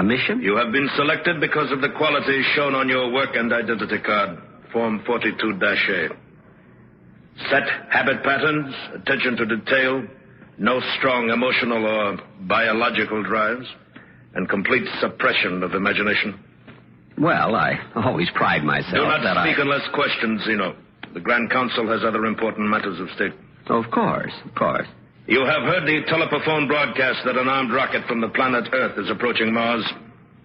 A mission? You have been selected because of the qualities shown on your work and identity card, Form 42-A. Set habit patterns, attention to detail, no strong emotional or biological drives, and complete suppression of imagination. Well, I always pride myself Do not that speak unless questioned, Zeno. The Grand Council has other important matters of state. Of course. You have heard the telephone broadcast that an armed rocket from the planet Earth is approaching Mars.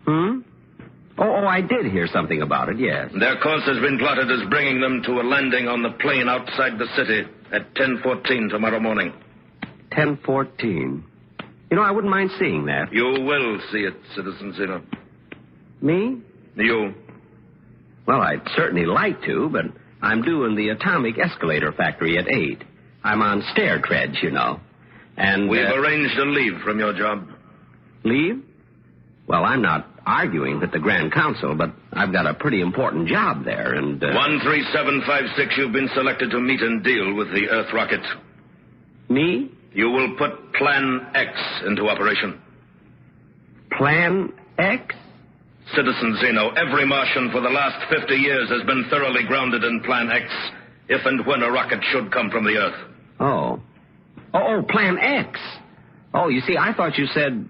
Oh, I did hear something about it, yes. Their course has been plotted as bringing them to a landing on the plain outside the city at 10:14 tomorrow morning. 10:14. I wouldn't mind seeing that. You will see it, Citizen Zeno. Me? You. Well, I'd certainly like to, but I'm due in the atomic escalator factory at 8. I'm on stair treads, And we've arranged a leave from your job. Leave? Well, I'm not arguing with the Grand Council, but I've got a pretty important job there, and... 13756, you've been selected to meet and deal with the Earth rocket. Me? You will put Plan X into operation. Plan X? Citizen Zeno, every Martian for the last 50 years has been thoroughly grounded in Plan X, if and when a rocket should come from the Earth. Oh, Plan X. Oh, you see, I thought you said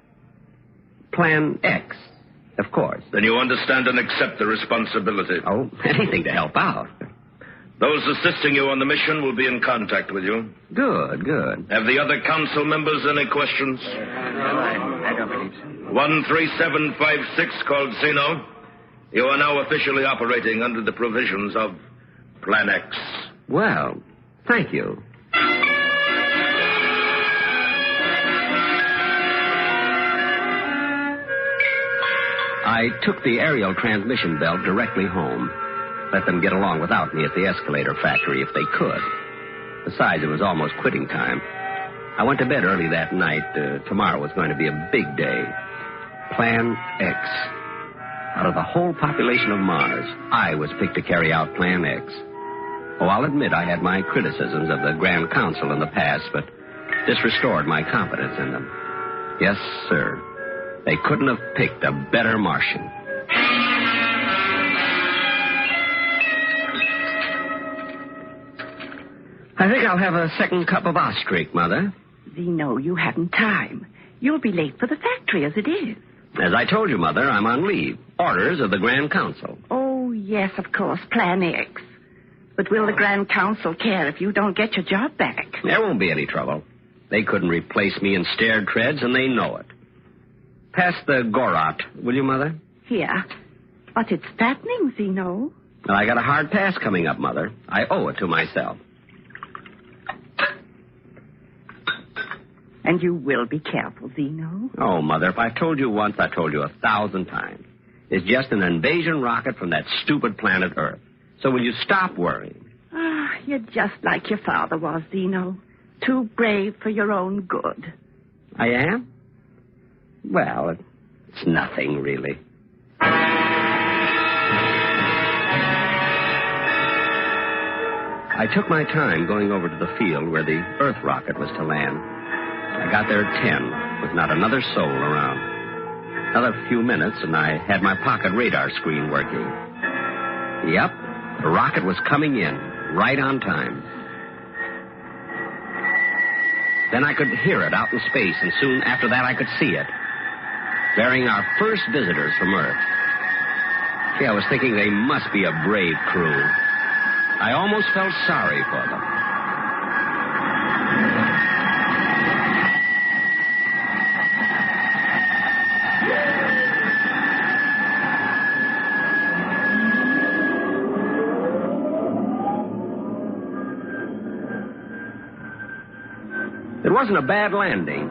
Plan X. Of course. Then you understand and accept the responsibility. Oh, anything to help out. Those assisting you on the mission will be in contact with you. Good. Have the other council members any questions? I don't believe so. 13756 called Zeno. You are now officially operating under the provisions of Plan X. Well, thank you. I took the aerial transmission belt directly home. Let them get along without me at the escalator factory if they could. Besides, it was almost quitting time. I went to bed early that night. Tomorrow was going to be a big day. Plan X. Out of the whole population of Mars, I was picked to carry out Plan X. Oh, I'll admit I had my criticisms of the Grand Council in the past, but this restored my confidence in them. Yes, sir. They couldn't have picked a better Martian. I think I'll have a second cup of Ostrich, Mother. Zeno, you haven't time. You'll be late for the factory as it is. As I told you, Mother, I'm on leave. Orders of the Grand Council. Oh, yes, of course, Plan X. But will the Grand Council care if you don't get your job back? There won't be any trouble. They couldn't replace me in stair treads, and they know it. Pass the Gorot, will you, Mother? Here. But it's fattening, Zeno. Well, I got a hard pass coming up, Mother. I owe it to myself. And you will be careful, Zeno. Oh, Mother, if I've told you once, I've told you 1,000 times. It's just an invasion rocket from that stupid planet Earth. So will you stop worrying? You're just like your father was, Zeno. Too brave for your own good. I am? Well, it's nothing, really. I took my time going over to the field where the Earth rocket was to land. I got there at 10, with not another soul around. Another few minutes, and I had my pocket radar screen working. Yep, the rocket was coming in, right on time. Then I could hear it out in space, and soon after that I could see it, bearing our first visitors from Earth. Gee, I was thinking they must be a brave crew. I almost felt sorry for them. It wasn't a bad landing.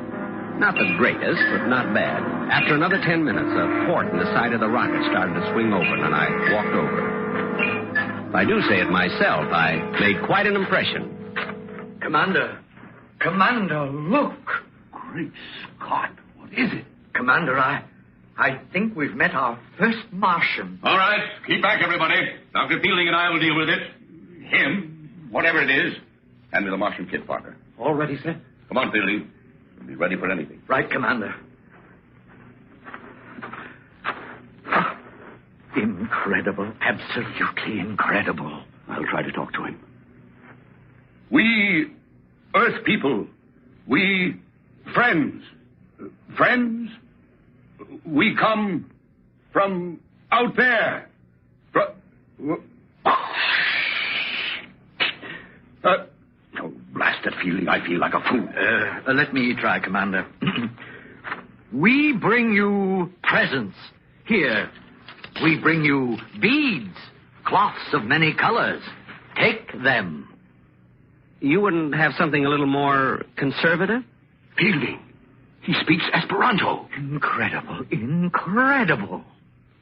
Not the greatest, but not bad. After another 10 minutes, a port in the side of the rocket started to swing open, and I walked over. If I do say it myself, I made quite an impression. Commander, look. Great Scott, what is it? Commander, I think we've met our first Martian. All right, keep back, everybody. Dr. Fielding and I will deal with it. Him, whatever it is. Hand me the Martian kit, Parker. All ready, sir? Come on, Fielding. We'll be ready for anything. Right, Commander. Incredible. Absolutely incredible. I'll try to talk to him. We Earth people, we friends, we come from out there. Oh, blasted feeling. I feel like a fool. Let me try, Commander. We bring you presents. Here, we bring you beads, cloths of many colors. Take them. You wouldn't have something a little more conservative? Fielding. He speaks Esperanto. Incredible.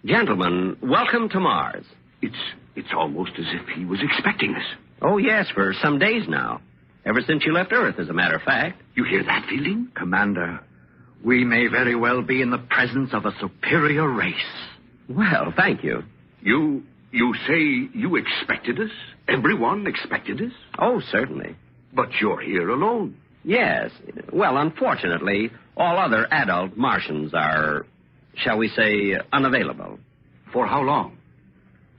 Gentlemen, welcome to Mars. It's almost as if he was expecting us. Oh, yes, for some days now. Ever since you left Earth, as a matter of fact. You hear that, Fielding? Commander, we may very well be in the presence of a superior race. Well, thank you. You say you expected us? Everyone expected us? Oh, certainly. But you're here alone. Yes. Well, unfortunately, all other adult Martians are, shall we say, unavailable. For how long?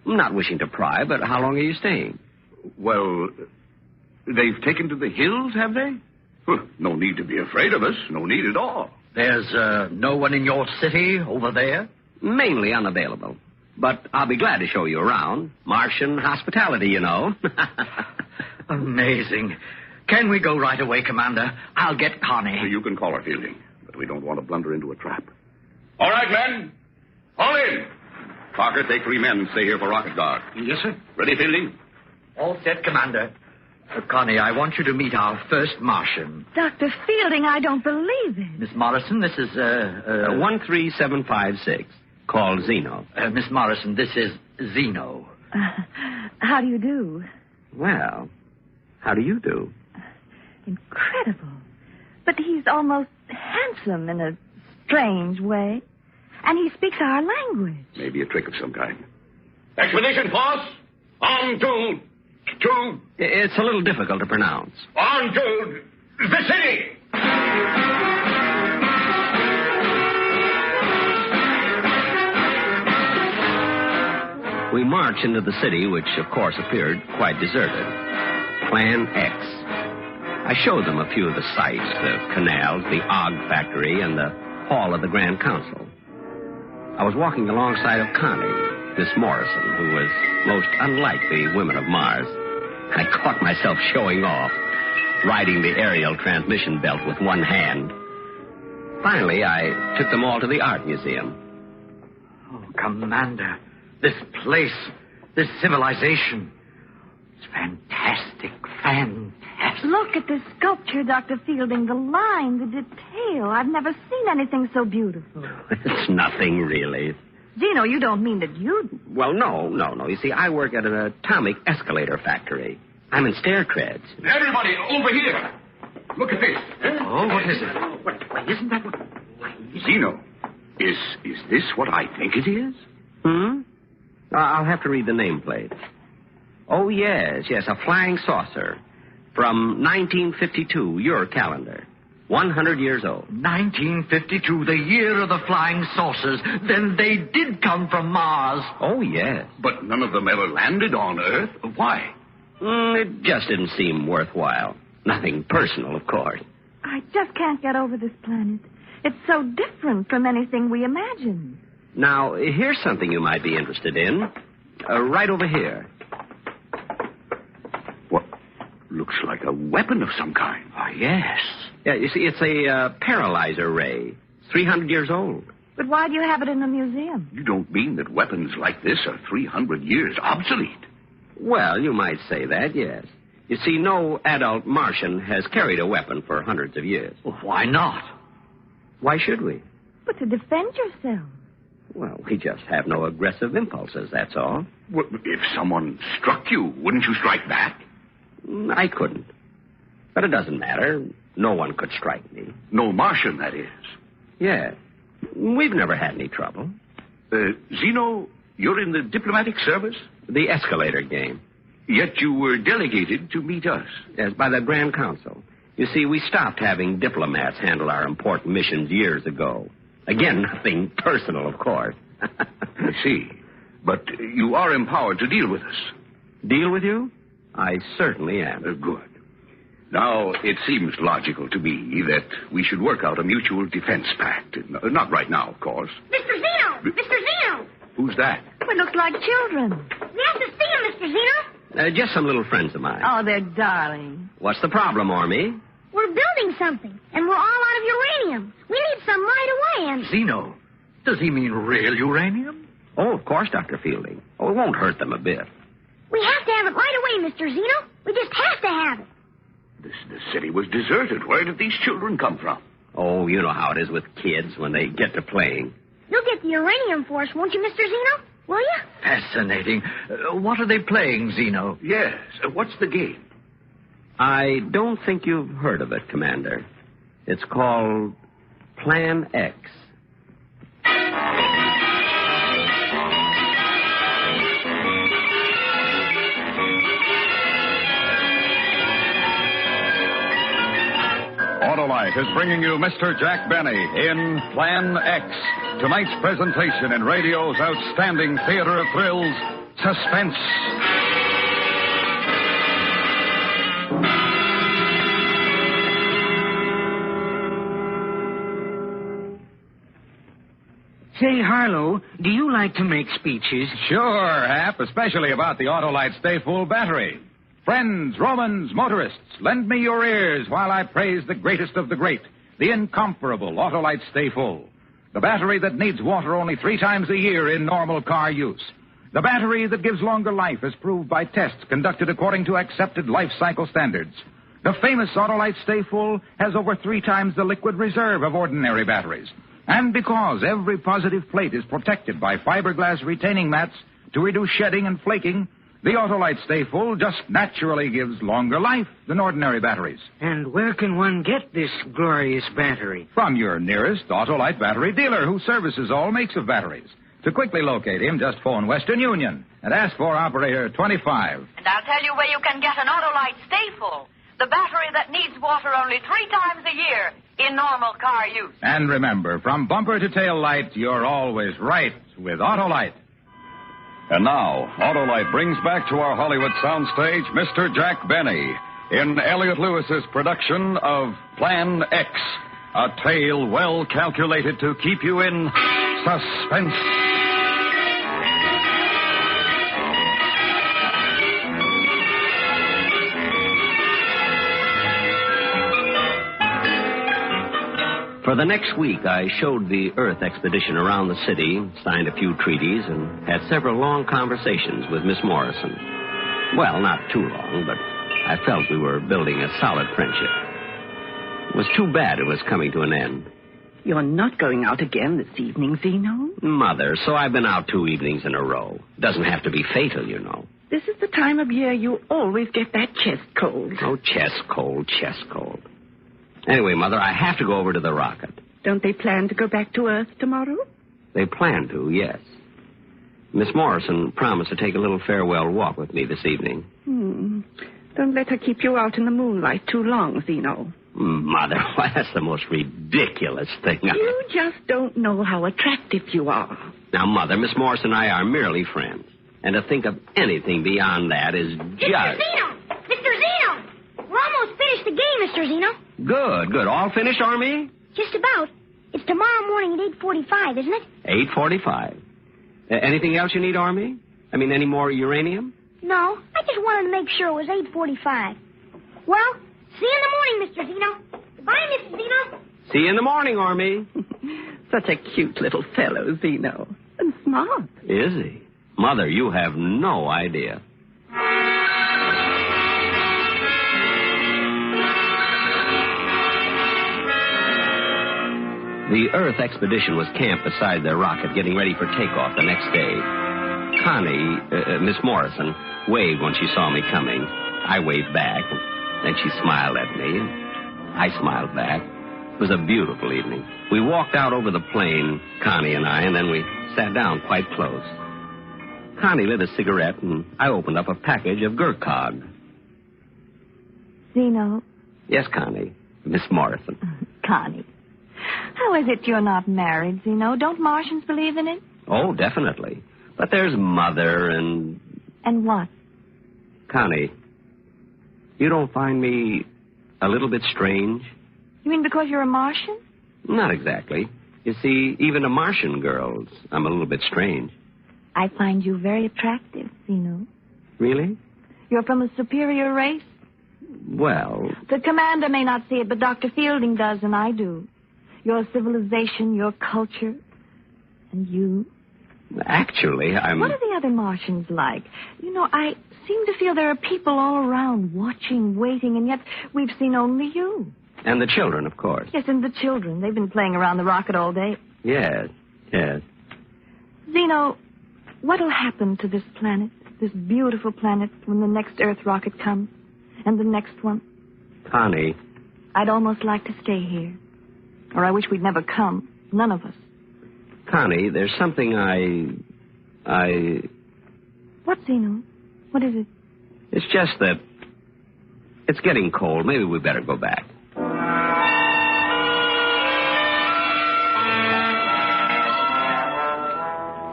Not wishing to pry, but how long are you staying? Well, they've taken to the hills, have they? No need to be afraid of us. No need at all. There's no one in your city over there? Mainly unavailable. But I'll be glad to show you around. Martian hospitality, you know. Amazing. Can we go right away, Commander? I'll get Connie. You can call her, Fielding, but we don't want to blunder into a trap. All right, men. All in. Parker, take 3 men and stay here for rocket guard. Yes, sir. Ready, Fielding? All set, Commander. Connie, I want you to meet our first Martian. Dr. Fielding, I don't believe it. Miss Morrison, this is, 13756, called Zeno. Miss Morrison, this is Zeno. How do you do? Well, how do you do? Incredible. But he's almost handsome in a strange way. And he speaks our language. Maybe a trick of some kind. Expedition force, on to... It's a little difficult to pronounce. On to the city! We march into the city, which, of course, appeared quite deserted. Plan X. I showed them a few of the sights, the canals, the Og factory, and the hall of the Grand Council. I was walking alongside of Connie, Miss Morrison, who was most unlike the women of Mars. I caught myself showing off, riding the aerial transmission belt with one hand. Finally, I took them all to the art museum. Oh, Commander, this place, this civilization, it's fantastic. Look at the sculpture, Dr. Fielding, the line, the detail. I've never seen anything so beautiful. It's nothing, really. Zeno, you don't mean that you... Well, no. You see, I work at an atomic escalator factory. I'm in stair treads. Everybody, over here. Look at this. Oh, what is it? Why, isn't that what... Zeno, is this what I think it is? I'll have to read the nameplate. Oh, yes, a flying saucer. From 1952, your calendar. 100 years old. 1952, the year of the flying saucers. Then they did come from Mars. Oh, yes. But none of them ever landed on Earth. Why? It just didn't seem worthwhile. Nothing personal, of course. I just can't get over this planet. It's so different from anything we imagined. Now, here's something you might be interested in. Right over here. What? Looks like a weapon of some kind. Oh, yes. Yeah, you see, it's a paralyzer ray. It's 300 years old. But why do you have it in the museum? You don't mean that weapons like this are 300 years obsolete? Well, you might say that, yes. You see, no adult Martian has carried a weapon for hundreds of years. Well, why not? Why should we? But to defend yourself. Well, we just have no aggressive impulses, that's all. Well, if someone struck you, wouldn't you strike back? I couldn't. But it doesn't matter. No one could strike me. No Martian, that is. Yeah. We've never had any trouble. Zeno, you're in the diplomatic service? The escalator game. Yet you were delegated to meet us. Yes, by the Grand Council. You see, we stopped having diplomats handle our important missions years ago. Again, nothing personal, of course. I see. But you are empowered to deal with us. Deal with you? I certainly am. Good. Now, it seems logical to me that we should work out a mutual defense pact. Not right now, of course. Mr. Zeno! Mr. Zeno! Who's that? We look like children. We have to see him, Mr. Zeno. Just some little friends of mine. Oh, they're darling. What's the problem, Ormy? We're building something, and we're all out of uranium. We need some right away, and... Zeno, does he mean real uranium? Oh, of course, Dr. Fielding. Oh, it won't hurt them a bit. We have to have it right away, Mr. Zeno. We just have to have it. The city was deserted. Where did these children come from? Oh, you know how it is with kids when they get to playing. You'll get the uranium for us, won't you, Mr. Zeno? Will you? Fascinating. What are they playing, Zeno? Yes. What's the game? I don't think you've heard of it, Commander. It's called Plan X. Autolite is bringing you Mr. Jack Benny in Plan X. Tonight's presentation in radio's outstanding theater of thrills, Suspense. Say, Harlow, do you like to make speeches? Sure, Hap, especially about the Autolite Stay Full battery. Friends, Romans, motorists, lend me your ears while I praise the greatest of the great, the incomparable Autolite Stay Full. The battery that needs water only 3 times a year in normal car use. The battery that gives longer life as proved by tests conducted according to accepted life cycle standards. The famous Autolite Stay Full has over 3 times the liquid reserve of ordinary batteries. And because every positive plate is protected by fiberglass retaining mats to reduce shedding and flaking, the Autolite Stay Full just naturally gives longer life than ordinary batteries. And where can one get this glorious battery? From your nearest Autolite battery dealer who services all makes of batteries. To quickly locate him, just phone Western Union and ask for operator 25. And I'll tell you where you can get an Autolite Stay Full, the battery that needs water only 3 times a year in normal car use. And remember, from bumper to tail light, you're always right with Autolite. And now, Autolite brings back to our Hollywood soundstage Mr. Jack Benny in Elliot Lewis's production of Plan X, a tale well calculated to keep you in suspense. For the next week, I showed the Earth expedition around the city, signed a few treaties, and had several long conversations with Miss Morrison. Well, not too long, but I felt we were building a solid friendship. It was too bad it was coming to an end. You're not going out again this evening, Zeno? Mother, so I've been out 2 evenings in a row. Doesn't have to be fatal, you know. This is the time of year you always get that chest cold. Oh, chest cold, chest cold. Anyway, Mother, I have to go over to the rocket. Don't they plan to go back to Earth tomorrow? They plan to, yes. Miss Morrison promised to take a little farewell walk with me this evening. Don't let her keep you out in the moonlight too long, Zeno. Mother, why, that's the most ridiculous thing. You just don't know how attractive you are. Now, Mother, Miss Morrison and I are merely friends. And to think of anything beyond that is just... Mr. Zeno! Mr. Zeno! We're almost finished the game, Mr. Zeno. Good. All finished, Army? Just about. It's tomorrow morning at 8:45, isn't it? 8:45. Anything else you need, Army? I mean, any more uranium? No, I just wanted to make sure it was 8:45. Well, see you in the morning, Mr. Zeno. Goodbye, Mrs. Zeno. See you in the morning, Army. Such a cute little fellow, Zeno. And smart. Is he? Mother, you have no idea. The Earth expedition was camped beside their rocket, getting ready for takeoff the next day. Connie, Miss Morrison, waved when she saw me coming. I waved back, and then she smiled at me, and I smiled back. It was a beautiful evening. We walked out over the plain, Connie and I, and then we sat down quite close. Connie lit a cigarette, and I opened up a package of Gurkhag. Zeno. Yes, Connie. Miss Morrison. Connie. How is it you're not married, Zeno? Don't Martians believe in it? Oh, definitely. But there's Mother and... And what? Connie, you don't find me a little bit strange? You mean because you're a Martian? Not exactly. You see, even to Martian girls, I'm a little bit strange. I find you very attractive, Zeno. Really? You're from a superior race? Well... The commander may not see it, but Dr. Fielding does, and I do. Your civilization, your culture, and you. Actually, I'm... What are the other Martians like? You know, I seem to feel there are people all around watching, waiting, and yet we've seen only you. And the children, of course. Yes, and the children. They've been playing around the rocket all day. Yes. Zeno, what'll happen to this planet, this beautiful planet, when the next Earth rocket comes? And the next one? Connie. I'd almost like to stay here. Or I wish we'd never come. None of us. Connie, there's something I... What, Zeno? What is it? It's just that it's getting cold. Maybe we better go back.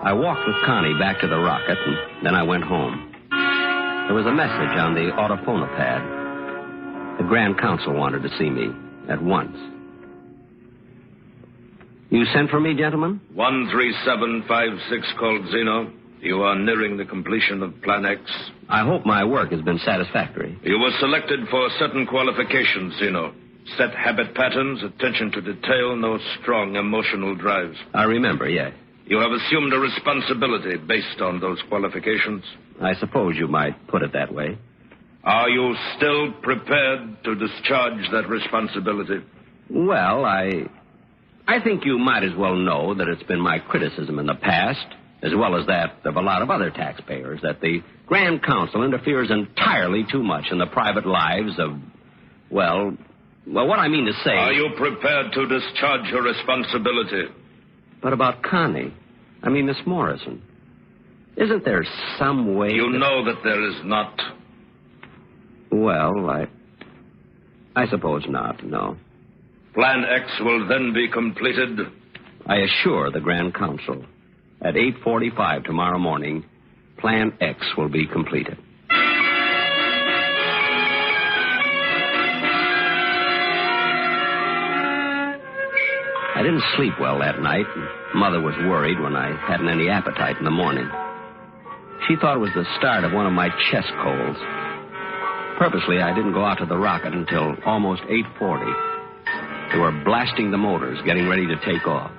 I walked with Connie back to the rocket, and then I went home. There was a message on the autophonopad. The Grand Council wanted to see me at once. You sent for me, gentlemen? 13756 called Zeno. You are nearing the completion of Plan X. I hope my work has been satisfactory. You were selected for certain qualifications, Zeno. Set habit patterns, attention to detail, no strong emotional drives. I remember, yes. You have assumed a responsibility based on those qualifications. I suppose you might put it that way. Are you still prepared to discharge that responsibility? Well, I think you might as well know that it's been my criticism in the past, as well as that of a lot of other taxpayers, that the Grand Council interferes entirely too much in the private lives of, well, what I mean to say... Are you prepared to discharge your responsibility? But about Connie, I mean Miss Morrison, isn't there some way... You know that there is not. Well, I suppose not, no. Plan X will then be completed. I assure the Grand Council, at 8:45 tomorrow morning, Plan X will be completed. I didn't sleep well that night, and Mother was worried when I hadn't any appetite in the morning. She thought it was the start of one of my chest colds. Purposely, I didn't go out to the rocket until almost 8:40. They were blasting the motors, getting ready to take off.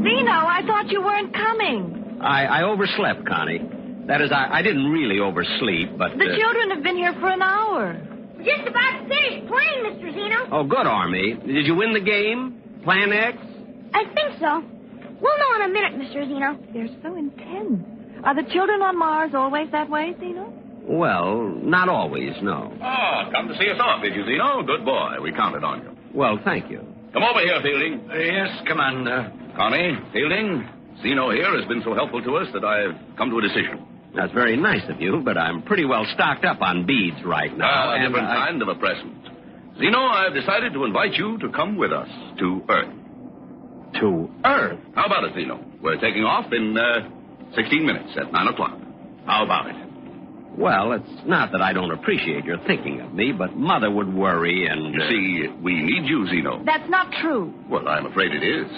Zeno, I thought you weren't coming. I overslept, Connie. That is, I didn't really oversleep, but... The children have been here for an hour. We're just about to finish playing, Mr. Zeno. Oh, good, Army. Did you win the game? Plan X? I think so. We'll know in a minute, Mr. Zeno. They're so intense. Are the children on Mars always that way, Zeno? Well, not always, no. Ah, come to see us off, did you, Zeno? Good boy. We counted on you. Well, thank you. Come over here, Fielding. Yes, Commander. Connie, Fielding, Zeno here has been so helpful to us that I've come to a decision. That's very nice of you, but I'm pretty well stocked up on beads right now. A different kind of a present. Zeno, I've decided to invite you to come with us to Earth. To Earth? How about it, Zeno? We're taking off in 16 minutes at 9 o'clock. How about it? Well, it's not that I don't appreciate your thinking of me, but Mother would worry and... You see, we need you, Zeno. That's not true. Well, I'm afraid it is.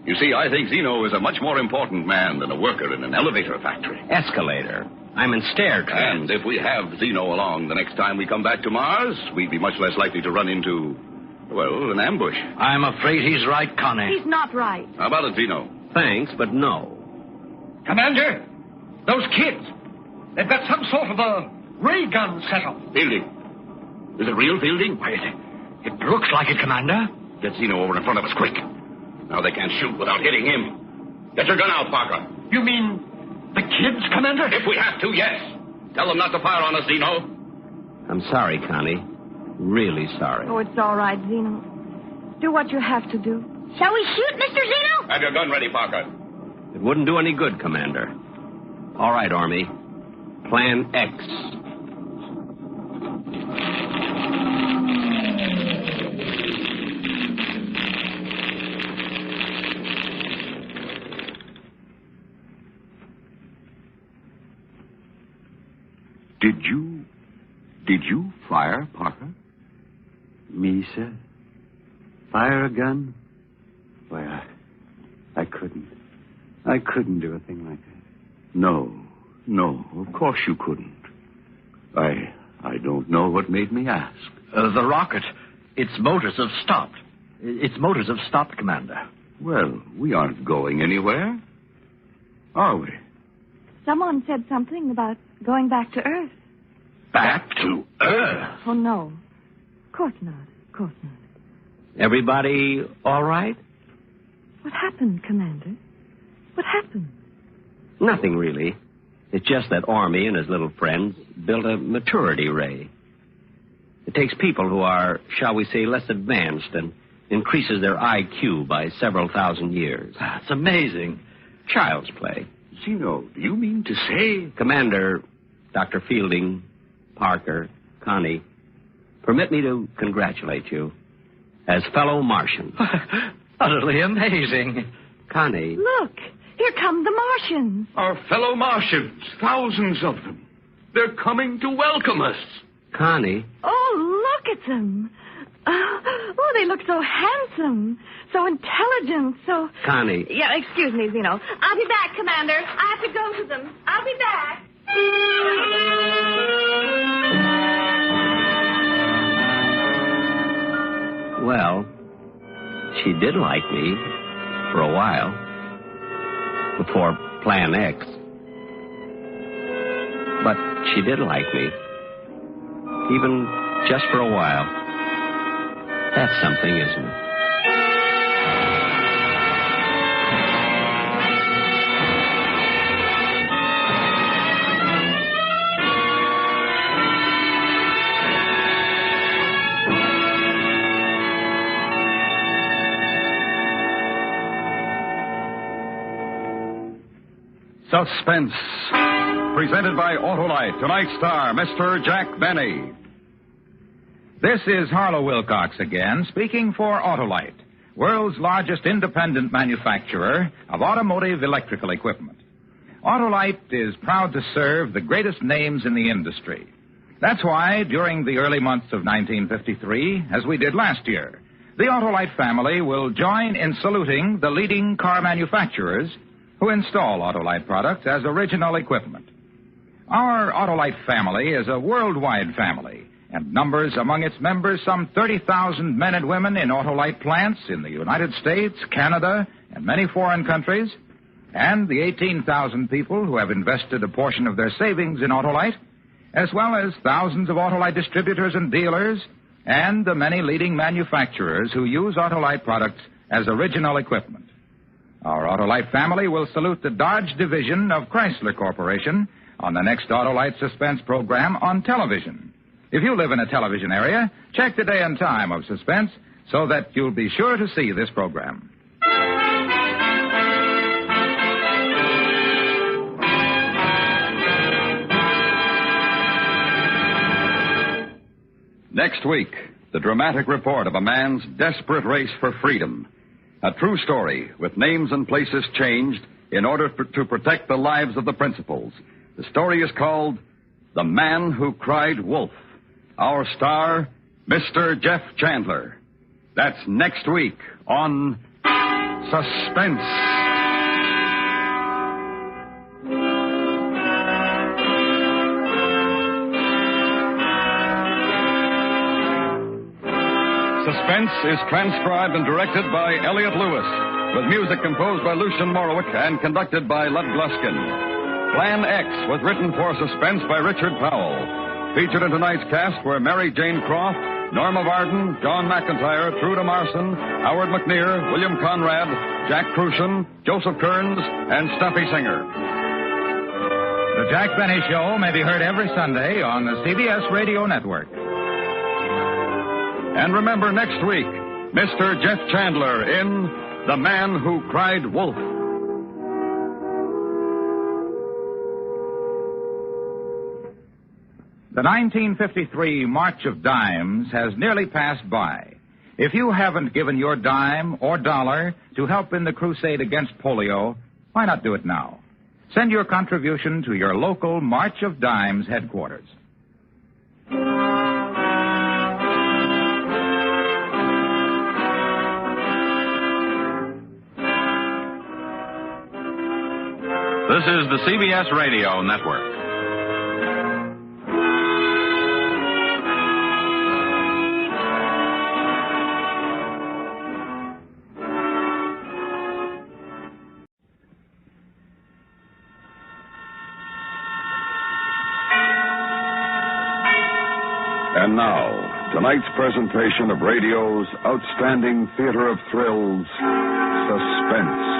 You see, I think Zeno is a much more important man than a worker in an elevator factory. Escalator. I'm in stair trams. And if we have Zeno along the next time we come back to Mars, we'd be much less likely to run into, well, an ambush. I'm afraid he's right, Connie. He's not right. How about it, Zeno? Thanks, but no. Commander, those kids, they've got some sort of a ray gun set up. Fielding. Is it real, Fielding? Why, it looks like it, Commander. Get Zeno over in front of us, quick. Now they can't shoot without hitting him. Get your gun out, Parker. You mean the kids, Commander? If we have to, yes. Tell them not to fire on us, Zeno. I'm sorry, Connie. Really sorry. Oh, it's all right, Zeno. Do what you have to do. Shall we shoot, Mr. Zeno? Have your gun ready, Parker. It wouldn't do any good, Commander. All right, Army. Plan X. Did you fire, Parker? Me, sir? Fire a gun? Why, I couldn't. I couldn't do a thing like that. No, of course you couldn't. I don't know what made me ask. The rocket, its motors have stopped. Its motors have stopped, Commander. Well, we aren't going anywhere, are we? Someone said something about going back to Earth. Back to Earth? Oh, no. Of course not. Everybody all right? What happened, Commander? What happened? Nothing, really. It's just that Ormy and his little friends built a maturity ray. It takes people who are, shall we say, less advanced and increases their IQ by several thousand years. That's amazing. Child's play. Zeno, do you mean to say... Commander, Dr. Fielding, Parker, Connie, permit me to congratulate you as fellow Martians. Utterly amazing. Connie. Look, here come the Martians. Our fellow Martians, thousands of them. They're coming to welcome us. Connie. Oh, look at them. Oh, they look so handsome, so intelligent, so... Connie. Yeah, excuse me, Zeno. I'll be back, Commander. I have to go to them. I'll be back. Well, she did like me for a while. Before Plan X. But she did like me. Even just for a while. That's something, isn't it? Suspense, presented by Autolite. Tonight's star, Mr. Jack Benny. This is Harlow Wilcox again, speaking for Autolite, world's largest independent manufacturer of automotive electrical equipment. Autolite is proud to serve the greatest names in the industry. That's why, during the early months of 1953, as we did last year, the Autolite family will join in saluting the leading car manufacturers who install Autolite products as original equipment. Our Autolite family is a worldwide family and numbers among its members some 30,000 men and women in Autolite plants in the United States, Canada, and many foreign countries, and the 18,000 people who have invested a portion of their savings in Autolite, as well as thousands of Autolite distributors and dealers, and the many leading manufacturers who use Autolite products as original equipment. Our Autolite family will salute the Dodge division of Chrysler Corporation on the next Autolite Suspense program on television. If you live in a television area, check the day and time of Suspense so that you'll be sure to see this program. Next week, the dramatic report of a man's desperate race for freedom. A true story with names and places changed in order to protect the lives of the principals. The story is called The Man Who Cried Wolf. Our star, Mr. Jeff Chandler. That's next week on Suspense. Suspense is transcribed and directed by Elliott Lewis, with music composed by Lucian Morowick and conducted by Lud Gluskin. Plan X was written for Suspense by Richard Powell. Featured in tonight's cast were Mary Jane Croft, Norma Varden, John McIntyre, Truda Marson, Howard McNear, William Conrad, Jack Crucian, Joseph Kearns, and Stuffy Singer. The Jack Benny Show may be heard every Sunday on the CBS Radio Network. And remember next week, Mr. Jeff Chandler in The Man Who Cried Wolf. The 1953 March of Dimes has nearly passed by. If you haven't given your dime or dollar to help in the crusade against polio, why not do it now? Send your contribution to your local March of Dimes headquarters. This is the CBS Radio Network. And now, tonight's presentation of radio's outstanding theater of thrills, Suspense.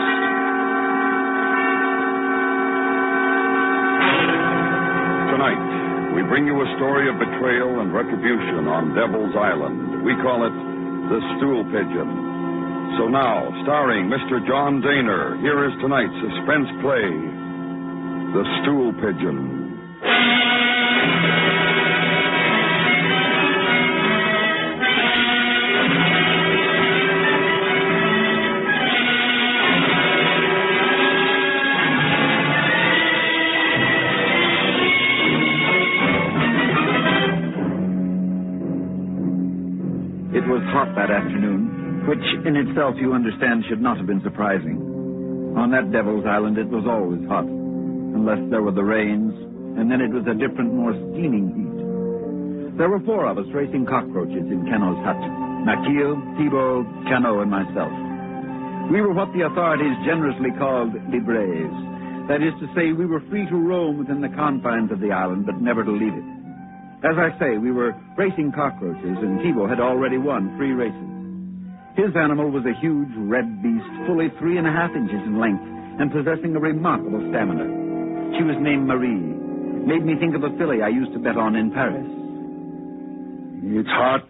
Tonight, we bring you a story of betrayal and retribution on Devil's Island. We call it The Stool Pigeon. So now, starring Mr. John Daner, here is tonight's suspense play, The Stool Pigeon. It was hot that afternoon, which in itself, you understand, should not have been surprising. On that Devil's Island, it was always hot, unless there were the rains, and then it was a different, more steaming heat. There were 4 of us racing cockroaches in Cano's hut: Maquille, Thibault, Cano, and myself. We were what the authorities generously called libres. That is to say, we were free to roam within the confines of the island, but never to leave it. As I say, we were racing cockroaches, and Thibault had already won 3 races. His animal was a huge red beast, fully 3.5 inches in length, and possessing a remarkable stamina. She was named Marie. Made me think of a filly I used to bet on in Paris. It's hot.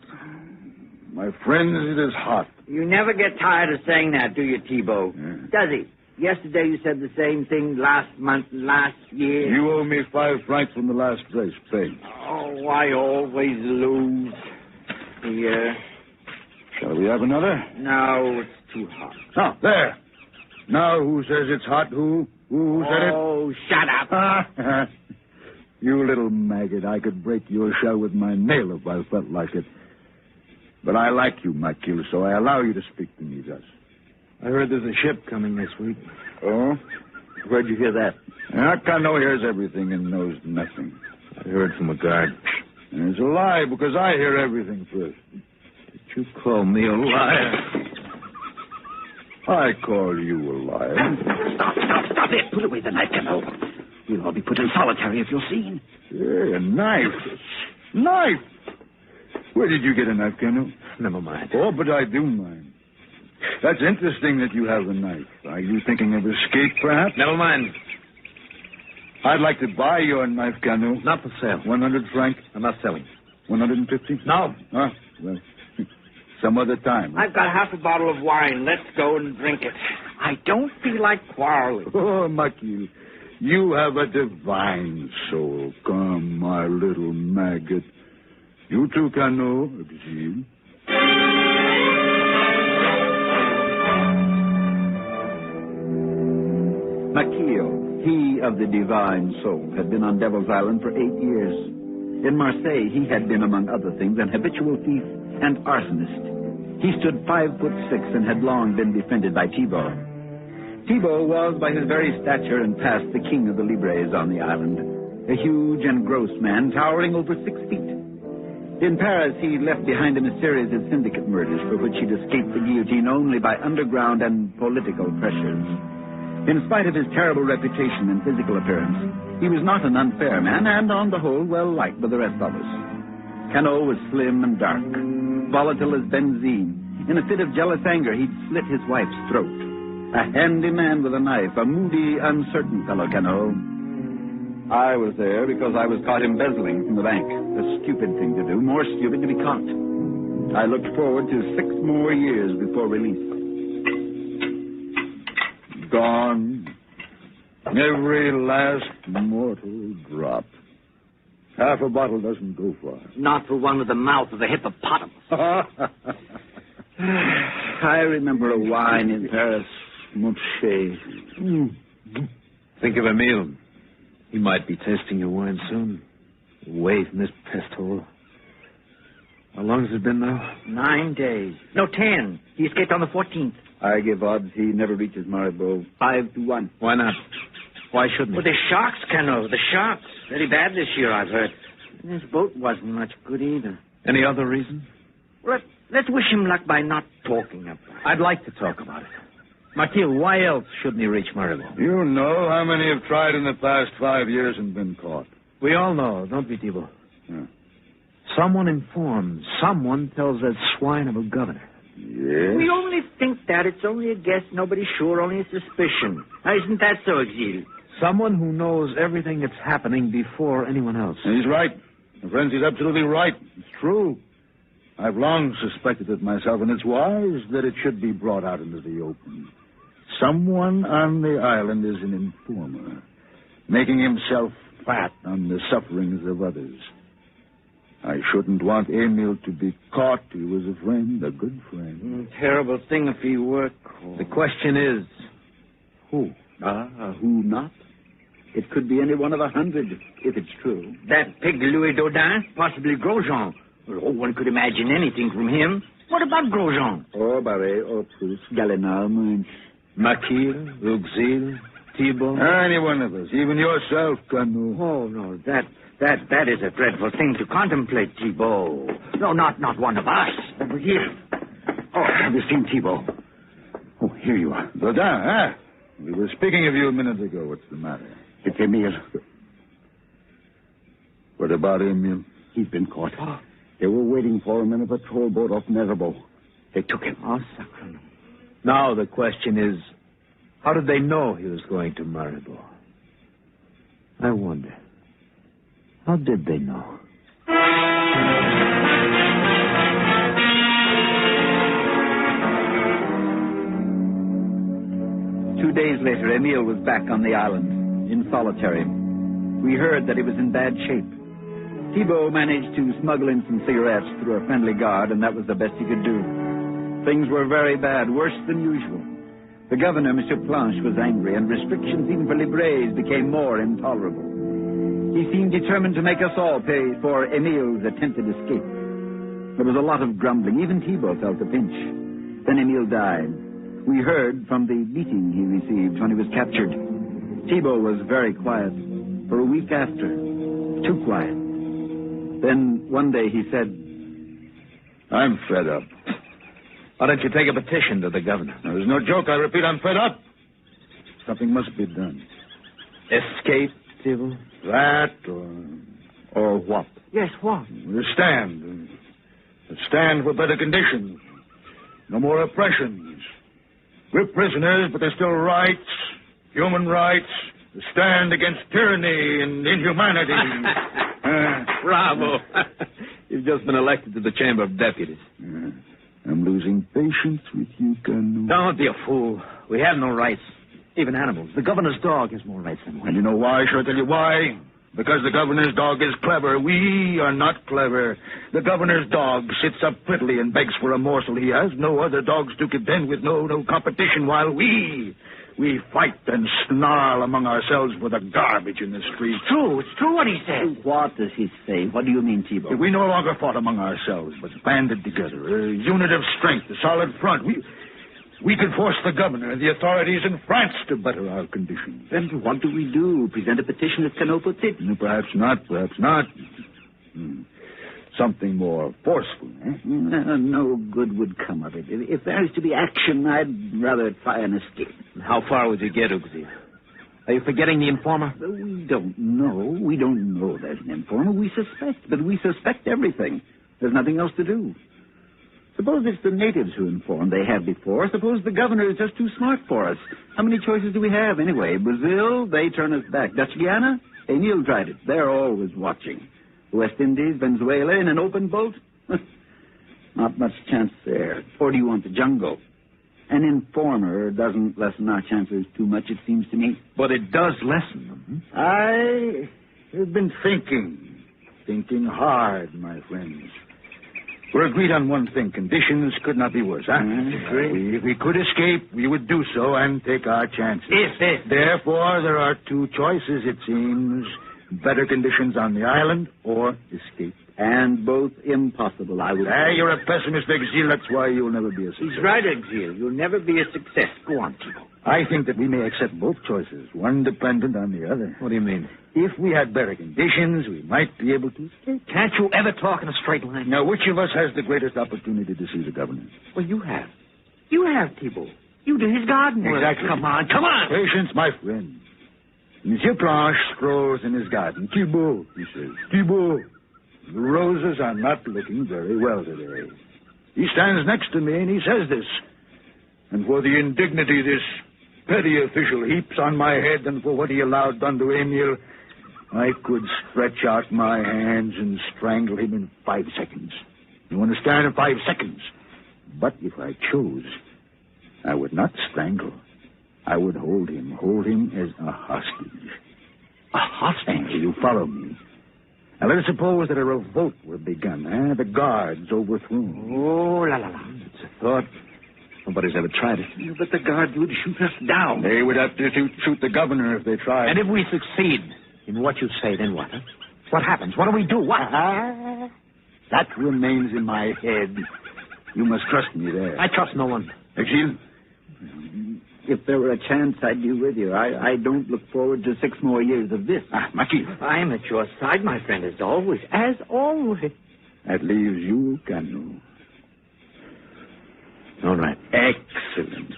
My friends, it is hot. You never get tired of saying that, do you, Thibault? Yeah. Does he? Yesterday you said the same thing, last month, last year. You owe me 5 francs from the last race, pay. Oh, I always lose. Here. Shall we have another? No, it's too hot. Oh, there. Now, who says it's hot? Who said it? Oh, shut up. You little maggot. I could break your shell with my nail if I felt like it. But I like you, Maquille, so I allow you to speak to me thus. I heard there's a ship coming this week. Oh? Where'd you hear that? Cano hears everything and knows nothing. I heard from a guard. It's a lie, because I hear everything first. Did you call me a liar? I call you a liar. Stop it. Put away the knife, Cano. You'll all be put in solitary if you're seen. Yeah, a knife. Knife! Where did you get a knife, Cano? Never mind. Oh, but I do mind. That's interesting that you have a knife. Are you thinking of escape, perhaps? Never mind. I'd like to buy your knife, Cano. Not for sale. 100 francs? I'm not selling. 150? No. Ah, well, some other time. I've got half a bottle of wine. Let's go and drink it. I don't feel like quarreling. Oh, Maquille, you have a divine soul. Come, my little maggot. You too, Cano. Exile. Maquille, he of the divine soul, had been on Devil's Island for 8 years. In Marseille, he had been, among other things, an habitual thief and arsonist. He stood 5'6" and had long been befriended by Thibault. Thibault was, by his very stature and past, the king of the libres on the island, a huge and gross man, towering over 6 feet. In Paris, he left behind him a series of syndicate murders for which he'd escaped the guillotine only by underground and political pressures. In spite of his terrible reputation and physical appearance, he was not an unfair man, and on the whole, well liked by the rest of us. Cano was slim and dark, volatile as benzene. In a fit of jealous anger, he'd slit his wife's throat. A handy man with a knife, a moody, uncertain fellow, Cano. I was there because I was caught embezzling from the bank. A stupid thing to do, more stupid to be caught. I looked forward to 6 more years before release. Gone. Every last mortal drop. Half a bottle doesn't go far. Not for one with the mouth of a hippopotamus. I remember a wine in Paris, Monche. Think of Emile. He might be tasting your wine soon. Away from this pest hole. How long has it been now? 9 days. No, 10. He escaped on the 14th. I give odds he never reaches Maribor. 5-1. Why not? Why shouldn't Well, he? the sharks, Cano. The sharks. Very bad this year, I've heard. And his boat wasn't much good either. Any other reason? Well, let's wish him luck by not talking about it. I'd like to talk about it. Mathilde, why else shouldn't he reach Maribor? You know how many have tried in the past 5 years and been caught. We all know, don't we, Thibault? Yeah. Someone informs. Someone tells that swine of a governor. Yes? We only think that. It's only a guess. Nobody's sure. Only a suspicion. Now, isn't that so, Exil? Someone who knows everything that's happening before anyone else. He's right. My friend, he's absolutely right. It's true. I've long suspected it myself, and it's wise that it should be brought out into the open. Someone on the island is an informer, making himself fat on the sufferings of others. I shouldn't want Emil to be caught. He was a friend, a good friend. Terrible thing if he were caught. The question is, who? Who not? It could be any one of 100, if it's true. That pig Louis Dodin, possibly Grosjean. Well, one could imagine anything from him. What about Grosjean? Or Barret, or Proust, Gallinal, Munch. Maquille, Luxil, Thibault. Any one of us, even yourself, Canu. Oh, no, that is a dreadful thing to contemplate, Thibault. No, not one of us. Over here. Oh, have you seen Thibault? Oh, here you are. Dodin, huh? We were speaking of you a minute ago. What's the matter? It's Emile. What about Emil? He's been caught. They were waiting for him in a patrol boat off Maribor. They took him. Oh, sacre. Now the question is, how did they know he was going to Maribor? I wonder. How did they know? 2 days later, Emile was back on the island, in solitary. We heard that he was in bad shape. Thibault managed to smuggle in some cigarettes through a friendly guard, and that was the best he could do. Things were very bad, worse than usual. The governor, M. Planche, was angry, and restrictions even for Libres became more intolerable. He seemed determined to make us all pay for Emile's attempted escape. There was a lot of grumbling. Even Thibault felt the pinch. Then Emile died. We heard from the beating he received when he was captured. Thibault was very quiet. For a week after, too quiet. Then one day he said, I'm fed up. Why don't you take a petition to the governor? There's no joke. I repeat, I'm fed up. Something must be done. Escape, Thibault? That or what? Yes, what? Stand. Stand for better conditions. No more oppressions. We're prisoners, but there's still rights, human rights, to stand against tyranny and inhumanity. Bravo. You've just been elected to the Chamber of Deputies. I'm losing patience with you, Colonel. Don't be a fool. We have no rights. Even animals. The governor's dog has more rights than we. And you know why? Shall I tell you why? Because the governor's dog is clever. We are not clever. The governor's dog sits up prettily and begs for a morsel. He has no other dogs to contend with, no competition, while we fight and snarl among ourselves for the garbage in the street. It's true what he says. What does he say? What do you mean, Thibault? We no longer fought among ourselves, but banded together. A unit of strength, a solid front. We could force the governor and the authorities in France to better our conditions. Then what do we do? Present a petition at Cano puts it? Perhaps not. Something more forceful, eh? No good would come of it. If there is to be action, I'd rather try an escape. How far would you get, Uxie? Are you forgetting the informer? We don't know. We don't know there's an informer. We suspect, but we suspect everything. There's nothing else to do. Suppose it's the natives who inform. They have before. Suppose the governor is just too smart for us. How many choices do we have anyway? Brazil, they turn us back. Dutch Guiana, Emile tried it. They're always watching. West Indies, Venezuela, in an open boat? Not much chance there. Or do you want the jungle? An informer doesn't lessen our chances too much, it seems to me. But it does lessen them. I have been thinking hard, my friends. We're agreed on one thing. Conditions could not be worse, huh? If we could escape, we would do so and take our chances. If. Therefore, there are two choices, it seems. Better conditions on the island or escape. And both impossible, I would say. You're a pessimist, Exil. That's why you'll never be a success. He's right, Exil. You'll never be a success. Go on, Thibault. I think that we may accept both choices, one dependent on the other. What do you mean? If we had better conditions, we might be able to escape. Can't you ever talk in a straight line? Now, which of us has the greatest opportunity to see the governor? Well, you have. You have, Thibault. You do his garden work. Exactly. Come on. Patience, my friend. Monsieur Planche strolls in his garden. Thibault, he says. Thibault, the roses are not looking very well today. He stands next to me and he says this. And for the indignity this petty official heaps on my head and for what he allowed done to Emil, I could stretch out my hands and strangle him in 5 seconds. You understand? In 5 seconds. But if I chose, I would not strangle. I would hold him as a hostage. A hostage? You follow me. Now, let us suppose that a revolt were begun, the guards overthrown. Oh, la, la, la. It's a thought. Nobody's ever tried it. But the guards would shoot us down. They would have to shoot the governor if they tried. And if we succeed in what you say, then what? Huh? What happens? What do we do? What? That remains in my head. You must trust me there. I trust no one. Achille? If there were a chance, I'd be with you. I don't look forward to 6 more years of this. Maki. I'm at your side, my friend, as always. As always. That leaves you, Cano. All right. Excellent.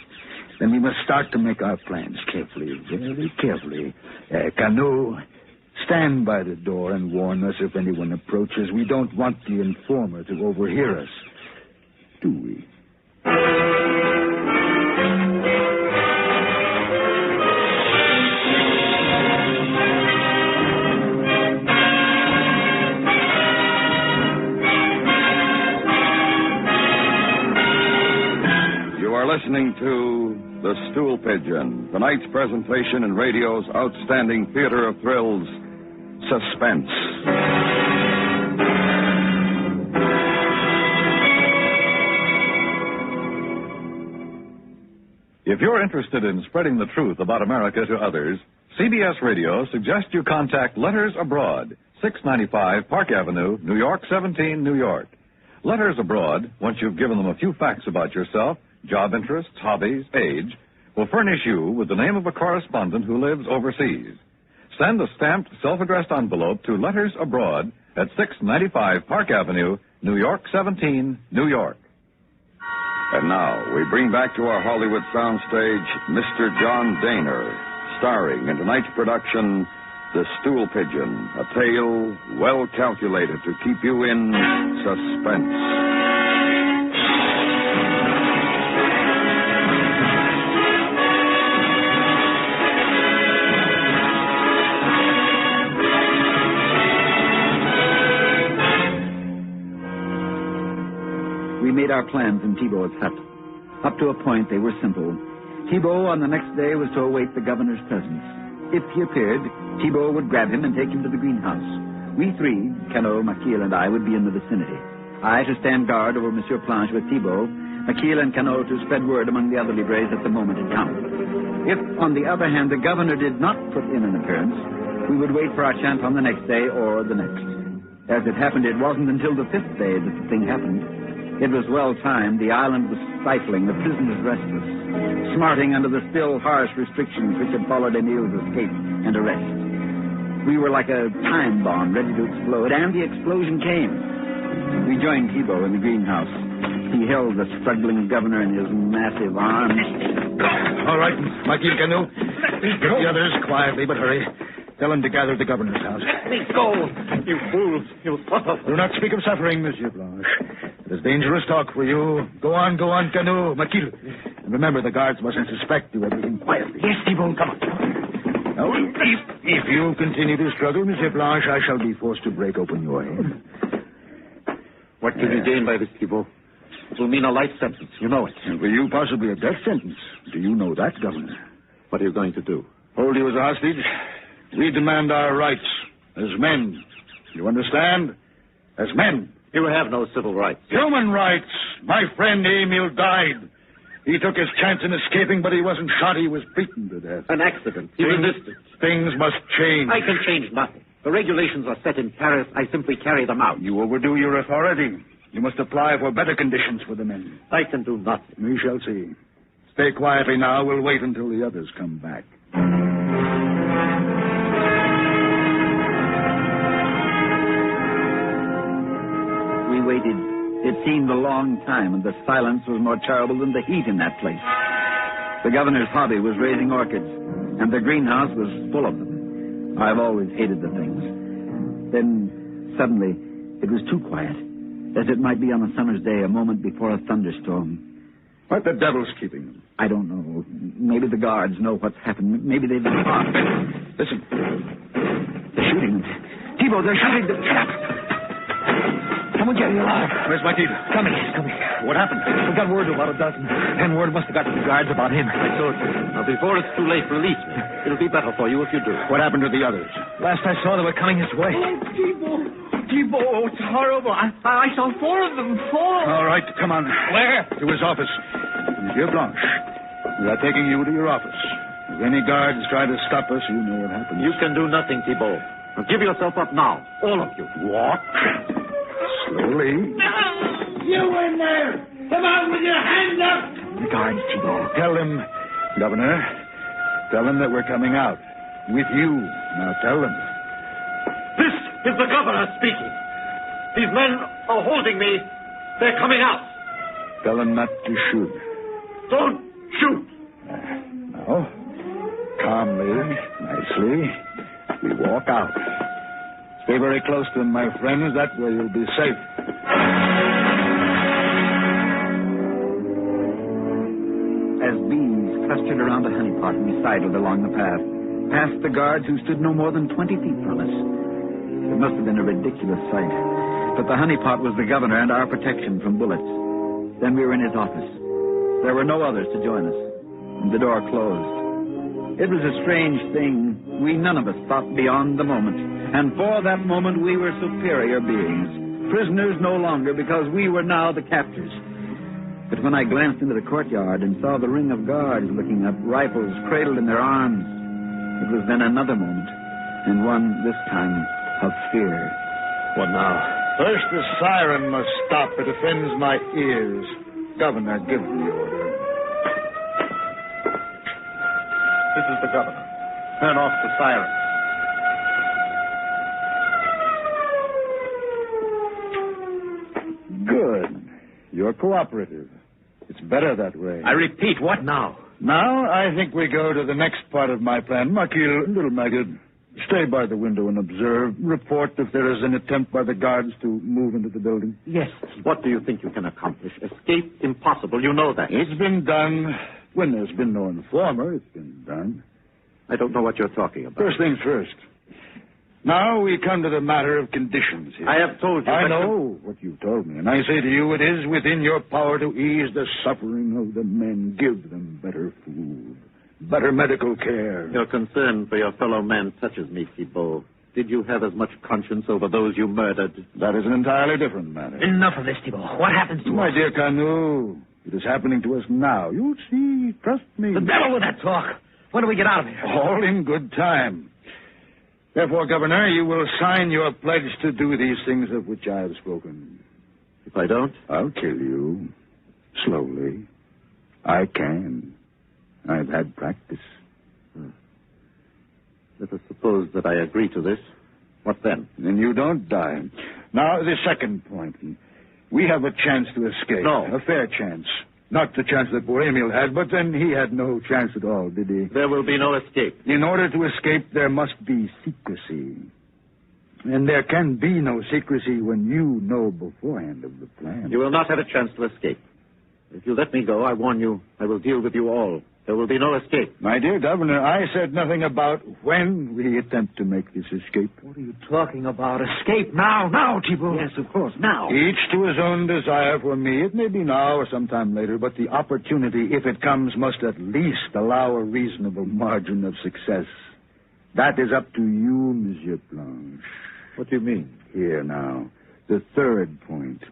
Then we must start to make our plans carefully, very carefully. Cano, stand by the door and warn us if anyone approaches. We don't want the informer to overhear us, do we? Listening to The Stool Pigeon, tonight's presentation in radio's outstanding theater of thrills, Suspense. If you're interested in spreading the truth about America to others, CBS Radio suggests you contact Letters Abroad, 695 Park Avenue, New York 17, New York. Letters Abroad, once you've given them a few facts about yourself, job interests, hobbies, age, will furnish you with the name of a correspondent who lives overseas. Send a stamped, self-addressed envelope to Letters Abroad at 695 Park Avenue, New York 17, New York. And now, we bring back to our Hollywood soundstage Mr. John Daner, starring in tonight's production, The Stool Pigeon, a tale well calculated to keep you in suspense. We made our plans in Thibault's hut. Up to a point, they were simple. Thibault, on the next day, was to await the governor's presence. If he appeared, Thibault would grab him and take him to the greenhouse. We three, Cano, Maquille, and I, would be in the vicinity. I to stand guard over Monsieur Planche with Thibault, Maquille and Cano to spread word among the other libres that the moment had come. If, on the other hand, the governor did not put in an appearance, we would wait for our chance on the next day or the next. As it happened, it wasn't until the 5th day that the thing happened. It was well timed. The island was stifling, the prisoners restless, smarting under the still harsh restrictions which had followed Emil's escape and arrest. We were like a time bomb ready to explode, and the explosion came. We joined Thibault in the greenhouse. He held the struggling governor in his massive arms. All right, Maquille, Cano. Get the others quietly, but hurry. Tell them to gather at the governor's house. Let go, you fools, you puppet. Do not speak of suffering, Monsieur Blanche. It is dangerous talk for you. Go on, Cano, Maquille. And remember, the guards mustn't suspect you everything quietly. Yes, Thibault, come on. Now, if you continue to struggle, Monsieur Blanche, I shall be forced to break open your head. What can you gain by this, Thibault? It will mean a life sentence. You know it. And for you, possibly a death sentence. Do you know that, Governor? What are you going to do? Hold you as a hostage. We demand our rights as men. You understand? As men. You have no civil rights. Human rights. My friend Emil died. He took his chance in escaping, but he wasn't shot. He was beaten to death. An accident. He resisted. Things must change. I can change nothing. The regulations are set in Paris. I simply carry them out. You overdo your authority. You must apply for better conditions for the men. I can do nothing. We shall see. Stay quietly now. We'll wait until the others come back. We waited. It seemed a long time, and the silence was more terrible than the heat in that place. The governor's hobby was raising orchids, and the greenhouse was full of them. I've always hated the things. Then, suddenly, it was too quiet, as it might be on a summer's day, a moment before a thunderstorm. What the devil's keeping them? I don't know. Maybe the guards know what's happened. Maybe they've been caught. Listen. They're shooting them. Thibault, they're shooting them. Shut up. Someone get me alive. Where's Marquita? Coming. What happened? We got word of about a dozen. And word must have got to the guards about him. I told you. Now, before it's too late, release me. It'll be better for you if you do. What happened to the others? Last I saw, they were coming his way. Thibault, it's horrible. I saw 4 of them fall. All right, come on. Where? To his office. Monsieur Blanche, we are taking you to your office. If any guards try to stop us, you know what happens. You can do nothing, Thibault. Now, give yourself up now. All of you. Walk. Slowly. You in there! Come out with your hands up! The guards, Thibault. Tell them, Governor, tell them that we're coming out. With you. Now tell them. This is the governor speaking. These men are holding me. They're coming out. Tell them not to shoot. Don't shoot. Now, calmly, nicely, we walk out. Stay very close to them, my friends. That way you'll be safe. As bees clustered around a honeypot, we sidled along the path, past the guards who stood no more than 20 feet from us. It must have been a ridiculous sight, but the honeypot was the governor and our protection from bullets. Then we were in his office. There were no others to join us, and the door closed. It was a strange thing. We none of us thought beyond the moment, and for that moment we were superior beings, prisoners no longer because we were now the captors. But when I glanced into the courtyard and saw the ring of guards looking up, rifles cradled in their arms, it was then another moment, and one, this time, of fear. What now? First, the siren must stop. It offends my ears. Governor, give the order. This is the governor. Turn off the siren. Good. You're cooperative. It's better that way. I repeat, what now? Now, I think we go to the next part of my plan. Marquil, little maggot, stay by the window and observe. Report if there is an attempt by the guards to move into the building. Yes. What do you think you can accomplish? Escape impossible. You know that. It's been done. When there's been no informer, it's been done. I don't know what you're talking about. First things first. Now we come to the matter of conditions here. I have told you. I know what you've told me, and I say to you, it is within your power to ease the suffering of the men. Give them better food, better medical care. Your concern for your fellow man touches me, Thibault. Did you have as much conscience over those you murdered? That is an entirely different matter. Enough of this, Thibault. What happens to us? My dear Canu, it is happening to us now. You'll see. Trust me. The devil with that talk. When do we get out of here? All in good time. Therefore, Governor, you will sign your pledge to do these things of which I have spoken. If I don't? I'll kill you. Slowly. I can. I've had practice. Let us suppose that I agree to this. What then? Then you don't die. Now, the second point. We have a chance to escape. No. A fair chance. Not the chance that poor Emil had, but then he had no chance at all, did he? There will be no escape. In order to escape, there must be secrecy. And there can be no secrecy when you know beforehand of the plan. You will not have a chance to escape. If you let me go, I warn you, I will deal with you all. There will be no escape. My dear Governor, I said nothing about when we attempt to make this escape. What are you talking about? Escape now, Thibault. Yes, of course, now. Each to his own desire for me. It may be now or sometime later, but the opportunity, if it comes, must at least allow a reasonable margin of success. That is up to you, Monsieur Blanche. What do you mean? Here now, the third point.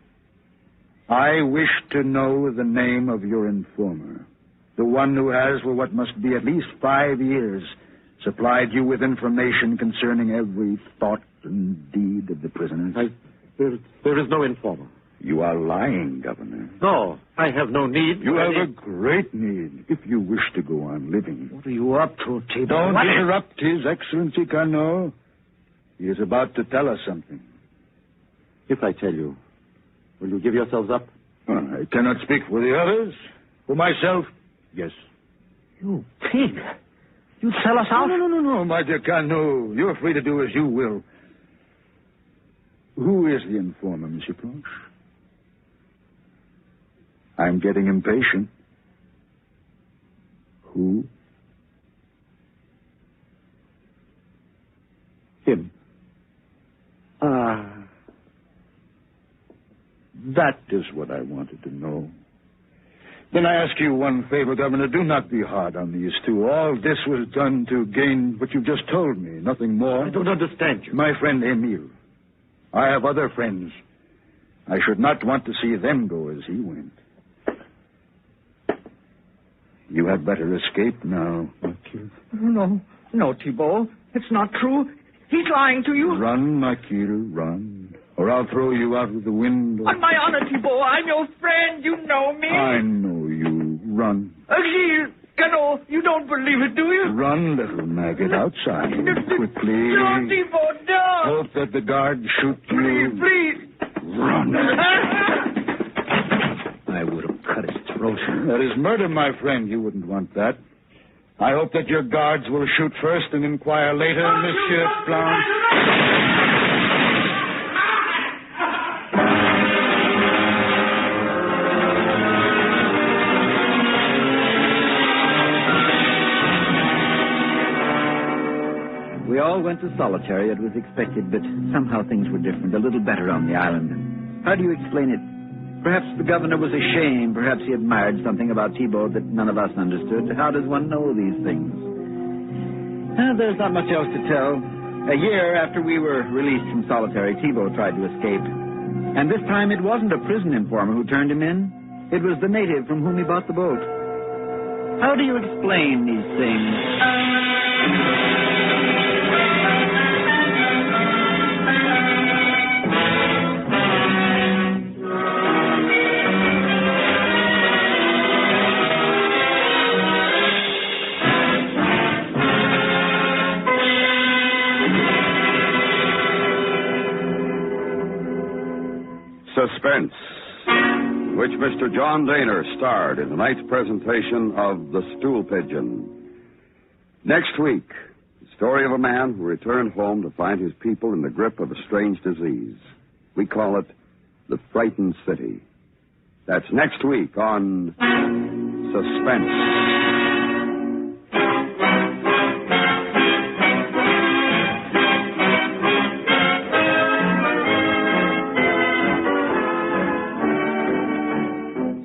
I wish to know the name of your informer. The one who has, for what must be at least 5 years, supplied you with information concerning every thought and deed of the prisoners. There is no informer. You are lying, Governor. No, I have no need. You have a great need if you wish to go on living. What are you up to, Thibault? Don't interrupt His Excellency Carnot. He is about to tell us something. If I tell you, will you give yourselves up? I cannot speak for the others. For myself, yes. You pig. You sell us out? No, my dear Carnot. You're free to do as you will. Who is the informer, Monsieur Planche? I'm getting impatient. Who? Him. That is what I wanted to know. Then I ask you one favor, Governor. Do not be hard on these two. All this was done to gain what you just told me, nothing more. I don't understand you. My friend Emile. I have other friends. I should not want to see them go as he went. You had better escape now, Marquis. No, Thibault. It's not true. He's lying to you. Run, Marquis, run. Or I'll throw you out of the window. On my honor, Thibault, I'm your friend. You know me. I know you. Run. Gilles, Carnot, you don't believe it, do you? Run, little maggot, outside. Quickly. No, Thibault, no. Hope that the guards shoot you. Please. Run. I would have cut his throat. That is murder, my friend. You wouldn't want that. I hope that your guards will shoot first and inquire later, Monsieur Blanc. We all went to solitary. It was expected, but somehow things were different, a little better on the island. How do you explain it? Perhaps the governor was ashamed. Perhaps he admired something about Thibault that none of us understood. How does one know these things? There's not much else to tell. A year after we were released from solitary, Thibault tried to escape. And this time it wasn't a prison informer who turned him in. It was the native from whom he bought the boat. How do you explain these things? Suspense, which Mr. John Daner starred in tonight's presentation of The Stool Pigeon. Next week, the story of a man who returned home to find his people in the grip of a strange disease. We call it The Frightened City. That's next week on Suspense.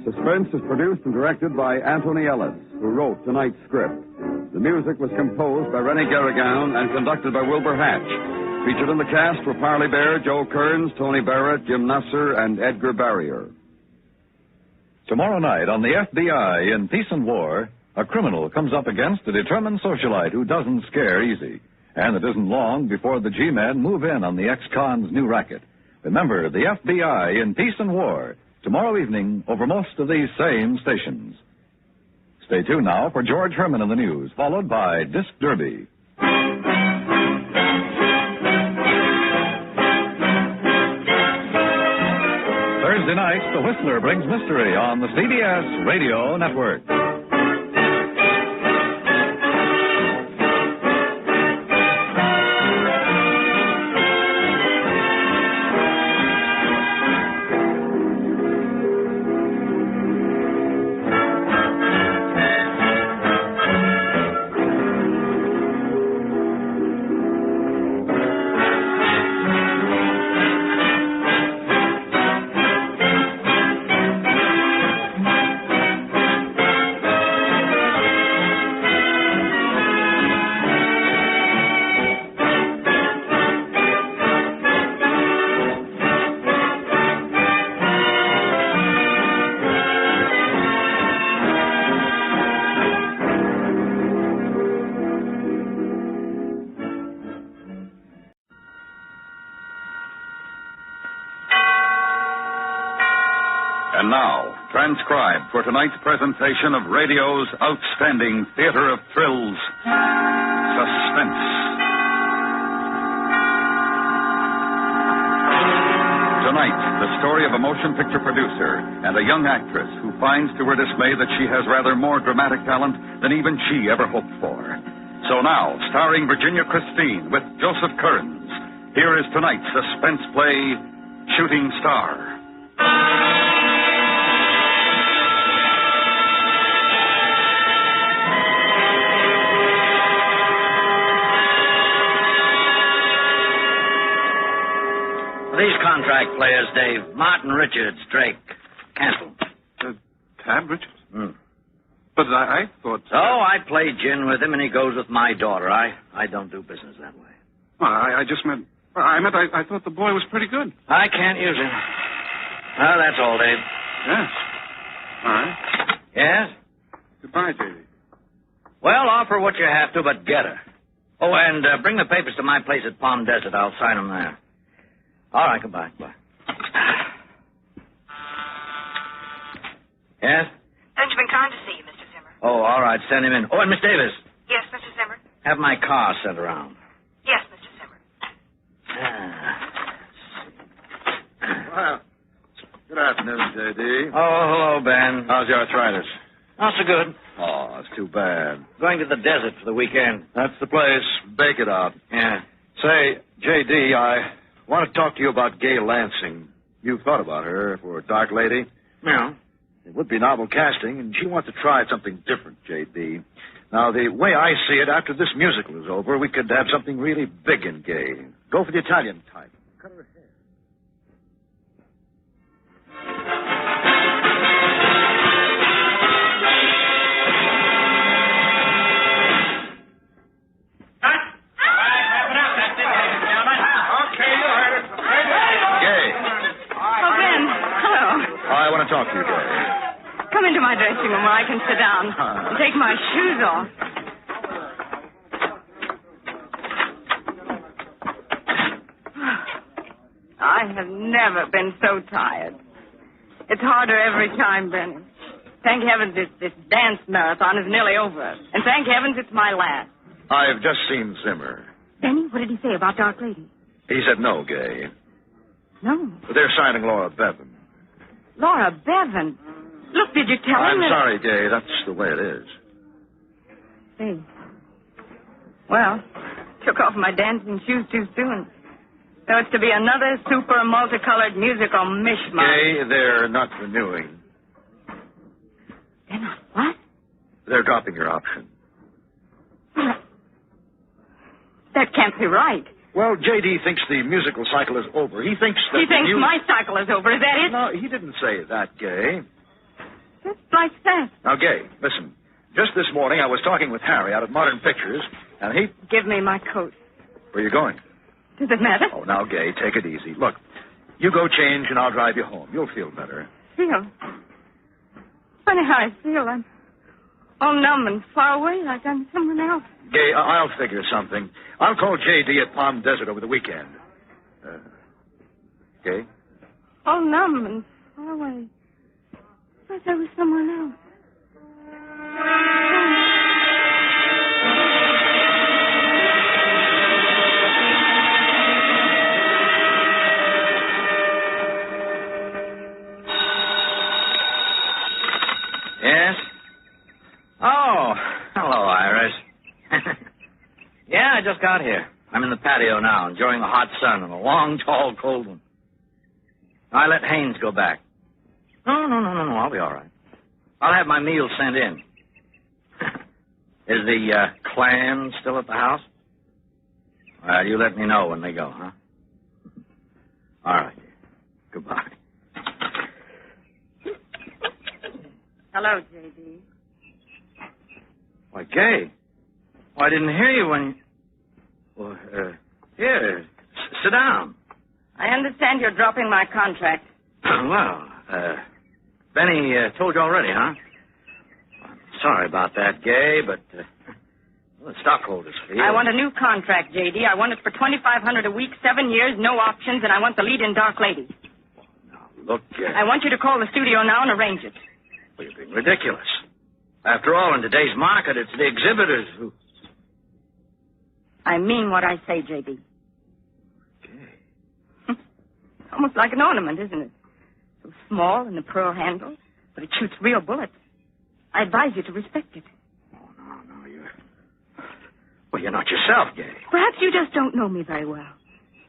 Suspense is produced and directed by Anthony Ellis, who wrote tonight's script. The music was composed by René Garrigan and conducted by Wilbur Hatch. Featured in the cast were Parley Bear, Joe Kearns, Tony Barrett, Jim Nusser, and Edgar Barrier. Tomorrow night on the FBI in Peace and War, a criminal comes up against a determined socialite who doesn't scare easy. And it isn't long before the G-men move in on the ex-con's new racket. Remember, the FBI in Peace and War, tomorrow evening over most of these same stations. Stay tuned now for George Herman in the news, followed by Disc Derby. Thursday nights, The Whistler brings mystery on the CBS Radio Network. And now, transcribed for tonight's presentation of radio's outstanding theater of thrills, Suspense. Tonight, the story of a motion picture producer and a young actress who finds to her dismay that she has rather more dramatic talent than even she ever hoped for. So now, starring Virginia Christine with Joseph Kearns, here is tonight's suspense play, Shooting Star. These contract players, Dave. Martin Richards, Drake. Cancel. Tab Richards? But I thought... Oh, I play gin with him, and he goes with my daughter. I don't do business that way. Well, I just meant... I thought the boy was pretty good. I can't use him. Well, that's all, Dave. Yes. All right. Yes? Goodbye, J.D. Well, offer what you have to, but get her. Oh, and bring the papers to my place at Palm Desert. I'll sign them there. All right, goodbye. Bye. Yes? Benjamin Kahn to see you, Mr. Zimmer. Oh, all right. Send him in. Oh, and Miss Davis. Yes, Mr. Zimmer. Have my car sent around. Yes, Mr. Zimmer. Well, good afternoon, J.D. Oh, hello, Ben. How's your arthritis? Not so good. Oh, that's too bad. Going to the desert for the weekend. That's the place. Bake it out. Yeah. Say, J.D., I want to talk to you about Gay Lansing. You've thought about her for a Dark Lady? Yeah. It would be novel casting, and she wants to try something different, J.D. Now, the way I see it, after this musical is over, we could have something really big and gay. Go for the Italian type. Cut her hair. I want to talk to you, Gay. Come into my dressing room where I can sit down and take my shoes off. I have never been so tired. It's harder every time, Benny. Thank heavens this dance marathon is nearly over. And thank heavens it's my last. I've just seen Zimmer. Benny, what did he say about Dark Lady? He said no, Gay. No. They're signing Laura Bevan. Laura Bevan. Look, did you tell him I'm that... sorry, Gay. That's the way it is. Hey. Well, took off my dancing shoes too soon. So it's to be another super multicolored musical mishmash. Gay, they're not renewing. They're not what? They're dropping your option. That can't be right. Well, J.D. thinks the musical cycle is over. He thinks that... He thinks my cycle is over. Is that it? No, he didn't say that, Gay. Just like that. Now, Gay, listen. Just this morning, I was talking with Harry out at Modern Pictures, and he... Give me my coat. Where are you going? Does it matter? Oh, now, Gay, take it easy. Look, you go change, and I'll drive you home. You'll feel better. Feel? Funny how I feel. I'm all numb and far away like I'm someone else. Gay, I'll figure something. I'll call J.D. at Palm Desert over the weekend. Gay? All numb and far away. Like I was someone else. Yes? Oh, hello, Iris. Yeah, I just got here. I'm in the patio now, enjoying the hot sun and a long, tall, cold one. I let Haynes go back. No, I'll be all right. I'll have my meal sent in. Is the clan still at the house? Well, you let me know when they go, huh? All right. Goodbye. Hello, J.D. Why, Gay. Well, I didn't hear you when... Well, here, sit down. I understand you're dropping my contract. Well, Benny told you already, huh? Sorry about that, Gay, but the stockholders feel... I want a new contract, J.D. I want it for $2,500 a week, 7 years, no options, and I want the lead in Dark Lady. Now, Look, I want you to call the studio now and arrange it. Well, you're being ridiculous. After all, in today's market, it's the exhibitors who... I mean what I say, J.D. Almost like an ornament, isn't it? So small and the pearl handle, but it shoots real bullets. I advise you to respect it. No, you're... Well, you're not yourself, Gay. Perhaps you just don't know me very well.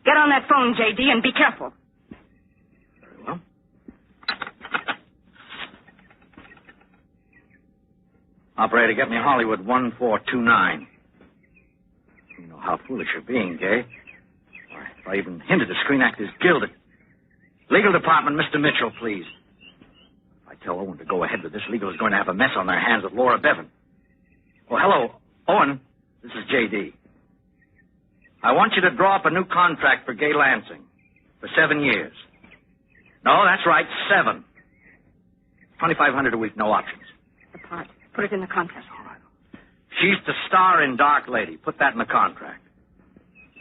Get on that phone, J.D., and be careful. Very well. Operator, get me Hollywood 1429. You know how foolish you're being, Gay. Or if I even hinted the Screen Actors Guild... Legal department, Mr. Mitchell, please. If I tell Owen to go ahead with this, legal is going to have a mess on their hands with Laura Bevan. Oh, hello, Owen. This is J.D. I want you to draw up a new contract for Gay Lansing for 7 years. No, that's right, 7. $2,500 a week, no options. The part. Put it in the contract. All right. She's to star in Dark Lady. Put that in the contract.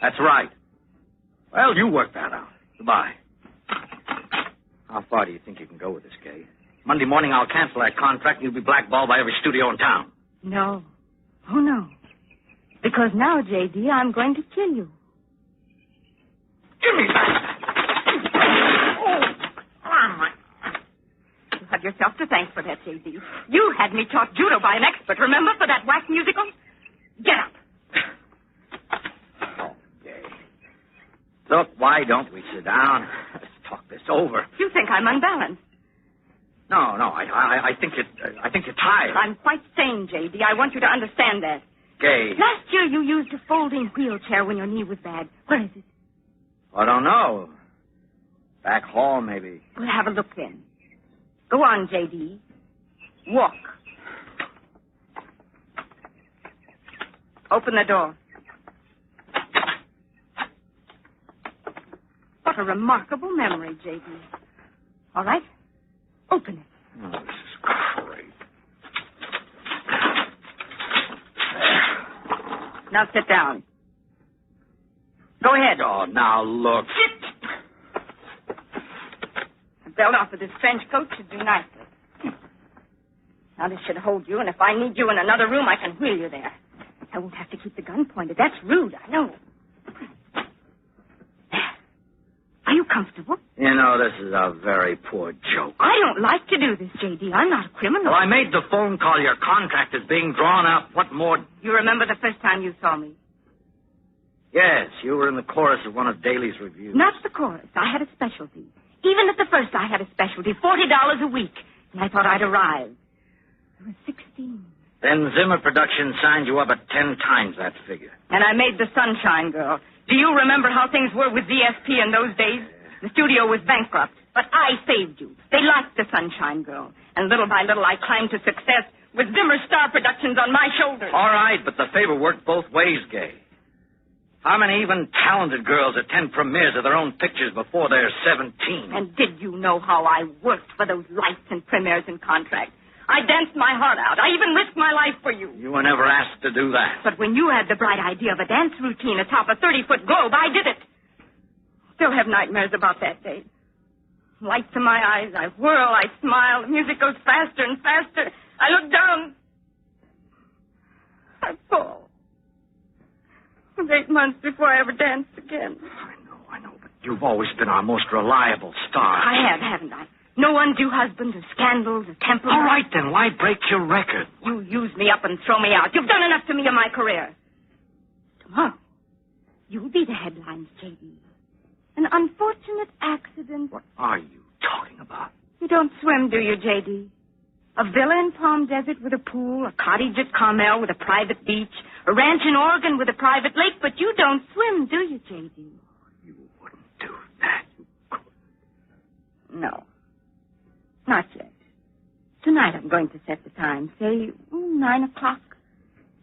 That's right. Well, you work that out. Goodbye. How far do you think you can go with this, Gay? Monday morning, I'll cancel that contract, and you'll be blackballed by every studio in town. No. Oh, no. Because now, J.D., I'm going to kill you. Give me that! You have yourself to thank for that, J.D. You had me taught judo by an expert, remember, for that whack musical? Get up. Oh, Gay. Look, why don't we sit down? Let's talk this over. You think I'm unbalanced. No, I think you're tired. I'm quite sane, J.D. I want you to understand that. Gay. Last year you used a folding wheelchair when your knee was bad. Where is it? I don't know. Back hall, maybe. We'll have a look then. Go on, J.D. Walk. Open the door. What a remarkable memory, J.D. All right? Open it. Oh, this is great. Now sit down. Go ahead. Oh, now look. Sit. The belt off of this trench coat should do nicely. Now this should hold you, and if I need you in another room, I can wheel you there. I won't have to keep the gun pointed. That's rude, I know. Are you comfortable? You know, this is a very poor joke. I don't like to do this, J.D. I'm not a criminal. Well, I made the phone call. Your contract is being drawn up. What more? You remember the first time you saw me? Yes, you were in the chorus of one of Daly's reviews. Not the chorus. I had a specialty. Even at the first, I had a specialty. $40 a week. And I thought I'd arrive. I was 16. Then Zimmer Productions signed you up at 10 times that figure. And I made the Sunshine Girl. Do you remember how things were with VSP in those days? The studio was bankrupt, but I saved you. They liked the Sunshine Girl. And little by little, I climbed to success with Zimmer Star Productions on my shoulders. All right, but the favor worked both ways, Gay. How many even talented girls attend premieres of their own pictures before they're 17? And did you know how I worked for those lights and premieres and contracts? I danced my heart out. I even risked my life for you. You were never asked to do that. But when you had the bright idea of a dance routine atop a 30-foot globe, I did it. Still have nightmares about that day. Lights in my eyes. I whirl. I smile. The music goes faster and faster. I look down. I fall. It was 8 months before I ever danced again. I know, but you've always been our most reliable star. I have, haven't I? No undue husband or scandals or temperament. All right, then. Why break your record? You use me up and throw me out. You've done enough to me in my career. Tomorrow, you'll be the headlines, J.D. An unfortunate accident. What are you talking about? You don't swim, do you, J.D.? A villa in Palm Desert with a pool, a cottage at Carmel with a private beach, a ranch in Oregon with a private lake, but you don't swim, do you, J.D.? You wouldn't do that. No. Not yet. Tonight I'm going to set the time. Say, 9 o'clock.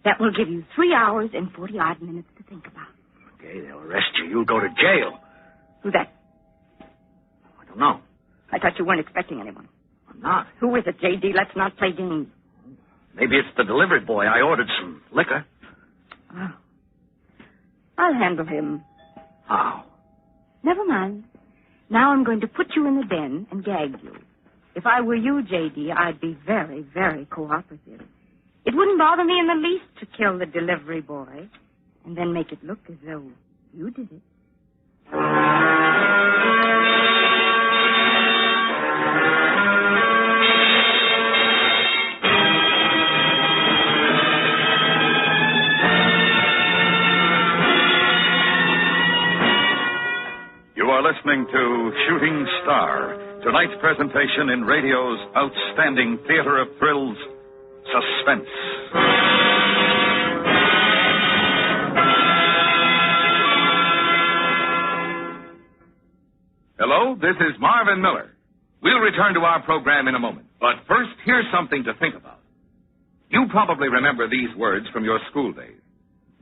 That will give you 3 hours and 40-odd minutes to think about. Okay, they'll arrest you. You'll go to jail. Who's that? I don't know. I thought you weren't expecting anyone. I'm not. Who is it, J.D.? Let's not play games. Maybe it's the delivery boy. I ordered some liquor. Oh. I'll handle him. How? Never mind. Now I'm going to put you in the den and gag you. If I were you, J.D., I'd be very, very cooperative. It wouldn't bother me in the least to kill the delivery boy and then make it look as though you did it. You are listening to Shooting Star, tonight's presentation in radio's outstanding theater of thrills, Suspense. Hello, this is Marvin Miller. We'll return to our program in a moment. But first, here's something to think about. You probably remember these words from your school days.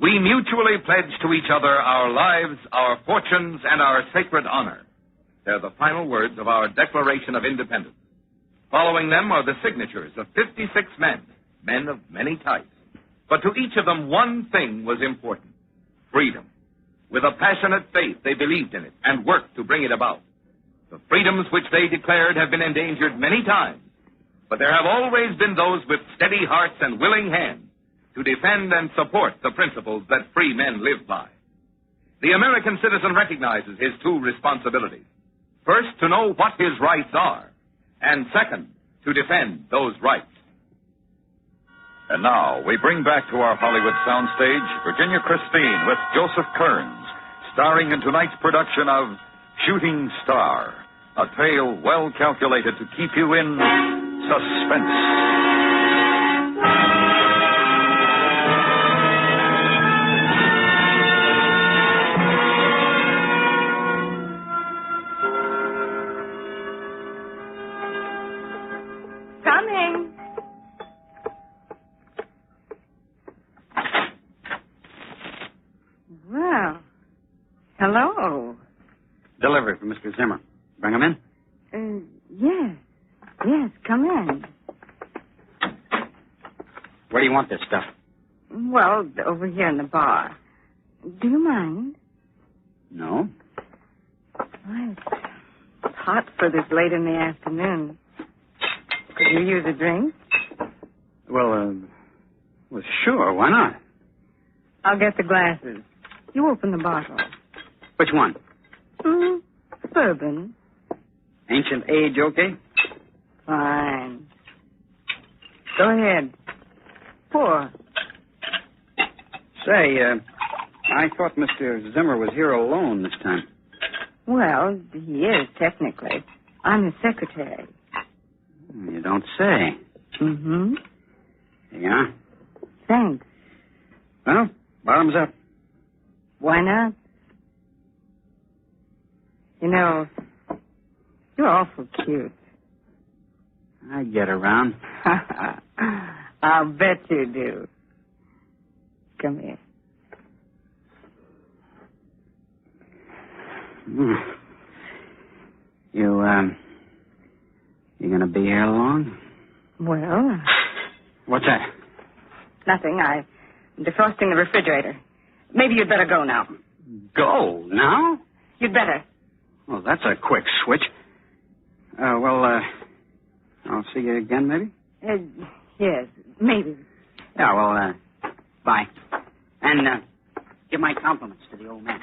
We mutually pledge to each other our lives, our fortunes, and our sacred honor. They're the final words of our Declaration of Independence. Following them are the signatures of 56 men of many types. But to each of them, one thing was important: freedom. With a passionate faith, they believed in it and worked to bring it about. The freedoms which they declared have been endangered many times, but there have always been those with steady hearts and willing hands to defend and support the principles that free men live by. The American citizen recognizes his two responsibilities. First, to know what his rights are, and second, to defend those rights. And now, we bring back to our Hollywood soundstage Virginia Christine with Joseph Kearns, starring in tonight's production of Shooting Star, a tale well calculated to keep you in suspense. Coming. Well, hello. Delivery for Mr. Zimmer. Bring him in? Yes. Yes, come in. Where do you want this stuff? Well, over here in the bar. Do you mind? No. Well, it's hot for this late in the afternoon. Could you use a drink? Well, sure. Why not? I'll get the glasses. You open the bottle. Which one? Bourbon. Ancient age, okay? Fine. Go ahead. Pour. Say, I thought Mr. Zimmer was here alone this time. Well, he is, technically. I'm his secretary. You don't say. Mm-hmm. Yeah? Thanks. Well, bottoms up. Why not? You know, you're awful cute. I get around. I'll bet you do. Come here. You gonna be here long? Well... What's that? Nothing. I'm defrosting the refrigerator. Maybe you'd better go now. Go? Now? You'd better. Well, that's a quick switch. I'll see you again, maybe? Yes, maybe. Yeah, well, bye. And, give my compliments to the old man.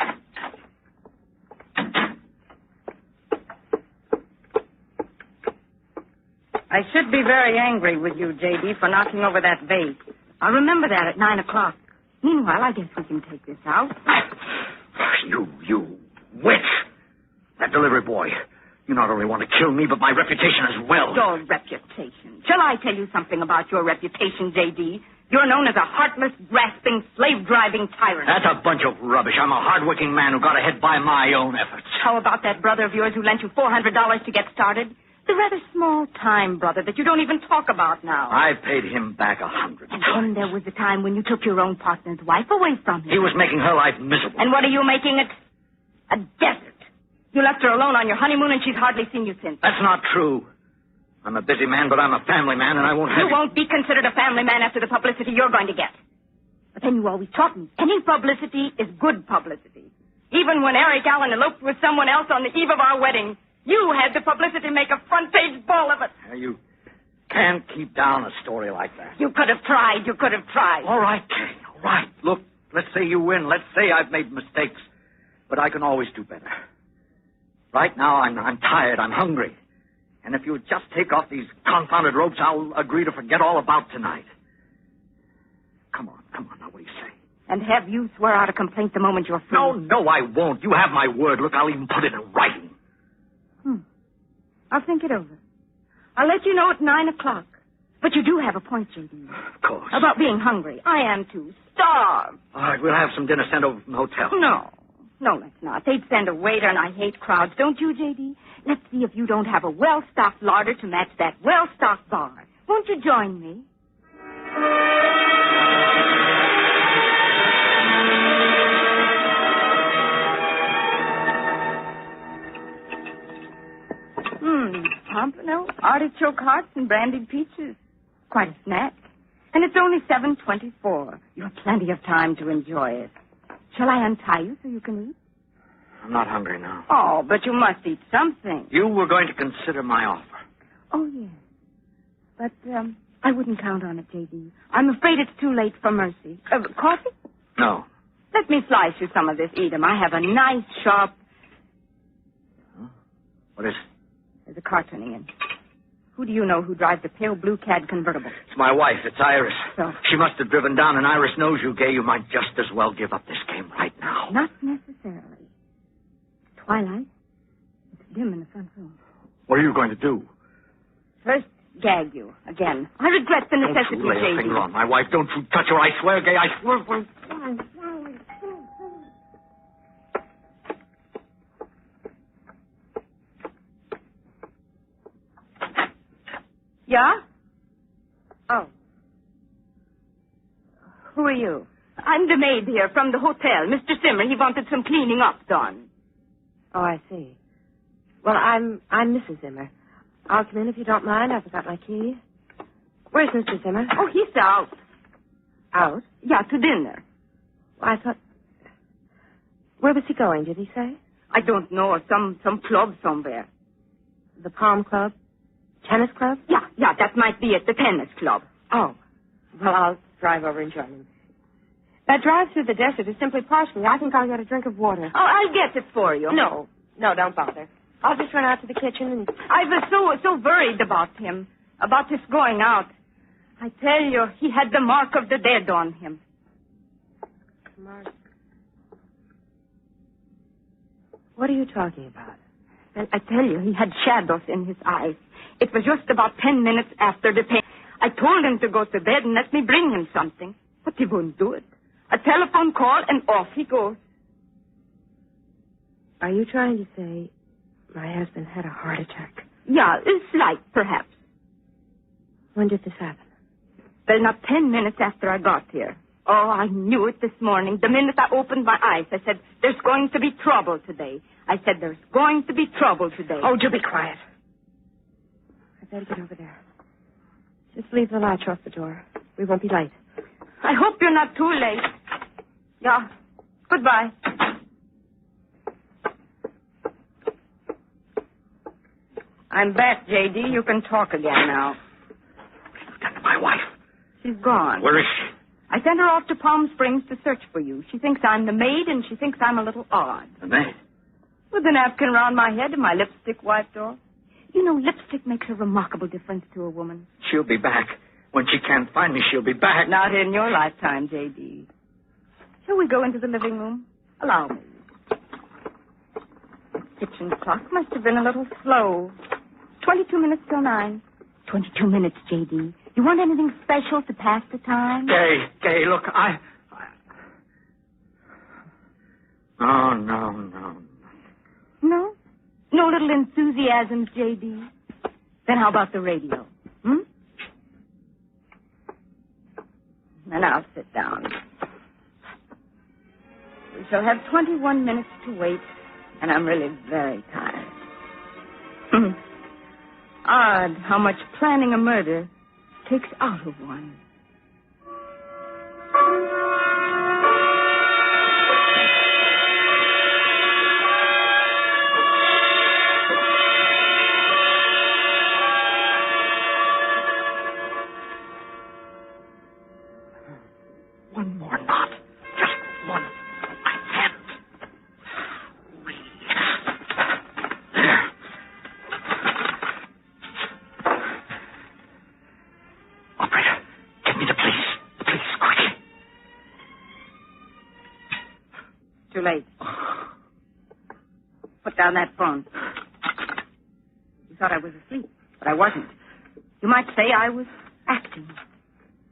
I should be very angry with you, J.D., for knocking over that vase. I'll remember that at 9 o'clock. Meanwhile, I guess we can take this out. You witch! That delivery boy. You not only want to kill me, but my reputation as well. Your reputation. Shall I tell you something about your reputation, J.D.? You're known as a heartless, grasping, slave-driving tyrant. That's a bunch of rubbish. I'm a hard-working man who got ahead by my own efforts. How about that brother of yours who lent you $400 to get started? The rather small-time brother that you don't even talk about now. I paid him back $100. And then there was the time when you took your own partner's wife away from him. He was making her life miserable. And what are you making it? A desert. You left her alone on your honeymoon, and she's hardly seen you since. That's not true. I'm a busy man, but I'm a family man, and I won't have you. You won't be considered a family man after the publicity you're going to get. But then you always taught me, any publicity is good publicity. Even when Eric Allen eloped with someone else on the eve of our wedding, you had the publicity make a front-page ball of it. You can't keep down a story like that. You could have tried. You could have tried. All right, Kay, all right. Look, let's say you win. Let's say I've made mistakes. But I can always do better. Right now, I'm tired. I'm hungry. And if you would just take off these confounded ropes, I'll agree to forget all about tonight. Come on. Now, what do you say? And have you swear out a complaint the moment you're free? No, I won't. You have my word. Look, I'll even put it in writing. I'll think it over. I'll let you know at 9 o'clock. But you do have a point, J.D. Of course. About being hungry. I am too. Starved. All right, we'll have some dinner sent over from the hotel. No, let's not. They'd send a waiter, and I hate crowds. Don't you, J.D.? Let's see if you don't have a well-stocked larder to match that well-stocked bar. Won't you join me? Pompano, artichoke hearts, and brandied peaches. Quite a snack. And it's only 7:24. You have plenty of time to enjoy it. Shall I untie you so you can eat? I'm not hungry now. Oh, but you must eat something. You were going to consider my offer. Oh, yes. But, I wouldn't count on it, J.D. I'm afraid it's too late for mercy. Coffee? No. Let me slice you some of this, Edom. I have a nice, sharp... Huh? What is it? There's a car turning in. Who do you know who drives a pale blue cad convertible? It's my wife. It's Iris. So? She must have driven down, and Iris knows you, Gay. You might just as well give up this game right now. Not necessarily. Twilight. It's dim in the front room. What are you going to do? First, gag you. Again. I regret the necessity, Don't you lay a finger on my wife. Don't you touch her. I swear, Gay. I swear. Yeah? Oh. Who are you? I'm the maid here from the hotel. Mr. Simmer, he wanted some cleaning up done. Oh, I see. Well, I'm Mrs. Zimmer. I'll come in if you don't mind. I forgot my key. Where's Mr. Zimmer? Oh, he's out. Out? Yeah, to dinner. Well, I thought... Where was he going, did he say? I don't know. Some club somewhere. The Palm Club? Tennis club? Yeah, that might be it. The tennis club. Oh. Well, I'll drive over and join him. That drive through the desert is simply partially. I think I'll get a drink of water. Oh, I'll get it for you. No, don't bother. I'll just run out to the kitchen and... I was so worried about him, about his going out. I tell you, he had the mark of the dead on him. Mark? What are you talking about? Well, I tell you, he had shadows in his eyes. It was just about 10 minutes after the pain. I told him to go to bed and let me bring him something, but he wouldn't do it. A telephone call and off he goes. Are you trying to say my husband had a heart attack? Yeah, slight, perhaps. When did this happen? Well, not 10 minutes after I got here. Oh, I knew it this morning. The minute I opened my eyes, I said, there's going to be trouble today. I said, there's going to be trouble today. Oh, do be quiet. I better get over there. Just leave the latch off the door. We won't be late. I hope you're not too late. Yeah. Goodbye. I'm back, J.D. You can talk again now. My wife. She's gone. Where is she? I sent her off to Palm Springs to search for you. She thinks I'm the maid, and she thinks I'm a little odd. The maid? With a napkin around my head and my lipstick wiped off. You know, lipstick makes a remarkable difference to a woman. She'll be back. When she can't find me, she'll be back. Not in your lifetime, J.D. Shall we go into the living room? Allow me. The kitchen clock must have been a little slow. 22 minutes till 9. 22 minutes, J.D. You want anything special to pass the time? Gay, look, Oh, no. No? No little enthusiasms, J.D.? Then how about the radio? And I'll sit down. We shall have 21 minutes to wait, and I'm really very tired. Odd how much planning a murder takes out of one. One more knot. Just one. My hand. There. Operator, get me the police. The police, quickly. Too late. Put down that phone. You thought I was asleep, but I wasn't. You might say I was acting.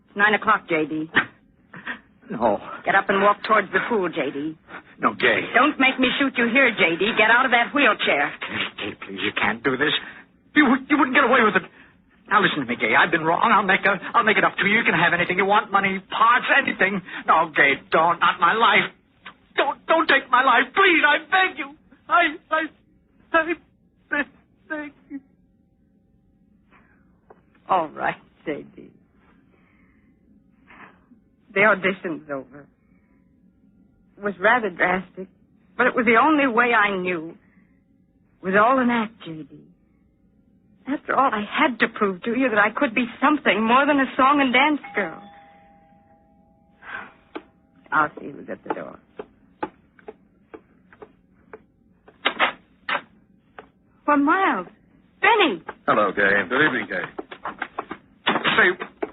It's 9 o'clock, J.D. No. Get up and walk towards the pool, J.D. No, Gay. Don't make me shoot you here, J.D. Get out of that wheelchair. Gay, please, you can't do this. You wouldn't get away with it. Now listen to me, Gay. I've been wrong. I'll make it up to you. You can have anything you want, money, parts, anything. No, Gay, don't. Not my life. Don't take my life, please. I beg you. I beg you. All right, J.D. The audition's over. It was rather drastic, but it was the only way I knew. It was all an act, J.D. After all, I had to prove to you that I could be something more than a song and dance girl. I'll see who's at the door. For Miles. Benny. Hello, Gay. Good evening, Gay. Say,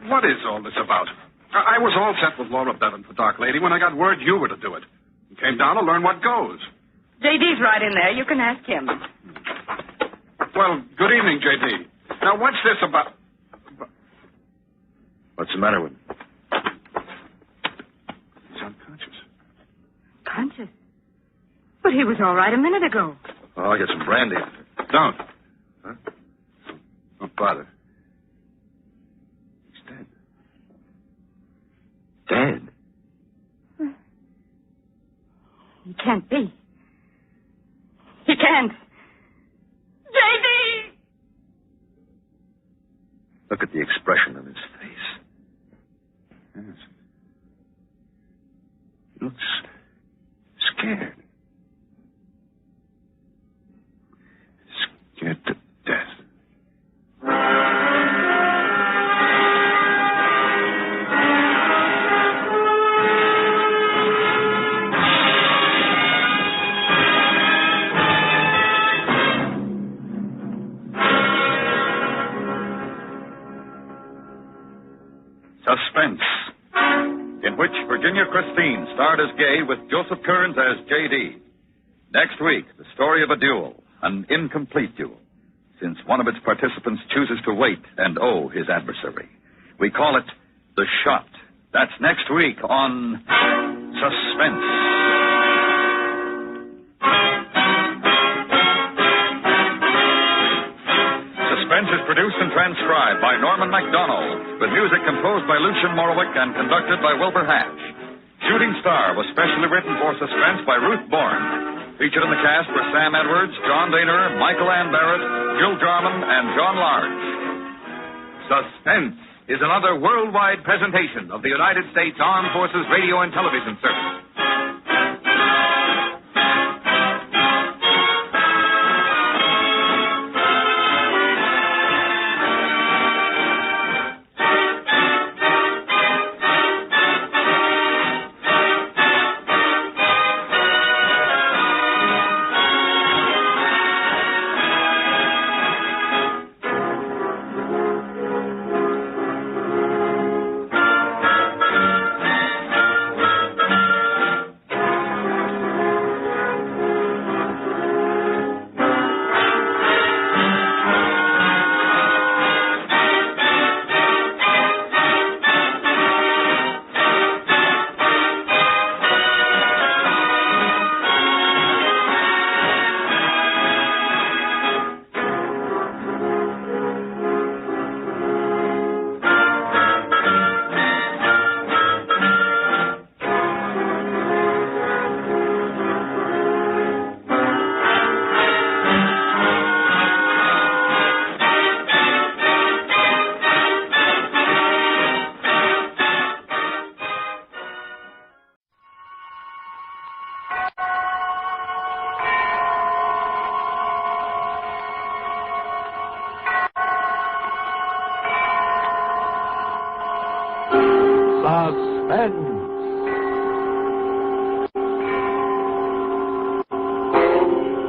what is all this about? I was all set with Laura Bevan for Dark Lady when I got word you were to do it. You came down to learn what goes. J.D.'s right in there. You can ask him. Well, good evening, J.D. Now, what's this about? What's the matter with him? He's unconscious. Conscious? But he was all right a minute ago. Oh, I'll get some brandy. Don't. Huh? Don't bother. He's dead. Dead? He can't be. He can't. J.D.! Look at the expression on his face. Yes. He looks scared. Scared to death. Suspense, in which Virginia Christine starred as Gay with Joseph Kearns as J.D. Next week, the story of a duel, an incomplete duel, since one of its participants chooses to wait and owe his adversary. We call it The Shot. That's next week on Suspense. Suspense is produced and transcribed by Norman MacDonald, with music composed by Lucian Morowick and conducted by Wilbur Hatch. Shooting Star was specially written for Suspense by Ruth Bourne. Featured in the cast were Sam Edwards, John Daner, Michael Ann Barrett, Jill Jarman, and John Large. Suspense is another worldwide presentation of the United States Armed Forces Radio and Television Service.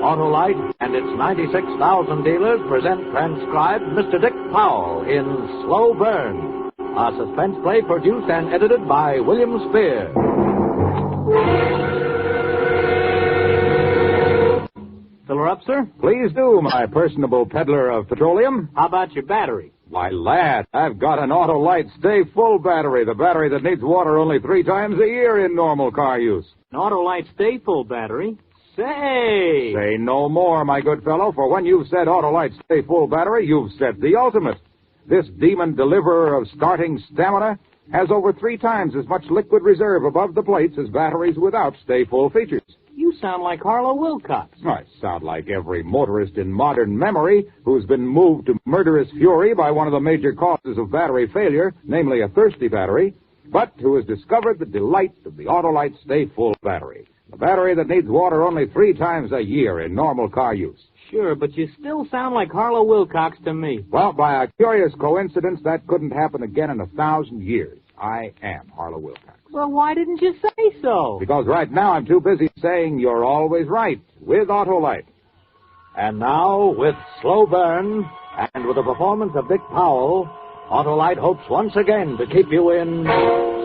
Autolite and its 96,000 dealers present transcribed Mr. Dick Powell in Slow Burn, a suspense play produced and edited by William Spear. Fill her up, sir? Please do, my personable peddler of petroleum. How about your battery? Why, lad, I've got an Autolite Stay Full battery, the battery that needs water only 3 times a year in normal car use. An Autolite Stay Full battery? Say! Say no more, my good fellow, for when you've said Autolite Stay Full battery, you've said the ultimate. This demon deliverer of starting stamina has over 3 times as much liquid reserve above the plates as batteries without Stay Full features. You sound like Harlow Wilcox. I sound like every motorist in modern memory who's been moved to murderous fury by one of the major causes of battery failure, namely a thirsty battery, but who has discovered the delight of the Autolite Stay Full battery, a battery that needs water only 3 times a year in normal car use. Sure, but you still sound like Harlow Wilcox to me. Well, by a curious coincidence, that couldn't happen again in 1,000 years. I am Harlow Wilcox. Well, why didn't you say so? Because right now I'm too busy saying you're always right with Autolite. And now, with Slow Burn, and with the performance of Dick Powell, Autolite hopes once again to keep you in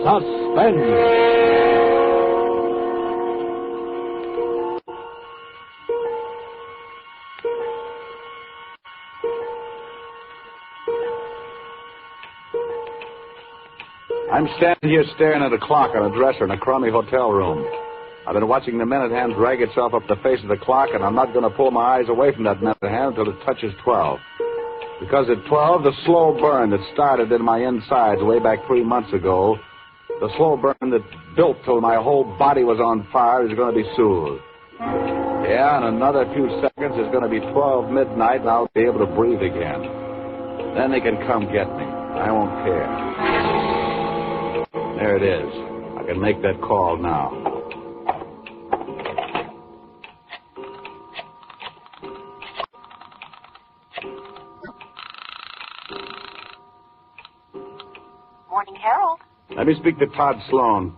suspense. I'm standing here staring at a clock on a dresser in a crummy hotel room. I've been watching the minute hand drag itself up the face of the clock, and I'm not going to pull my eyes away from that minute hand until it touches 12. Because at 12, the slow burn that started in my insides way back 3 months ago, the slow burn that built till my whole body was on fire, is going to be soothed. Yeah, in another few seconds, it's going to be 12 midnight, and I'll be able to breathe again. Then they can come get me. I won't care. There it is. I can make that call now. Morning, Harold. Let me speak to Todd Sloan.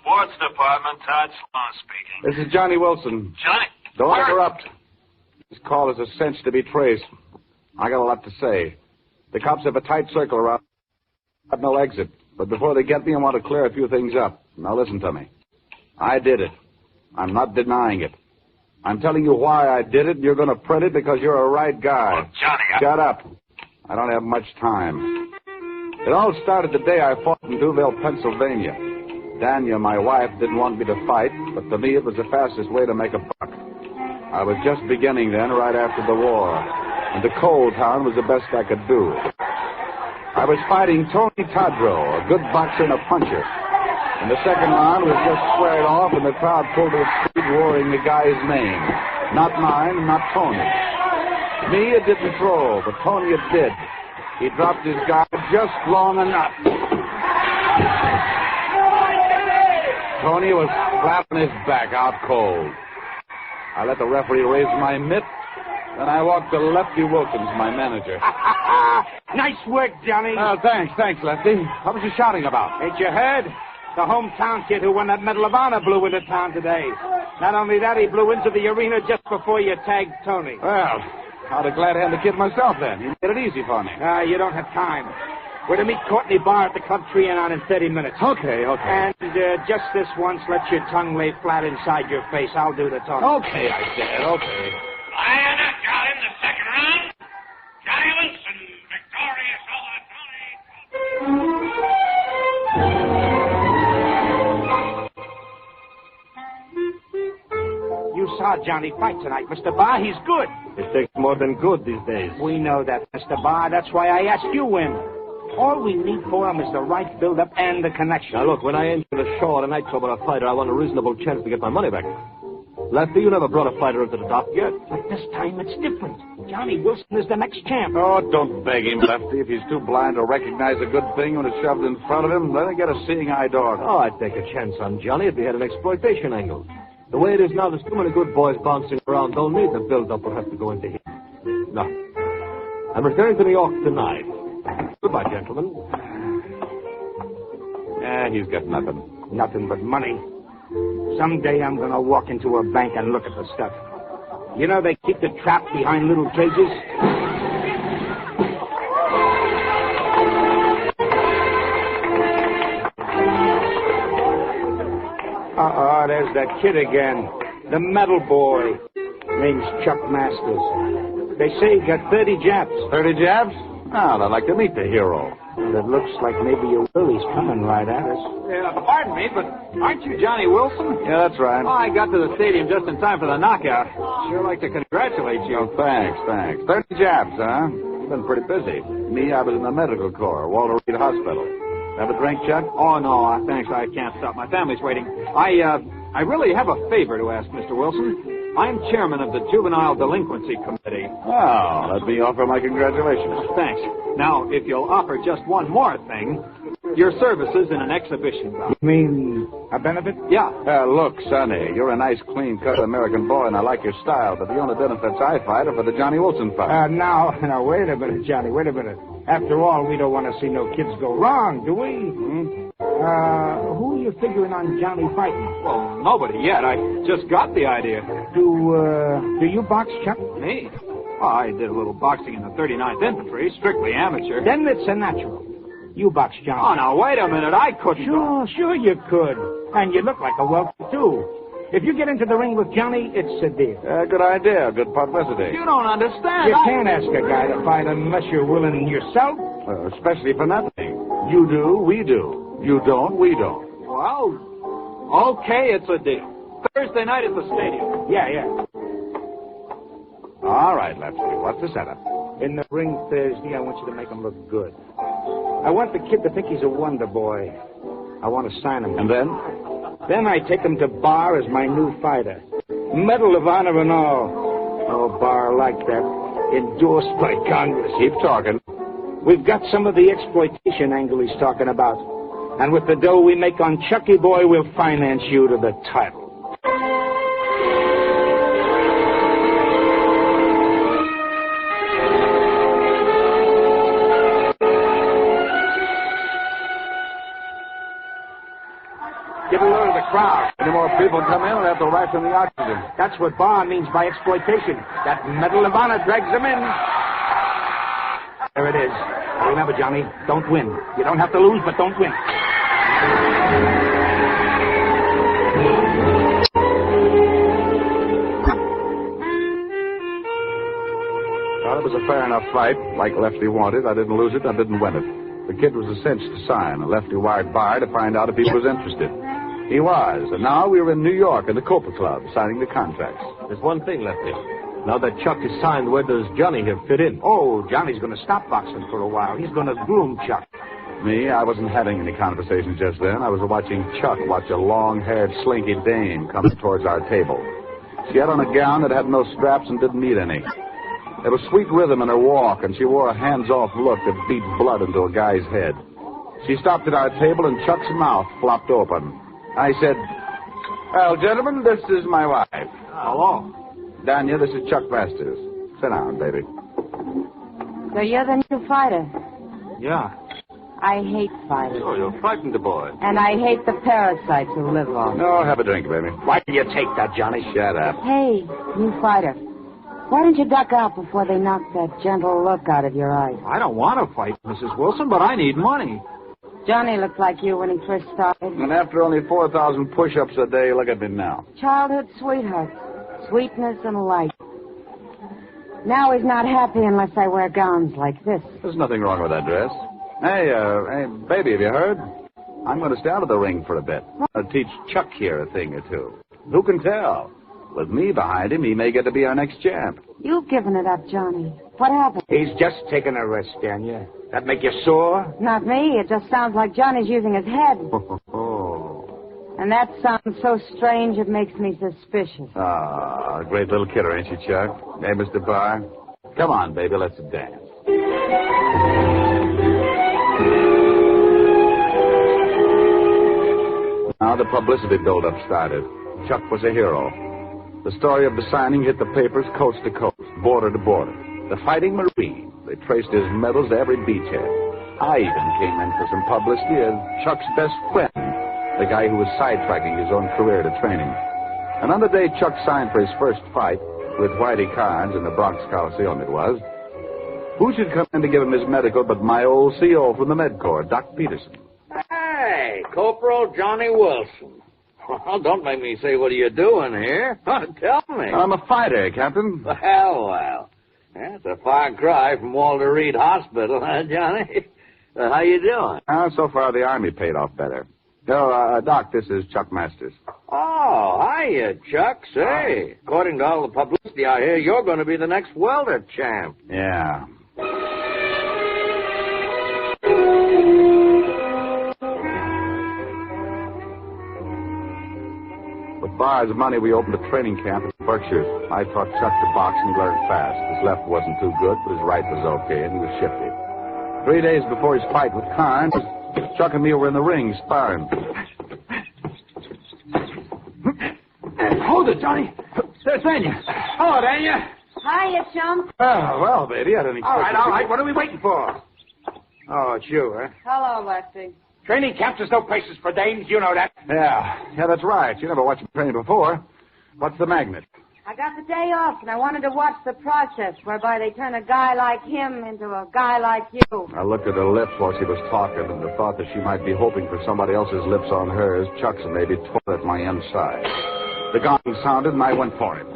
Sports Department, Todd Sloan speaking. This is Johnny Wilson. Johnny? Don't Where? interrupt. This call is a cinch to be traced. I got a lot to say. The cops have a tight circle around. Got no exit. But before they get me, I want to clear a few things up. Now listen to me. I did it. I'm not denying it. I'm telling you why I did it, and you're going to print it because you're a right guy. Oh, Johnny, Shut up. I don't have much time. It all started the day I fought in Duville, Pennsylvania. Dania, my wife, didn't want me to fight, but to me it was the fastest way to make a buck. I was just beginning then, right after the war. And the coal town was the best I could do. I was fighting Tony Tadro, a good boxer and a puncher. And the second round was just squared off, and the crowd pulled to its feet, roaring the guy's name. Not mine, not Tony. Me, it didn't throw, but Tony, it did. He dropped his guard just long enough. Tony was flat on his back, out cold. I let the referee raise my mitt. Then I walked to Lefty Wilkins, my manager. Nice work, Johnny. Oh, thanks, Lefty. What was you shouting about? Ain't you heard? The hometown kid who won that Medal of Honor blew into town today. Not only that, he blew into the arena just before you tagged Tony. Well, I'd have glad to have the kid myself then. You made it easy for me. You don't have time. We're to meet Courtney Barr at the Club Trianon in 30 minutes. Okay. And just this once, let your tongue lay flat inside your face. I'll do the talking. Okay, I said. Okay. I knocked out in the second round. Johnny Wilson, victorious over Tony. You saw Johnny fight tonight, Mr. Barr. He's good. It takes more than good these days. We know that, Mr. Barr. That's why I asked you in. All we need for him is the right build-up and the connection. Now, look, when I enter a show or a nightclub or a fighter, I want a reasonable chance to get my money back. Lefty, you never brought a fighter into the dock yet. But this time it's different. Johnny Wilson is the next champ. Oh, don't beg him, Lefty. If he's too blind to recognize a good thing when it's shoved in front of him, let him get a seeing-eye dog. Oh, I'd take a chance on Johnny if he had an exploitation angle. The way it is now, there's too many good boys bouncing around. Don't need the build-up will have to go into him. No. I'm returning to New York tonight. Goodbye, gentlemen. He's got nothing. Nothing but money. Someday I'm going to walk into a bank and look at the stuff. You know they keep the trap behind little cages? Uh-oh, there's that kid again. The metal boy. Name's Chuck Masters. They say he got 30 jabs. 30 jabs? Oh, I'd like to meet the hero. And it looks like maybe your Willie's coming right at us. Pardon me, but aren't you Johnny Wilson? Yeah, that's right. Oh, I got to the stadium just in time for the knockout. Sure like to congratulate you. Oh, thanks. 30 jabs, huh? You've been pretty busy. Me, I was in the medical corps, Walter Reed Hospital. Have a drink, Chuck? Oh, no, thanks. I can't stop. My family's waiting. I really have a favor to ask, Mr. Wilson. I'm chairman of the Juvenile Delinquency Committee. Oh, let me offer my congratulations. Thanks. Now, if you'll offer just one more thing, your services in an exhibition bout. You mean a benefit? Yeah. Look, Sonny, you're a nice, clean-cut American boy, and I like your style, but the only benefits I fight are for the Johnny Wilson fight. Now, wait a minute, Johnny, wait a minute. After all, we don't want to see no kids go wrong, do we? Who are you figuring on Johnny fighting? Well, nobody yet. I just got the idea. Do you box, Chuck? Me? Well, I did a little boxing in the 39th Infantry, strictly amateur. Then it's a natural. You box, Johnny. Oh, now, wait a minute. I couldn't. Sure you could. And you look like a welcome, too. If you get into the ring with Johnny, it's a deal. Good idea. Good publicity. You don't understand. You can't ask a guy to fight unless you're willing yourself. Especially for nothing. You do, we do. You don't, we don't. Well, okay, it's a deal. Thursday night at the stadium. Yeah. All right, Lefty. What's the setup? In the ring Thursday, I want you to make him look good. I want the kid to think he's a wonder boy. I want to sign him. And then? Then I take him to bar as my new fighter. Medal of Honor and all. No bar like that. Endorsed by Congress. Keep talking. We've got some of the exploitation angle he's talking about. And with the dough we make on Chucky Boy, we'll finance you to the title. Get a load of the crowd. Any more people come in, we'll have to ration the oxygen. That's what bar means by exploitation. That Medal of Honor drags them in. There it is. Remember, Johnny, don't win. You don't have to lose, but don't win. Well, it was a fair enough fight. Like Lefty wanted. I didn't lose it, I didn't win it. The kid was a cinch to sign. Lefty wired Bar to find out if he was interested. He was, and now we were in New York in the Copa Club signing the contracts. There's one thing, Lefty. Now that Chuck is signed, where does Johnny here fit in? Oh, Johnny's going to stop boxing for a while. He's going to groom Chuck. Me, I wasn't having any conversation just then. I was watching Chuck watch a long-haired, slinky dame coming towards our table. She had on a gown that had no straps and didn't need any. There was sweet rhythm in her walk, and she wore a hands-off look that beat blood into a guy's head. She stopped at our table, and Chuck's mouth flopped open. I said, "Well, gentlemen, this is my wife." Hello. Danya, this is Chuck Masters. Sit down, baby. So you're the new fighter. Yeah. I hate fighters. Oh, you frightened the boy. And I hate the parasites who live on. No, have a drink, baby. Why do you take that, Johnny? Shut up. Hey, new fighter. Why don't you duck out before they knock that gentle look out of your eyes? I don't want to fight, Mrs. Wilson, but I need money. Johnny looked like you when he first started. And after only 4,000 push-ups a day, look at me now. Childhood sweetheart. Sweetness and light. Now he's not happy unless I wear gowns like this. There's nothing wrong with that dress. Hey, baby, have you heard? I'm going to stay out of the ring for a bit. I'll teach Chuck here a thing or two. Who can tell? With me behind him, he may get to be our next champ. You've given it up, Johnny. What happened? He's just taking a rest, Danya. That make you sore? Not me. It just sounds like Johnny's using his head. And that sounds so strange it makes me suspicious. Ah, great little kidder, ain't you, Chuck? Hey, Mr. Barr? Come on, baby, let's dance. Now the publicity build-up started. Chuck was a hero. The story of the signing hit the papers coast to coast, border to border. The Fighting Marine. They traced his medals to every beachhead. I even came in for some publicity as Chuck's best friend. the guy who was sidetracking his own career to train him. And on the day Chuck signed for his first fight, with Whitey Carnes in the Bronx Coliseum it was, who should come in to give him his medical but my old CO from the Med Corps, Doc Peterson. Hey, Corporal Johnny Wilson. Well, don't make me say what are you doing here. Tell me. I'm a fighter, Captain. Well. That's a far cry from Walter Reed Hospital, huh, Johnny? How you doing? So far, the Army paid off better. Doc, this is Chuck Masters. Oh, hiya, Chuck. Say, according to all the publicity I hear, you're going to be the next welter champ. Yeah. With Barr's money, we opened a training camp in the Berkshires. I taught Chuck to box and he learned fast. His left wasn't too good, but his right was okay, and he was shifty. 3 days before his fight with Carnes, Chuck and me were in the ring sparring. Hold it, Johnny. There's Danya. Hello, Danya. Hiya, chum. Oh, well, baby, I didn't expect All right. What are we waiting for? Oh, it's you, huh? Hello, Lefty. Training camps, there's no places for dames. You know that. Yeah, that's right. You never watched me train before. What's the magnet? I got the day off, and I wanted to watch the process whereby they turn a guy like him into a guy like you. I looked at her lips while she was talking, and the thought that she might be hoping for somebody else's lips on hers, Chuck's and maybe tore at my inside. The gong sounded, and I went for it.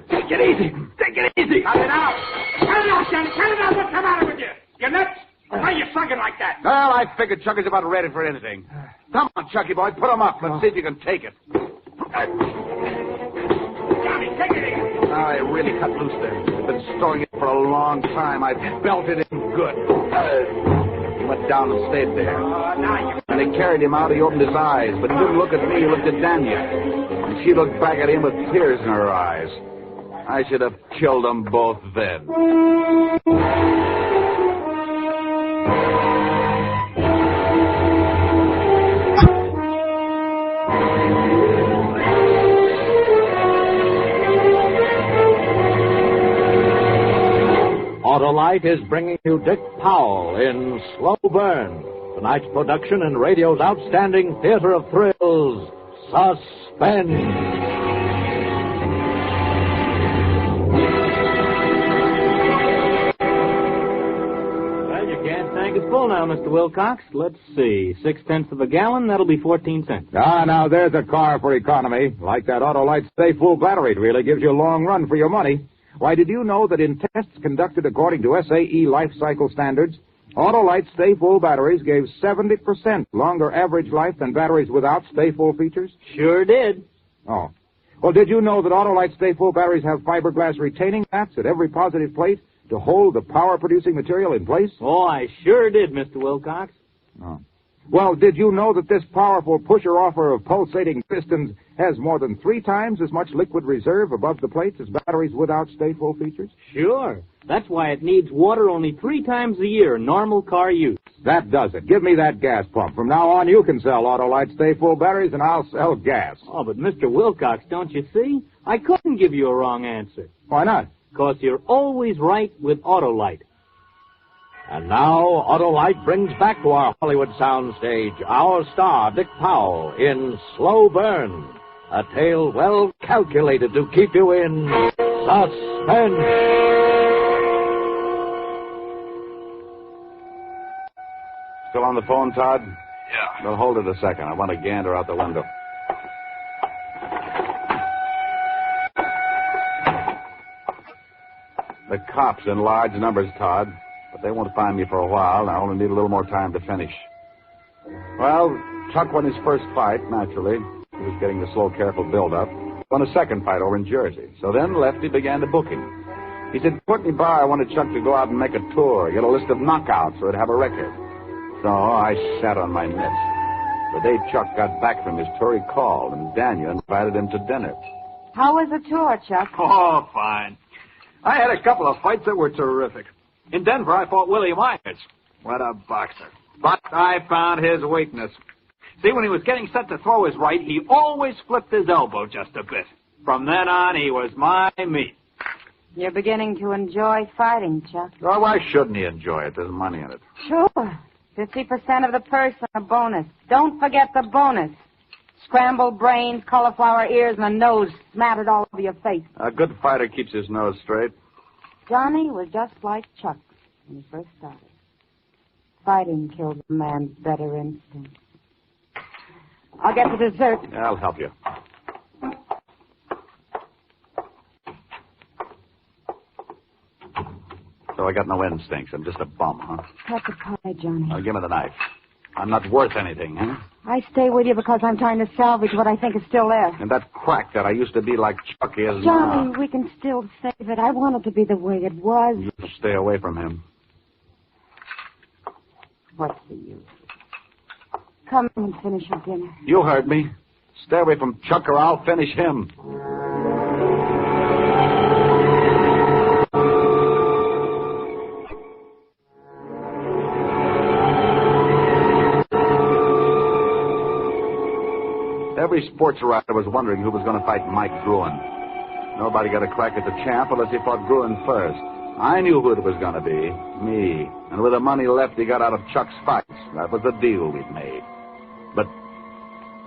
Take it easy. Take it easy. Cut it out. Cut it out, Johnny. Cut it out. What's the matter with you? You nuts? Why are you sucking like that? Well, I figured Chuck is about ready for anything. Come on, Chucky boy, put him up. Let's see if you can take it. Johnny, take it easy. I really cut loose there. I've been storing it for a long time. I belted him good. He went down and stayed there. When they carried him out, he opened his eyes, but he didn't look at me. He looked at Danya. And she looked back at him with tears in her eyes. I should have killed them both then. Autolite is bringing you Dick Powell in Slow Burn, tonight's production in radio's outstanding theater of thrills, Suspense. Well, your gas tank is full now, Mr. Wilcox. Let's see, 6/10 of a gallon, that'll be 14 cents. Now there's a car for economy. Like that Autolite Stay Full battery, it really gives you a long run for your money. Why, did you know that in tests conducted according to SAE life cycle standards, Autolite Stay Full batteries gave 70% longer average life than batteries without Stay Full features? Sure did. Oh. Well, did you know that Autolite Stay Full batteries have fiberglass retaining mats at every positive plate to hold the power-producing material in place? Oh, I sure did, Mr. Wilcox. Oh. Well, did you know that this powerful pusher-offer of pulsating pistons has more than 3 times as much liquid reserve above the plates as batteries without Stay Full features? Sure. That's why it needs water only 3 times a year in normal car use. That does it. Give me that gas pump. From now on, you can sell Autolite Stay Full batteries, and I'll sell gas. Oh, but Mr. Wilcox, don't you see? I couldn't give you a wrong answer. Why not? Because you're always right with Autolite. And now, Autolite brings back to our Hollywood soundstage our star, Dick Powell, in Slow Burn, a tale well calculated to keep you in suspense. Still on the phone, Todd? Yeah. Well, hold it a second. I want to gander out the window. The cops in large numbers, Todd. But they won't find me for a while, and I only need a little more time to finish. Well, Chuck won his first fight, naturally. He was getting the slow, careful build-up. Won a second fight over in Jersey. So then Lefty began to book him. He said, Courtney Barr wanted Chuck to go out and make a tour, get a list of knockouts so he'd have a record. So I sat on my mitts. The day Chuck got back from his tour, he called, and Daniel invited him to dinner. How was the tour, Chuck? Oh, fine. I had a couple of fights that were terrific. In Denver, I fought Willie Myers. What a boxer. But I found his weakness. See, when he was getting set to throw his right, he always flipped his elbow just a bit. From then on, he was my meat. You're beginning to enjoy fighting, Chuck. Oh, why shouldn't he enjoy it? There's money in it. Sure. 50% of the purse and a bonus. Don't forget the bonus. Scrambled brains, cauliflower ears, and a nose smattered all over your face. A good fighter keeps his nose straight. Johnny was just like Chuck when he first started. Fighting kills a man's better instincts. I'll get the dessert. Yeah, I'll help you. So I got no instincts. I'm just a bum, huh? Cut the pie, Johnny. Now, give me the knife. I'm not worth anything, huh? I stay with you because I'm trying to salvage what I think is still there. And that quack that I used to be like Chuck is Johnny, now. we can still save it. I want it to be the way it was. You stay away from him. What's the use? Come in and finish your dinner. You heard me. Stay away from Chuck or I'll finish him. Every sports writer was wondering who was going to fight Mike Gruen. Nobody got a crack at the champ unless he fought Gruen first. I knew who it was going to be. Me. And with the money left he got out of Chuck's fights, that was the deal we'd made. But,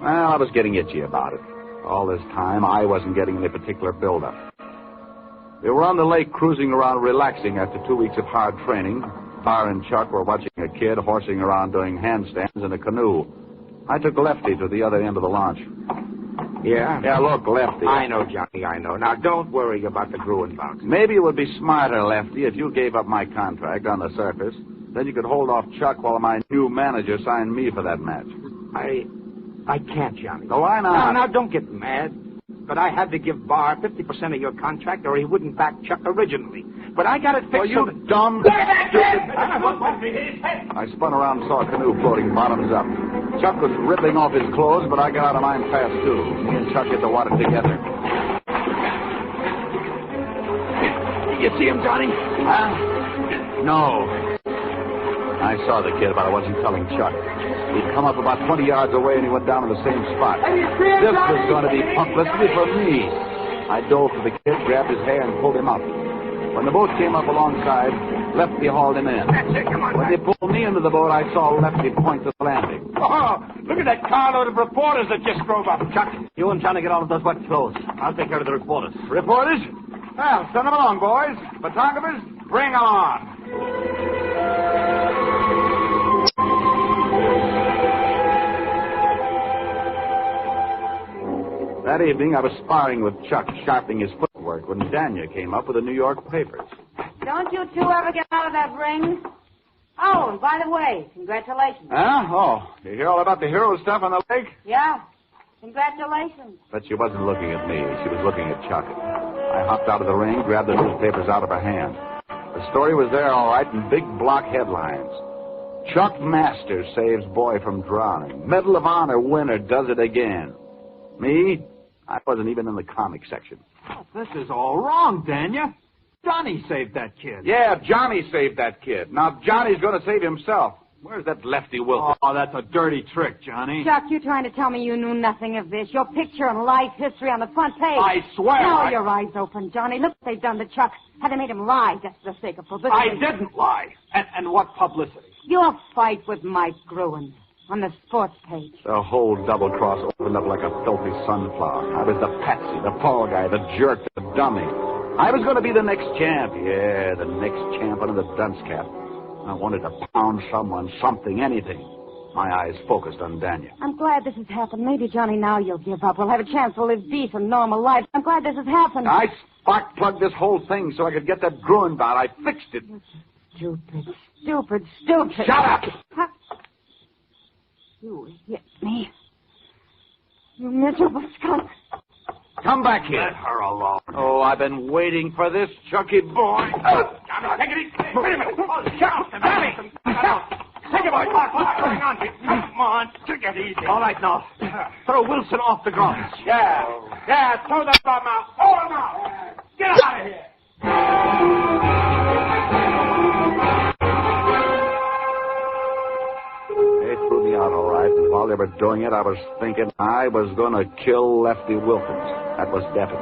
well, I was getting itchy about it. All this time, I wasn't getting any particular build-up. We were on the lake cruising around relaxing after 2 weeks of hard training. Bar and Chuck were watching a kid horsing around doing handstands in a canoe. I took Lefty to the other end of the launch. Yeah? Yeah, look, Lefty. I know, Johnny, I know. Now, don't worry about the Gruen box. Maybe it would be smarter, Lefty, if you gave up my contract on the surface. Then you could hold off Chuck while my new manager signed me for that match. I can't, Johnny. So why not? Now, don't get mad. But I had to give Barr 50% of your contract or he wouldn't back Chuck originally. But I got it fixed. Oh, you dumb, stupid... I spun around and saw a canoe floating bottoms up. Chuck was ripping off his clothes, but I got out of mine fast, too. Me and Chuck hit the water together. Did you see him, Johnny? Huh? No. I saw the kid, but I wasn't telling Chuck. He'd come up about 20 yards away, and he went down to the same spot. This was going to be publicity for me. I dove for the kid, grabbed his hair, and pulled him up. When the boat came up alongside, Lefty hauled him in. That's it, come on. When they pulled me into the boat, I saw Lefty point to the landing. Oh, look at that carload of reporters that just drove up. Chuck, you and Johnny get all of those wet clothes. I'll take care of the reporters. Reporters? Well, send them along, boys. Photographers, bring them on. That evening, I was sparring with Chuck, sharpening his footwork, when Danya came up with the New York papers. Don't you two ever get out of that ring? Oh, and by the way, congratulations. Huh? Oh, you hear all about the hero stuff on the lake? Yeah, congratulations. But she wasn't looking at me. She was looking at Chuck. I hopped out of the ring, grabbed the newspapers out of her hand. The story was there, all right, in big block headlines. Chuck Masters saves boy from drowning. Medal of Honor winner does it again. Me? I wasn't even in the comic section. This is all wrong, Danya. Johnny saved that kid. Yeah, Johnny saved that kid. Now Johnny's going to save himself. Where's that Lefty Wilson? Oh, that's a dirty trick, Johnny. Chuck, you're trying to tell me you knew nothing of this. Your picture and life history on the front page. I swear Now your eyes open, Johnny. Look what they've done to Chuck. How they made him lie just for the sake of publicity. I didn't lie. And what publicity? Your fight with Mike Gruen on the sports page. The whole double cross opened up like a filthy sunflower. I was the patsy, the fall guy, the jerk, the dummy. I was going to be the next champ. Yeah, the next champ under the dunce cap. I wanted to pound someone, something, anything. My eyes focused on Danya. I'm glad this has happened. Maybe, Johnny, now you'll give up. We'll have a chance to live decent, normal lives. I'm glad this has happened. I spark-plugged this whole thing so I could get that Gruen bout. I fixed it. Stupid. Shut up! Huh? You hit me. You miserable skunk. Come back here. Let her alone. Oh, I've been waiting for this, Chucky boy. Johnny, take it easy. Wait a minute. Oh, shut up, Johnny. Take it, boy. What's going on here? Come on, take it easy. All right, now. Throw Wilson off the ground. Yeah, throw that bum out. Hold him out. Get out of here. They threw me out all right, and while they were doing it, I was thinking I was going to kill Lefty Wilkins. That was definite.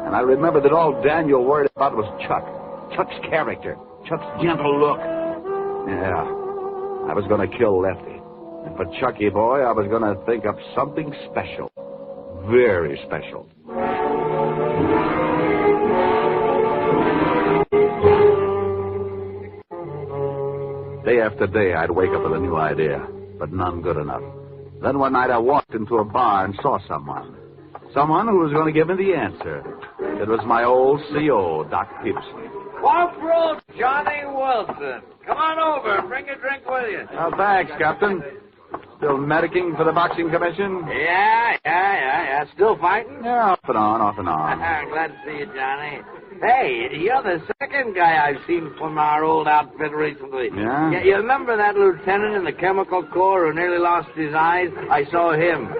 And I remembered that all Daniel worried about was Chuck. Chuck's character. Chuck's gentle look. Yeah. I was going to kill Lefty. And for Chucky Boy, I was going to think up something special. Very special. Day after day, I'd wake up with a new idea, but none good enough. Then one night I walked into a bar and saw someone. Someone who was going to give me the answer. It was my old CO, Doc Peterson. Corporal Johnny Wilson. Come on over and bring a drink with you. Thanks, Captain. Still medicing for the boxing commission? Yeah. Still fighting? Yeah, off and on. Glad to see you, Johnny. Hey, you're the second guy I've seen from our old outfit recently. Yeah? You remember that lieutenant in the Chemical Corps who nearly lost his eyes? I saw him.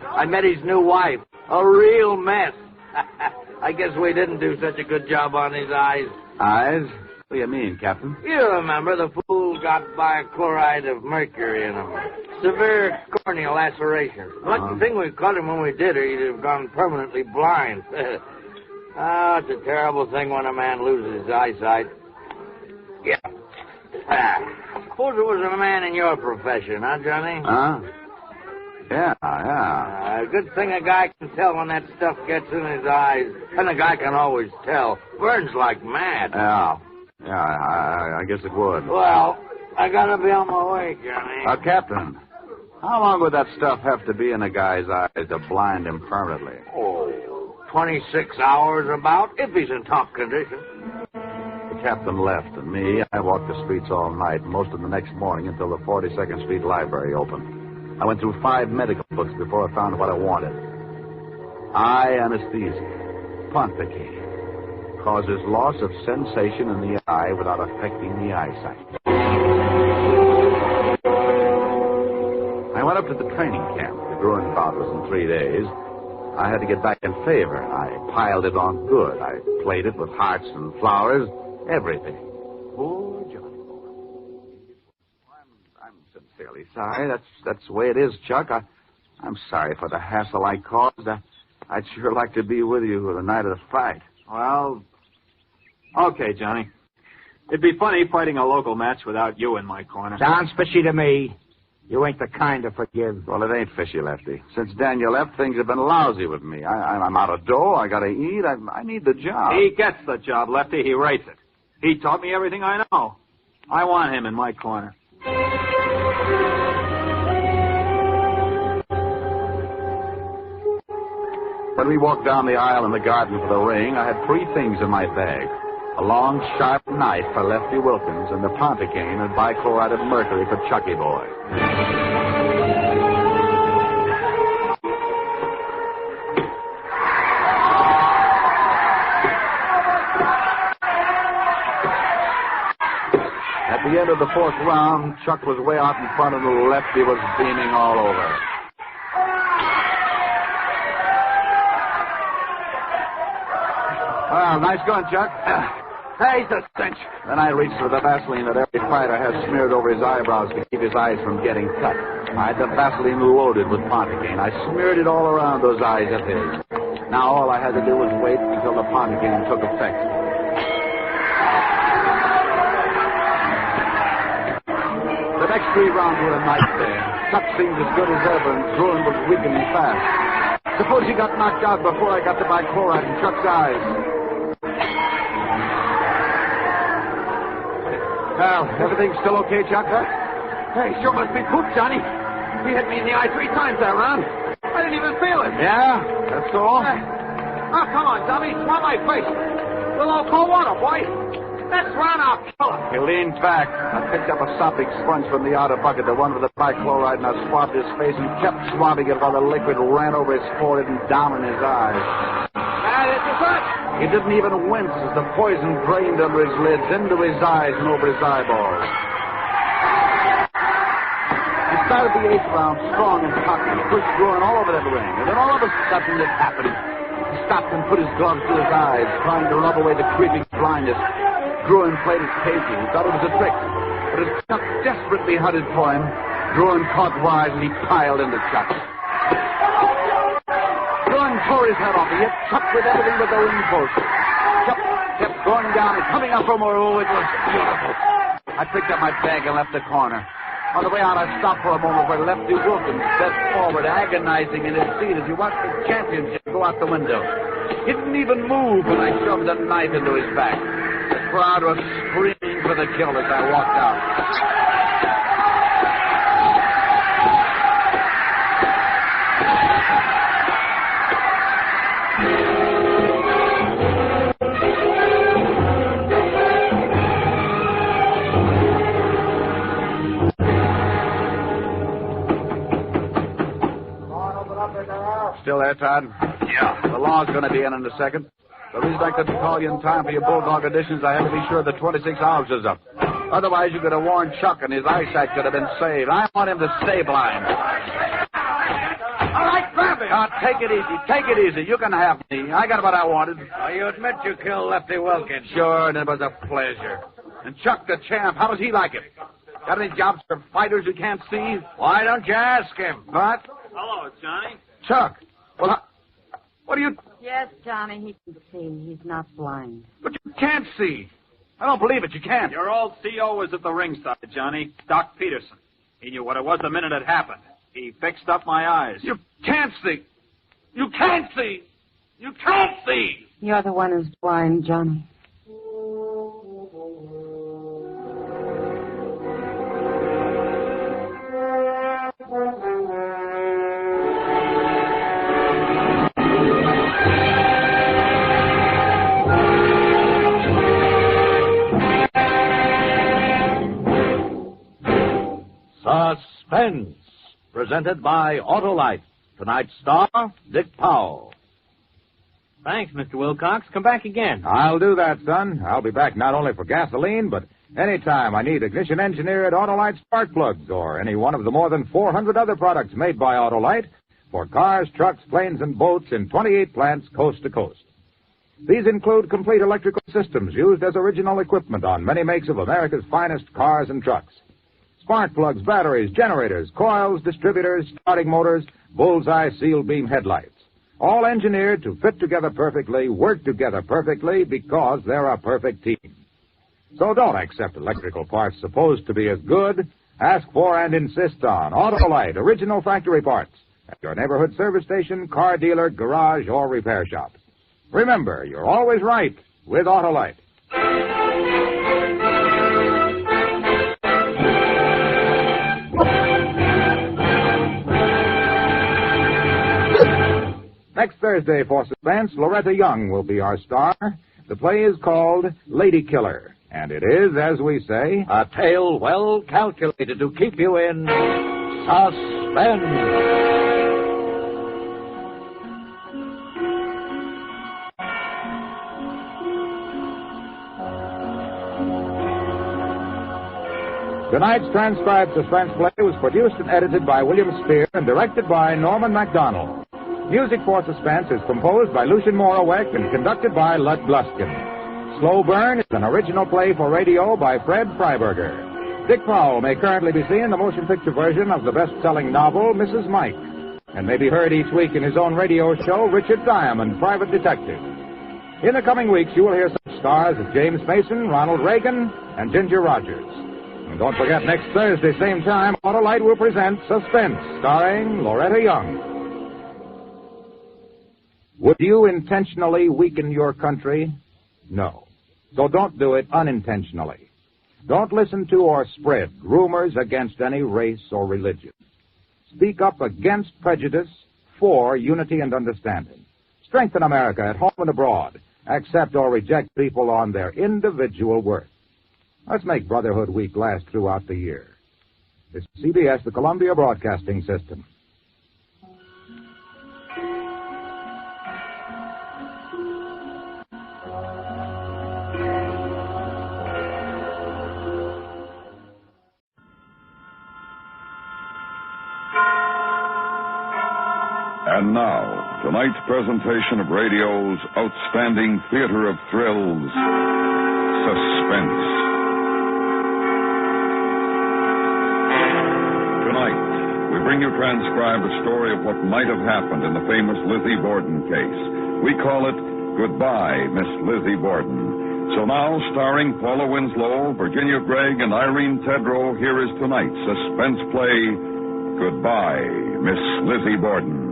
I met his new wife. A real mess. I guess we didn't do such a good job on his eyes. Eyes? What do you mean, Captain? You remember the fool got by a chloride of mercury in him. Severe corneal laceration. Lucky thing we caught him when we did, or he'd have gone permanently blind. It's a terrible thing when a man loses his eyesight. Yeah. Suppose it was a man in your profession, huh, Johnny? Huh? Yeah. Good thing a guy can tell when that stuff gets in his eyes. And a guy can always tell. Burns like mad. Yeah, I guess it would. Well, I gotta be on my way, Johnny. Captain, how long would that stuff have to be in a guy's eyes to blind him permanently? 26 hours about, if he's in top condition. The captain left, and me, I walked the streets all night, most of the next morning until the 42nd Street Library opened. I went through 5 medical books before I found what I wanted. Eye anesthesia. Ponticaine. Causes loss of sensation in the eye without affecting the eyesight. I went up to the training camp. The brewing bout was in 3 days. I had to get back in favor. I piled it on good. I played it with hearts and flowers, everything. Poor Johnny boy. I'm sincerely sorry. That's the way it is, Chuck. I'm sorry for the hassle I caused. I'd sure like to be with you the night of the fight. Well, okay, Johnny. It'd be funny fighting a local match without you in my corner. Sounds fishy to me. You ain't the kind to forgive. Well, it ain't fishy, Lefty. Since Daniel left, things have been lousy with me. I'm out of dough. I gotta eat. I need the job. He gets the job, Lefty. He rates it. He taught me everything I know. I want him in my corner. When we walked down the aisle in the garden for the ring, I had 3 things in my bag. A long, sharp knife for Lefty Wilkins and the Ponticaine and bichloride of mercury for Chucky Boy. At the end of the 4th round, Chuck was way out in front and the Lefty was beaming all over. Well, nice going, Chuck. Hey, the stench. Then I reached for the Vaseline that every fighter has smeared over his eyebrows to keep his eyes from getting cut. I had the Vaseline loaded with Ponticaine. I smeared it all around those eyes of his. Now all I had to do was wait until the Ponticaine took effect. The next 3 rounds were a nightmare. Chuck seemed as good as ever, and Bruin was weakening fast. Suppose he got knocked out before I got the bichloride in Chuck's eyes. Well, everything still okay, Chuck, huh? Hey, sure must be poop, Johnny. He hit me in the eye 3 times that round. I didn't even feel it. Yeah? That's all? Oh, come on, Dummy. Smell my face. We'll all cold water, boy. Next round, I'll kill him. He leaned back. I picked up a sopping sponge from the outer bucket, the one with the bichloride, and I swabbed his face and kept swabbing it while the liquid ran over his forehead and down in his eyes. This is it. He didn't even wince as the poison drained under his lids, into his eyes and over his eyeballs. He started the 8th round strong and cocky, pushed Bruin all over that ring, and then all of a sudden it happened. He stopped and put his gloves to his eyes, trying to rub away the creeping blindness. Bruin played it cagey. He thought it was a trick. But as Chuck desperately hunted for him, Bruin caught wise and he piled into Chuck. Bruin tore his head off. He hit Chuck with everything but the ring post. Chuck kept going down and coming up for more. Oh, it was beautiful. I picked up my bag and left the corner. On the way out, I stopped for a moment where Lefty Wilkins bent forward, agonizing in his seat as he watched the championship go out the window. He didn't even move when I shoved a knife into his back. The crowd was screaming for the kill as I walked out. Still there, Todd? Yeah. The law's going to be in a second. The reason I couldn't call you in time for your bulldog auditions, I had to be sure the 26 hours is up. Otherwise, you could have warned Chuck and his eyesight could have been saved. I want him to stay blind. All right, grab him. Take it easy. Take it easy. You can have me. I got what I wanted. You admit you killed Lefty Wilkins? Sure, and it was a pleasure. And Chuck the champ, how does he like it? Got any jobs for fighters who can't see? Why don't you ask him? What? Hello, Johnny. Chuck. Well, what do you... Yes, Johnny, he can see. He's not blind. But you can't see. I don't believe it. You can't. Your old CO was at the ringside, Johnny. Doc Peterson. He knew what it was the minute it happened. He fixed up my eyes. You can't see. You can't see. You can't see. You're the one who's blind, Johnny. Suspense, presented by Autolite. Tonight's star, Dick Powell. Thanks, Mr. Wilcox. Come back again. I'll do that, son. I'll be back not only for gasoline, but any time I need ignition engineered Autolite spark plugs or any one of the more than 400 other products made by Autolite for cars, trucks, planes, and boats in 28 plants coast to coast. These include complete electrical systems used as original equipment on many makes of America's finest cars and trucks. Spark plugs, batteries, generators, coils, distributors, starting motors, bullseye seal beam headlights. All engineered to fit together perfectly, work together perfectly, because they're a perfect team. So don't accept electrical parts supposed to be as good. Ask for and insist on Autolite original factory parts at your neighborhood service station, car dealer, garage, or repair shop. Remember, you're always right with Autolite. Next Thursday for Suspense, Loretta Young will be our star. The play is called Lady Killer, and it is, as we say, a tale well calculated to keep you in suspense. Tonight's transcribed suspense play was produced and edited by William Spear and directed by Norman MacDonald. Music for Suspense is composed by Lucien Morawek and conducted by Lud Gluskin. Slow Burn is an original play for radio by Fred Freiberger. Dick Powell may currently be seen in the motion picture version of the best-selling novel, Mrs. Mike, and may be heard each week in his own radio show, Richard Diamond, Private Detective. In the coming weeks, you will hear such stars as James Mason, Ronald Reagan, and Ginger Rogers. And don't forget, next Thursday, same time, Autolite will present Suspense, starring Loretta Young. Would you intentionally weaken your country? No. So don't do it unintentionally. Don't listen to or spread rumors against any race or religion. Speak up against prejudice, for unity and understanding. Strengthen America at home and abroad. Accept or reject people on their individual worth. Let's make Brotherhood Week last throughout the year. This is CBS, the Columbia Broadcasting System. And now, tonight's presentation of radio's outstanding theater of thrills, Suspense. Tonight, we bring you transcribed a story of what might have happened in the famous Lizzie Borden case. We call it Goodbye, Miss Lizzie Borden. So now, starring Paula Winslow, Virginia Gregg, and Irene Tedrow, here is tonight's suspense play, Goodbye, Miss Lizzie Borden.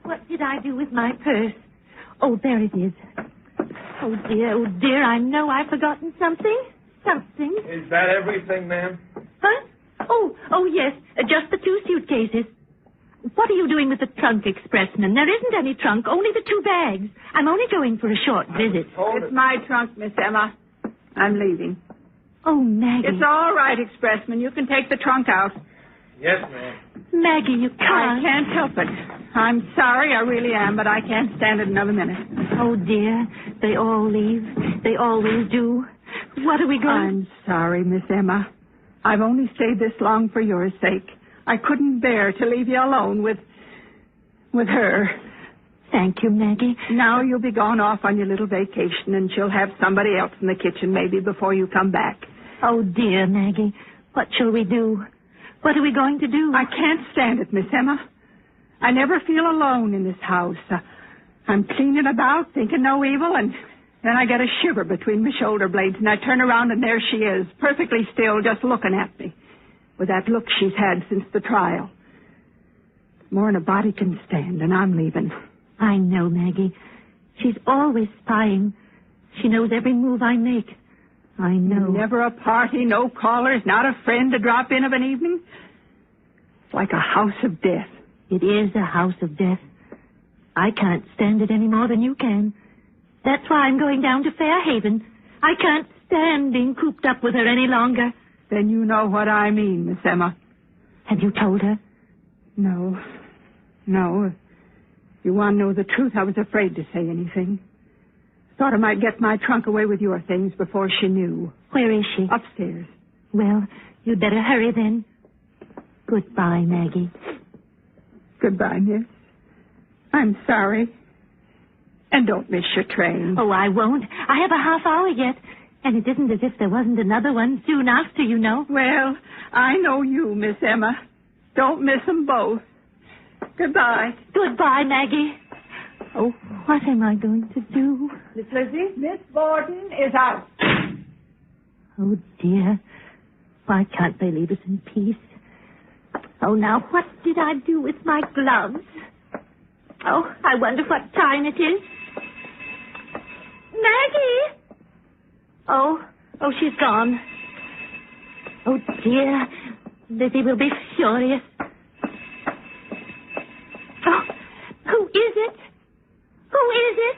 What did I do with my purse? Oh, there it is. Oh, dear, I know I've forgotten something. Something. Is that everything, ma'am? Huh? Oh, yes, just the 2 suitcases. What are you doing with the trunk, expressman? There isn't any trunk, only the 2 bags. I'm only going for a short visit. It's my trunk, Miss Emma. I'm leaving. Oh, Maggie. It's all right, expressman. You can take the trunk out. Yes, ma'am. Maggie, you can't. I can't help it. I'm sorry, I really am, but I can't stand it another minute. Oh, dear. They all leave. They always do. What are we going... I'm sorry, Miss Emma. I've only stayed this long for your sake. I couldn't bear to leave you alone with her. Thank you, Maggie. Now you'll be gone off on your little vacation, and she'll have somebody else in the kitchen maybe before you come back. Oh, dear, Maggie. What shall we do? What are we going to do? I can't stand it, Miss Emma. I never feel alone in this house. I'm cleaning about, thinking no evil, and then I get a shiver between my shoulder blades, and I turn around, and there she is, perfectly still, just looking at me, with that look she's had since the trial. More than a body can stand, and I'm leaving. I know, Maggie. She's always spying. She knows every move I make. I know. Never a party, no callers, not a friend to drop in of an evening. It's like a house of death. It is a house of death. I can't stand it any more than you can. That's why I'm going down to Fairhaven. I can't stand being cooped up with her any longer. Then you know what I mean, Miss Emma. Have you told her? No. If you want to know the truth, I was afraid to say anything. Thought I might get my trunk away with your things before she knew. Where is she? Upstairs. Well, you'd better hurry then. Goodbye, Maggie. Goodbye, miss. I'm sorry. And don't miss your train. Oh, I won't. I have a half hour yet. And it isn't as if there wasn't another one soon after, you know. Well, I know you, Miss Emma. Don't miss them both. Goodbye. Goodbye, Maggie. Oh, what am I going to do? Miss Lizzie? Miss Borden is out. Oh, dear. Why can't they leave us in peace? Oh, now, what did I do with my gloves? Oh, I wonder what time it is. Maggie! Oh, she's gone. Oh, dear. Lizzie will be furious. Oh, who is it? Who is it?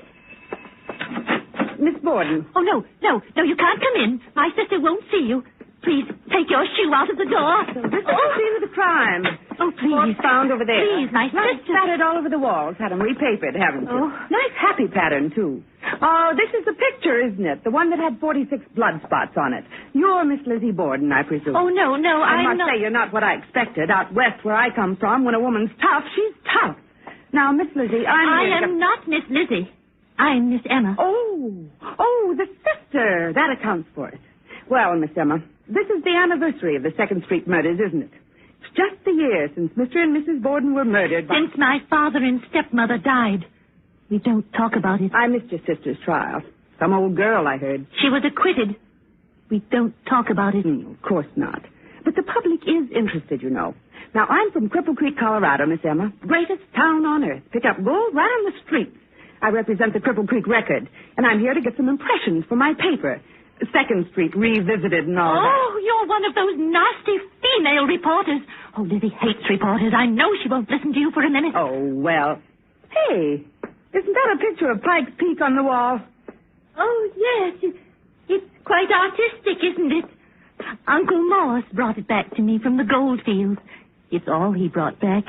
Miss Borden. Oh, no, you can't come in. My sister won't see you. Please, take your shoe out of the door. So this is the scene of the crime. Oh, please. What's found over there? Please, my Blood sister. spattered all over the walls. Had them repapered, haven't you? Oh. Nice happy pattern, too. Oh, this is the picture, isn't it? The one that had 46 blood spots on it. You're Miss Lizzie Borden, I presume. Oh, no, I I'm must not. say you're not what I expected. Out west where I come from, when a woman's tough, she's tough. Now, Miss Lizzie, I am not Miss Lizzie. I'm Miss Emma. Oh, the sister. That accounts for it. Well, Miss Emma, this is the anniversary of the 2nd Street murders, isn't it? It's just a year since Mr. and Mrs. Borden were murdered by... Since my father and stepmother died. We don't talk about it. I missed your sister's trial. Some old girl, I heard. She was acquitted. We don't talk about it. Of course not. But the public is interested, you know. Now, I'm from Cripple Creek, Colorado, Miss Emma. Greatest town on earth. Pick up gold right on the streets. I represent the Cripple Creek Record, and I'm here to get some impressions for my paper. 2nd Street Revisited and all that. Oh, you're one of those nasty female reporters. Oh, Lizzie hates reporters. I know she won't listen to you for a minute. Oh, well. Hey, isn't that a picture of Pike's Peak on the wall? Oh, yes. It's quite artistic, isn't it? Uncle Morse brought it back to me from the goldfields. It's all he brought back.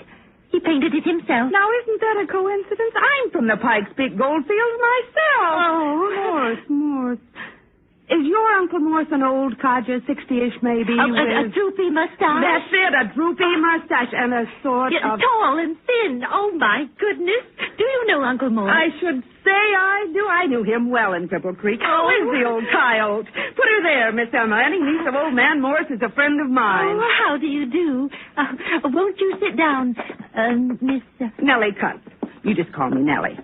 He painted it himself. Now, isn't that a coincidence? I'm from the Pike's Peak goldfields myself. Oh. Morse. Is your Uncle Morse an old codger, 60-ish maybe? A droopy mustache? That's it, a droopy mustache and a sort of... Tall and thin. Oh, my goodness. Do you know Uncle Morse? I should say I do. I knew him well in Cripple Creek. How is the old coyote? Put her there, Miss Emma. Any niece of old man Morse is a friend of mine. Oh, how do you do? Won't you sit down, Miss... Nellie Cutts. You just call me Nellie.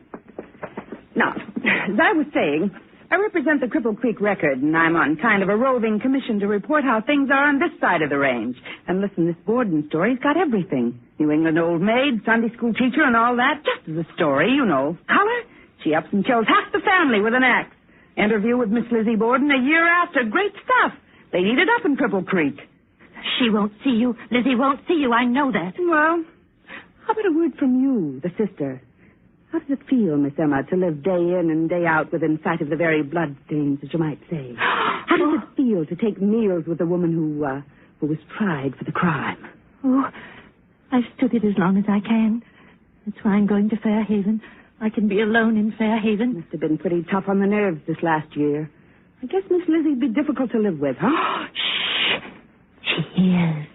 Now, as I was saying... I represent the Cripple Creek Record, and I'm on kind of a roving commission to report how things are on this side of the range. And listen, this Borden story's got everything. New England old maid, Sunday school teacher, and all that. Just as a story, you know. Color? She ups and kills half the family with an axe. Interview with Miss Lizzie Borden a year after. Great stuff. They need it up in Cripple Creek. She won't see you. Lizzie won't see you. I know that. Well, how about a word from you, the sister? How does it feel, Miss Emma, to live day in and day out within sight of the very bloodstains, as you might say? How does it feel to take meals with a woman who was tried for the crime? Oh, I've stood it as long as I can. That's why I'm going to Fairhaven. I can be alone in Fairhaven. Must have been pretty tough on the nerves this last year. I guess Miss Lizzie'd be difficult to live with, huh? Shh. She hears.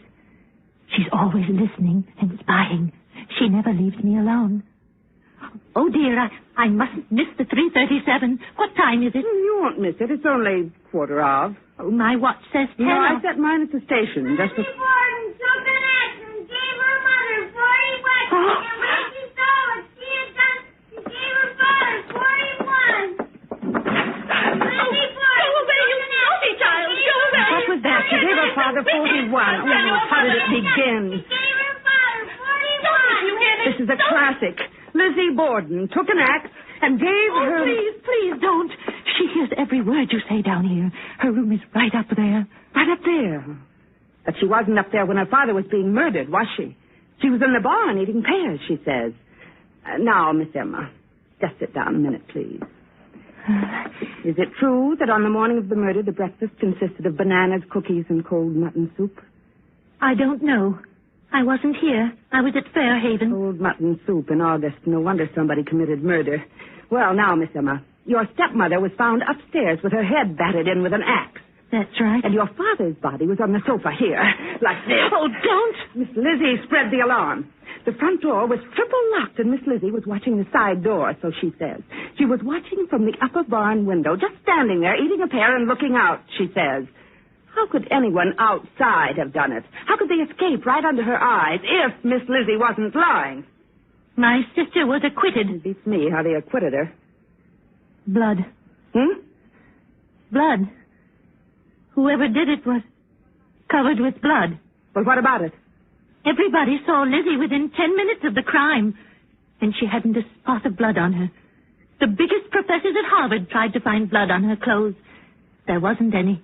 She's always listening and spying. She never leaves me alone. Oh, dear, I mustn't miss the 3:37. What time is it? You won't miss it. It's only 4:15. Oh, my watch says 10. No, I set mine at the station. Just Lizzie Borden took an axe and gave her mother 40 whacks. And when she saw what she had done, she gave her father 41. Lizzie Borden. Go away, you naughty child. Go away. What was that? She gave her father 41. Oh, how did it begin? She gave her father 41. This is a classic. Lizzie Borden took an axe and gave her... Please don't. She hears every word you say down here. Her room is right up there. Right up there? But she wasn't up there when her father was being murdered, was she? She was in the barn eating pears, she says. Now, Miss Emma, just sit down a minute, please. Is it true that on the morning of the murder, the breakfast consisted of bananas, cookies, and cold mutton soup? I don't know. I wasn't here. I was at Fairhaven. Cold mutton soup in August. No wonder somebody committed murder. Well, now, Miss Emma, your stepmother was found upstairs with her head battered in with an axe. That's right. And your father's body was on the sofa here, like this. Oh, don't! Miss Lizzie spread the alarm. The front door was triple locked, and Miss Lizzie was watching the side door, so she says. She was watching from the upper barn window, just standing there, eating a pear and looking out, she says. How could anyone outside have done it? How could they escape right under her eyes if Miss Lizzie wasn't lying? My sister was acquitted. It beats me how they acquitted her. Blood. Blood. Whoever did it was covered with blood. Well, what about it? Everybody saw Lizzie within 10 minutes of the crime, and she hadn't a spot of blood on her. The biggest professors at Harvard tried to find blood on her clothes. There wasn't any.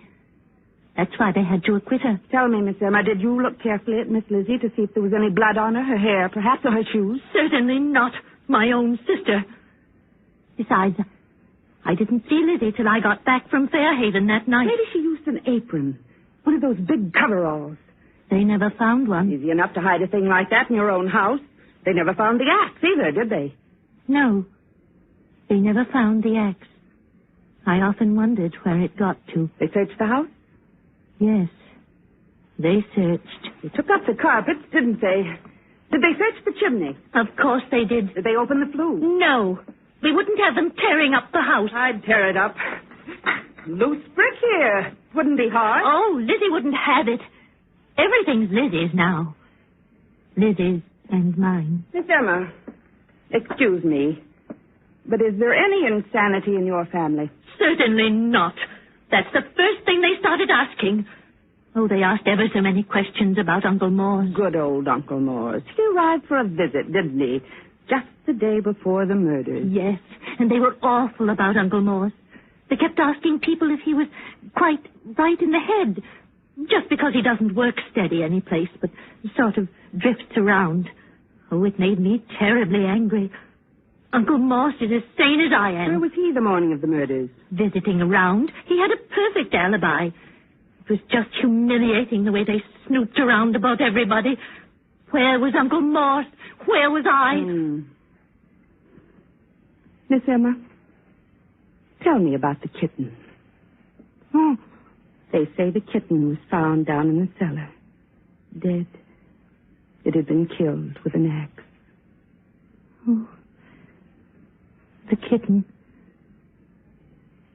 That's why they had to acquit her. Tell me, Miss Emma, did you look carefully at Miss Lizzie to see if there was any blood on her hair, perhaps, or her shoes? Certainly not. My own sister. Besides, I didn't see Lizzie till I got back from Fairhaven that night. Maybe she used an apron. One of those big coveralls. They never found one. Easy enough to hide a thing like that in your own house. They never found the axe either, did they? No. They never found the axe. I often wondered where it got to. They searched the house? Yes. They searched. They took up the carpets, didn't they? Did they search the chimney? Of course they did. Did they open the flue? No. We wouldn't have them tearing up the house. I'd tear it up. Loose brick here. Wouldn't be hard. Oh, Lizzie wouldn't have it. Everything's Lizzie's now. Lizzie's and mine. Miss Emma, excuse me, but is there any insanity in your family? Certainly not. That's the first thing they started asking. Oh, they asked ever so many questions about Uncle Morse. Good old Uncle Morse. He arrived for a visit, didn't he? Just the day before the murders. Yes, and they were awful about Uncle Morse. They kept asking people if he was quite right in the head, just because he doesn't work steady any place, but sort of drifts around. Oh, it made me terribly angry. Uncle Morse is as sane as I am. Where was he the morning of the murders? Visiting around. He had a perfect alibi. It was just humiliating the way they snooped around about everybody. Where was Uncle Morse? Where was I? Miss Emma, tell me about the kitten. Oh, they say the kitten was found down in the cellar. Dead. It had been killed with an axe. Oh, the kitten.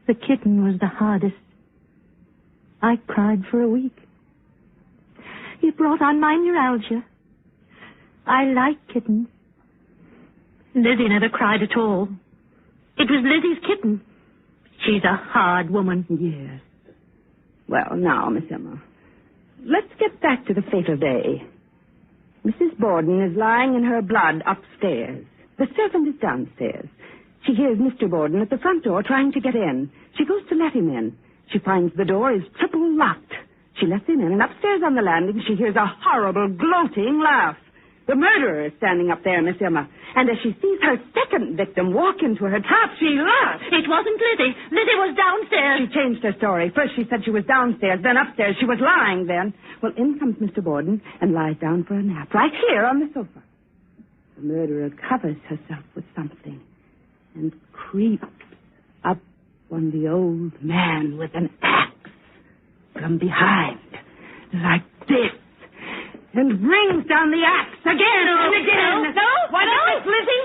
The kitten was the hardest. I cried for a week. It brought on my neuralgia. I like kittens. Lizzie never cried at all. It was Lizzie's kitten. She's a hard woman. Yes. Well, now, Miss Emma, let's get back to the fatal day. Mrs. Borden is lying in her blood upstairs. The servant is downstairs. She hears Mr. Borden at the front door trying to get in. She goes to let him in. She finds the door is triple locked. She lets him in, and upstairs on the landing, she hears a horrible, gloating laugh. The murderer is standing up there, Miss Emma. And as she sees her second victim walk into her trap, she laughs. It wasn't Lizzie. Lizzie was downstairs. She changed her story. First she said she was downstairs, then upstairs. She was lying then. Well, in comes Mr. Borden and lies down for a nap, right here on the sofa. The murderer covers herself with something and creeps up on the old man with an axe from behind, like this. And brings down the axe again and again. No. Was it Miss Lizzie?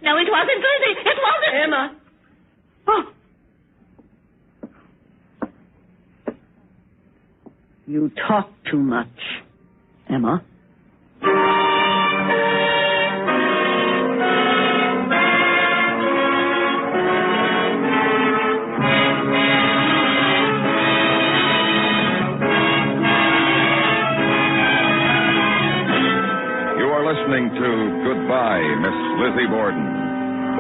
No, it wasn't Lizzie. It wasn't. Emma. Oh. You talk too much, Emma. Listening to Goodbye, Miss Lizzie Borden.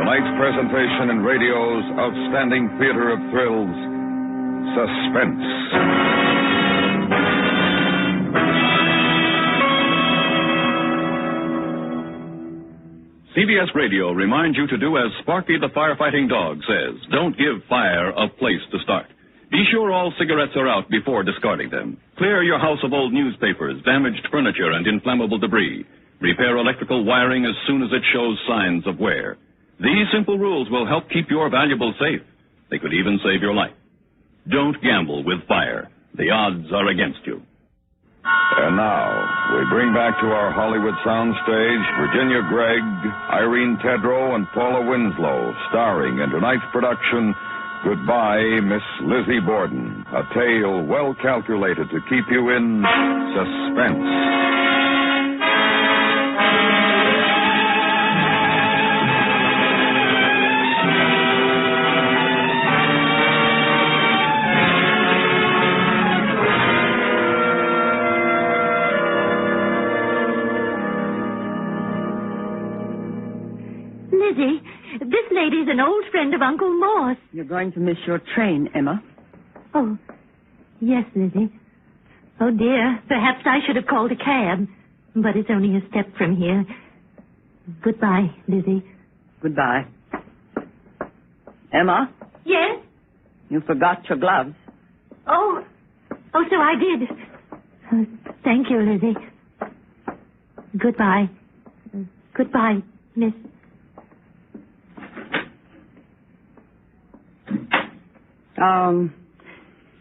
Tonight's presentation in radio's outstanding theater of thrills, Suspense. CBS Radio reminds you to do as Sparky the firefighting dog says. Don't give fire a place to start. Be sure all cigarettes are out before discarding them. Clear your house of old newspapers, damaged furniture, and inflammable debris. Repair electrical wiring as soon as it shows signs of wear. These simple rules will help keep your valuables safe. They could even save your life. Don't gamble with fire. The odds are against you. And now, we bring back to our Hollywood soundstage Virginia Gregg, Irene Tedrow, and Paula Winslow, starring in tonight's production, Goodbye, Miss Lizzie Borden, a tale well calculated to keep you in suspense. Lizzie, this lady's an old friend of Uncle Morse. You're going to miss your train, Emma. Oh, yes, Lizzie. Oh, dear, perhaps I should have called a cab, but it's only a step from here. Goodbye, Lizzie. Goodbye. Emma? Yes? You forgot your gloves. Oh, so I did. Thank you, Lizzie. Goodbye. Goodbye, Miss.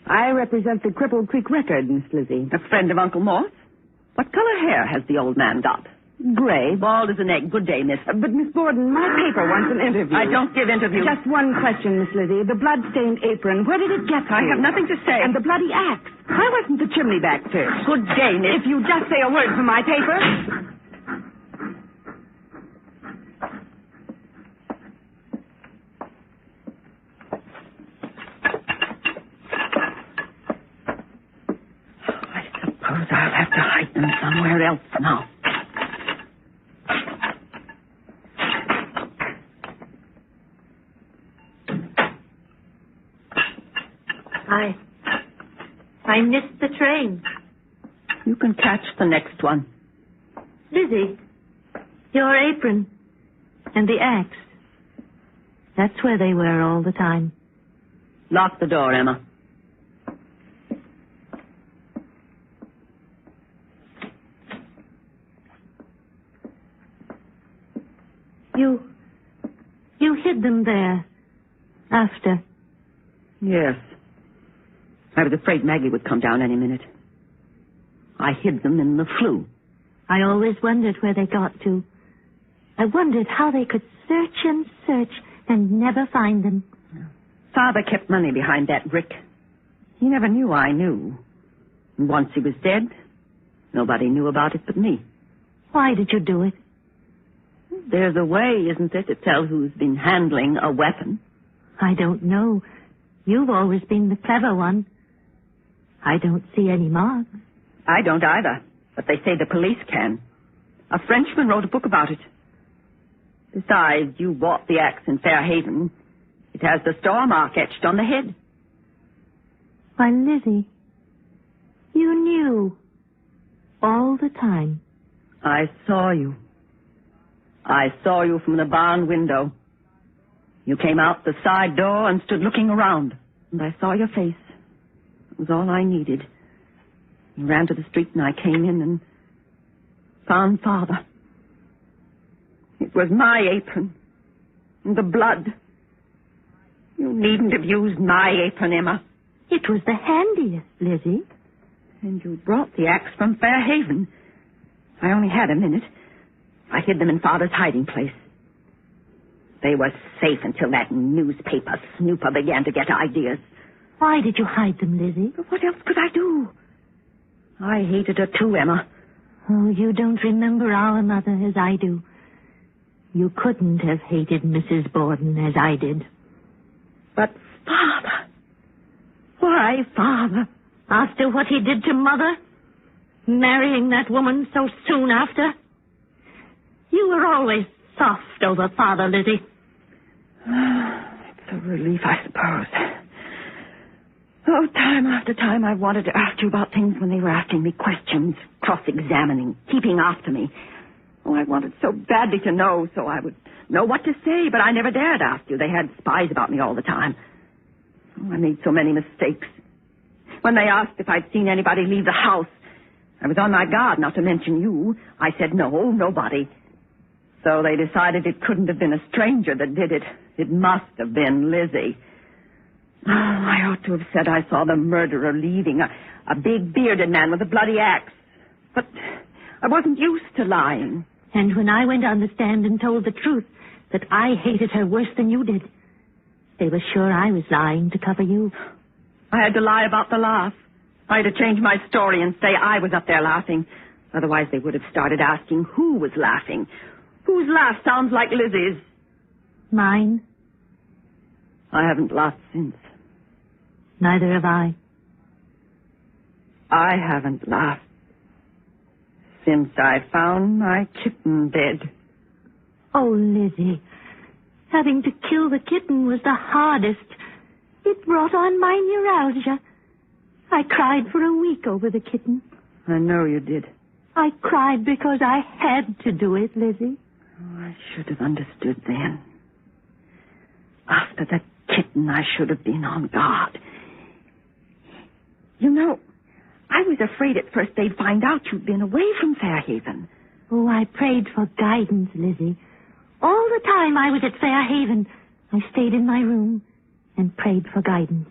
I represent the Cripple Creek Record, Miss Lizzie. A friend of Uncle Morse? What color hair has the old man got? Gray. Bald as an egg. Good day, miss. But, Miss Borden, my paper wants an interview. I don't give interviews. Just one question, Miss Lizzie. The blood-stained apron, where did it get to? I have nothing to say. And the bloody axe. Why wasn't the chimney back first? Good day, miss. If you just say a word for my paper... I'll have to hide them somewhere else now. I missed the train. You can catch the next one. Lizzie, your apron and the axe. That's where they were all the time. Lock the door, Emma. You hid them there after Yes. I was afraid Maggie would come down any minute. I hid them in the flue. I always wondered where they got to. I wondered how they could search and search and never find them. Father kept money behind that brick. He never knew I knew. And once he was dead, nobody knew about it but me. Why did you do it? There's a way, isn't there, to tell who's been handling a weapon? I don't know. You've always been the clever one. I don't see any marks. I don't either, but they say the police can. A Frenchman wrote a book about it. Besides, you bought the axe in Fairhaven. It has the star mark etched on the head. Why, Lizzie, you knew all the time. I saw you. I saw you from the barn window. You came out the side door and stood looking around, and I saw your face. It was all I needed. You ran to the street, and I came in and found Father. It was my apron and the blood. You needn't have used my apron, Emma. It was the handiest, Lizzie. And you brought the axe from Fairhaven. I only had a minute. I hid them in Father's hiding place. They were safe until that newspaper snooper began to get ideas. Why did you hide them, Lizzie? But what else could I do? I hated her too, Emma. Oh, you don't remember our mother as I do. You couldn't have hated Mrs. Borden as I did. But Father... Why, Father? After what he did to Mother? Marrying that woman so soon after? You were always soft over Father, Lizzie. It's a relief, I suppose. Oh, time after time I wanted to ask you about things when they were asking me questions, cross-examining, keeping after me. Oh, I wanted so badly to know so I would know what to say, but I never dared ask you. They had spies about me all the time. Oh, I made so many mistakes. When they asked if I'd seen anybody leave the house, I was on my guard not to mention you. I said no, nobody. So they decided it couldn't have been a stranger that did it. It must have been Lizzie. Oh, I ought to have said I saw the murderer leaving, a big bearded man with a bloody axe. But I wasn't used to lying. And when I went on the stand and told the truth, that I hated her worse than you did, they were sure I was lying to cover you. I had to lie about the laugh. I had to change my story and say I was up there laughing. Otherwise, they would have started asking who was laughing. Whose laugh sounds like Lizzie's? Mine. I haven't laughed since. Neither have I. I haven't laughed since I found my kitten dead. Oh, Lizzie, having to kill the kitten was the hardest. It brought on my neuralgia. I cried for a week over the kitten. I know you did. I cried because I had to do it, Lizzie. Oh, I should have understood then. After that kitten, I should have been on guard. You know, I was afraid at first they'd find out you'd been away from Fairhaven. Oh, I prayed for guidance, Lizzie. All the time I was at Fairhaven, I stayed in my room and prayed for guidance.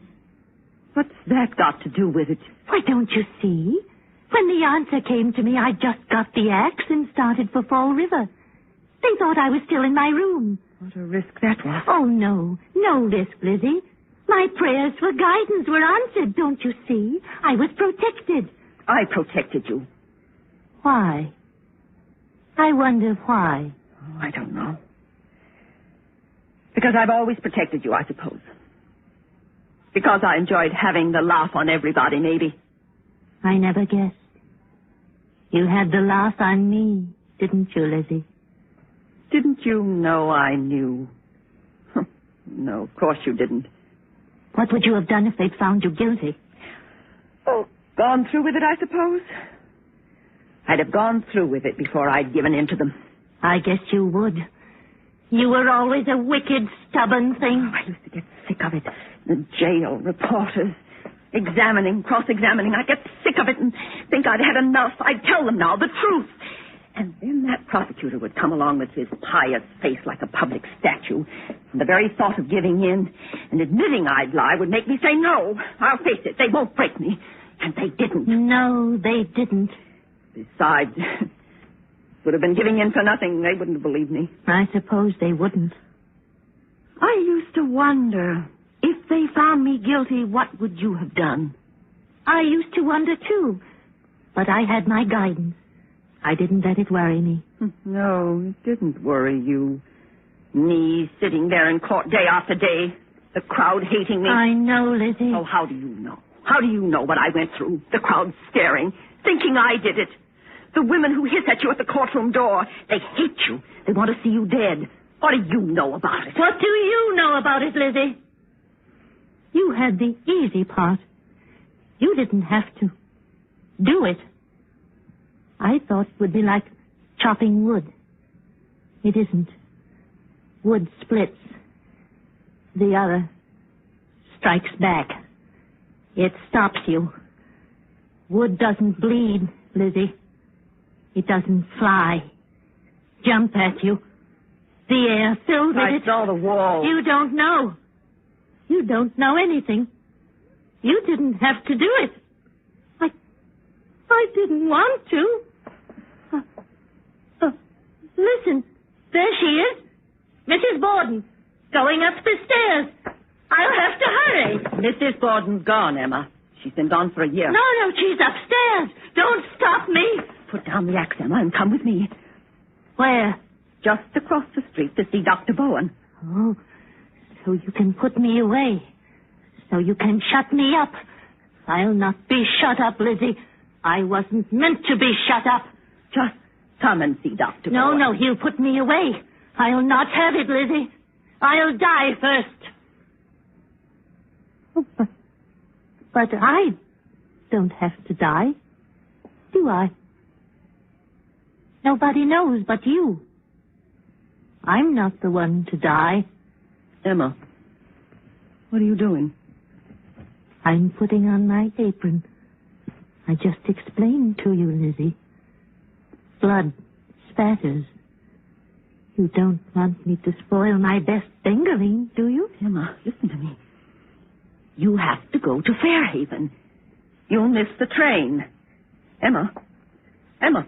What's that got to do with it? Why, don't you see? When the answer came to me, I just got the axe and started for Fall River. They thought I was still in my room. What a risk that was. Oh, no. No risk, Lizzie. My prayers for guidance were answered, don't you see? I was protected. I protected you. Why? I wonder why. Oh, I don't know. Because I've always protected you, I suppose. Because I enjoyed having the laugh on everybody, maybe. I never guessed. You had the laugh on me, didn't you, Lizzie? Didn't you know I knew? No, of course you didn't. What would you have done if they'd found you guilty? Oh, gone through with it, I suppose. I'd have gone through with it before I'd given in to them. I guess you would. You were always a wicked, stubborn thing. Oh, I used to get sick of it. The jail, reporters, examining, cross-examining. I'd get sick of it and think I'd had enough. I'd tell them now the truth. And then that prosecutor would come along with his pious face like a public statue. And the very thought of giving in and admitting I'd lie would make me say no. I'll face it. They won't break me. And they didn't. No, they didn't. Besides, would have been giving in for nothing. They wouldn't have believed me. I suppose they wouldn't. I used to wonder, if they found me guilty, what would you have done? I used to wonder, too. But I had my guidance. I didn't let it worry me. No, it didn't worry you. Me sitting there in court day after day, the crowd hating me. I know, Lizzie. Oh, how do you know? How do you know what I went through? The crowd staring, thinking I did it. The women who hiss at you at the courtroom door, they hate you. They want to see you dead. What do you know about it? What do you know about it, Lizzie? You had the easy part. You didn't have to do it. I thought it would be like chopping wood. It isn't. Wood splits. The other strikes back. It stops you. Wood doesn't bleed, Lizzie. It doesn't fly, jump at you. The air filled with it. I saw the wall. You don't know. You don't know anything. You didn't have to do it. I didn't want to. Listen, there she is. Mrs. Borden, going up the stairs. I'll have to hurry. Mrs. Borden's gone, Emma. She's been gone for a year. No, she's upstairs. Don't stop me. Put down the axe, Emma, and come with me. Where? Just across the street to see Dr. Bowen. Oh, so you can put me away. So you can shut me up. I'll not be shut up, Lizzie. I wasn't meant to be shut up. Just come and see Dr. Bowen. No, he'll put me away. I'll not have it, Lizzie. I'll die first. Oh, but I don't have to die, do I? Nobody knows but you. I'm not the one to die. Emma, what are you doing? I'm putting on my apron. I just explained to you, Lizzie. Blood spatters. You don't want me to spoil my best fingerling, do you? Emma, listen to me. You have to go to Fairhaven. You'll miss the train. Emma.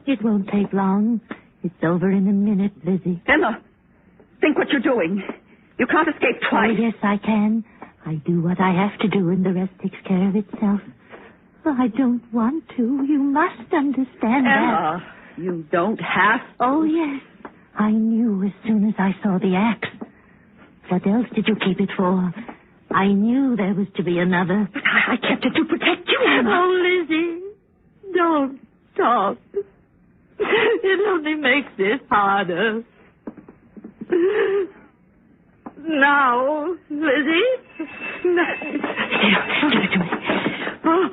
It won't take long. It's over in a minute, Lizzie. Emma, think what you're doing. You can't escape twice. Oh, yes, I can. I do what I have to do, and the rest takes care of itself. Oh, I don't want to. You must understand Emma, that. You don't have to. Oh, yes. I knew as soon as I saw the axe. What else did you keep it for? I knew there was to be another. But I kept it to protect you, Emma. Oh, Lizzie, don't talk. It only makes this harder. Now, Lizzie. Give it to me. Oh,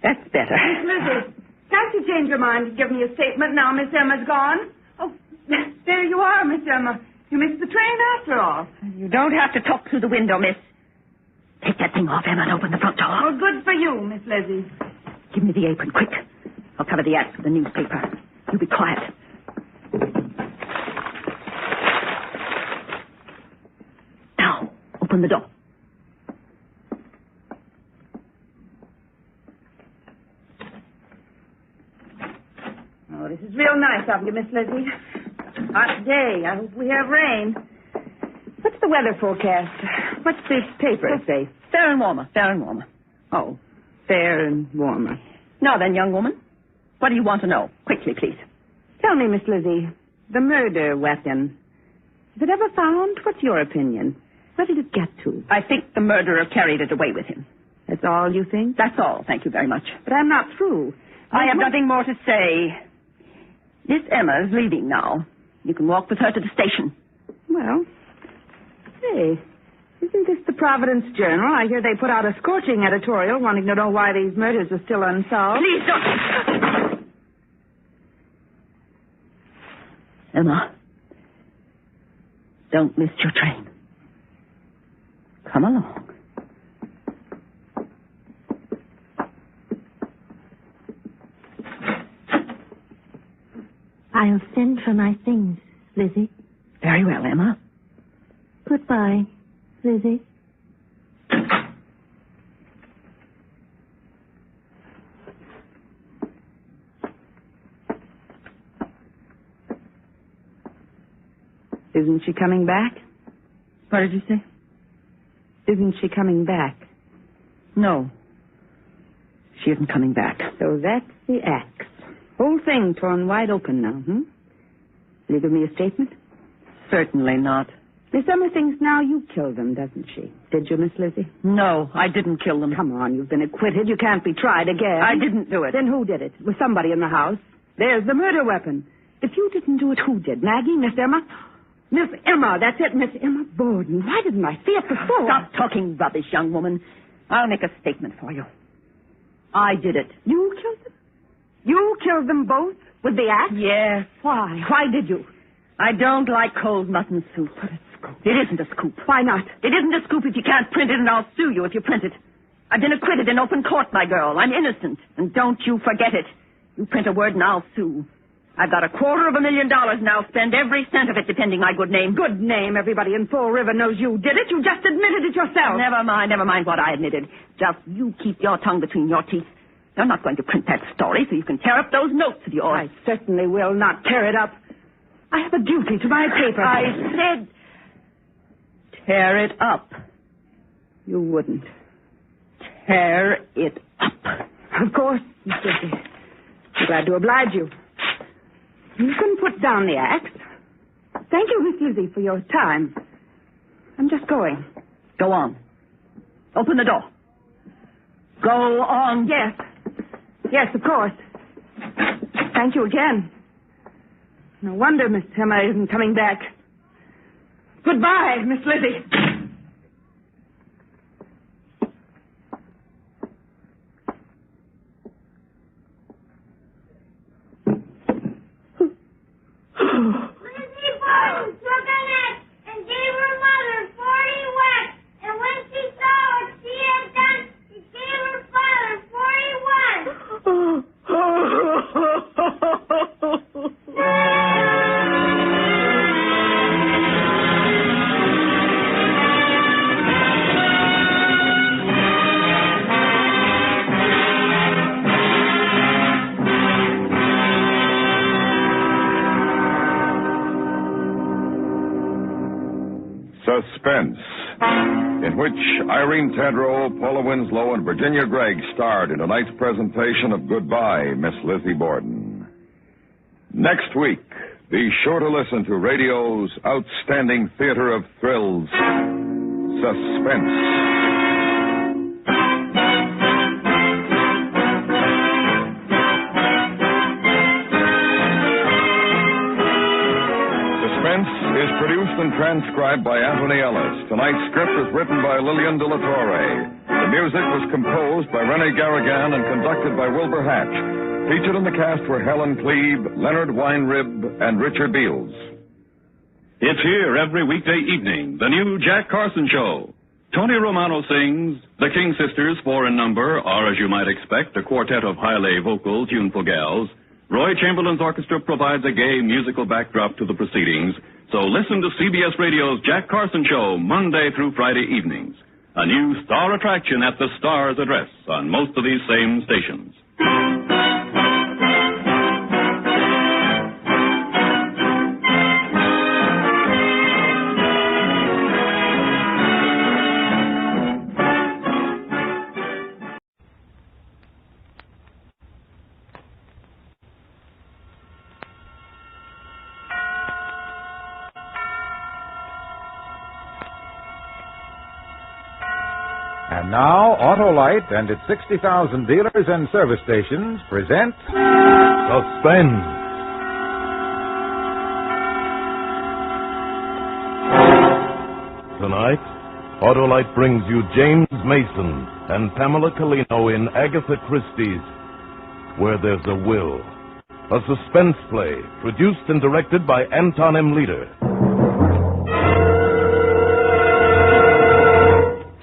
that's better. Lizzie, can't you change your mind and give me a statement now Miss Emma's gone? Oh, there you are, Miss Emma. You missed the train after all. You don't have to talk through the window, miss. Take that thing off, Emma, and open the front door. Well, good for you, Miss Lizzie. Give me the apron, quick. I'll cover the axe with the newspaper. You be quiet. Now, open the door. Oh, this is real nice of you, Miss Lizzie. Hot day. I hope we have rain. What's the weather forecast? What's the paper say? Fair and warmer, fair and warmer. Oh, fair and warmer. Now then, young woman, what do you want to know? Quickly, please. Tell me, Miss Lizzie, the murder weapon. Was it ever found? What's your opinion? Where did it get to? I think the murderer carried it away with him. That's all you think? That's all, thank you very much. But I'm not through. I have nothing more to say. Miss Emma is leaving now. You can walk with her to the station. Well, hey, isn't this the Providence Journal? I hear they put out a scorching editorial wanting to know why these murders are still unsolved. Please don't. Emma, don't miss your train. Come along. I'll send for my things, Lizzie. Very well, Emma. Goodbye, Lizzie. Isn't she coming back? What did you say? Isn't she coming back? No. She isn't coming back. So that's the axe. Whole thing torn wide open now, Will you give me a statement? Certainly not. Miss Emma thinks now you killed them, doesn't she? Did you, Miss Lizzie? No, I didn't kill them. Come on, you've been acquitted. You can't be tried again. I didn't do it. Then who did it? Was somebody in the house? There's the murder weapon. If you didn't do it, who did? Maggie? Miss Emma? Miss Emma, that's it, Miss Emma Borden. Why didn't I see it before? Stop talking rubbish, young woman. I'll make a statement for you. I did it. You killed them? You killed them both? With the axe? Yes. Why? Why did you? I don't like cold mutton soup. But a scoop. It isn't a scoop. Why not? It isn't a scoop if you can't print it, and I'll sue you if you print it. I've been acquitted in open court, my girl. I'm innocent. And don't you forget it. You print a word and I'll sue. I've got $250,000 and I'll spend every cent of it defending my good name. Good name. Everybody in Fall River knows you did it. You just admitted it yourself. Never mind what I admitted. Just you keep your tongue between your teeth. You're not going to print that story so you can tear up those notes of yours. I certainly will not tear it up. I have a duty to my paper. I said tear it up. You wouldn't. Tear it up. Of course, Miss Lizzie. I'm glad to oblige you. You can put down the axe. Thank you, Miss Lizzie, for your time. I'm just going. Go on. Open the door. Go on. Yes. Yes, of course. Thank you again. No wonder Miss Emma isn't coming back. Goodbye, Miss Lizzie. Lizzie Borden took an axe and gave her mother 40 whacks. And when she saw what she had done, she gave her father 41. Suspense, in which Irene Tedrow, Paula Winslow, and Virginia Gregg starred in tonight's presentation of Goodbye, Miss Lizzie Borden. Next week, be sure to listen to radio's outstanding theater of thrills, Suspense. Is produced and transcribed by Anthony Ellis. Tonight's script is written by Lillian de la Torre. The music was composed by René Garrigan and conducted by Wilbur Hatch. Featured in the cast were Helen Cleve, Leonard Weinrib, and Richard Beals. It's here every weekday evening, the new Jack Carson Show. Tony Romano sings. The King Sisters, 4 in number, are, as you might expect, a quartet of highly vocal, tuneful gals. Roy Chamberlain's orchestra provides a gay musical backdrop to the proceedings. So listen to CBS Radio's Jack Carson Show Monday through Friday evenings. A new star attraction at the Star's address on most of these same stations. And now, Autolite and its 60,000 dealers and service stations present Suspense. Tonight, Autolite brings you James Mason and Pamela Colino in Agatha Christie's Where There's a Will, a suspense play produced and directed by Anton M. Leader.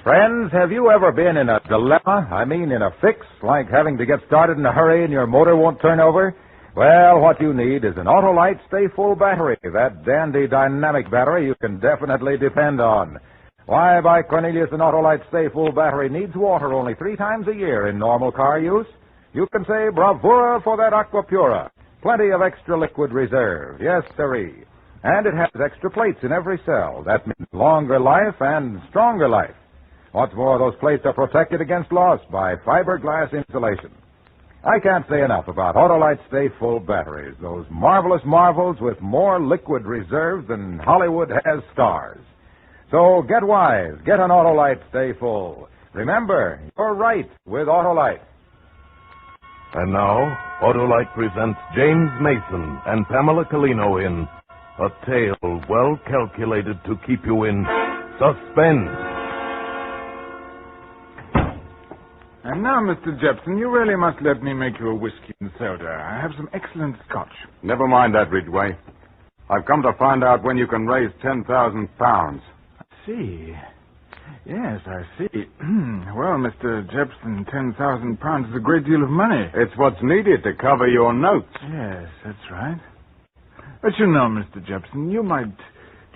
Friends, have you ever been in a dilemma? I mean, in a fix, like having to get started in a hurry and your motor won't turn over? Well, what you need is an Autolite Stay Full battery, that dandy dynamic battery you can definitely depend on. Why, by Cornelius, an Autolite Stay Full battery needs water only 3 times a year in normal car use. You can say bravura for that Aquapura. Plenty of extra liquid reserve. Yes, sirree. And it has extra plates in every cell. That means longer life and stronger life. What's more, those plates are protected against loss by fiberglass insulation. I can't say enough about Autolite Stay Full batteries, those marvelous marvels with more liquid reserve than Hollywood has stars. So get wise. Get an Autolite Stay Full. Remember, you're right with Autolite. And now, Autolite presents James Mason and Pamela Colino in a tale well calculated to keep you in suspense. And now, Mr. Jepson, you really must let me make you a whiskey and soda. I have some excellent scotch. Never mind that, Ridgway. I've come to find out when you can raise 10,000 pounds. I see. Yes, I see. Well, Mr. Jepson, 10,000 pounds is a great deal of money. It's what's needed to cover your notes. Yes, that's right. But you know, Mr. Jepson, you might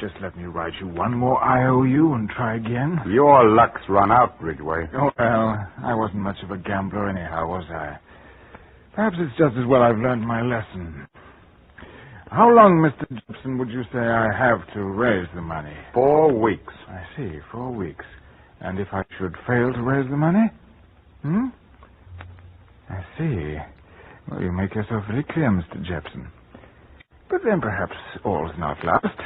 just let me write you one more IOU and try again. Your luck's run out, Ridgway. Oh, well, I wasn't much of a gambler anyhow, was I? Perhaps it's just as well I've learned my lesson. How long, Mr. Jepson, would you say I have to raise the money? 4 weeks. I see, 4 weeks. And if I should fail to raise the money? I see. Well, you make yourself very clear, Mr. Jepson. But then perhaps all's not lost.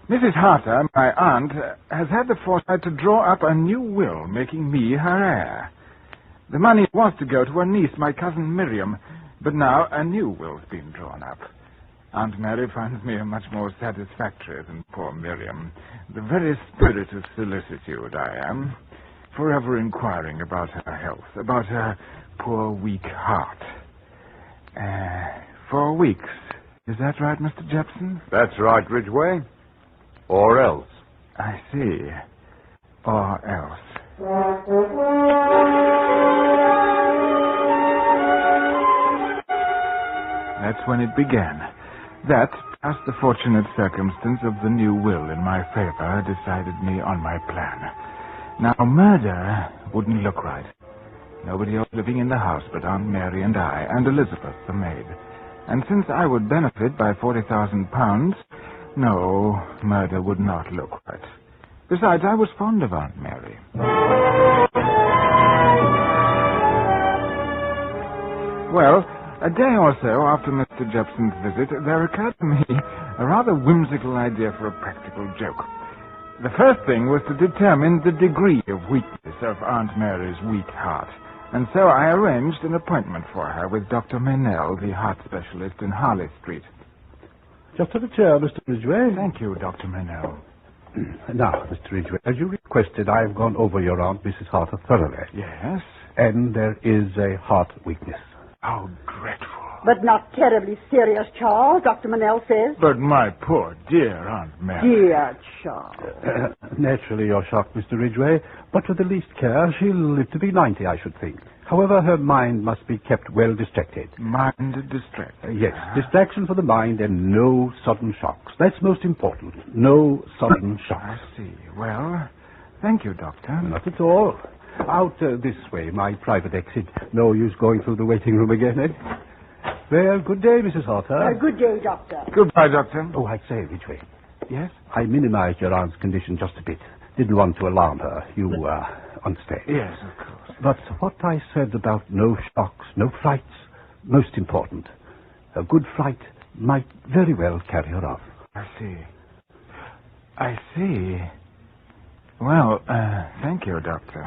Mrs. Harter, my aunt, has had the foresight to draw up a new will making me her heir. The money was to go to her niece, my cousin Miriam, but now a new will's been drawn up. Aunt Mary finds me much more satisfactory than poor Miriam. The very spirit of solicitude I am, forever inquiring about her health, about her poor weak heart. 4 weeks. Is that right, Mr. Jepson? That's right, Ridgway. Or else. I see. Or else. That's when it began. That, plus the fortunate circumstance of the new will in my favor, decided me on my plan. Now, murder wouldn't look right. Nobody else living in the house but Aunt Mary and I, and Elizabeth, the maid. And since I would benefit by 40,000 pounds, no, murder would not look right. Besides, I was fond of Aunt Mary. Well, a day or so after Mr. Jepson's visit, there occurred to me a rather whimsical idea for a practical joke. The first thing was to determine the degree of weakness of Aunt Mary's weak heart. And so I arranged an appointment for her with Dr. Meynell, the heart specialist in Harley Street. Just have a chair, Mr. Ridgway. Thank you, Dr. Meynell. Now, Mr. Ridgway, as you requested, I've gone over your Aunt Mrs. Harter thoroughly. Yes? And there is a heart weakness. How dreadful. But not terribly serious, Charles, Dr. Meynell says. But my poor dear Aunt Mary. Dear Charles. Naturally, you're shocked, Mr. Ridgway, but with the least care, she'll live to be 90, I should think. However, her mind must be kept well distracted. Mind distracted? Yes, distraction for the mind and no sudden shocks. That's most important. No sudden shocks. I see. Well, thank you, Doctor. Not at all. Out this way, my private exit. No use going through the waiting room again, eh? Well, good day, Mrs. Harter. Good day, Doctor. Goodbye, Doctor. Oh, I say, Ridgway. Yes? I minimized your aunt's condition just a bit. Didn't want to alarm her. You understand. Yes, of course. But what I said about no shocks, no frights, most important. A good fright might very well carry her off. I see. I see. Well, thank you, Doctor.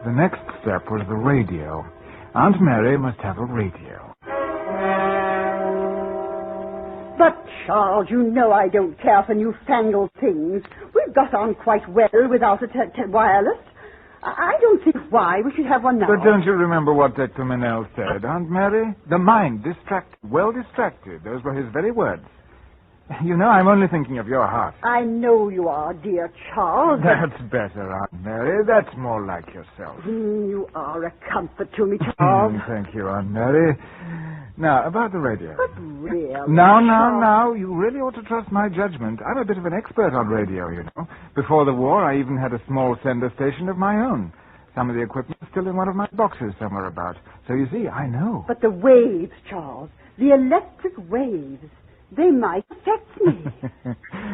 The next step was the radio. Aunt Mary must have a radio. But, Charles, you know I don't care for newfangled things. We've got on quite well without a wireless. I don't see why we should have one now. But don't you remember what Dr. Meynell said, Aunt Mary? The mind distracted, well distracted. Those were his very words. You know, I'm only thinking of your heart. I know you are, dear Charles. That's better, Aunt Mary. That's more like yourself. You are a comfort to me, Charles. Thank you, Aunt Mary. Now, about the radio. But really, Now. You really ought to trust my judgment. I'm a bit of an expert on radio, you know. Before the war, I even had a small sender station of my own. Some of the equipment is still in one of my boxes somewhere about. So you see, I know. But the waves, Charles, the electric waves, they might affect me.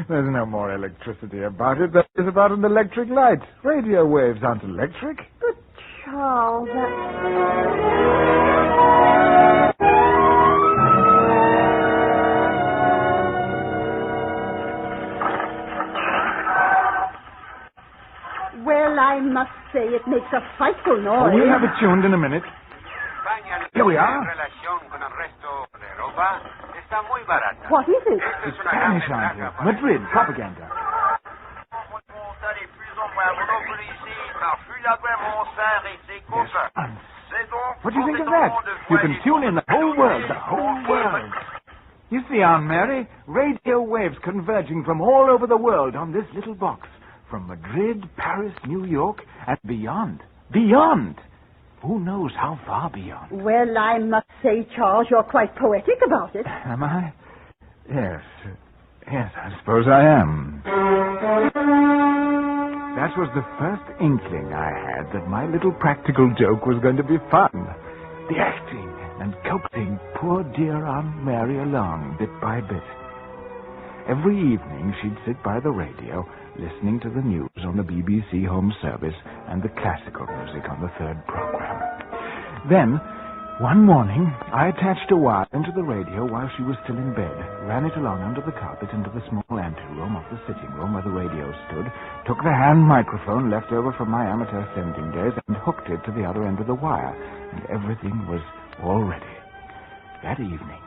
There's no more electricity about it than there is about an electric light. Radio waves aren't electric. But, Charles, Well, I must say it makes a frightful noise. We'll have it tuned in a minute. Here we are. What is it? It's Spanish, Auntie. Madrid propaganda. What do you think of that? You can tune in the whole world, You see, Aunt Mary, radio waves converging from all over the world on this little box. From Madrid, Paris, New York, and beyond. Beyond! Who knows how far beyond? Well, I must say, Charles, you're quite poetic about it. Am I? Yes, I suppose I am. That was the first inkling I had that my little practical joke was going to be fun. The acting and coaxing poor dear Aunt Mary along, bit by bit. Every evening she'd sit by the radio, listening to the news on the BBC Home Service and the classical music on the third program. Then, one morning, I attached a wire into the radio while she was still in bed, ran it along under the carpet into the small anteroom of the sitting room where the radio stood, took the hand microphone left over from my amateur sending days and hooked it to the other end of the wire, and everything was all ready. That evening,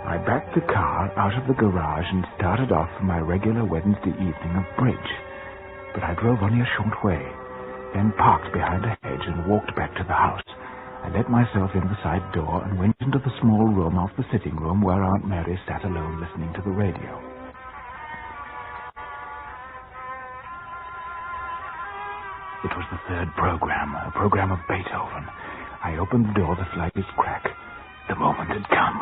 I backed the car out of the garage and started off for my regular Wednesday evening of bridge. But I drove only a short way, then parked behind a hedge and walked back to the house. I let myself in the side door and went into the small room off the sitting room where Aunt Mary sat alone listening to the radio. It was the third program, a program of Beethoven. I opened the door the slightest crack. The moment had come.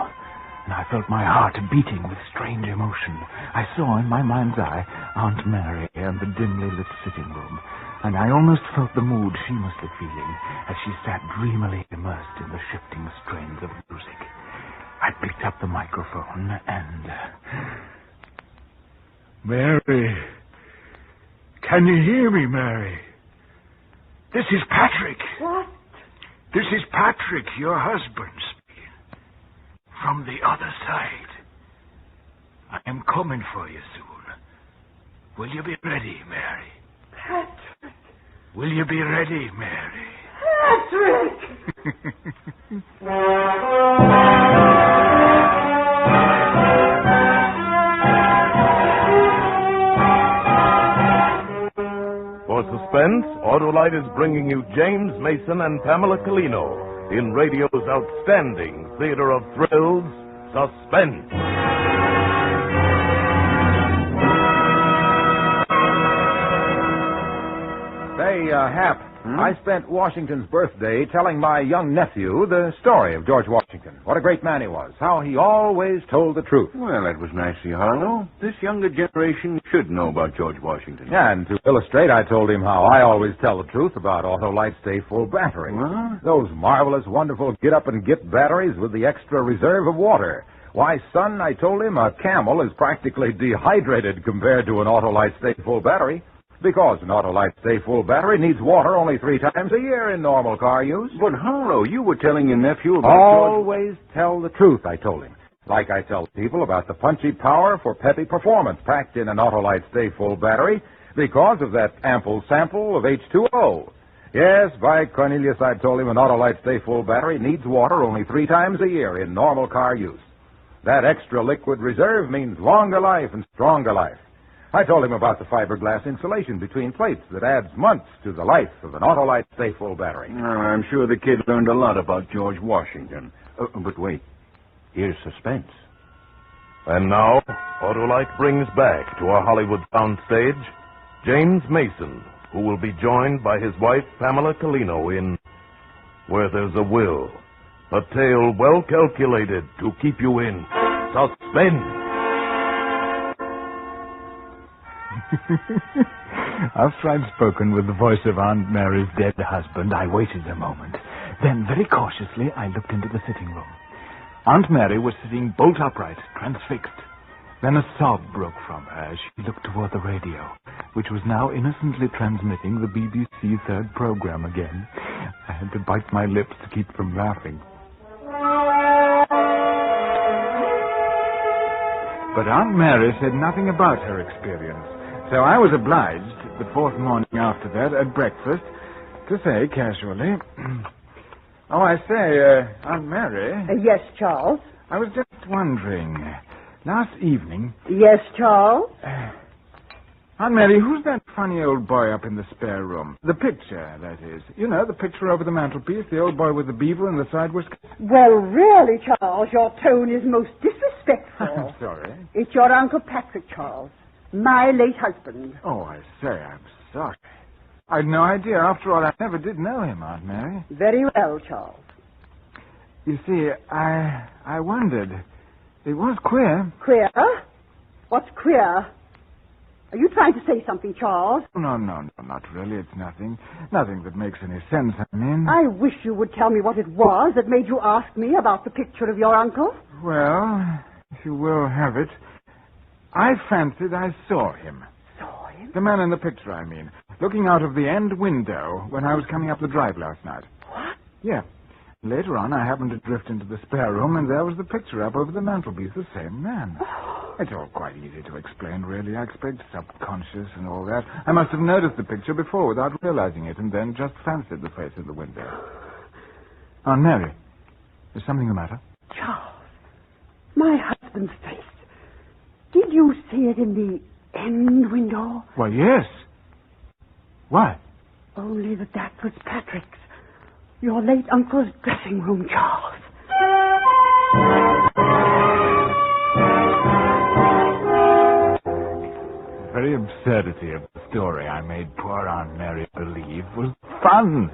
And I felt my heart beating with strange emotion. I saw in my mind's eye Aunt Mary and the dimly lit sitting room, and I almost felt the mood she must be feeling as she sat dreamily immersed in the shifting strains of music. I picked up the microphone and... Mary. Can you hear me, Mary? This is Patrick. What? This is Patrick, your husband. From the other side. I am coming for you soon. Will you be ready, Mary? Patrick. Will you be ready, Mary? Patrick! For Suspense, Autolite is bringing you James Mason and Pamela Collino in radio's outstanding theater of thrills, Suspense. Say, Hap, I spent Washington's birthday telling my young nephew the story of George Washington. What a great man he was. How he always told the truth. Well, that was nice of you, Harlow. This younger generation should know about George Washington. Yeah, and to illustrate, I told him how I always tell the truth about Autolite Stay Full batteries. Those marvelous, wonderful get-up-and-get batteries with the extra reserve of water. Why, son, I told him a camel is practically dehydrated compared to an Autolite Stay Full battery. Because an Autolite Stay Full battery needs water only 3 times a year in normal car use. But, Harlow, you were telling your nephew about Always tell the truth, I told him. Like I tell people about the punchy power for peppy performance packed in an Autolite Stay Full battery because of that ample sample of H2O. Yes, by Cornelius, I told him an Autolite Stay Full battery needs water only 3 times a year in normal car use. That extra liquid reserve means longer life and stronger life. I told him about the fiberglass insulation between plates that adds months to the life of an Autolite Stay Full battery. I'm sure the kid learned a lot about George Washington. But wait. Here's Suspense. And now, Autolite brings back to our Hollywood soundstage James Mason, who will be joined by his wife, Pamela Colino, in Where There's a Will, a tale well calculated to keep you in suspense. After I'd spoken with the voice of Aunt Mary's dead husband, I waited a moment. Then, very cautiously, I looked into the sitting room. Aunt Mary was sitting bolt upright, transfixed. Then a sob broke from her as she looked toward the radio, which was now innocently transmitting the BBC third program again. I had to bite my lips to keep from laughing. But Aunt Mary said nothing about her experience, so I was obliged, the fourth morning after that, at breakfast, to say casually, "Oh, I say, Aunt Mary." Yes, Charles? I was just wondering, last evening... Yes, Charles? Aunt Mary, who's that funny old boy up in the spare room? The picture, that is. You know, the picture over the mantelpiece, the old boy with the beaver and the side whiskers. Well, really, Charles, your tone is most disrespectful. I'm sorry. It's your Uncle Patrick, Charles. My late husband. Oh, I say, I'm sorry. I'd no idea. After all, I never did know him, Aunt Mary. Very well, Charles. You see, I wondered. It was queer. Queer? What's queer? Are you trying to say something, Charles? No, not really. It's nothing. Nothing that makes any sense, I mean. I wish you would tell me what it was that made you ask me about the picture of your uncle. Well, if you will have it, I fancied I saw him. Saw him? The man in the picture, I mean, looking out of the end window when I was coming up the drive last night. What? Yeah. Later on, I happened to drift into the spare room, and there was the picture up over the mantelpiece, the same man. It's all quite easy to explain, really. I expect subconscious and all that. I must have noticed the picture before without realizing it, and then just fancied the face in the window. Aunt Mary, is something the matter? Charles, my husband's face. Did you see it in the end window? Why, yes. Why? Only that was Patrick's. Your late uncle's dressing room, Charles. The very absurdity of the story I made poor Aunt Mary believe was fun.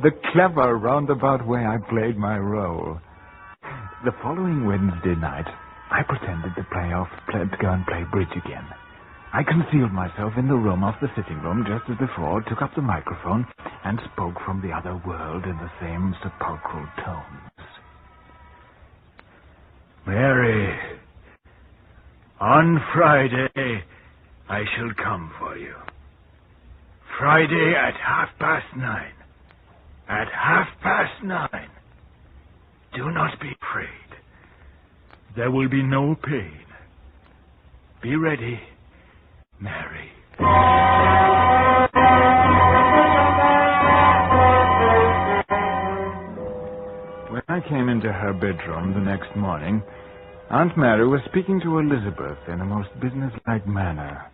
The clever, roundabout way I played my role. The following Wednesday night, I pretended to go and play bridge again. I concealed myself in the room off the sitting room just as before, took up the microphone, and spoke from the other world in the same sepulchral tones. Mary, on Friday, I shall come for you. Friday at 9:30. At 9:30. Do not be afraid. There will be no pain. Be ready, Mary. When I came into her bedroom the next morning, Aunt Mary was speaking to Elizabeth in a most businesslike manner.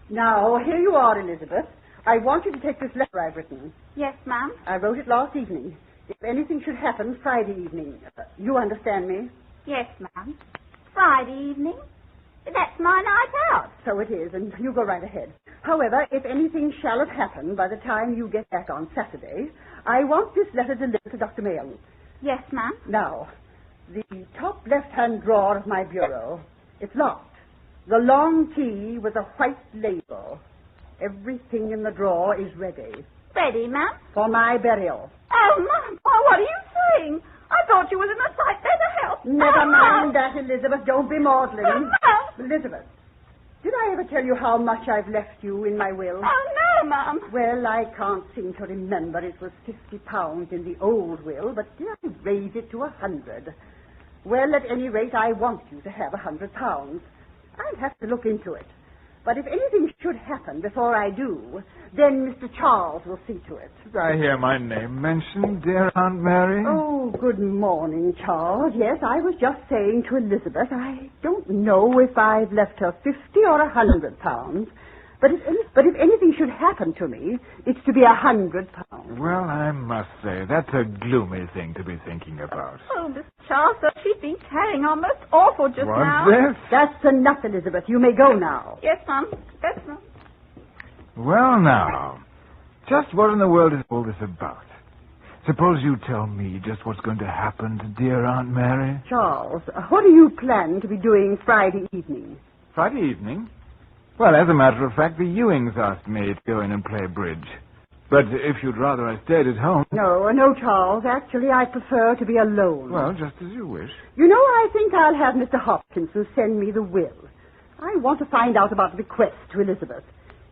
Now, here you are, Elizabeth. I want you to take this letter I've written. Yes, ma'am. I wrote it last evening. If anything should happen, Friday evening. You understand me? Yes, ma'am. Friday evening? That's my night out. So it is, and you go right ahead. However, if anything shall have happened by the time you get back on Saturday, I want this letter delivered to Dr. Mayo. Yes, ma'am. Now, the top left-hand drawer of my bureau, it's locked. The long key with a white label. Everything in the drawer is ready. Ready, ma'am? For my burial. Oh, ma'am, what are you saying? I thought you was in a sight better health. Never mind that, Elizabeth. Don't be maudlin. Elizabeth, did I ever tell you how much I've left you in my will? Oh, no, ma'am. Well, I can't seem to remember. It was £50 in the old will, but did I raise it to 100? Well, at any rate, I want you to have £100. I'll have to look into it. But if anything should happen before I do, then Mr. Charles will see to it. Did I hear my name mentioned, dear Aunt Mary? Oh, good morning, Charles. Yes, I was just saying to Elizabeth, I don't know if I've left her £50 or £100, But if anything should happen to me, it's to be £100. Well, I must say, that's a gloomy thing to be thinking about. Oh, Miss Charles, she's been carrying on most awful just now. What's this? That's enough, Elizabeth. You may go now. Yes, Mum. Yes, Mum. Well, now, just what in the world is all this about? Suppose you tell me just what's going to happen to dear Aunt Mary. Charles, what do you plan to be doing Friday evening? Friday evening? Well, as a matter of fact, the Ewings asked me to go in and play bridge. But if you'd rather I stayed at home... No, Charles. Actually, I prefer to be alone. Well, just as you wish. You know, I think I'll have Mr. Hopkinson send me the will. I want to find out about the bequest to Elizabeth.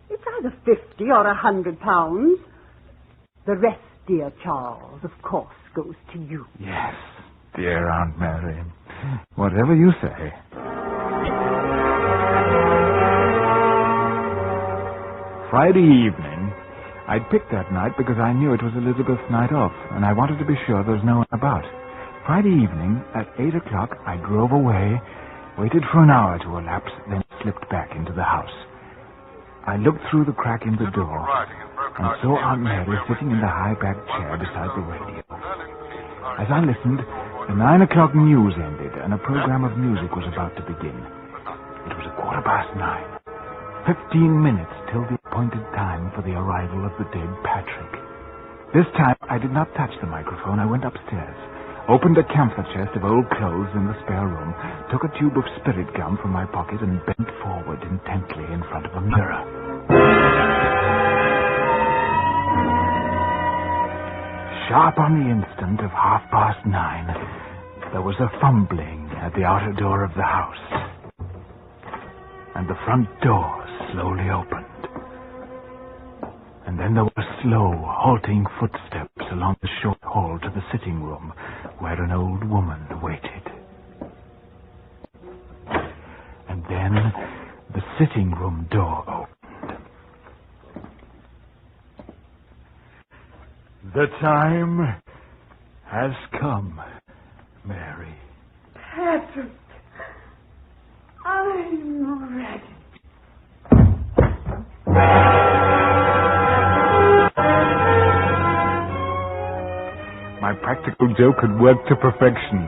It's either £50 or £100. The rest, dear Charles, of course, goes to you. Yes, dear Aunt Mary. Whatever you say. Friday evening, I'd picked that night because I knew it was Elizabeth's night off, and I wanted to be sure there was no one about. Friday evening, at 8 o'clock, I drove away, waited for an hour to elapse, then slipped back into the house. I looked through the crack in the door and saw Aunt Mary sitting in the high-backed chair beside the radio. As I listened, the 9 o'clock news ended, and a program of music was about to begin. It was 9:15. 15 minutes till the appointed time for the arrival of the dead Patrick. This time, I did not touch the microphone. I went upstairs, opened a camphor chest of old clothes in the spare room, took a tube of spirit gum from my pocket, and bent forward intently in front of a mirror. Sharp on the instant of 9:30, there was a fumbling at the outer door of the house, and the front door slowly opened. And then there were slow, halting footsteps along the short hall to the sitting room, where an old woman waited. And then the sitting room door opened. The time has come, Mary. Patrick, I'm ready. My practical joke had worked to perfection.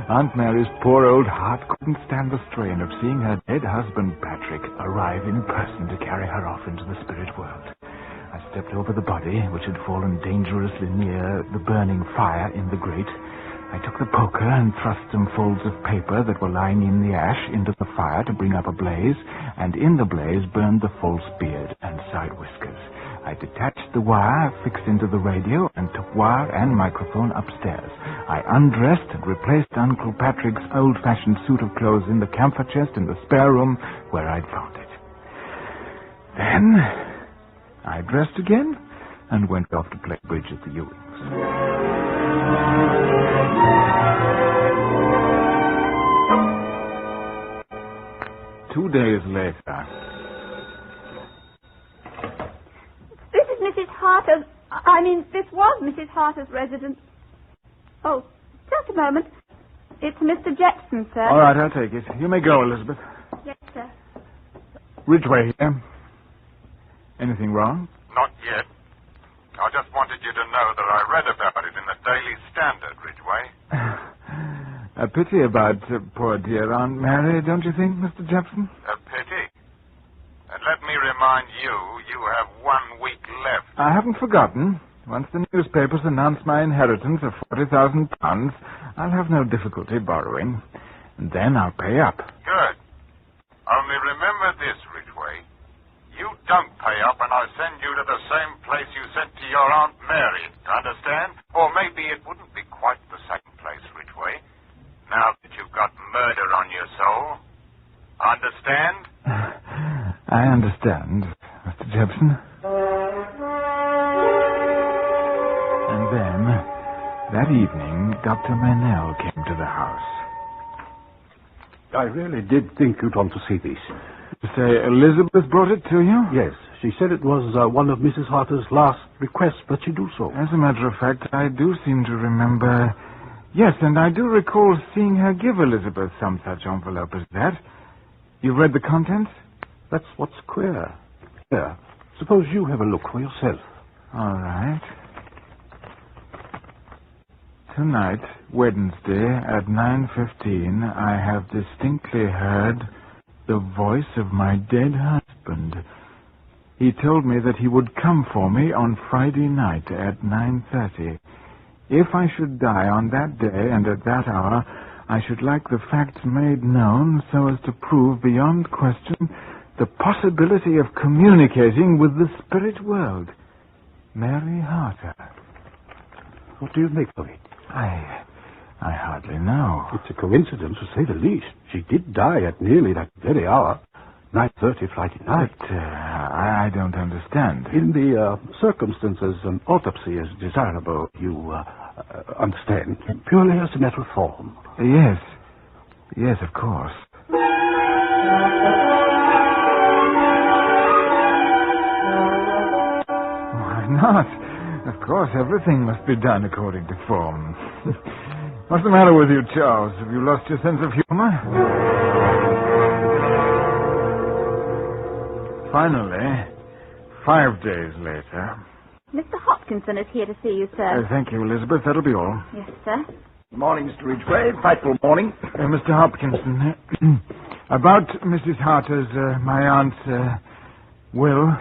Aunt Mary's poor old heart couldn't stand the strain of seeing her dead husband, Patrick, arrive in person to carry her off into the spirit world. I stepped over the body, which had fallen dangerously near the burning fire in the grate. I took the poker and thrust some folds of paper that were lying in the ash into the fire to bring up a blaze, and in the blaze burned the false beard and side whiskers. I detached the wire fixed into the radio and took wire and microphone upstairs. I undressed and replaced Uncle Patrick's old-fashioned suit of clothes in the camphor chest in the spare room where I'd found it. Then I dressed again and went off to play bridge at the Ewings. 2 days later. This is Mrs. Harter's... this was Mrs. Harter's residence. Oh, just a moment. It's Mr. Jackson, sir. All right, I'll take it. You may go, Elizabeth. Yes, sir. Ridgway here. Anything wrong? Not yet. I just wanted you to know that I read about it in the Daily Standard, Ridgway. A pity about poor dear Aunt Mary, don't you think, Mr. Jepson? A pity. And let me remind you, you have 1 week left. I haven't forgotten. Once the newspapers announce my inheritance of £40,000, I'll have no difficulty borrowing. And then I'll pay up. Good. Only remember this, Ridgway. You don't pay up and I send you to the same place you sent to your Aunt Mary. Understand? Or maybe it wouldn't be quite the same place, Ridgway. Now that you've got murder on your soul. Understand? I understand, Mr. Jepson. And then, that evening, Dr. Meynell came to the house. I really did think you'd want to see this. You say Elizabeth brought it to you? Yes. She said it was one of Mrs. Harter's last requests that she do so. As a matter of fact, I do seem to remember... Yes, and I do recall seeing her give Elizabeth some such envelope as that. You've read the contents? That's what's queer. Here, suppose you have a look for yourself. All right. Tonight, Wednesday, at 9:15, I have distinctly heard the voice of my dead husband. He told me that he would come for me on Friday night at 9:30. If I should die on that day and at that hour, I should like the facts made known so as to prove beyond question the possibility of communicating with the spirit world. Mary Harter. What do you make of it? I hardly know. It's a coincidence, to say the least. She did die at nearly that very hour, 9:30 Friday night. But I don't understand. In the circumstances, an autopsy is desirable, you understand, purely as a matter of form. Yes. Yes, of course. Why not? Of course, everything must be done according to form. What's the matter with you, Charles? Have you lost your sense of humor? Finally, 5 days later... Mr. Hopkinson is here to see you, sir. Thank you, Elizabeth. That'll be all. Yes, sir. Morning, Mr. Ridgway. Frightful morning. Mr. Hopkinson, about Mrs. Harter's, my aunt's, will...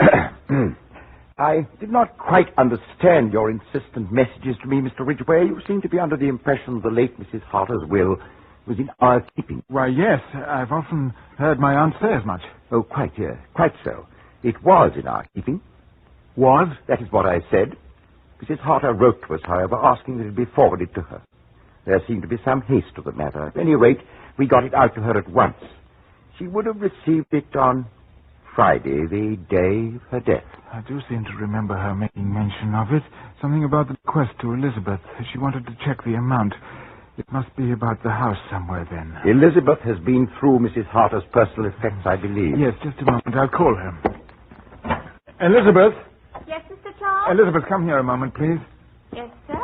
I did not quite understand your insistent messages to me, Mr. Ridgway. You seem to be under the impression the late Mrs. Harter's will was in our keeping. Why, yes. I've often heard my aunt say as much. Oh, quite so. It was in our keeping. Was? That is what I said. Mrs. Harter wrote to us, however, asking that it be forwarded to her. There seemed to be some haste to the matter. At any rate, we got it out to her at once. She would have received it on Friday, the day of her death. I do seem to remember her making mention of it. Something about the bequest to Elizabeth. She wanted to check the amount. It must be about the house somewhere, then. Elizabeth has been through Mrs. Harter's personal effects, I believe. Yes, just a moment. I'll call her. Elizabeth? Yes, Mr. Charles? Elizabeth, come here a moment, please. Yes, sir?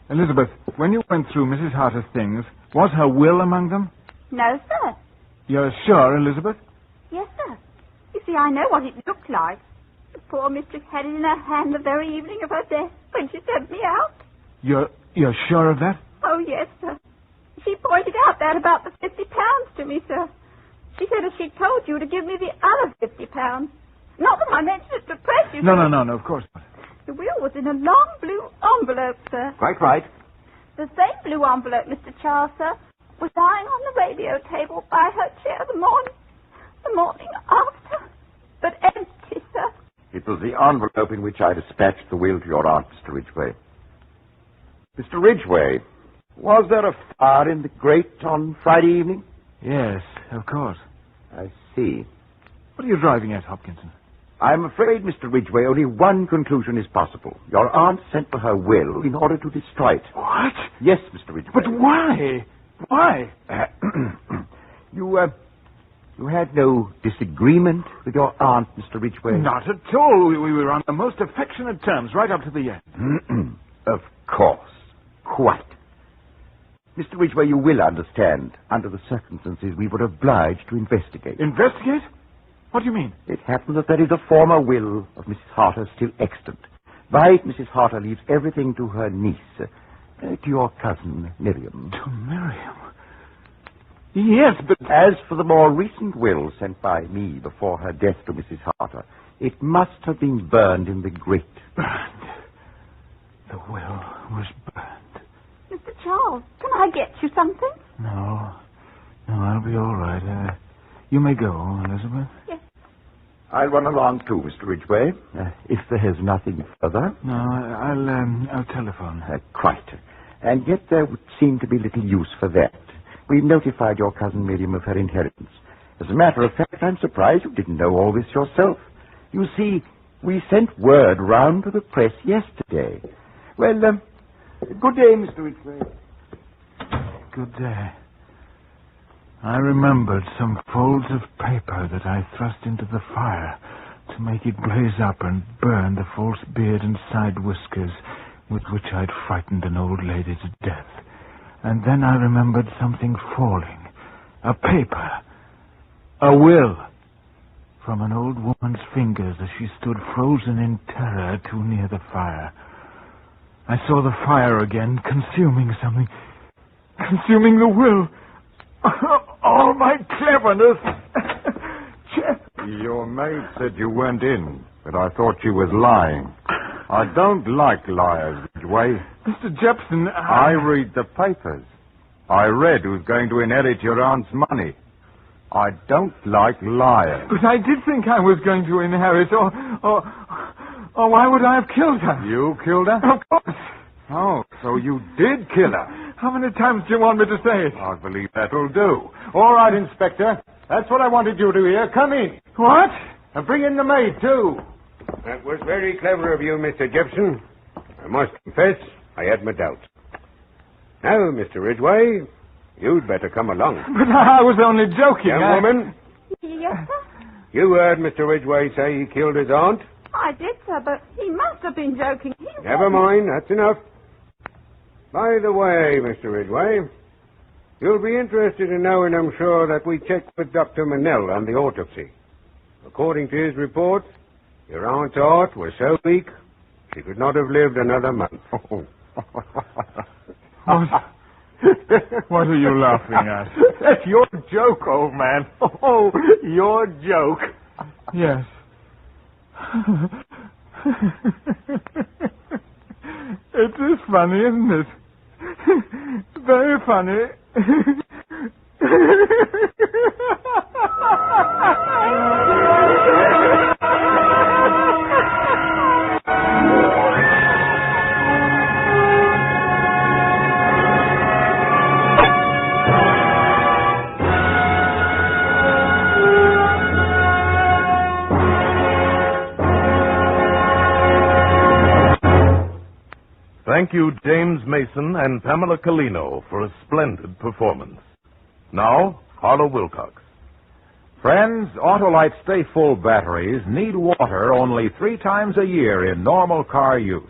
Elizabeth, when you went through Mrs. Harter's things, was her will among them? No, sir. You're sure, Elizabeth? Yes, sir. You see, I know what it looked like. The poor mistress had it in her hand the very evening of her death when she sent me out. You're sure of that? Oh, yes, sir. She pointed out that about the £50 to me, sir. She said if she told you to give me the other £50. Not that I mentioned it to press you. No, of course not. The will was in a long blue envelope, sir. Quite right. The same blue envelope, Mr. Charles, sir, was lying on the radio table by her chair the morning after. But empty, sir. It was the envelope in which I dispatched the will to your aunt, Mr. Ridgway. Mr. Ridgway, was there a fire in the grate on Friday evening? Yes, of course. I see. What are you driving at, Hopkinson? I'm afraid, Mr. Ridgway, only one conclusion is possible. Your aunt sent for her will in order to destroy it. What? Yes, Mr. Ridgway. But why? Why? You had no disagreement with your aunt, Mr. Ridgway? Not at all. We were on the most affectionate terms right up to the end. Of course. Quite. Mr. Ridgway, you will understand, under the circumstances, we were obliged to investigate. Investigate? What do you mean? It happened that there is a former will of Mrs. Harter still extant. By it, Mrs. Harter leaves everything to her niece, to your cousin, Miriam. To Miriam? Yes, but... As for the more recent will sent by me before her death to Mrs. Harter, it must have been burned in the grate. Burned? The will was burned. Mr. Charles, can I get you something? No, I'll be all right. You may go, Elizabeth. Yes. I'll run along too, Mr. Ridgway, if there is nothing further. No, I'll telephone. Quite. And yet there would seem to be little use for that. We've notified your cousin Miriam of her inheritance. As a matter of fact, I'm surprised you didn't know all this yourself. You see, we sent word round to the press yesterday. Well, good day, Mr. Ridgway. Good day. I remembered some folds of paper that I thrust into the fire to make it blaze up and burn the false beard and side whiskers with which I'd frightened an old lady to death. And then I remembered something falling. A paper. A will. from an old woman's fingers as she stood frozen in terror too near the fire. I saw the fire again, consuming something. Consuming the will. All my cleverness. Your maid said you weren't in, but I thought she was lying. I don't like liars, Ridgway. Mr. Jepson, I read the papers. I read who's going to inherit your aunt's money. I don't like liars. But I did think I was going to inherit, or why would I have killed her? You killed her? Of course. Oh, so you did kill her. How many times do you want me to say it? I believe that'll do. All right, Inspector. That's what I wanted you to hear. Come in. What? And bring in the maid, too. That was very clever of you, Mr. Gibson. I must confess, I had my doubts. Now, Mr. Ridgway, you'd better come along. But I was only joking. Young woman, Yes, sir? you heard Mr. Ridgway say he killed his aunt? I did, sir, but he must have been joking. Never mind, that's enough. By the way, Mr. Ridgway, you'll be interested in knowing, I'm sure, that we checked with Dr. Manell on the autopsy. According to his report, your aunt's heart was so weak, she could not have lived another month. What are you laughing at? That's your joke, old man. Oh, your joke. Yes. It is funny, isn't it? Very funny. Thank you, James Mason and Pamela Colino, for a splendid performance. Now, Harlow Wilcox. Friends, Autolite Stay Full batteries need water only 3 times a year in normal car use.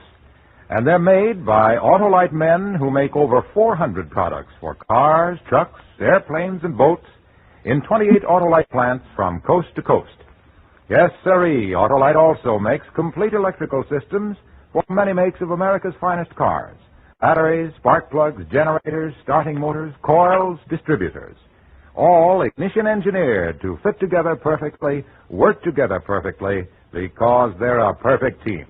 And they're made by Autolite men who make over 400 products for cars, trucks, airplanes, and boats in 28 Autolite plants from coast to coast. Yes, sirree, Autolite also makes complete electrical systems for many makes of America's finest cars. Batteries, spark plugs, generators, starting motors, coils, distributors. All ignition engineered to fit together perfectly, work together perfectly, because they're a perfect team.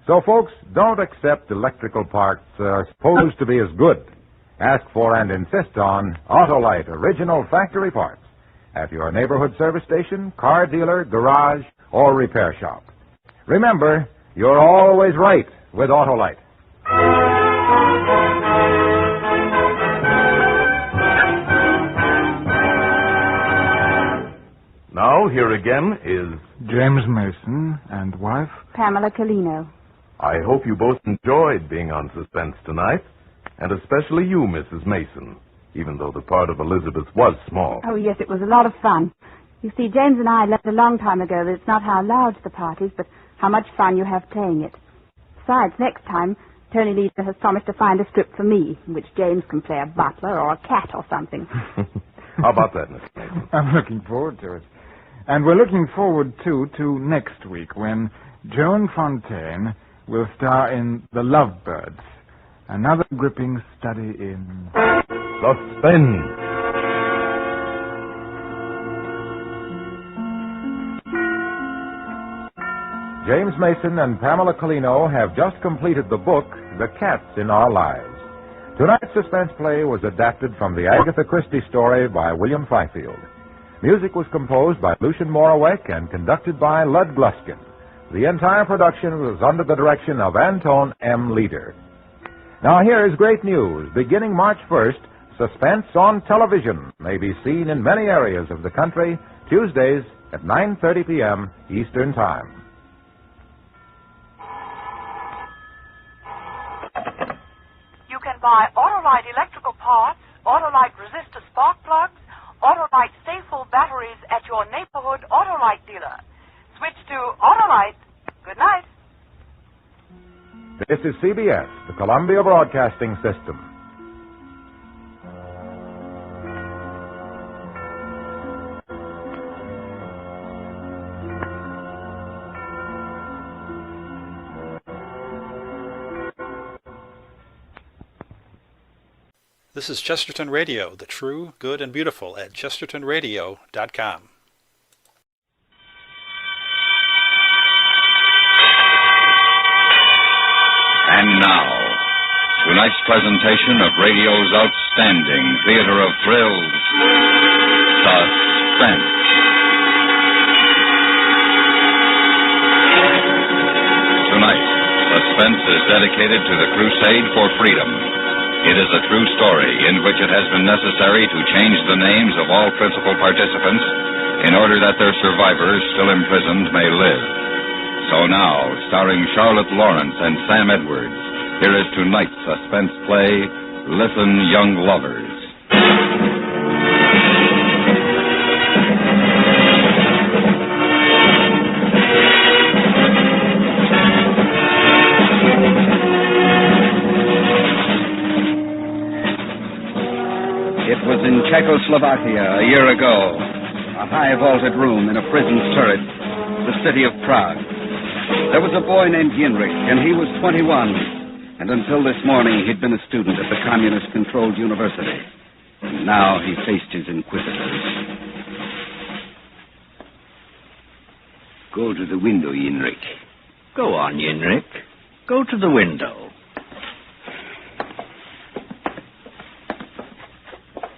So, folks, don't accept electrical parts supposed to be as good. Ask for and insist on Autolite original factory parts at your neighborhood service station, car dealer, garage, or repair shop. Remember, you're always right with Autolite. Now, here again is James Mason and wife Pamela Colino. I hope you both enjoyed being on Suspense tonight, and especially you, Mrs. Mason, even though the part of Elizabeth was small. Oh, yes, it was a lot of fun. You see, James and I learned a long time ago that it's not how large the part is, but how much fun you have playing it. Besides, next time, Tony Lisa has promised to find a script for me, in which James can play a butler or a cat or something. How about that, Mr. Mason? I'm looking forward to it. And we're looking forward, too, to next week when Joan Fontaine will star in The Lovebirds, another gripping study in Suspense. James Mason and Pamela Colino have just completed the book, The Cats in Our Lives. Tonight's suspense play was adapted from the Agatha Christie story by William Fifield. Music was composed by Lucian Moraweck and conducted by Lud Gluskin. The entire production was under the direction of Anton M. Leader. Now here is great news. Beginning March 1st, Suspense on television may be seen in many areas of the country, Tuesdays at 9:30 p.m. Eastern Time. You can buy Autolite electrical parts, Autolite resistor spark plugs, Autolite Stay Full batteries at your neighborhood Autolite dealer. Switch to Autolite. Good night. This is CBS, the Columbia Broadcasting System. This is Chesterton Radio, the true, good, and beautiful at chestertonradio.com. And now, tonight's presentation of radio's outstanding theater of thrills, Suspense. Tonight, Suspense is dedicated to the crusade for freedom. It is a true story in which it has been necessary to change the names of all principal participants in order that their survivors, still imprisoned, may live. So now, starring Charlotte Lawrence and Sam Edwards, here is tonight's suspense play, Listen, Young Lovers. It was in Czechoslovakia a year ago, a high-vaulted room in a prison turret, the city of Prague. There was a boy named Yenrik, and he was 21. And until this morning, he'd been a student at the communist-controlled university. And now he faced his inquisitors. Go to the window, Yenrik. Go on, Yenrik. Go to the window.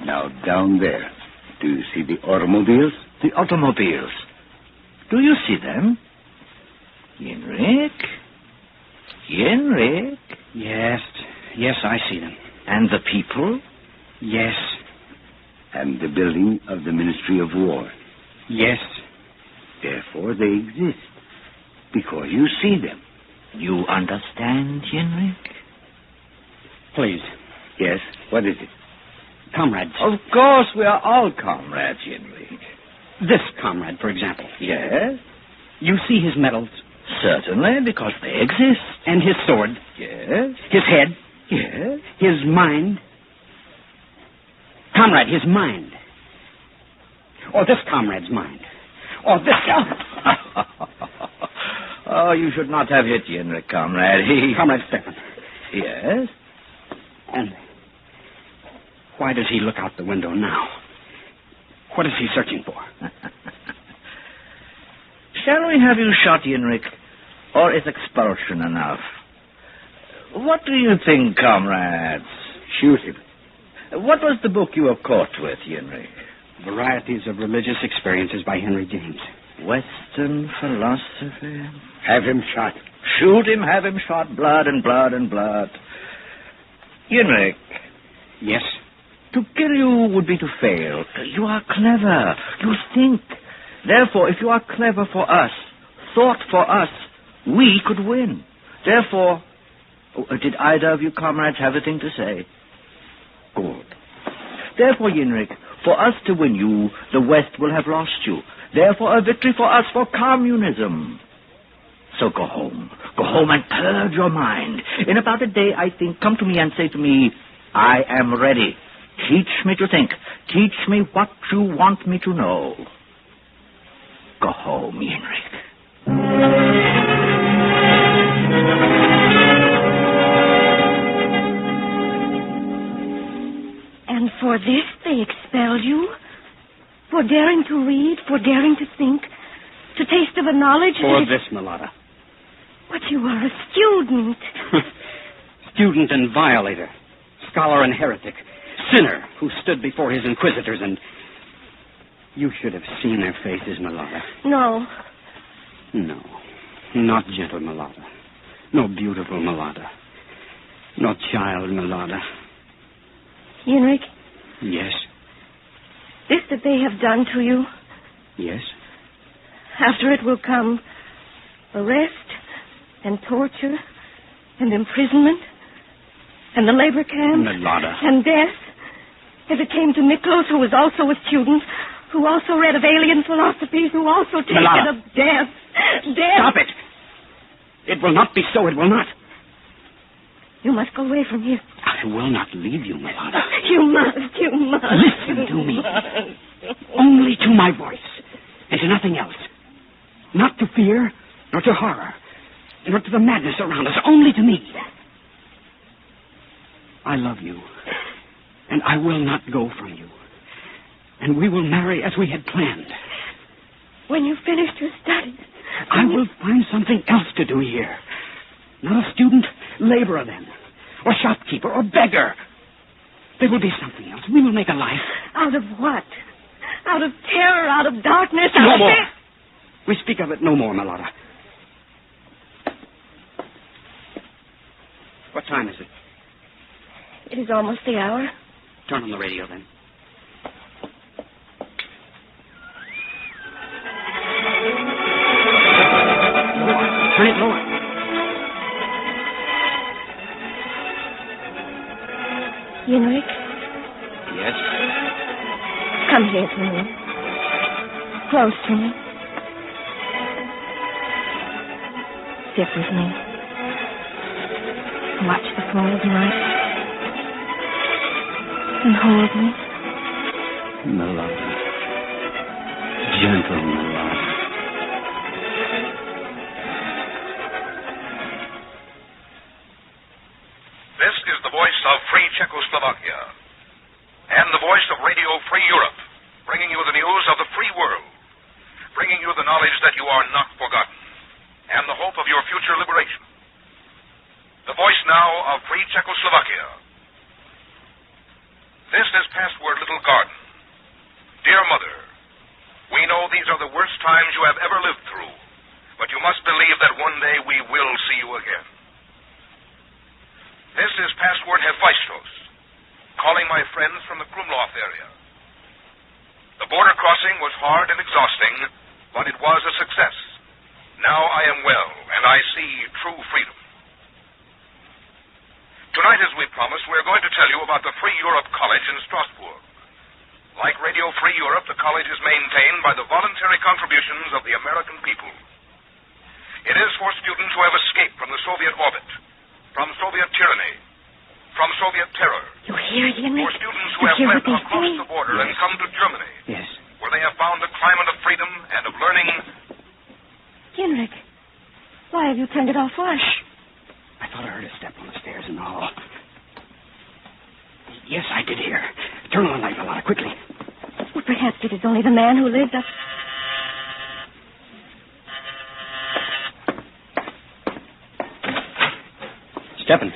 Now, down there. Do you see the automobiles? The automobiles. Do you see them? Yenrik? Yenrik? Yes, I see them. And the people? Yes. And the building of the Ministry of War? Yes. Therefore they exist. Because you see them. You understand, Yenrik? Please. Yes? What is it? Comrades. Of course, we are all comrades, Yenrik. This comrade, for example. Yes? You see his medals? Certainly, because they exist. And his sword? Yes. His head? Yes. His mind? Comrade, his mind. Or this comrade's mind. Or this... Oh, you should not have hit Yenrik, comrade. Comrade Stefan. Yes? And why does he look out the window now? What is he searching for? Shall we have you shot, Yenrik? Or is expulsion enough? What do you think, comrades? Shoot him. What was the book you were caught with, Yenrik? Varieties of Religious Experiences by Henry James. Western philosophy. Have him shot. Shoot him, have him shot. Blood and blood and blood. Yenrik. Yes? To kill you would be to fail. You are clever. You think. Therefore, if you are clever for us, thought for us, we could win. Therefore, did either of you comrades have a thing to say? Good. Therefore, Yenrik, for us to win you, the West will have lost you. Therefore, a victory for us, for communism. So go home. Go home and purge your mind. In about a day, I think, come to me and say to me, I am ready. Teach me to think. Teach me what you want me to know. Go home, Yenrik. And for this they expelled you? For daring to read, for daring to think, to taste of a knowledge... For this, Mulata. But you are a student. Student and violator. Scholar and heretic. Sinner who stood before his inquisitors and... You should have seen their faces, Mulata. No. No. Not gentle Mulata. No beautiful Mulata. No child Mulata. Yenrik? Yes. This that they have done to you, Yes. after it will come arrest and torture and imprisonment and the labor camp Mulata. and death. As it came to Miklos, who was also a student, who also read of alien philosophies, who also tasted Mulata. of death. Death. Stop it! It will not be so. It will not. You must go away from here. I will not leave you, Mulata. You must. You must. Listen to me. Only to my voice, and to nothing else. Not to fear, nor to horror, nor to the madness around us. Only to me. I love you, and And I will not go from you. And we will marry as we had planned. When you've finished your studies. I will find something else to do here. Not a student, laborer then. Or shopkeeper, or beggar. There will be something else. We will make a life. Out of what? Out of terror, out of darkness, No out of... more. We speak of it no more, Milada. What time is it? It is almost the hour. Turn on the radio, then. Turn it lower. Yenrik, Yes? come here to me. Close to me. Sit with me. Watch the fall of night. And hold me. Milada. Gentle Milada. This is the voice of Free Czechoslovakia and the voice of Radio Free Europe, bringing you the news of the free world, bringing you the knowledge that you are not forgotten and the hope of your future liberation. The voice now of Free Czechoslovakia. This is Password Little Garden. Dear Mother, we know these are the worst times you have ever lived through, but you must believe that one day we will see you again. This is Password Hephaistos, calling my friends from the Krumlov area. The border crossing was hard and exhausting, but it was a success. Now I am well, and I see true freedom. Tonight, as we promised, we're going to tell you about the Free Europe College in Strasbourg. Like Radio Free Europe, the college is maintained by the voluntary contributions of the American people. It is for students who have escaped from the Soviet orbit, from Soviet tyranny, from Soviet terror. You hear, Yenrik? For students who have fled across the border and come to Germany. Yes. Where they have found a climate of freedom and of learning. Yenrik, why have you turned it off? Why? I thought I heard a step on the stairs in the hall. Yes, I did hear. Turn on the light, Milada, quickly. Well, perhaps it is only the man who lives up... Stepan.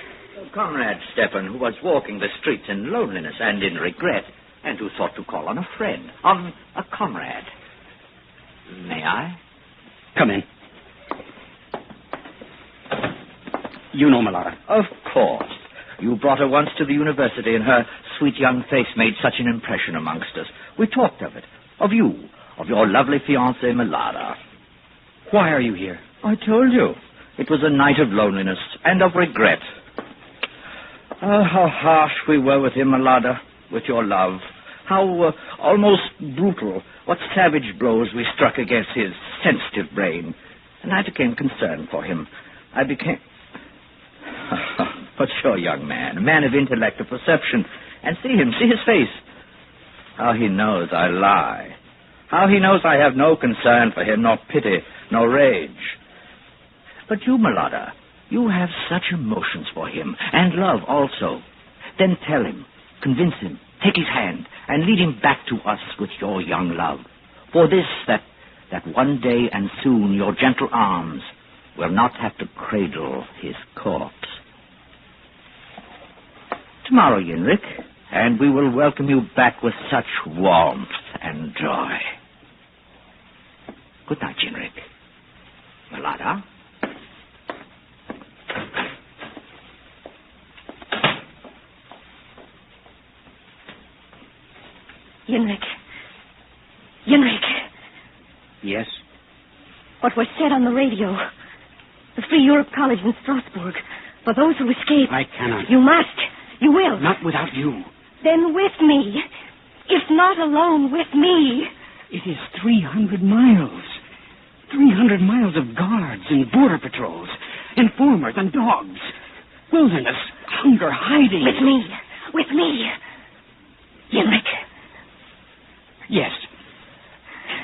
Comrade Stepan, who was walking the streets in loneliness and in regret, and who thought to call on a friend, on a comrade. May I? Come in. You know Milada. Of course. You brought her once to the university, and her sweet young face made such an impression amongst us. We talked of it, of you, of your lovely fiancée, Milada. Why are you here? I told you. It was a night of loneliness and of regret. Oh, how harsh we were with him, Milada, with your love. How almost brutal, what savage blows we struck against his sensitive brain. And I became concerned for him. I became... But sure, young man, a man of intellect, of perception. And see him, see his face. How he knows I lie. How he knows I have no concern for him, nor pity, nor rage. But you, Milada, you have such emotions for him, and love also. Then tell him, convince him, take his hand, and lead him back to us with your young love. For this, that one day and soon your gentle arms will not have to cradle his corpse. Tomorrow, Yenrik, and we will welcome you back with such warmth and joy. Good night, Yenrik. Milada? Yenrik. Yenrik. Yes? What was said on the radio. The Free Europe College in Strasbourg. For those who escape. I cannot. You must. You will. Not without you. Then with me. If not alone, with me. It is 300 miles. 300 miles of guards and border patrols. Informers and dogs. Wilderness, hunger, hiding. With me. With me. Yenrik. Yes.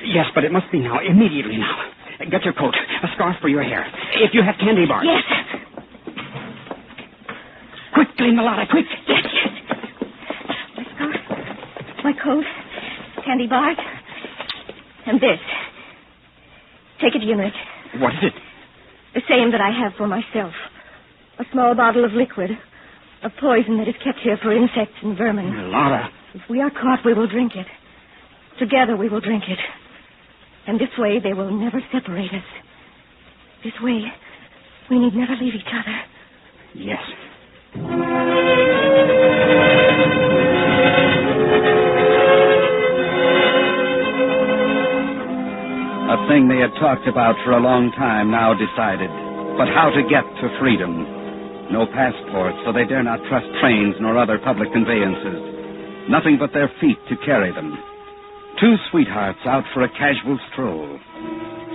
Yes, but it must be now, immediately now. Get your coat, a scarf for your hair. If you have candy bars. Yes. Quickly, Milada, quick. Yes. my coat, candy bars, and this. Take it, Yenrik. What is it? The same that I have for myself. A small bottle of liquid. A poison that is kept here for insects and vermin. Laura. If we are caught, we will drink it. Together we will drink it. And this way they will never separate us. This way we need never leave each other. Yes. A thing they had talked about for a long time, now decided. But how to get to freedom? No passports, so they dare not trust trains nor other public conveyances. Nothing but their feet to carry them. Two sweethearts out for a casual stroll.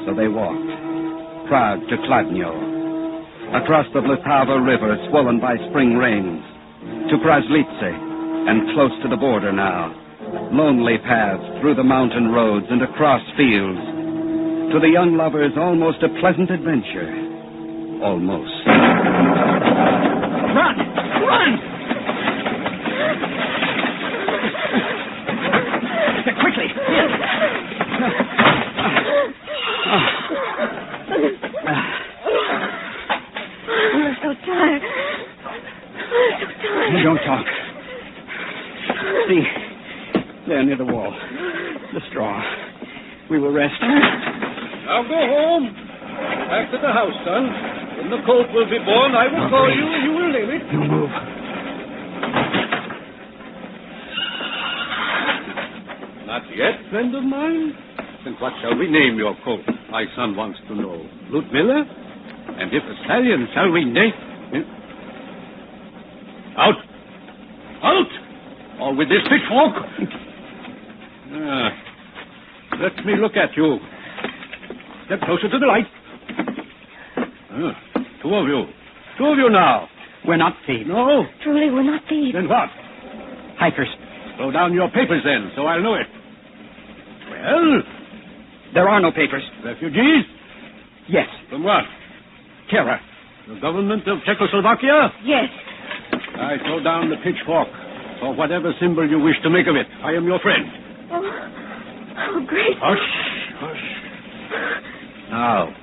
So they walked. Prague to Kladno. Across the Vltava River, swollen by spring rains. To Kraslice, and close to the border now. Lonely paths through the mountain roads and across fields. To the young lovers, almost a pleasant adventure. Almost. Run! Run! Quickly! Here. I'm so tired. I'm so tired. Don't talk. See, there near the wall. The straw. We will rest. Now go home. Back to the house, son. When the colt will be born, I will call you and you will name it. You move. Not yet, friend of mine? Then what shall we name your colt? My son wants to know. Ludmilla? And if a stallion, shall we name... Out! Out! Or with this pitchfork? Let me look at you. Step closer to the light. Two of you. Two of you now. We're not thieves. No? Truly, we're not thieves. Then what? Hikers. Slow down your papers then, so I'll know it. Well? There are no papers. Refugees? Yes. From what? Terror. The government of Czechoslovakia? Yes. I throw down the pitchfork, or whatever symbol you wish to make of it. I am your friend. Oh, great. Hush, hush. Now,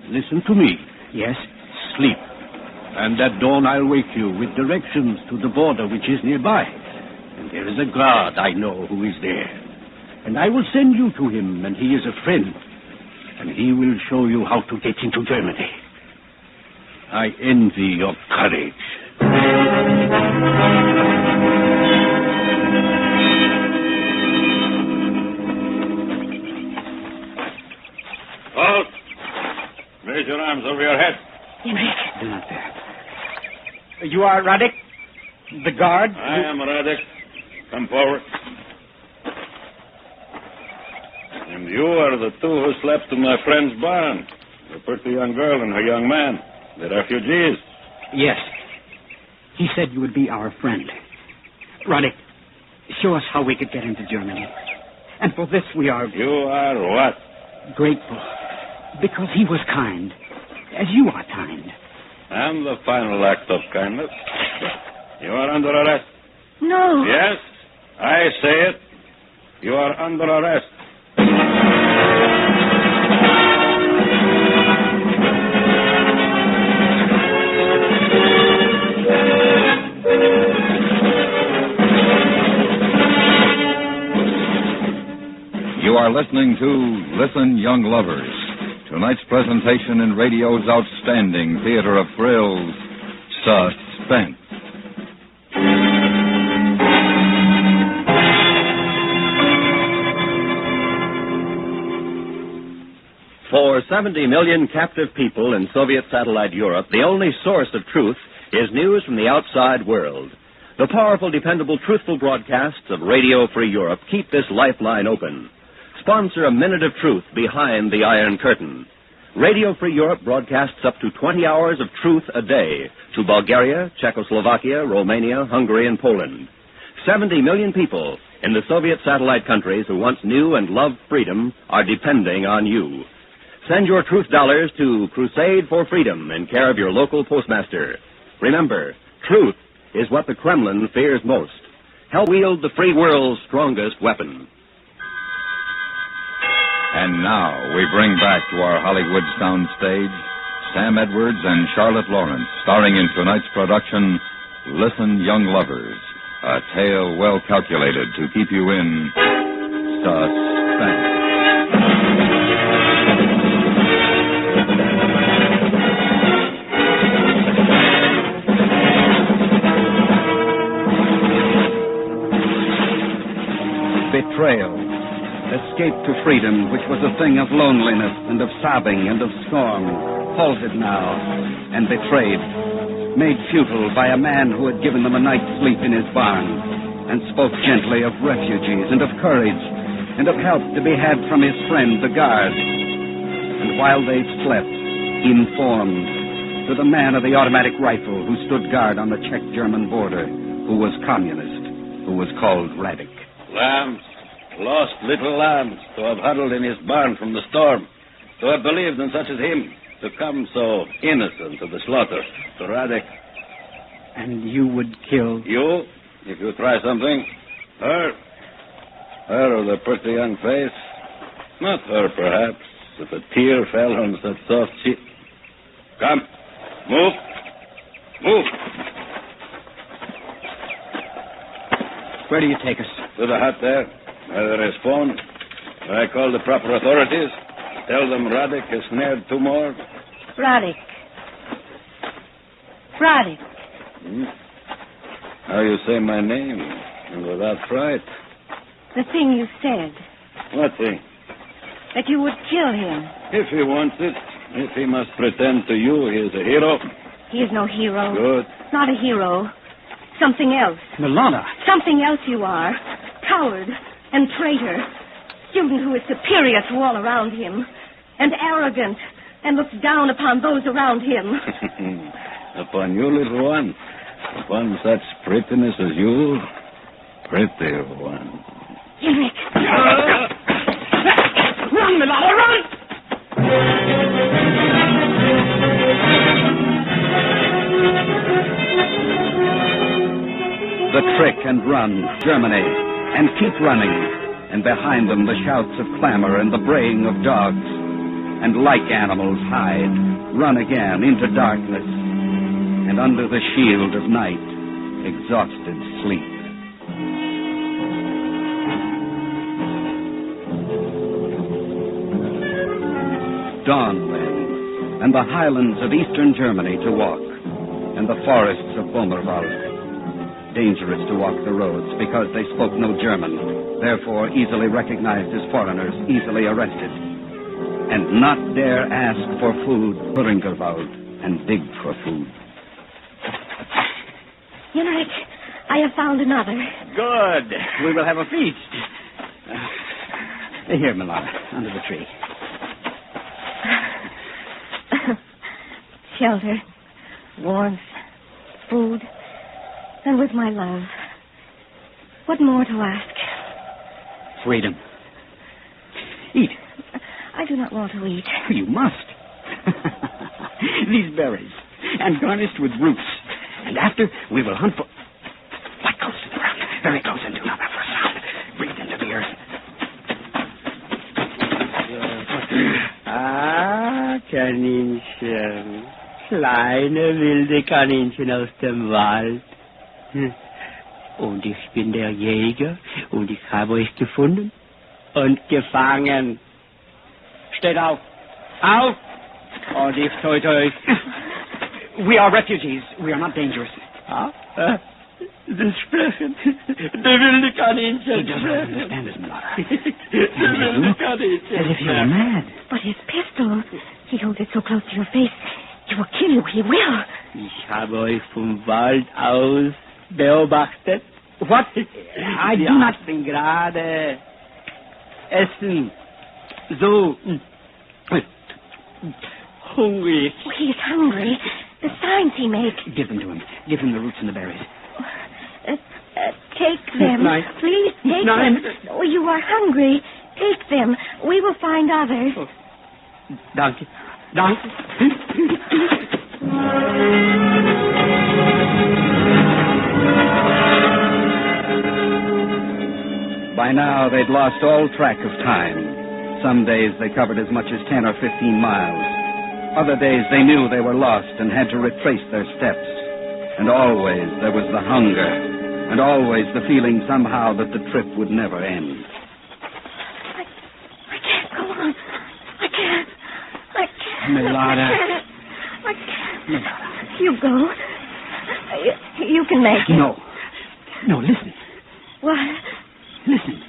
listen to me. Yes? Sleep. And at dawn I'll wake you with directions to the border which is nearby. And there is a guard I know who is there. And I will send you to him, and he is a friend. And he will show you how to get into Germany. I envy your courage. Halt! Raise your arms over your head. Yenrik. Do not there. You are Radek? The guard? I am Radek. Come forward. And you are the two who slept in my friend's barn. The pretty young girl and her young man. The refugees. Yes. He said you would be our friend. Radek, show us how we could get into Germany. And for this we are... You are what? Grateful. Because he was kind. As you are kind. And the final act of kindness. You are under arrest. No. Yes, I say it. You are under arrest. You are listening to Listen, Young Lovers. Tonight's presentation in radio's outstanding theater of thrills, Suspense. For 70 million captive people in Soviet satellite Europe, the only source of truth is news from the outside world. The powerful, dependable, truthful broadcasts of Radio Free Europe keep this lifeline open. Sponsor a minute of truth behind the Iron Curtain. Radio Free Europe broadcasts up to 20 hours of truth a day to Bulgaria, Czechoslovakia, Romania, Hungary, and Poland. 70 million people in the Soviet satellite countries who once knew and loved freedom are depending on you. Send your truth dollars to Crusade for Freedom in care of your local postmaster. Remember, truth is what the Kremlin fears most. help wield the free world's strongest weapon. And now we bring back to our Hollywood soundstage Sam Edwards and Charlotte Lawrence, starring in tonight's production, Listen, Young Lovers, a tale well calculated to keep you in suspense. Betrayal. Escape to freedom, which was a thing of loneliness and of sobbing and of scorn, halted now and betrayed, made futile by a man who had given them a night's sleep in his barn and spoke gently of refugees and of courage and of help to be had from his friend, the guard. And while they slept, informed to the man of the automatic rifle who stood guard on the Czech-German border, who was communist, who was called Radic. Lambs, lost little lambs, to have huddled in his barn from the storm, to have believed in such as him, to come so innocent to the slaughter, to Radic. And you would kill? You, if you try something. Her with a pretty young face. Not her, perhaps, if a tear fell on such soft cheek. Come, move, move. Where do you take us? To the hut there, where there is phone. I call the proper authorities. Tell them Radic has snared two more. Radic. Radic. How you say my name, and without fright. The thing you said. What thing? That you would kill him. If he wants it, if he must pretend to you he is a hero. He is no hero. Good. Not a hero. Something else. Milana. Something else you are. Coward and traitor. Student who is superior to all around him. And arrogant. And looks down upon those around him. Upon you, little one. Upon such prettiness as you. Pretty one. Henrik. Run, Milana, run! The trick and run, Germany, and keep running. And behind them the shouts of clamor and the braying of dogs. And like animals hide, run again into darkness. And under the shield of night, exhausted sleep. Dawn then, and the highlands of eastern Germany to walk, and the forests of Bomerwald. Dangerous to walk the roads because they spoke no German, therefore easily recognized as foreigners, easily arrested, and not dare ask for food, Ringelwald, and dig for food. Henrik, I have found another. Good. We will have a feast. Here, Milana, under the tree. Shelter, warmth, food, and with my love. What more to ask? Freedom. Eat. I do not want to eat. You must. These berries, and garnished with roots. And after, we will hunt for... Lie close to the ground, very close, and do not utter a sound. Breathe into the earth. Kaninchen. Kleine, wilde Kaninchen aus dem Wald. Und ich bin der Jäger, und ich habe euch gefunden und gefangen. Steht auf! Auf! Und ich töte euch. We are refugees. We are not dangerous. Sie sprechen. Der wilde Kaninchen. He doesn't understand us, Milana. Der wilde Kaninchen. As if you were mad. But his pistol, he holds it so close to your face. He will kill you. He will. Ich habe euch vom Wald aus beobachtet. What? I do not... gerade essen. So. Hungry. Oh, he is hungry. The signs he makes. Give them to him. Give him the roots and the berries. Take them. Nein. Please take Nein. them. Oh, you are hungry. Take them. We will find others. Oh. Danke. Danke. By now, they'd lost all track of time. Some days they covered as much as 10 or 15 miles. Other days they knew they were lost and had to retrace their steps. And always there was the hunger, and always the feeling somehow that the trip would never end. I can't go on. I can't. Milada. I can't. You go. You can make it. No, listen. What? Listen.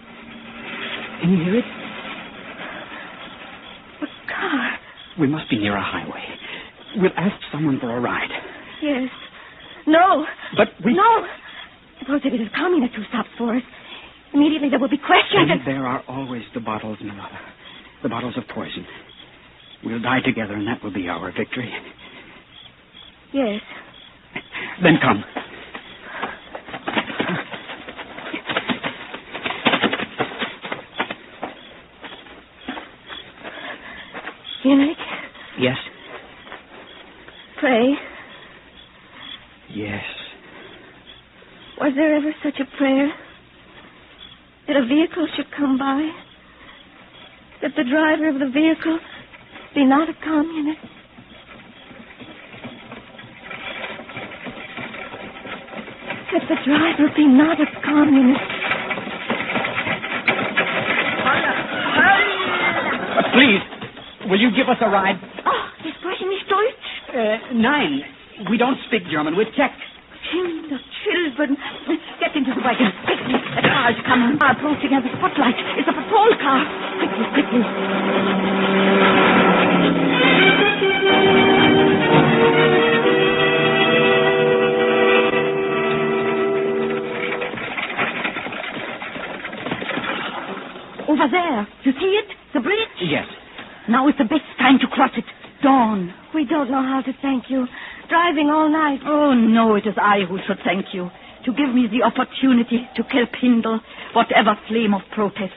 Can you hear it? A car. We must be near a highway. We'll ask someone for a ride. Yes. No. But we... No. Suppose it is a communist who stops for us. Immediately there will be questions. And there are always the bottles, Milada. The bottles of poison. We'll die together, and that will be our victory. Yes. Then come. Henrik? Yes? Pray. Yes. Was there ever such a prayer? That a vehicle should come by? That the driver of the vehicle be not a communist? That the driver be not a communist? Please, will you give us a ride? Oh, Sie sprechen nicht Deutsch? Nein. We don't speak German. We're Czech. Children, get into the wagon. Quickly. A car is coming. Approaching as a spotlight. It's a patrol car. Quickly. Over there. You see it? The bridge? Yes. Now is the best time to cross it. Dawn. We don't know how to thank you. Driving all night. Oh, no, it is I who should thank you. To give me the opportunity to kill Pindle, whatever flame of protest.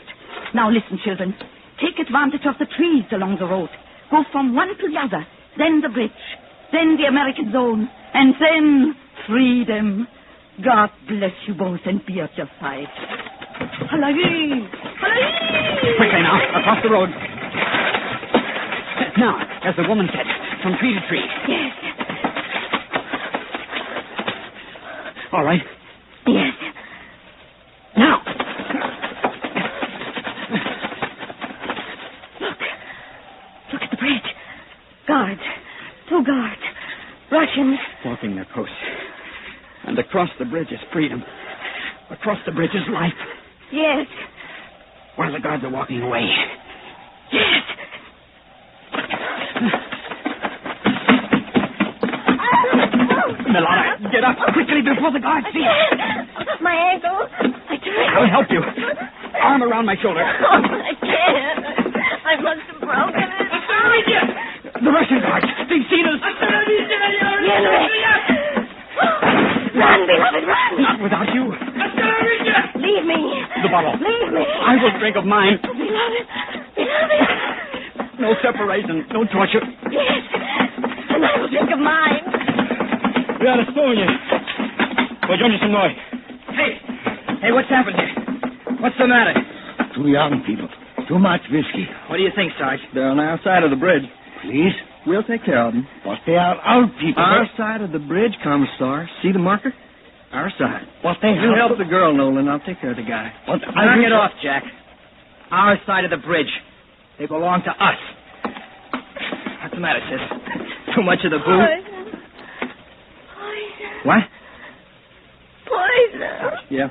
Now listen, children. Take advantage of the trees along the road. Go from one to the other. Then the bridge. Then the American zone. And then freedom. God bless you both and be at your side. Hallelujah! Hallelujah! Quickly now, across the road. Now, as the woman said, from tree to tree. Yes. All right. Yes. Now. Look at the bridge. Guards. 2 guards. Russians. Walking their posts. And across the bridge is freedom. Across the bridge is life. Yes. One of the guards are walking away. Yes. Milana, get up quickly before the guards see you. My ankle. I tried. I'll help you. Arm around my shoulder. Oh, I can't. I must have broken it. The Russian guards. They've seen us. Henrik. Run, beloved, run. Not without you. Leave me. The bottle. Leave me. I will drink of mine. Beloved. No separation. No torture. Yes. And I will drink of mine. Я располнен. Пойдемте со мной. Hey, what's happened here? What's the matter? 2 young people. Too much whiskey. What do you think, Sarge? They're on our side of the bridge. Please? We'll take care of them. But they are old people. Our side of the bridge, Commissar. See the marker? Our side. But they You help the girl, Nolan. I'll take care of the guy. But Knock it off, Jack. Our side of the bridge. They belong to us. What's the matter, sis? Too much of the booze? Poison. What? Poison. Yeah.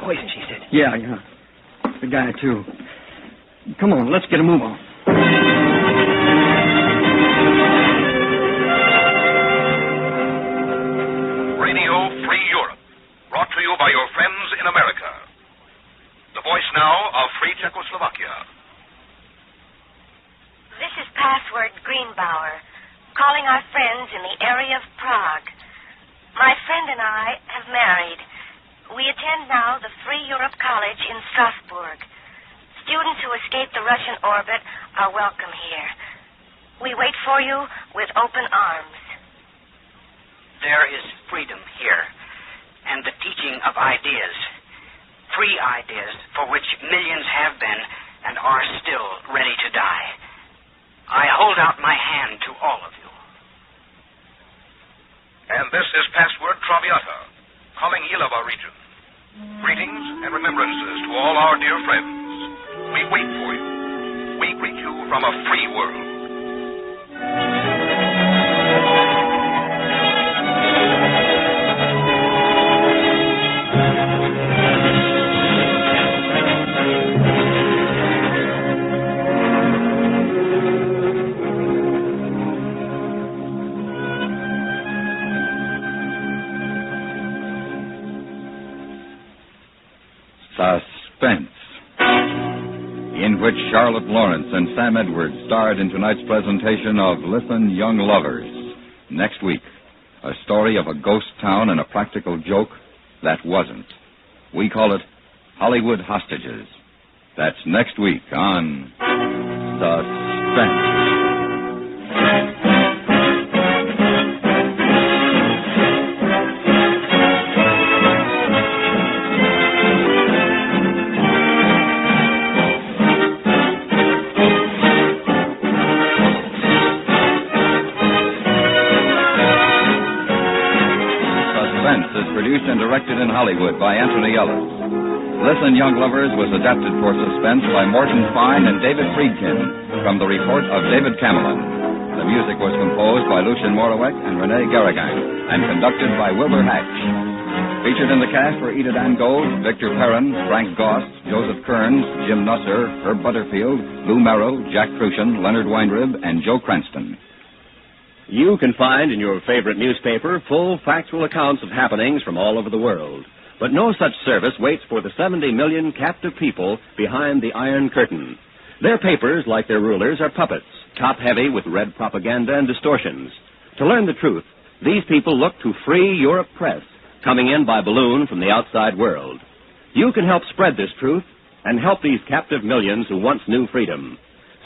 Poison, she said. Yeah. The guy, too. Come on, let's get a move on. Radio Free Europe, brought to you by your friends in America. The voice now of Free Czechoslovakia. This is Password Greenbauer, calling our friends in the area of Prague. My friend and I have married. We attend now the Free Europe College in Strasbourg. Students who escape the Russian orbit are welcome here. We wait for you with open arms. There is freedom here, and the teaching of ideas. free ideas for which millions have been and are still ready to die. I hold out my hand to all of you. And this is Password Traviata, calling Yilava region. Greetings and remembrances to all our dear friends. We wait for you. We greet you from a free world. Suspense, in which Charlotte Lawrence and Sam Edwards starred in tonight's presentation of Listen, Young Lovers. Next week, a story of a ghost town and a practical joke that wasn't. We call it Hollywood Hostages. That's next week on Suspense. Produced and directed in Hollywood by Anthony Ellis. Listen, Young Lovers was adapted for Suspense by Morton Fine and David Friedkin from the report of David Cameron. The music was composed by Lucien Morawek and Rene Garrigan and conducted by Wilbur Hatch. Featured in the cast were Edith Ann Gold, Victor Perrin, Frank Goss, Joseph Kearns, Jim Nusser, Herb Butterfield, Lou Merrow, Jack Crucian, Leonard Weinrib, and Joe Cranston. You can find in your favorite newspaper full factual accounts of happenings from all over the world. But no such service waits for the 70 million captive people behind the Iron Curtain. Their papers, like their rulers, are puppets, top-heavy with red propaganda and distortions. To learn the truth, these people look to Free Europe Press, coming in by balloon from the outside world. You can help spread this truth and help these captive millions who once knew freedom.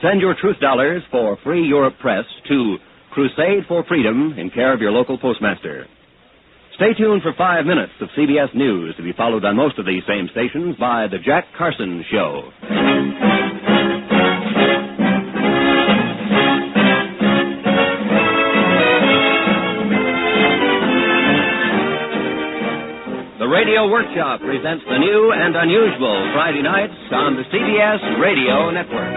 Send your truth dollars for Free Europe Press to Crusade for Freedom in care of your local postmaster. Stay tuned for 5 minutes of CBS News to be followed on most of these same stations by The Jack Carson Show. The Radio Workshop presents the new and unusual Friday nights on the CBS Radio Network.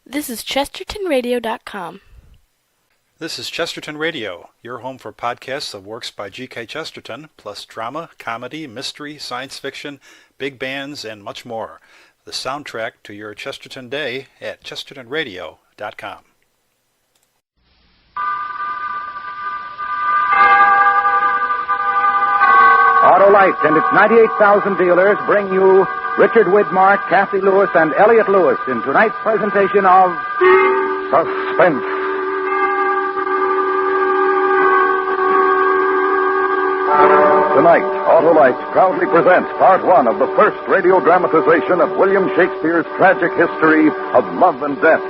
This is ChestertonRadio.com. This is Chesterton Radio, your home for podcasts of works by G.K. Chesterton, plus drama, comedy, mystery, science fiction, big bands, and much more. The soundtrack to your Chesterton day at ChestertonRadio.com. Autolite and its 98,000 dealers bring you Richard Widmark, Kathy Lewis, and Elliot Lewis in tonight's presentation of Suspense. Tonight, Autolite proudly presents Part 1 of the first radio dramatization of William Shakespeare's tragic history of love and death,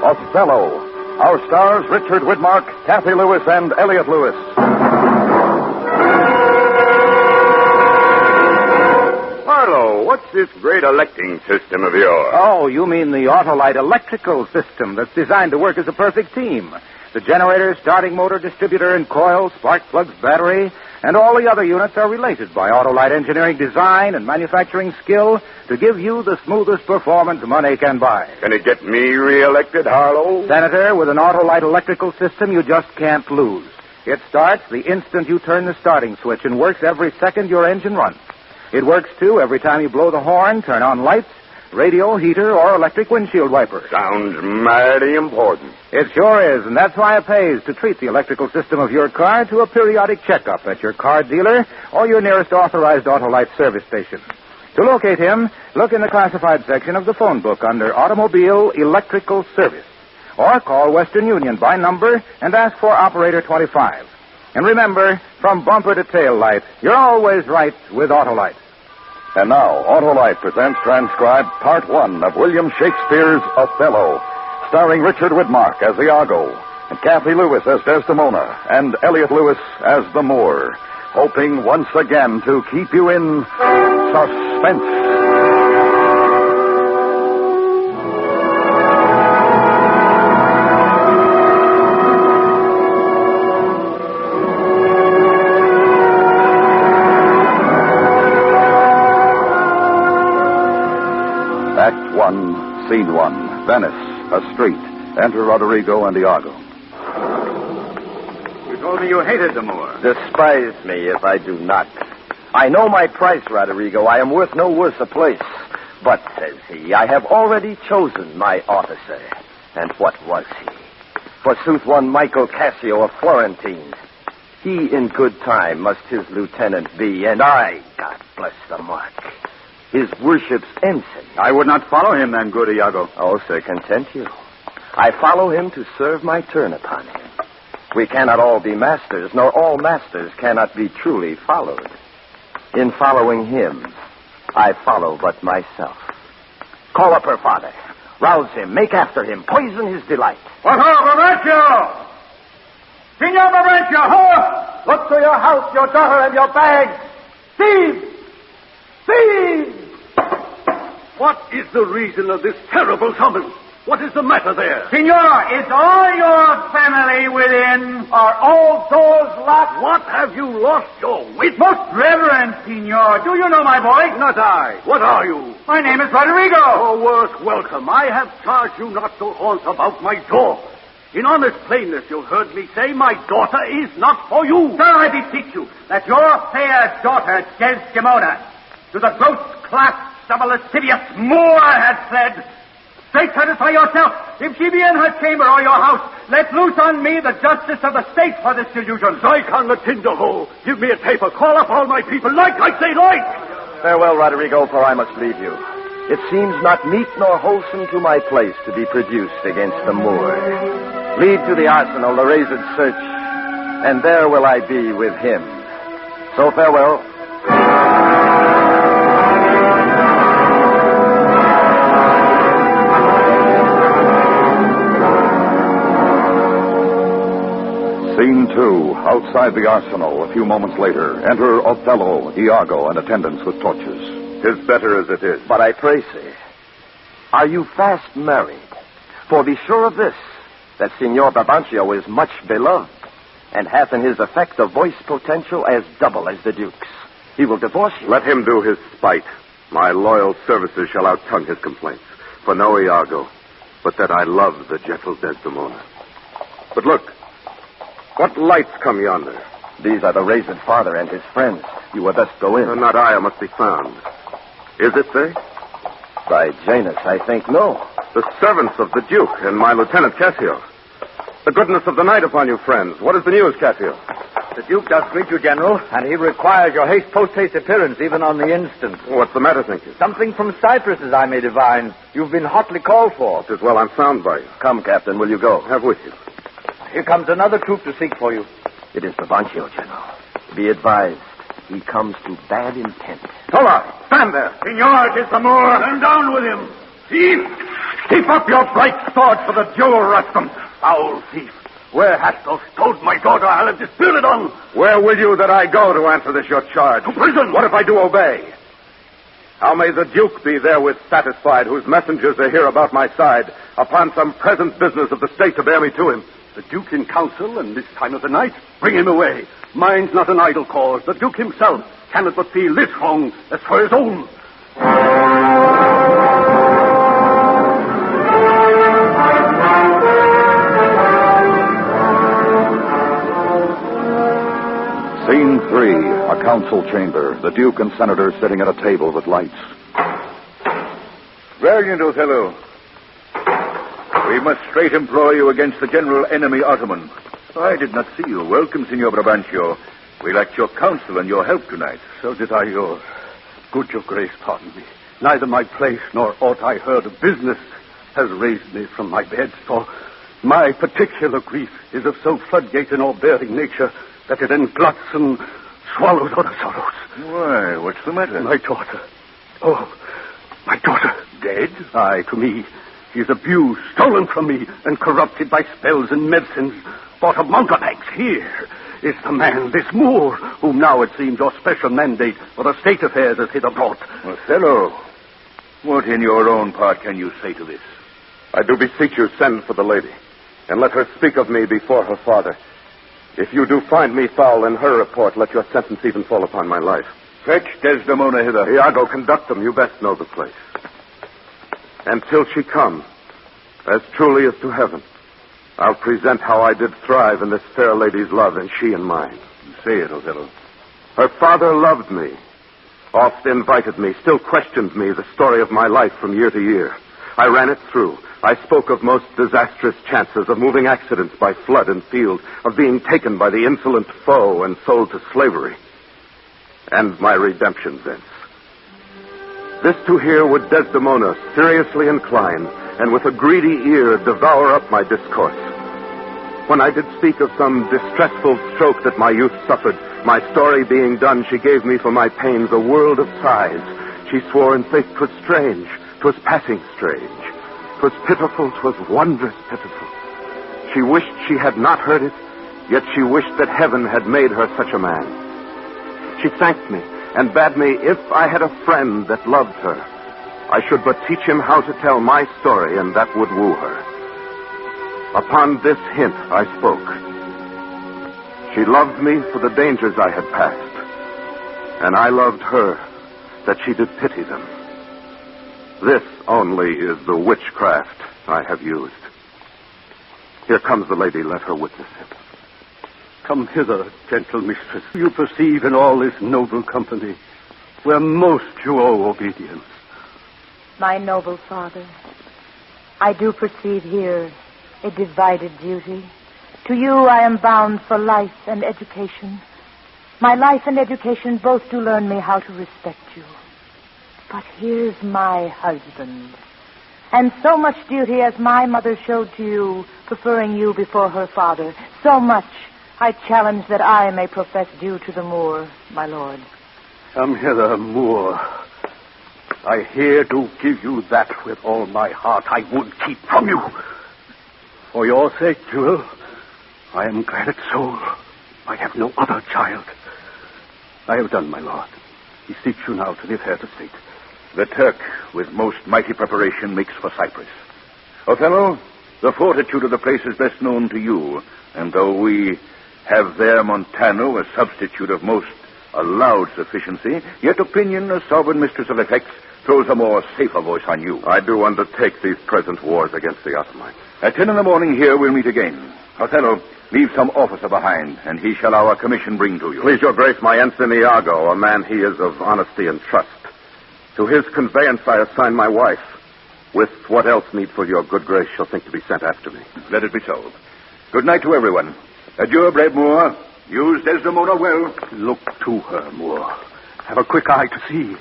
Othello. Our stars, Richard Widmark, Kathy Lewis, and Elliot Lewis. Harlow, what's this great electing system of yours? Oh, you mean the Autolite electrical system that's designed to work as a perfect team. The generator, starting motor, distributor, and coil, spark plugs, battery, and all the other units are related by Autolite engineering design and manufacturing skill to give you the smoothest performance money can buy. Can it get me reelected, Harlow? Senator, with an Autolite electrical system, you just can't lose. It starts the instant you turn the starting switch and works every second your engine runs. It works, too, every time you blow the horn, turn on lights, radio, heater, or electric windshield wiper. Sounds mighty important. It sure is, and that's why it pays to treat the electrical system of your car to a periodic checkup at your car dealer or your nearest authorized Autolite service station. To locate him, look in the classified section of the phone book under Automobile Electrical Service. Or call Western Union by number and ask for Operator 25. And remember, from bumper to tail light, you're always right with Autolite. And now, Autolite presents transcribed Part 1 of William Shakespeare's Othello, starring Richard Widmark as Iago, and Kathy Lewis as Desdemona, and Elliot Lewis as the Moor, hoping once again to keep you in suspense. Act 1, Scene 1, Venice, a street. Enter Roderigo and Iago. You told me you hated the Moor. Despise me if I do not. I know my price, Roderigo. I am worth no worse a place. But, says he, I have already chosen my officer. And what was he? Forsooth, one Michael Cassio of Florentine. He in good time must his lieutenant be, and I, God bless the mark, his worship's ensign. I would not follow him then, good Iago. Oh, sir, content you. I follow him to serve my turn upon him. We cannot all be masters, nor all masters cannot be truly followed. In following him, I follow but myself. Call up her father. Rouse him. Make after him. Poison his delight. What ho, Babencio! Signor Babencio, ho! Look to your house, your daughter, and your bags. Thieves! Thieves! What is the reason of this terrible summons? What is the matter there? Signor, is all your family within? Are all doors locked? What, have you lost your wit? Most reverend Signor, do you know my boy? Not I. What are you? My name is Roderigo. Your worth welcome. I have charged you not to haunt about my door. In honest plainness, you heard me say my daughter is not for you. Sir, I beseech you that your fair daughter, Desdemona, to the gross class of a lascivious Moor has fled. Straight satisfy yourself. If she be in her chamber or your house, let loose on me the justice of the state for this delusion. Strike on the tinder hole. Give me a taper. Call up all my people. Like, I say, like. Farewell, Roderigo, for I must leave you. It seems not meet nor wholesome to my place to be produced against the Moor. Lead to the arsenal the razed search, and there will I be with him. So farewell. Scene 2, outside the arsenal, a few moments later. Enter Othello, Iago, and attendants with torches. 'Tis better as it is. But I pray, sir, are you fast married? For be sure of this, that Signor Babencio is much beloved, and hath in his effect a voice potential as double as the Duke's. He will divorce you. Let him do his spite. My loyal services shall outtongue his complaints. For no Iago, but that I love the gentle Desdemona. But look, what lights come yonder? These are the razed father and his friends. You had best go in. Not I must be found. Is it they? By Janus, I think no. The servants of the Duke and my Lieutenant Cassio. The goodness of the night upon you, friends. What is the news, Cassio? The Duke does greet you, General, and he requires your post-haste appearance even on the instant. What's the matter, think you? Something from Cyprus, as I may divine. You've been hotly called for. 'Tis well I'm found by you. Come, Captain, will you go? Have with you. Here comes another troop to seek for you. It is Babencio, General. Be advised, he comes to bad intent. Tola, stand there. Signor, it is the Moor. Stand down with him. Thief! Keep up your bright sword for the duel, Rustum. Foul thief. Where hast thou stowed my daughter? I'll have disputed on. Where will you that I go to answer this your charge? To prison. What if I do obey? How may the Duke be therewith satisfied, whose messengers are here about my side, upon some present business of the state to bear me to him? The Duke in council, and this time of the night, bring him away. Mine's not an idle cause. The Duke himself cannot but feel this wrong as for his own. 3, a council chamber. The Duke and Senator sitting at a table with lights. Valiant Othello, we must straight employ you against the general enemy, Ottoman. I did not see you. Welcome, Signor Brabantio. We lacked your counsel and your help tonight. So did I yours. Good your grace, pardon me. Neither my place nor aught I heard of business has raised me from my bed, for my particular grief is of so floodgate and all-bearing nature that it engluts and swallows other sorrows. Why, what's the matter? My daughter. Oh, my daughter. Dead? Aye, to me. She is abused, stolen from me, and corrupted by spells and medicines bought of mountebanks. Here is the man, this Moor, whom now it seems your special mandate for the state affairs has hither brought. Othello, what in your own part can you say to this? I do beseech you, send for the lady, and let her speak of me before her father. If you do find me foul in her report, let your sentence even fall upon my life. Fetch Desdemona hither. Iago, conduct them. You best know the place. And till she come, as truly as to heaven, I'll present how I did thrive in this fair lady's love, and she in mine. Say it, Othello. Her father loved me, oft invited me, still questioned me the story of my life from year to year. I ran it through. I spoke of most disastrous chances, of moving accidents by flood and field, of being taken by the insolent foe and sold to slavery. And my redemption thence. This to hear would Desdemona seriously incline, and with a greedy ear devour up my discourse. When I did speak of some distressful stroke that my youth suffered, my story being done, she gave me for my pains a world of sighs. She swore in faith 'twas strange, 'twas passing strange. 'Twas pitiful, 'twas wondrous pitiful. She wished she had not heard it, yet she wished that heaven had made her such a man. She thanked me, and bade me, if I had a friend that loved her, I should but teach him how to tell my story, and that would woo her. Upon this hint I spoke. She loved me for the dangers I had passed, and I loved her that she did pity them. This only is the witchcraft I have used. Here comes the lady. Let her witness it. Come hither, gentle mistress. You perceive in all this noble company where most you owe obedience. My noble father, I do perceive here a divided duty. To you I am bound for life and education. My life and education both do learn me how to respect you. But here's my husband. And so much duty as my mother showed to you, preferring you before her father, so much I challenge that I may profess due to the Moor, my lord. Come hither, Moor. I here do give you that with all my heart I would keep from you. For your sake, Jewel, I am glad at soul I have no other child. I have done, my lord. Beseech you now to live here to state. The Turk, with most mighty preparation, makes for Cyprus. Othello, the fortitude of the place is best known to you, and though we have there Montano, a substitute of most allowed sufficiency, yet opinion, a sovereign mistress of effects, throws a more safer voice on you. I do undertake these present wars against the Ottomans. At 10 a.m. here we'll meet again. Othello, leave some officer behind, and he shall our commission bring to you. Please, your grace, my ensign Iago, a man he is of honesty and trust. To his conveyance I assign my wife, with what else needful your good grace shall think to be sent after me. Let it be so. Good night to everyone. Adieu, brave Moor. Use Desdemona well. Look to her, Moor. Have a quick eye to see.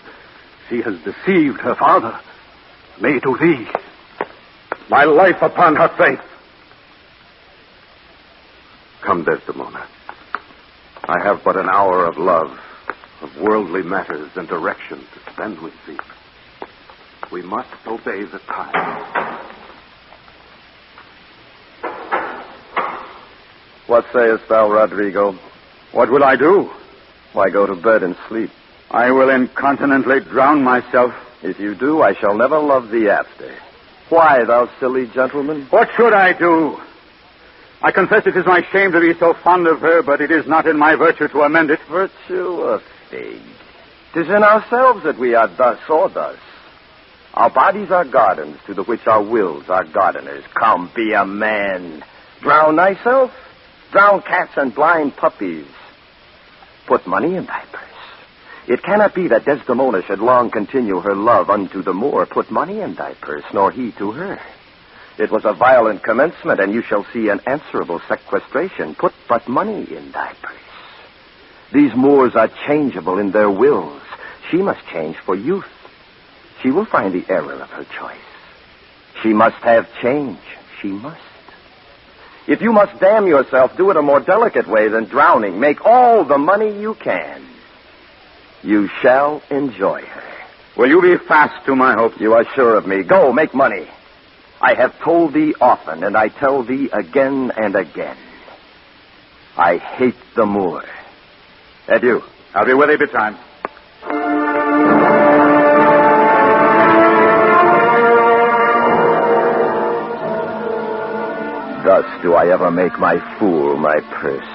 She has deceived her father. May to thee. My life upon her faith. Come, Desdemona. I have but an hour of love, of worldly matters and direction to spend with thee. We must obey the time. What sayest thou, Rodrigo? What will I do? Why, go to bed and sleep. I will incontinently drown myself. If you do, I shall never love thee after. Why, thou silly gentleman? What should I do? I confess it is my shame to be so fond of her, but it is not in my virtue to amend it. Virtue, a fig. 'Tis in ourselves that we are thus or thus. Our bodies are gardens, to the which our wills are gardeners. Come, be a man. Drown thyself. Drown cats and blind puppies. put money in thy purse. It cannot be that Desdemona should long continue her love unto the Moor. Put money in thy purse, nor he to her. It was a violent commencement, and you shall see an answerable sequestration. Put but money in thy purse. These Moors are changeable in their wills. She must change for youth. She will find the error of her choice. She must have change. She must. If you must damn yourself, do it a more delicate way than drowning. Make all the money you can. You shall enjoy her. Will you be fast to my hope? You are sure of me. Go, make money. I have told thee often, and I tell thee again and again. I hate the Moor. Adieu. I'll be with thee betime. Thus do I ever make my fool my purse.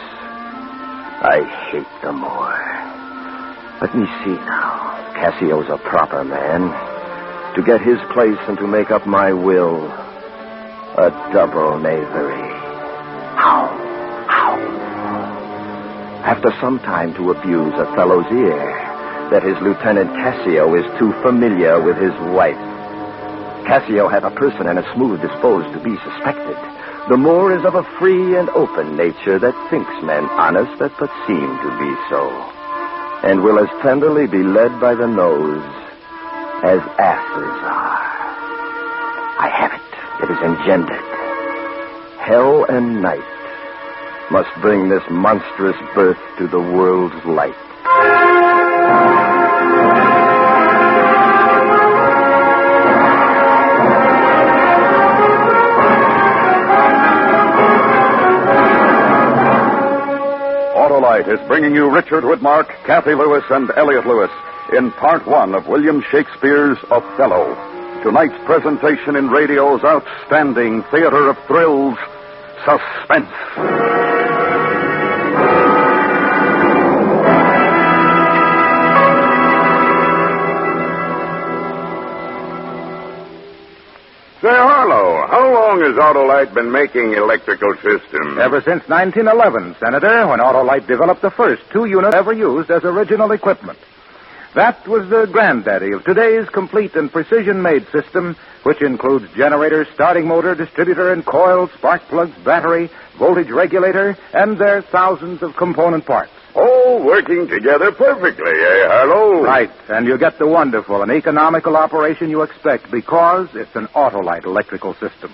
I hate the Moor. Let me see now. Cassio's a proper man. To get his place and to make up my will, a double knavery. How? After some time to abuse a fellow's ear, that his Lieutenant Cassio is too familiar with his wife. Cassio hath a person and a smooth disposed to be suspected. The Moor is of a free and open nature that thinks men honest that but seem to be so, and will as tenderly be led by the nose as asses are. I have it. It is engendered. Hell and night must bring this monstrous birth to the world's light. Autolite is bringing you Richard Widmark, Kathy Lewis, and Elliot Lewis in Part 1 of William Shakespeare's Othello. Tonight's presentation in radio's outstanding theater of thrills, Suspense. Say, Harlow, how long has Autolite been making electrical systems? Ever since 1911, Senator, when Autolite developed the first 2 units ever used as original equipment. That was the granddaddy of today's complete and precision-made system, which includes generator, starting motor, distributor and coil, spark plugs, battery, voltage regulator, and their thousands of component parts. All working together perfectly, eh, Harlow? Right, and you get the wonderful and economical operation you expect because it's an Autolite electrical system.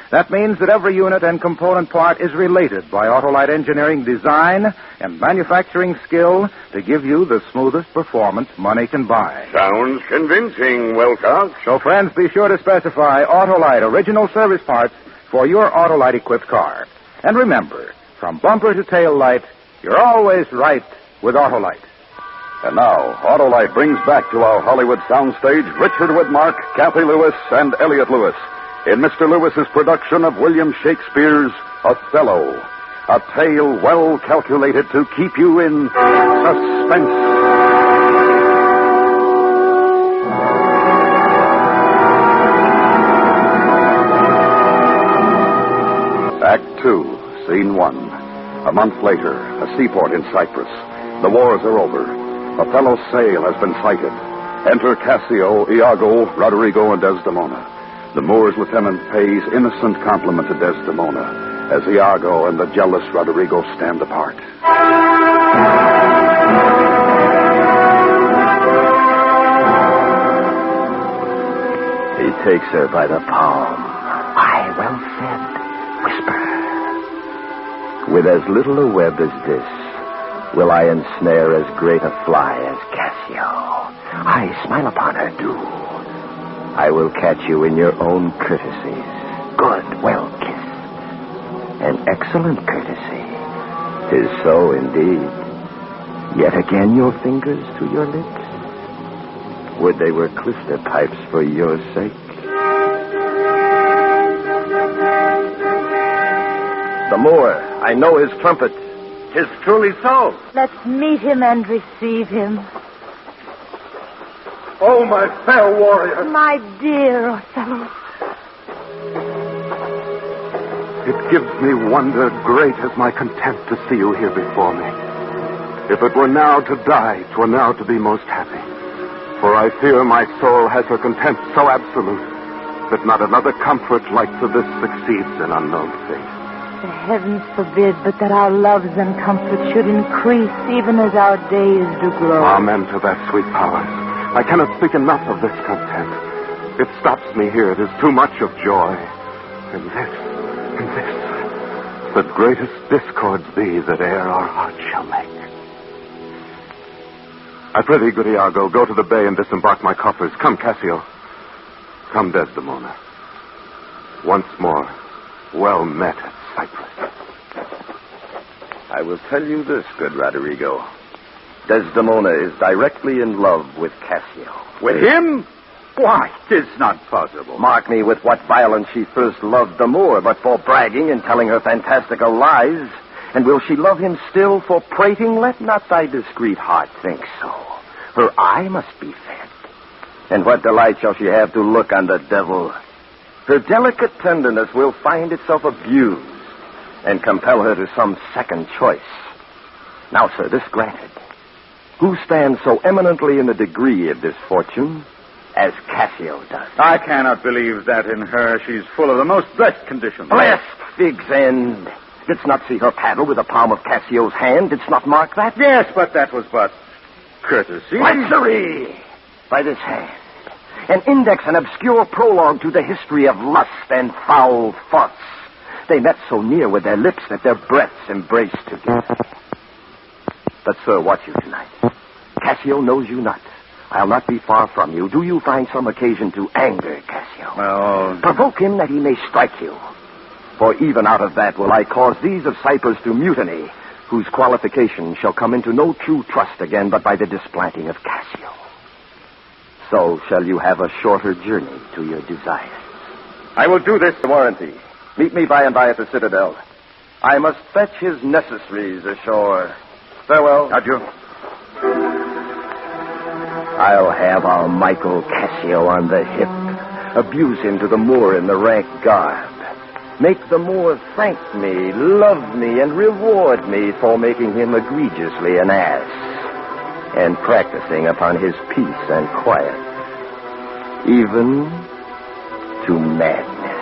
That means that every unit and component part is related by Autolite engineering design and manufacturing skill to give you the smoothest performance money can buy. Sounds convincing, Wilcox. So, friends, be sure to specify Autolite original service parts for your Autolite-equipped car. And remember, from bumper to tail light, you're always right with Autolite. And now, Autolite brings back to our Hollywood soundstage Richard Widmark, Kathy Lewis, and Elliot Lewis in Mr. Lewis's production of William Shakespeare's Othello, a tale well calculated to keep you in suspense. Act 2, Scene 1. A month later, a seaport in Cyprus. The wars are over. Othello's sail has been sighted. Enter Cassio, Iago, Roderigo, and Desdemona. The Moor's lieutenant pays innocent compliment to Desdemona as Iago and the jealous Roderigo stand apart. He takes her by the palm. Aye, well said. Whisper. With as little a web as this, will I ensnare as great a fly as Cassio. Aye, smile upon her, do. I will catch you in your own courtesies. Good, well kissed. An excellent courtesy. 'Tis so indeed. Yet again your fingers to your lips. Would they were clyster pipes for your sake. The Moor, I know his trumpet. 'Tis truly so. Let's meet him and receive him. Oh, my fair warrior. My dear Othello. It gives me wonder great as my content to see you here before me. If it were now to die, 'twere now to be most happy. For I fear my soul has her content so absolute that not another comfort like to this succeeds in unknown fate. The heavens forbid but that our loves and comforts should increase even as our days do grow. Amen to that sweet powers. I cannot speak enough of this content. It stops me here. It is too much of joy. And this, the greatest discords be that e'er our hearts shall make. I pray thee, good Iago, go to the bay and disembark my coffers. Come, Cassio. Come, Desdemona. Once more, well met at Cyprus. I will tell you this, good Roderigo. Desdemona is directly in love with Cassio. With him? Why, 'tis not possible. Mark me with what violence she first loved the Moor, but for bragging and telling her fantastical lies. And will she love him still for prating? Let not thy discreet heart think so. Her eye must be fed. And what delight shall she have to look on the devil? Her delicate tenderness will find itself abused and compel her to some second choice. Now, sir, this granted. Who stands so eminently in the degree of this fortune as Cassio does? I cannot believe that in her. She's full of the most blessed conditions. Blessed fig's end. Didst not see her paddle with the palm of Cassio's hand? Didst not mark that? Yes, but that was but courtesy. Treachery by this hand. An index, an obscure prologue to the history of lust and foul thoughts. They met so near with their lips that their breaths embraced together. But, sir, watch you tonight. Cassio knows you not. I'll not be far from you. Do you find some occasion to anger Cassio? Well, provoke him that he may strike you. For even out of that will I cause these of Cyprus to mutiny, whose qualification shall come into no true trust again but by the displanting of Cassio. So shall you have a shorter journey to your desires. I will do this, warranty. Meet me by and by at the citadel. I must fetch his necessaries ashore. Farewell. Adieu. I'll have our Michael Cassio on the hip. Abuse him to the Moor in the rank garb. Make the Moor thank me, love me, and reward me for making him egregiously an ass and practicing upon his peace and quiet, even to madness.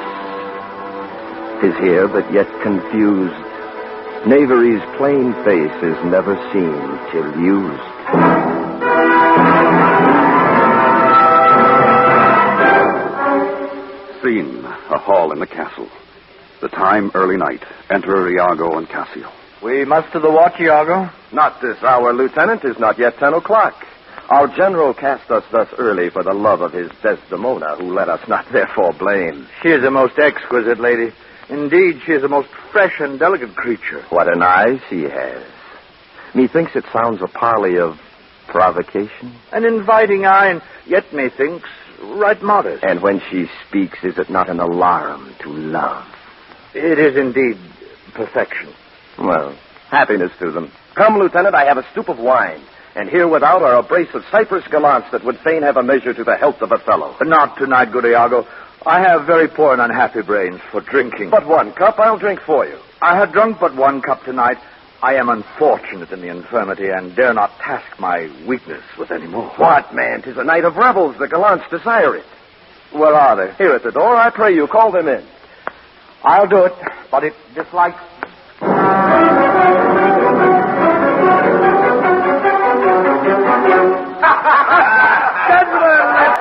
'Tis here, but yet confused. Knavery's plain face is never seen till used. Scene, a hall in the castle. The time, early night. Enter Iago and Cassio. We must to the watch, Iago. Not this hour, Lieutenant. 'Tis not yet 10 o'clock. Our general cast us thus early for the love of his Desdemona, who let us not therefore blame. She is a most exquisite lady. Indeed, she is a most fresh and delicate creature. What an eye she has. Methinks it sounds a parley of provocation. An inviting eye, and yet methinks right modest. And when she speaks, is it not an alarm to love? It is indeed perfection. Well, happiness to them. Come, Lieutenant, I have a stoup of wine. And here without are a brace of Cyprus gallants that would fain have a measure to the health of Othello. Not tonight, good Iago. I have very poor and unhappy brains for drinking. But 1 cup, I'll drink for you. I have drunk but 1 cup tonight. I am unfortunate in the infirmity and dare not task my weakness with any more. What, man? 'Tis a night of revels. The gallants desire it. Where are they? Here at the door. I pray you, call them in. I'll do it, but it dislikes...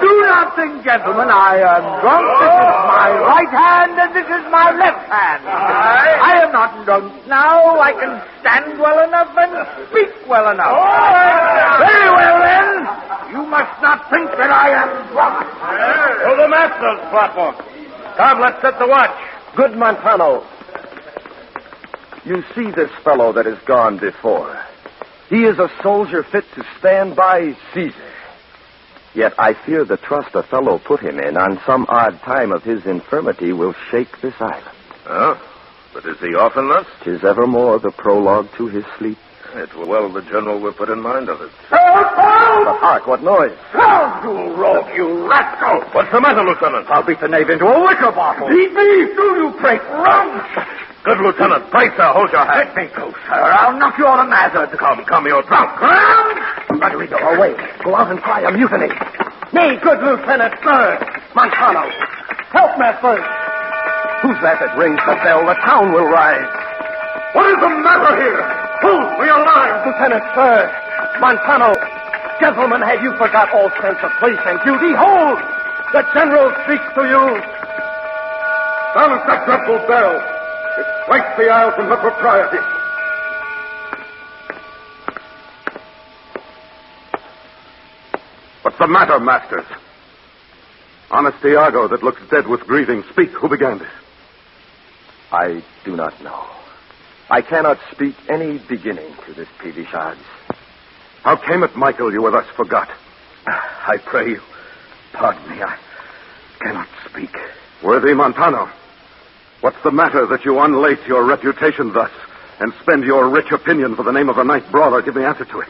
Do not think, gentlemen, I am drunk. This is my right hand and this is my left hand. I am not drunk now. I can stand well enough and speak well enough. Very well, then. You must not think that I am drunk. To the master's platform. Come, let's set the watch. Good Montano. You see this fellow that has gone before. He is a soldier fit to stand by Caesar. Yet I fear the trust Othello put him in on some odd time of his infirmity will shake this island. Oh, but is he often thus? 'Tis evermore the prologue to his sleep. It were well the general were put in mind of it. Help! But hark, what noise? Help, you rogue, you rascal! What's the matter, Lieutenant? I'll beat the knave into a liquor bottle. Beat me? Do you break rum? Good Lieutenant. Pray, sir, hold your hand. Let me go, sir. I'll knock you all to mazard. Come, you're drunk. Rodrigo, away. Go out and cry a mutiny. Me, good Lieutenant, sir. Montano, help me first. Who's that rings the bell? The town will rise. What is the matter here? Hold for your lives. Lieutenant, sir. Montano, gentlemen, have you forgot all sense of place and duty? Hold! The General speaks to you. Silence that dreadful bell. It strikes the isle from her propriety. What's the matter, masters? Honest Iago that looks dead with grieving. Speak, who began this? I do not know. I cannot speak any beginning to this peevish odds. How came it, Michael, you were thus forgot? I pray you, pardon me, I cannot speak. Worthy Montano, what's the matter that you unlace your reputation thus and spend your rich opinion for the name of a night brawler? Give me answer to it.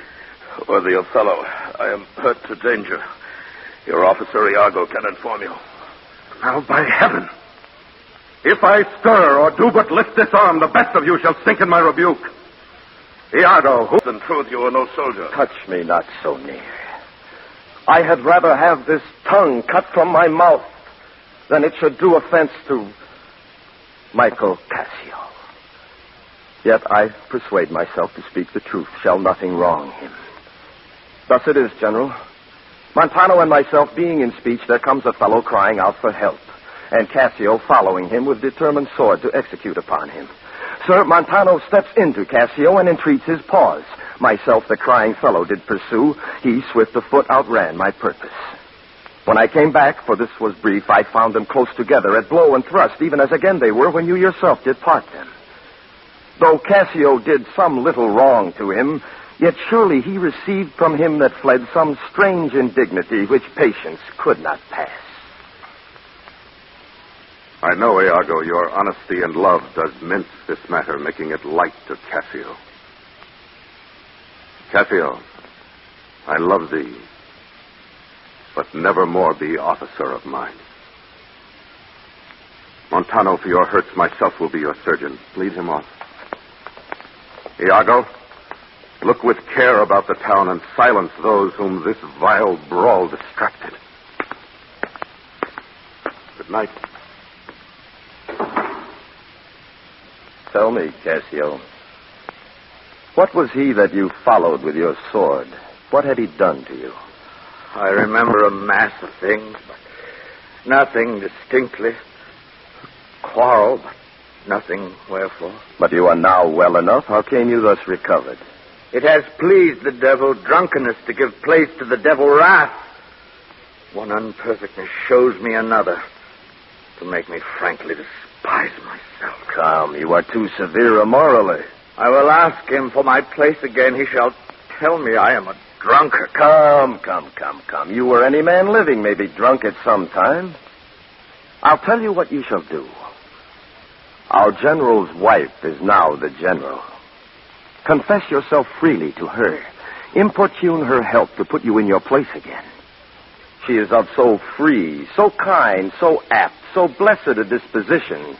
Worthy Othello, I am hurt to danger. Your officer Iago can inform you. Now, by heaven, if I stir or do but lift this arm, the best of you shall sink in my rebuke. Iago, who... In truth, you are no soldier. Touch me not so near. I had rather have this tongue cut from my mouth than it should do offense to Michael Cassio. Yet I persuade myself to speak the truth. Shall nothing wrong him. Thus it is, General. Montano and myself being in speech, there comes a fellow crying out for help, and Cassio following him with determined sword to execute upon him. Sir, Montano steps into Cassio and entreats his pause. Myself, the crying fellow, did pursue. He, swift of foot, outran my purpose. When I came back, for this was brief, I found them close together at blow and thrust, even as again they were when you yourself did part them. Though Cassio did some little wrong to him, yet surely he received from him that fled some strange indignity which patience could not pass. I know, Iago, your honesty and love does mince this matter, making it light to Cassio. Cassio, I love thee, but never more be officer of mine. Montano, for your hurts, myself will be your surgeon. Lead him off. Iago, look with care about the town and silence those whom this vile brawl distracted. Good night. Tell me, Cassio, what was he that you followed with your sword? What had he done to you? I remember a mass of things, but nothing distinctly. Quarrel, but nothing wherefore. But you are now well enough. How came you thus recovered? It has pleased the devil drunkenness to give place to the devil wrath. One unperfectness shows me another to make me frankly despise myself. Come, you are too severe morally. I will ask him for my place again. He shall tell me I am a drunkard. Come. You or any man living may be drunk at some time. I'll tell you what you shall do. Our general's wife is now the general. Confess yourself freely to her. Importune her help to put you in your place again. She is of so free, so kind, so apt, so blessed a disposition.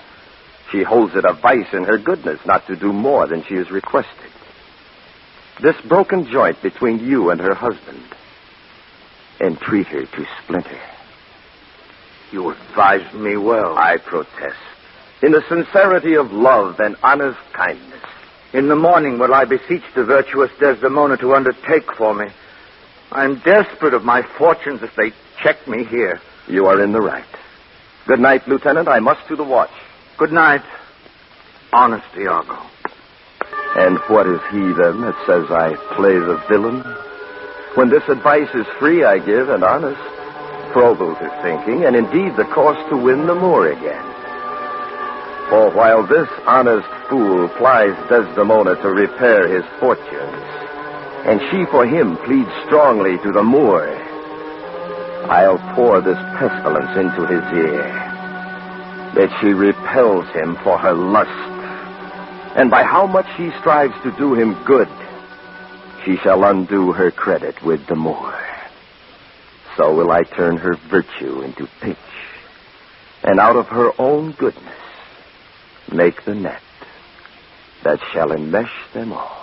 She holds it a vice in her goodness not to do more than she is requested. This broken joint between you and her husband, entreat her to splinter. You advised me well. I protest. In the sincerity of love and honest kindness. In the morning will I beseech the virtuous Desdemona to undertake for me. I am desperate of my fortunes if they check me here. You are in the right. Good night, Lieutenant. I must to the watch. Good night, honest Iago. And what is he, then, that says I play the villain? When this advice is free, I give, and honest, probable to thinking, and indeed the course to win the Moor again. For while this honest fool plies Desdemona to repair his fortunes, and she for him pleads strongly to the Moor, I'll pour this pestilence into his ear, that she repels him for her lust, and by how much she strives to do him good, she shall undo her credit with the Moor. So will I turn her virtue into pitch, and out of her own goodness make the net. that shall enmesh them all.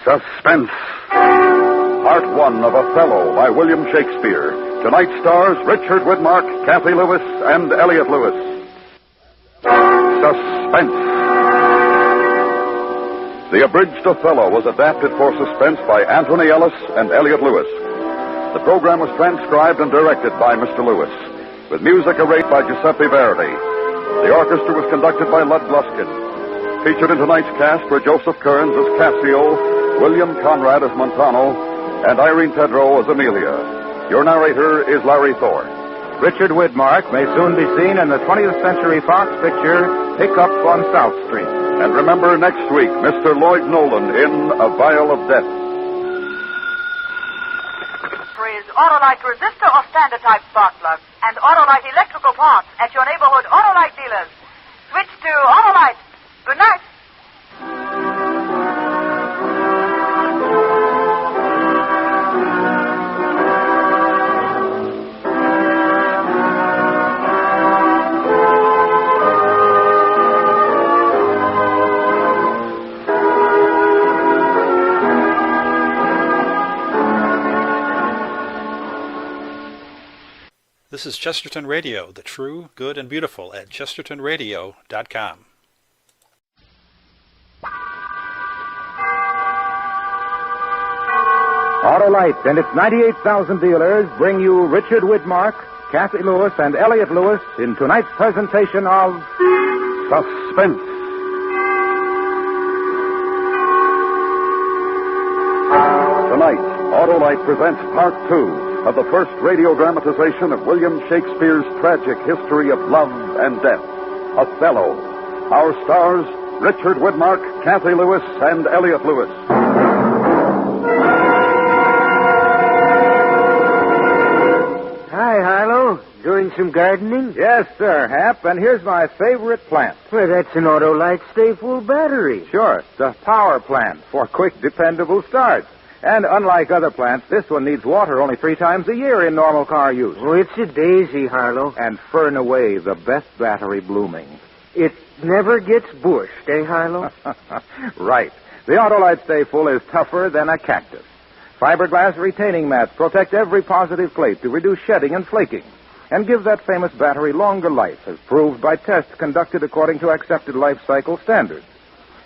Suspense. Part 1 of Othello by William Shakespeare. Tonight stars Richard Widmark, Kathy Lewis, and Elliot Lewis. Suspense. The abridged Othello was adapted for Suspense by Anthony Ellis and Elliot Lewis. The program was transcribed and directed by Mr. Lewis, with music arranged by Giuseppe Verdi. The orchestra was conducted by Lud Gluskin. Featured in tonight's cast were Joseph Kearns as Cassio, William Conrad as Montano, and Irene Tedrow as Amelia. Your narrator is Larry Thor. Richard Widmark may soon be seen in the 20th Century Fox picture, Pickup on South Street. And remember next week, Mr. Lloyd Nolan in A Vial of Death. Is Autolite resistor or standard type spark plugs and Autolite electrical parts at your neighborhood Autolite dealers. Switch to Autolite. Good night. This is Chesterton Radio, the true, good, and beautiful at chestertonradio.com. Autolite and its 98,000 dealers bring you Richard Widmark, Kathy Lewis, and Elliot Lewis in tonight's presentation of Suspense. Tonight, Autolite presents Part 2 of the first radio dramatization of William Shakespeare's tragic history of love and death, Othello. Our stars, Richard Widmark, Kathy Lewis, and Elliot Lewis. Hi, Harlow. Doing some gardening? Yes, sir, Hap, and here's my favorite plant. Well, that's an Autolite Stay Full battery. Sure, the power plant for quick, dependable starts. And unlike other plants, this one needs water only 3 times a year in normal car use. Oh, it's a daisy, Harlow. And fern away the best battery blooming. It never gets bushed, eh, Harlow? Right. The Autolite Stay Full is tougher than a cactus. Fiberglass retaining mats protect every positive plate to reduce shedding and flaking and give that famous battery longer life, as proved by tests conducted according to accepted life cycle standards.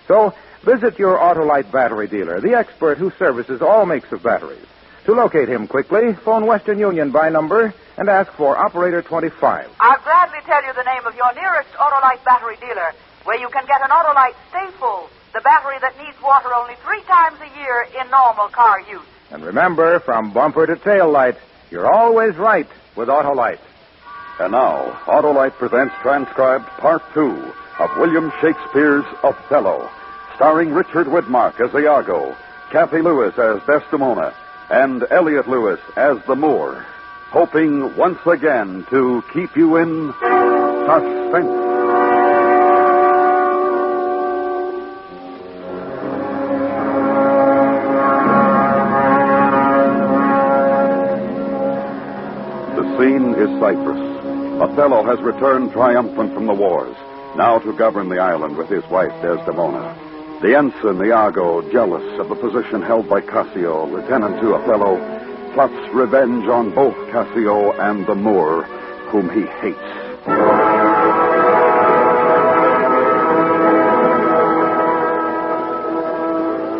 So, visit your Autolite battery dealer, the expert who services all makes of batteries. To locate him quickly, phone Western Union by number and ask for Operator 25. I'll gladly tell you the name of your nearest Autolite battery dealer, where you can get an Autolite Stay Full, the battery that needs water only 3 times a year in normal car use. And remember, from bumper to tail light, you're always right with Autolite. And now, Autolite presents transcribed Part 2 of William Shakespeare's Othello, starring Richard Widmark as Iago, Kathy Lewis as Desdemona, and Elliot Lewis as the Moor, hoping once again to keep you in suspense. The scene is Cyprus. Othello has returned triumphant from the wars, now to govern the island with his wife Desdemona. The ensign, Iago, jealous of the position held by Cassio, lieutenant to Othello, plots revenge on both Cassio and the Moor, whom he hates.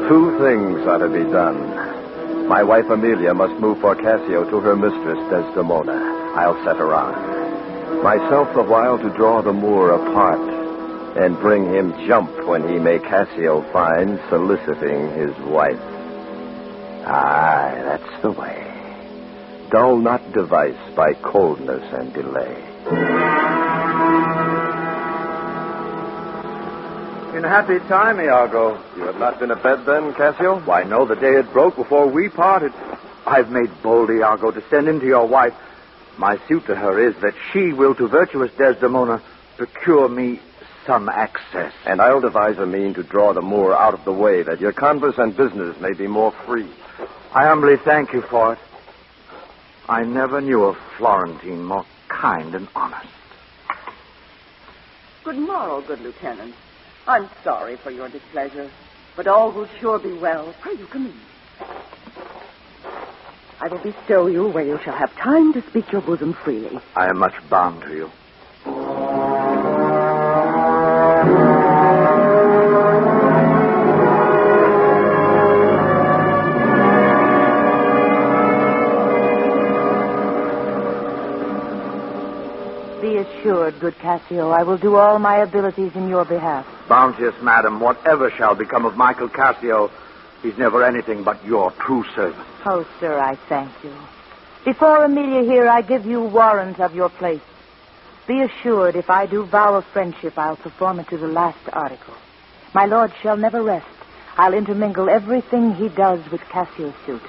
Two things are to be done. My wife Amelia must move for Cassio to her mistress Desdemona. I'll set her on. Myself the while to draw the Moor apart and bring him jump when he may Cassio find soliciting his wife. Aye, that's the way. Dull not device by coldness and delay. In happy time, Iago. You have not been abed then, Cassio? Why, no, the day had broke before we parted. I've made bold, Iago, to send in to your wife. My suit to her is that she will to virtuous Desdemona procure me some access. And I'll devise a mean to draw the Moor out of the way, that your converse and business may be more free. I humbly thank you for it. I never knew a Florentine more kind and honest. Good morrow, good lieutenant. I'm sorry for your displeasure, but all will sure be well. Pray you come in. I will bestow you where you shall have time to speak your bosom freely. I am much bound to you. Be assured, good Cassio, I will do all my abilities in your behalf. Bounteous madam, whatever shall become of Michael Cassio, he's never anything but your true servant. Oh, sir, I thank you. Before Amelia here, I give you warrant of your place. Be assured, if I do vow a friendship, I'll perform it to the last article. My lord shall never rest. I'll intermingle everything he does with Cassio's suit.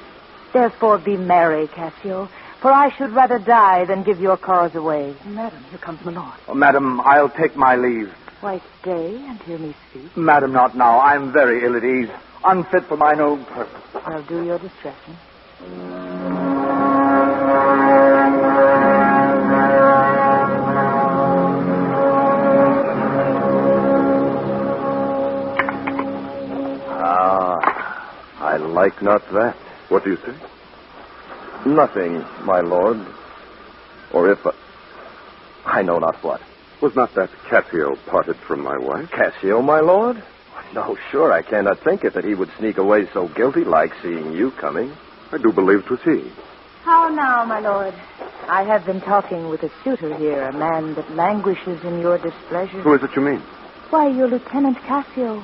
Therefore be merry, Cassio, for I should rather die than give your cause away. Madam, here comes my lord. Oh, madam, I'll take my leave. Why, stay and hear me speak. Madam, not now. I'm very ill at ease, unfit for mine own purpose. I'll do your distressing. I like not that. What do you say? Nothing, my lord. Or if... I know not what. Was not that Cassio parted from my wife? Cassio, my lord? No, sure, I cannot think it that he would sneak away so guilty-like seeing you coming. I do believe 'twas he. How now, my lord? I have been talking with a suitor here, a man that languishes in your displeasure. Who is it you mean? Why, your Lieutenant Cassio.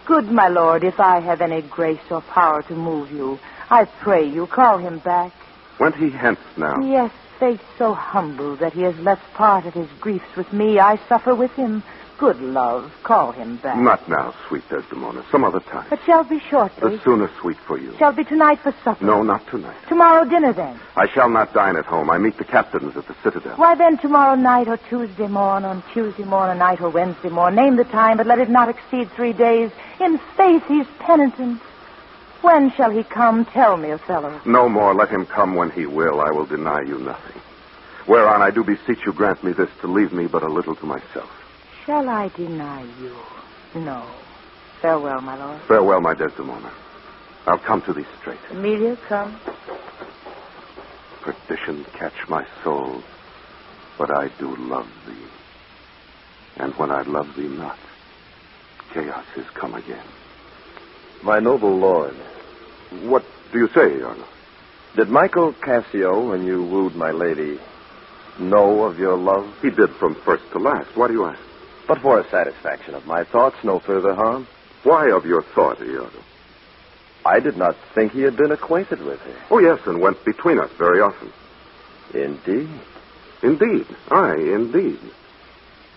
Good, my lord, if I have any grace or power to move you, I pray you call him back. Went he hence now? Yes, fate so humble that he has left part of his griefs with me. I suffer with him. Good love, call him back. Not now, sweet Desdemona. Some other time. But shall be shortly. The sooner, sweet, for you. Shall be tonight for supper. No, not tonight. Tomorrow dinner, then. I shall not dine at home. I meet the captains at the Citadel. Why, then, tomorrow night or Tuesday morn, on Tuesday morn, or night or Wednesday morn. Name the time, but let it not exceed 3 days. In faith, he's penitent. When shall he come? Tell me, Othello. No more. Let him come when he will. I will deny you nothing. Whereon I do beseech you grant me this, to leave me but a little to myself. Shall I deny you? No. Farewell, my lord. Farewell, my Desdemona. I'll come to thee straight. Amelia, come. Perdition catch my soul, but I do love thee. And when I love thee not, chaos is come again. My noble lord. What do you say, Arnold? Did Michael Cassio, when you wooed my lady, know of your love? He did from first to last. Why do you ask? But for a satisfaction of my thoughts, no further harm. Why of your thought, Iago? I did not think he had been acquainted with her. Oh, yes, and went between us very often. Indeed? Indeed. Aye, indeed.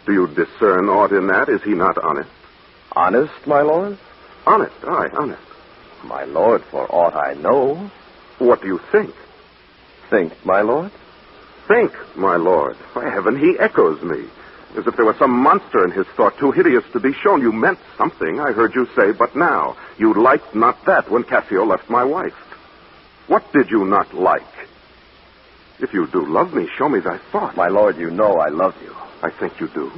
Do you discern aught in that? Is he not honest? Honest, my lord? Honest, aye, honest. My lord, for aught I know. What do you think? Think, my lord? Think, my lord. By heaven, he echoes me. As if there were some monster in his thought too hideous to be shown. You meant something, I heard you say, but now. You liked not that when Cassio left my wife. What did you not like? If you do love me, show me thy thought. My lord, you know I love you. I think you do.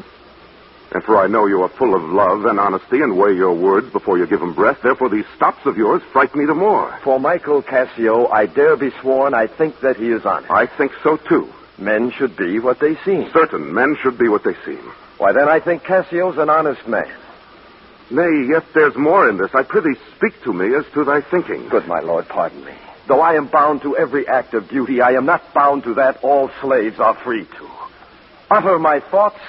And for I know you are full of love and honesty and weigh your words before you give them breath. Therefore, these stops of yours frighten me the more. For Michael Cassio, I dare be sworn I think that he is honest. I think so, too. Men should be what they seem. Certain men should be what they seem. Why, then I think Cassio's an honest man. Nay, yet there's more in this. I prithee speak to me as to thy thinking. Good, my lord, pardon me. Though I am bound to every act of duty, I am not bound to that all slaves are free to. Utter my thoughts.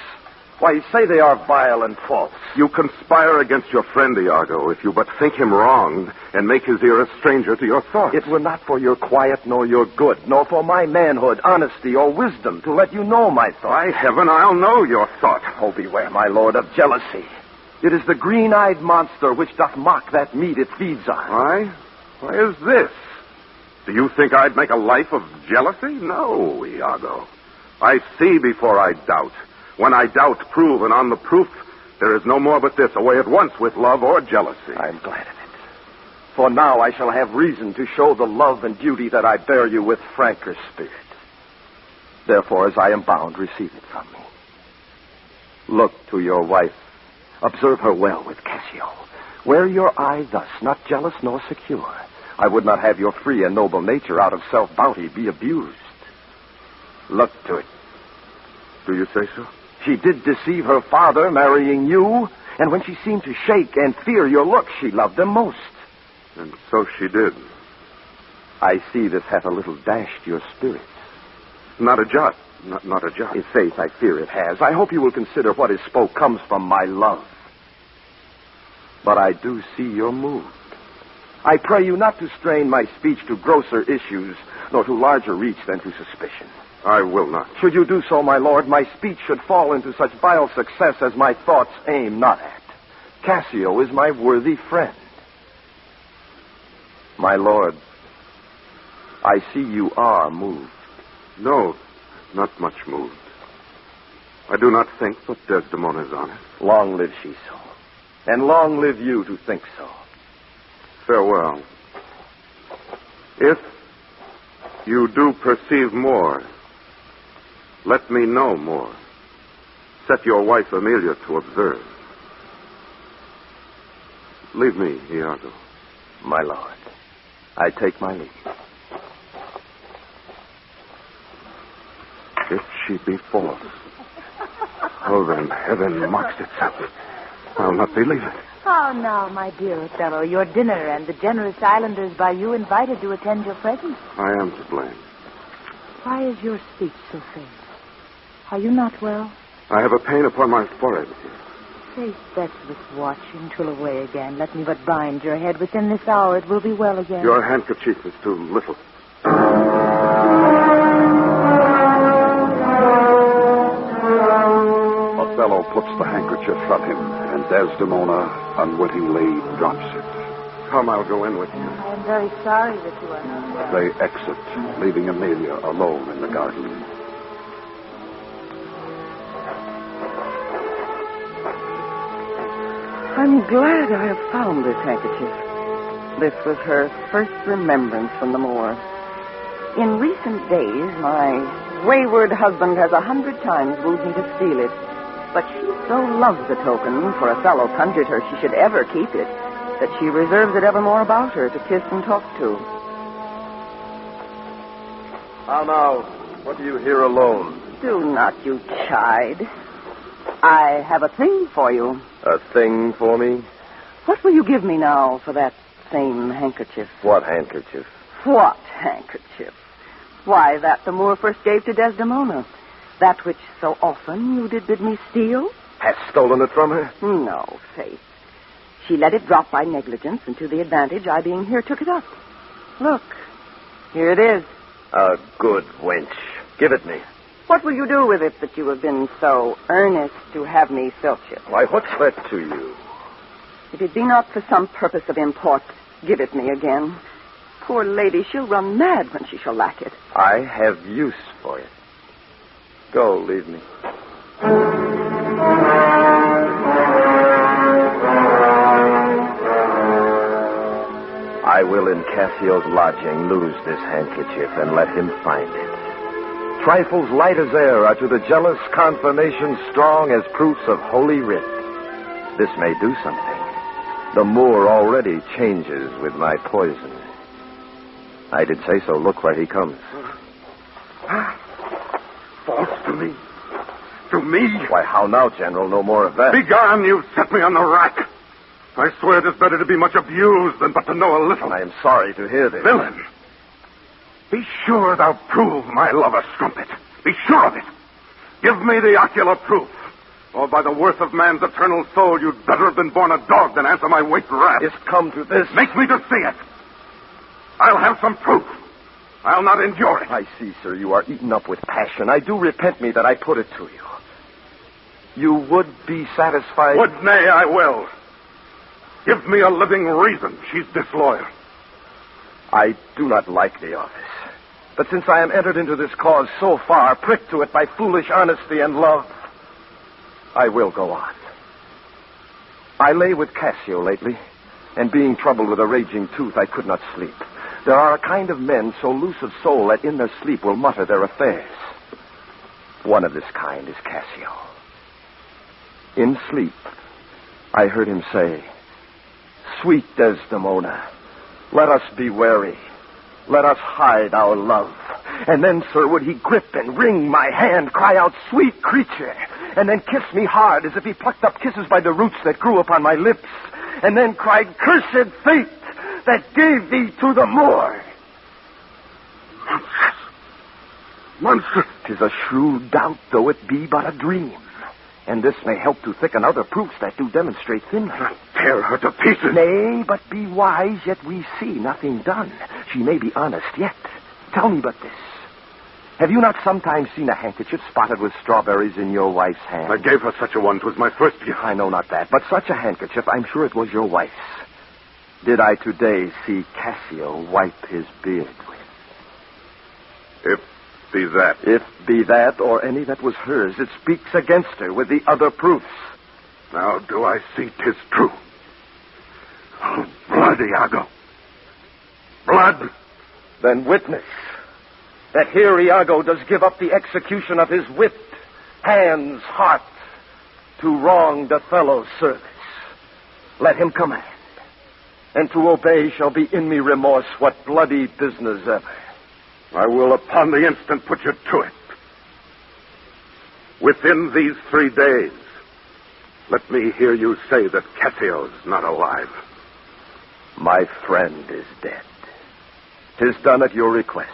Why, say they are vile and false. You conspire against your friend, Iago, if you but think him wronged and make his ear a stranger to your thoughts. It were not for your quiet nor your good, nor for my manhood, honesty, or wisdom to let you know my thoughts. By heaven, I'll know your thought. Oh, beware, my lord, of jealousy. It is the green-eyed monster which doth mock that meat it feeds on. Why is this? Do you think I'd make a life of jealousy? No, Iago. I see before I doubt. When I doubt, prove, and on the proof, there is no more but this, away at once with love or jealousy. I'm glad of it. For now I shall have reason to show the love and duty that I bear you with franker spirit. Therefore, as I am bound, receive it from me. Look to your wife. Observe her well with Cassio. Wear your eye thus, not jealous nor secure. I would not have your free and noble nature out of self-bounty be abused. Look to it. Do you say so? She did deceive her father, marrying you, and when she seemed to shake and fear your looks, she loved them most. And so she did. I see this hath a little dashed your spirit. Not a jot. Not a jot. In faith, I fear it has. I hope you will consider what is spoke comes from my love. But I do see you're moved. I pray you not to strain my speech to grosser issues, nor to larger reach than to suspicion. I will not. Should you do so, my lord, my speech should fall into such vile success as my thoughts aim not at. Cassio is my worthy friend. My lord, I see you are moved. No, not much moved. I do not think that Desdemona is honest. Long live she so. And long live you to think so. Farewell. If you do perceive more, let me know more. Set your wife Amelia to observe. Leave me, Iago. My lord, I take my leave. If she be false, oh, then heaven mocks itself. I'll not believe it. Oh, now, my dear Othello, your dinner and the generous islanders by you invited to attend your presence. I am to blame. Why is your speech so faint? Are you not well? I have a pain upon my forehead. Faith, Bethless, watching twill away again. Let me but bind your head. Within this hour it will be well again. Your handkerchief is too little. Othello puts the handkerchief from him, and Desdemona unwittingly drops it. Come, I'll go in with you. I am very sorry that you are not well. They exit, leaving Amelia alone in the garden. I'm glad I have found this handkerchief. This was her first remembrance from the moor. In recent days, my wayward husband has 100 times wooed me to steal it. But she so loves the token, for a fellow conjured her she should ever keep it, that she reserves it evermore about her to kiss and talk to. How now? What do you here alone? Do not you chide. I have a thing for you. A thing for me? What will you give me now for that same handkerchief? What handkerchief? What handkerchief? Why, that the Moor first gave to Desdemona. That which so often you did bid me steal? Hast stolen it from her? No, Faith. She let it drop by negligence, and to the advantage I being here took it up. Look, here it is. A good wench. Give it me. What will you do with it that you have been so earnest to have me filch it? Why, what's that to you? If it be not for some purpose of import, give it me again. Poor lady, she'll run mad when she shall lack it. I have use for it. Go, leave me. I will in Cassio's lodging lose this handkerchief and let him find it. Trifles light as air are to the jealous confirmation strong as proofs of holy writ. This may do something. The Moor already changes with my poison. I did say so. Look where he comes. False to me? To me? Why, how now, General? No more of that. Begone, you've set me on the rack. I swear it is better to be much abused than but to know a little. I am sorry to hear this. Villain! Be sure thou prove my love a strumpet. Be sure of it. Give me the ocular proof. Or by the worth of man's eternal soul, you'd better have been born a dog than answer my weight wrath. It's come to this. Make me to see it. I'll have some proof. I'll not endure it. I see, sir, you are eaten up with passion. I do repent me that I put it to you. You would be satisfied? Would, nay, I will. Give me a living reason she's disloyal. I do not like the office. But since I am entered into this cause so far, pricked to it by foolish honesty and love, I will go on. I lay with Cassio lately, and being troubled with a raging tooth, I could not sleep. There are a kind of men so loose of soul that in their sleep will mutter their affairs. One of this kind is Cassio. In sleep, I heard him say, "Sweet Desdemona, let us be wary. Let us hide our love." And then, sir, would he grip and wring my hand, cry out, "Sweet creature," and then kiss me hard as if he plucked up kisses by the roots that grew upon my lips, and then cried, "Cursed fate that gave thee to the Moor." Monstrous. 'Tis a shrewd doubt, though it be but a dream. And this may help to thicken other proofs that do demonstrate thinly. Tear her to pieces. Nay, but be wise, yet we see nothing done. She may be honest yet. Tell me but this. Have you not sometimes seen a handkerchief spotted with strawberries in your wife's hand? I gave her such a one. 'Twas my first gift. I know not that, but such a handkerchief, I'm sure it was your wife's. Did I today see Cassio wipe his beard with? If be that. If be that, or any that was hers, it speaks against her with the other proofs. Now do I see 'tis true. Oh, blood, Iago. Blood. Then witness that here Iago does give up the execution of his wit, hands, heart, to wronged Othello's service. Let him command, and to obey shall be in me remorse what bloody business ever. I will upon the instant put you to it. Within these 3 days, let me hear you say that Cassio's not alive. My friend is dead. 'Tis done at your request.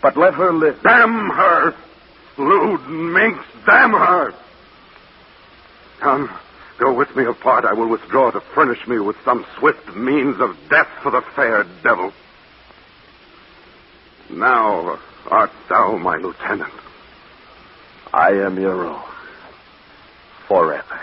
But let her live. Damn her! Lewd minx, damn her! Come, go with me apart. I will withdraw to furnish me with some swift means of death for the fair devil. Now art thou my lieutenant. I am your own. Forever.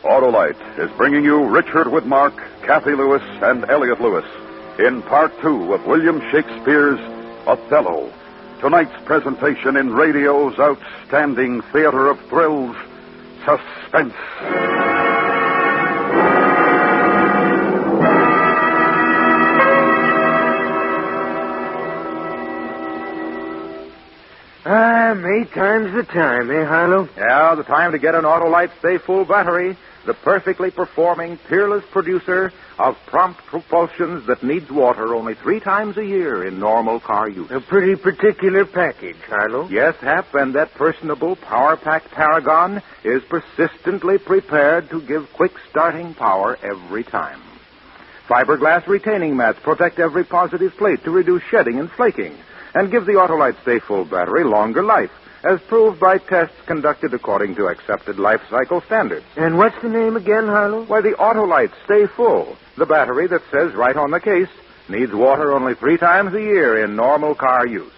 Autolite is bringing you Richard Widmark, Kathy Lewis, and Elliot Lewis in Part 2 of William Shakespeare's Othello. Tonight's presentation in radio's outstanding theater of thrills, Suspense. May time's the time, eh, Harlow? Yeah, the time to get an Autolite Stay Full battery, the perfectly performing, peerless producer of prompt propulsions that needs water only 3 times a year in normal car use. A pretty particular package, Harlow. Yes, Hap, and that personable power-packed Paragon is persistently prepared to give quick starting power every time. Fiberglass retaining mats protect every positive plate to reduce shedding and flaking, and give the Autolite Stay Full battery longer life, as proved by tests conducted according to accepted life cycle standards. And what's the name again, Harlow? Why, the Autolite Stay Full, the battery that says right on the case, needs water only 3 times a year in normal car use.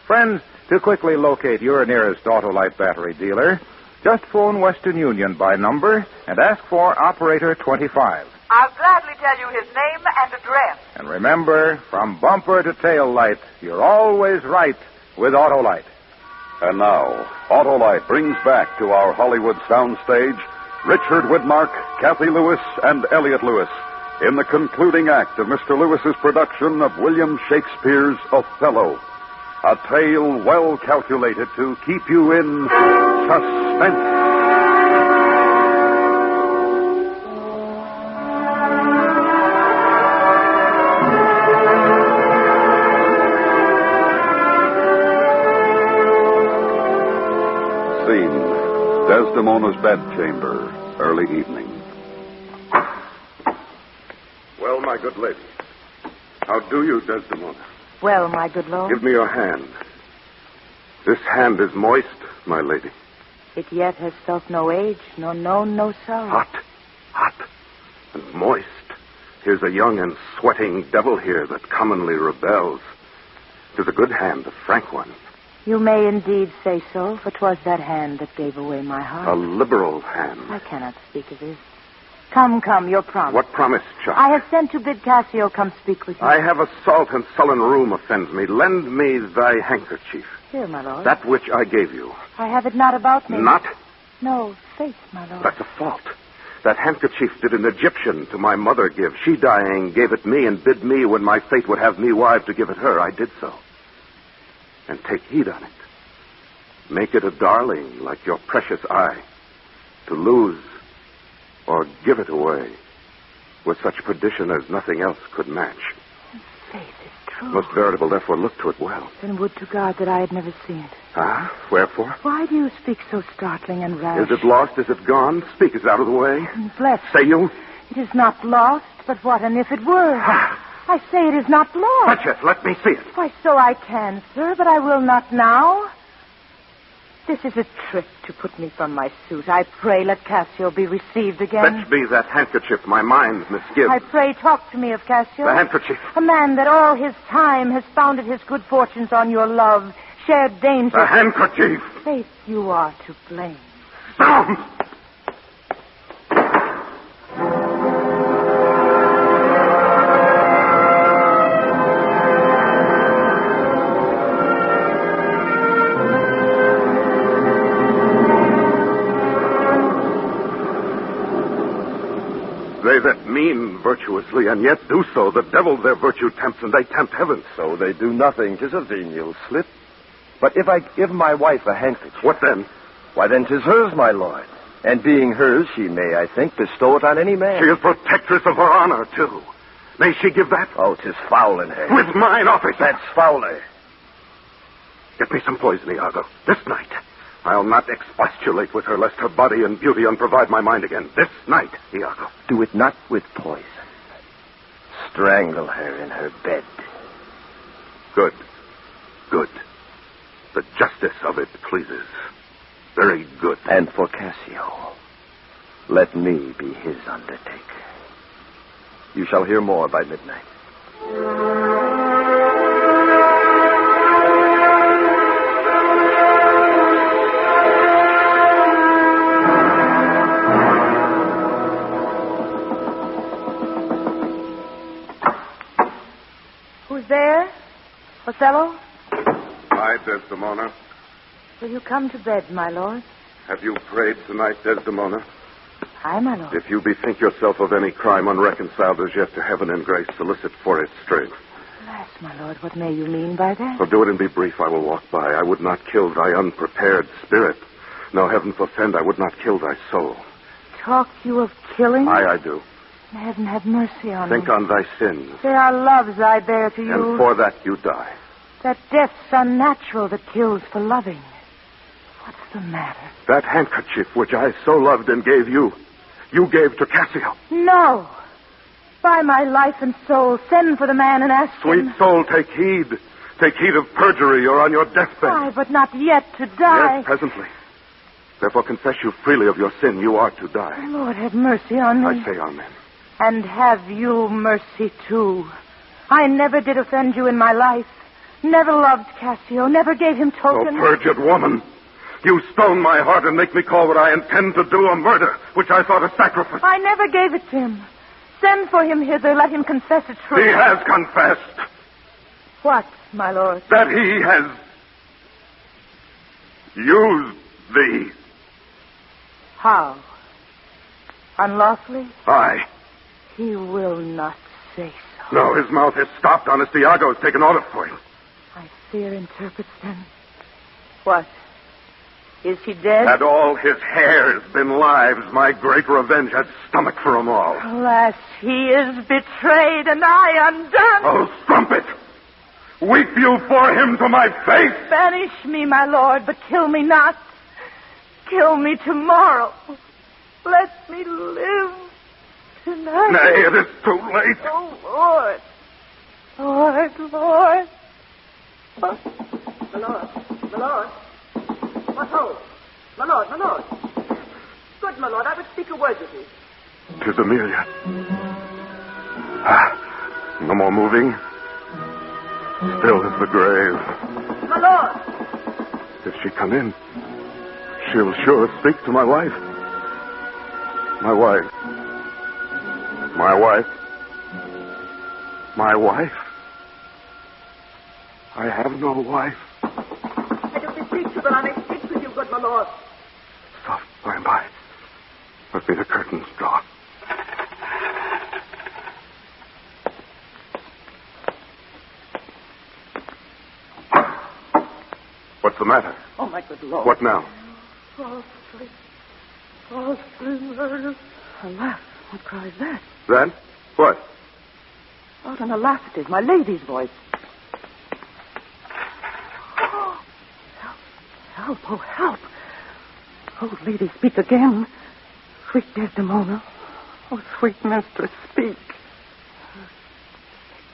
Friends, to quickly locate your nearest Autolite battery dealer, just phone Western Union by number and ask for Operator 25. I'll gladly tell you his name and address. And remember, from bumper to tail light, you're always right with Autolite. And now, Autolite brings back to our Hollywood soundstage Richard Widmark, Kathy Lewis, and Elliot Lewis in the concluding act of Mr. Lewis's production of William Shakespeare's Othello, a tale well calculated to keep you in suspense. Desdemona's bedchamber, early evening. Well, my good lady, how do you, Desdemona? Well, my good lord. Give me your hand. This hand is moist, my lady. It yet has felt no age, nor known no sorrow. Hot, and moist. Here's a young and sweating devil here that commonly rebels. 'Tis a good hand, a frank one. You may indeed say so, for 'twas that hand that gave away my heart. A liberal hand. I cannot speak of this. Come, your promise. What promise, child? I have sent to bid Cassio come speak with you. I have a salt and sullen room offends me. Lend me thy handkerchief. Here, my lord. That which I gave you. I have it not about me. Not? No, faith, my lord. That's a fault. That handkerchief did an Egyptian to my mother give. She dying gave it me and bid me when my fate would have me wife to give it her. I did so. And take heed on it. Make it a darling like your precious eye. To lose or give it away with such perdition as nothing else could match. Faith is true. Most veritable, therefore look to it well. Then would to God that I had never seen it. Ah, wherefore? Why do you speak so startling and rash? Is it lost? Is it gone? Speak, is it out of the way? Bless. Say you? It is not lost, but what and if it were? I say it is not lost. Touch it. Let me see it. Why, so I can, sir, but I will not now. This is a trick to put me from my suit. I pray let Cassio be received again. Fetch me that handkerchief. My mind misgives. I pray talk to me of Cassio. The handkerchief. A man that all his time has founded his good fortunes on your love, shared danger. The handkerchief. Faith, you are to blame. Down! They that mean virtuously and yet do so, the devil their virtue tempts, and they tempt heaven. So they do nothing. 'Tis a venial slip. But if I give my wife a handkerchief... What then? Why, then 'tis hers, my lord. And being hers, she may, I think, bestow it on any man. She is protectress of her honor, too. May she give that? Oh, 'tis foul in her. With mine office. That's fouler. Get me some poison, Iago. This night. I'll not expostulate with her, lest her body and beauty unprovide my mind again. This night, Iago. Do it not with poison. Strangle her in her bed. Good. Good. The justice of it pleases. Very good. And for Cassio, let me be his undertaker. You shall hear more by midnight. Who's there? Othello? Hi, Desdemona. Will you come to bed, my lord? Have you prayed tonight, Desdemona? Aye, my lord. If you bethink yourself of any crime unreconciled as yet to heaven and grace, solicit for its strength. Alas, my lord, what may you mean by that? So do it and be brief. I will walk by. I would not kill thy unprepared spirit. No, heaven forfend, I would not kill thy soul. Talk you of killing? Aye, I do. Heaven have mercy on me. Think on thy sins. They are loves I bear to you. And for that you die. That death's unnatural that kills for loving. What's the matter? That handkerchief which I so loved and gave you, you gave to Cassio. No. By my life and soul, send for the man and ask him. Sweet soul, take heed. Take heed of perjury. You're on your deathbed. Aye, but not yet to die. Yes, presently. Therefore confess you freely of your sin. You are to die. Lord, have mercy on me. I say amen. And have you mercy, too. I never did offend you in my life. Never loved Cassio. Never gave him token. Oh, perjured woman. You stone my heart and make me call what I intend to do a murder, which I thought a sacrifice. I never gave it to him. Send for him hither. Let him confess the truth. He has confessed. What, my lord? That he has used thee. How? Unlawfully? Aye. He will not say so. No, his mouth is stopped. Honest Iago has taken order for him. I fear interprets then. What? Is he dead? Had all his hairs been lives, my great revenge had stomach for 'em all. Alas, he is betrayed and I undone. Oh, strumpet! Weep you for him to my face! Banish me, my lord, but kill me not. Kill me tomorrow. Let me live tonight. Nay, it is too late. Oh, Lord. Lord, Lord. Oh. My lord, my lord. What ho? My lord, my lord. Good, my lord, I would speak a word with you. 'Tis Amelia. Ah, no more moving. Still as the grave. My lord. If she come in, she'll sure speak to my wife. My wife. My wife. My wife. I have no wife. I don't speak to, but I may speak with you, good my lord. Soft by and by. Let me the curtains draw. What's the matter? Oh, my good Lord. What now? Falsely murdered. Alas, what cry is that? That? What? What an alas it is, my lady's voice. Help, oh, help. Oh, lady, speak again. Sweet Desdemona. Oh, sweet mistress, speak.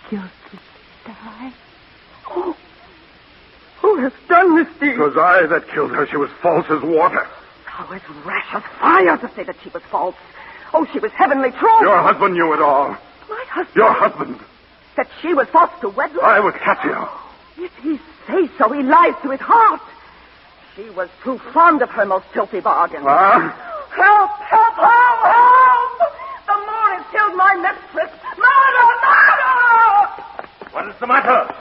Guilty die. Oh, who has done this deed? It was I that killed her. She was false as water. How as rash as fire to say that she was false. Oh, she was heavenly true. Your husband knew it all. My husband? Your husband. That she was false to wedlock? I was Cassio. If he say so, he lies to his heart. She was too fond of her most filthy bargain. Ah? Help, help, help, help! The moon has killed my mistress. Murder, murder! What is the matter?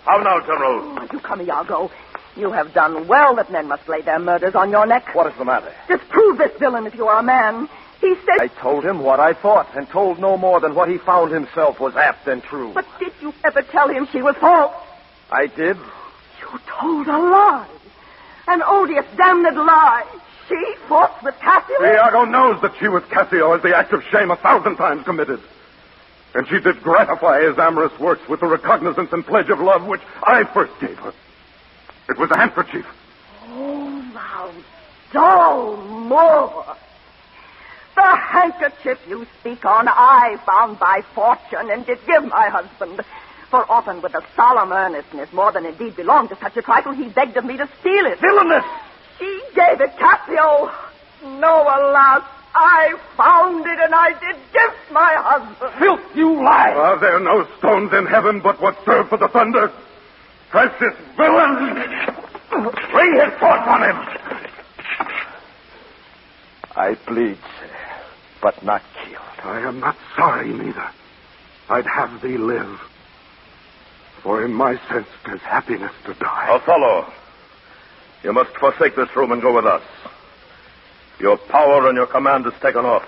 How now, General? Oh, you come, Iago. You have done well that men must lay their murders on your neck. What is the matter? Disprove this villain if you are a man. He said... I told him what I thought, and told no more than what he found himself was apt and true. But did you ever tell him she was false? I did. You told a lie. An odious, damned lie. She fought with Cassio? Iago knows that she was Cassio as the act of shame 1,000 times committed. And she did gratify his amorous works with the recognizance and pledge of love which I first gave her. It was a handkerchief. Oh, thou dull Moor. The handkerchief you speak on I found by fortune and did give my husband. For often with a solemn earnestness, more than indeed belonged to such a trifle, he begged of me to steal it. Villainous! She gave it, Cassio. No, alas, I found it and I did give my husband. Filth, you lie! Are there no stones in heaven but what serve for the thunder? Precious villain! Bring his sword on him! I plead, sir, but not killed. I am not sorry, neither. I'd have thee live. For in my sense, 'tis happiness to die. Othello, you must forsake this room and go with us. Your power and your command is taken off.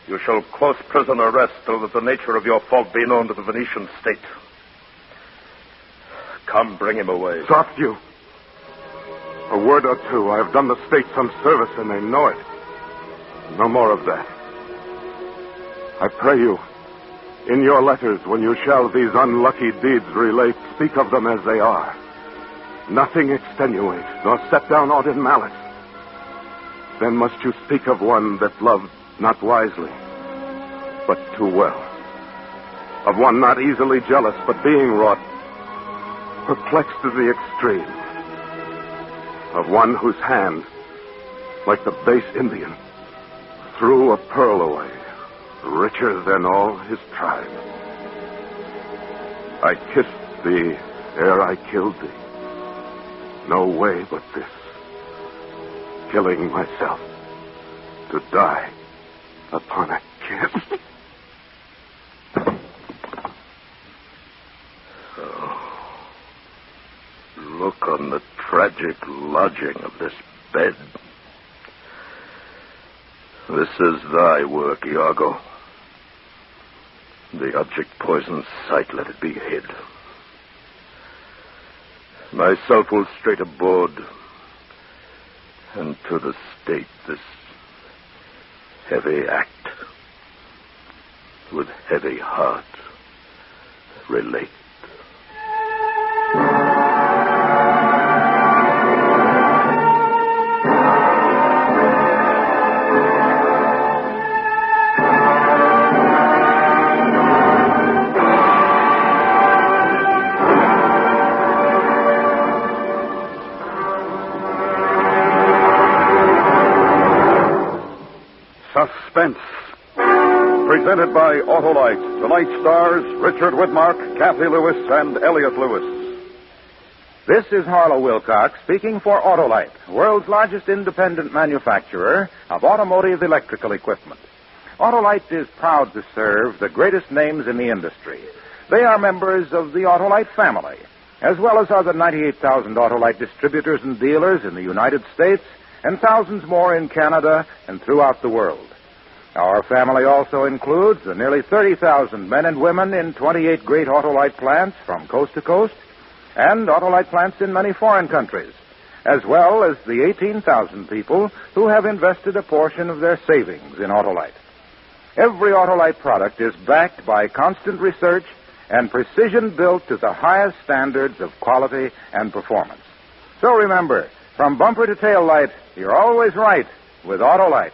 You shall close prison arrest till that the nature of your fault be known to the Venetian state. Come, bring him away. Soft you. A word or two. I have done the state some service, and they know it. No more of that. I pray you, in your letters, when you shall these unlucky deeds relate, speak of them as they are. Nothing extenuate, nor set down aught in malice. Then must you speak of one that loved not wisely, but too well. Of one not easily jealous, but being wrought, perplexed to the extreme. Of one whose hand, like the base Indian, threw a pearl away, richer than all his tribe. I kissed thee ere I killed thee. No way but this. Killing myself to die upon a kiss. Oh. Look on the tragic lodging of this bed. This is thy work, Iago. The object poison's sight, let it be hid. Myself will straight aboard, and to the state this heavy act, with heavy heart, relate. Suspense presents presented by Autolite. Tonight's stars, Richard Widmark, Kathy Lewis, and Elliot Lewis. This is Harlow Wilcox speaking for Autolite, world's largest independent manufacturer of automotive electrical equipment. Autolite is proud to serve the greatest names in the industry. They are members of the Autolite family, as well as other 98,000 Autolite distributors and dealers in the United States and thousands more in Canada and throughout the world. Our family also includes the nearly 30,000 men and women in 28 great Autolite plants from coast to coast and Autolite plants in many foreign countries, as well as the 18,000 people who have invested a portion of their savings in Autolite. Every Autolite product is backed by constant research and precision built to the highest standards of quality and performance. So remember, from bumper to tail light, you're always right with Autolite.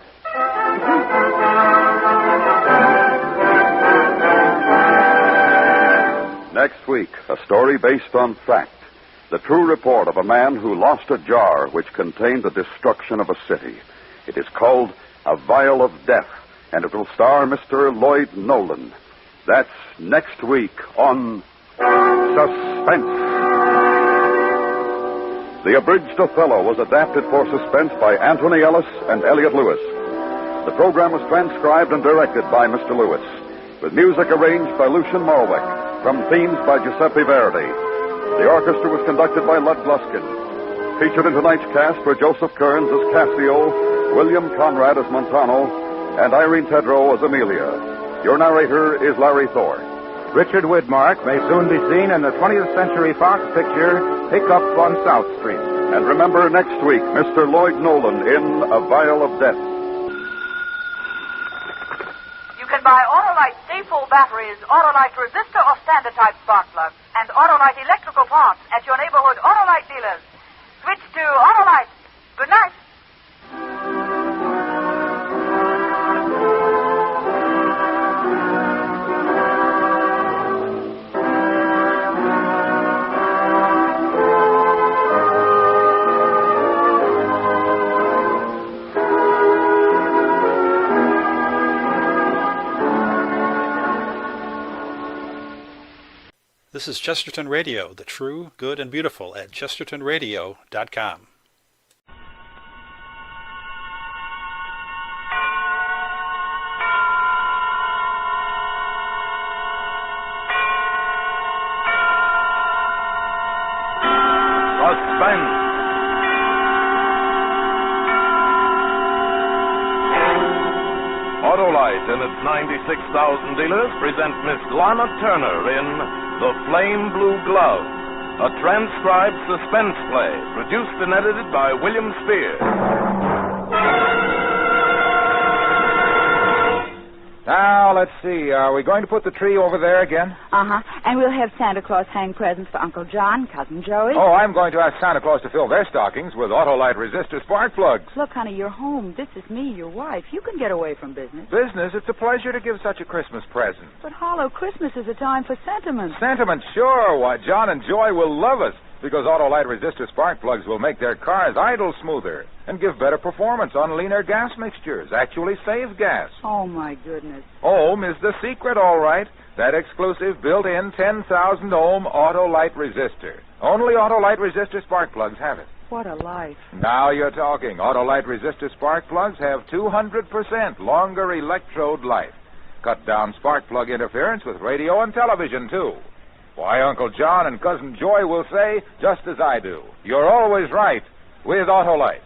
Next week, a story based on fact. The true report of a man who lost a jar which contained the destruction of a city. It is called A Vial of Death, and it will star Mr. Lloyd Nolan. That's next week on Suspense. The abridged Othello was adapted for Suspense by Anthony Ellis and Elliot Lewis. The program was transcribed and directed by Mr. Lewis, with music arranged by Lucian Morwick, from themes by Giuseppe Verdi. The orchestra was conducted by Lud Gluskin. Featured in tonight's cast were Joseph Kearns as Cassio, William Conrad as Montano, and Irene Tedrow as Amelia. Your narrator is Larry Thor. Richard Widmark may soon be seen in the 20th Century Fox picture, Pickup on South Street. And remember next week, Mr. Lloyd Nolan in A Vial of Death. You can buy Autolite Stay-Full batteries, Autolite resistor or standard type spark plugs, and Autolite electrical parts at your neighborhood Autolite dealers. Switch to Autolite. Good night. This is Chesterton Radio, the true, good, and beautiful at chestertonradio.com. Suspense. Autolite and its 96,000 dealers present Miss Lana Turner in The Flame Blue Glove, a transcribed suspense play produced and edited by William Spears. Now, let's see. Are we going to put the tree over there again? Uh-huh. And we'll have Santa Claus hang presents for Uncle John, Cousin Joey. Oh, I'm going to ask Santa Claus to fill their stockings with Autolite resistor spark plugs. Look, honey, you're home. This is me, your wife. You can get away from business. Business? It's a pleasure to give such a Christmas present. But, Harlow, Christmas is a time for sentiment. Sentiment, sure. Why, John and Joy will love us, because Autolite resistor spark plugs will make their cars idle smoother and give better performance on leaner gas mixtures, actually save gas. Oh, my goodness. Ohm is the secret, all right. That exclusive built-in 10,000 ohm Autolite resistor. Only Autolite resistor spark plugs have it. What a life. Now you're talking. Autolite resistor spark plugs have 200% longer electrode life. Cut down spark plug interference with radio and television, too. Why, Uncle John and Cousin Joy will say, just as I do, you're always right with Autolite.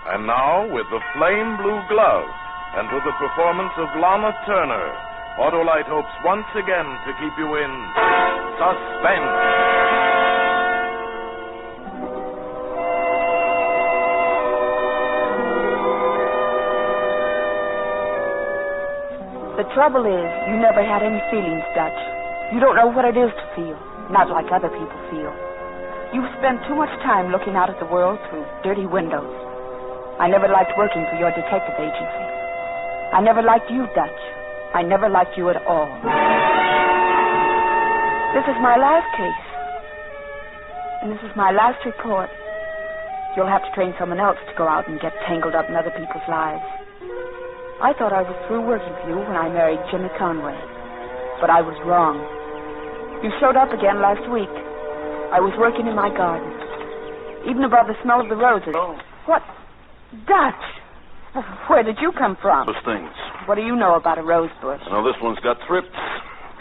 And now, with The Flame Blue Glove, and with the performance of Lana Turner, Autolite hopes once again to keep you in suspense. The trouble is, you never had any feelings, Dutch. You don't know what it is to feel, not like other people feel. You've spent too much time looking out at the world through dirty windows. I never liked working for your detective agency. I never liked you, Dutch. I never liked you at all. This is my last case. And this is my last report. You'll have to train someone else to go out and get tangled up in other people's lives. I thought I was through working for you when I married Jimmy Conway. But I was wrong. You showed up again last week. I was working in my garden. Even above the smell of the roses. Oh. What? Dutch! Where did you come from? Those things. What do you know about a rose bush? I know this one's got thrips.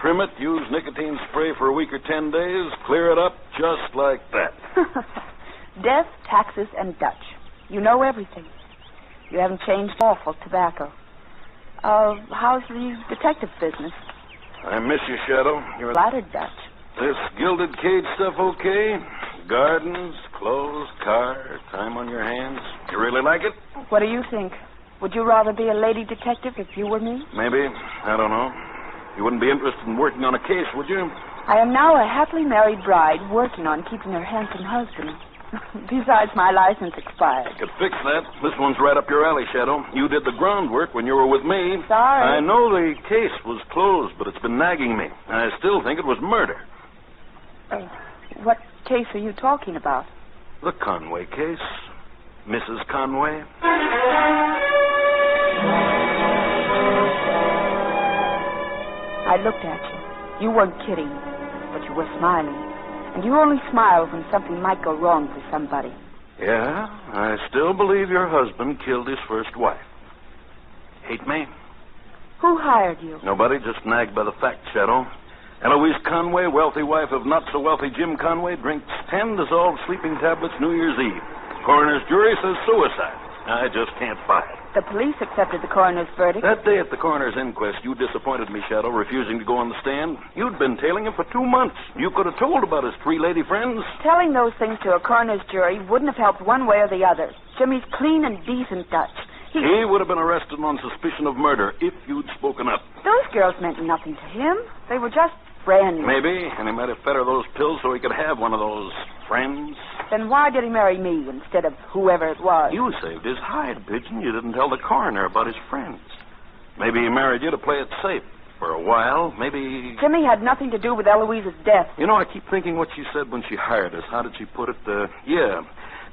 Trim it, use nicotine spray for a week or 10 days, clear it up just like that. Death, taxes, and Dutch. You know everything. You haven't changed awful tobacco. How's the detective business? I miss you, Shadow. You're flattered, Dutch. This gilded cage stuff okay? Gardens, clothes, car, time on your hands. You really like it? What do you think? Would you rather be a lady detective if you were me? Maybe. I don't know. You wouldn't be interested in working on a case, would you? I am now a happily married bride working on keeping her handsome husband. Besides, my license expired. Could fix that. This one's right up your alley, Shadow. You did the groundwork when you were with me. Sorry. I know the case was closed, but it's been nagging me. I still think it was murder. What case are you talking about? The Conway case. Mrs. Conway. I looked at you. You weren't kidding, but you were smiling. And you only smile when something might go wrong for somebody. Yeah, I still believe your husband killed his first wife. Hate me? Who hired you? Nobody, just nagged by the fact, Shadow. Eloise Conway, wealthy wife of not-so-wealthy Jim Conway, drinks 10 dissolved sleeping tablets New Year's Eve. Coroner's jury says suicide. I just can't buy it. The police accepted the coroner's verdict. That day at the coroner's inquest, you disappointed me, Shadow, refusing to go on the stand. You'd been tailing him for 2 months. You could have told about his 3 lady friends. Telling those things to a coroner's jury wouldn't have helped one way or the other. Jimmy's clean and decent, Dutch. He would have been arrested on suspicion of murder if you'd spoken up. Those girls meant nothing to him. They were just friends. Maybe, and he might have fed her those pills so he could have one of those friends. Then why did he marry me instead of whoever it was? You saved his hide, Pigeon. You didn't tell the coroner about his friends. Maybe he married you to play it safe. For a while, maybe... Jimmy had nothing to do with Eloise's death. You know, I keep thinking what she said when she hired us. How did she put it? Yeah.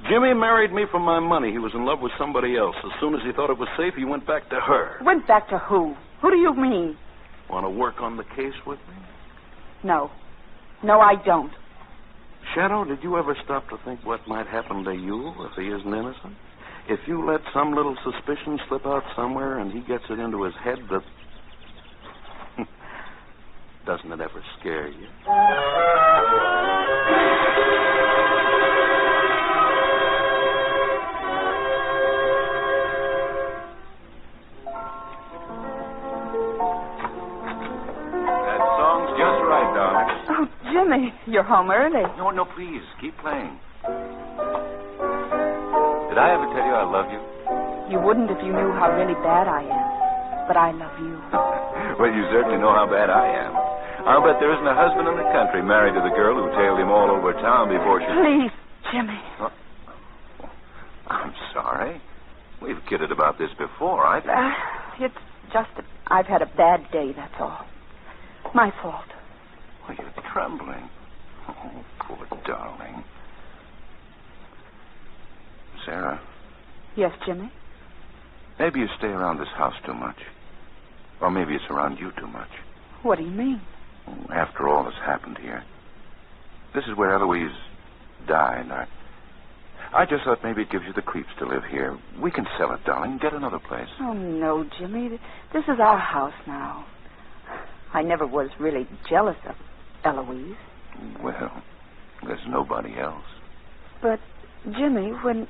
Jimmy married me for my money. He was in love with somebody else. As soon as he thought it was safe, he went back to her. Went back to who? Who do you mean? Want to work on the case with me? No. No, I don't. Shadow, did you ever stop to think what might happen to you if he isn't innocent? If you let some little suspicion slip out somewhere and he gets it into his head that... Doesn't it ever scare you? Oh, Jimmy, you're home early. No, please. Keep playing. Did I ever tell you I love you? You wouldn't if you knew how really bad I am. But I love you. Well, you certainly know how bad I am. I'll bet there isn't a husband in the country married to the girl who tailed him all over town before she... Please, Jimmy. Oh. I'm sorry. We've kidded about this before. It's just that I've had a bad day, that's all. My fault. Oh, you're trembling. Oh, poor darling. Sarah. Yes, Jimmy? Maybe you stay around this house too much. Or maybe it's around you too much. What do you mean? After all that's happened here. This is where Eloise died. I just thought maybe it gives you the creeps to live here. We can sell it, darling, get another place. Oh, no, Jimmy. This is our house now. I never was really jealous of Eloise. Well, there's nobody else. But, Jimmy, when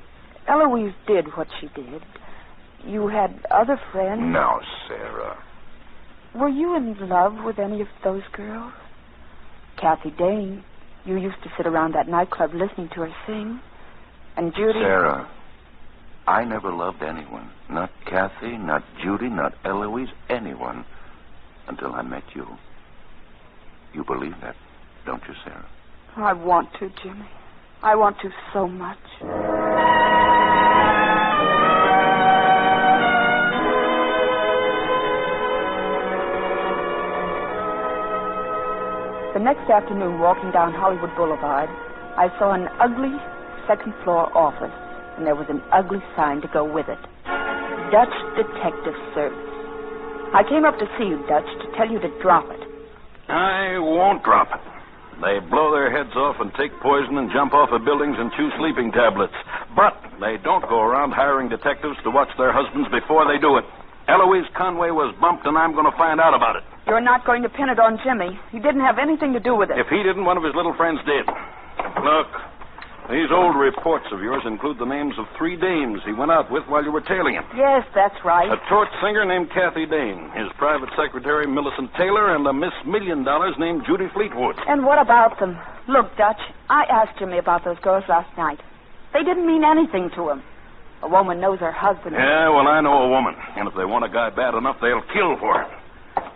Eloise did what she did, you had other friends. Now, Sarah. Were you in love with any of those girls? Kathy Dane. You used to sit around that nightclub listening to her sing. And Judy... Sarah, I never loved anyone. Not Kathy, not Judy, not Eloise, anyone. Until I met you. You believe that, don't you, Sarah? I want to, Jimmy. I want to so much. The next afternoon, walking down Hollywood Boulevard, I saw an ugly second-floor office, and there was an ugly sign to go with it. Dutch Detective Service. I came up to see you, Dutch, to tell you to drop it. I won't drop it. They blow their heads off and take poison and jump off of buildings and chew sleeping tablets. But they don't go around hiring detectives to watch their husbands before they do it. Eloise Conway was bumped, and I'm going to find out about it. You're not going to pin it on Jimmy. He didn't have anything to do with it. If he didn't, one of his little friends did. Look, these old reports of yours include the names of 3 dames he went out with while you were tailing him. Yes, that's right. A torch singer named Kathy Dane, his private secretary Millicent Taylor, and a Miss $1 Million named Judy Fleetwood. And what about them? Look, Dutch, I asked Jimmy about those girls last night. They didn't mean anything to him. A woman knows her husband. Yeah, well, I know a woman. And if they want a guy bad enough, they'll kill for him.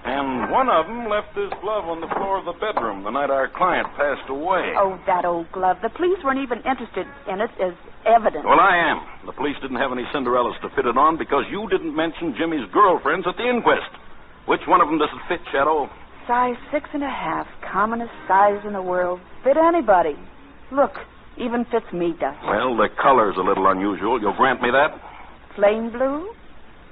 And one of them left his glove on the floor of the bedroom the night our client passed away. Oh, that old glove. The police weren't even interested in it as evidence. Well, I am. The police didn't have any Cinderellas to fit it on because you didn't mention Jimmy's girlfriends at the inquest. Which one of them does it fit, Shadow? Size 6.5. Commonest size in the world. Fit anybody. Look, even fits me, Dutch. Well, the color's a little unusual. You'll grant me that? Plain blue?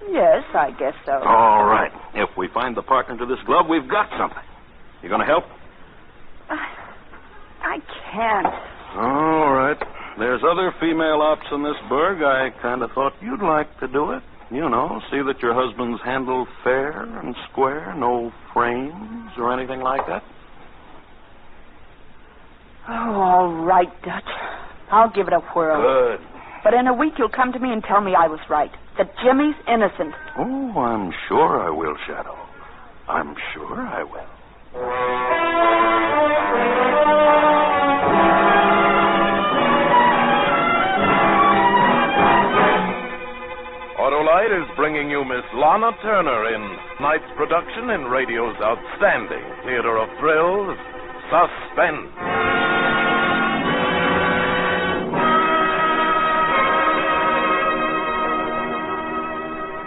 Yes, I guess so. All right. If we find the partner to this glove, we've got something. You going to help? I can't. All right. There's other female ops in this burg. I kind of thought you'd like to do it. You know, see that your husband's handled fair and square, no frames or anything like that. Oh, all right, Dutch. I'll give it a whirl. Good. But in a week you'll come to me and tell me I was right. That Jimmy's innocent. Oh, I'm sure I will, Shadow. I'm sure I will. Autolite is bringing you Miss Lana Turner in tonight's production in radio's outstanding theater of thrills, Suspense.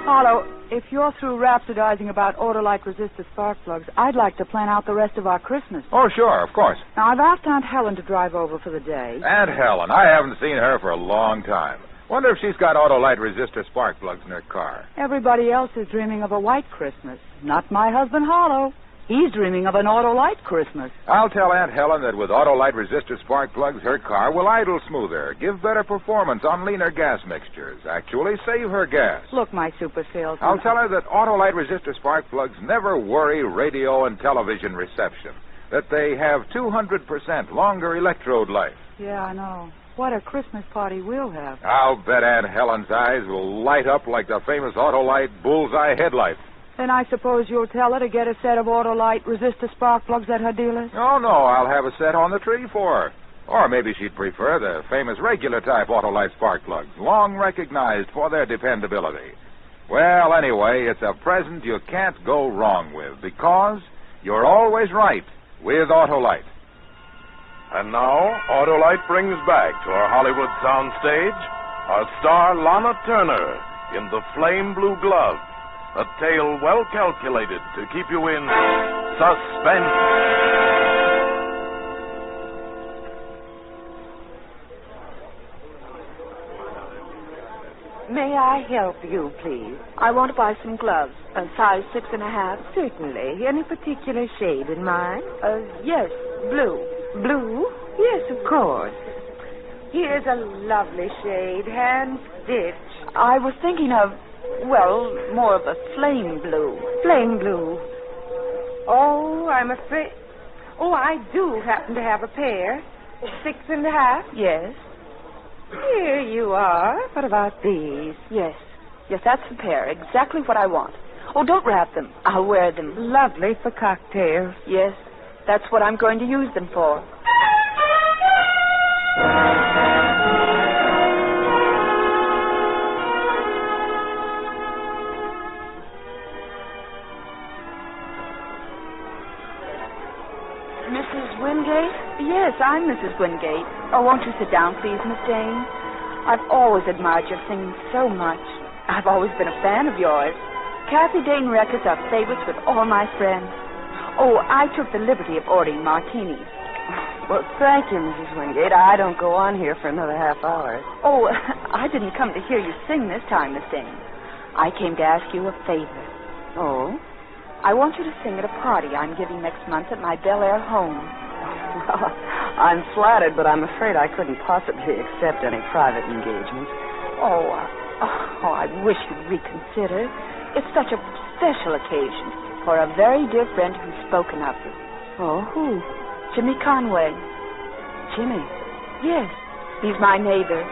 Harlow, if you're through rhapsodizing about Autolite resistor spark plugs, I'd like to plan out the rest of our Christmas. Oh, sure, of course. Now, I've asked Aunt Helen to drive over for the day. Aunt Helen, I haven't seen her for a long time. Wonder if she's got Autolite resistor spark plugs in her car. Everybody else is dreaming of a white Christmas. Not my husband, Harlow. He's dreaming of an Autolite Christmas. I'll tell Aunt Helen that with Autolite resistor spark plugs, her car will idle smoother, give better performance on leaner gas mixtures, actually save her gas. Look, my super salesman. I'll tell her that Autolite resistor spark plugs never worry radio and television reception, that they have 200% longer electrode life. Yeah, I know. What a Christmas party we'll have. I'll bet Aunt Helen's eyes will light up like the famous Autolite bullseye headlight. Then I suppose you'll tell her to get a set of Autolite resistor spark plugs at her dealer's? Oh, no, I'll have a set on the tree for her. Or maybe she'd prefer the famous regular type Autolite spark plugs, long recognized for their dependability. Well, anyway, it's a present you can't go wrong with because you're always right with Autolite. And now, Autolite brings back to our Hollywood soundstage our star Lana Turner in The Flame Blue Glove, a tale well calculated to keep you in suspense. May I help you, please? I want to buy some gloves, a size 6.5. Certainly. Any particular shade in mind? Yes, blue. Blue? Yes, of course. Here's a lovely shade, hand-stitched. I was thinking of, well, more of a flame blue. Flame blue. Oh, I'm afraid... Oh, I do happen to have a pair. 6.5? Yes. Here you are. What about these? Yes. Yes, that's the pair. Exactly what I want. Oh, don't wrap them. I'll wear them. Lovely for cocktails. Yes. That's what I'm going to use them for. Mrs. Wingate? Yes, I'm Mrs. Wingate. Oh, won't you sit down, please, Miss Dane? I've always admired your singing so much. I've always been a fan of yours. Kathy Dane records are favorites with all my friends. Oh, I took the liberty of ordering martinis. Well, thank you, Mrs. Wingate. I don't go on here for another half hour. Oh, I didn't come to hear you sing this time, Miss Dane. I came to ask you a favor. Oh? I want you to sing at a party I'm giving next month at my Bel Air home. Well, I'm flattered, but I'm afraid I couldn't possibly accept any private engagements. Oh, I wish you'd reconsider. It's such a special occasion for a very dear friend who's spoken of you. Oh, who? Jimmy Conway. Jimmy? Yes, he's my neighbor.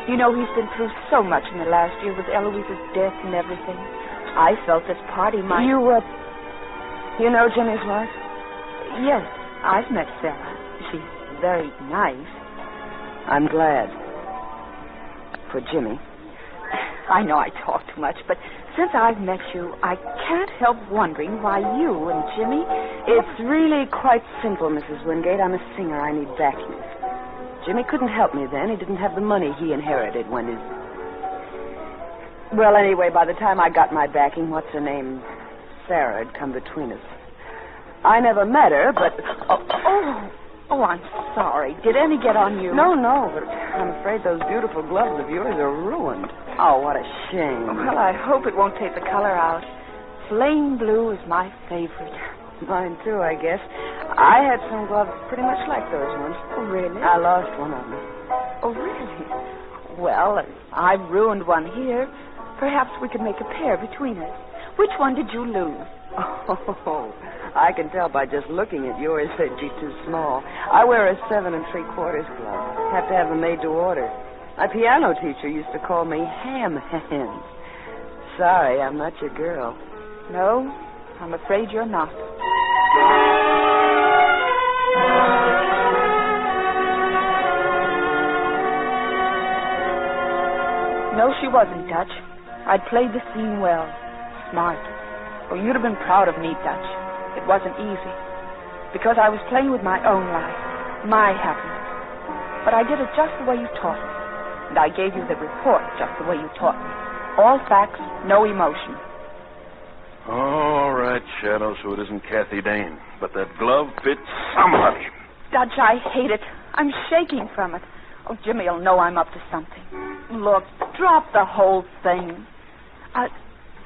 You know, he's been through so much in the last year with Eloise's death and everything. I felt this party might... You know Jimmy's wife? Yes, I've met Sarah. She's very nice. I'm glad. For Jimmy. I know I talk too much, but since I've met you, I can't help wondering why you and Jimmy... It's really quite simple, Mrs. Wingate. I'm a singer. I need backing. Jimmy couldn't help me then. He didn't have the money he inherited when his... Well, anyway, by the time I got my backing, what's her name? Sarah had come between us. I never met her, but... Oh, I'm sorry. Did any get on you? No, but I'm afraid those beautiful gloves of yours are ruined. Oh, what a shame. Well, I hope it won't take the color out. Flame blue is my favorite. Mine, too, I guess. I had some gloves pretty much like those ones. Oh, really? I lost one of them. Oh, really? Well, I've ruined one here. Perhaps we could make a pair between us. Which one did you lose? Oh, I can tell by just looking at yours that you're too small. I wear a 7 3/4 glove. Have to have them made to order. My piano teacher used to call me ham hands. Sorry, I'm not your girl. No, I'm afraid you're not. No, she wasn't, Dutch. I'd played the scene well. Smart. Oh, you'd have been proud of me, Dutch. It wasn't easy. Because I was playing with my own life, my happiness. But I did it just the way you taught me. And I gave you the report just the way you taught me. All facts, no emotion. All right, Shadow, so it isn't Kathy Dane. But that glove fits somebody. Dutch, I hate it. I'm shaking from it. Oh, Jimmy'll know I'm up to something. Look, drop the whole thing.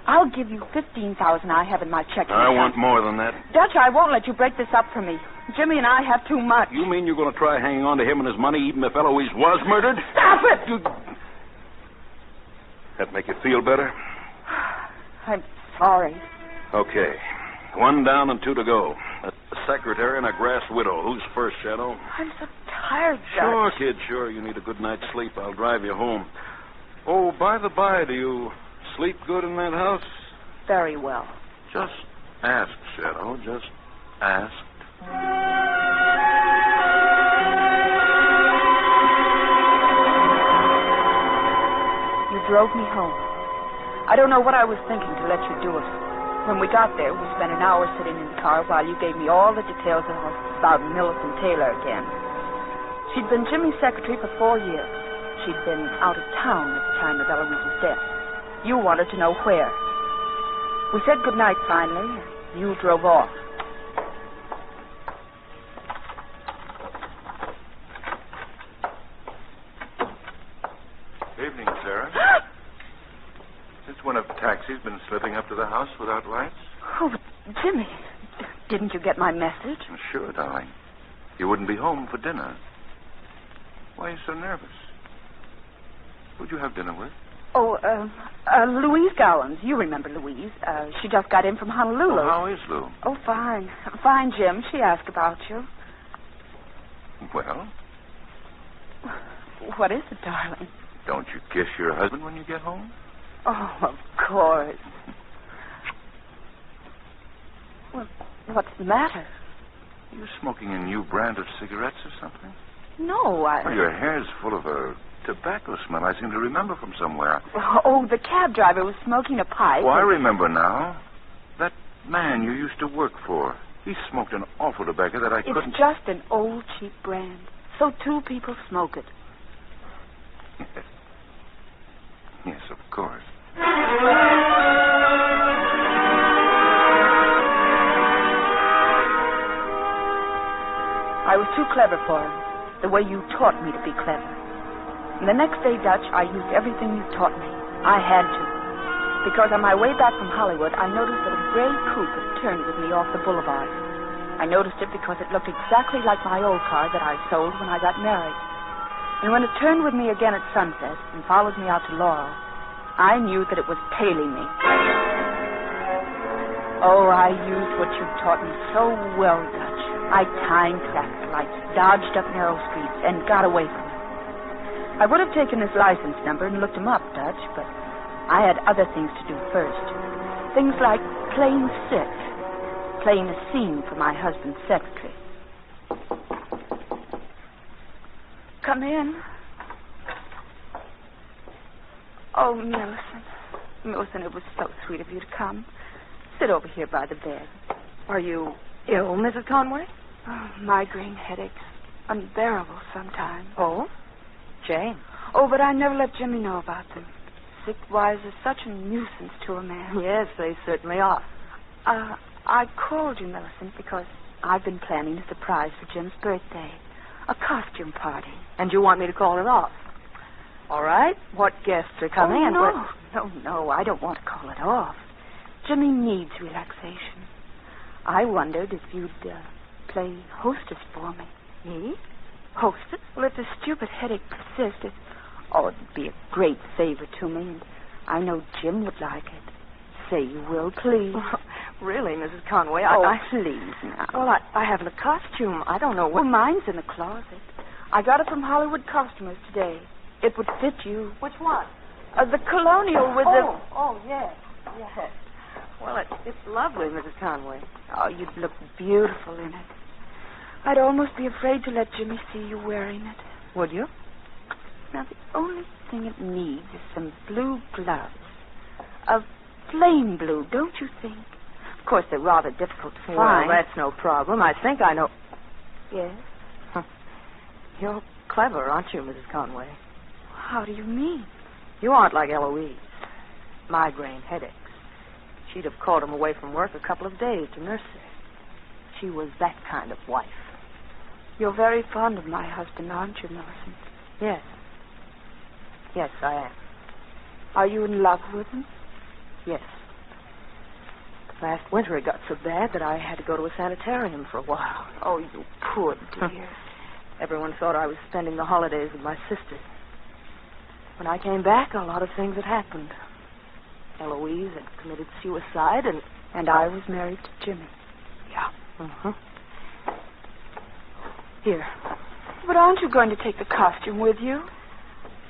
I'll give you $15,000 I have in my checking account. I want more than that. Dutch, I won't let you break this up for me. Jimmy and I have too much. You mean you're going to try hanging on to him and his money even if Eloise was murdered? Stop it! That make you feel better? I'm sorry. Okay. 1 down and 2 to go. A secretary and a grass widow. Who's first, Shadow? I'm so tired, Dutch. Sure, kid, sure. You need a good night's sleep. I'll drive you home. Oh, by the by, do you sleep good in that house? Very well. Just ask, Shadow. Just ask. You drove me home. I don't know what I was thinking to let you do it. When we got there, we spent an hour sitting in the car while you gave me all the details about Millicent Taylor again. She'd been Jimmy's secretary for 4 years. She'd been out of town at the time of Eloise's death. You wanted to know where. We said goodnight finally. You drove off. Evening, Sarah. Since one of the taxis been slipping up to the house without lights? Oh, but Jimmy, didn't you get my message? Sure, darling. You wouldn't be home for dinner. Why are you so nervous? Who'd you have dinner with? Oh, Louise Gowans. You remember Louise. She just got in from Honolulu. Oh, how is Lou? Oh, fine. Fine, Jim. She asked about you. Well? What is it, darling? Don't you kiss your husband when you get home? Oh, of course. Well, what's the matter? Are you smoking a new brand of cigarettes or something? No, Well, your hair's full of a tobacco smell I seem to remember from somewhere. Oh, the cab driver was smoking a pipe. Oh, I remember now. That man you used to work for. He smoked an awful tobacco that I couldn't... It's just an old, cheap brand. So 2 people smoke it. Yes, of course. I was too clever for him, the way you taught me to be clever. And the next day, Dutch, I used everything you taught me. I had to. because on my way back from Hollywood, I noticed that a gray coupe had turned with me off the boulevard. I noticed it because it looked exactly like my old car that I sold when I got married. And when it turned with me again at sunset and followed me out to Laurel, I knew that it was tailing me. Oh, I used what you taught me so well, Dutch. I timed traffic lights, dodged up narrow streets, and got away from him. I would have taken his license number and looked him up, Dutch, but I had other things to do first. Things like playing sick, playing a scene for my husband's secretary. Come in. Oh, Millicent. Millicent, it was so sweet of you to come. Sit over here by the bed. Are you ill, Mrs. Conway? Oh, migraine headaches. Unbearable sometimes. Oh? Jane. Oh, but I never let Jimmy know about them. Sick wives are such a nuisance to a man. Yes, they certainly are. I called you, Millicent, because I've been planning a surprise for Jim's birthday. A costume party. And you want me to call it off? All right. What guests are coming in? No, I don't want to call it off. Jimmy needs relaxation. I wondered if you'd play hostess for me. Me? Hostess? Well, if the stupid headache persists, it'd be a great favor to me, and I know Jim would like it. Say you will, please. Really, Mrs. Conway? Please now. Well, I haven't a costume. I don't know what... Well, mine's in the closet. I got it from Hollywood costumers today. It would fit you. Which one? The colonial with the... Oh, yes. Yes. Well, it's lovely, Mrs. Conway. Oh, you'd look beautiful in it. I'd almost be afraid to let Jimmy see you wearing it. Would you? Now, the only thing it needs is some blue gloves. Of flame blue, don't you think? Of course, they're rather difficult to find. Well, that's no problem. I think I know... Yes? You're clever, aren't you, Mrs. Conway? How do you mean? You aren't like Eloise. Migraine headaches. She'd have called him away from work a couple of days to nurse her. She was that kind of wife. You're very fond of my husband, aren't you, Millicent? Yes. Yes, I am. Are you in love with him? Yes. Last winter it got so bad that I had to go to a sanitarium for a while. Oh, you poor dear. Everyone thought I was spending the holidays with my sister. When I came back, a lot of things had happened. Eloise had committed suicide, and I was married to Jimmy. Yeah. Mm-hmm. Here. But aren't you going to take the costume with you?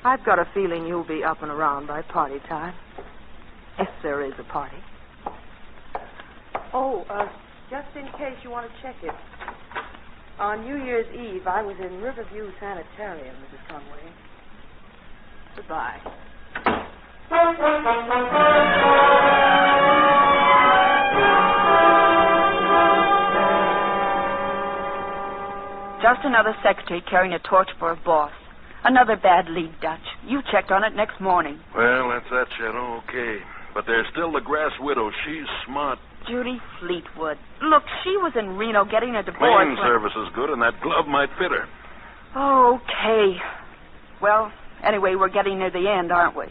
I've got a feeling you'll be up and around by party time. If there is a party. Oh, just in case you want to check it. On New Year's Eve, I was in Riverview Sanitarium, Mrs. Conway. Goodbye. Just another secretary carrying a torch for a boss. Another bad lead, Dutch. You checked on it next morning. Well, that's that shit, okay. But there's still the grass widow. She's smart. Judy Fleetwood. Look, she was in Reno getting a divorce. Cleaning service is good, and that glove might fit her. Okay. Well, anyway, we're getting near the end, aren't we?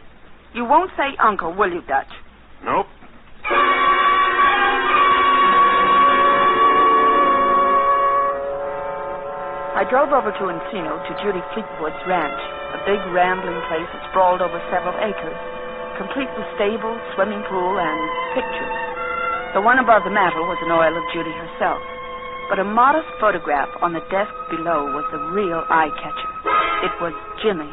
You won't say uncle, will you, Dutch? Nope. I drove over to Encino to Judy Fleetwood's ranch, a big rambling place that sprawled over several acres, complete with stable, swimming pool, and pictures. The one above the mantel was an oil of Judy herself, but a modest photograph on the desk below was the real eye-catcher. It was Jimmy.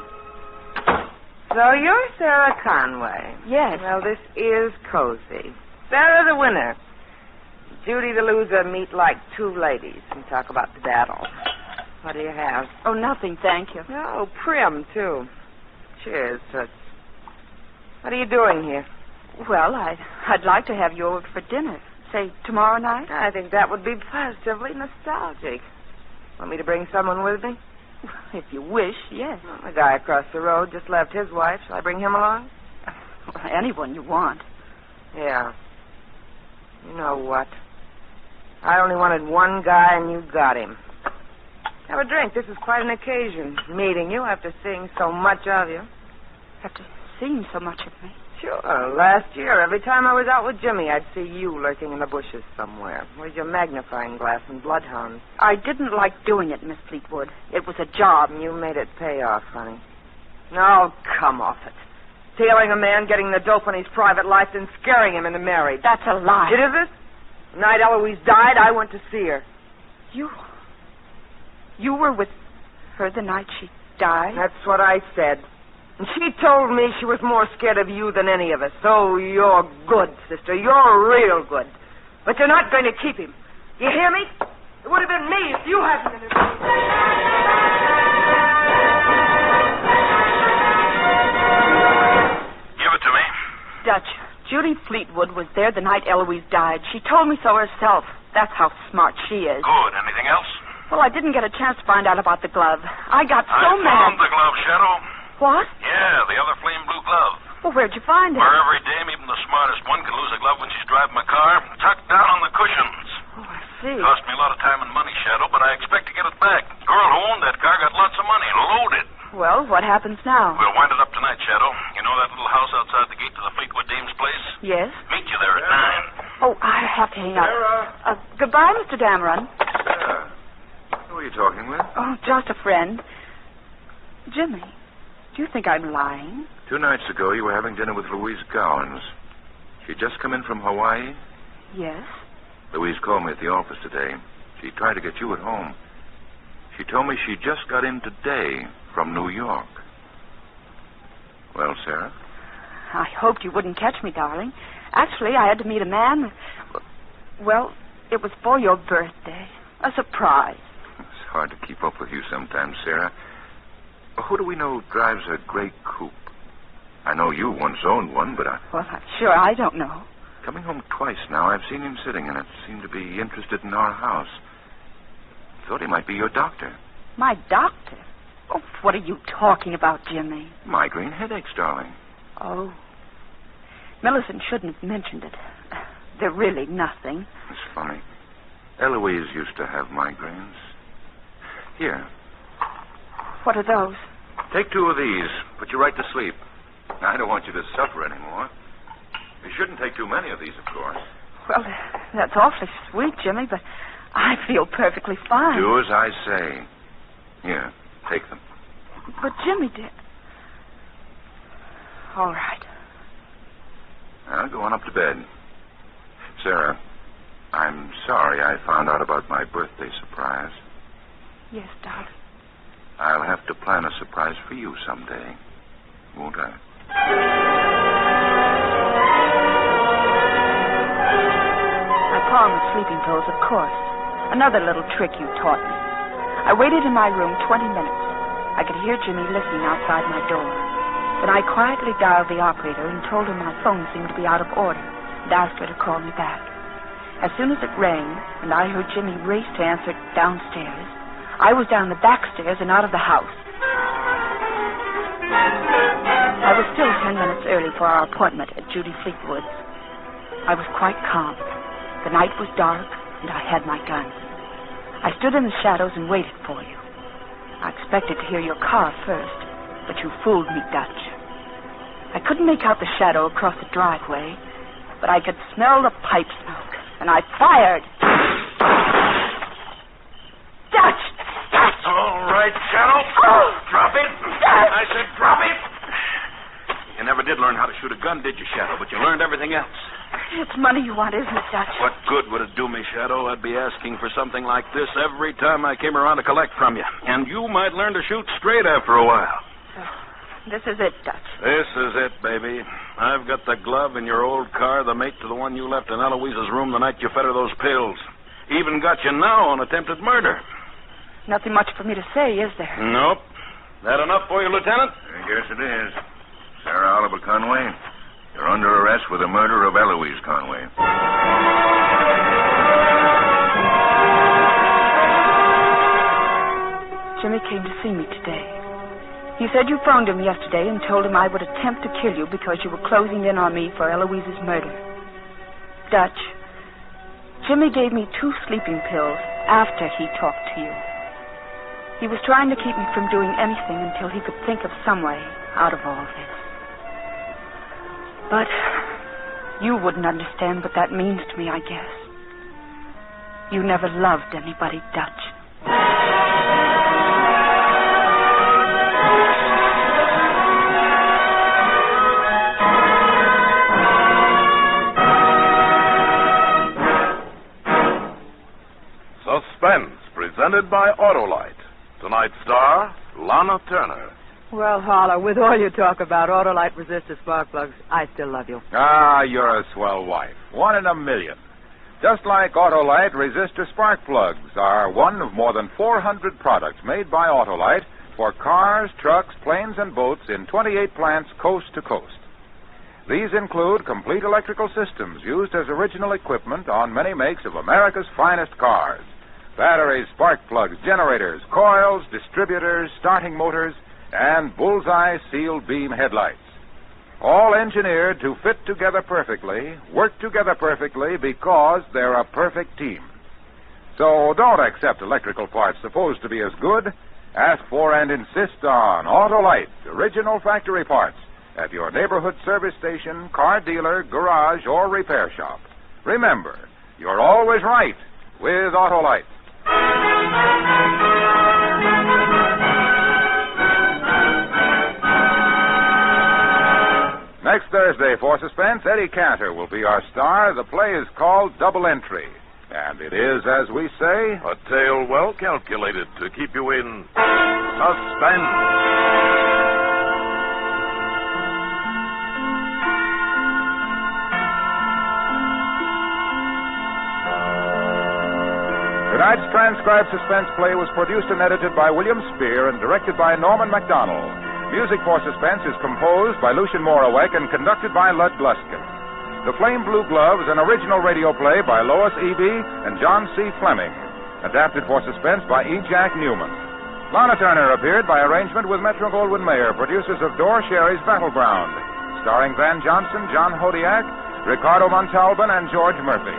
So you're Sarah Conway. Yes. Well, this is cozy. Sarah the winner. Judy the loser meet like two ladies and talk about the battle. What do you have? Oh, nothing, thank you. Oh, prim, too. Cheers, Toots. What are you doing here? Well, I'd like to have you over for dinner. Say, tomorrow night? I think that would be positively nostalgic. Want me to bring someone with me? If you wish, yes. Well, the guy across the road just left his wife. Shall I bring him along? Well, anyone you want. Yeah. You know what? I only wanted one guy, and you got him. Have a drink. This is quite an occasion, meeting you after seeing so much of you. After seeing so much of me? Sure. Last year, every time I was out with Jimmy, I'd see you lurking in the bushes somewhere with your magnifying glass and bloodhounds. I didn't like doing it, Miss Fleetwood. It was a job. You made it pay off, honey. No, come off it. Tailing a man, getting the dope in his private life, then scaring him into marriage. That's a lie. It isn't? The night Eloise died, I went to see her. You were with her the night she died? That's what I said. And she told me she was more scared of you than any of us. So you're good, sister. You're real good. But you're not going to keep him. You hear me? It would have been me if you hadn't been involved. Give it to me. Dutch, Judy Fleetwood was there the night Eloise died. She told me so herself. That's how smart she is. Good. Anything else? Well, I didn't get a chance to find out about the glove. I got so I mad. found the glove, Shadow. What? Yeah, the other flame blue glove. Well, where'd you find it? Where every dame, even the smartest one, can lose a glove when she's driving a car, tucked down on the cushions. Oh, I see. Cost me a lot of time and money, Shadow, but I expect to get it back. Girl who owned that car got lots of money, loaded. Well, what happens now? We'll wind it up tonight, Shadow. You know that little house outside the gate to the Fleetwood dame's place? Yes? Meet you there at 9. Oh, I have to hang up. Goodbye, Mr. Dameron. Who are you talking with? Oh, just a friend. Jimmy, do you think I'm lying? 2 nights ago, you were having dinner with Louise Gowans. She'd just come in from Hawaii? Yes. Louise called me at the office today. She tried to get you at home. She told me she just got in today from New York. Well, Sarah? I hoped you wouldn't catch me, darling. Actually, I had to meet a man. Well, it was for your birthday. A surprise. It's hard to keep up with you sometimes, Sarah. Who do we know drives a gray coupe? I know you once owned one, but Well, I'm sure I don't know. Coming home twice now, I've seen him sitting in it. Seemed to be interested in our house. Thought he might be your doctor. My doctor? Oh, what are you talking about, Jimmy? Migraine headaches, darling. Oh. Millicent shouldn't have mentioned it. They're really nothing. It's funny. Eloise used to have migraines. Here. What are those? Take 2 of these. Put you right to sleep. I don't want you to suffer anymore. You shouldn't take too many of these, of course. Well, that's awfully sweet, Jimmy, but I feel perfectly fine. Do as I say. Here, take them. But Jimmy did. All right. Now, go on up to bed. Sarah, I'm sorry I found out about my birthday surprise. Yes, darling. I'll have to plan a surprise for you someday, won't I? I pawned the sleeping pills, of course. Another little trick you taught me. I waited in my room 20 minutes. I could hear Jimmy listening outside my door. Then I quietly dialed the operator and told her my phone seemed to be out of order and asked her to call me back. As soon as it rang and I heard Jimmy race to answer it downstairs, I was down the back stairs and out of the house. I was still 10 minutes early for our appointment at Judy Fleetwood's. I was quite calm. The night was dark, and I had my gun. I stood in the shadows and waited for you. I expected to hear your car first, but you fooled me, Dutch. I couldn't make out the shadow across the driveway, but I could smell the pipe smoke, and I fired. Dutch! All right, Shadow. Oh. Drop it. I said drop it. You never did learn how to shoot a gun, did you, Shadow? But you learned everything else. It's money you want, isn't it, Dutch? What good would it do me, Shadow? I'd be asking for something like this every time I came around to collect from you. And you might learn to shoot straight after a while. This is it, Dutch. This is it, baby. I've got the glove in your old car, the mate to the one you left in Eloise's room the night you fed her those pills. Even got you now on attempted murder. Nothing much for me to say, is there? Nope. That enough for you, Lieutenant? I guess it is. Sarah Oliver Conway, you're under arrest for the murder of Eloise Conway. Jimmy came to see me today. He said you phoned him yesterday and told him I would attempt to kill you because you were closing in on me for Eloise's murder. Dutch, Jimmy gave me 2 sleeping pills after he talked to you. He was trying to keep me from doing anything until he could think of some way out of all this. But you wouldn't understand what that means to me, I guess. You never loved anybody Dutch. Suspense, presented by Autolite. Tonight's star, Lana Turner. Well, Harlow, with all your talk about Autolite resistor spark plugs, I still love you. Ah, you're a swell wife. 1 in a million. Just like Autolite resistor spark plugs are one of more than 400 products made by Autolite for cars, trucks, planes, and boats in 28 plants coast to coast. These include complete electrical systems used as original equipment on many makes of America's finest cars. Batteries, spark plugs, generators, coils, distributors, starting motors, and bullseye sealed beam headlights. All engineered to fit together perfectly, work together perfectly because they're a perfect team. So don't accept electrical parts supposed to be as good. Ask for and insist on Autolite original factory parts at your neighborhood service station, car dealer, garage, or repair shop. Remember, you're always right with Autolite. Next Thursday for Suspense, Eddie Cantor will be our star. The play is called Double Entry. And it is, as we say, a tale well calculated to keep you in suspense. Tonight's transcribed suspense play was produced and edited by William Spear and directed by Norman MacDonald. Music for Suspense is composed by Lucien Morawek and conducted by Lud Gluskin. The Flame Blue Glove is an original radio play by Lois Eby and John C. Fleming, adapted for Suspense by E. Jack Newman. Lana Turner appeared by arrangement with Metro-Goldwyn-Mayer, producers of Dore Sherry's Battleground, starring Van Johnson, John Hodiak, Ricardo Montalban, and George Murphy.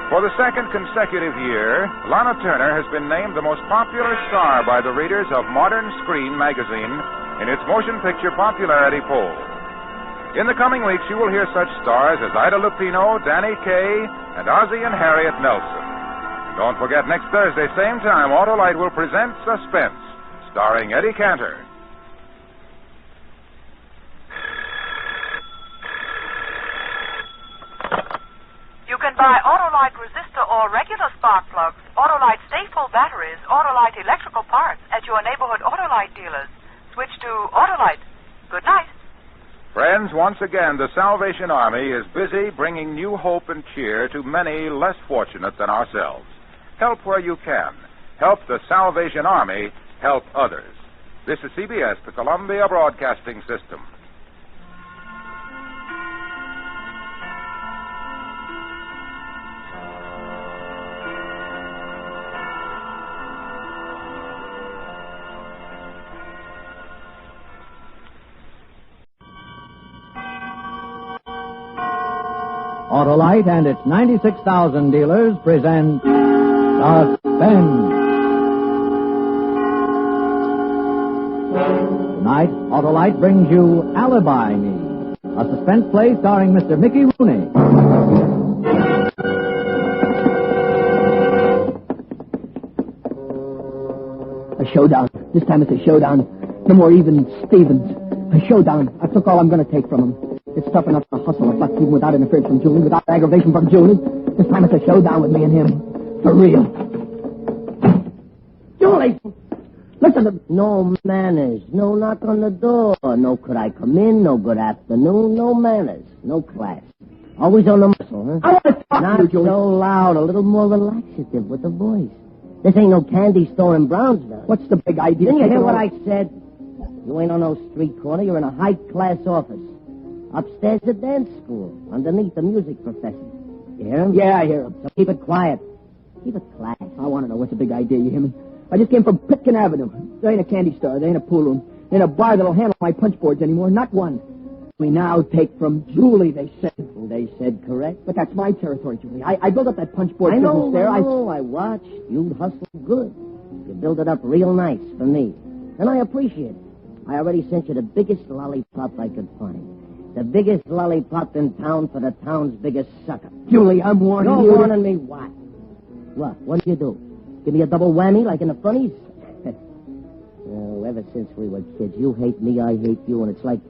For the second consecutive year, Lana Turner has been named the most popular star by the readers of Modern Screen magazine in its motion picture popularity poll. In the coming weeks, you will hear such stars as Ida Lupino, Danny Kaye, and Ozzie and Harriet Nelson. And don't forget, next Thursday, same time, Autolite will present Suspense, starring Eddie Cantor. You can buy Autolite resistor or regular spark plugs, Autolite stay-full batteries, Autolite electrical parts at your neighborhood Autolite dealers. Switch to Autolite. Good night. Friends, once again, the Salvation Army is busy bringing new hope and cheer to many less fortunate than ourselves. Help where you can. Help the Salvation Army help others. This is CBS, the Columbia Broadcasting System. Autolite and its 96,000 dealers present Suspense. Tonight, Autolite brings you Alibi Me, a suspense play starring Mr. Mickey Rooney. A showdown. This time it's a showdown. No more even Stevens. A showdown. I took all I'm going to take from him. It's tough enough to hustle a buck even without interference from Julie, without aggravation from Julie. This time it's a showdown with me and him. For real. Julie! Listen to me. No manners. No knock on the door. No could I come in. No good afternoon. No manners. No class. Always on the muscle, huh? I want to talk Not to you, Julie. so loud. A little more relaxative with the voice. This ain't no candy store in Brownsville. What's the big idea? Didn't you hear Taking what all- I said? You ain't on no street corner. You're in a high-class office. Upstairs, a dance school. Underneath, the music professor. You hear him? Yeah, I hear him. So keep it quiet. Keep it class. I want to know what's the big idea, you hear me? I just came from Pitkin Avenue. There ain't a candy store. There ain't a pool room. There ain't a bar that'll handle my punch boards anymore. Not one. We now take from Julie, they said. They said correct. But that's my territory, Julie. I built up that punch board I know, business there. I watched. You hustle good. You build it up real nice for me. And I appreciate it. I already sent you the biggest lollipop I could find. The biggest lollipop in town for the town's biggest sucker. Julie, I'm warning you. You're warning me what? What did you do? Give me a double whammy like in the funnies? Oh, ever since we were kids, you hate me, I hate you, and it's like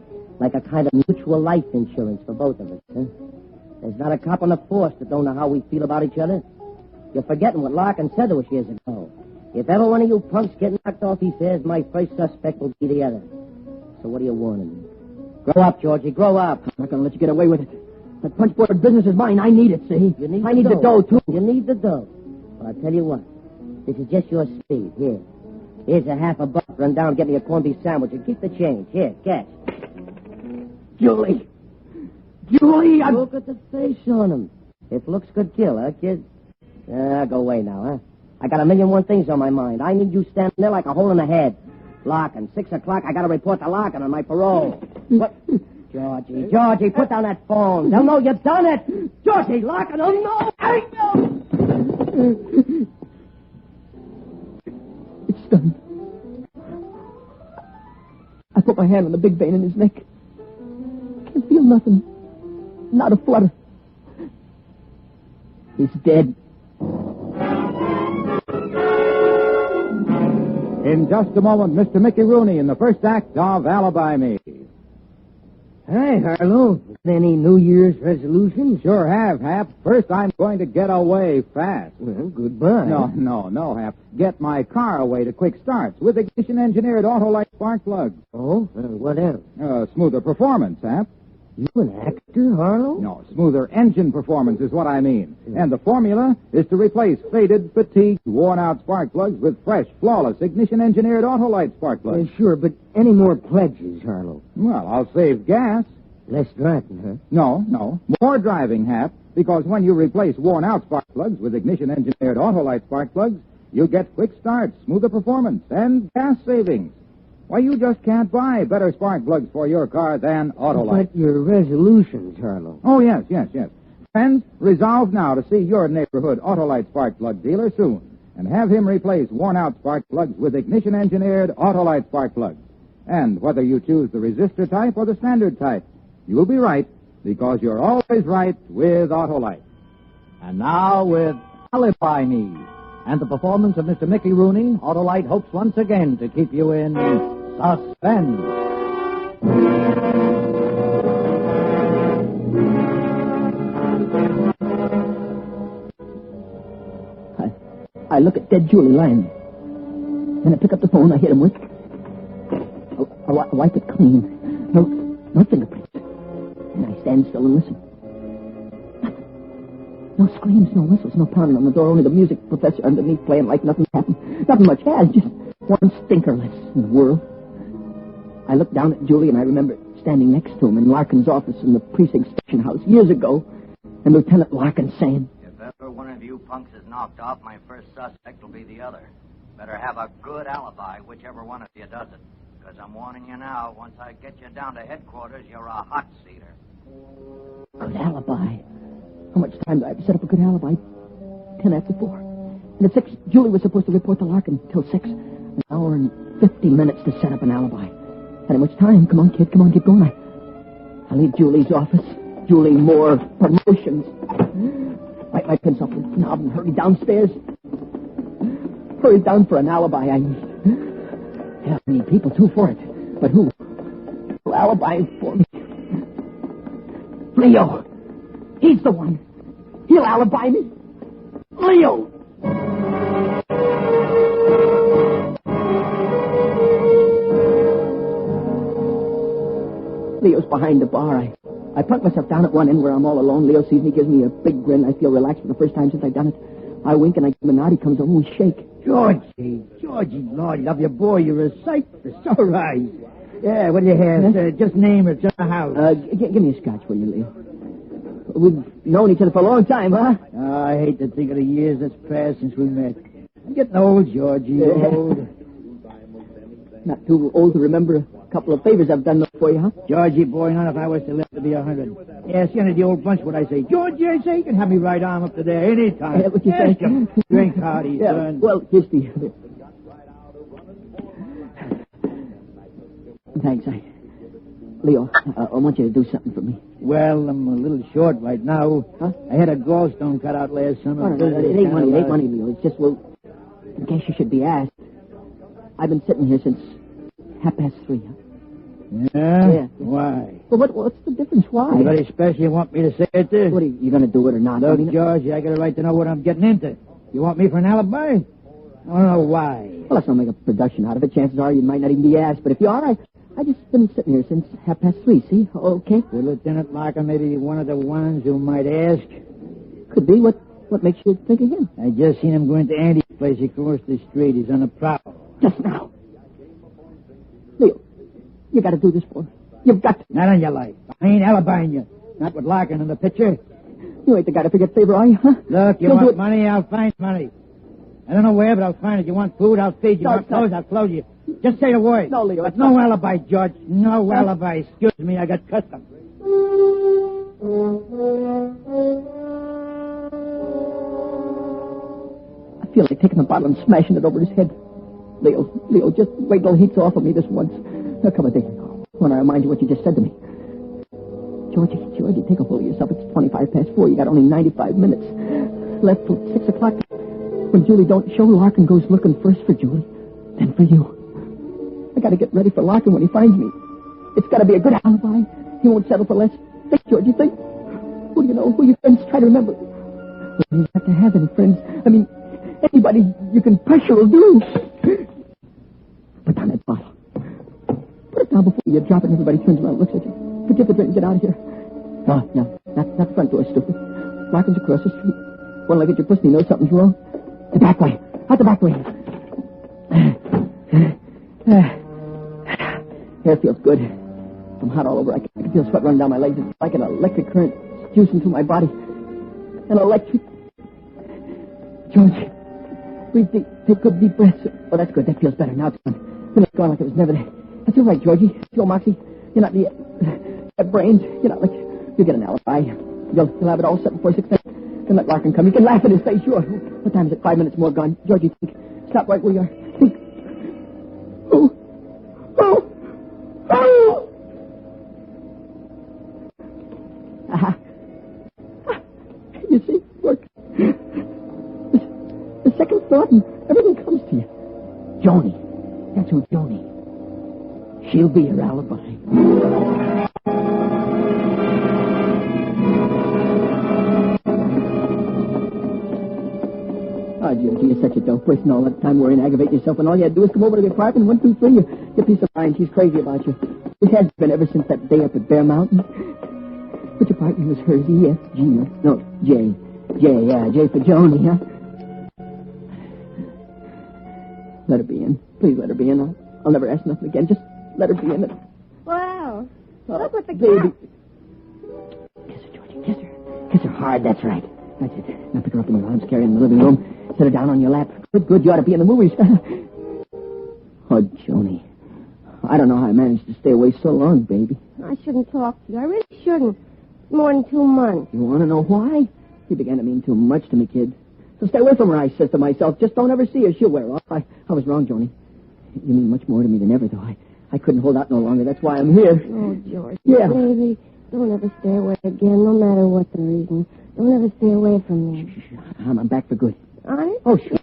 a kind of mutual life insurance for both of us, huh? There's not a cop on the force that don't know how we feel about each other. You're forgetting what Larkin said to us years ago. If ever one of you punks get knocked off, he says, my first suspect will be the other. So what are you warning me? Grow up, Georgie, grow up. I'm not going to let you get away with it. That punchboard business is mine. I need it, see? I need the dough, too. You need the dough. Well, I'll tell you what. This is just your speed. Here. Here's a half a buck. Run down and get me a corned beef sandwich and keep the change. Here, catch. Julie, I'm... Look at the face on him. If looks could kill, huh, kid? Go away now, huh? I got 1,000,001 things on my mind. I need you standing there like a hole in the head. Larkin, 6 o'clock, I got to report to Larkin on my parole. What? Georgie, put down that phone. They'll know you've done it. Georgie, Larkin, oh no! It's done. I put my hand on the big vein in his neck. Can't feel nothing. Not a flutter. He's dead. In just a moment, Mr. Mickey Rooney in the first act of Alibi Me. Hi, Harlow. Any New Year's resolutions? Sure have, Hap. First, I'm going to get away fast. Well, goodbye. No, Hap. Get my car away to quick starts with ignition-engineered Autolite spark plugs. Oh? What else? Smoother performance, Hap. You an actor, Harlow? No, smoother engine performance is what I mean. And the formula is to replace faded, fatigued, worn-out spark plugs with fresh, flawless, ignition-engineered Autolite spark plugs. Sure, but any more pledges, Harlow? Well, I'll save gas. Less driving, huh? No. More driving, Hap, because when you replace worn-out spark plugs with ignition-engineered Autolite spark plugs, you get quick starts, smoother performance, and gas savings. Why, you just can't buy better spark plugs for your car than Autolite. But your resolutions, Harlow. Oh, yes. Friends, resolve now to see your neighborhood Autolite spark plug dealer soon and have him replace worn-out spark plugs with ignition-engineered Autolite spark plugs. And whether you choose the resistor type or the standard type, you'll be right because you're always right with Autolite. And now with Alibi Me and the performance of Mr. Mickey Rooney, Autolite hopes once again to keep you in suspense. I look at dead Julie lying there. Then I pick up the phone I hit him with. I wipe it clean. No fingerprints. And I stand still and listen. No screams, no whistles, no pounding on the door. Only the music professor underneath playing like nothing happened. Nothing much has. Just one stinker less in the world. I look down at Julie and I remember standing next to him in Larkin's office in the precinct station house years ago. And Lieutenant Larkin saying, if ever one of you punks is knocked off, my first suspect will be the other. Better have a good alibi, whichever one of you does it. Because I'm warning you now, once I get you down to headquarters, you're a hot seater. Good alibi. How much time do I have to set up a good alibi? 10 after 4. And at 6, Julie was supposed to report to Larkin till 6. An hour and 50 minutes to set up an alibi. Had much time. Come on, kid. Come on, get going. I leave Julie's office. Julie, more promotions. Wipe my pencil off the knob and hurry downstairs. Hurry down for an alibi I need. Hell, I need people, too, for it. But who? Who'll alibi for me? Leo. He's the one. He'll alibi me. Leo! Leo's behind the bar. I plunk myself down at one end where I'm all alone. Leo sees me, gives me a big grin. I feel relaxed for the first time since I've done it. I wink and I give him a nod. He comes over and we shake. Georgie, Lord, love your boy. You're a sight. It's all right. Yeah, what do you have? Huh? Just name it. It's in the house. Give me a scotch, will you, Leo? We've known each other for a long time, huh? Oh, I hate to think of the years that's passed since we met. I'm getting old, Georgie, old. Not too old to remember a couple of favors I've done for you, huh? Georgie, boy, not if I was to live to be 100. Ask any of the old bunch what I say. Georgie, I say, you can have me right arm up to there any time. What you say? Drink hardy, son. Well, here's the... Thanks, Leo, I want you to do something for me. Well, I'm a little short right now. Huh? I had a gallstone cut out last summer. No, it ain't money. It ain't money, Leo. It's just, well, in case you should be asked, I've been sitting here since 3:30. Huh? Yeah? Why? Well, what's the difference? Why? Anybody special you want me to say it to? What, are you going to do it or not? Look, George, I got a right to know what I'm getting into. You want me for an alibi? I don't know why. Well, let's not make a production out of it. Chances are you might not even be asked. But if you are, I just been sitting here since 3:30, see? Okay? Well, Lieutenant Larkin may be one of the ones who might ask. Could be. What makes you think of him? I just seen him going to Andy's place across the street. He's on a prowl. Just now. Leo, you got to do this for me. You've got to. Not on your life. I ain't alibiing you. Not with Larkin in the picture. You ain't the guy to forget favor, are you, huh? Look, you want money, I'll find money. I don't know where, but I'll find it. You want food, I'll feed you. You want clothes, I'll clothe you. Just say the word. No, Leo. But no alibi, George. No alibi. Excuse me, I got custom. I feel like taking a bottle and smashing it over his head. Leo, just wait till he heats off of me this once. Now, come on, I want to remind you what you just said to me. Georgie, take a hold of yourself. It's 4:25. You got only 95 minutes left till 6 o'clock. When Julie don't show, Larkin goes looking first for Julie, then for you. I got to get ready for Larkin when he finds me. It's got to be a good alibi. He won't settle for less. Think, Georgie, think. Who do you know? Who your friends try to remember? Well, you have to have any friends. I mean, anybody you can pressure will do. Put down that bottle. Put it down before you drop it and everybody turns around and looks at you. Forget the drink and get out of here. No, not the front door, stupid. Larkin's across the street. Won't look at your pussy, know something's wrong. The back way. Out the back way. Hair feels good. I'm hot all over. I can feel sweat running down my legs. It's like an electric current juicing through my body. An electric... George, breathe deep. Take good deep breaths. Oh, that's good. That feels better. Now it's gone. Then it's gone like it was never there. That's all right, Georgie. Joe Moxie. You're not the... brains. You're not like... You'll get an alibi. You'll have it all set before 6 o'clock. Then let Larkin come. You can laugh in his face, sure. What time is it? 5 minutes more gone. Georgie, think. Stop right where you are. Think. Oh. Aha. You see? Look. The second thought and everything comes to you. Joni. That's who Joni. She'll be your alibi. Oh, Georgie, you're such a dope person. All that time worrying, aggravate yourself, and all you had to do is come over to the apartment. 1, 2, 3. Your piece of mind. She's crazy about you. It has been ever since that day up at Bear Mountain. Which apartment was hers? E-F-G? No, J. J, yeah, J for Joni, huh? Let her be in. Please let her be in. I'll never ask nothing again. Just let her be in. Wow. Look what the baby. Kiss her, Georgie. Kiss her. Kiss her hard. That's right. That's it. Now pick her up in your arms, carry her in the living room. Set her down on your lap. Good. You ought to be in the movies. Oh, Joni. I don't know how I managed to stay away so long, baby. I shouldn't talk to you. I really shouldn't. It's more than 2 months. You want to know why? You began to mean too much to me, kid. So stay away from her, I says to myself. Just don't ever see her. She'll wear off. I was wrong, Joni. You mean much more to me than ever, though. I couldn't hold out no longer. That's why I'm here. Oh, George. Yeah. Baby, don't ever stay away again, no matter what the reason. Don't ever stay away from me. Shh. I'm back for good. Honest? Oh, sure.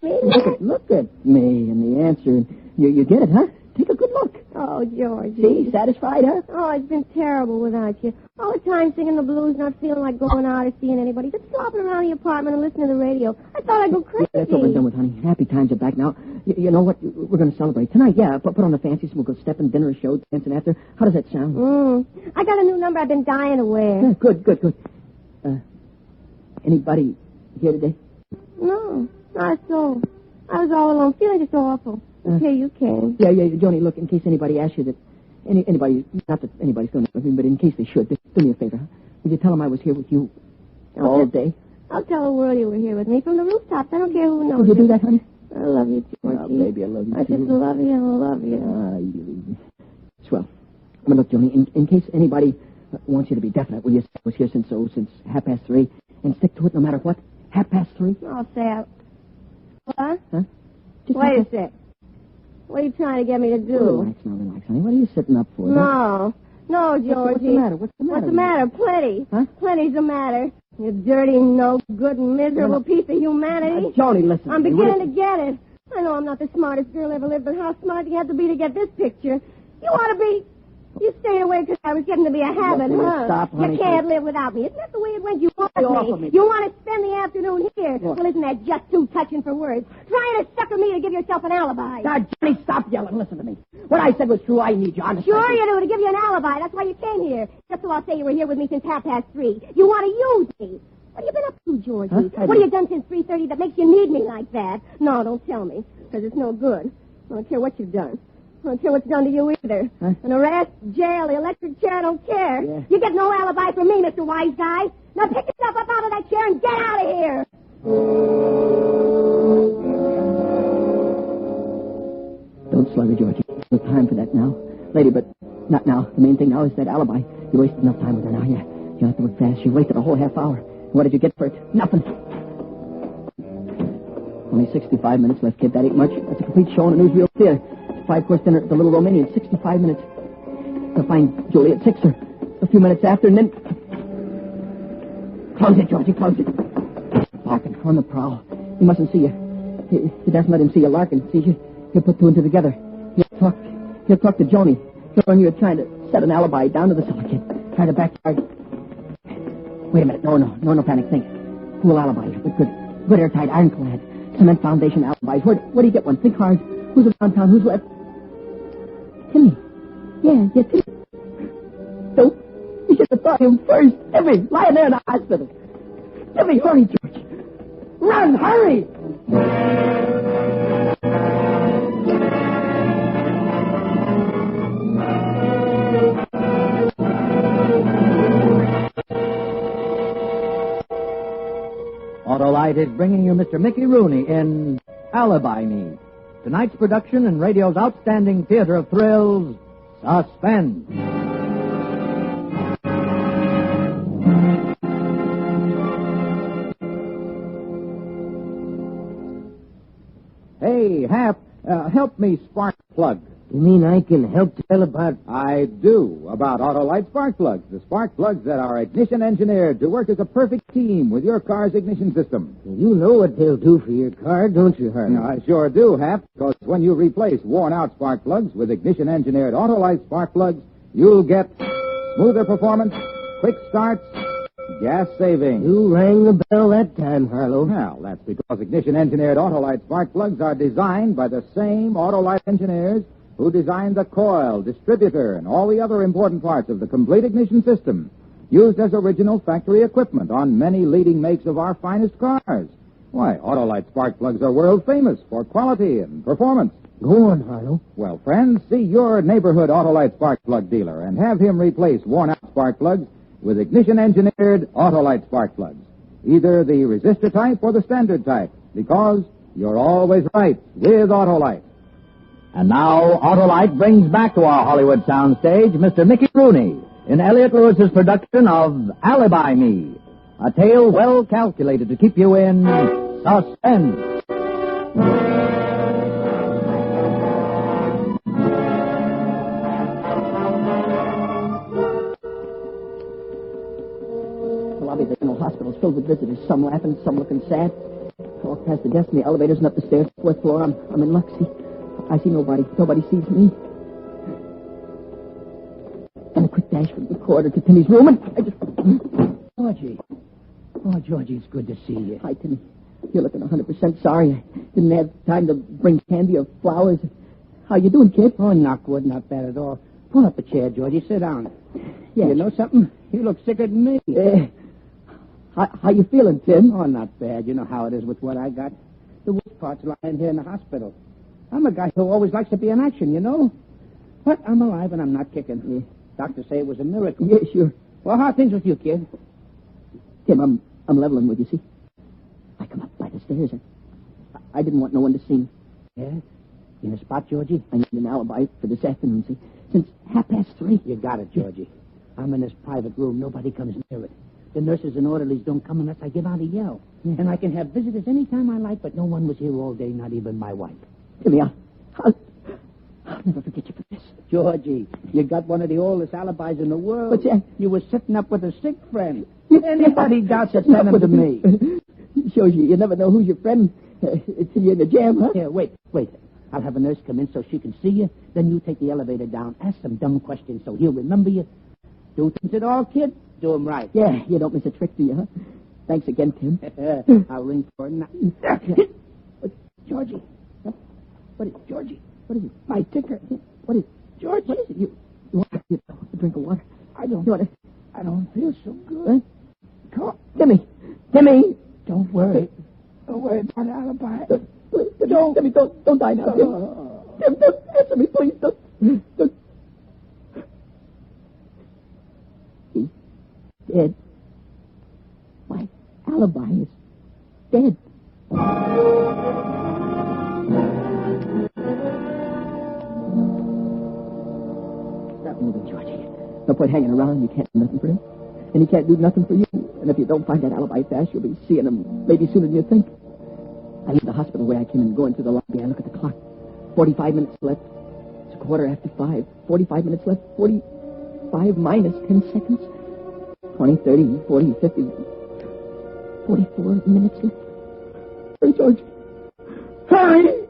Look at me and the answer. You get it, huh? Take a good look. Oh, George. See? Satisfied, huh? Oh, it's been terrible without you. All the time singing the blues, not feeling like going out or seeing anybody. Just flopping around the apartment and listening to the radio. I thought I'd go crazy. Yeah, that's over and done with, honey. Happy times are back now. You know what? We're going to celebrate. Tonight, yeah. Put on the fancies. We'll go stepping, dinner, a show, dancing after. How does that sound? I got a new number I've been dying to wear. Yeah, good. Anybody here today? No, not a soul. I was all alone, feeling just awful. Until you came. Yeah, Joni, look, in case anybody asks you that... Anybody... Not that anybody's going to... but in case they should, do me a favor, huh? Would you tell them I was here with you all day? I'll tell the world you were here with me from the rooftops. I don't care who knows. Would you do that, honey? I love you, Georgie. Oh, baby, I love you, I too. just love you. Swell. I mean, look, Joni, in case anybody wants you to be definite, will you say I was here since 3:30 and stick to it no matter what? 3:30? I'll say I... What? Huh? Wait a sec. What are you trying to get me to do? Relax, honey. What are you sitting up for? No. No, Georgie. What's the matter? What's the matter? What's the matter? Plenty. Huh? Plenty's the matter. You dirty, no good, miserable piece of humanity. Joni, listen. I'm beginning to get it. I know I'm not the smartest girl ever lived, but how smart do you have to be to get this picture? You ought to be... You stayed away because I was getting to be a habit, huh? Stop, honey. You can't live without me. Isn't that the way it went? You want me. You want to spend the afternoon here. Look. Well, isn't that just too touching for words? Trying to sucker me to give yourself an alibi. Now, Johnny, stop yelling. Listen to me. What I said was true. I need you. Honestly. Sure you do, to give you an alibi. That's why you came here. Just so I'll say you were here with me since 3:30. You want to use me. What have you been up to, Georgie? Huh? What have you done since 3:30 that makes you need me like that? No, don't tell me, because it's no good. I don't care what you've done. I don't care what's done to you either. Huh? An arrest, jail, the electric chair, I don't care. Yeah. You get no alibi from me, Mr. Wise Guy. Now pick yourself up out of that chair and get out of here. Don't slugger, Georgie. No time for that now. Lady, but not now. The main thing now is that alibi. You wasted enough time with her now. You have to work fast. You wasted a whole half hour. What did you get for it? Nothing. Only 65 minutes left, kid. That ain't much. That's a complete show in a newsreel theater. It's a 5-course dinner at the Little Romanian. 65 minutes. They'll find Julie at 6 or a few minutes after, and then... Close it, Georgie. Close it. Larkin, on the prowl. He mustn't see you. He doesn't let him see you. Larkin sees you. He'll put two and two together. He'll talk to Joni. He'll learn you're trying to set an alibi down to the cellar, kid. Try to backyard. Wait a minute. No panic. Think. Pool alibi. But good airtight, ironclad. Cement foundation alibis. Where do you get one? Think hard. Who's around town? Who's left? Timmy. Yeah, Timmy. Nope. You should have thought him first. Timmy, lying there in the hospital. Timmy, hurry, George. Run, hurry! Autolite is bringing you Mr. Mickey Rooney in Alibi Me, tonight's production in radio's outstanding theater of thrills, Suspense. Hey, Hap, help me spark plug. You mean I can help tell about... I do, about Autolite spark plugs. The spark plugs that are ignition engineered to work as a perfect team with your car's ignition system. You know what they'll do for your car, don't you, Harley? I sure do, Hap, because when you replace worn-out spark plugs with ignition engineered Autolite spark plugs, you'll get smoother performance, quick starts, gas saving. You rang the bell that time, Harlow. Well, that's because ignition engineered Autolite spark plugs are designed by the same Autolite engineers who designed the coil, distributor, and all the other important parts of the complete ignition system, used as original factory equipment on many leading makes of our finest cars. Why, Autolite spark plugs are world famous for quality and performance. Go on, Harlow. Well, friends, see your neighborhood Autolite spark plug dealer and have him replace worn-out spark plugs with ignition-engineered Autolite spark plugs, either the resistor type or the standard type, because you're always right with Autolite. And now, Autolite brings back to our Hollywood soundstage Mr. Mickey Rooney in Elliot Lewis's production of Alibi Me, a tale well calculated to keep you in suspense. The lobby of the general hospital is filled with visitors, some laughing, some looking sad. I walk past the desk and the elevators and up the stairs, 4th floor. I'm in luck. I see nobody. Nobody sees me. And a quick dash from the corridor to Timmy's room, and I just... Georgie. Oh, Georgie, it's good to see you. Hi, Timmy. You're looking 100% sorry. I didn't have time to bring candy or flowers. How you doing, kid? Oh, not good. Not bad at all. Pull up a chair, Georgie. Sit down. Yeah. You know something? You look sicker than me. How you feeling, Tim? Oh, not bad. You know how it is with what I got. The worst part's lying here in the hospital. I'm a guy who always likes to be in action, you know? But I'm alive and I'm not kicking. Yeah. Doctors say it was a miracle. Yeah, sure. Well, how are things with you, kid? Tim, I'm leveling with you, see? I come up by the stairs and I didn't want no one to see me. Yeah? In a spot, Georgie? I need an alibi for this afternoon, see? Since 3:30. You got it, Georgie. I'm in this private room. Nobody comes near it. The nurses and orderlies don't come unless I give out a yell. Yeah. And I can have visitors any time I like, but no one was here all day, not even my wife. Timmy, I'll never forget you for this. Georgie, You got one of the oldest alibis in the world. But you were sitting up with a sick friend. Anybody doubts it, send him to me. Shows you never know who's your friend till you're in the jam, huh? Here, wait. I'll have a nurse come in so she can see you. Then you take the elevator down. Ask some dumb questions so he'll remember you. Do things at all, kid. Do them right. Yeah, you don't miss a trick, do you, huh? Thanks again, Tim. I'll ring for it now. Georgie. What is Georgie? What is it? My ticker. What is George? What is it? You want a drink of water? I don't feel so good. Come on. Timmy. Don't worry. Don't worry about the alibi. Timmy, don't die now. Tim, don't answer me, please. Don't. He's dead. My alibi is dead. Stop moving, Georgie. No point hanging around. You can't do nothing for him. And he can't do nothing for you. And if you don't find that alibi fast, you'll be seeing him maybe sooner than you think. I leave the hospital where I came in, go into the lobby. I look at the clock. 45 minutes left. It's 5:15. 45 minutes left. 45 minus 10 seconds. 20, 30, 40, 50. 44 minutes left. Hurry, George. Hurry!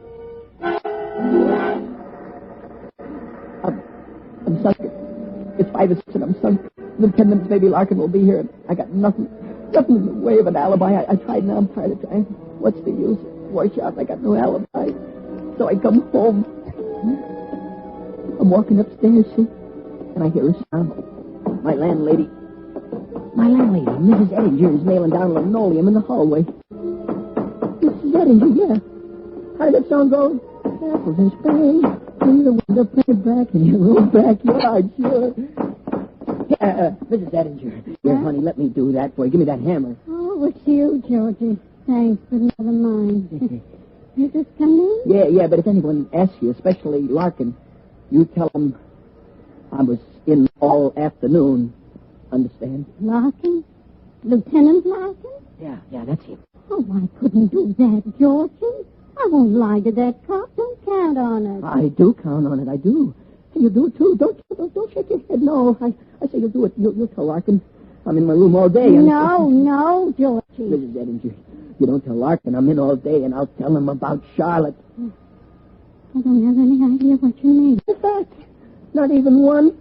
I'm sunk. It's 5 or 6 and I'm sunk. In 10 minutes, maybe Larkin will be here. And I got nothing in the way of an alibi. I tried now. I'm tired of trying. What's the use? Wash out. I got no alibi. So I come home. I'm walking upstairs, see? And I hear a sound. My landlady, Mrs. Edinger, is nailing down linoleum in the hallway. Mrs. Edinger, yeah. How did that song go? Apples in spring. Through the window, painted back in your own backyard, sure. Mrs. Edinger. Here, honey, let me do that for you. Give me that hammer. Oh, it's you, Georgie. Thanks, but never mind. You just come in? Yeah, but if anyone asks you, especially Larkin, you tell them I was in all afternoon. Understand? Larkin? Lieutenant Larkin? Yeah, that's him. Oh, I couldn't do that, Georgie. I won't lie to that cop. Don't count on it. I do count on it. I do. And you do it, too. Don't shake your head. No, I say you'll do it. You'll tell Larkin I'm in my room all day. No, Georgie. Mrs. Edinger, you don't tell Larkin I'm in all day, and I'll tell him about Charlotte. I don't have any idea what you mean. In fact, not even one.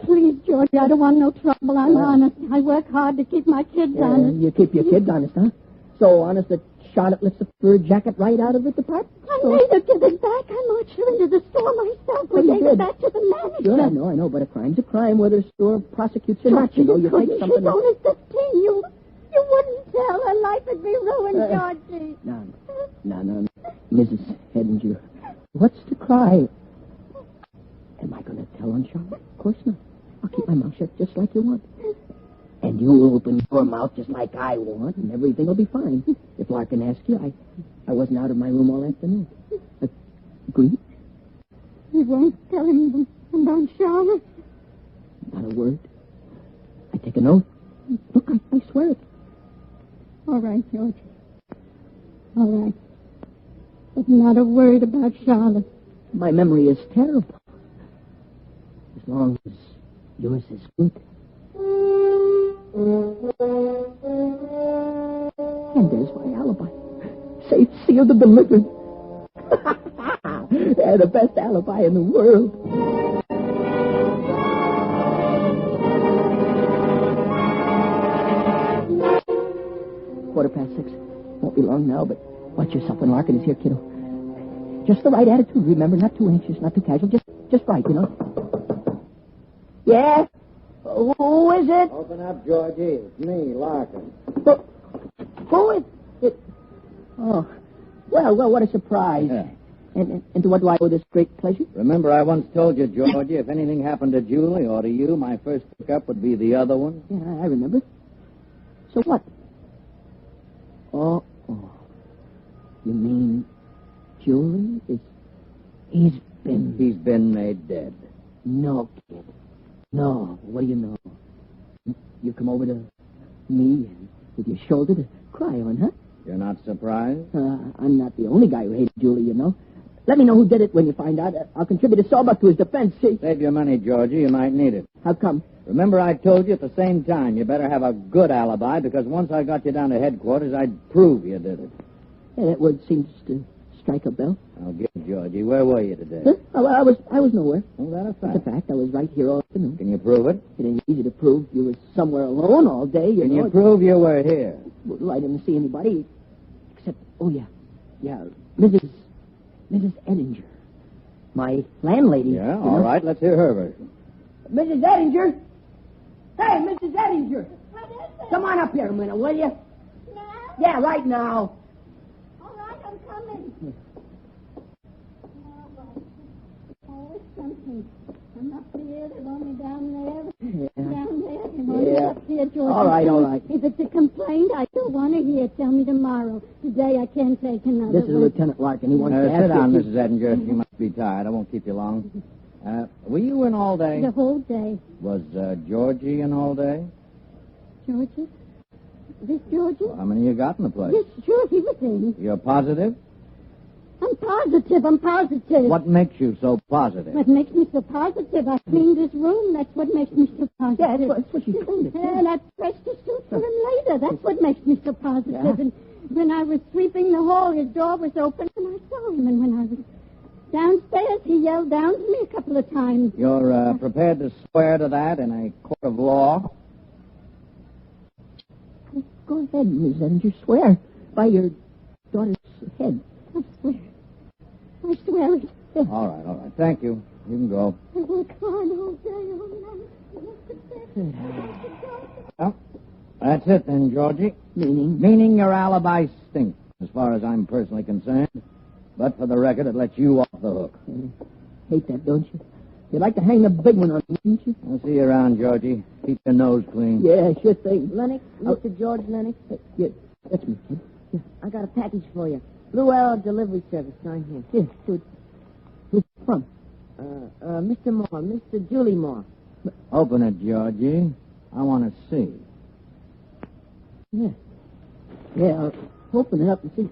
Please, Georgie, I don't want no trouble. I'm honest. I work hard to keep my kids honest. You keep your kids honest, huh? So honest that Charlotte lifts a fur jacket right out of the department? I made her give it back. I marched her into the store myself. I gave it back to the manager. Sure, I know, but a crime's a crime, whether a store prosecutes or not. You take something... She's only 15. You wouldn't tell. Her life would be ruined, Georgie. No. Mrs. Edinger, what's to cry? Am I going to tell on Charlotte? Of course not. I'll keep my mouth shut just like you want. And you'll open your mouth just like I want, and everything will be fine. If Larkin asks you, I wasn't out of my room all afternoon. Agreed? You won't tell him about Charlotte? Not a word. I take an oath. Look, I swear it. All right, George. All right. But not a word about Charlotte. My memory is terrible. As long as yours is good. And there's my alibi. Safe, sealed, and delivered. They're the best alibi in the world. 6:15. Won't be long now, but watch yourself when Larkin is here, kiddo. Just the right attitude, remember. Not too anxious, not too casual. Just right, you know. Yeah? Who is it? Open up, Georgie. It's me, Larkin. Who is it? Oh. Well, what a surprise. Yeah. And to what do I owe this great pleasure? Remember I once told you, Georgie, if anything happened to Julie or to you, my first pickup would be the other one? Yeah, I remember. So what? Oh. You mean Julie is... He's been made dead. No, kid. No. What do you know? You come over to me and with your shoulder to cry on, huh? You're not surprised? I'm not the only guy who hated Julie, you know. Let me know who did it when you find out. I'll contribute a sawbuck to his defense, see? Save your money, Georgie. You might need it. How come? Remember I told you at the same time you better have a good alibi, because once I got you down to headquarters, I'd prove you did it. Yeah, that word seems to strike a bell. I'll get it, Georgie. Where were you today? Huh? Oh, I was nowhere. Oh, that a fact? That's a fact. I was right here all afternoon. Can you prove it? It ain't easy to prove. You was somewhere alone all day. Can you prove you were here? Well, I didn't see anybody. Except, yeah, Mrs. Edinger. My landlady. Yeah, all right. Let's hear her version. Mrs. Edinger? Hey, Mrs. Edinger. Come on up here a minute, will you? Now? Yeah, right now. All right, I'm coming. Oh, it's something. I'm up here, they want me down there. Yeah. Down there, they want me up here, George. All right. If it's a complaint, I don't want to hear. Tell me tomorrow. Today I can't take another This is one. Lieutenant Larkin. He wants to ask Sit down, you. Mrs. Edinger. You must be tired. I won't keep you long. Were you in all day? The whole day. Was Georgie in all day? Georgie? This Georgie? How many you got in the place? Yes, sure, he was in. You're positive? I'm positive. What makes you so positive? What makes me so positive? I cleaned this room. That's what makes me so positive. Yeah, that's what she cleaned it. And I pressed the suit for him later. That's what makes me so positive. Yeah. And when I was sweeping the hall, his door was open, and I saw him. And when I was downstairs, he yelled down to me a couple of times. You're prepared to swear to that in a court of law? Go ahead, Miss Edinger. Swear by your daughter's head. I swear it. All right. Thank you. You can go. I work hard all day, all night. Well, that's it then, Georgie. Meaning? Meaning your alibi stinks, as far as I'm personally concerned. But for the record, it lets you off the hook. Hate that, don't you? You'd like to hang the big one on me, wouldn't you? I'll see you around, Georgie. Keep your nose clean. Yeah, sure thing. Lennox, Mr. George Lennox. Yeah, that's me, kid. Yeah. I got a package for you. Blue Arrow Delivery Service. Sign here. Yeah, good. Who's from? Mr. Moore. Mr. Julie Moore. Open it, Georgie. I want to see. Yeah, I'll open it up and see.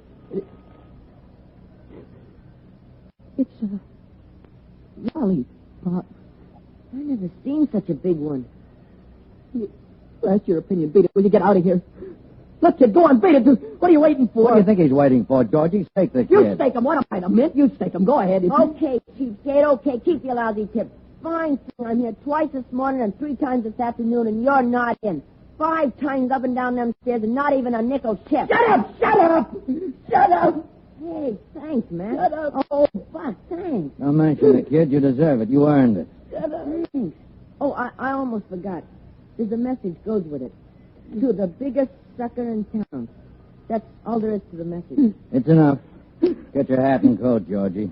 It's a lollipop. I never seen such a big one. That's your opinion. Beat it. Will you get out of here? Look, kid, go on, beat it. What are you waiting for? What do you think he's waiting for, Georgie? Stake the kid. You stake him. What am I, a mint? You stake him. Go ahead. Okay, cheapskate. Okay, keep your lousy tip. Fine, sir. I'm here twice this morning and 3 times this afternoon, and you're not in. 5 times up and down them stairs, and not even a nickel tip. Shut up! Shut up! Shut up! Hey, thanks, man. Shut up! Oh, fuck, thanks. Don't mention it, kid. You deserve it. You earned it. Shut up! Thanks. Oh, I almost forgot. There's a message goes with it. To the biggest sucker in town. That's all there is to the message. It's enough. Get your hat and coat, Georgie.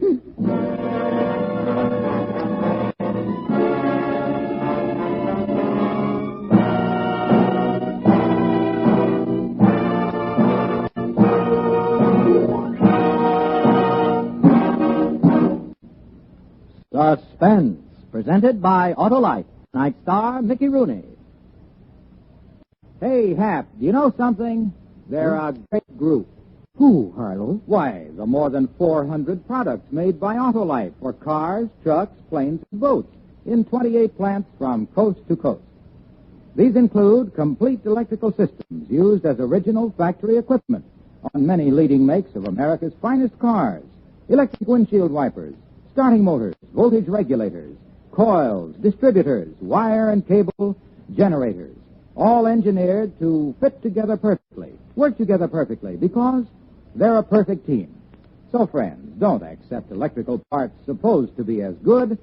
Suspense, presented by Autolite. Night star, Mickey Rooney. Hey, Hap, do you know something? They're a great group. Who, Harlow? Why, the more than 400 products made by Autolite for cars, trucks, planes, and boats in 28 plants from coast to coast. These include complete electrical systems used as original factory equipment on many leading makes of America's finest cars, electric windshield wipers, starting motors, voltage regulators, coils, distributors, wire and cable, generators, all engineered to fit together perfectly, work together perfectly, because they're a perfect team. So, friends, don't accept electrical parts supposed to be as good.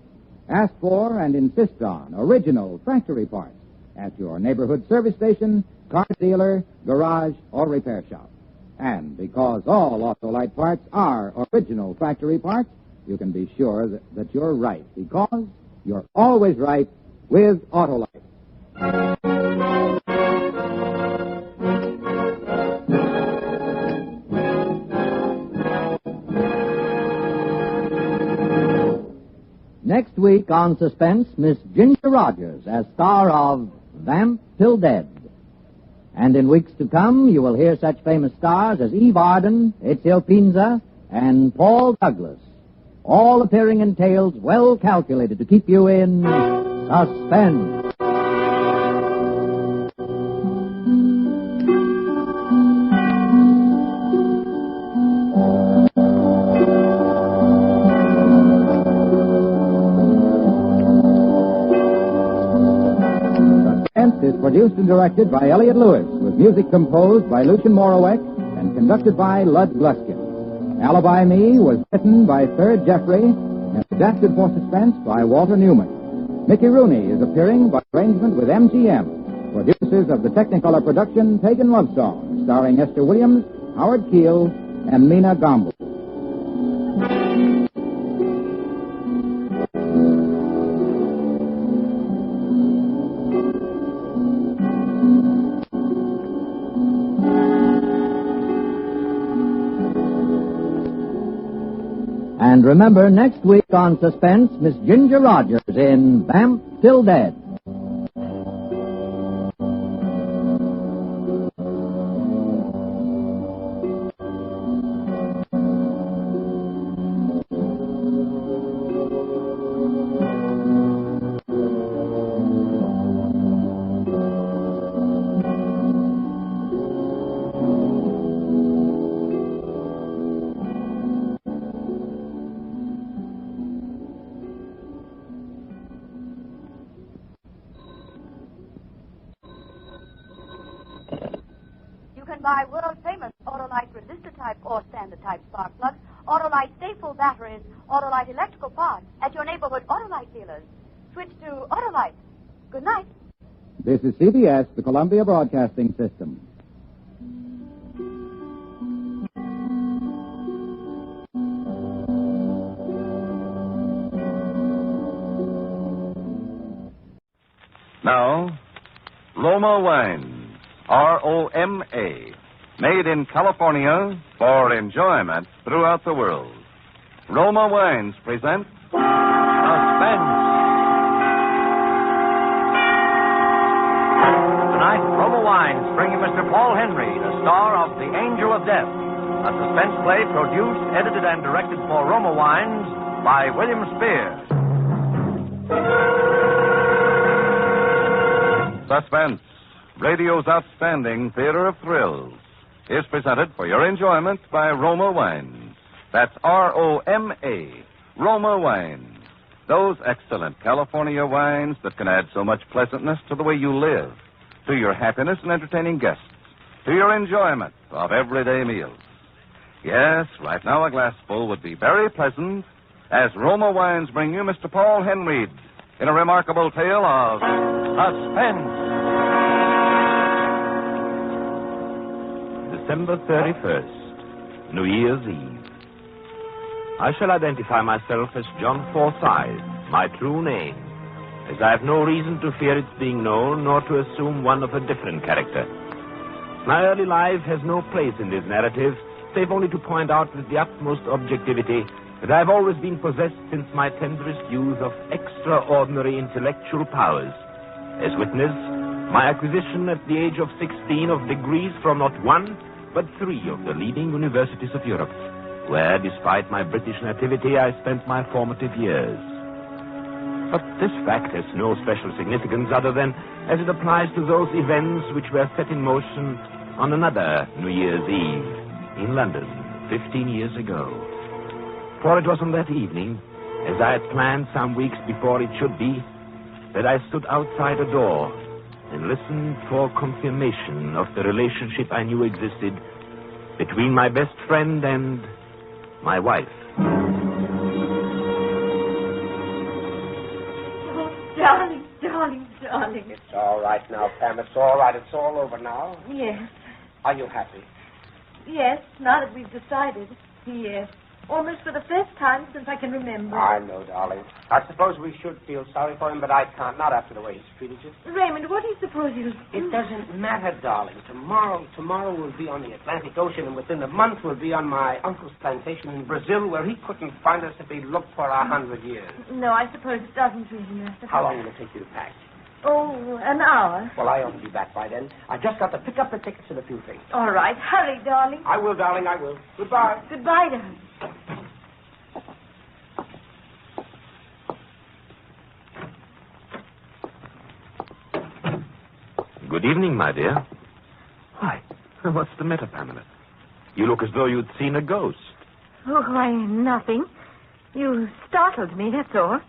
Ask for and insist on original factory parts at your neighborhood service station, car dealer, garage, or repair shop. And because all Autolite parts are original factory parts, you can be sure that you're right, because you're always right with Autolite. Next week on Suspense, Miss Ginger Rogers as star of Vamp Till Dead. And in weeks to come, you will hear such famous stars as Eve Arden, Ezio Pinza, and Paul Douglas. all appearing in tales well calculated to keep you in suspense. Is produced and directed by Elliott Lewis, with music composed by Lucien Moraweck and conducted by Lud Gluskin. Alibi Me was written by Third Jeffrey and adapted for Suspense by Walter Newman. Mickey Rooney is appearing by arrangement with MGM, producers of the Technicolor production Pagan Love Song, starring Esther Williams, Howard Keel, and Mina Gomble. And remember, next week on Suspense, Miss Ginger Rogers in Vamp Till Dead. Buy world-famous Autolite resistor-type or standard-type spark plugs, Autolite stay-full batteries, Autolite electrical parts at your neighborhood Autolite dealers. Switch to Autolite. Good night. This is CBS, the Columbia Broadcasting System. Now, Roma Wine. R-O-M-A, made in California for enjoyment throughout the world. Roma Wines present Suspense. Tonight, Roma Wines bring you Mr. Paul Henry, the star of The Angel of Death, a suspense play produced, edited, and directed for Roma Wines by William Spear. Suspense, radio's outstanding theater of thrills, is presented for your enjoyment by Roma Wines. That's R-O-M-A, Roma Wines. Those excellent California wines that can add so much pleasantness to the way you live, to your happiness in entertaining guests, to your enjoyment of everyday meals. Yes, right now a glassful would be very pleasant as Roma Wines bring you Mr. Paul Henry in a remarkable tale of suspense. December 31st, New Year's Eve. I shall identify myself as John Forsyth, my true name, as I have no reason to fear its being known nor to assume one of a different character. My early life has no place in this narrative, save only to point out with the utmost objectivity that I have always been possessed since my tenderest youth of extraordinary intellectual powers. As witness, my acquisition at the age of 16 of degrees from not one, but three of the leading universities of Europe, where, despite my British nativity, I spent my formative years. But this fact has no special significance other than as it applies to those events which were set in motion on another New Year's Eve in London 15 years ago. For it was on that evening, as I had planned some weeks before it should be, that I stood outside a door and listened for confirmation of the relationship I knew existed between my best friend and my wife. Oh, darling, darling, darling. It's all right now, Pam. It's all right. It's all over now. Yes, Are you happy? yes, now that we've decided. Yes. Almost for the first time since I can remember. I know, darling. I suppose we should feel sorry for him, but I can't. Not after the way he's treated you. Raymond, what do you suppose he'll do? It doesn't matter, darling. Tomorrow we'll be on the Atlantic Ocean, and within a month we'll be on my uncle's plantation in Brazil, where he couldn't find us if he looked for 100 years. No, I suppose it doesn't really matter. How long will it take you to pack? Oh, an hour. Well, I ought to be back by then. I just got to pick up the tickets and a few things. All right. Hurry, darling. I will, darling, I will. Goodbye. Goodbye, darling. Good evening, my dear. Why, what's the matter, Pamela? You look as though you'd seen a ghost. Oh, why, nothing. You startled me, that's all.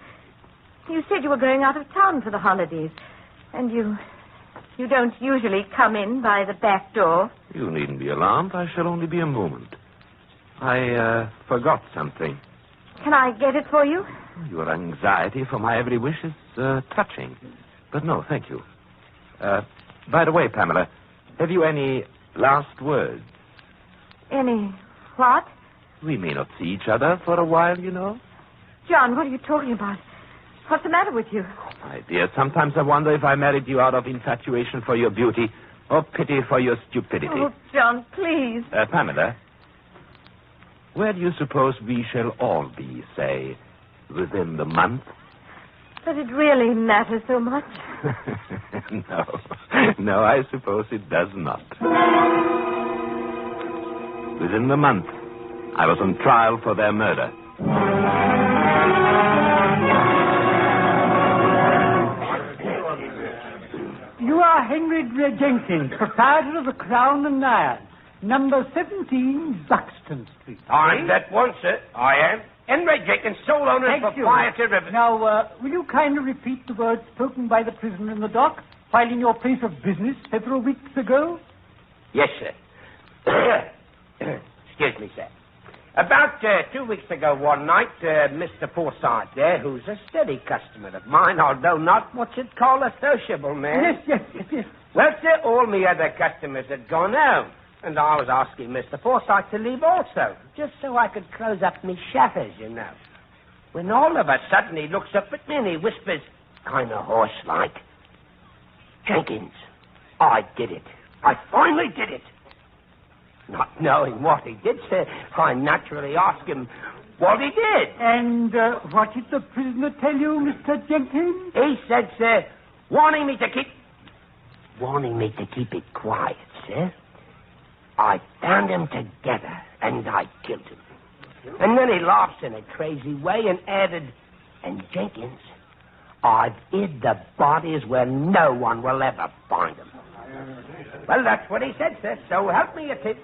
You said you were going out of town for the holidays. And you don't usually come in by the back door. You needn't be alarmed. I shall only be a moment. I forgot something. Can I get it for you? Your anxiety for my every wish is touching. But no, thank you. By the way, Pamela, have you any last words? Any what? We may not see each other for a while, you know. John, what are you talking about? What's the matter with you? My dear, sometimes I wonder if I married you out of infatuation for your beauty or pity for your stupidity. Oh, John, please. Pamela, where do you suppose we shall all be, say, within the month? Does it really matter so much? No, I suppose it does not. Within the month, I was on trial for their murder. You are Henry Jenkins, proprietor of the Crown and Lion, number 17, Buxton Street. I'm that one, sir. I am. Henry Jenkins, sole owner and proprietor of... Now, will you kindly repeat the words spoken by the prisoner in the dock while in your place of business several weeks ago? Yes, sir. Excuse me, sir. About 2 weeks ago one night, Mr. Forsyth there, who's a steady customer of mine, although not what you'd call a sociable man. Yes. Well, sir, all me other customers had gone home, and I was asking Mr. Forsyth to leave also, just so I could close up me shutters, you know. When all of a sudden he looks up at me and he whispers, kind of hoarse-like, "Jenkins, I did it. I finally did it." Not knowing what he did, sir, I naturally asked him what he did. And what did the prisoner tell you, Mr. Jenkins? He said, sir, warning me to keep it quiet, sir. I found them together, and I killed him. And then he laughs in a crazy way and added, "And Jenkins, I've hid the bodies where no one will ever find them." Well, that's what he said, sir, so help me a tip.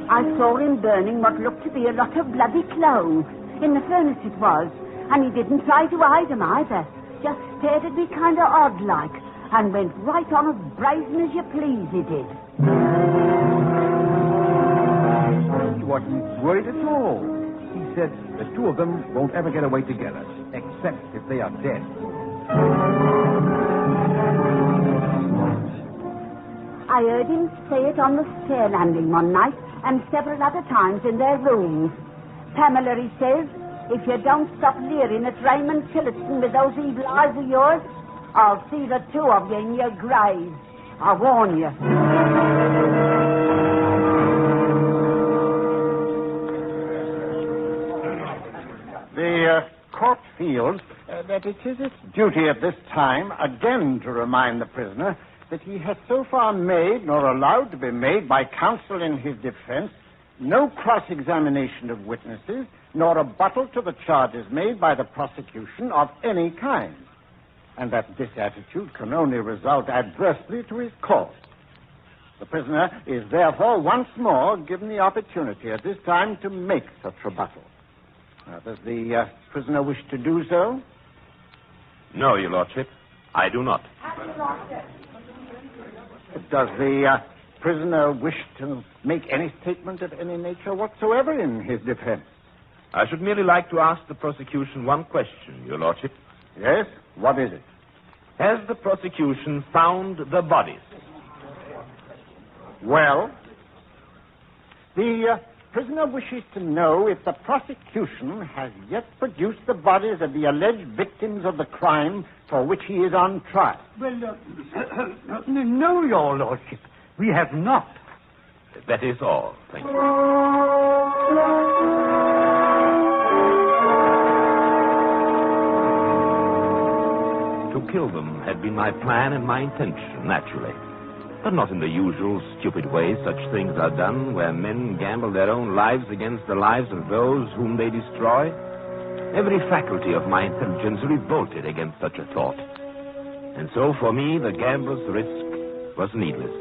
I saw him burning what looked to be a lot of bloody clothes. In the furnace it was. And he didn't try to hide them either. Just stared at me kind of odd-like. And went right on as brazen as you please, he did. He wasn't worried at all. He said the two of them won't ever get away together, except if they are dead. I heard him say it on the stair landing one night and several other times in their rooms. "Pamela," he says, "if you don't stop leering at Raymond Tillotson with those evil eyes of yours, I'll see the two of you in your grave. I warn you." The court feels that it is its duty at this time again to remind the prisoner that he has so far made, nor allowed to be made by counsel in his defense, no cross-examination of witnesses, nor rebuttal to the charges made by the prosecution of any kind, and that this attitude can only result adversely to his cause. The prisoner is therefore once more given the opportunity at this time to make such rebuttal. Does the prisoner wish to do so? No, Your Lordship, I do not. Does the prisoner wish to make any statement of any nature whatsoever in his defense? I should merely like to ask the prosecution one question, Your Lordship. Yes? What is it? Has the prosecution found the bodies? Well, the prisoner wishes to know if the prosecution has yet produced the bodies of the alleged victims of the crime for which he is on trial. Well, no, Your Lordship. We have not. That is all. Thank you. To kill them had been my plan and my intention, naturally. But not in the usual stupid way such things are done, where men gamble their own lives against the lives of those whom they destroy. Every faculty of my intelligence revolted against such a thought. And so, for me, the gambler's risk was needless.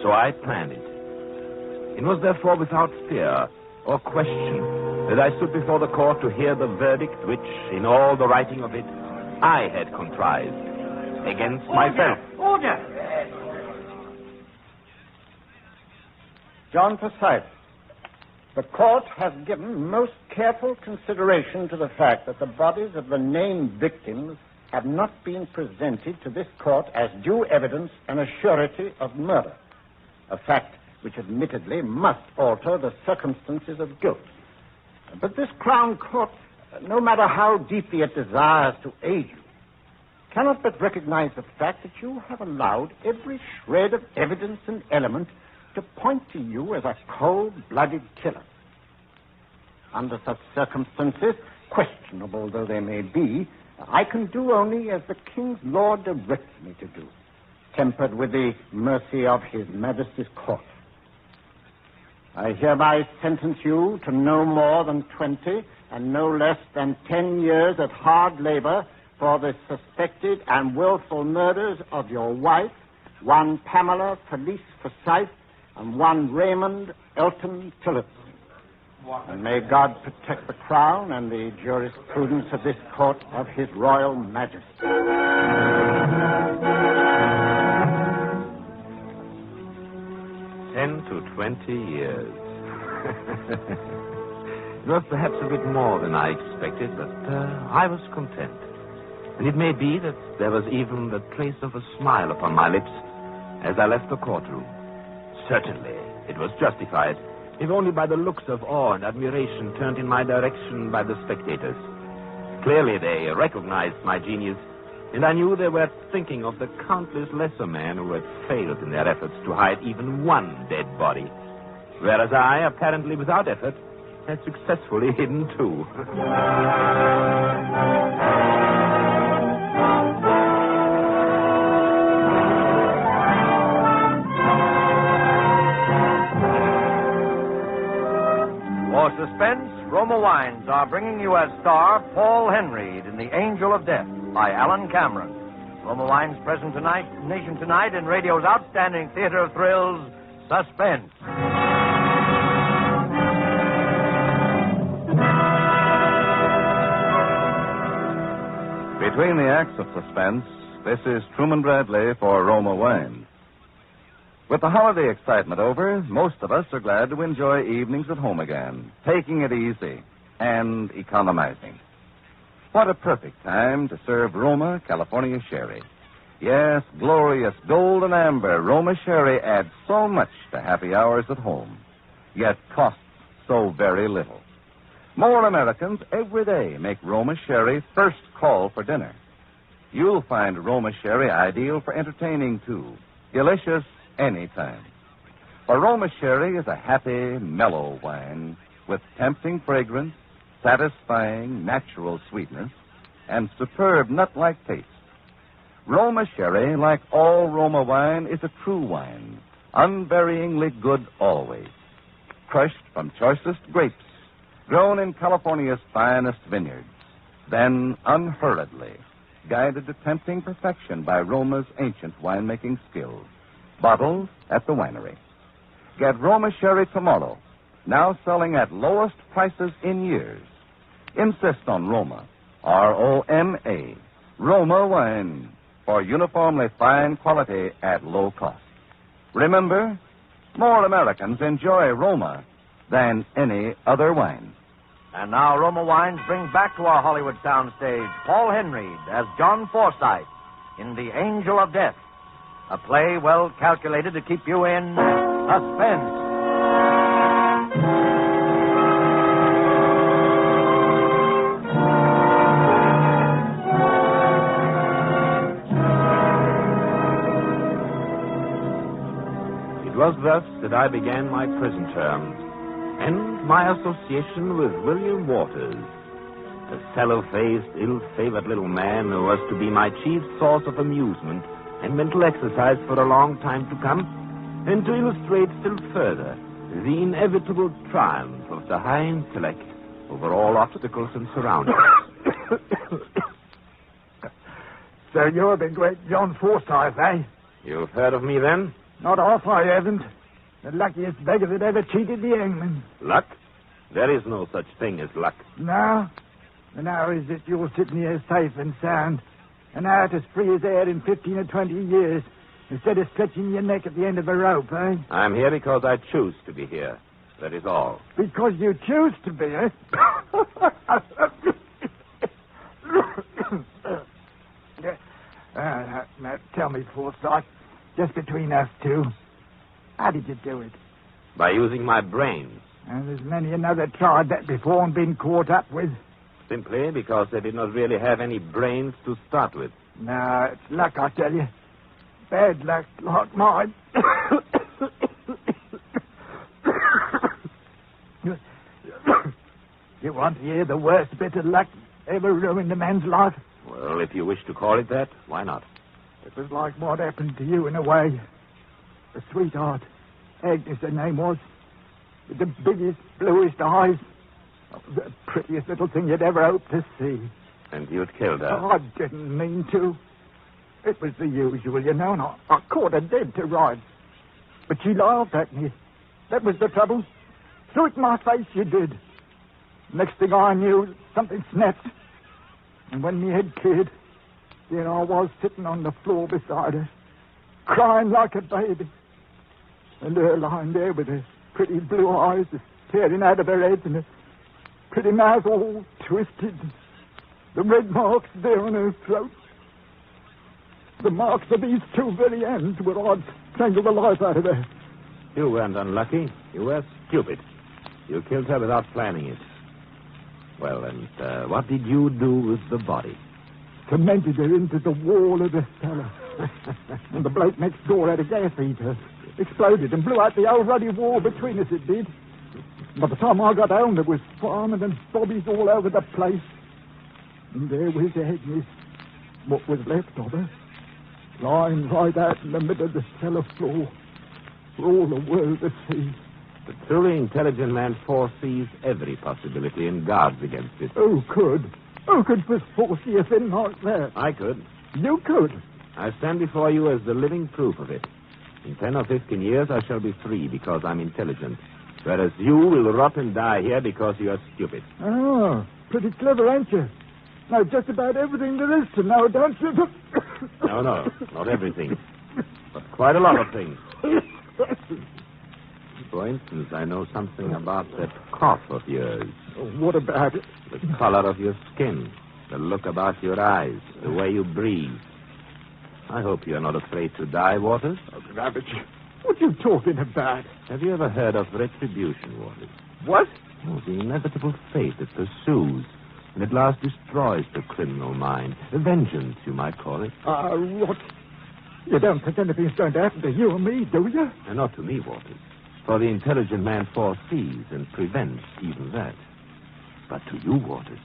So I planned it. It was therefore without fear or question that I stood before the court to hear the verdict which, in all the writing of it, I had contrived against myself. Order! John Forsyth, the court has given most careful consideration to the fact that the bodies of the named victims have not been presented to this court as due evidence and a surety of murder, a fact which admittedly must alter the circumstances of guilt. But this Crown Court, no matter how deeply it desires to aid you, cannot but recognize the fact that you have allowed every shred of evidence and element to point to you as a cold-blooded killer. Under such circumstances, questionable though they may be, I can do only as the King's law directs me to do, tempered with the mercy of His Majesty's court. I hereby sentence you to no more than 20 and no less than 10 years of hard labor for the suspected and willful murders of your wife, one Pamela Felice Forsyth, and one Raymond Elton Tillotson. And may God protect the Crown and the jurisprudence of this court of His Royal Majesty. 10 to 20 years. It was perhaps a bit more than I expected, but I was content. And it may be that there was even the trace of a smile upon my lips as I left the courtroom. Certainly, it was justified, if only by the looks of awe and admiration turned in my direction by the spectators. Clearly, they recognized my genius, and I knew they were thinking of the countless lesser men who had failed in their efforts to hide even one dead body, whereas I, apparently without effort, had successfully hidden two. For Suspense, Roma Wines are bringing you as star Paul Henry in The Angel of Death by Alan Cameron. Roma Wines present tonight, nation tonight in radio's outstanding theater of thrills, Suspense. Between the acts of Suspense, this is Truman Bradley for Roma Wines. With the holiday excitement over, most of us are glad to enjoy evenings at home again, taking it easy and economizing. What a perfect time to serve Roma California Sherry. Yes, glorious golden amber Roma Sherry adds so much to happy hours at home, yet costs so very little. More Americans every day make Roma Sherry first call for dinner. You'll find Roma Sherry ideal for entertaining, too. Delicious anytime. For Roma Sherry is a happy, mellow wine with tempting fragrance, satisfying, natural sweetness, and superb nut-like taste. Roma Sherry, like all Roma wine, is a true wine, unvaryingly good always. Crushed from choicest grapes, grown in California's finest vineyards, then unhurriedly guided to tempting perfection by Roma's ancient winemaking skills. Bottled at the winery. Get Roma Sherry tomorrow, now selling at lowest prices in years. Insist on Roma, R-O-M-A, Roma wine, for uniformly fine quality at low cost. Remember, more Americans enjoy Roma than any other wine. And now Roma Wines brings back to our Hollywood soundstage Paul Henry as John Forsyth in The Angel of Death, a play well calculated to keep you in suspense. It was thus that I began my prison term and my association with William Waters, the sallow-faced, ill-favored little man who was to be my chief source of amusement and mental exercise for a long time to come, and to illustrate still further the inevitable triumph of the high intellect over all obstacles and surroundings. So you're the great John Forsyth, eh? You've heard of me, then? Not half I haven't. The luckiest beggar that ever cheated the hangman. Luck? There is no such thing as luck. No? And how is it you're sitting here safe and sound, and out as free as air in 15 or 20 years, instead of stretching your neck at the end of a rope, eh? I'm here because I choose to be here. That is all. Because you choose to be, eh? Now, tell me, Forsyth, just between us two, how did you do it? By using my brains. And there's many another tried that before and been caught up with. Simply because they did not really have any brains to start with. No, it's luck, I tell you. Bad luck like mine. You want to hear the worst bit of luck ever ruined a man's life? Well, if you wish to call it that, why not? It was like what happened to you in a way. A sweetheart, Agnes her name was, with the biggest, bluest eyes. The prettiest little thing you'd ever hope to see. And you'd killed her? Oh, I didn't mean to. It was the usual, you know, and I caught her dead to rights. But she laughed at me. That was the trouble. Threw it in my face, she did. Next thing I knew, something snapped. And when me head cleared, there I was sitting on the floor beside her, crying like a baby. And her lying there with her pretty blue eyes staring out of her head and her pretty mouth all twisted. The red marks there on her throat. The marks of these two very hands where I'd strangled the life out of her. You weren't unlucky. You were stupid. You killed her without planning it. Well, and what did you do with the body? Cemented her into the wall of the cellar. And the bloke next door had a gas heater. Exploded and blew out the old ruddy wall between us, it did. By the time I got home, there was farming and bobbies all over the place. And there was Agnes, what was left of her, lying right out in the middle of the cellar floor for all the world to see. The truly intelligent man foresees every possibility and guards against it. Who could? Who could foresee a thing like that? I could. You could? I stand before you as the living proof of it. In 10 or 15 years, I shall be free because I'm intelligent. Whereas you will rot and die here because you are stupid. Oh, pretty clever, ain't you? Know just about everything there is to know, don't you? No, not everything. But quite a lot of things. For instance, I know something about that cough of yours. What about it? The color of your skin, the look about your eyes, the way you breathe. I hope you're not afraid to die, Waters. Oh, Rabbit, what are you talking about? Have you ever heard of retribution, Waters? What? Oh, the inevitable fate that pursues and at last destroys the criminal mind. Vengeance, you might call it. What? You don't think anything's going to happen to you or me, do you? And not to me, Waters. For the intelligent man foresees and prevents even that. But to you, Waters.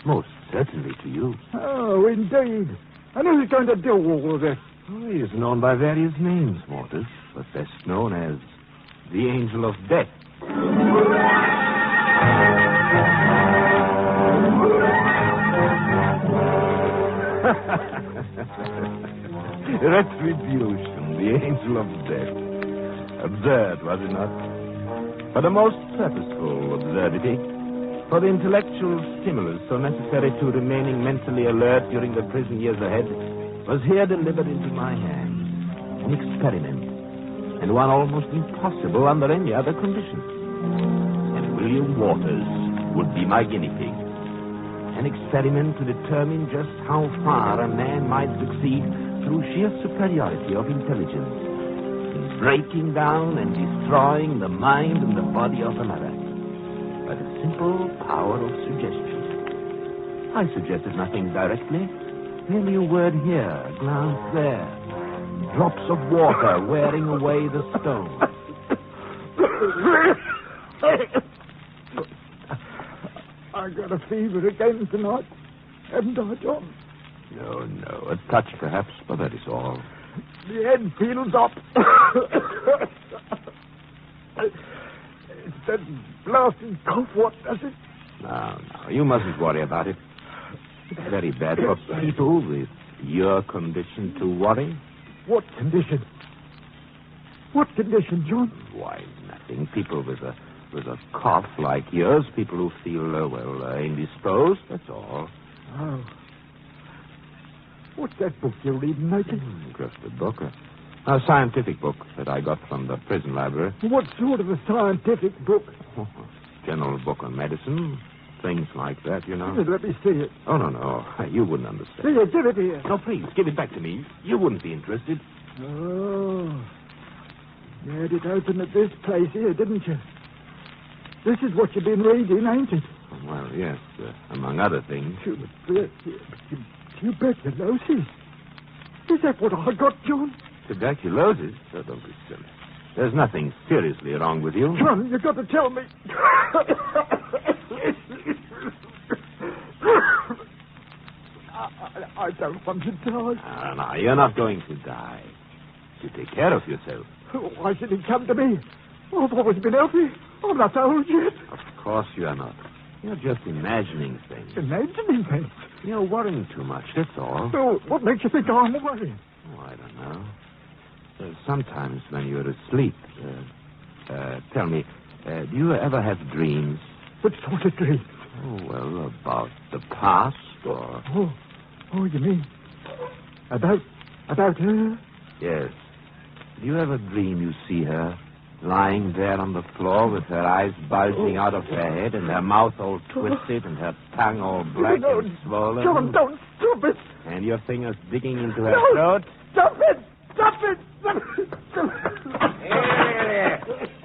Most certainly to you. Oh, indeed. And who's going to do all of this? Oh, he is known by various names, Waters, but best known as the Angel of Death. Retribution, the Angel of Death. Absurd, was it not? But a most purposeful absurdity. For the intellectual stimulus so necessary to remaining mentally alert during the prison years ahead was here delivered into my hands. An experiment, and one almost impossible under any other conditions. And William Waters would be my guinea pig. An experiment to determine just how far a man might succeed through sheer superiority of intelligence in breaking down and destroying the mind and the body of another by the simple power of suggestion. I suggested nothing directly, merely a word here, a glance there, drops of water wearing away the stone. I got a fever again tonight, haven't I, John? No, a touch perhaps, but that is all. The head feels up. It's that blasted cough, what does it? You mustn't worry about it. It's very bad for people with your condition to worry. What condition? What condition, John? Why, nothing. People with a cough like yours, people who feel, indisposed, that's all. Oh. What's that book you're reading, Nathan? Just a book. A scientific book that I got from the prison library. What sort of a scientific book? General book on medicine. Things like that, you know. Let me see it. Oh, no. You wouldn't understand. Here, give it here. No, please, give it back to me. You wouldn't be interested. Oh. You had it open at this place here, didn't you? This is what you've been reading, ain't it? Well, yes, among other things. Tuberculosis? Is that what I got, John? Tuberculosis? Oh, don't be silly. There's nothing seriously wrong with you. John, you've got to tell me. I don't want to die. No, you're not going to die. You take care of yourself. Why should he come to me? I've always been healthy. I'm not old yet. Of course you are not. You're just imagining things. Imagining things? You're worrying too much, that's all. So, what makes you think I'm worrying? Oh, I don't know. Sometimes when you're asleep, tell me, do you ever have dreams? What sort of dreams? Oh, well, about the past or... Oh, you mean about her? Yes. Do you ever dream you see her lying there on the floor with her eyes bulging out of her head and her mouth all twisted and her tongue all black and swollen? John, don't stop it. And your fingers digging into her throat? Stop it! Stop it! Here.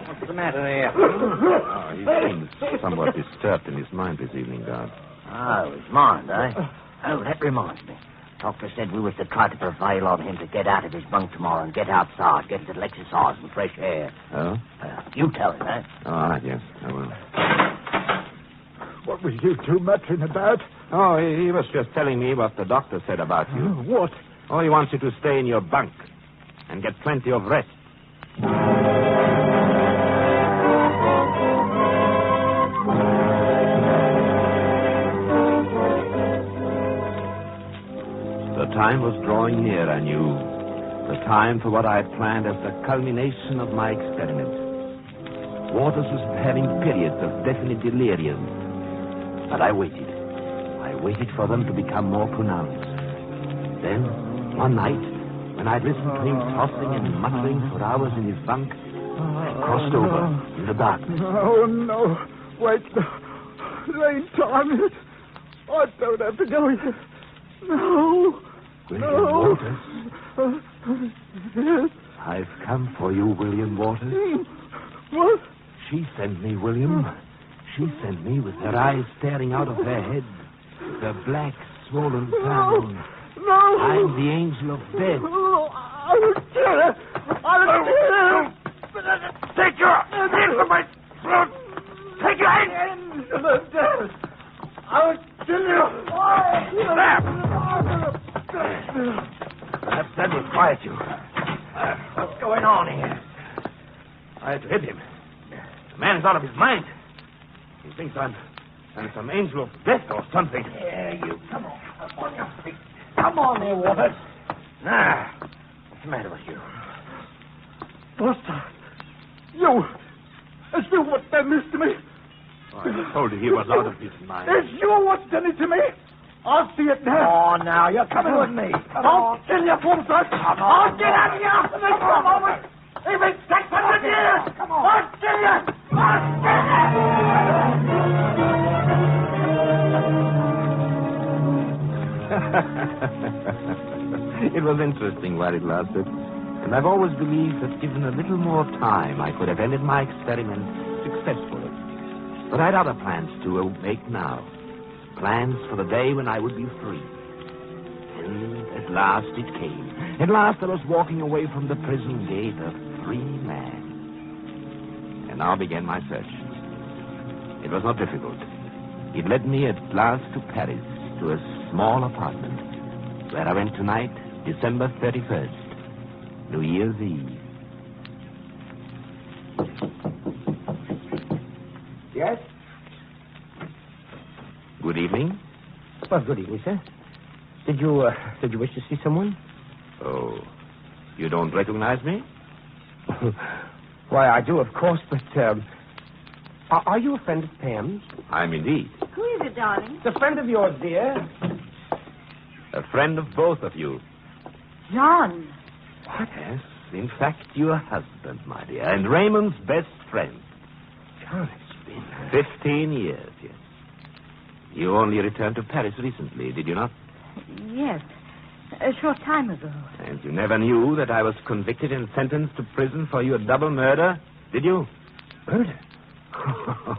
What's the matter here? Oh, he seems somewhat disturbed in his mind this evening, Guard. Oh, his mind, eh? Oh, that reminds me. Doctor said we was to try to prevail on him to get out of his bunk tomorrow and get outside, get a little exercise and fresh air. Oh? You tell him, eh? All right, yes, I will. What was you two muttering about? Oh, he was just telling me what the doctor said about you. What? Oh, he wants you to stay in your bunk and get plenty of rest. The time was drawing near, I knew. The time for what I had planned as the culmination of my experiment. Waters was having periods of definite delirium. But I waited. I waited for them to become more pronounced. Then, one night, when I'd listened to him tossing and muttering for hours in his bunk, I crossed over in the darkness. Oh, no. Wait. It ain't time yet. I don't have to go here. No. William Waters? Yes. I've come for you, William Waters. What? She sent me, William. She sent me with her eyes staring out of her head, with her black, swollen tongue. No. I'm the angel of death. Oh, I will kill her. I will kill her. Take your hand from my throat. Take your hand. I will kill you. Perhaps that will quiet you. What's going on here? I had to hit him. The man's out of his mind. He thinks I'm some angel of death or something. Yeah, you. Come on. Up on your feet. Come on there, Waters. Nah. What's the matter with you? Buster. You. It's you what's done this to me. Oh, I told you he was out of his mind. It's you what's done it to me. I'll see it now. Oh, now, you're coming with me. Don't kill your Bumster. I'll get out of here after this for a moment. Even 600 years. Come on. I'll kill you. I'll kill you. It was interesting while it lasted. And I've always believed that given a little more time, I could have ended my experiment successfully. But I'd other plans to make now. Plans for the day when I would be free. And at last it came. At last I was walking away from the prison gate a free man. And now began my search. It was not difficult. It led me at last to Paris, to a small apartment, where I went tonight, December 31st, New Year's Eve. Yes? Good evening. Well, good evening, sir. Did you wish to see someone? Oh, you don't recognize me? Why, I do, of course, but, are you a friend of Pam's? I'm indeed. Who is it, darling? It's a friend of yours, dear. A friend of both of you. John. What? Yes, in fact, your husband, my dear, and Raymond's best friend. John, it's been... 15 years, yes. You only returned to Paris recently, did you not? Yes, a short time ago. And you never knew that I was convicted and sentenced to prison for your double murder, did you? Murder?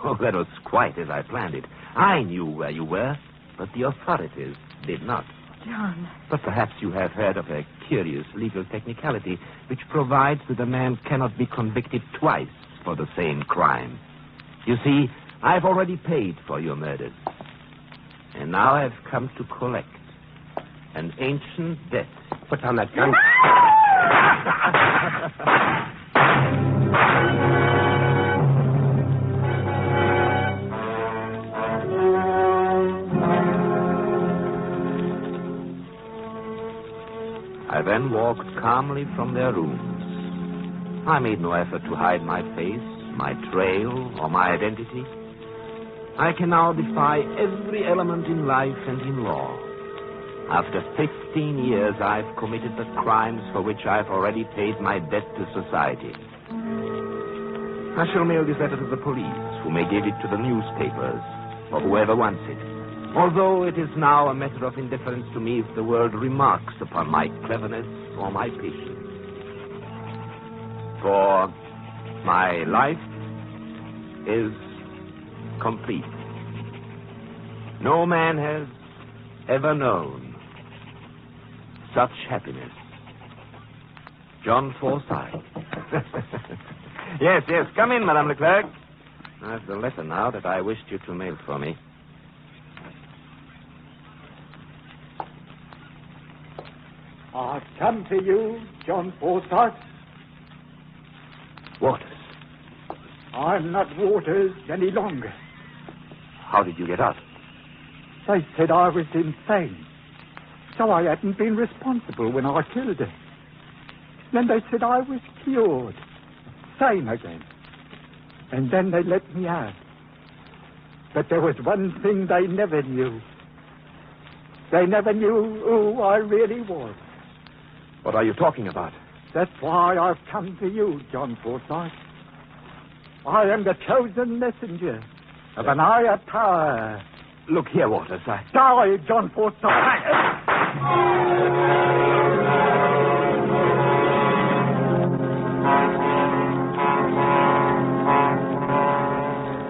Oh, that was quite as I planned it. I knew where you were, but the authorities did not. John. But perhaps you have heard of a curious legal technicality which provides that a man cannot be convicted twice for the same crime. You see, I've already paid for your murders. And now I've come to collect an ancient debt. Put down that gun. I then walked calmly from their rooms. I made no effort to hide my face, my trail, or my identity. I can now defy every element in life and in law. After 15 years, I've committed the crimes for which I've already paid my debt to society. I shall mail this letter to the police, who may give it to the newspapers, or whoever wants it. Although it is now a matter of indifference to me if the world remarks upon my cleverness or my patience. For my life is complete. No man has ever known such happiness. John Forsyth. Yes, come in, Madame Leclerc. That's the letter now that I wished you to mail for me. I've come to you, John Forsyth. Waters. I'm not Waters any longer. How did you get out? They said I was insane, so I hadn't been responsible when I killed her. Then they said I was cured, sane again. And then they let me out. But there was one thing they never knew. They never knew who I really was. What are you talking about? That's why I've come to you, John Forsyth. I am the chosen messenger of an higher power. Look here, Waters. Die, John Forsyth.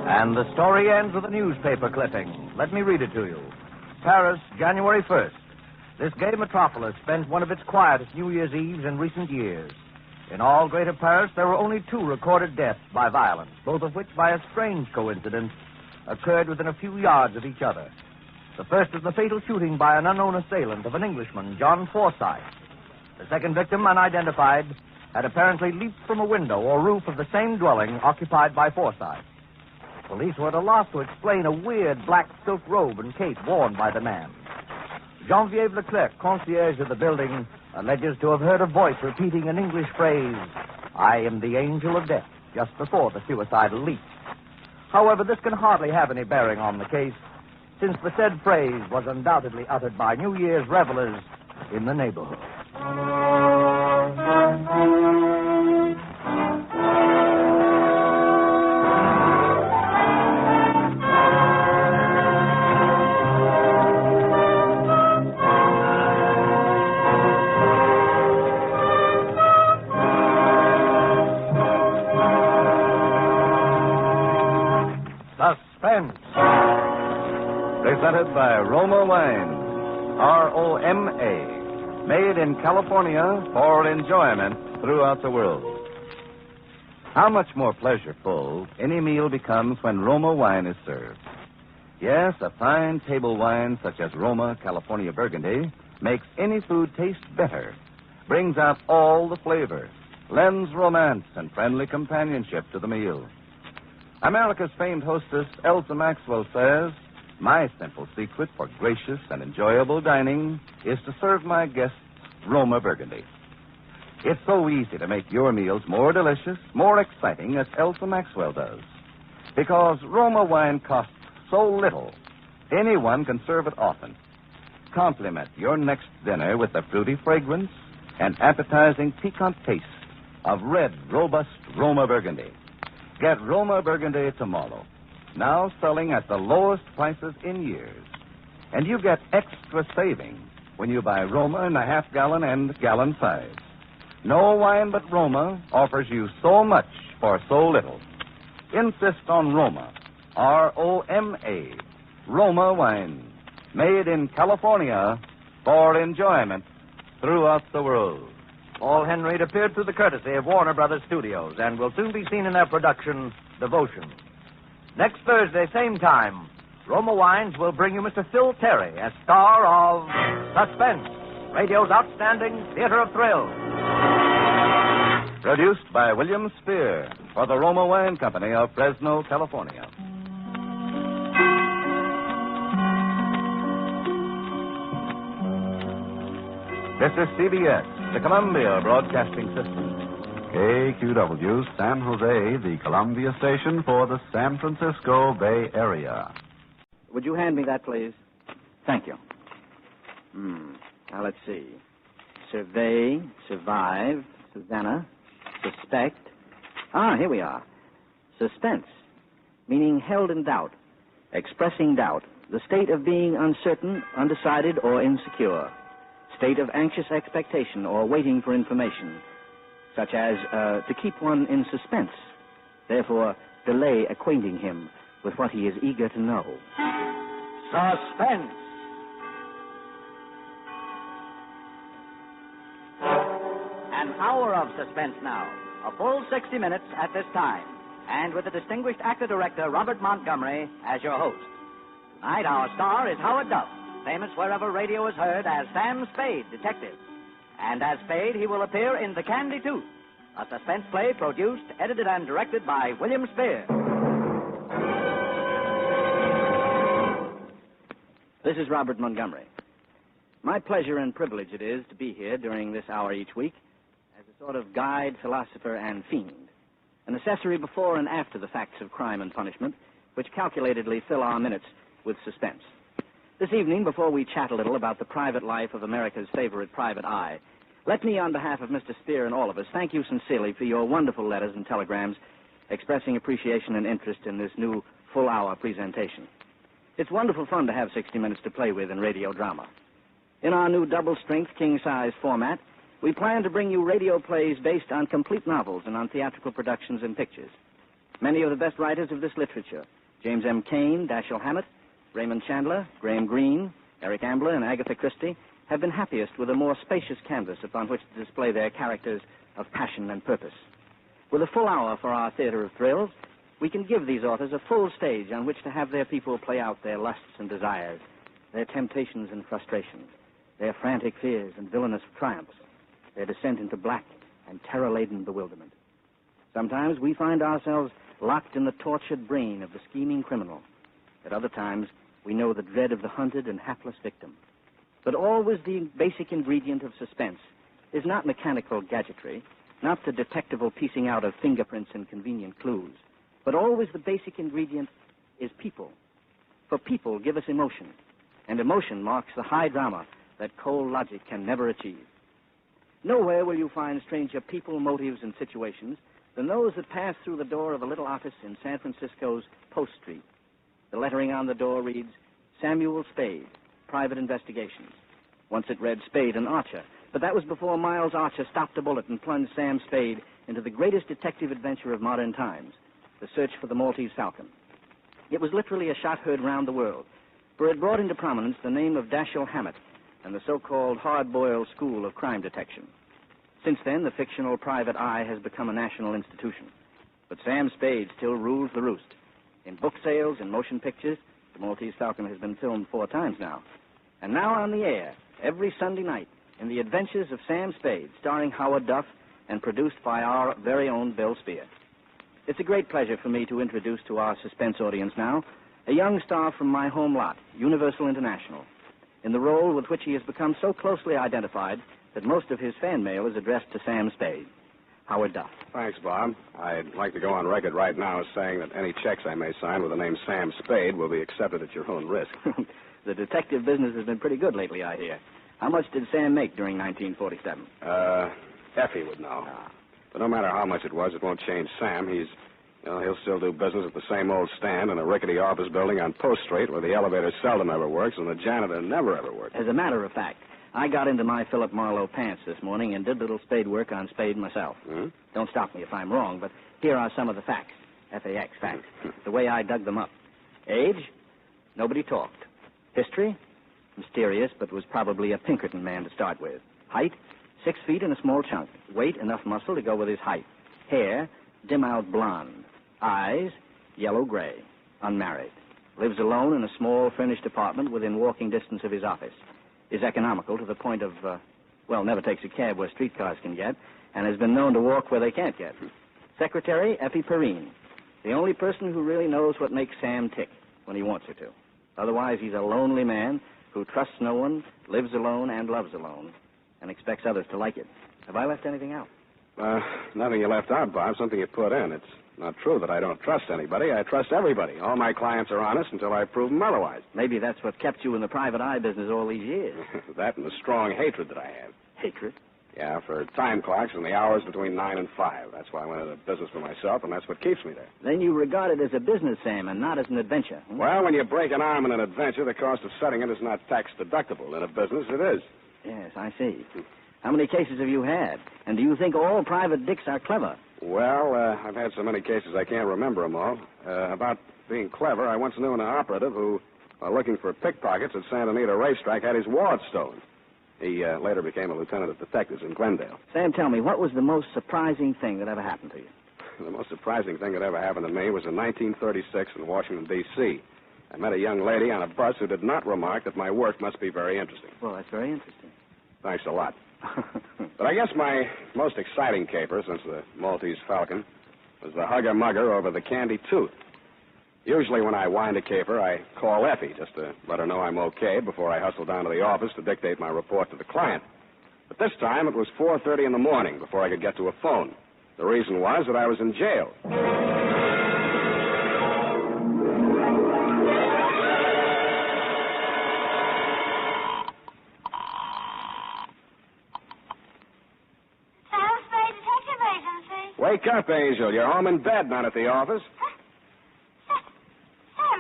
And the story ends with a newspaper clipping. Let me read it to you. Paris, January 1st. This gay metropolis spends one of its quietest New Year's Eves in recent years. In all Greater Paris, there were only 2 recorded deaths by violence, both of which, by a strange coincidence, occurred within a few yards of each other. The first is the fatal shooting by an unknown assailant of an Englishman, John Forsyth. The second victim, unidentified, had apparently leaped from a window or roof of the same dwelling occupied by Forsyth. Police were at a loss to explain a weird black silk robe and cape worn by the man. Geneviève Leclerc, concierge of the building, alleges to have heard a voice repeating an English phrase, "I am the angel of death," just before the suicidal leap. However, this can hardly have any bearing on the case, since the said phrase was undoubtedly uttered by New Year's revelers in the neighborhood. Suspense. Presented by Roma Wines. ROMA. Made in California for enjoyment throughout the world. How much more pleasureful any meal becomes when Roma wine is served. Yes, a fine table wine such as Roma California Burgundy makes any food taste better, brings out all the flavor, lends romance and friendly companionship to the meal. America's famed hostess, Elsa Maxwell, says, My simple secret for gracious and enjoyable dining is to serve my guests Roma Burgundy. It's so easy to make your meals more delicious, more exciting, as Elsa Maxwell does. Because Roma wine costs so little, anyone can serve it often. Complement your next dinner with the fruity fragrance and appetizing piquant taste of red, robust Roma Burgundy. Get Roma Burgundy tomorrow. Now selling at the lowest prices in years. And you get extra savings when you buy Roma in the half-gallon and gallon size. No wine but Roma offers you so much for so little. Insist on Roma, R-O-M-A, Roma wine, made in California for enjoyment throughout the world. Paul Henry appeared through the courtesy of Warner Brothers Studios and will soon be seen in their production, Devotion. Next Thursday, same time, Roma Wines will bring you Mr. Phil Terry as star of Suspense, radio's outstanding theater of thrills. Produced by William Spear for the Roma Wine Company of Fresno, California. This is CBS, the Columbia Broadcasting System. KQW, San Jose, the Columbia station for the San Francisco Bay Area. Would you hand me that, please? Thank you. Now, let's see. Survey, survive, Susanna, suspect. Here we are. Suspense, meaning held in doubt, expressing doubt, the state of being uncertain, undecided, or insecure, state of anxious expectation or waiting for information, such as to keep one in suspense, therefore delay acquainting him with what he is eager to know. Suspense. An hour of suspense now. A full 60 minutes at this time. And with the distinguished actor-director Robert Montgomery as your host. Tonight, our star is Howard Duff, famous wherever radio is heard as Sam Spade, detective. And as Spade, he will appear in The Candy Tooth, a suspense play produced, edited, and directed by William Spear. This is Robert Montgomery. My pleasure and privilege it is to be here during this hour each week as a sort of guide, philosopher, and fiend, an accessory before and after the facts of crime and punishment, which calculatedly fill our minutes with suspense. This evening, before we chat a little about the private life of America's favorite private eye, let me, on behalf of Mr. Spear and all of us, thank you sincerely for your wonderful letters and telegrams expressing appreciation and interest in this new full-hour presentation. It's wonderful fun to have 60 minutes to play with in radio drama. In our new double-strength, king-size format, we plan to bring you radio plays based on complete novels and on theatrical productions and pictures. Many of the best writers of this literature, James M. Cain, Dashiell Hammett, Raymond Chandler, Graham Greene, Eric Ambler, and Agatha Christie, have been happiest with a more spacious canvas upon which to display their characters of passion and purpose. With a full hour for our theater of thrills, we can give these authors a full stage on which to have their people play out their lusts and desires, their temptations and frustrations, their frantic fears and villainous triumphs, their descent into black and terror-laden bewilderment. Sometimes we find ourselves locked in the tortured brain of the scheming criminal. At other times, we know the dread of the hunted and hapless victim. But always the basic ingredient of suspense is not mechanical gadgetry, not the detectival piecing out of fingerprints and convenient clues, but always the basic ingredient is people. For people give us emotion, and emotion marks the high drama that cold logic can never achieve. Nowhere will you find stranger people, motives, and situations than those that pass through the door of a little office in San Francisco's Post Street. The lettering on the door reads, Samuel Spade, Private Investigations. Once it read Spade and Archer, but that was before Miles Archer stopped a bullet and plunged Sam Spade into the greatest detective adventure of modern times, the search for the Maltese Falcon. It was literally a shot heard round the world, for it brought into prominence the name of Dashiell Hammett and the so-called hard-boiled school of crime detection. Since then, the fictional private eye has become a national institution. But Sam Spade still rules the roost. In book sales and motion pictures, the Maltese Falcon has been filmed 4 times now. And now on the air, every Sunday night, in The Adventures of Sam Spade, starring Howard Duff and produced by our very own Bill Spear. It's a great pleasure for me to introduce to our suspense audience now A young star from my home lot, Universal International, in the role with which he has become so closely identified that most of his fan mail is addressed to Sam Spade. Howard Duff. Thanks, Bob. I'd like to go on record right now as saying that any checks I may sign with the name Sam Spade will be accepted at your own risk. The detective business has been pretty good lately, I hear. How much did Sam make during 1947? Effie would know. But no matter how much it was, it won't change Sam. He'll still do business at the same old stand in a rickety office building on Post Street where the elevator seldom ever works and the janitor never ever works. As a matter of fact, I got into my Philip Marlowe pants this morning and did a little spade work on Spade myself. Don't stop me if I'm wrong, but here are some of the facts. F-A-X, facts. The way I dug them up. Age? Nobody talked. History? Mysterious, but was probably a Pinkerton man to start with. Height? 6 feet and a small chunk. Weight? Enough muscle to go with his height. Hair? Dim-out blonde. Eyes? Yellow-gray. Unmarried. Lives alone in a small furnished apartment within walking distance of his office. Is economical to the point of, never takes a cab where streetcars can get, and has been known to walk where they can't get. Secretary, Effie Perrine. The only person who really knows what makes Sam tick when he wants her to. Otherwise, he's a lonely man who trusts no one, lives alone, and loves alone, and expects others to like it. Have I left anything out? Nothing you left out, Bob. Something you put in. It's not true that I don't trust anybody. I trust everybody. All my clients are honest until I prove them otherwise. Maybe that's what kept you in the private eye business all these years. That and the strong hatred that I have. Hatred? Yeah, for time clocks and the hours between 9 and 5. That's why I went into business for myself, and that's what keeps me there. Then you regard it as a business, Sam, and not as an adventure. Well, when you break an arm in an adventure, the cost of setting it is not tax deductible. In a business, it is. Yes, I see. How many cases have you had? And do you think all private dicks are clever? Well, I've had so many cases I can't remember them all. About being clever, I once knew an operative who, while looking for pickpockets at Santa Anita Racetrack, had his wallet stolen. He later became a lieutenant of detectives in Glendale. Sam, tell me, what was the most surprising thing that ever happened to you? The most surprising thing that ever happened to me was in 1936 in Washington, D.C. I met a young lady on a bus who did not remark that my work must be very interesting. Well, that's very interesting. Thanks a lot. But I guess my most exciting caper since the Maltese Falcon was the hugger-mugger over the candy tooth. Usually when I wind a caper, I call Effie just to let her know I'm okay before I hustle down to the office to dictate my report to the client. But this time it was 4:30 in the morning before I could get to a phone. The reason was that I was in jail. Wake up, Angel. You're home in bed, not at the office. Sam,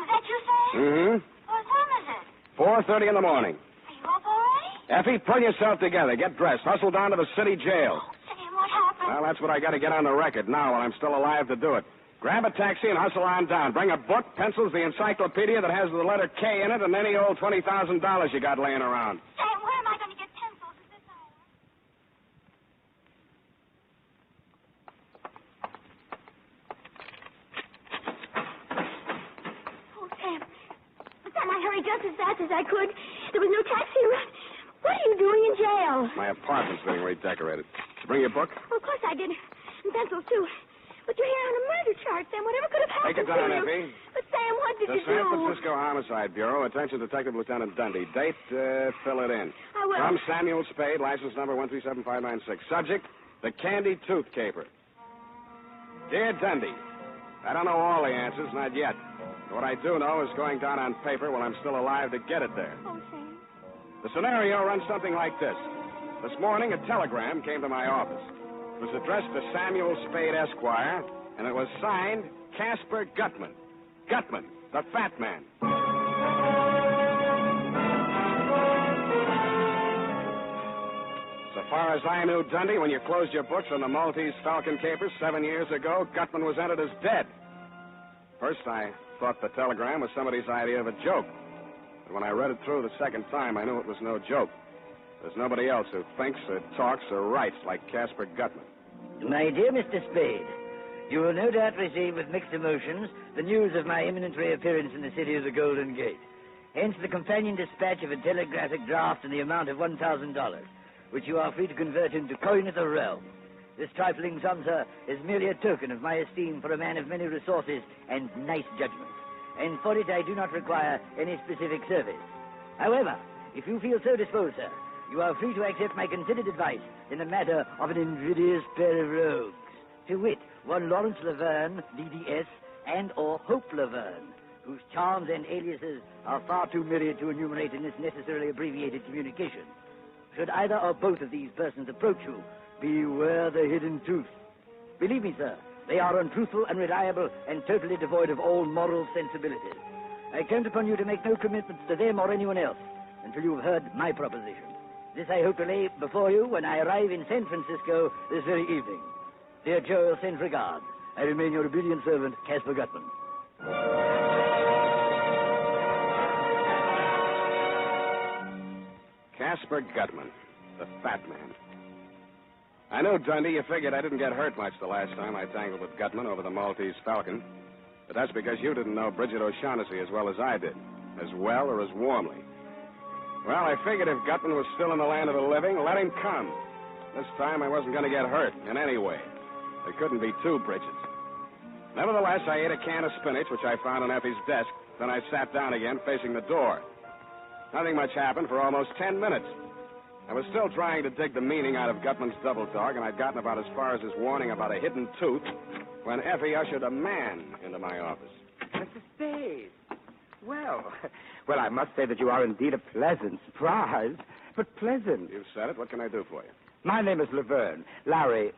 is that you, Sam? Mm-hmm. What time is it? 4:30 in the morning. Are you up already? Effie, pull yourself together. Get dressed. Hustle down to the city jail. Sam, what happened? Well, that's what I got to get on the record now while I'm still alive to do it. Grab a taxi and hustle on down. Bring a book, pencils, the encyclopedia that has the letter K in it, and any old $20,000 you got laying around. Sam, where am I going to get pencils at this hour? Sam, I hurried just as fast as I could. There was no taxi around. What are you doing in jail? My apartment's being redecorated. Did you bring your book? Well, of course I did. And pencils, too. But you're here on a murder charge, Sam. Whatever could have happened Take it down, to you? Effie. But, Sam, what did The you do? San Francisco Homicide Bureau. Attention, Detective Lieutenant Dundee. Date, fill it in. I will. From Samuel Spade, license number 1375596. Subject, the candy tooth caper. Dear Dundee, I don't know all the answers, not yet. What I do know is going down on paper while I'm still alive to get it there. Oh, Sam. The scenario runs something like this. This morning, a telegram came to my office. It was addressed to Samuel Spade, Esquire, and it was signed Casper Gutman. Gutman, the fat man. So far as I knew, Dundee, when you closed your books on the Maltese Falcon capers 7 years ago, Gutman was entered as dead. First, I thought the telegram was somebody's idea of a joke. But when I read it through the second time, I knew it was no joke. There's nobody else who thinks or talks or writes like Casper Gutman. My dear Mr. Spade, you will no doubt receive with mixed emotions the news of my imminent reappearance in the city of the Golden Gate. Hence the companion dispatch of a telegraphic draft in the amount of $1,000, which you are free to convert into coin of the realm. This trifling sum, sir, is merely a token of my esteem for a man of many resources and nice judgment. and for it I do not require any specific service. However, if you feel so disposed, sir, you are free to accept my considered advice in the matter of an invidious pair of rogues. To wit, one Lawrence Laverne, DDS, and or Hope Laverne, whose charms and aliases are far too myriad to enumerate in this necessarily abbreviated communication. Should either or both of these persons approach you, beware the hidden truth. Believe me, sir, they are untruthful, unreliable, and totally devoid of all moral sensibilities. I count upon you to make no commitments to them or anyone else until you have heard my proposition. This I hope to lay before you when I arrive in San Francisco this very evening. Dear Joe, send regards. I remain your obedient servant, Caspar Gutman. Caspar Gutman, the fat man. I know, Dundee, you figured I didn't get hurt much the last time I tangled with Gutman over the Maltese Falcon. But that's because you didn't know Bridget O'Shaughnessy as well as I did. As well or as warmly. Well, I figured if Gutman was still in the land of the living, let him come. This time I wasn't going to get hurt in any way. There couldn't be two Bridgets. Nevertheless, I ate a can of spinach, which I found on Effie's desk. Then I sat down again, facing the door. Nothing much happened for almost 10 minutes. I was still trying to dig the meaning out of Gutman's double talk, and I'd gotten about as far as his warning about a hidden tooth when Effie ushered a man into my office. Mr. Spade. Well, I must say that you are indeed a pleasant surprise, but pleasant. You've said it. What can I do for you? My name is Laverne. Lawrence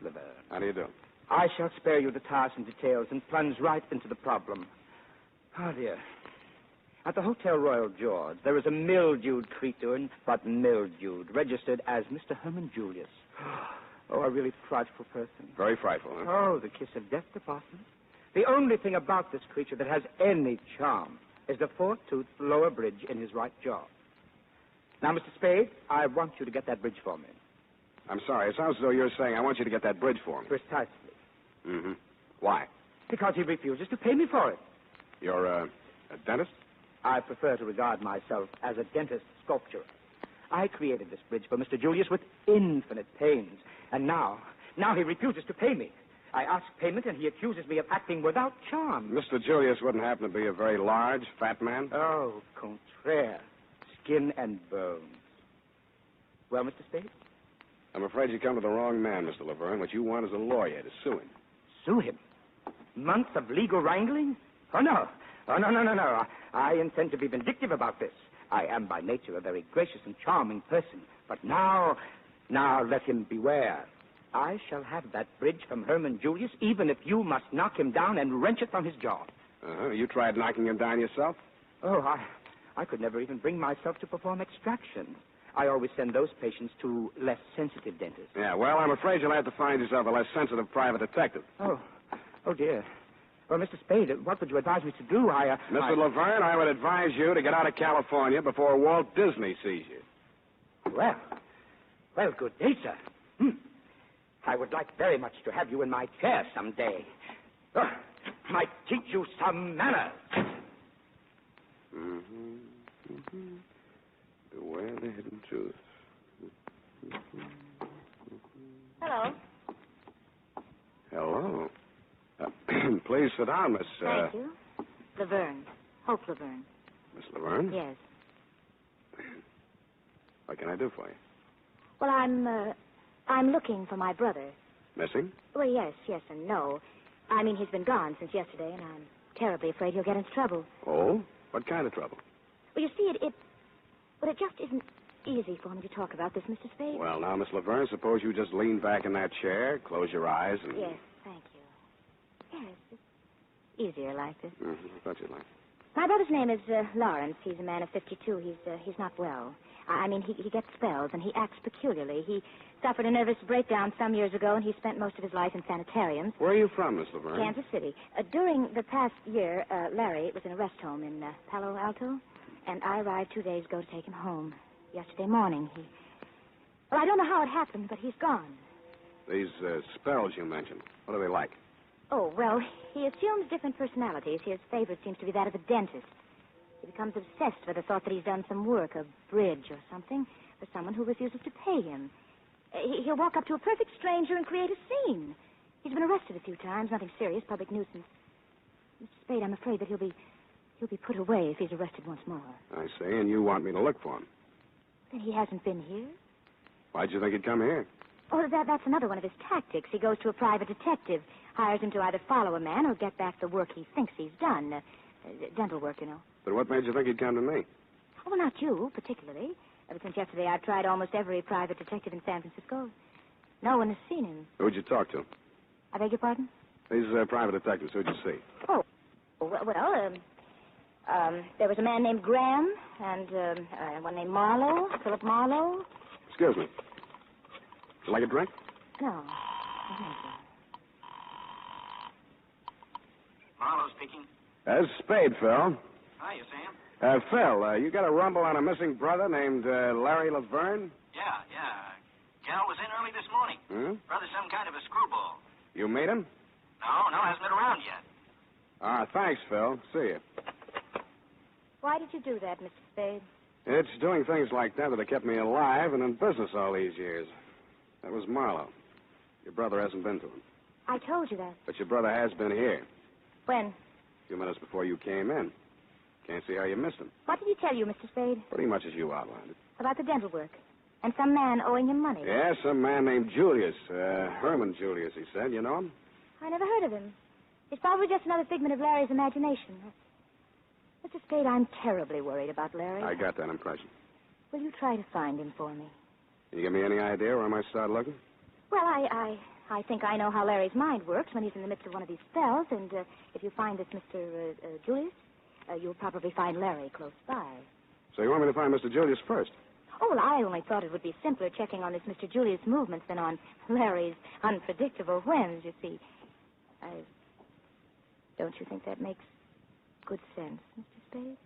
Laverne. How do you do? I shall spare you the tiresome details and plunge right into the problem. Oh, dear. At the Hotel Royal George, there is a mildewed creature, but mildewed, registered as Mr. Herman Julius. Oh, a really frightful person. Very frightful, huh? Oh, the kiss of death department. The only thing about this creature that has any charm is the four-toothed lower bridge in his right jaw. Now, Mr. Spade, I want you to get that bridge for me. I'm sorry. It sounds as though you're saying I want you to get that bridge for me. Precisely. Mm-hmm. Why? Because he refuses to pay me for it. You're a dentist? I prefer to regard myself as a dentist sculpturer. I created this bridge for Mr. Julius with infinite pains. And now he refuses to pay me. I ask payment, and he accuses me of acting without charm. Mr. Julius wouldn't happen to be a very large, fat man? Oh, contraire. Skin and bones. Well, Mr. Spade? I'm afraid you come to the wrong man, Mr. Laverne. What you want is a lawyer to sue him. Sue him? Months of legal wrangling? Oh, no. Oh, no. I intend to be vindictive about this. I am by nature a very gracious and charming person. But now let him beware. I shall have that bridge from Herman Julius, even if you must knock him down and wrench it from his jaw. Uh-huh. You tried knocking him down yourself? Oh, I could never even bring myself to perform extractions. I always send those patients to less sensitive dentists. Yeah, well, I'm afraid you'll have to find yourself a less sensitive private detective. Oh, dear. Well, Mr. Spade, what would you advise me to do? Mr. Laverne, I would advise you to get out of California before Walt Disney sees you. Well, good day, sir. I would like very much to have you in my chair someday. Might teach you some manners. Mm-hmm. Beware the hidden truth. Hello. Hello. Please sit down, Miss... Thank you. Laverne. Hope Laverne. Miss Laverne? Yes. What can I do for you? Well, I'm looking for my brother. Missing? Well, yes and no. I mean, he's been gone since yesterday, and I'm terribly afraid he'll get into trouble. Oh? What kind of trouble? Well, you see, it just isn't easy for me to talk about this, Mr. Spade. Well, now, Miss Laverne, suppose you just lean back in that chair, close your eyes, and... Yes, thank you. Yes, it's easier like this. Mm-hmm. I thought you'd like. My brother's name is Lawrence. He's a man of 52. He's not well. I mean, he gets spells, and he acts peculiarly. He suffered a nervous breakdown some years ago, and he spent most of his life in sanitariums. Where are you from, Miss Laverne? Kansas City. During the past year, Larry was in a rest home in Palo Alto, and I arrived 2 days ago to take him home. Yesterday morning, Well, I don't know how it happened, but he's gone. These spells you mentioned, what are they like? Oh, well, he assumes different personalities. His favorite seems to be that of a dentist. He becomes obsessed with the thought that he's done some work, a bridge or something, for someone who refuses to pay him. He'll walk up to a perfect stranger and create a scene. He's been arrested a few times, nothing serious, public nuisance. Mr. Spade, I'm afraid that he'll be put away if he's arrested once more. I see, and you want me to look for him. Then he hasn't been here. Why'd you think he'd come here? Oh, that's another one of his tactics. He goes to a private detective, hires him to either follow a man or get back the work he thinks he's done. Dental work, you know. But what made you think he'd come to me? Oh, well, not you, particularly. Ever since yesterday, I've tried almost every private detective in San Francisco. No one has seen him. Who'd you talk to? I beg your pardon? These private detectives, who'd you see? Oh, well, there was a man named Graham and one named Marlowe, Philip Marlowe. Excuse me. Would you like a drink? No. Marlowe speaking. Spade, Phil. Hiya, Sam. Phil, you got a rumble on a missing brother named Larry Laverne? Yeah. Gal was in early this morning. Hmm? Brother's some kind of a screwball. You meet him? No, hasn't been around yet. Thanks, Phil. See you. Why did you do that, Mr. Spade? It's doing things like that have kept me alive and in business all these years. That was Marlowe. Your brother hasn't been to him. I told you that. But your brother has been here. When? A few minutes before you came in. Can't see how you missed him. What did he tell you, Mr. Spade? Pretty much as you outlined it. About the dental work. And some man owing him money. Yeah, some man named Julius. Herman Julius, he said. You know him? I never heard of him. It's probably just another figment of Larry's imagination. Mr. Spade, I'm terribly worried about Larry. I got that impression. Will you try to find him for me? Can you give me any idea where I might start looking? Well, I think I know how Larry's mind works when he's in the midst of one of these spells, and if you find this Mr. Julius, you'll probably find Larry close by. So you want me to find Mr. Julius first? Oh, well, I only thought it would be simpler checking on this Mr. Julius' movements than on Larry's unpredictable whims, you see. Don't you think that makes good sense, Mr. Spade?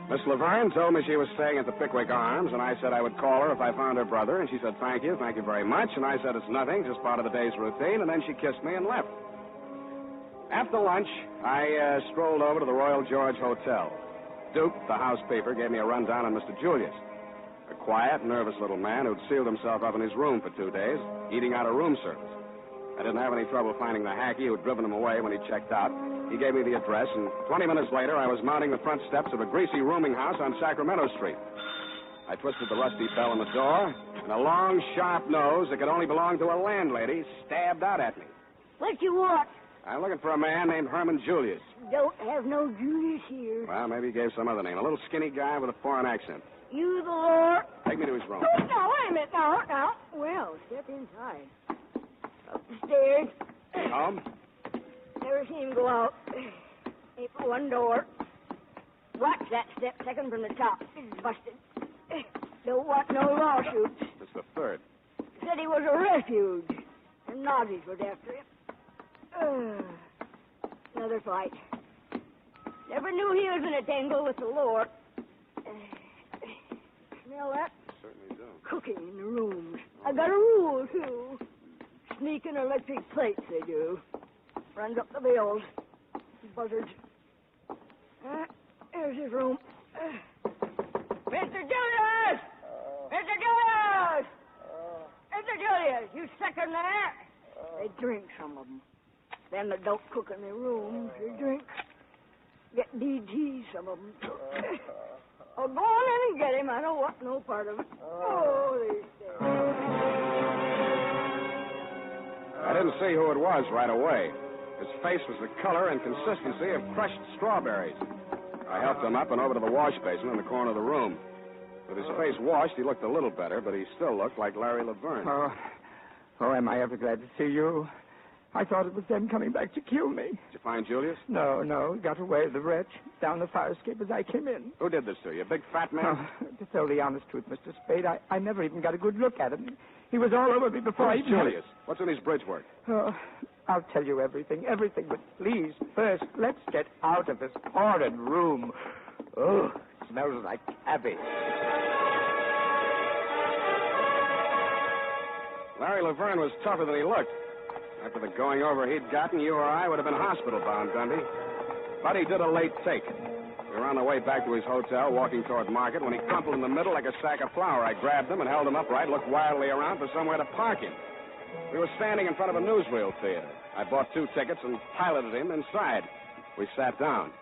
Miss Laverne told me she was staying at the Pickwick Arms, and I said I would call her if I found her brother, and she said, thank you very much, and I said it's nothing, just part of the day's routine, and then she kissed me and left. After lunch, I strolled over to the Royal George Hotel. Duke, the housekeeper, gave me a rundown on Mr. Julius. A quiet, nervous little man who'd sealed himself up in his room for 2 days, eating out of room service. I didn't have any trouble finding the hacky who'd driven him away when he checked out. He gave me the address, and 20 minutes later, I was mounting the front steps of a greasy rooming house on Sacramento Street. I twisted the rusty bell on the door, and a long, sharp nose that could only belong to a landlady stabbed out at me. What you want? I'm looking for a man named Herman Julius. Don't have no Julius here. Well, maybe he gave some other name. A little skinny guy with a foreign accent. You the Lord? Take me to his room. Oh, now, wait a minute. Now. Well, step inside. Up the stairs. Home? Never seen him go out. Ain't but one door. Watch that step second from the top. It's busted. Don't want no lawsuits. It's the third. Said he was a refuge. The Nazis was after him. Another fight. Never knew he was in a tangle with the Lord. Smell that? Certainly do. Cooking in the rooms. I got a rule, too. Sneaking electric plates, they do. Runs up the bills. Buzzards. There's his room. Mr. Julius! Mr. Julius! Mr. Julius, you second there? They drink, some of them. Them that don't cook in their rooms, they drink. Get DG, some of them. Oh, go on in and get him. I don't want no part of it. Oh, they say. I didn't see who it was right away. His face was the color and consistency of crushed strawberries. I helped him up and over to the wash basin in the corner of the room. With his face washed, he looked a little better, but he still looked like Larry Laverne. Oh, am I ever glad to see you? I thought it was them coming back to kill me. Did you find Julius? No. Got away, the wretch, down the fire escape as I came in. Who did this to you, a big fat man? To tell the honest truth, Mr. Spade, I never even got a good look at him. He was all over me before I even... Julius? What's in his bridge work? I'll tell you everything, but please, first, let's get out of this horrid room. Oh, it smells like cabbage. Larry Laverne was tougher than he looked. After the going over he'd gotten, you or I would have been hospital-bound, Dundee. But he did a late take. We were on the way back to his hotel, walking toward Market, when he crumpled in the middle like a sack of flour. I grabbed him and held him upright, looked wildly around for somewhere to park him. We were standing in front of a newsreel theater. I bought 2 tickets and piloted him inside. We sat down.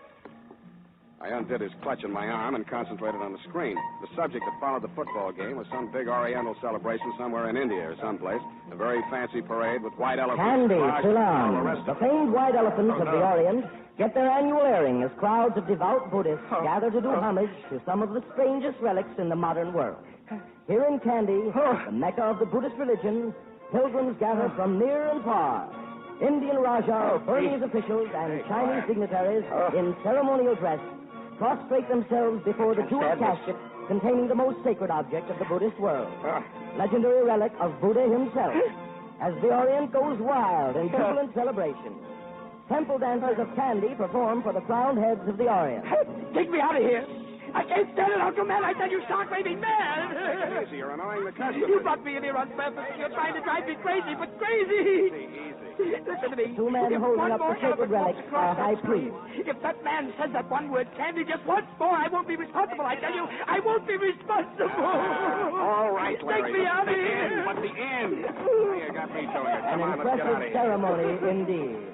I undid his clutch on my arm and concentrated on the screen. The subject that followed the football game was some big Oriental celebration somewhere in India or someplace. A very fancy parade with white elephants. Candy, chill all the on. rest The of it. famed white elephants of the Orient get their annual airing as crowds of devout Buddhists gather to do homage to some of the strangest relics in the modern world. Here in Kandy, the Mecca of the Buddhist religion, pilgrims gather from near and far. Indian Rajas, Burmese officials, and Chinese dignitaries in ceremonial dress prostrate themselves before the jeweled casket containing the most sacred object of the Buddhist world, legendary relic of Buddha himself. As the Orient goes wild in jubilant celebration, temple dancers of Kandy perform for the crowned heads of the Orient. Take me out of here. I can't stand it, Uncle Man. I tell you, stark-raving man. Easy, you're annoying the customer. You brought me in here on purpose. You're trying to drive me crazy, but crazy. Easy. Listen to me. 2 men holding up the sacred relic are high priests. If that man says that one word, Candy, just once more, I won't be responsible. I tell you, I won't be responsible. All right, Larry. Take me out of here. Let me in. You got me doing it. An Come on, let's get out of impressive here. ceremony indeed.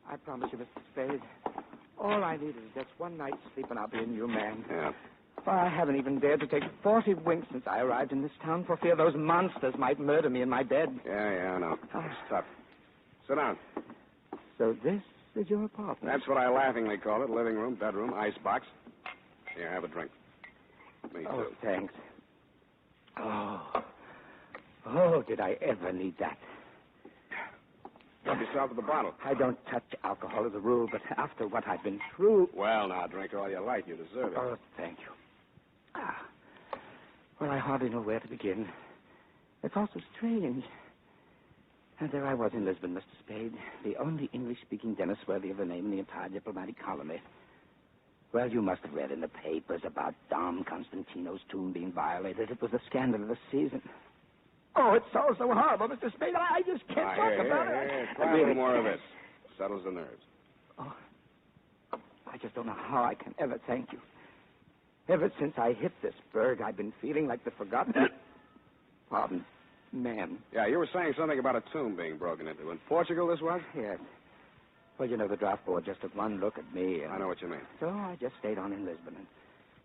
I promise you, Mr. Spade, all I need is just one night's sleep and I'll be a new man. Yeah. Why, I haven't even dared to take 40 winks since I arrived in this town for fear those monsters might murder me in my bed. Yeah, I know. It's tough. Sit down. So this is your apartment? That's what I laughingly call it. Living room, bedroom, icebox. Here, have a drink. Me Oh, too. thanks. Oh, did I ever need that? Help yourself to the bottle. I don't touch alcohol as a rule, but after what I've been through... Well, now, drink all you like. You deserve it. Oh, thank you. Well, I hardly know where to begin. It's all so strange. And there I was in Lisbon, Mr. Spade, the only English-speaking dentist worthy of the name in the entire diplomatic colony. Well, you must have read in the papers about Dom Constantino's tomb being violated. It was the scandal of the season. Oh, it's all so horrible, Mr. Spade. I just can't talk about it. Try a little more of this. Settles the nerves. Oh, I just don't know how I can ever thank you. Ever since I hit this berg, I've been feeling like the forgotten... Pardon, man. Yeah, you were saying something about a tomb being broken into. In Portugal, this was? Yes. Well, you know, the draft board just took one look at me. I know what you mean. So I just stayed on in Lisbon. And,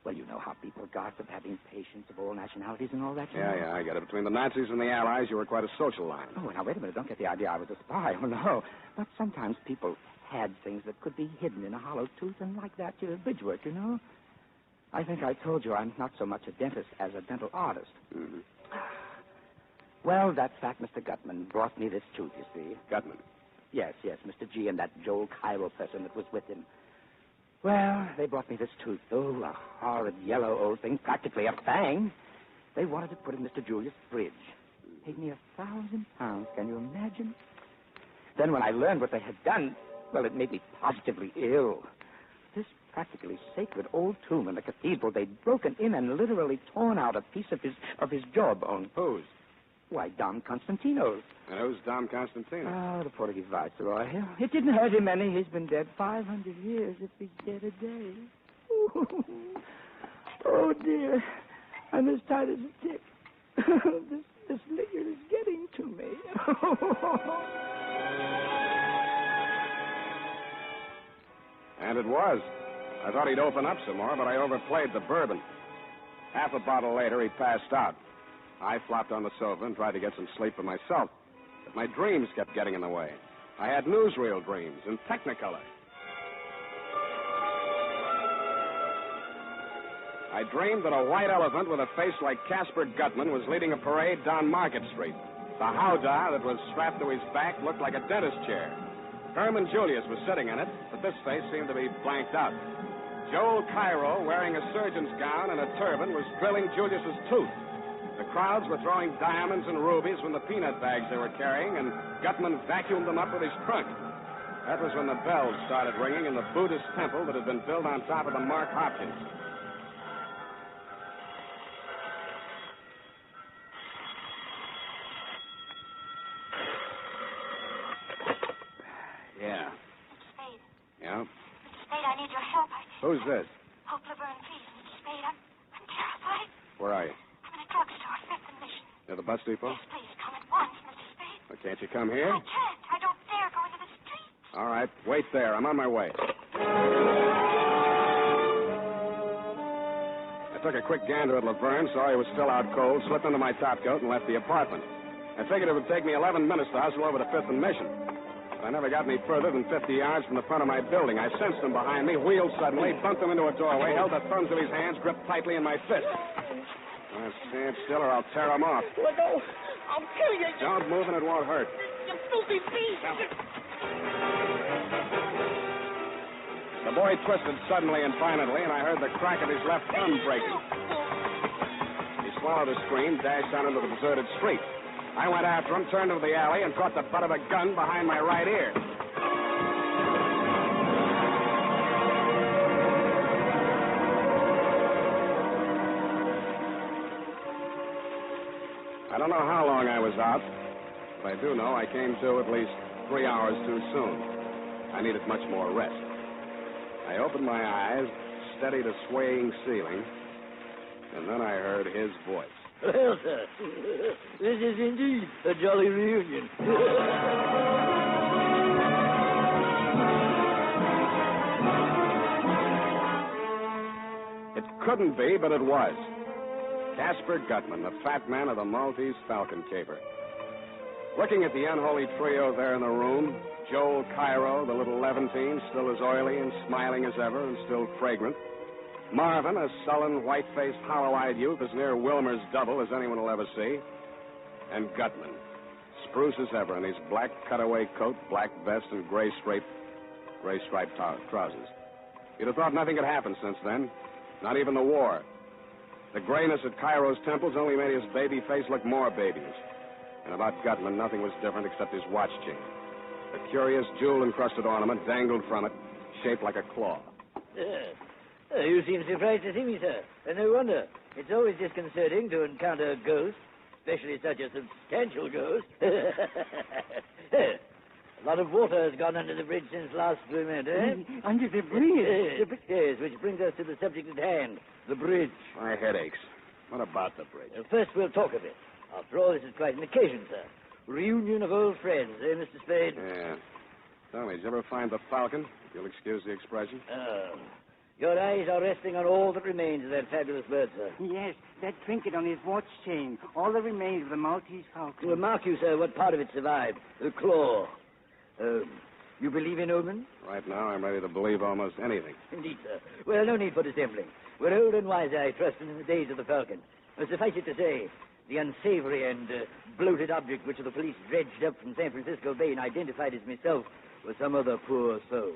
well, you know how people gossip, having patients of all nationalities and all that. You know? Yeah, I get it. Between the Nazis and the Allies, you were quite a social line. Oh, now, wait a minute. Don't get the idea I was a spy. Oh, no. But sometimes people had things that could be hidden in a hollow tooth, and like that, bridge work, you know? I think I told you I'm not so much a dentist as a dental artist. Mm-hmm. Well, that fat Mr. Gutman brought me this tooth, you see. Gutman? Yes, Mr. G and that Joel Cairo person that was with him. Well, they brought me this tooth. Oh, a horrid yellow old thing, practically a fang. They wanted to put in Mr. Julius' fridge. Paid me £1,000, can you imagine? Then when I learned what they had done, well, it made me positively ill. This practically sacred old tomb in the cathedral, they'd broken in and literally torn out a piece of his jawbone. Whose? Why, Dom Constantino's. And who's Dom Constantino? Oh, the Portuguese viceroy. It didn't hurt him any. He's been dead 500 years if he's dead a day. Oh, dear. I'm as tight as a tick. This liquor is getting to me. And it was. I thought he'd open up some more, but I overplayed the bourbon. Half a bottle later, he passed out. I flopped on the sofa and tried to get some sleep for myself, but my dreams kept getting in the way. I had newsreel dreams in Technicolor. I dreamed that a white elephant with a face like Casper Gutman was leading a parade down Market Street. The howdah that was strapped to his back looked like a dentist chair. Herman Julius was sitting in it, but this face seemed to be blanked out. Joel Cairo, wearing a surgeon's gown and a turban, was drilling Julius's tooth. The crowds were throwing diamonds and rubies from the peanut bags they were carrying, and Gutman vacuumed them up with his trunk. That was when the bells started ringing in the Buddhist temple that had been built on top of the Mark Hopkins. Yeah. Spade. Yeah? Spade, I need your help. Who's this? Hope Laverne, please. Near the bus depot? Yes, please, come at once, Mr. Spade. Well, can't you come here? I can't. I don't dare go into the street. All right, wait there. I'm on my way. I took a quick gander at Laverne, saw he was still out cold, slipped into my topcoat, and left the apartment. I figured it would take me 11 minutes to hustle over to 5th and Mission. But I never got any further than 50 yards from the front of my building. I sensed him behind me, wheeled suddenly, bumped him into a doorway, held the thumbs of his hands gripped tightly in my fist. Stand still or I'll tear him off. Let go. I'll kill you. Don't move and it won't hurt. You filthy beast. The boy twisted suddenly and violently, and I heard the crack of his left thumb breaking. He swallowed a scream, dashed out into the deserted street. I went after him, turned into the alley, and caught the butt of a gun behind my right ear. I don't know how long I was out, but I do know I came to at least 3 hours too soon. I needed much more rest. I opened my eyes, steadied a swaying ceiling, and then I heard his voice. Well, sir, this is indeed a jolly reunion. It couldn't be, but it was. Casper Gutman, the fat man of the Maltese Falcon caper. Looking at the unholy trio there in the room, Joel Cairo, the little Levantine, still as oily and smiling as ever and still fragrant. Marvin, a sullen, white-faced, hollow-eyed youth as near Wilmer's double as anyone will ever see. And Gutman, spruce as ever in his black cutaway coat, black vest, and gray-striped trousers. You'd have thought nothing had happened since then, not even the war. The grayness at Cairo's temples only made his baby face look more babyish. And about Gutman, nothing was different except his watch chain. A curious jewel-encrusted ornament dangled from it, shaped like a claw. You seem surprised to see me, sir. And no wonder. It's always disconcerting to encounter a ghost, especially such a substantial ghost. A lot of water has gone under the bridge since last we met, eh? Under the bridge? Yes, which brings us to the subject at hand, the bridge. My head aches. What about the bridge? First, we'll talk of it. After all, this is quite an occasion, sir. Reunion of old friends, eh, Mr. Spade? Yeah. Tell me, did you ever find the Falcon? If you'll excuse the expression. Your eyes are resting on all that remains of that fabulous bird, sir. Yes, that trinket on his watch chain. All that remains of the Maltese Falcon. Well, mark you, sir, what part of it survived. The claw. You believe in omens? Right now, I'm ready to believe almost anything. Indeed, sir. Well, no need for dissembling. We're old and wise, I trust, in the days of the Falcon. But suffice it to say, the unsavory and bloated object which the police dredged up from San Francisco Bay and identified as myself was some other poor soul.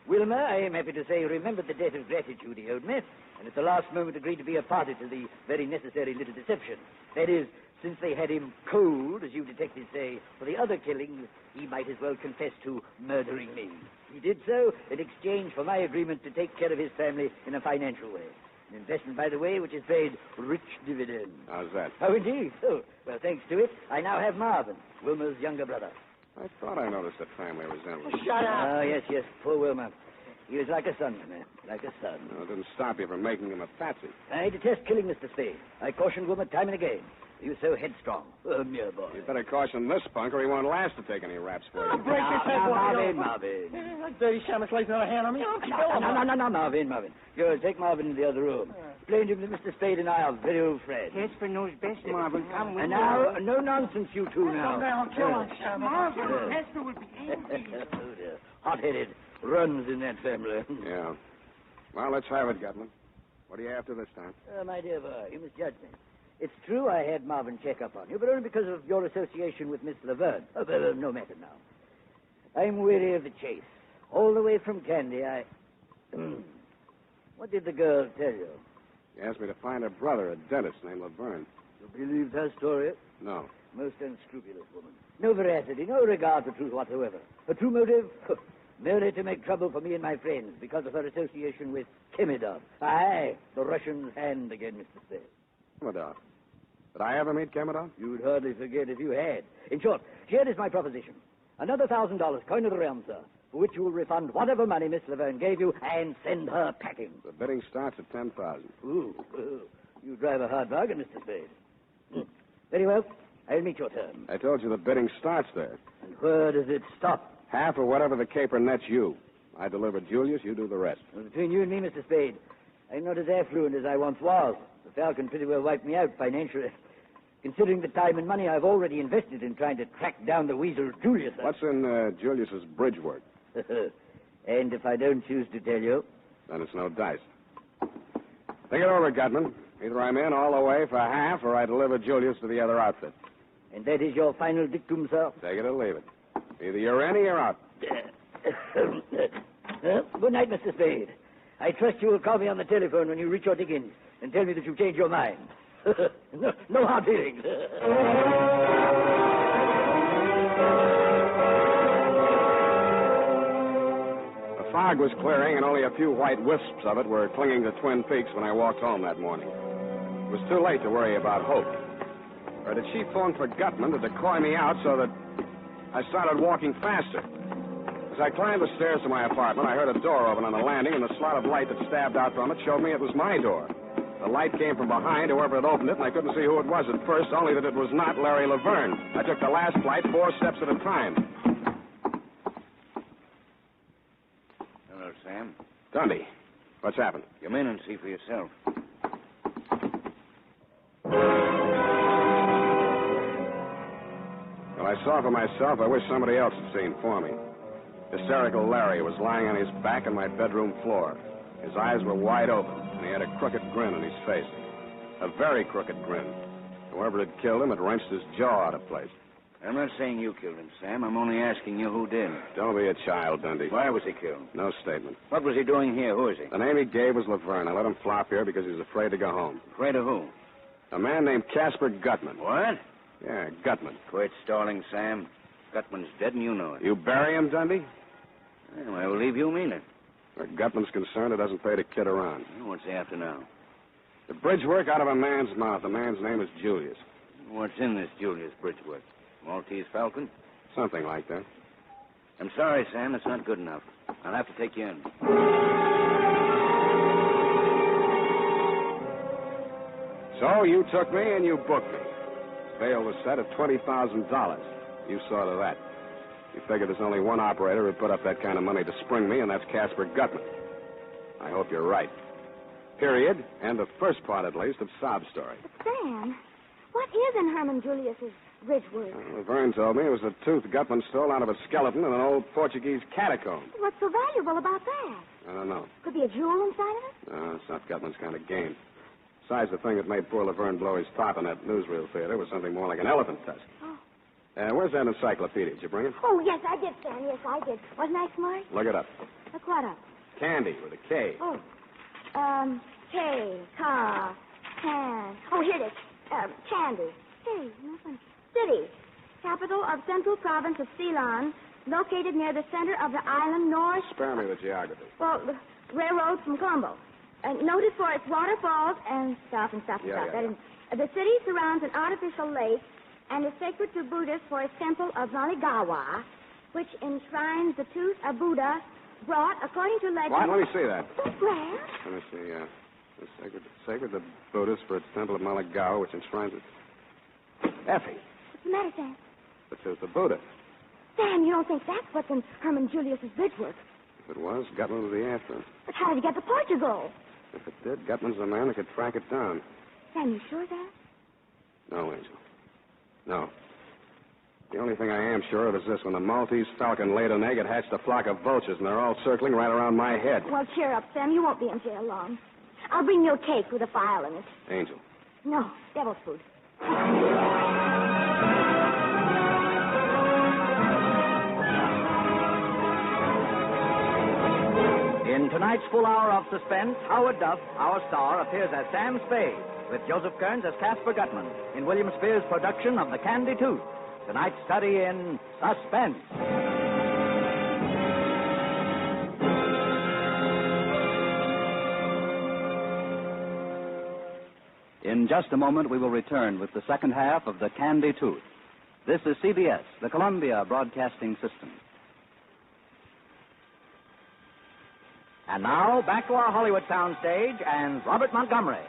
Wilmer, I am happy to say, remembered the debt of gratitude he owed me, and at the last moment agreed to be a party to the very necessary little deception. That is, since they had him cold, as you detectives say, for the other killings, he might as well confess to murdering me. He did so in exchange for my agreement to take care of his family in a financial way. An investment, by the way, which has paid rich dividends. How's that? Oh, indeed. Oh, well, thanks to it, I now have Marvin, Wilmer's younger brother. I thought I noticed a family resemblance. Shut up! Oh, yes, poor Wilmer. He was like a son to me, like a son. No, it didn't stop you from making him a patsy. I detest killing, Mr. Spade. I cautioned Wilmer time and again. He was so headstrong. Oh, mere boy. You better caution this punk or he won't last to take any raps for you. Break his head, Marvin. That dirty shamus lays another hand on me. I'll kill him. No, Marvin. Go, take Marvin into the other room. Explain to him that Mr. Spade and I are very old friends. Casper knows best, Marvin. Come with and now, no nonsense, you two now. I'll kill him. Marvin, Casper would be angry. Oh, dear. Hot-headed. Runs in that family. Yeah. Well, let's have it, Gutman. What are you after this time? My dear boy, you must judge me. It's true I had Marvin check up on you, but only because of your association with Miss Laverne. Oh, but no matter now. I'm weary of the chase. All the way from Candy, What did the girl tell you? She asked me to find her brother, a dentist named Laverne. You believed her story? No. Most unscrupulous woman. No veracity, no regard for truth whatsoever. Her true motive? Merely to make trouble for me and my friends because of her association with Kemidov. Aye, the Russian's hand again, Mr. Spade. Kemidov? Did I ever meet Kemidov? You'd hardly forget if you had. In short, here is my proposition. Another $1,000, coin of the realm, sir, for which you will refund whatever money Miss Laverne gave you and send her packing. The bidding starts at $10,000. Ooh, you drive a hard bargain, Mr. Spade. Very well. I'll meet your terms. I told you the bidding starts there. And where does it stop? Half or whatever the caper nets you. I deliver Julius, you do the rest. Well, between you and me, Mr. Spade, I'm not as affluent as I once was. The Falcon pretty well wiped me out financially. Considering the time and money I've already invested in trying to track down the weasel Julius. What's in Julius's bridge work? And if I don't choose to tell you? Then it's no dice. Think it over, Gutman. Either I'm in all the way for half, or I deliver Julius to the other outfit. And that is your final dictum, sir? Take it or leave it. Either you're in or you're out. Good night, Mr. Spade. I trust you will call me on the telephone when you reach your diggings and tell me that you've changed your mind. No hard feelings. The fog was clearing, and only a few white wisps of it were clinging to Twin Peaks when I walked home that morning. It was too late to worry about Hope. Or the chief phoned for Gutman to decoy me out so that I started walking faster. As I climbed the stairs to my apartment, I heard a door open on the landing, and the slot of light that stabbed out from it showed me it was my door. The light came from behind, whoever had opened it, and I couldn't see who it was at first, only that it was not Larry Laverne. I took the last flight 4 steps at a time. Hello, Sam. Dundee, what's happened? Come in and see for yourself. Well, I saw for myself. I wish somebody else had seen for me. Hysterical Larry was lying on his back on my bedroom floor. His eyes were wide open, and he had a crooked grin on his face. A very crooked grin. Whoever had killed him had wrenched his jaw out of place. I'm not saying you killed him, Sam. I'm only asking you who did. Don't be a child, Dundee. Why was he killed? No statement. What was he doing here? Who is he? The name he gave was Laverne. I let him flop here because he was afraid to go home. Afraid of who? A man named Casper Gutman. What? Yeah, Gutman. Quit stalling, Sam. Gutman's dead and you know it. You bury him, Dundee? Well, I believe you mean it. Where Gutman's concerned, it doesn't pay to kid around. What's he after now? The bridge work out of a man's mouth. The man's name is Julius. What's in this Julius bridge work? Maltese Falcon? Something like that. I'm sorry, Sam. It's not good enough. I'll have to take you in. So you took me and you booked me. Bail was set at $20,000. You saw to that. You figure there's only one operator who'd put up that kind of money to spring me, and that's Casper Gutman. I hope you're right. Period. And the first part, at least, of Sob Story. But, Sam, what is in Herman Julius's bridge work? Laverne told me it was a tooth Gutman stole out of a skeleton in an old Portuguese catacomb. What's so valuable about that? I don't know. Could be a jewel inside of it? No, it's not Gutman's kind of game. Besides, the thing that made poor Laverne blow his top in that newsreel theater was something more like an elephant tusk. Oh. Where's that encyclopedia? Did you bring it? Oh, yes, I did, Sam. Yes, I did. Wasn't I smart? Look it up. Look what up? Candy with a K. Oh. K, car, can. Oh, here it is. Candy. Hey, nothing. City. Capital of Central Province of Ceylon, located near the center of the island north. Spare me the geography. Well, the railroad from Colombo. Noted for its waterfalls and stuff. Yeah. The city surrounds an artificial lake and is sacred to Buddhists for its temple of Naligawa, which enshrines the tooth of Buddha brought, according to legend... What? Let me see that. Where? Let me see, it's sacred to Buddhists for its temple of Naligawa, which enshrines it. Effie. What's the matter, Sam? The tooth of Buddha. Sam, you don't think that's what's in Herman Julius's bridge work? If it was, Gutman would be after him. But how did he get to Portugal? If it did, Gutman's the man who could track it down. Sam, you sure of that? No, Angel. No. The only thing I am sure of is this. When the Maltese Falcon laid an egg, it hatched a flock of vultures, and they're all circling right around my head. Well, cheer up, Sam. You won't be in jail long. I'll bring you a cake with a file in it. Angel. No, devil's food. In tonight's full hour of suspense, Howard Duff, our star, appears as Sam Spade, with Joseph Kearns as Casper Gutman, in William Spear's production of The Candy Tooth. Tonight's study in Suspense. In just a moment, we will return with the second half of The Candy Tooth. This is CBS, the Columbia Broadcasting System. And now, back to our Hollywood soundstage and Robert Montgomery.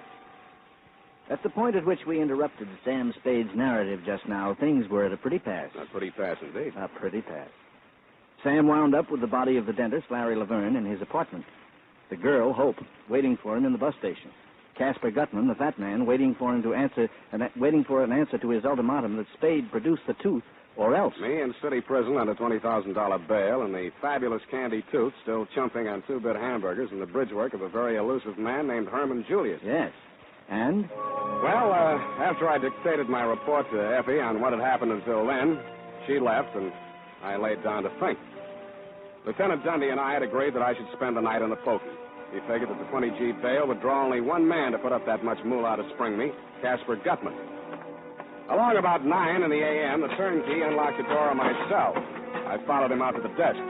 At the point at which we interrupted Sam Spade's narrative just now, things were at a pretty pass. A pretty pass indeed. A pretty pass. Sam wound up with the body of the dentist, Larry Laverne, in his apartment. The girl, Hope, waiting for him in the bus station. Casper Gutman, the fat man, waiting for an answer to his ultimatum that Spade produce the tooth or else. Me in city prison under $20,000 bail, and the fabulous Candy Tooth still chumping on 2-bit hamburgers and the bridge work of a very elusive man named Herman Julius. Yes. And? Well, after I dictated my report to Effie on what had happened until then, she left, and I laid down to think. Lieutenant Dundee and I had agreed that I should spend the night on the pokey. He figured that the 20G bail would draw only one man to put up that much moolah to spring me, Casper Gutman. Along about 9 in the a.m., the turnkey unlocked the door of my cell. I followed him out to the desk.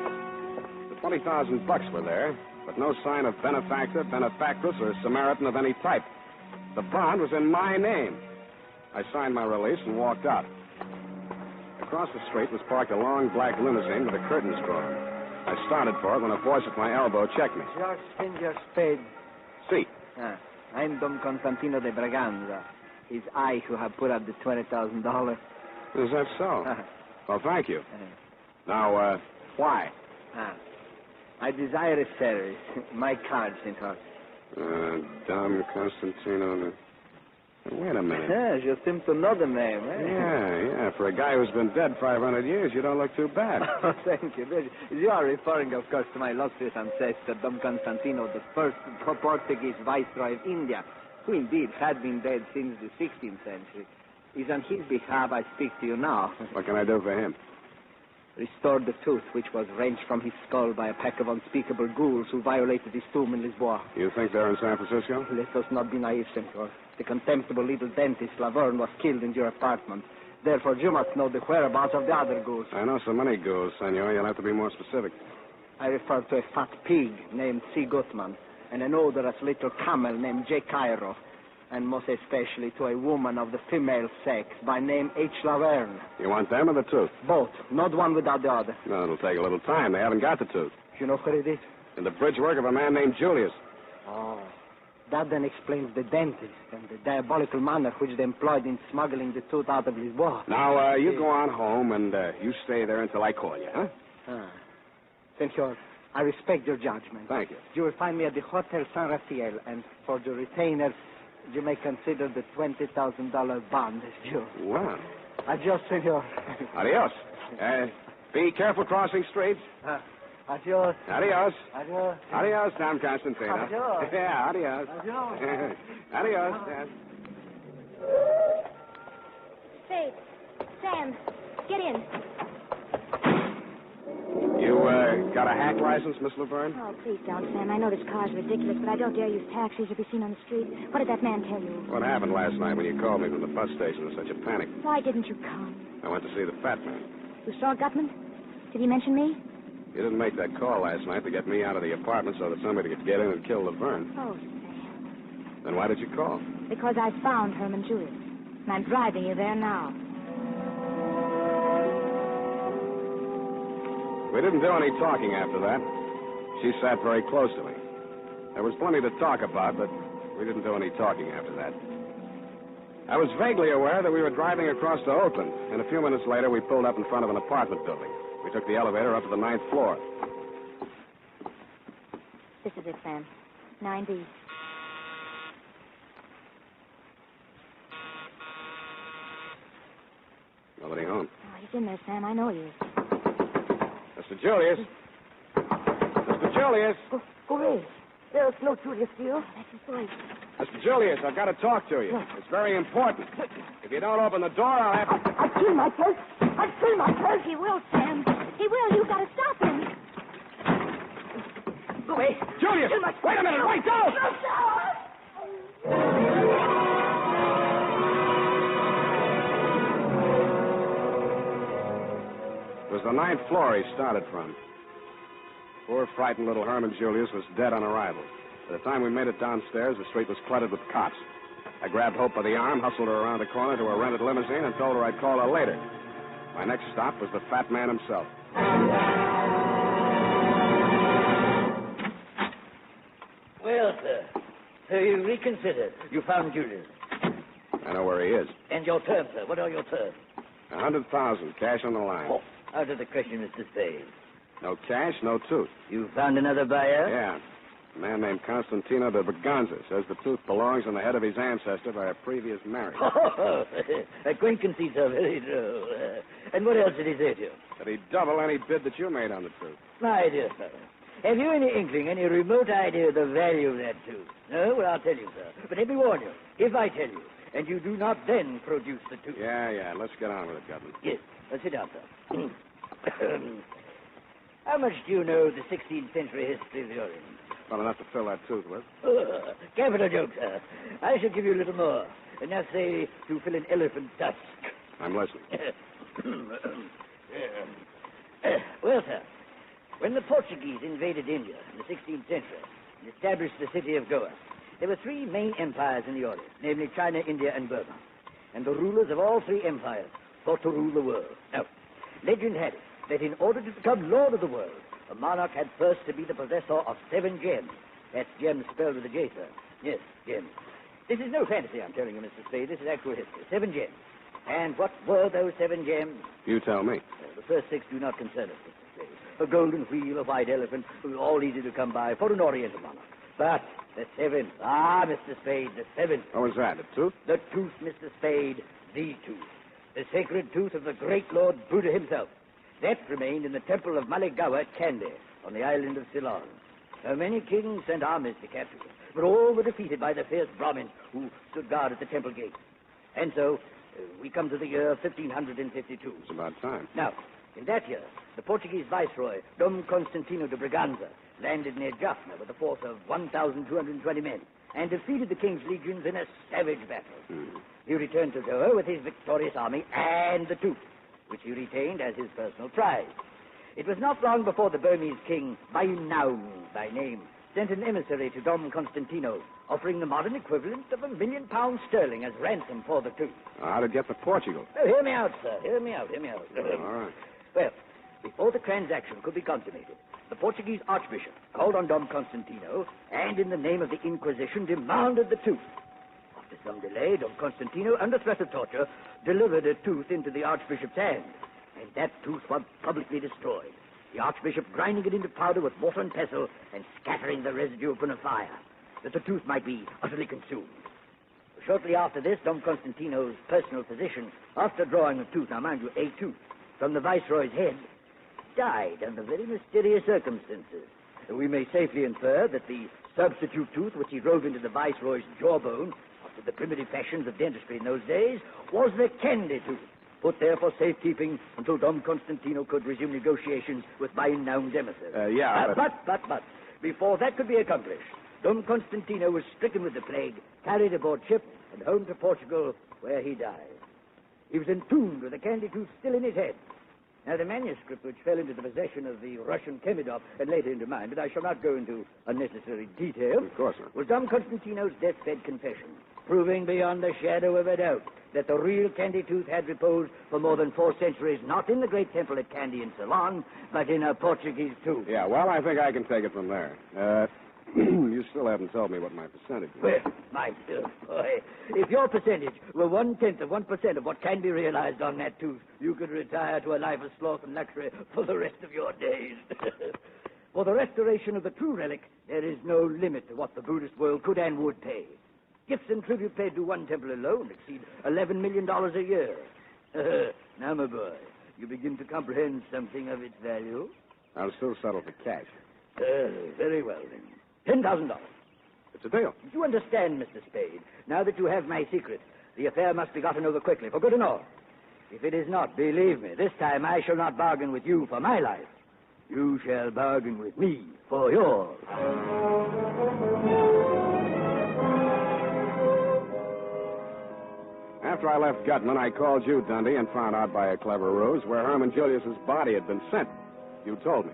The $20,000 were there, but no sign of benefactor, benefactress, or Samaritan of any type. The bond was in my name. I signed my release and walked out. Across the street was parked a long black limousine with the curtains drawn. I started for it when a voice at my elbow checked me. George Singer Spade. See. I'm Don Constantino de Braganza. It's I who have put up the $20,000. Is that so? Well, thank you. Now, why? I desire a service. My card, Senor. Don Constantino. Wait a minute. Yeah, you seem to know the name, eh? Yeah. For a guy who's been dead 500 years, you don't look too bad. Oh, thank you. You are referring, of course, to my illustrious ancestor, Don Constantino, the first Portuguese viceroy of India, who indeed had been dead since the 16th century. It's on his behalf I speak to you now. What can I do for him? Restore the tooth which was wrenched from his skull by a pack of unspeakable ghouls who violated his tomb in Lisboa. You think they're in San Francisco? Let us not be naive, Senor. The contemptible little dentist Laverne was killed in your apartment. Therefore, you must know the whereabouts of the other ghouls. I know so many ghouls, Senor. You'll have to be more specific. I refer to a fat pig named C. Gutman and an odorous little camel named J. Cairo, and most especially to a woman of the female sex by name H. Laverne. You want them or the tooth? Both. Not one without the other. No, it'll take a little time. They haven't got the tooth. You know where it is? In the bridge work of a man named Julius. Oh. That then explains the dentist and the diabolical manner which they employed in smuggling the tooth out of Lisboa. Now, you go on home and you stay there until I call you, huh? Senor, I respect your judgment. Thank you. You will find me at the Hotel San Rafael, and for the retainers, you may consider the $20,000 bond as due. Wow. Adios, senor. Adios. Be careful crossing streets. Adios. Adios. Adios. Adios, Don Constantino. Adios. Yeah, adios. Adios. Adios. Yes. Spade. Sam, get in. You got a hack license, Miss Laverne? Oh, please don't, Sam. I know this car's ridiculous, but I don't dare use taxis or be seen on the street. What did that man tell you? What happened last night when you called me from the bus station in such a panic? Why didn't you come? I went to see the fat man. You saw Gutman? Did he mention me? You didn't make that call last night to get me out of the apartment so that somebody could get in and kill Laverne. Oh, Sam. Then why did you call? Because I found Herman Julius. And I'm driving you there now. We didn't do any talking after that. She sat very close to me. There was plenty to talk about, but we didn't do any talking after that. I was vaguely aware that we were driving across to Oakland, and a few minutes later we pulled up in front of an apartment building. We took the elevator up to the 9th floor. This is it, Sam. 9B. Nobody home. Oh, he's in there, Sam. I know he is. Mr. Julius. Mr. Julius. Who is? There's no Julius here. Oh, that's his voice. Mr. Julius, I've got to talk to you. It's very important. If you don't open the door, I'll have to... I'll kill my purse. I'll kill my purse. He will, Sam. He will. You've got to stop him. Go away. Julius! Wait a minute. Wait, don't! It was the 9th floor he started from. Poor, frightened little Herman Julius was dead on arrival. By the time we made it downstairs, the street was cluttered with cops. I grabbed Hope by the arm, hustled her around the corner to a rented limousine, and told her I'd call her later. My next stop was the fat man himself. Well, sir, so you reconsidered. You found Julius. I know where he is. And your terms, sir. What are your terms? 100,000, cash on the line. Oh, out of the question, Mr. Spade. No cash, no tooth. You found another buyer? Yeah. A man named Constantino de Braganza says the tooth belongs in the head of his ancestor by a previous marriage. Oh, acquaintances are very droll. And what else did he say to you? That he'd double any bid that you made on the tooth. My dear fellow, have you any inkling, any remote idea of the value of that tooth? No? Well, I'll tell you, sir. But let me warn you, if I tell you, and you do not then produce the tooth... Yeah, let's get on with it, Gutman. Yes, let's sit down, sir. How much do you know of the 16th century history of the Orient? Well enough to fill that tooth with. Capital joke, sir. I shall give you a little more. Enough, say, to fill an elephant tusk. I'm listening. Well, sir, when the Portuguese invaded India in the 16th century and established the city of Goa, there were three main empires in the Orient, namely China, India, and Burma. And the rulers of all three empires fought to rule the world. Now, legend had it that in order to become lord of the world, a monarch had first to be the possessor of 7 gems. That's gems spelled with a J, sir. Yes, gems. This is no fantasy, I'm telling you, Mr. Spade. This is actual history. 7 gems. And what were those 7 gems? You tell me. The first 6 do not concern us, Mr. Spade. A golden wheel, a white elephant, all easy to come by for an Oriental monarch. But the 7th, Mr. Spade, the 7th. What was that, the tooth? The tooth, Mr. Spade, the tooth. The sacred tooth of the great Lord Buddha himself. That remained in the temple of Maligawa at Kandy, on the island of Ceylon. So many kings sent armies to capture it, but all were defeated by the fierce Brahmins who stood guard at the temple gate. And so, we come to the year 1552. It's about time. Now, in that year, the Portuguese viceroy, Dom Constantino de Braganza, landed near Jaffna with a force of 1,220 men and defeated the king's legions in a savage battle. He returned to Goa with his victorious army and the tooth, which he retained as his personal prize. It was not long before the Burmese king, Bainaun by name, sent an emissary to Dom Constantino, offering the modern equivalent of £1 million sterling as ransom for the tooth. How to get to Portugal? Oh, hear me out, sir. Hear me out. All right. Well, before the transaction could be consummated, the Portuguese archbishop called on Dom Constantino and, in the name of the Inquisition, demanded the tooth. After some delay, Dom Constantino, under threat of torture, delivered a tooth into the archbishop's hand, and that tooth was publicly destroyed. The archbishop grinding it into powder with water and pestle and scattering the residue upon a fire, that the tooth might be utterly consumed. Shortly after this, Dom Constantino's personal physician, after drawing a tooth, now mind you, a tooth, from the viceroy's head, died under very mysterious circumstances. We may safely infer that the substitute tooth which he drove into the viceroy's jawbone, after the primitive fashions of dentistry in those days, was the candy tooth, put there for safekeeping until Dom Constantino could resume negotiations with Bainaun's emissary. But before that could be accomplished, Dom Constantino was stricken with the plague, carried aboard ship, and home to Portugal, where he died. He was entombed with the candy tooth still in his head. Now, the manuscript which fell into the possession of the Russian Kemidov and later into mine, but I shall not go into unnecessary detail, of course not, was Dom Constantino's deathbed confession, proving beyond a shadow of a doubt that the real candy tooth had reposed for more than 4 centuries, not in the great temple at Kandy in Ceylon, but in a Portuguese tooth. Yeah, well, I think I can take it from there. You still haven't told me what my percentage is. Well, my dear boy, if your percentage were 1/10 of 1% of what can be realized on that tooth, you could retire to a life of sloth and luxury for the rest of your days. For the restoration of the true relic, there is no limit to what the Buddhist world could and would pay. Gifts and tribute paid to one temple alone exceed $11 million a year. Now, my boy, you begin to comprehend something of its value? I'll still settle for cash. Very well, then. $10,000. It's a deal. You understand, Mr. Spade. Now that you have my secret, the affair must be gotten over quickly, for good and all. If it is not, believe me, this time I shall not bargain with you for my life. You shall bargain with me for yours. After I left Gutman, I called you, Dundee, and found out by a clever ruse where Herman Julius's body had been sent. You told me.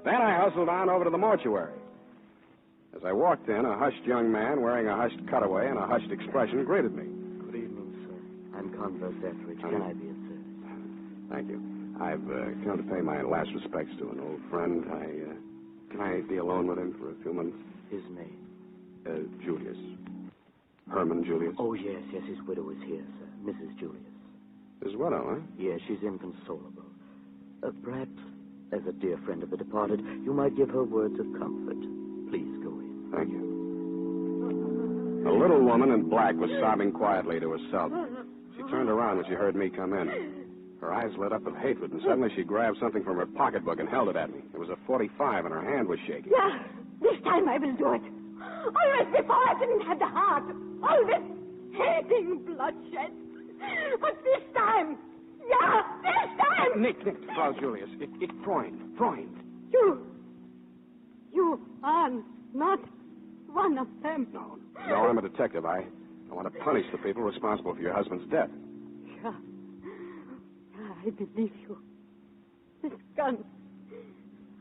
Then I hustled on over to the mortuary. As I walked in, a hushed young man wearing a hushed cutaway and a hushed expression greeted me. Good evening, sir. I'm Converse Etheridge. Can I be of service? Thank you. I've come to pay my last respects to an old friend. Can I be alone with him for a few minutes? His name? Julius. Herman Julius? Oh, yes. His widow is here, sir. Mrs. Julius. His widow, huh? Yes, she's inconsolable. Perhaps, as a dear friend of the departed, you might give her words of comfort. Please go in. Thank you. A little woman in black was sobbing quietly to herself. She turned around when she heard me come in. Her eyes lit up with hatred, and suddenly she grabbed something from her pocketbook and held it at me. It was a .45, and her hand was shaking. Yeah, this time I will do it. Always before I didn't have the heart. Always hating bloodshed. But this time, this time! Nick, Frau Julius, it's Freund. You are not one of them. No, I'm a detective. I want to punish the people responsible for your husband's death. Yeah, I believe you. This gun,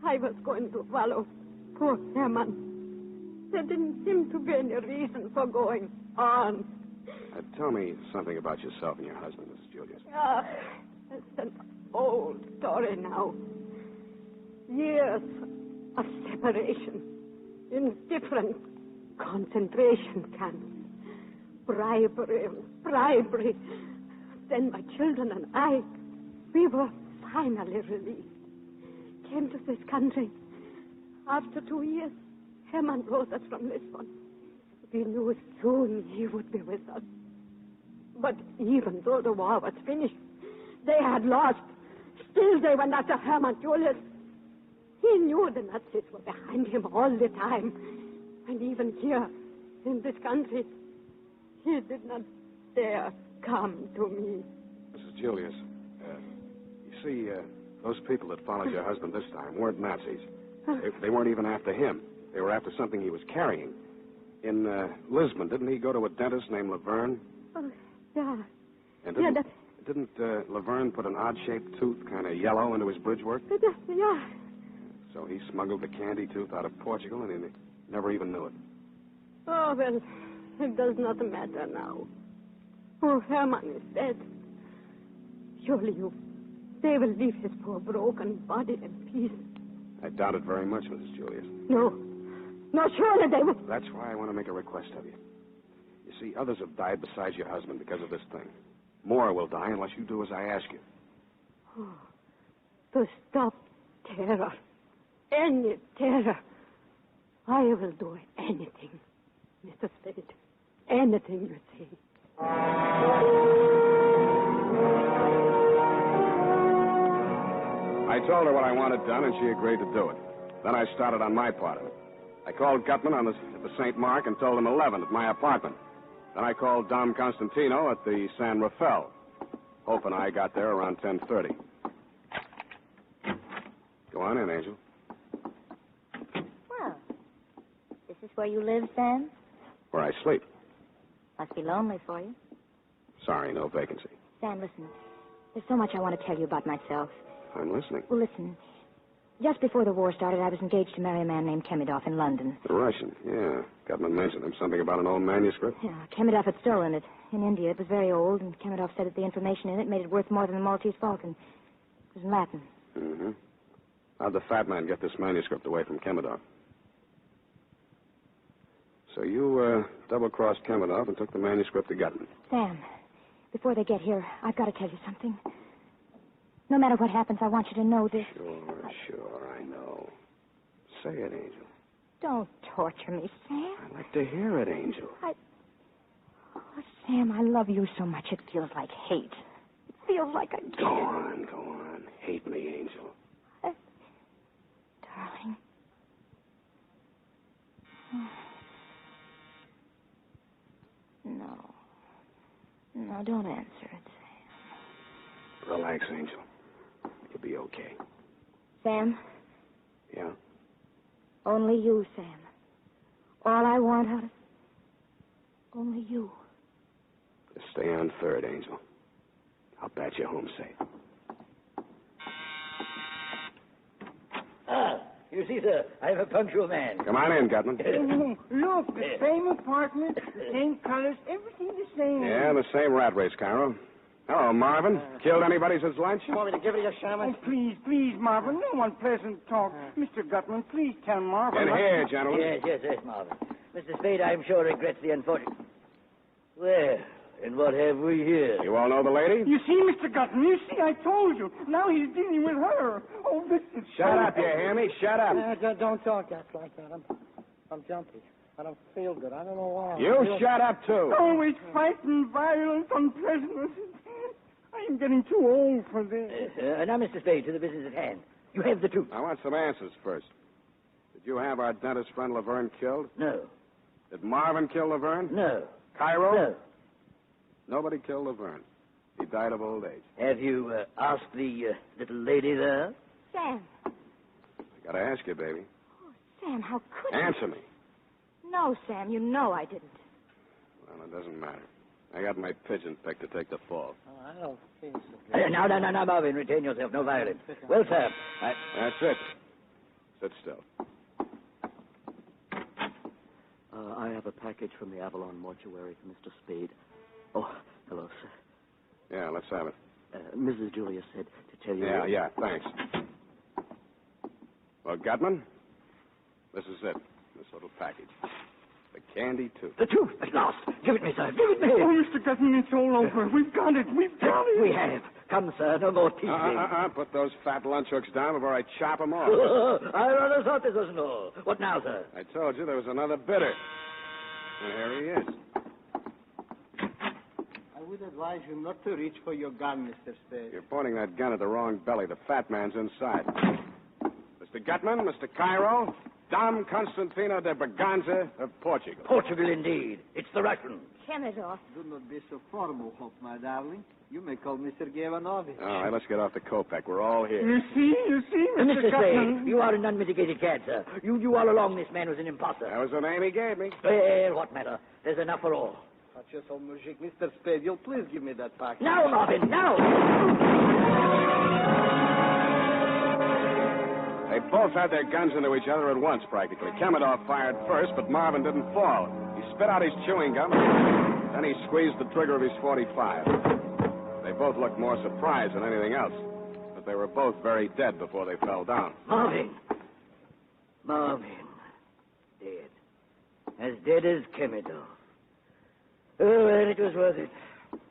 I was going to follow poor Herman. There didn't seem to be any reason for going on. Tell me something about yourself and your husband, Mrs. Julius. It's an old story now. Years of separation in different concentration camps. Bribery. Then my children and I, we were finally released. Came to this country. After 2 years, Herman brought us from Lisbon. We knew soon he would be with us. But even though the war was finished, they had lost. Still they went after Herman Julius. He knew the Nazis were behind him all the time. And even here, in this country, he did not dare come to me. Mrs. Julius, you see, those people that followed your husband this time weren't Nazis. They weren't even after him. They were after something he was carrying. In Lisbon, didn't he go to a dentist named Laverne? Oh, yeah. And didn't Laverne put an odd-shaped tooth, kind of yellow, into his bridge work? Yeah. So he smuggled the candy tooth out of Portugal, and he never even knew it. Oh, well, it does not matter now. Oh, Herman is dead. Surely they will leave his poor broken body in peace. I doubt it very much, Mrs. Julius. No, surely they will. That's why I want to make a request of you. You see, others have died besides your husband because of this thing. More will die unless you do as I ask you. Oh, to stop terror, any terror, I will do anything, Mr. Spade. Anything you say. I told her what I wanted done, and she agreed to do it. Then I started on my part of it. I called Gutman at the St. Mark and told him 11 at my apartment. Then I called Dom Constantino at the San Rafael. Hope and I got there around 10:30. Go on in, Angel. Well, this is where you live, Sam? Where I sleep. Must be lonely for you. Sorry, no vacancy. Sam, listen. There's so much I want to tell you about myself. I'm listening. Well, listen. Just before the war started, I was engaged to marry a man named Kemidov in London. The Russian, yeah. Gutman mentioned him. Something about an old manuscript? Yeah, Kemidov had stolen it. In India, it was very old, and Kemidov said that the information in it made it worth more than the Maltese Falcon. It was in Latin. Mm-hmm. How'd the fat man get this manuscript away from Kemidov? So you double-crossed Kemidov and took the manuscript to Gutman. Sam, before they get here, I've got to tell you something. No matter what happens, I want you to know this. Sure, I know. Say it, Angel. Don't torture me, Sam. I'd like to hear it, Angel. Oh, Sam, I love you so much it feels like hate. It feels like I... Go on. Hate me, Angel. Darling. No, don't answer it, Sam. Relax, Angel. You'll be okay. Sam? Yeah? Only you, Sam. All I want out of... Only you. Just stay on third, Angel. I'll bat you home safe. You see, sir, I have a punctual man. Come on in, Gutman. Look, the same apartment, the same colors, everything the same. Yeah, the same rat race, Cairo. Hello, Marvin. Killed anybody since lunch? You want me to give it a shaman? Oh, please, Marvin. No unpleasant talk. Mr. Gutman, please tell Marvin. In here, gentlemen. Yes, Marvin. Mr. Spade, I'm sure, regrets the unfortunate... Well, and what have we here? You all know the lady? You see, Mr. Gutton, you see, I told you. Now he's dealing with her. Oh, this is... Shut up, you hear me? Shut up. Don't talk like that. I'm jumpy. I don't feel good. I don't know why. You shut up, too. Always fighting, violence, unpleasantness. I'm getting too old for this. Now, Mr. Spade, to the business at hand. You have the truth. I want some answers first. Did you have our dentist friend Laverne killed? No. Did Marvin kill Laverne? No. Cairo? No. Nobody killed Laverne. He died of old age. Have you asked the little lady there? Sam. I gotta ask you, baby. Sam, how could you? Answer me. No, Sam, you know I didn't. Well, it doesn't matter. I got my pigeon pick to take the fall. Oh, I don't feel so good. Now, Marvin, retain yourself. No violence. Well, sir. That's it. Sit still. I have a package from the Avalon Mortuary for Mr. Spade. Oh, hello, sir. Yeah, let's have it. Mrs. Julia said to tell you... Yeah, thanks. Well, Gutman, this is it. This little package. The candy tooth. The tooth, at last. Give it me, sir. Give it me. Oh, Mr. Gutton, it's all over. We've got it. We've got it. We have. Come, sir. No more teasing. Put those fat lunch hooks down before I chop them off. I rather thought this wasn't all. What now, sir? I told you there was another bidder. And here he is. I would advise you not to reach for your gun, Mr. Spade. You're pointing that gun at the wrong belly. The fat man's inside. Mr. Gutman, Mr. Cairo, Dom Constantino de Braganza of Portugal. Portugal, indeed. It's the Russian. Chemidor. Do not be so formal, Hope, my darling. You may call Mr. Gavinovich. All right, let's get off the Kopek. We're all here. You see, Mr. Gutman. Spade, you are an unmitigated cad, sir. You all along this man was an imposter. That was the name he gave me. Well, what matter? There's enough for all. Mr. Spade, you'll please give me that package. Now, Marvin, now! They both had their guns into each other at once, practically. Chemidor fired first, but Marvin didn't fall. He spit out his chewing gum, then he squeezed the trigger of his .45. They both looked more surprised than anything else, but they were both very dead before they fell down. Marvin, dead. As dead as Chemidor. Oh, well, it was worth it.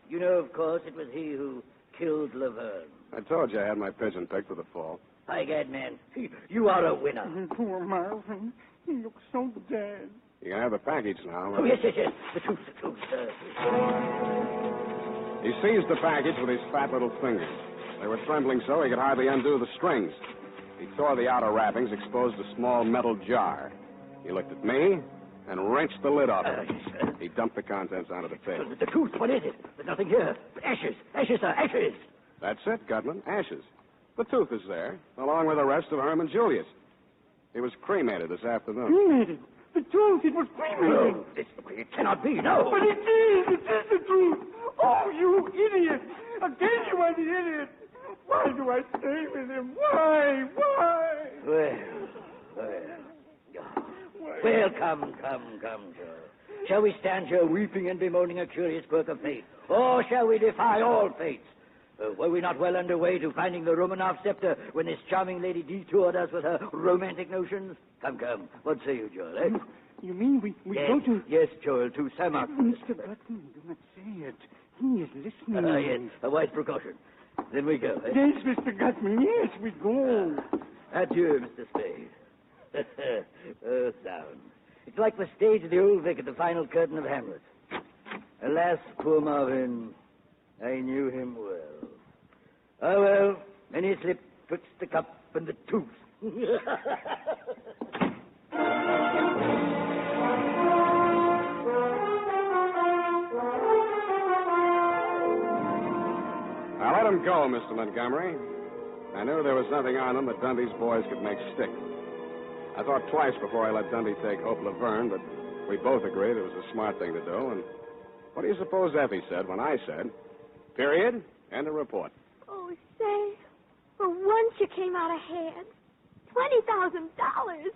You know, of course, it was he who killed Laverne. I told you I had my pigeon picked for the fall. By gad, man, you are a winner. Poor Marvin. He looks so dead. You can have the package now. Oh, yes. The truth, sir. He seized the package with his fat little fingers. They were trembling so he could hardly undo the strings. He tore the outer wrappings, exposed a small metal jar. He looked at me and wrenched the lid off it. Yes, He dumped the contents onto the table. The truth, what is it? There's nothing here. Ashes, sir, ashes. That's it, Gutman. Ashes. The tooth is there, along with the rest of Herman Julius. He was cremated this afternoon. Cremated? The truth, it was cremated. No, it cannot be, no. But it is. It is the truth. Oh, you idiot. Again, you are the idiot. Why do I stay with him? Why? Well, come, Joe. Shall we stand here weeping and bemoaning a curious quirk of fate? Or shall we defy all fates? Were we not well underway to finding the Romanov scepter when this charming lady detoured us with her romantic notions? Come. What say you, Joel, eh? You mean we yes, go to... Yes, Joel, to Samarkand. Mr. Gutman, do not say it. He is listening. Yes, a wise precaution. Then we go, eh? Yes, Mr. Gutman, yes, we go. Adieu, Mr. Spade. Oh, sound. It's like the stage of the Old Vic at the final curtain of Hamlet. Alas, poor Marvin, I knew him well. Oh, well, many a slip twixt the cup and the tooth. I let him go, Mr. Montgomery. I knew there was nothing on him that Dundee's boys could make stick. I thought twice before I let Dundee take Hope Laverne, but we both agreed it was a smart thing to do. And what do you suppose Effie said when I said, period, end of report? Oh, say, for once you came out ahead. $20,000.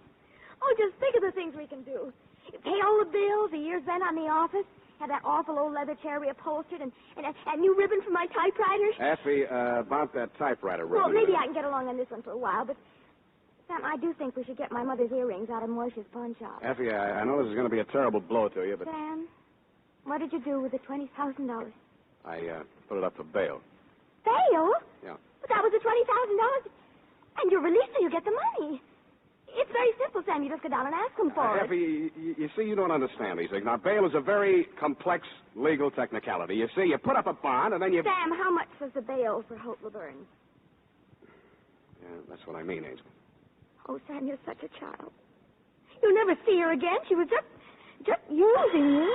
Oh, just think of the things we can do. Pay all the bills, the year's rent on the office, have that awful old leather chair reupholstered, and a new ribbon for my typewriter. Effie, about that typewriter ribbon. Well, maybe I can get along on this one for a while, but, Sam, I do think we should get my mother's earrings out of Moisha's pawn shop. Effie, I know this is going to be a terrible blow to you, but... Sam, What did you do with the $20,000? I put it up for bail. Bail? Yeah. But that was the $20,000. And you're released so you get the money. It's very simple, Sam. You just go down and ask them for it. Effie, you see, you don't understand these things. Now, bail is a very complex legal technicality. You see, you put up a bond, and then you... Sam, how much was the bail for Hope Laverne? Yeah, that's what I mean, Angel. Oh, Sam, you're such a child. You'll never see her again. She was just using you.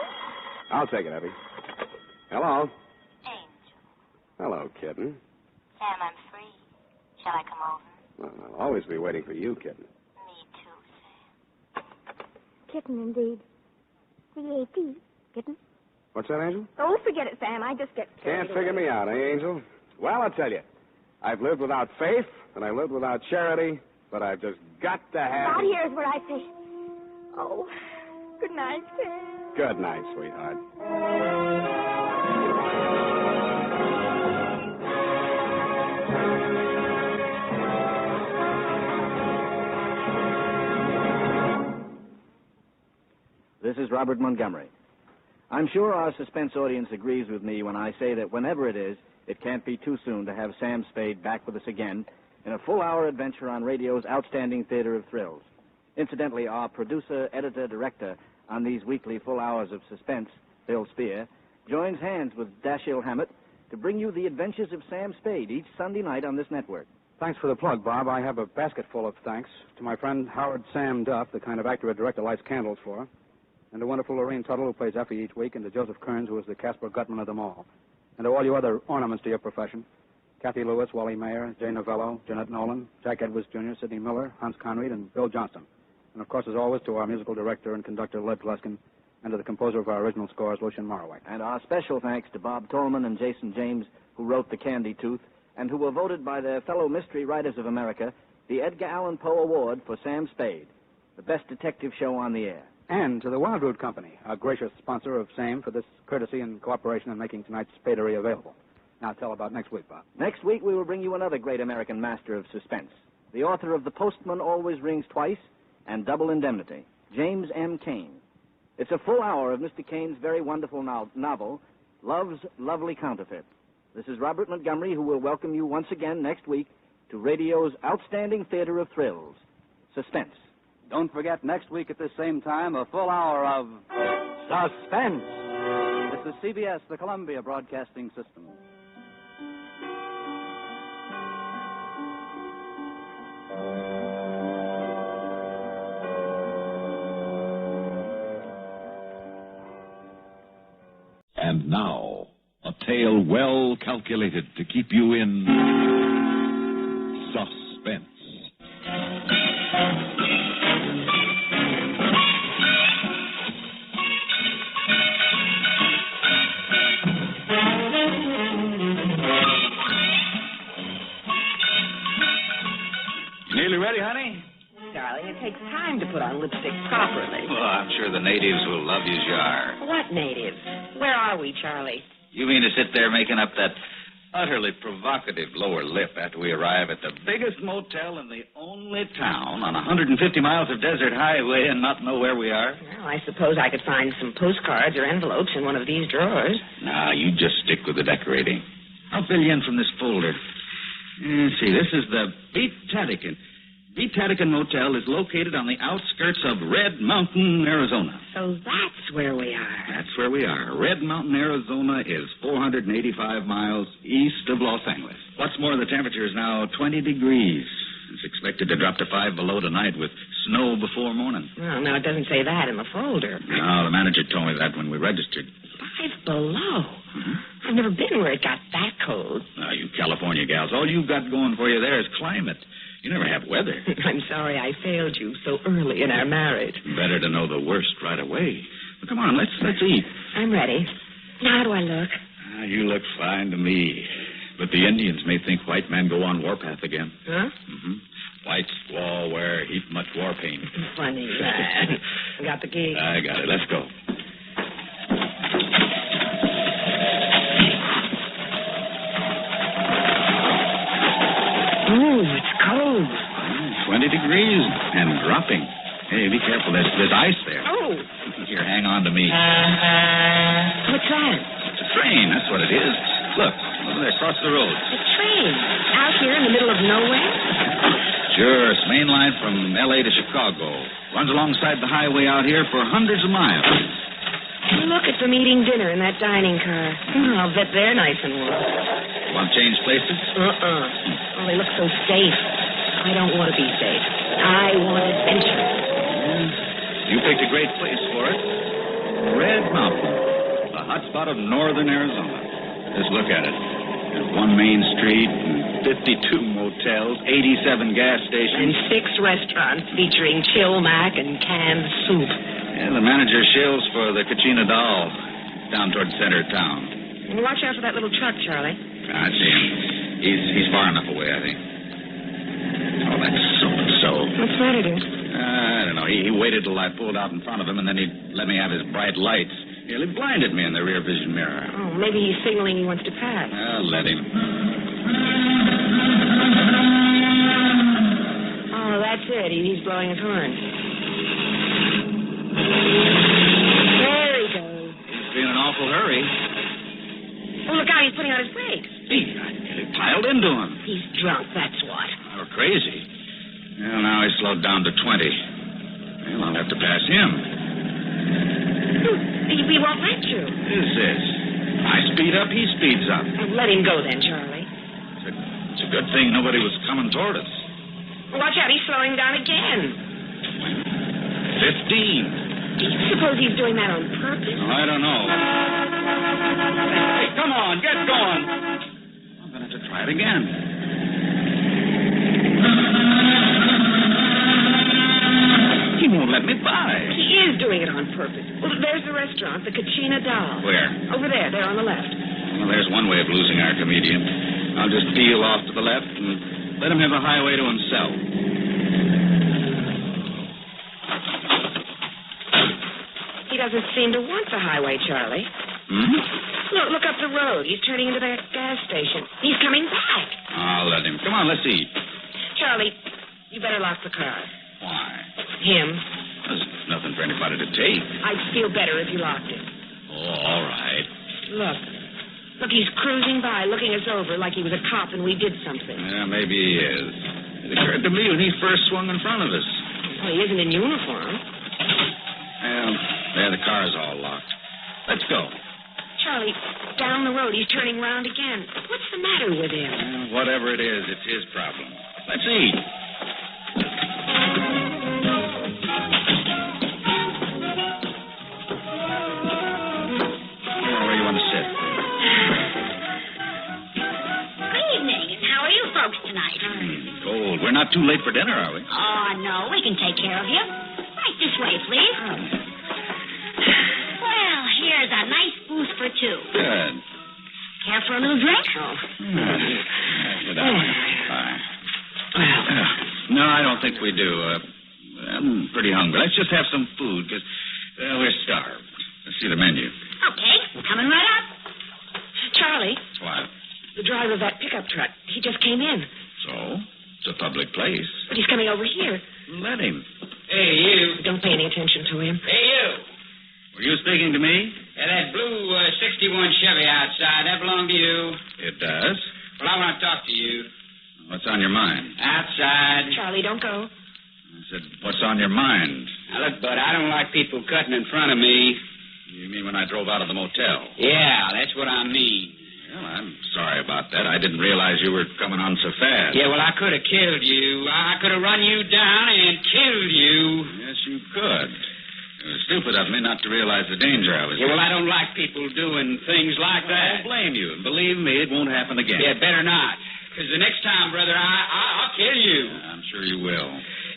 I'll take it, Effie. Hello. Angel. Hello, kitten. Sam, I'm free. Shall I come over? Well, I'll always be waiting for you, kitten. Me too, Sam. Kitten, indeed. C-A-T. Kitten. What's that, Angel? Oh, forget it, Sam. I just get Can't figure me out, eh, Angel? Well, I'll tell you. I've lived without faith, and I lived without charity, but I've just got to have... Out here is where I say, oh, good night, Sam. Good night, sweetheart. This is Robert Montgomery. I'm sure our Suspense audience agrees with me when I say that whenever it is, it can't be too soon to have Sam Spade back with us again in a full-hour adventure on radio's outstanding theater of thrills. Incidentally, our producer, editor, director on these weekly full hours of Suspense, Bill Spear, joins hands with Dashiell Hammett to bring you the adventures of Sam Spade each Sunday night on this network. Thanks for the plug, Bob. I have a basket full of thanks to my friend Howard Sam Duff, the kind of actor a director lights candles for, and to wonderful Lorraine Tuttle, who plays Effie each week, and to Joseph Kearns, who is the Casper Gutman of them all, and to all you other ornaments to your profession, Kathy Lewis, Wally Mayer, Jay Novello, Jeanette Nolan, Jack Edwards Jr., Sidney Miller, Hans Conried, and Bill Johnston. And, of course, as always, to our musical director and conductor, Led Gluskin, and to the composer of our original scores, Lucien Moraway. And our special thanks to Bob Tolman and Jason James, who wrote The Candy Tooth, and who were voted by their fellow mystery writers of America the Edgar Allan Poe Award for Sam Spade, the best detective show on the air. And to the Wildroot Company, our gracious sponsor of SAME, for this courtesy and cooperation in making tonight's Spadery available. Now tell about next week, Bob. Next week, we will bring you another great American master of suspense, the author of The Postman Always Rings Twice and Double Indemnity, James M. Cain. It's a full hour of Mr. Cain's very wonderful novel, Love's Lovely Counterfeit. This is Robert Montgomery, who will welcome you once again next week to radio's outstanding theater of thrills, Suspense. Don't forget, next week at this same time, a full hour of... Suspense! This is CBS, the Columbia Broadcasting System. And now, a tale well calculated to keep you in suspense. Nearly ready, honey? Darling, it takes time to put on lipstick properly. Well, I'm sure the natives will love you, Jar. What natives? Where are we, Charlie? You mean to sit there making up that utterly provocative lower lip after we arrive at the biggest motel in the only town on 150 miles of desert highway and not know where we are? Well, I suppose I could find some postcards or envelopes in one of these drawers. No, you just stick with the decorating. I'll fill you in from this folder. Let's see, this is the Beat-Tatican. Beat-Tatican Motel is located on the outskirts of Red Mountain, Arizona. So that's where we are. That's where we are. Red Mountain, Arizona is 485 miles east of Los Angeles. What's more, the temperature is now 20 degrees. It's expected to drop to 5 below tonight with snow before morning. Well, now, it doesn't say that in the folder. No, the manager told me that when we registered. 5 below? I've never been where it got that cold. Now, you California gals, all you've got going for you there is climate. You never have weather. I'm sorry I failed you so early in our marriage. Better to know the worst right away. Well, come on, let's eat. I'm ready. Now, how do I look? You look fine to me. But the Indians may think white men go on warpath again. Huh? Mm-hmm. White squaw wear heap much war paint. Funny, man. Got the key? I got it. Let's go. Ooh, it's cold. 20 degrees and dropping. Hey, be careful. There's ice there. Oh. Here, hang on to me. What's that? It's a train. That's what it is. Look, over there, across the road. A train? Out here in the middle of nowhere? Sure, it's main line from L.A. to Chicago. Runs alongside the highway out here for hundreds of miles. Look at them eating dinner in that dining car. I'll bet they're nice and warm. Want to change places? Oh, they look so safe. I don't want to be safe. I want adventure. You picked a great place for it. Red Mountain, the hotspot of northern Arizona. Just look at it. There's one main street, 52 motels, 87 gas stations. And 6 restaurants featuring chill mac and canned soup. Yeah, the manager shills for the Kachina doll down toward the center of town. Watch out for that little truck, Charlie. I see him. He's far enough away, I think. Oh, that's so-and-so. What's that to do? I don't know. He waited till I pulled out in front of him, and then he let me have his bright lights. He nearly blinded me in the rear vision mirror. Oh, maybe he's signaling he wants to pass. Well, let him. Oh, that's it. He's blowing his horn. There he goes. He's in an awful hurry. Oh, look out. He's putting out his brakes. He nearly piled into him. He's drunk, that's what. Or crazy. Well, now he's slowed down to 20. Well, I'll have to pass him. He won't let you. What is this? I speed up, he speeds up. Oh, let him go then, Charlie. It's a good thing nobody was coming toward us. Watch out, he's slowing down again. 15. Do you suppose he's doing that on purpose? Oh, I don't know. Hey, come on, get going. I'm going to have to try it again. He won't let me by. He is doing it on purpose. Well, there's the restaurant, the Kachina doll. Where? Over there on the left. Well, there's one way of losing our comedian. I'll just peel off to the left and let him have the highway to himself. He doesn't seem to want the highway, Charlie. Hmm? Look up the road. He's turning into that gas station. He's coming back. I'll let him. Come on, let's eat. Charlie, you better lock the car. Why? Him. There's nothing for anybody to take. I'd feel better if you locked it. Oh, all right. Look, he's cruising by, looking us over like he was a cop and we did something. Yeah, maybe he is. It occurred to me when he first swung in front of us. Well, he isn't in uniform. Well, there, the car's all locked. Let's go. Charlie, down the road, he's turning round again. What's the matter with him? Well, whatever it is, it's his problem. Let's eat. Where you want to sit? Good evening. How are you folks tonight? Cold. We're not too late for dinner, are we? Oh, no, we can take care of you. Right this way, please. Well, here's a nice booth for 2. Good. Care for a little drink? Sit down. Bye. No, I don't think we do. I'm pretty hungry. Let's just have some food, because we're starved. Let's see the menu. Okay, coming right up. Charlie. What? The driver of that pickup truck. He just came in. So? It's a public place. But he's coming over here. Let him. Hey, you. Don't pay any attention to him. Hey, you. Were you speaking to me? Yeah, that blue 61 Chevy outside, that belong to you? It does. Well, I want to talk to you. What's on your mind? Outside. Charlie, don't go. I said, what's on your mind? Now, look, Bud, I don't like people cutting in front of me. You mean when I drove out of the motel? Yeah, that's what I mean. Well, I'm sorry about that. I didn't realize you were coming on so fast. Yeah, well, I could have killed you. I could have run you down and killed you. Yes, you could. It was stupid of me not to realize the danger I was in. Yeah, well, I don't like people doing things like that. I don't blame you. Believe me, it won't happen again. Yeah, better not. Because the next time, brother, I'll kill you. Yeah, I'm sure you will.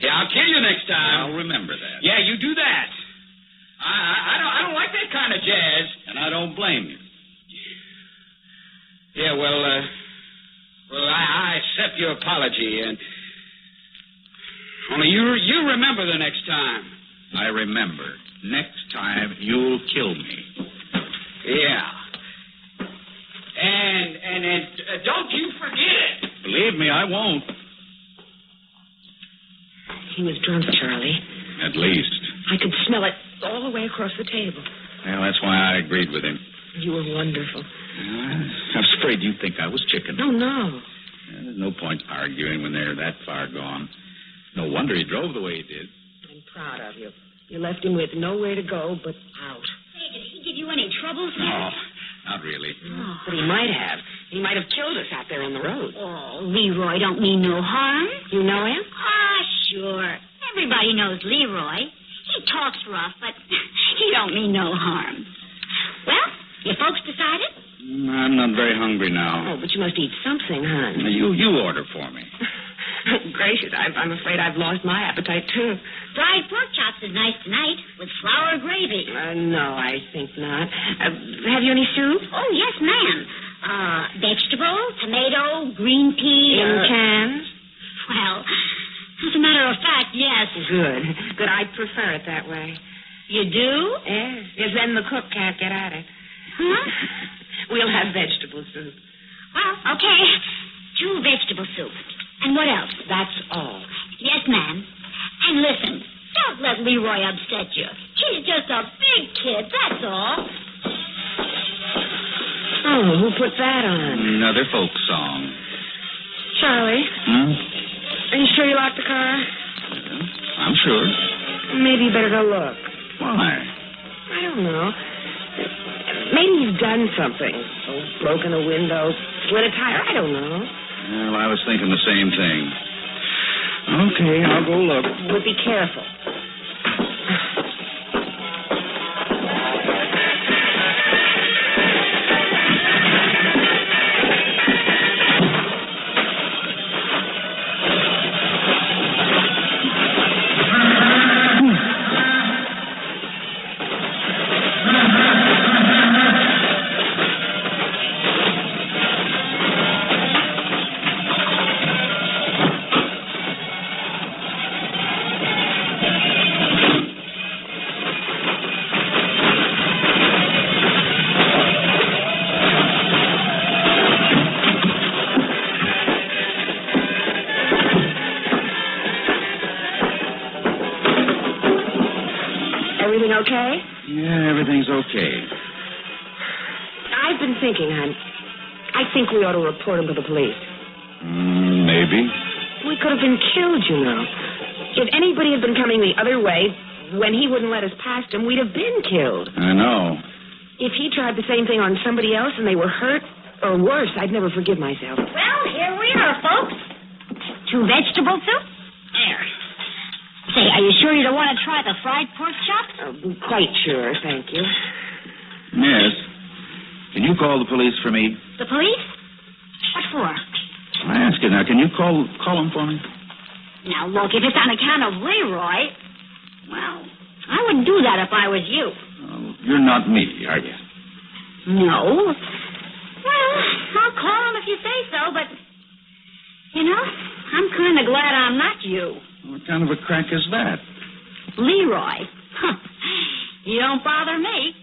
Yeah, I'll kill you next time. I'll remember that. Yeah, you do that. I don't like that kind of jazz. And I don't blame you. Yeah, well, I accept your apology, and only you remember the next time. I remember. Next time, you'll kill me. Yeah. And don't you forget it. Believe me, I won't. He was drunk, Charlie. At least. I could smell it all the way across the table. Well, that's why I agreed with him. You were wonderful. I was afraid you'd think I was chicken. No, no. There's no point arguing when they're that far gone. No wonder he drove the way he did. I'm proud of you. You left him with nowhere to go but out. Hey, did he give you any trouble, Sam? No, not really. Oh, but he might have. He might have killed us out there on the road. Oh, Leroy don't mean no harm. You know him? Ah, sure. Everybody knows Leroy. He talks rough, but he don't mean no harm. Well, you folks decided? I'm not very hungry now. Oh, but you must eat something, hon. You order for me. Gracious, I'm afraid I've lost my appetite, too. Fried pork chops is nice tonight with flour gravy. No, I think not. Have you any soup? Oh, yes, ma'am. Vegetable, tomato, green pea. In cans? Well, as a matter of fact, yes. Good. I'd prefer it that way. You do? Yes. Because then the cook can't get at it. Huh? We'll have vegetable soup. Well, okay. 2 vegetable soup. And what else? That's all. Yes, ma'am. And listen, don't let Leroy upset you. He's just a big kid, that's all. Oh, who put that on? Another folk song. Charlie. Are you sure you locked the car? Yeah, I'm sure. Maybe you better go look. Why? I don't know. Maybe he's done something. Oh, broken a window, split a tire. I don't know. Well, I was thinking the same thing. Okay, I'll go look. But be careful. Everything okay? Yeah, everything's okay. I've been thinking, hon. I think we ought to report him to the police. Maybe. We could have been killed, you know. If anybody had been coming the other way, when he wouldn't let us past him, we'd have been killed. I know. If he tried the same thing on somebody else and they were hurt, or worse, I'd never forgive myself. Well, here we are, folks. 2 vegetable soup? There. Say, are you sure you don't want to try the fried pork chops? Quite sure, thank you. Yes. Can you call the police for me? The police? What for? I ask you now, can you call them for me? Now, look, if it's on account of Leroy, well, I wouldn't do that if I was you. You're not me, are you? No. Well, I'll call him if you say so, but, you know, I'm kind of glad I'm not you. What kind of a crack is that? Leroy. You don't bother me.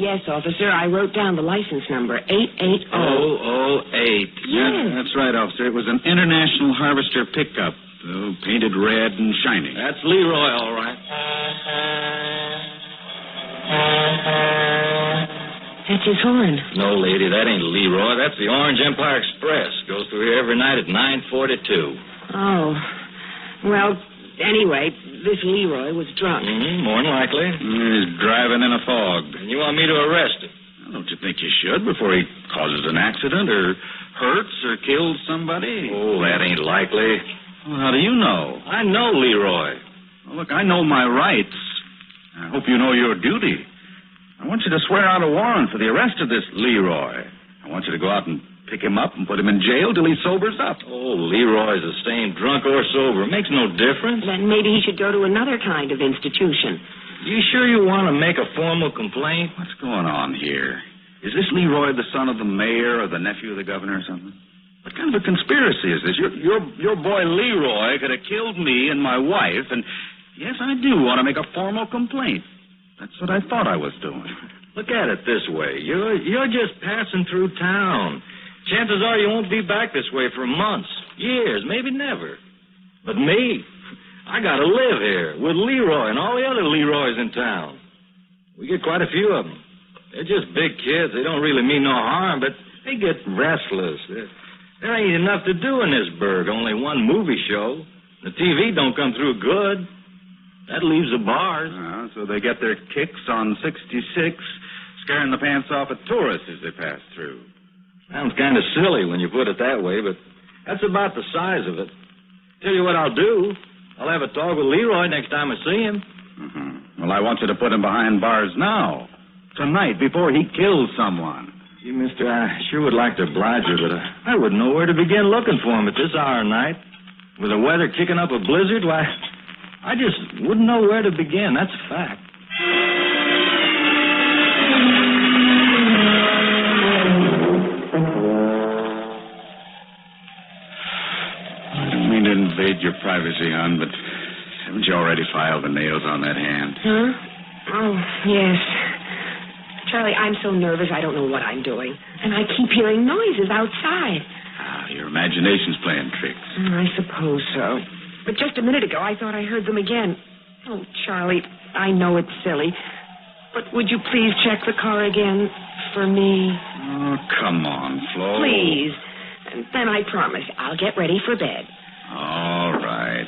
Yes, officer, I wrote down the license number, 880. 008. Yes. That's right, officer. It was an International Harvester pickup, painted red and shining. That's Leroy, all right. That's his horn. No, lady, that ain't Leroy. That's the Orange Empire Express. Goes through here every night at 9:42. Oh. Well, anyway, this Leroy was drunk. More than likely. He's driving in a fog. And you want me to arrest him? Don't you think you should before he causes an accident or hurts or kills somebody? Oh, that ain't likely. Well, how do you know? I know Leroy. Well, look, I know my rights. I hope you know your duty. I want you to swear out a warrant for the arrest of this Leroy. I want you to go out and pick him up and put him in jail till he sobers up. Oh, Leroy's the same, drunk or sober. Makes no difference. Then maybe he should go to another kind of institution. You sure you want to make a formal complaint? What's going on here? Is this Leroy the son of the mayor or the nephew of the governor or something? What kind of a conspiracy is this? Your boy Leroy could have killed me and my wife, and yes, I do want to make a formal complaint. That's what I thought I was doing. Look at it this way. You're just passing through town. chances are you won't be back this way for months, years, maybe never. But me, I got to live here with Leroy and all the other Leroys in town. We get quite a few of them. They're just big kids. They don't really mean no harm, but they get restless. There ain't enough to do in this burg, only one movie show. The TV don't come through good. That leaves the bars. So they get their kicks on 66, scaring the pants off of tourists as they pass through. Sounds kind of silly when you put it that way, but that's about the size of it. Tell you what I'll do. I'll have a talk with Leroy next time I see him. Mm-hmm. Well, I want you to put him behind bars now. Tonight, before he kills someone. Gee, mister, I sure would like to oblige you, but I wouldn't know where to begin looking for him at this hour of night. With the weather kicking up a blizzard, why, I just wouldn't know where to begin. That's a fact. I don't mean to invade your privacy, hon, but haven't you already filed the nails on that hand? Huh? Oh, yes. Charlie, I'm so nervous I don't know what I'm doing. And I keep hearing noises outside. Your imagination's playing tricks. I suppose so. But just a minute ago, I thought I heard them again. Oh, Charlie, I know it's silly. But would you please check the car again for me? Oh, come on, Flo. Please. And then I promise I'll get ready for bed. All right.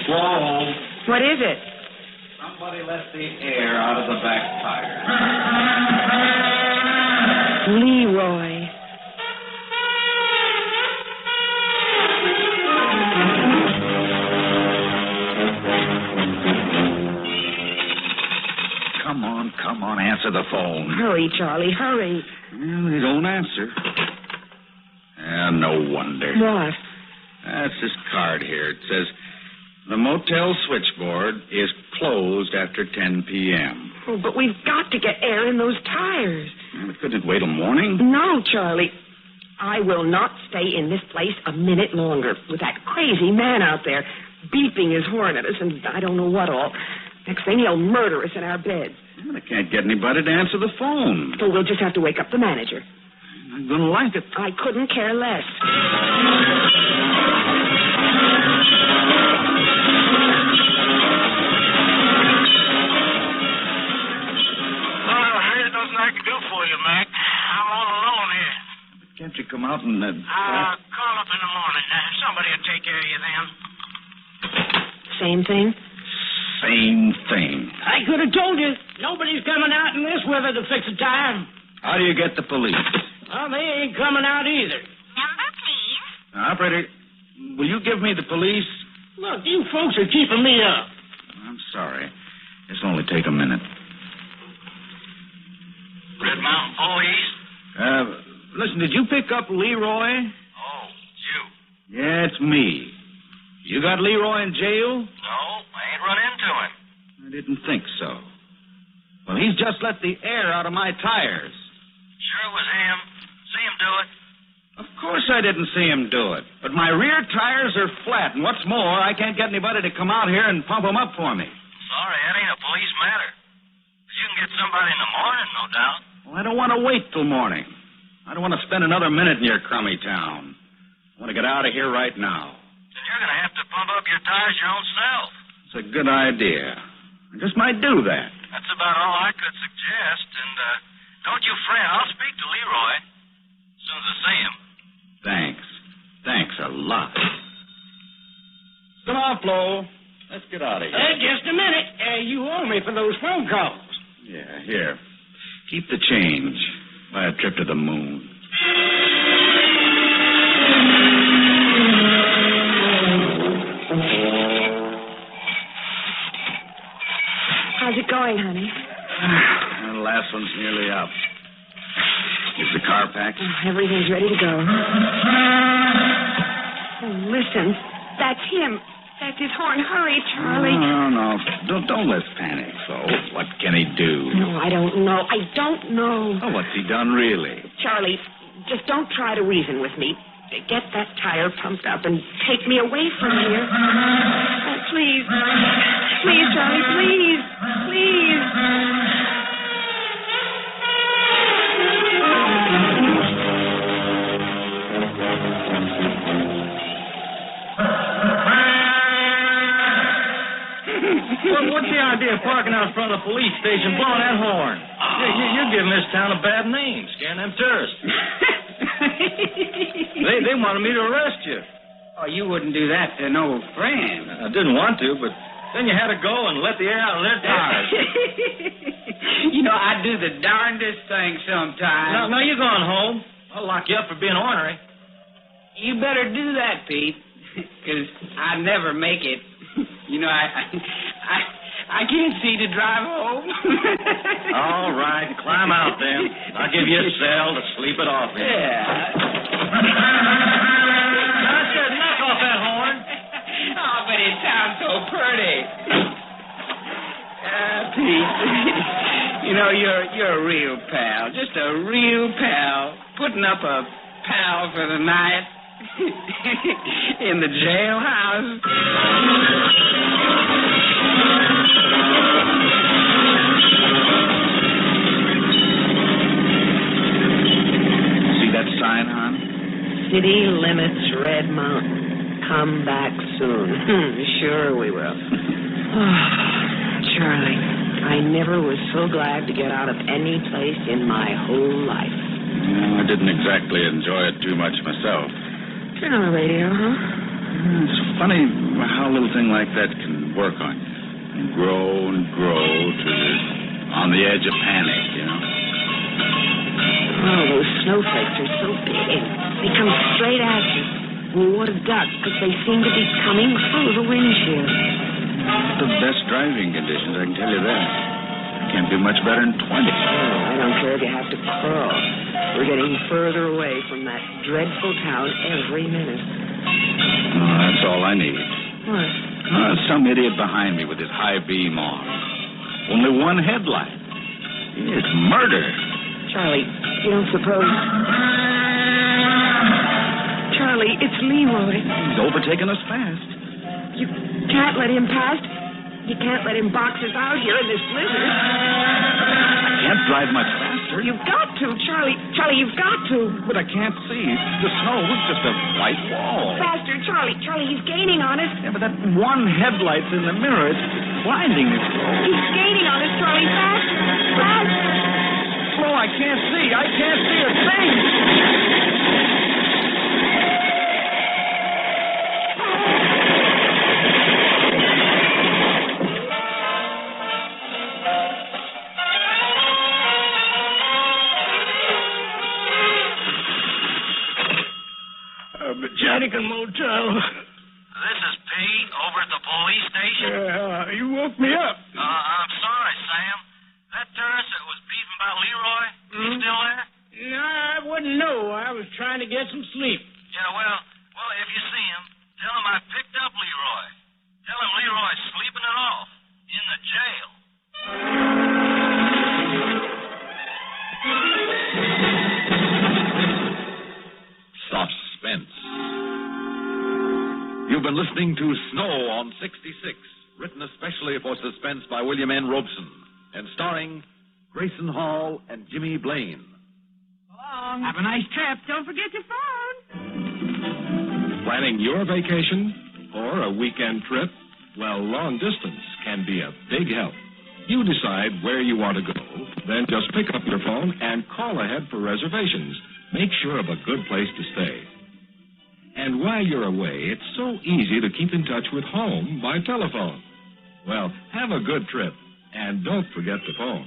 Flo. What is it? Somebody let the air out of the back tire. Leroy. Come on, answer the phone. Hurry, Charlie, hurry. Well, they don't answer. No wonder. What? That's this card here. It says, the motel switchboard is closed after 10 p.m. Oh, but we've got to get air in those tires. Well, couldn't it wait till morning? No, Charlie. I will not stay in this place a minute longer with that crazy man out there beeping his horn at us and I don't know what all. Next thing, he'll murder us in our beds. Well, I can't get anybody to answer the phone. So we'll just have to wake up the manager. I'm going to like it. I couldn't care less. There's nothing I can do for you, Mac. I'm all alone here. Can't you come out and... Call up in the morning. Somebody will take care of you then. Same thing? Same thing. I could have told you. Nobody's coming out in this weather to fix a tire. How do you get the police? Well, they ain't coming out either. Number, please. Now, operator, will you give me the police? Look, you folks are keeping me up. I'm sorry. This'll only take a minute. Red Mountain Police? Listen, did you pick up Leroy? Oh, it's you. Yeah, it's me. You got Leroy in jail? No, I ain't run into him. I didn't think so. Well, he's just let the air out of my tires. Sure it was him. See him do it? Of course I didn't see him do it. But my rear tires are flat, and what's more, I can't get anybody to come out here and pump them up for me. Sorry, that ain't a police matter. But you can get somebody in the morning, no doubt. Well, I don't want to wait till morning. I don't want to spend another minute in your crummy town. I want to get out of here right now. Then you're going to have to pump up your tires your own self. It's a good idea. I just might do that. That's about all I could suggest. And don't you fret. I'll speak to Leroy as soon as I see him. Thanks. Thanks a lot. Come on, Flo. Let's get out of here. Just a minute. You owe me for those phone calls. Yeah, here. Keep the change. Buy a trip to the moon. How's it going, honey? The last one's nearly up. Is the car packed? Everything's ready to go. Oh, listen. That's him. That's his horn. Hurry, Charlie. No. Don't let's panic, Flo. What can he do? No, I don't know. I don't know. Oh, what's he done, really? Charlie, just don't try to reason with me. Get that tire pumped up and take me away from here. Oh, please. Please, Charlie, please. Please. What's the idea of parking out in front of the police station, blowing that horn? You're giving this town a bad name, scaring them tourists. They wanted me to arrest you. Oh, you wouldn't do that to an old friend. I didn't want to, but then you had to go and let the air out of their tires. You know, I do the darndest thing sometimes. No, you're going home. I'll lock you up for being ornery. You better do that, Pete, because I never make it. You know, I can't see to drive home. All right, climb out then. I'll give you a cell to sleep it off in. Yeah. I said knock off that horn. Oh, but it sounds so pretty. Pete, you know, you're a real pal, just a real pal, putting up a pal for the night in the jailhouse. See that sign, hon? City limits Red Mountain. Come back soon. Sure we will. Charlie, I never was so glad to get out of any place in my whole life. I didn't exactly enjoy it too much myself. Turn on the radio, huh? It's funny how a little thing like that can work on you. And grow to on the edge of panic, you know. Oh, those snowflakes are so big. They come straight at you. Well, what a duck, because they seem to be coming through the windshield. The best driving conditions, I can tell you that. Can't do much better than 20. Oh, I don't care if you have to crawl. We're getting further away from that dreadful town every minute. Oh, that's all I need. What? Some idiot behind me with his high beam on. Only one headlight. It's murder. Charlie, you don't suppose... Charlie, it's Leroy. He's overtaken us fast. You can't let him past. You can't let him box us out here in this blizzard. I can't drive much faster. You've got to, Charlie. Charlie, you've got to. But I can't see. The snow is just a white wall. Faster, Charlie. Charlie, he's gaining on us. Yeah, but that one headlight's in the mirror. It's blinding me. He's gaining on us, Charlie. Faster. Faster. Slow, I can't see. I can't see a thing. Botanical Motel. This is Pete over at the police station. Yeah, you woke me up. I'm sorry, Sam. That tourist that was beefing about Leroy, he's still there? No, I wouldn't know. I was trying to get some sleep. Yeah, well, if you see him, tell him I picked up Leroy. Tell him Leroy's sleeping it off in the jail. Suspense. You've been listening to Snow on 66, written especially for Suspense by William N. Robeson, and starring Grayson Hall and Jimmy Blaine. Have a nice trip. Don't forget your phone. Planning your vacation or a weekend trip? Well, long distance can be a big help. You decide where you want to go, then just pick up your phone and call ahead for reservations. Make sure of a good place to stay. And while you're away, it's so easy to keep in touch with home by telephone. Well, have a good trip, and don't forget the phone.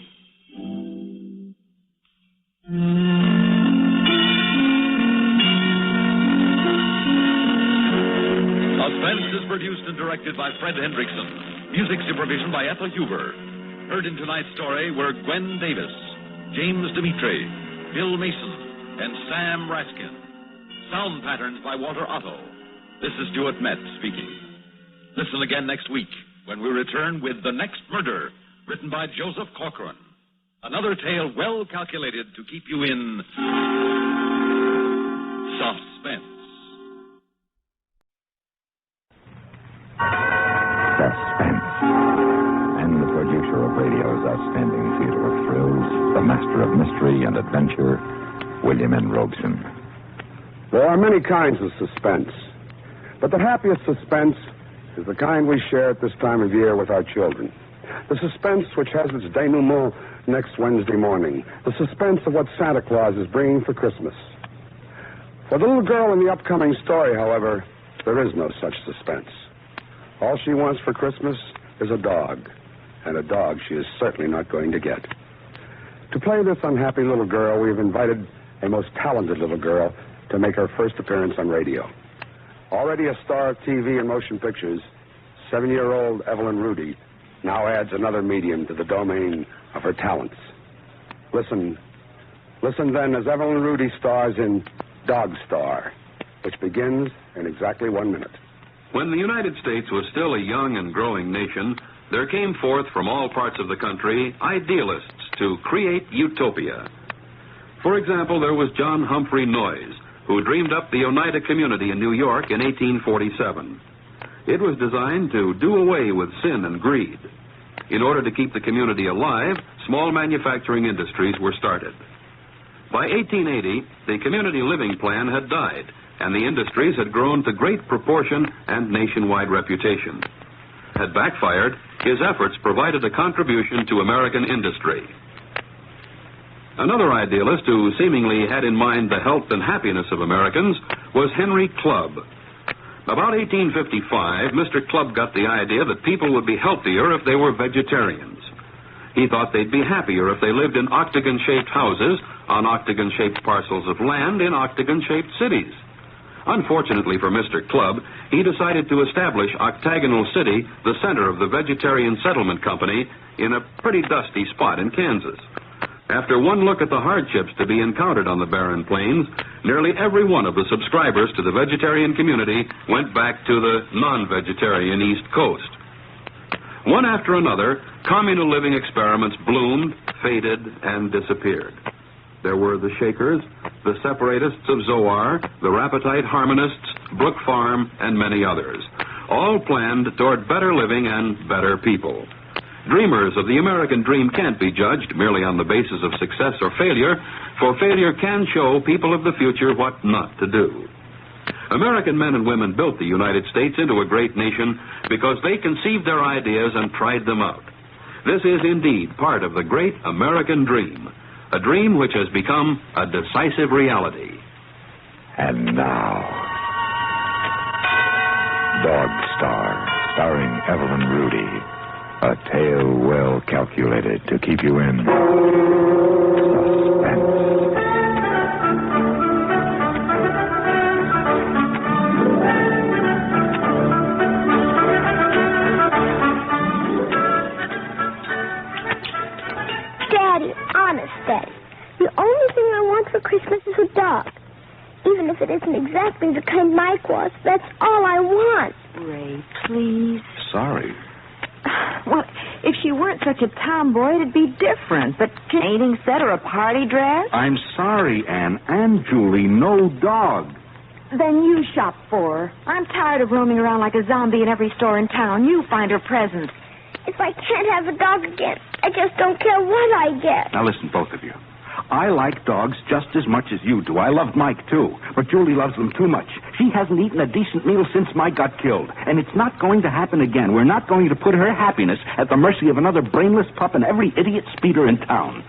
Suspense is produced and directed by Fred Hendrickson. Music supervision by Ethel Huber. Heard in tonight's story were Gwen Davis, James Dimitri, Bill Mason, and Sam Raskin. Sound patterns by Walter Otto. This is Stuart Metz speaking. Listen again next week when we return with The Next Murder, written by Joseph Corcoran. Another tale well calculated to keep you in suspense. Suspense. And the producer of radio's outstanding theater of thrills, the master of mystery and adventure, William N. Robeson. There are many kinds of suspense, but the happiest suspense is the kind we share at this time of year with our children. The suspense which has its denouement next Wednesday morning. The suspense of what Santa Claus is bringing for Christmas. For the little girl in the upcoming story, however, there is no such suspense. All she wants for Christmas is a dog, and a dog she is certainly not going to get. To play this unhappy little girl, we have invited a most talented little girl to make her first appearance on radio. Already a star of TV and motion pictures, 7-year-old Evelyn Rudy now adds another medium to the domain of her talents. Listen then as Evelyn Rudy stars in Dog Star, which begins in exactly 1 minute. When the United States was still a young and growing nation, there came forth from all parts of the country idealists to create utopia. For example, there was John Humphrey Noyes, who dreamed up the Oneida Community in New York in 1847. It was designed to do away with sin and greed. In order to keep the community alive, small manufacturing industries were started. By 1880, the community living plan had died, and the industries had grown to great proportion and nationwide reputation. Had backfired, his efforts provided a contribution to American industry. Another idealist who seemingly had in mind the health and happiness of Americans was Henry Clubb. About 1855, Mr. Clubb got the idea that people would be healthier if they were vegetarians. He thought they'd be happier if they lived in octagon-shaped houses on octagon-shaped parcels of land in octagon-shaped cities. Unfortunately for Mr. Clubb, he decided to establish Octagonal City, the center of the Vegetarian Settlement Company, in a pretty dusty spot in Kansas. After one look at the hardships to be encountered on the barren plains, nearly every one of the subscribers to the vegetarian community went back to the non-vegetarian East Coast. One after another, communal living experiments bloomed, faded, and disappeared. There were the Shakers, the Separatists of Zoar, the Rapetite Harmonists, Brook Farm, and many others, all planned toward better living and better people. Dreamers of the American dream can't be judged merely on the basis of success or failure, for failure can show people of the future what not to do. American men and women built the United States into a great nation because they conceived their ideas and tried them out. This is indeed part of the great American dream, a dream which has become a decisive reality. And now, Dog Star, starring Evelyn Rudy. A tale well calculated to keep you in suspense. Daddy, honest, Daddy, the only thing I want for Christmas is a dog. Even if it isn't exactly the kind Mike was, that's all I want. Ray, please. Sorry. Well, if she weren't such a tomboy, it'd be different. But painting set or a party dress? I'm sorry, Anne and Julie. No dog. Then you shop for her. I'm tired of roaming around like a zombie in every store in town. You find her presents. If I can't have a dog again, I just don't care what I get. Now listen, both of you. I like dogs just as much as you do. I love Mike, too. But Julie loves them too much. She hasn't eaten a decent meal since Mike got killed. And it's not going to happen again. We're not going to put her happiness at the mercy of another brainless pup and every idiot speeder in town.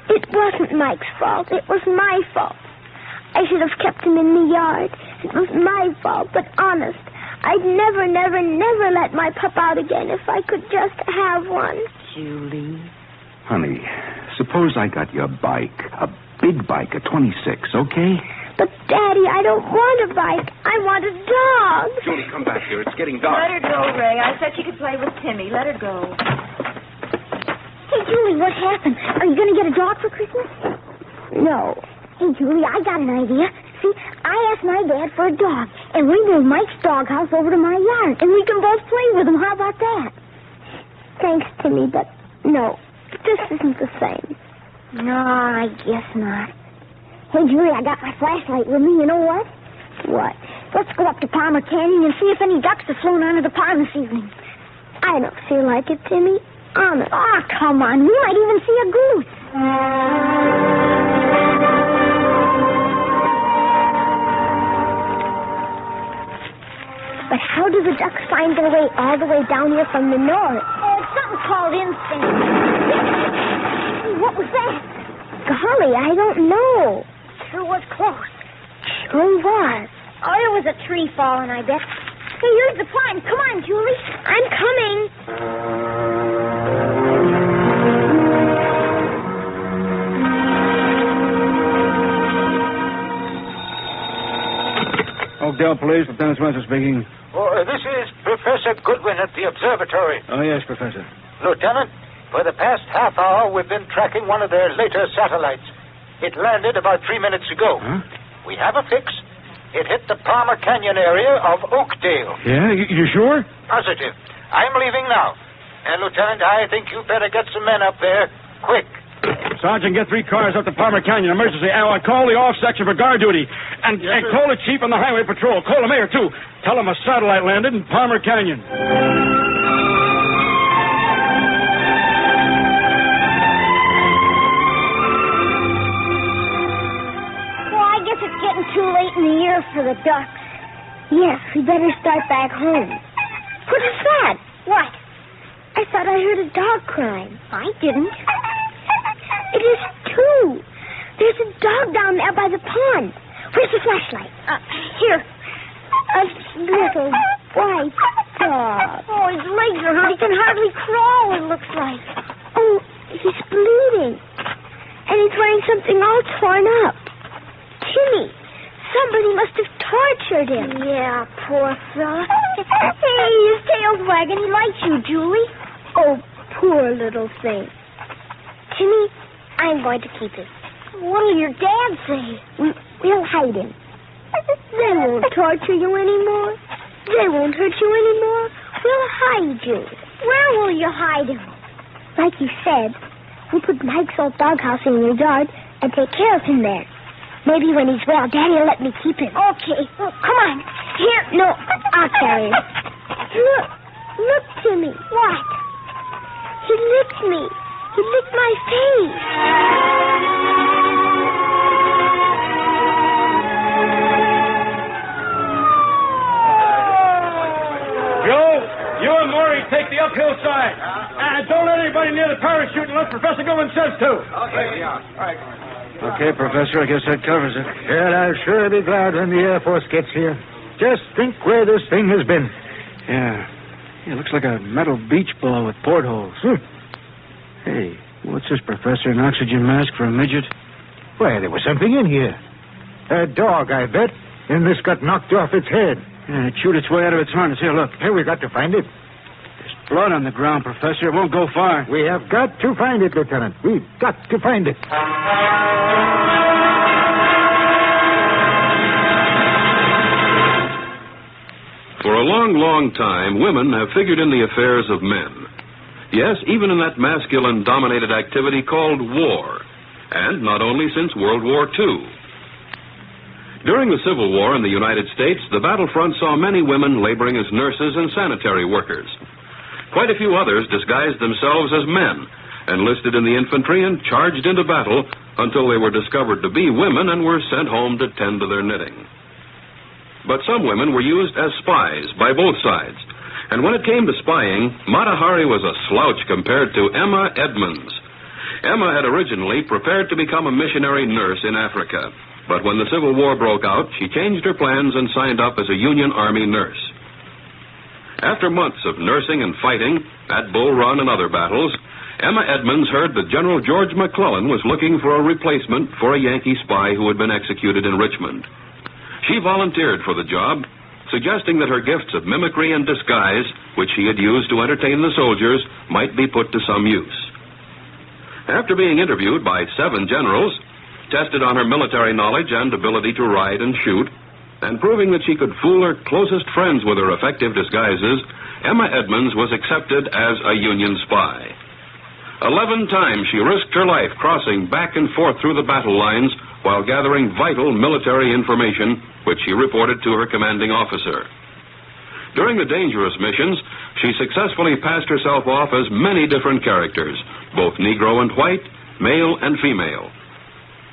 It wasn't Mike's fault. It was my fault. I should have kept him in the yard. It was my fault, but honest, I'd never let my pup out again if I could just have one. Julie. Honey, suppose I got you a bike, a big bike, a 26, okay? But, Daddy, I don't want a bike. I want a dog. Julie, come back here. It's getting dark. Let her go, Ray. I said she could play with Timmy. Let her go. Hey, Julie, what happened? Are you going to get a dog for Christmas? No. Hey, Julie, I got an idea. See, I asked my dad for a dog, and we moved Mike's doghouse over to my yard, and we can both play with him. How about that? Thanks, Timmy, but no. This isn't the same. No, I guess not. Hey, Julie, I got my flashlight with me. You know what? What? Let's go up to Palmer Canyon and see if any ducks have flown onto the pond this evening. I don't feel like it, Timmy. Honest. Oh, come on. We might even see a goose. But how do the ducks find their way all the way down here from the north? Oh, it's something called instinct. What was that? Golly, I don't know. Sure was close. Sure was. Oh, it was a tree falling, I bet. Hey, here's the climb. Come on, Julie. I'm coming. Oakdale Police, Lieutenant Spencer speaking. Oh, this is Professor Goodwin at the observatory. Oh, yes, Professor. Lieutenant, for the past half hour, we've been tracking one of their later satellites. It landed about 3 minutes ago. Huh? We have a fix. It hit the Palmer Canyon area of Oakdale. Yeah? You sure? Positive. I'm leaving now. And, Lieutenant, I think you better get some men up there quick. Sergeant, get 3 cars up to Palmer Canyon. Emergency. Call the off section for guard duty. And call the chief on the highway patrol. Call the mayor, too. Tell him a satellite landed in Palmer Canyon. Well, I guess it's getting too late in the year for the ducks. Yes, we better start back home. What is that? What? I thought I heard a dog crying. I didn't. It is 2. There's a dog down there by the pond. Where's the flashlight? Here. A little white dog. Oh, his legs are hurt. He can hardly crawl, it looks like. Oh, he's bleeding. And he's wearing something all torn up. Timmy, somebody must have tortured him. Yeah, poor fella. Hey, his tail's wagging. He likes you, Julie. Oh, poor little thing. Timmy, I'm going to keep him. What'll your dad say? We'll hide him. They won't torture you anymore. They won't hurt you anymore. We'll hide you. Where will you hide him? Like you said, we'll put Mike's old doghouse in your yard and take care of him there. Maybe when he's well, Daddy will let me keep him. Okay. Well, come on. Here. No, I'll carry him. Look, Timmy. What? He licked me. He licked my face. Joe, you and Maury take the uphill side. Don't let anybody near the parachute unless Professor Goodwin says to. Okay, yeah. All right. Okay, Professor, I guess that covers it. Well, I'll sure be glad when the Air Force gets here. Just think where this thing has been. Yeah, it looks like a metal beach ball with portholes. Hey, what's this, Professor? An oxygen mask for a midget? Why, there was something in here. A dog, I bet. And this got knocked off its head. Yeah, it chewed its way out of its harness. Here, look. Here, we got to find it. There's blood on the ground, Professor. It won't go far. We have got to find it, Lieutenant. We've got to find it. For a long, long time, women have figured in the affairs of men. Yes, even in that masculine-dominated activity called war. And not only since World War II. During the Civil War in the United States, the battlefront saw many women laboring as nurses and sanitary workers. Quite a few others disguised themselves as men, enlisted in the infantry, and charged into battle until they were discovered to be women and were sent home to tend to their knitting. But some women were used as spies by both sides. And when it came to spying, Mata Hari was a slouch compared to Emma Edmonds. Emma had originally prepared to become a missionary nurse in Africa. But when the Civil War broke out, she changed her plans and signed up as a Union Army nurse. After months of nursing and fighting at Bull Run and other battles, Emma Edmonds heard that General George McClellan was looking for a replacement for a Yankee spy who had been executed in Richmond. She volunteered for the job, suggesting that her gifts of mimicry and disguise, which she had used to entertain the soldiers, might be put to some use. After being interviewed by 7 generals, tested on her military knowledge and ability to ride and shoot, and proving that she could fool her closest friends with her effective disguises, Emma Edmonds was accepted as a Union spy. 11 times she risked her life crossing back and forth through the battle lines while gathering vital military information, which she reported to her commanding officer. During the dangerous missions, she successfully passed herself off as many different characters, both Negro and white, male and female.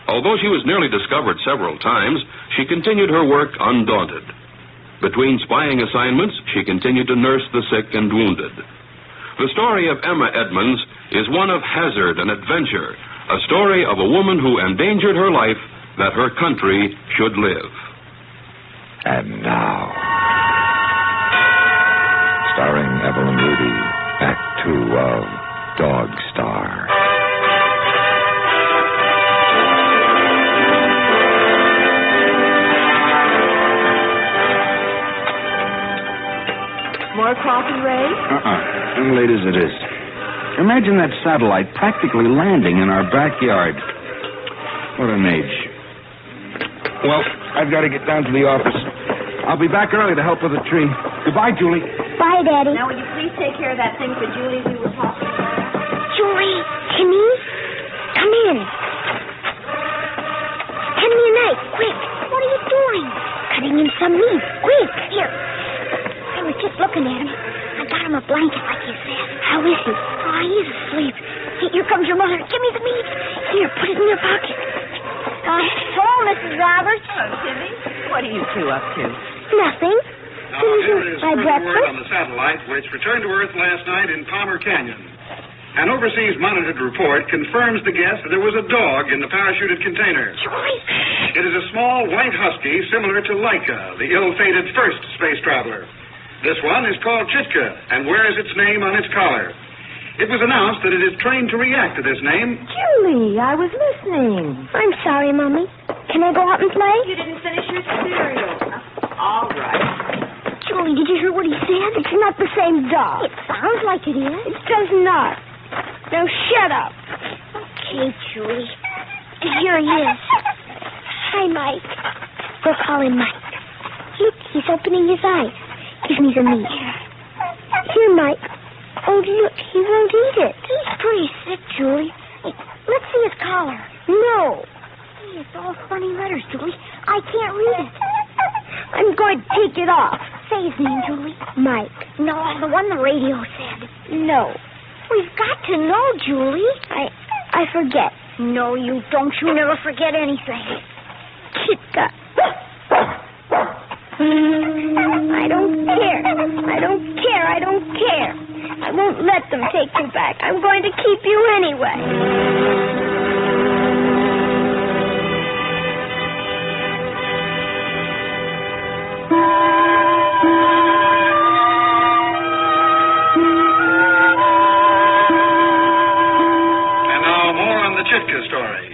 Although she was nearly discovered several times, she continued her work undaunted. Between spying assignments, she continued to nurse the sick and wounded. The story of Emma Edmonds is one of hazard and adventure, a story of a woman who endangered her life that her country should live. And now, starring Evelyn Rudy, Act 2 of Dog Star. More coffee, Ray? Late as it is. Imagine that satellite practically landing in our backyard. What an age. Well, I've got to get down to the office. I'll be back early to help with the tree. Goodbye, Julie. Bye, Daddy. Now, will you please take care of that thing for Julie we were talking about? Julie, Timmy, come in. Hand me a knife, quick. What are you doing? Cutting him some meat, quick. Here. I was just looking at him. I got him a blanket like you said. How is he? Oh, he's asleep. Hey, here comes your mother. Give me the meat. Here, put it in your pocket. Hello, Mrs. Roberts. Hello, Timmy. What are you two up to? Nothing. Here is My further breakfast. word on the satellite, which returned to Earth last night in Palmer Canyon. An overseas monitored report confirms the guess that there was a dog in the parachuted container. Joyce! It is a small white husky similar to Laika, the ill-fated first space traveler. This one is called Chitka and wears its name on its collar. It was announced that it is trained to react to this name. Julie, I was listening. I'm sorry, Mommy. Can I go out and play? You didn't finish your cereal. All right. Julie, did you hear what he said? It's not the same dog. It sounds like it is. It does not. Now shut up. Okay, Julie. Here he is. Hi, Mike. We'll call him Mike. Look, he's opening his eyes. Give me the meat. Here, Mike. Oh, look, he won't eat it. He's pretty sick, Julie. Hey, let's see his collar. No. Hey, it's all funny letters, Julie. I can't read it. I'm going to take it off. Say his name, Julie. Mike. No, the one the radio said. No. We've got to know, Julie. I forget. No, you don't. You never forget anything. Chitka. I don't care. I don't care. I don't care. I won't let them take you back. I'm going to keep you anyway. Chitka story.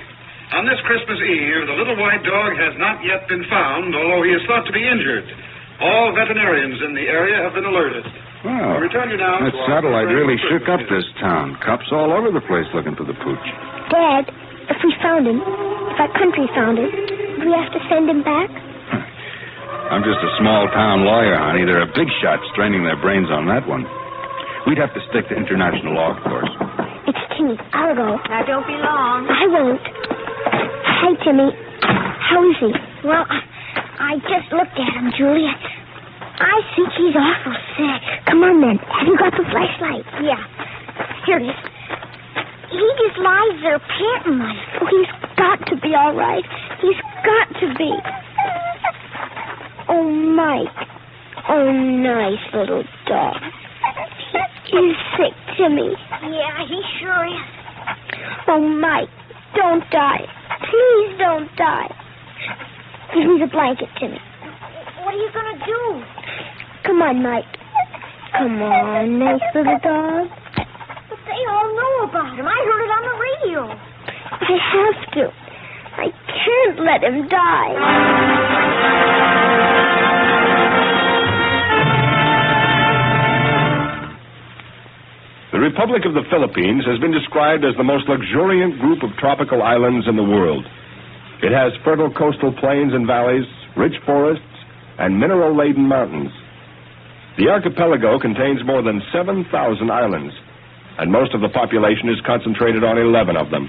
On this Christmas Eve, the little white dog has not yet been found, although he is thought to be injured. All veterinarians in the area have been alerted. Well, I'll return you now that to our satellite really Christmas shook up music. this town. Cops all over the place looking for the pooch. Dad, if we found him, if our country found him, do we have to send him back? I'm just a small-town lawyer, honey. There are big shots straining their brains on that one. We'd have to stick to international law, of course. It's Timmy. I'll go. Now, don't be long. I won't. Hi, Timmy. How is he? Well, I just looked at him, Julie. I think he's awful sick. Come on, then. Have you got the flashlight? Yeah. Here it is. He just lies there panting like. Oh, he's got to be all right. He's got to be. Oh, Mike. Oh, nice little dog. He's sick, Timmy. Yeah, he sure is. Oh, Mike, don't die. Please don't die. Give me the blanket, Timmy. What are you going to do? Come on, Mike. Come on, nice little dog. But they all know about him. I heard it on the radio. I have to. I can't let him die. The Republic of the Philippines has been described as the most luxuriant group of tropical islands in the world. It has fertile coastal plains and valleys, rich forests, and mineral-laden mountains. The archipelago contains more than 7,000 islands, and most of the population is concentrated on 11 of them.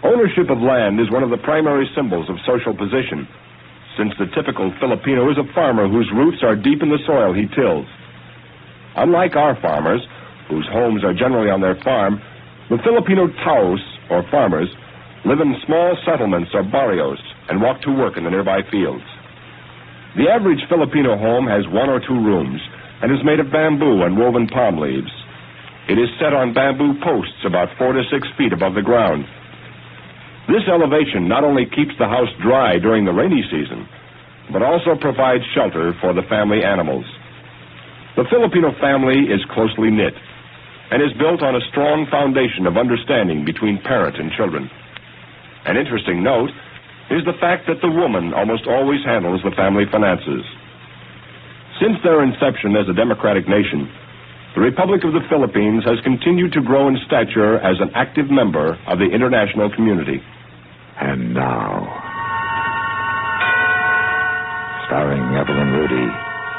Ownership of land is one of the primary symbols of social position, since the typical Filipino is a farmer whose roots are deep in the soil he tills. Unlike our farmers, whose homes are generally on their farm, the Filipino taos, or farmers, live in small settlements or barrios and walk to work in the nearby fields. The average Filipino home has 1 or 2 rooms and is made of bamboo and woven palm leaves. It is set on bamboo posts about 4 to 6 feet above the ground. This elevation not only keeps the house dry during the rainy season, but also provides shelter for the family animals. The Filipino family is closely knit and is built on a strong foundation of understanding between parent and children. An interesting note is the fact that the woman almost always handles the family finances. Since their inception as a democratic nation, the Republic of the Philippines has continued to grow in stature as an active member of the international community. And now, starring Evelyn Rudy,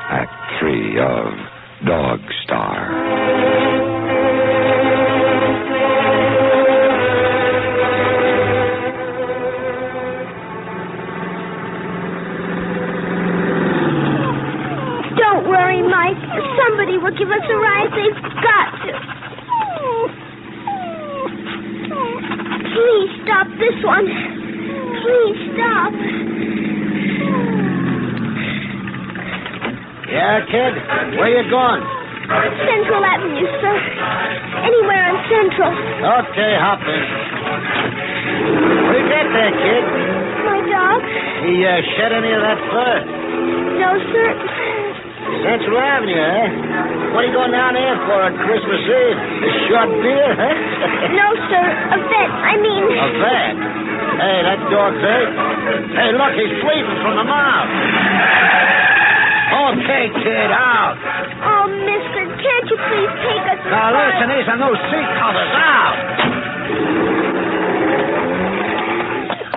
Act 3 of Dog Star. Don't worry, Mike. Somebody will give us a ride. They've got to. Please stop this one. Please stop. Yeah, kid? Where you going? Central Avenue, sir. Anywhere on Central. Okay, hop in. What do you got there, kid? My dog? He shed any of that fur? No, sir. Central Avenue, eh? What are you going down there for on Christmas Eve? A short beer, huh? No, sir. A vet. I mean... A vet? Hey, that dog's hurt. Hey, look, he's bleeding from the mouth. Okay, kid, out. Oh, mister, can't you please take us Now, apart? listen, these are no seat covers. Out.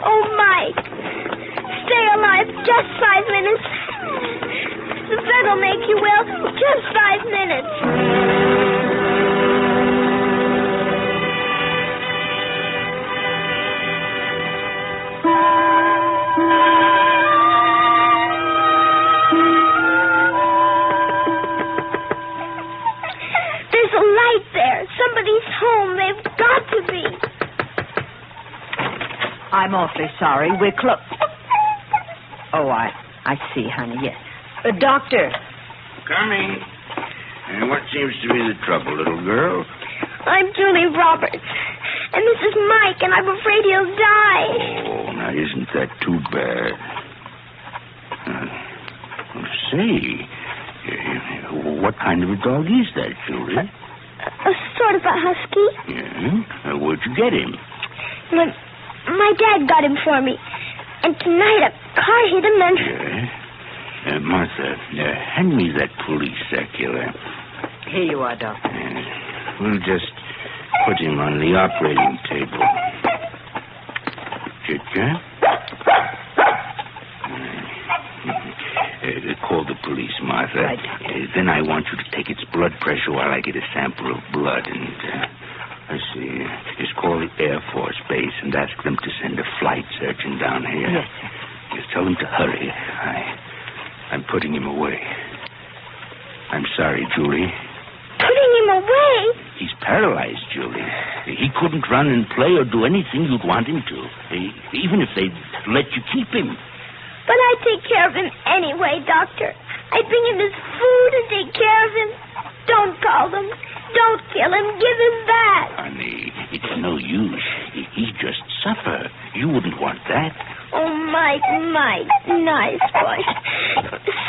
Oh, Mike. Stay alive just 5 minutes. The vet'll make you well. Just 5 minutes. There's a light there. Somebody's home. They've got to be. I'm awfully sorry. We're close. Oh, I see, honey, yes. Doctor. Coming. And what seems to be the trouble, little girl? I'm Julie Roberts. And this is Mike, and I'm afraid he'll die. Oh, now isn't that too bad? Say, what kind of a dog is that, Julie? A sort of a husky. Yeah? Where'd you get him? My dad got him for me. And tonight a car hit him and... Yeah? Martha, hand me that police circular. Here you are, Doctor. We'll just put him on the operating table. Chitka? Call the police, Martha. Right. Then I want you to take its blood pressure while I get a sample of blood. And, let's see, just call the Air Force Base and ask them to send a flight surgeon down here. Yes, sir. Just tell them to hurry. I'm putting him away. I'm sorry, Julie. Putting him away? He's paralyzed, Julie. He couldn't run and play or do anything you'd want him to, even if they'd let you keep him. But I take care of him anyway, Doctor. I bring him his food and take care of him. Don't call them. Don't kill him. Give him back. Honey, it's no use. He just suffer. You wouldn't want that. Oh, Mike, nice boy.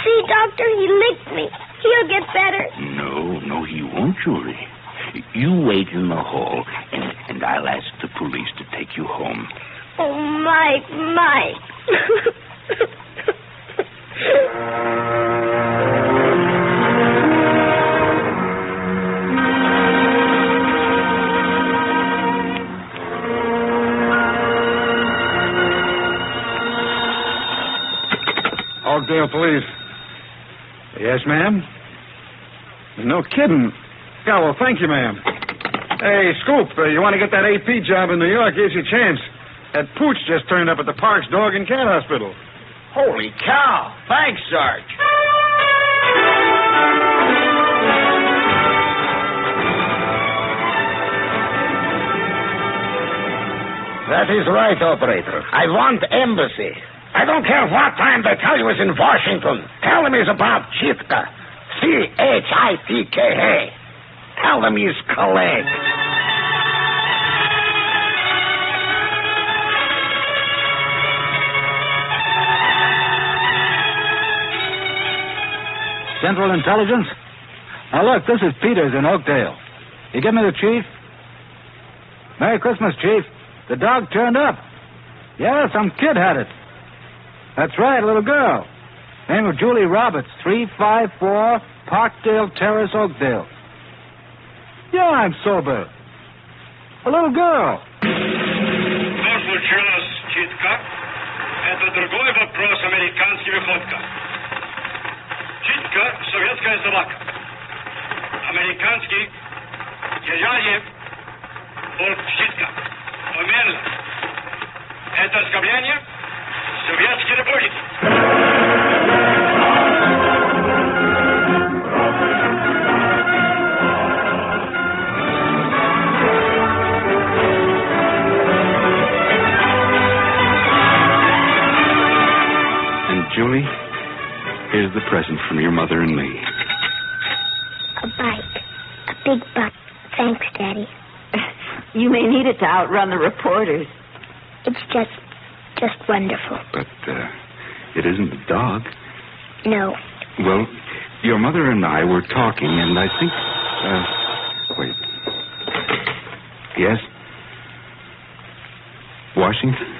See, Doctor, he licked me. He'll get better. No, he won't, Julie. You wait in the hall, and I'll ask the police to take you home. Oh, Mike. Oakdale Police. Yes, ma'am? No kidding. Yeah, well, thank you, ma'am. Hey, Scoop, you want to get that AP job in New York? Here's your chance. That pooch just turned up at the Parks Dog and Cat Hospital. Holy cow. Thanks, Sarge. That is right, operator. I want embassy. I don't care what time they tell you is in Washington. Tell them he's about Chitka. Chitka. Tell them he's Celeb. Central Intelligence? Now, look, this is Peters in Oakdale. You give me the chief? Merry Christmas, Chief. The dog turned up. Yeah, some kid had it. That's right, a little girl. Name of Julie Roberts, 354 Parkdale Terrace, Oakdale. Yeah, I'm sober. A little girl. Что случилось, Читка? Это другой вопрос американский выходка. Читка — советская собака. Американский держание полк Читка. Померно. Это оскорбление Советской Республики. Julie, here's the present from your mother and me. A bike. A big bike. Thanks, Daddy. You may need it to outrun the reporters. It's just wonderful. But, it isn't a dog. No. Well, your mother and I were talking, and I think, wait. Yes? Washington?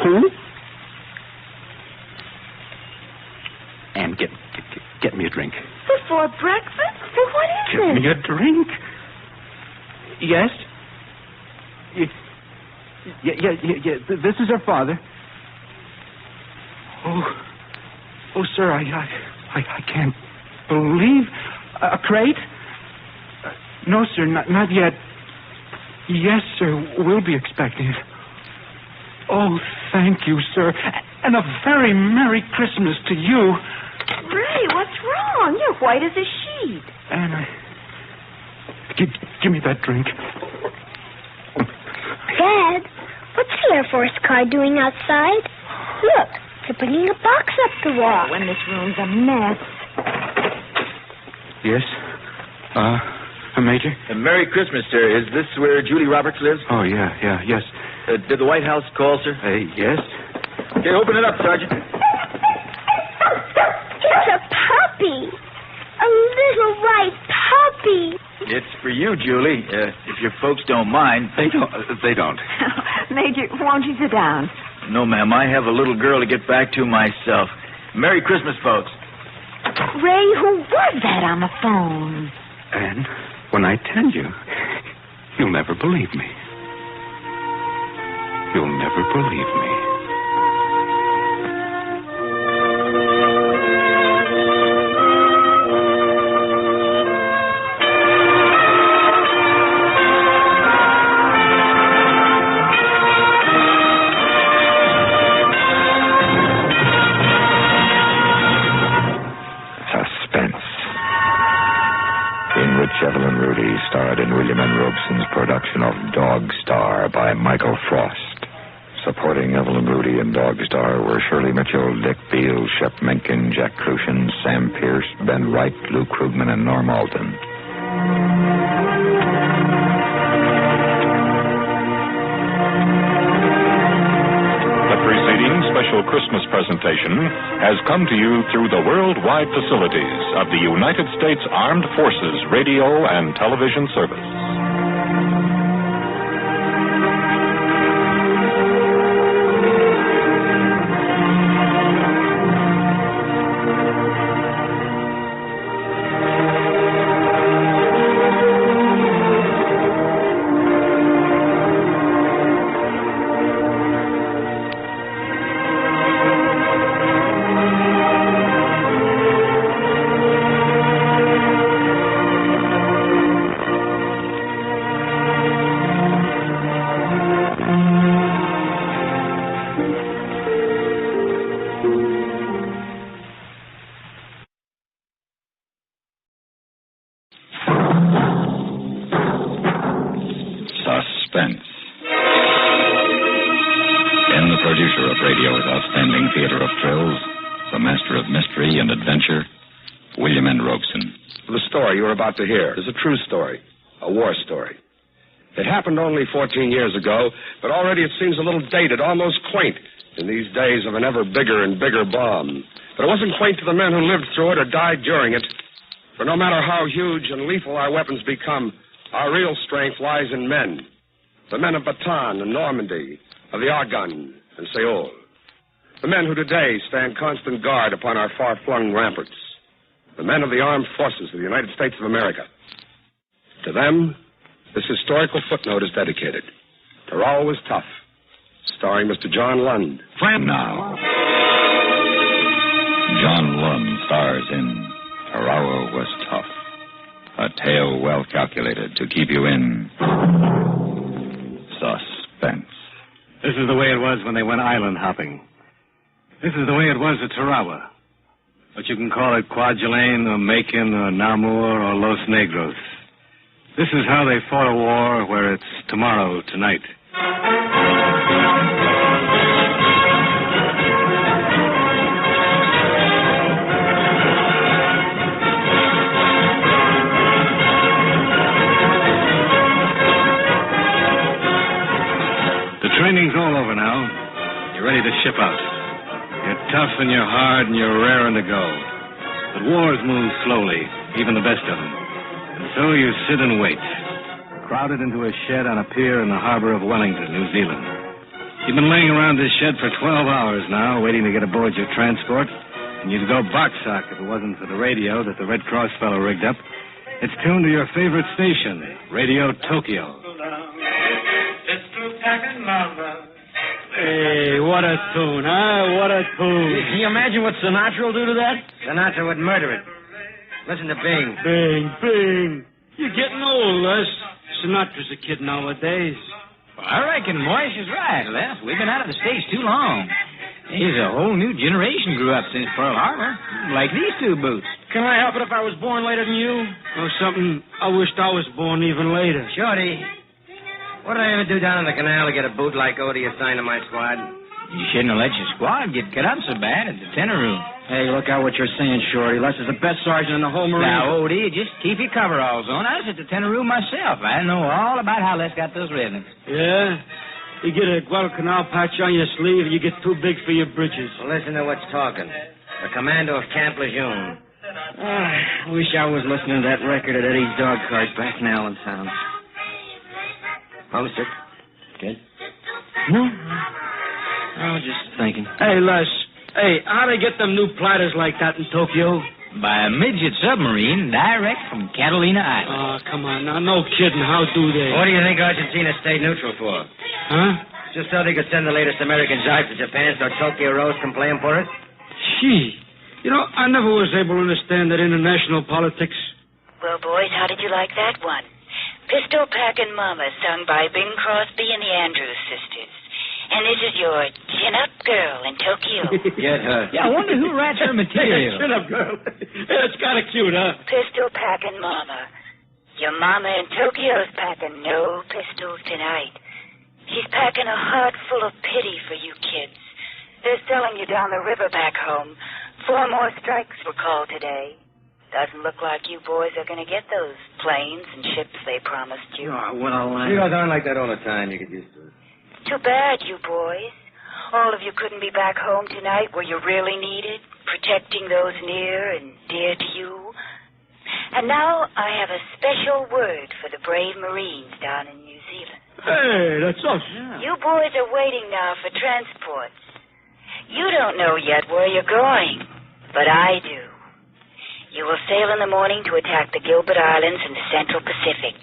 Who? And get me a drink. Before breakfast? What is Get me a drink. Yes? Yeah. This is her father. Oh, sir, I can't believe... A crate? No, sir, not yet. Yes, sir, we'll be expecting it. Oh, thank you, sir. And a very Merry Christmas to you. Ray, what's wrong? You're white as a sheet. Anna, give me that drink. Dad, what's the Air Force car doing outside? Look, they're bringing a box up the wall. And this room's a mess. Yes? Major? Merry Christmas, sir. Is this where Julie Roberts lives? Oh, yeah, yes. Did the White House call, sir? Yes. Okay, open it up, Sergeant. It's a puppy. A little white puppy. It's for you, Julie. If your folks don't mind. They don't. Major, won't you sit down? No, ma'am. I have a little girl to get back to myself. Merry Christmas, folks. Ray, who was that on the phone? And when I tell you, you'll never believe me. You'll never believe me. Suspense, in which Evelyn Rudy starred in William N. Robeson's production of Dog Star by Michael Frost. Supporting Evelyn Rudy in Dog Star were Shirley Mitchell, Dick Beale, Shep Menken, Jack Crucian, Sam Pierce, Ben Wright, Lou Krugman, and Norm Alton. The preceding special Christmas presentation has come to you through the worldwide facilities of the United States Armed Forces Radio and Television Service. story you're about to hear is a true story, a war story. It happened only 14 years ago, but already it seems a little dated, almost quaint, in these days of an ever bigger and bigger bomb. But it wasn't quaint to the men who lived through it or died during it. For no matter how huge and lethal our weapons become, our real strength lies in men. The men of Bataan and Normandy, of the Argonne and Seoul. The men who today stand constant guard upon our far-flung ramparts. The men of the armed forces of the United States of America. To them, this historical footnote is dedicated. Tarawa was tough. Starring Mr. John Lund. Friend now. John Lund stars in Tarawa Was Tough. A tale well calculated to keep you in suspense. This is the way it was when they went island hopping. This is the way it was at Tarawa. But you can call it Kwajalein or Macon or Namur or Los Negros. This is how they fought a war where it's tomorrow, tonight. The training's all over now. You're ready to ship out. You're tough and you're hard and you're raring to go. But wars move slowly, even the best of them. And so you sit and wait, crowded into a shed on a pier in the harbor of Wellington, New Zealand. You've been laying around this shed for 12 hours now, waiting to get aboard your transport, and you'd go box-sock if it wasn't for the radio that the Red Cross fellow rigged up. It's tuned to your favorite station, Radio Tokyo. Hey, what a tune, huh? What a tune. Can you imagine what Sinatra will do to that? Sinatra would murder it. Listen to Bing. Bing, Bing. You're getting old, Les. Sinatra's a kid nowadays. Well, I reckon Moish is right, Les. We've been out of the States too long. There's a whole new generation grew up since Pearl Harbor, like these two boots. Can I help it if I was born later than you? Or something, I wished I was born even later. Shorty, what did I ever do down in the canal to get a boot like Odie assigned to my squad? You shouldn't have let your squad get cut up so bad at the tenor room. Hey, look out what you're saying, Shorty. Les is the best sergeant in the whole Marine. Now, Odie, just keep your coveralls on. I was at the tenor room myself. I know all about how Les got those ribbons. Yeah? You get a Guadalcanal patch on your sleeve, you get too big for your britches. Well, listen to what's talking. The commando of Camp Lejeune. I wish I was listening to that record at Eddie's dog cart back in Allentown. Homesick? Kid? I was just thinking. Hey, Les. Hey, how'd they get them new platters like that in Tokyo? By a midget submarine direct from Catalina Island. Oh, come on now. No kidding. How do they? What do you think Argentina stayed neutral for? Huh? Just so they could send the latest American jive to Japan so Tokyo Rose can play 'em for it? Gee. You know, I never was able to understand that international politics. Well, boys, how did you like that one? Pistol Packin' Mama, sung by Bing Crosby and the Andrews Sisters. And this is your chin-up girl in Tokyo. Get her. Yeah, I wonder who writes her material. Chin-up girl. That's kind of cute, huh? Pistol Packin' Mama. Your mama in Tokyo's packing no pistols tonight. She's packing a heart full of pity for you kids. They're selling you down the river back home. 4 more strikes were called today. Doesn't look like you boys are going to get those planes and ships they promised you. Oh, well, She goes on like that all the time. You get used to it. Too bad, you boys. All of you couldn't be back home tonight where you really needed, protecting those near and dear to you. And now I have a special word for the brave Marines down in New Zealand. Hey, that's us. Yeah. You boys are waiting now for transports. You don't know yet where you're going, but I do. You will sail in the morning to attack the Gilbert Islands in the Central Pacific.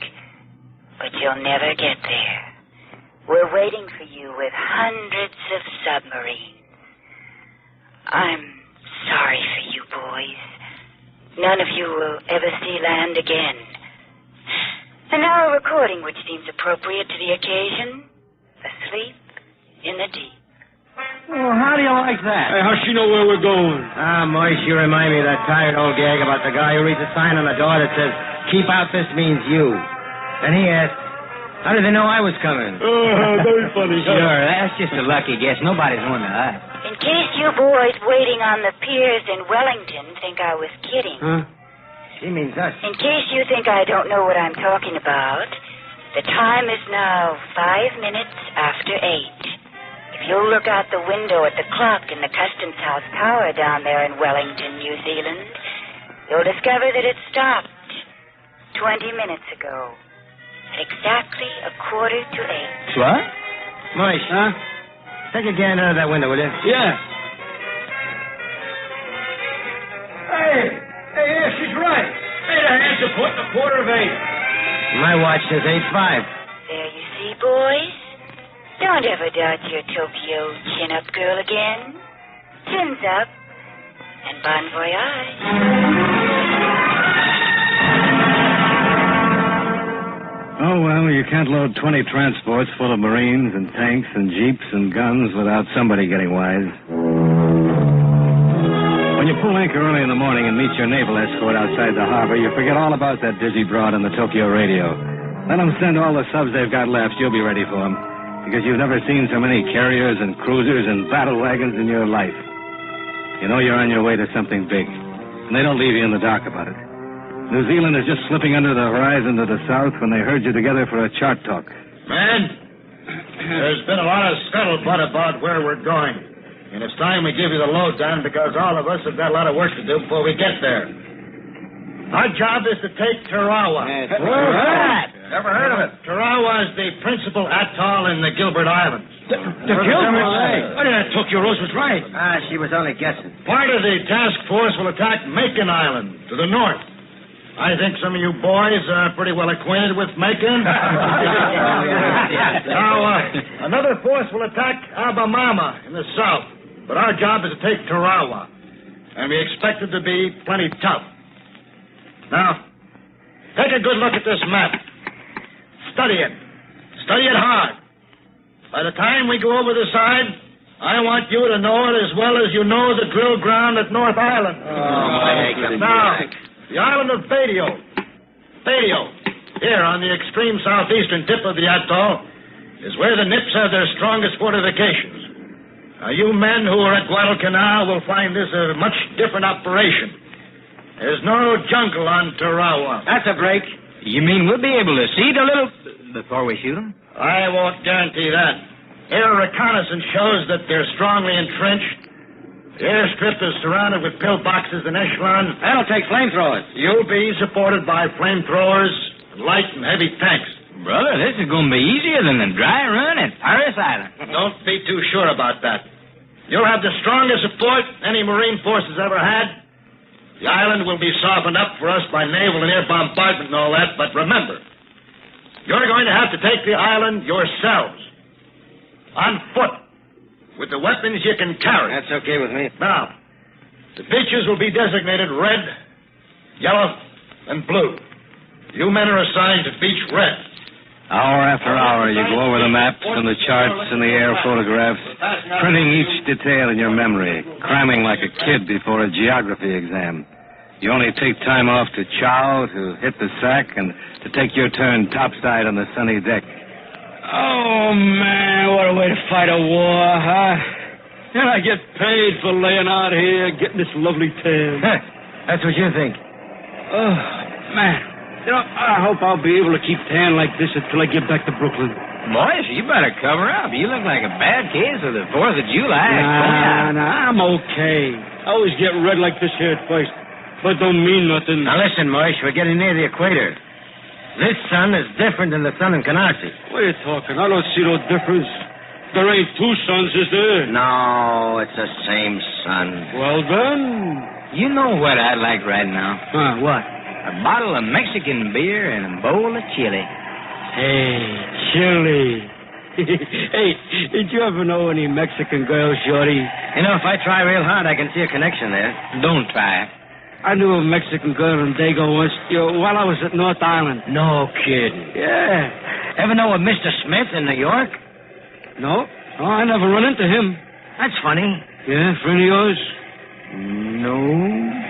But you'll never get there. We're waiting for you with hundreds of submarines. I'm sorry for you boys. None of you will ever see land again. And now a recording which seems appropriate to the occasion. Asleep in the Deep. Well, how do you like that? Hey, how's she know where we're going? Ah, Moish, you remind me of that tired old gag about the guy who reads a sign on the door that says, "Keep out, this means you." And he asked, how did they know I was coming? Oh, very funny. Sure, that's just a lucky guess. Nobody's on to us. In case you boys waiting on the piers in Wellington think I was kidding. Huh? She means us. In case you think I don't know what I'm talking about, the time is now 5 minutes after 8. If you'll look out the window at the clock in the Customs House Tower down there in Wellington, New Zealand, you'll discover that it stopped 20 minutes ago at exactly 7:45. What? Moish. Huh? Take a gander out of that window, will you? Yeah. Hey, yeah, she's right. Hey, the hands are pointing 7:45. My watch says 8:05. There you see, boys. Don't ever doubt your Tokyo chin-up girl again. Chins up, and bon voyage. Oh, well, you can't load 20 transports full of Marines and tanks and jeeps and guns without somebody getting wise. When you pull anchor early in the morning and meet your naval escort outside the harbor, you forget all about that dizzy broad on the Tokyo radio. Let them send all the subs they've got left. You'll be ready for them. Because you've never seen so many carriers and cruisers and battle wagons in your life. You know you're on your way to something big. And they don't leave you in the dark about it. New Zealand is just slipping under the horizon to the south when they herd you together for a chart talk. Man, there's been a lot of scuttlebutt about where we're going. And it's time we give you the lowdown because all of us have got a lot of work to do before we get there. Our job is to take Tarawa. Where's that? Never heard of it. Tarawa is the principal atoll in the Gilbert Islands. The Gilbert? Oh, Tokyo Rose was right. She was only guessing. Part of the task force will attack Macon Island to the north. I think some of you boys are pretty well acquainted with Macon. Now, another force will attack Alabama in the south. But our job is to take Tarawa. And we expect it to be plenty tough. Now, take a good look at this map. Study it. Study it hard. By the time we go over the side, I want you to know it as well as you know the drill ground at North Island. Now, the island of Badio, here on the extreme southeastern tip of the atoll, is where the Nips have their strongest fortifications. Now, you men who are at Guadalcanal will find this a much different operation. There's no jungle on Tarawa. That's a break. You mean we'll be able to see the little... before we shoot them? I won't guarantee that. Air reconnaissance shows that they're strongly entrenched. The airstrip is surrounded with pillboxes and echelons. That'll take flamethrowers. You'll be supported by flamethrowers, light and heavy tanks. Brother, this is going to be easier than the dry run at Paris Island. Don't be too sure about that. You'll have the strongest support any Marine force has ever had. The island will be softened up for us by naval and air bombardment and all that, but remember, you're going to have to take the island yourselves. On foot. With the weapons you can carry. That's okay with me. Now, the beaches will be designated red, yellow, and blue. You men are assigned to beach red. Hour after hour, you go over the maps and the charts and the air photographs, printing each detail in your memory, cramming like a kid before a geography exam. You only take time off to chow, to hit the sack, and to take your turn topside on the sunny deck. Oh, man, what a way to fight a war, huh? And I get paid for laying out here, getting this lovely tan. That's what you think. Oh, man. You know, I hope I'll be able to keep tan like this until I get back to Brooklyn. Boys, you better cover up. You look like a bad case of the 4th of July. Nah, I'm okay. I always get red like this here at first, but don't mean nothing. Now listen, Moish, we're getting near the equator. This sun is different than the sun in Canarsie. What are you talking? I don't see no difference. There ain't two suns, is there? No, it's the same sun. Well, then... You know what I'd like right now? Huh, what? A bottle of Mexican beer and a bowl of chili. Hey, chili. Hey, did you ever know any Mexican girls, Shorty? You know, if I try real hard, I can see a connection there. Don't try. I knew a Mexican girl in Dago once, while I was at North Island. No kidding. Yeah. Ever know a Mr. Smith in New York? No. Oh, I never run into him. That's funny. Yeah, friend of yours? No.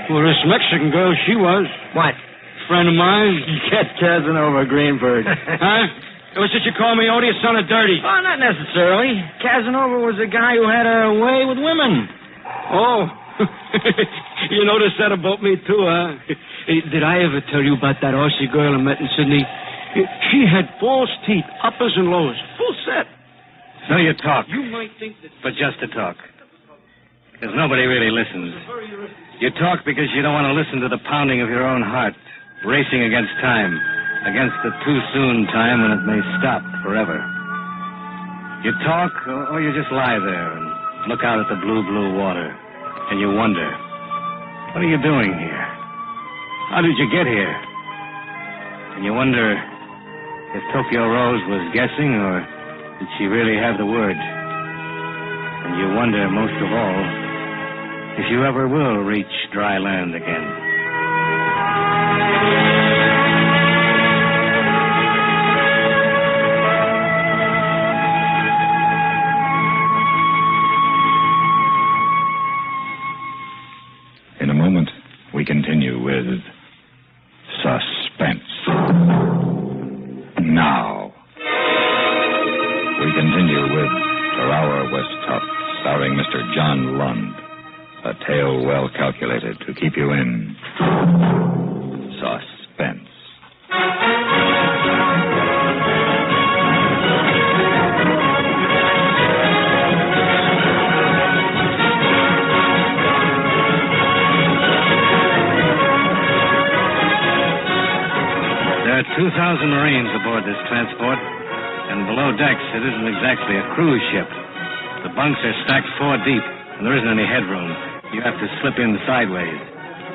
Well, this Mexican girl, she was. What? Friend of mine. Get Casanova Greenberg. Huh? It was that you call me odious son of dirty. Oh, not necessarily. Casanova was a guy who had a way with women. Oh. You noticed that about me, too, huh? Hey, did I ever tell you about that Aussie girl I met in Sydney? She had false teeth, uppers and lowers, full set. So you talk. You might think that... But just to talk. Because nobody really listens. You talk because you don't want to listen to the pounding of your own heart, racing against time, against the too-soon time when it may stop forever. You talk, or you just lie there and look out at the blue, blue water, and you wonder, what are you doing here? How did you get here? And you wonder if Tokyo Rose was guessing, or did she really have the word? And you wonder, most of all, if you ever will reach dry land again. In a moment, we continue with Suspense. Now, we continue with Tarawa Was Tough, starring Mr. John Lund. A tale well calculated to keep you in suspense. There are 2,000 Marines aboard this transport, and below decks it isn't exactly a cruise ship. The bunks are stacked 4 deep, and there isn't any headroom. You have to slip in sideways.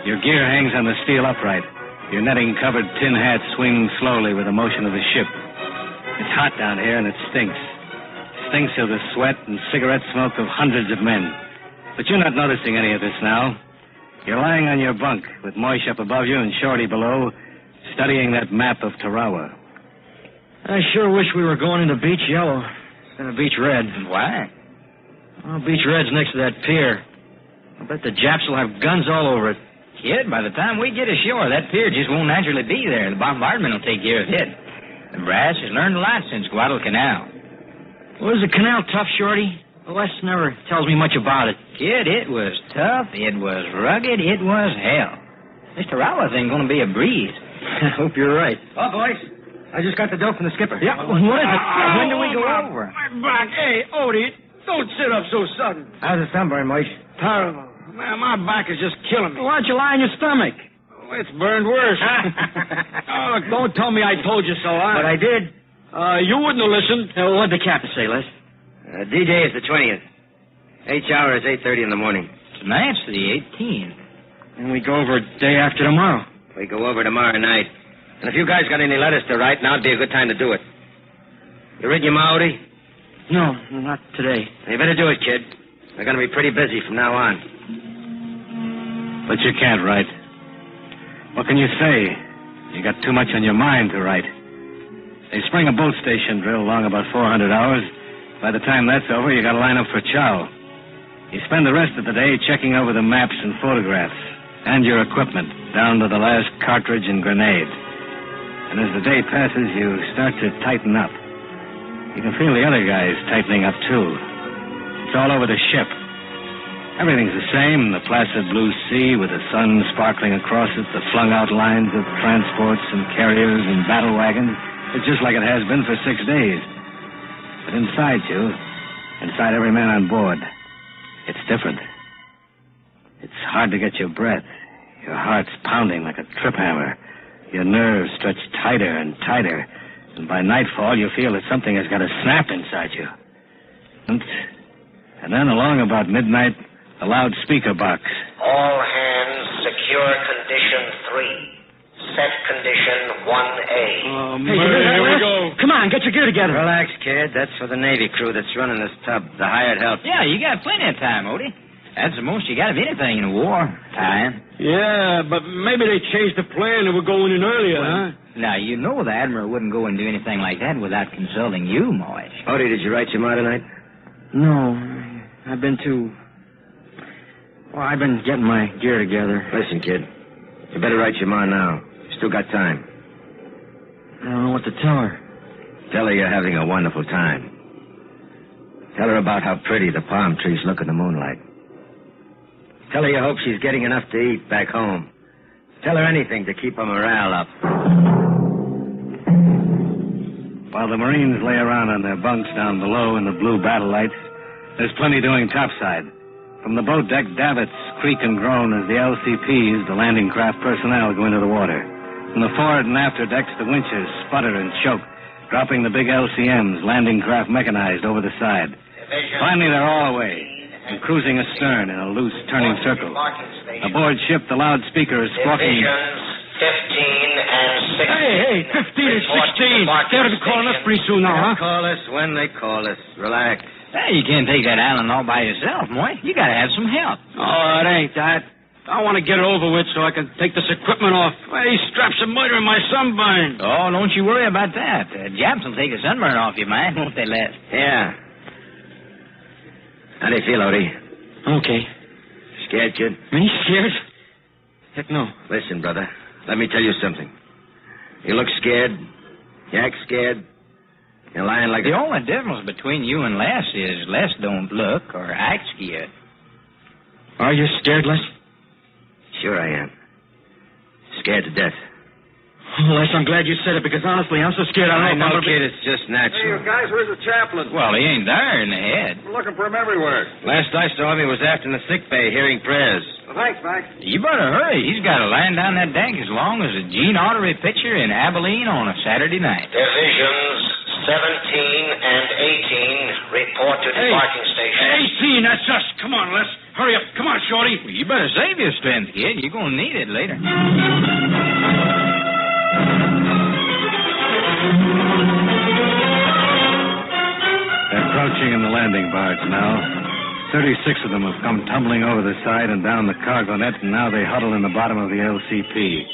Your gear hangs on the steel upright. Your netting-covered tin hat swings slowly with the motion of the ship. It's hot down here, and it stinks. Stinks of the sweat and cigarette smoke of hundreds of men. But you're not noticing any of this now. You're lying on your bunk with Moish up above you and Shorty below, studying that map of Tarawa. I sure wish we were going into Beach Yellow instead of Beach Red. Why? Well, Beach Red's next to that pier. I bet the Japs will have guns all over it. Kid, by the time we get ashore, that pier just won't naturally be there. The bombardment will take care of it. The brass has learned a lot since Guadalcanal. Was the canal tough, Shorty? Wes never tells me much about it. Kid, it was tough, it was rugged, it was hell. This Tarawa thing going to be a breeze. I hope you're right. Oh, boys, I just got the dope from the skipper. Yeah, what is it? When do we go over? My back. Hey, Odie, don't sit up so sudden. How's the sunburn, Moish? Terrible. Man, my back is just killing me. Why don't you lie on your stomach? Oh, it's burned worse. Oh, look, don't tell me I told you so, huh? But I did. You wouldn't have listened. What'd the captain say, Les? D-Day is the 20th. H-hour is 8:30 in the morning. Tonight's the 18th. And we go over day after tomorrow. We go over tomorrow night. And if you guys got any letters to write, now'd be a good time to do it. You read your Maori? No, not today. You better do it, kid. We're going to be pretty busy from now on. But you can't write. What can you say? You got too much on your mind to write. They spring a boat station drill along about 400 hours. By the time that's over, you got to line up for chow. You spend the rest of the day checking over the maps and photographs and your equipment down to the last cartridge and grenade. And as the day passes, you start to tighten up. You can feel the other guys tightening up, too. It's all over the ship. Everything's the same, the placid blue sea with the sun sparkling across it, the flung-out lines of transports and carriers and battle wagons. It's just like it has been for 6 days. But inside you, inside every man on board, it's different. It's hard to get your breath. Your heart's pounding like a trip hammer. Your nerves stretch tighter and tighter. And by nightfall, you feel that something has got to snap inside you. And then along about midnight, a loudspeaker box. All hands secure condition 3. Set condition 1A. Oh, man, here we go. Come on, get your gear together. Relax, kid. That's for the Navy crew that's running this tub, the hired help. Yeah, you got plenty of time, Odie. That's the most you got of anything in a war. Time. Yeah, but maybe they changed the plan and we're going in earlier, huh? Now, you know the Admiral wouldn't go and do anything like that without consulting you, Moish. Odie, did you write your mind tonight? No, I've been too... Well, I've been getting my gear together. Listen, kid. You better write your mind now. You still got time. I don't know what to tell her. Tell her you're having a wonderful time. Tell her about how pretty the palm trees look in the moonlight. Tell her you hope she's getting enough to eat back home. Tell her anything to keep her morale up. While the Marines lay around on their bunks down below in the blue battle lights, there's plenty doing topside. From the boat deck, davits creak and groan as the LCPs, the landing craft personnel, go into the water. From the forward and after decks, the winches sputter and choke, dropping the big LCMs, landing craft mechanized, over the side. Finally, they're all away and cruising astern in a loose, turning circle. Aboard ship, the loudspeaker is squawking. Divisions 15 and 16. Hey, 15 and 16. They ought to be calling us pretty soon now, huh? They'll call us when they call us. Relax. Hey, you can't take that island all by yourself, Moy. You gotta have some help. Oh, it ain't that. I want to get it over with so I can take this equipment off. These straps are murdering my sunburn. Oh, don't you worry about that. Japs will take a sunburn off your mind, won't they, Les? Yeah. How do you feel, Odie? Okay. Scared, kid? Me scared? Heck no. Listen, brother. Let me tell you something. You look scared. You act scared. You're lying like the only difference between you and Les is Les don't look or act scared. Are you scared, Les? Sure I am. Scared to death. Oh, Les, I'm glad you said it, because honestly, I'm so scared I don't know. Kid, it's just natural. Hey, you guys, where's the chaplain? Well, he ain't there in the head. We're looking for him everywhere. Last I saw him, he was aft in the sick bay hearing prayers. Well, thanks, Mac. You better hurry. He's got to land down that deck as long as a Gene Autry picture in Abilene on a Saturday night. Divisions 17 and 18 report to debarking station. 18, that's us. Come on, Les. Hurry up. Come on, Shorty. Well, you better save your strength, kid. You're going to need it later. They're crouching in the landing barge now. 36 of them have come tumbling over the side and down the cargo net, and now they huddle in the bottom of the LCP.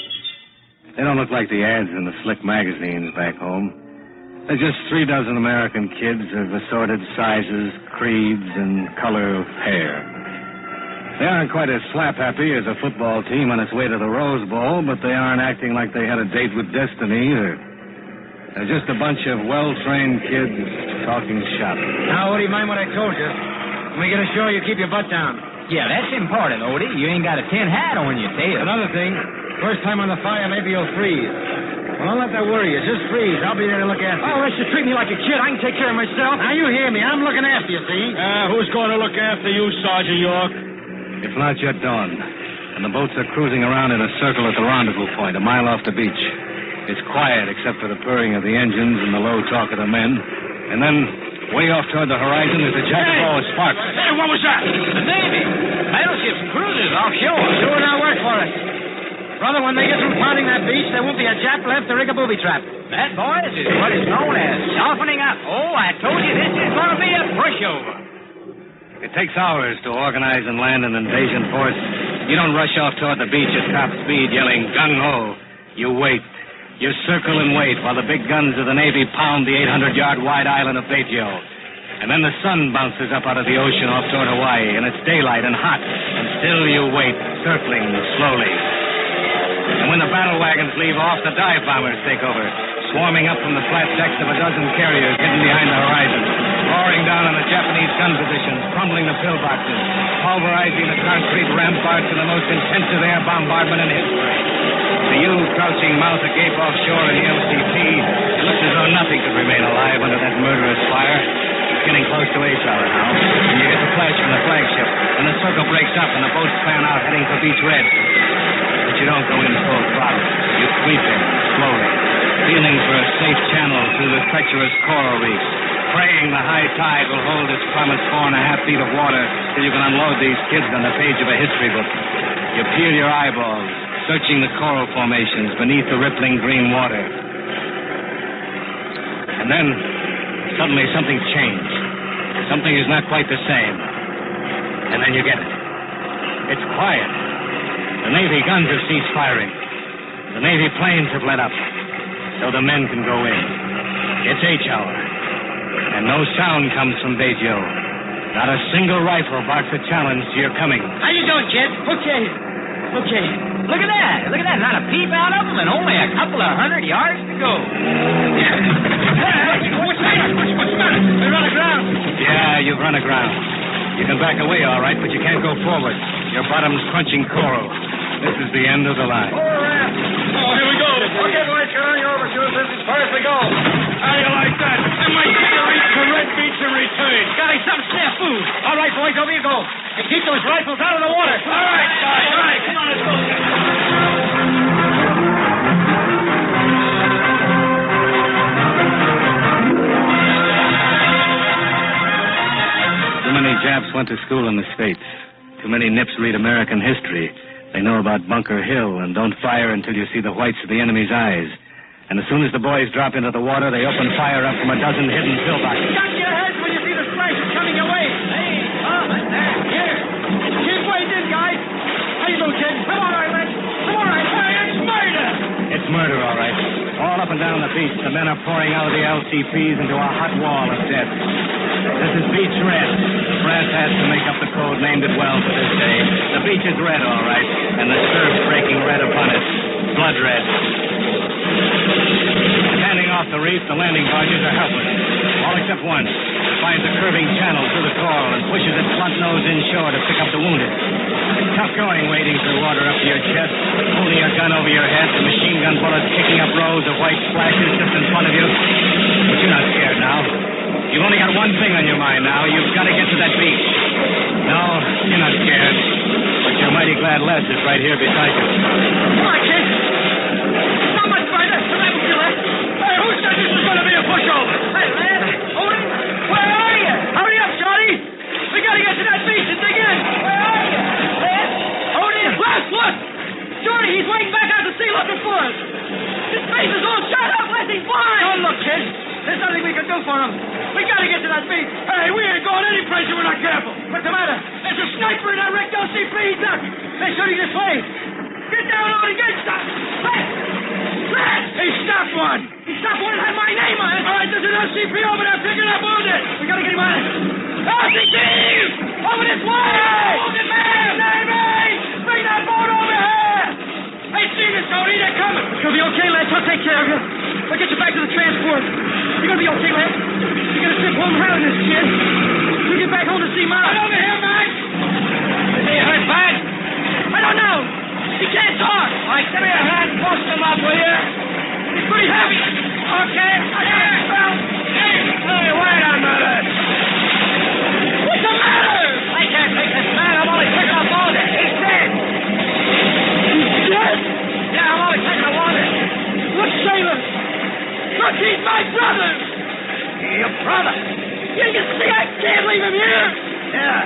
They don't look like the ads in the slick magazines back home. They're just 36 American kids of assorted sizes, creeds, and color of hair. They aren't quite as slap-happy as a football team on its way to the Rose Bowl, but they aren't acting like they had a date with destiny either. They're just a bunch of well-trained kids talking shop. Now, Odie, mind what I told you. When we get ashore, you keep your butt down. Yeah, that's important, Odie. You ain't got a tin hat on your tail. Another thing, first time on the fire, maybe you'll freeze. Well, don't let that worry you. Just freeze. I'll be there to look after you. Oh, unless you treat me like a kid, I can take care of myself. Now, you hear me. I'm looking after you, see? Who's going to look after you, Sergeant York? It's not yet dawn, and the boats are cruising around in a circle at the rendezvous point, a mile off the beach. It's quiet except for the purring of the engines and the low talk of the men. And then, way off toward the horizon, there's a jack of all sparks. Hey, what was that? The Navy. Battleships and cruisers offshore. Doing our work for us. Brother, when they get through pounding that beach, there won't be a Jap left to rig a booby trap. That, boys, is what is known as softening up. Oh, I told you this is going to be a pushover. It takes hours to organize and land an invasion force. You don't rush off toward the beach at top speed yelling gung-ho. You wait. You circle and wait while the big guns of the Navy pound the 800-yard wide island of Betrayal. And then the sun bounces up out of the ocean off toward Hawaii, and it's daylight and hot. And still you wait, circling slowly. And when the battle wagons leave off, the dive bombers take over, swarming up from the flat decks of a dozen carriers hidden behind the horizon, roaring down on the Japanese gun positions, crumbling the pillboxes, pulverizing the concrete ramparts in the most intensive air bombardment in history. To you, crouching mouth agape offshore in the LCP, it looks as though nothing could remain alive under that murderous fire. It's getting close to 8 hours now, and you get the flash from the flagship, and the circle breaks up, and the boats fan out heading for Beach Red. But you don't go in full throttle. You creep in, slowly, feeling for a safe channel through the treacherous coral reefs, praying the high tide will hold its promised 4.5 feet of water till you can unload these kids on the page of a history book. You peel your eyeballs, searching the coral formations beneath the rippling green water. And then, suddenly something's changed. Something is not quite the same. And then you get it. It's quiet. The Navy guns have ceased firing. The Navy planes have let up, so the men can go in. It's H hour, and no sound comes from Beijing. Not a single rifle barks a challenge to your coming. How you doing, kid? Okay. Look at that. Not a peep out of them, and only a couple of 100 yards to go. What's the matter? They run aground. Yeah, you've run aground. You can back away, all right, but you can't go forward. Your bottom's crunching coral. This is the end of the line. Oh, here we go. Okay, boys, get on your overshoes as far as we go. How do you like that? I might take a race to Red Beach and return. Got some snafu. All right, boys, over you go. And keep those rifles out of the water. All right, guys. All right, come on, let's go. Too many Japs went to school in the States. Too many Nips read American history. They know about Bunker Hill and don't fire until you see the whites of the enemy's eyes. And as soon as the boys drop into the water, they open fire up from a dozen hidden pillboxes. Duck your heads when you see the splashes coming your way. Hey, here. Keep waiting, guys. How you doing, kid? Come on, Ireland. Come on, Ireland. It's murder. It's murder, all right. All up and down the beach, the men are pouring out of the LCPs into a hot wall of death. This is Beach Red. The brass hats to make up the code named it well for this day. The beach is red, all right, and the surf's breaking red upon it. Blood red. Standing off the reef, the landing barges are helpless. All except one. It finds a curving channel through the coral and pushes its blunt nose inshore to pick up the wounded. Tough going wading through water up to your chest, holding your gun over your head, the machine gun bullets kicking up rows of white splashes just in front of you. But you're not scared now. You've only got one thing on your mind now. You've got to get to that beach. No, you're not scared. But you're mighty glad Les is right here beside you. Come on, kid. Not much further. The man will be left. Hey, who said this was going to be a pushover? Hey, Les. Odin, where are you? Hurry up, Shorty. We got to get to that beach and dig in. Where are you? Les? Odin, look. Shorty, he's waiting back out to sea looking for us. His face is all shot up. Les, he's blind. Don't look, kid. There's nothing we can do for him. We got to get to that beach. Hey, we ain't going any place if we're not careful. What's the matter? There's a sniper in that wrecked LCP. Duck. They're shooting this way. Get down on it. Get stopped. Let! He stopped one. He stopped one that had my name on it. All right, there's an LCP over there picking up wounded. We got to get him on it. LCP! Over this way! Wounded man! Navy! Bring that boat over here! Hey, see this, Tony. They're coming. It's going to be okay, lads. I'll take care of you. I'll get you back to the transport. You're going to be okay, lad. You're going to sit home around this, kid. You get back home to see Mom. Right over here, Mike. Is he hurt bad? I don't know. He can't talk. All right, give me a hand. Post him up, will you? He's pretty heavy. Okay. Hey, wait a minute. What's the matter? I can't take this man. I'm only picking up wounded. He's dead. He's dead? Yeah, I'm only picking up wounded. Look, sailor. Look, he's my brother. Your brother? Yeah, you see, I can't leave him here. Yeah.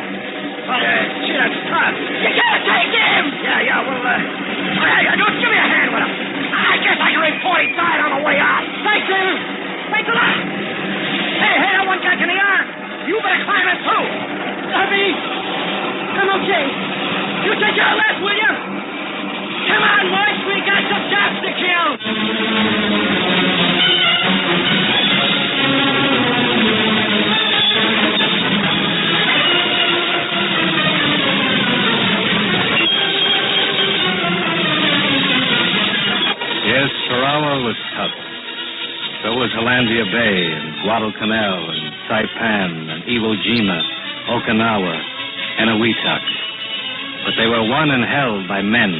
But, gee, that's tough. You gotta take him. Yeah, well, don't give me a hand with him. I guess I can report he died on the way out. Thanks, sailor. Thanks a lot. Hey, that one catch in the arm. You better climb it, too. I'm okay. You take care of that, will you? Come on, boys. We got some jobs to kill. Yes, Tarawa was tough. So was Hollandia Bay and Guadalcanal and Saipan and Iwo Jima, Okinawa, and Eniwetok. But they were won and held by men.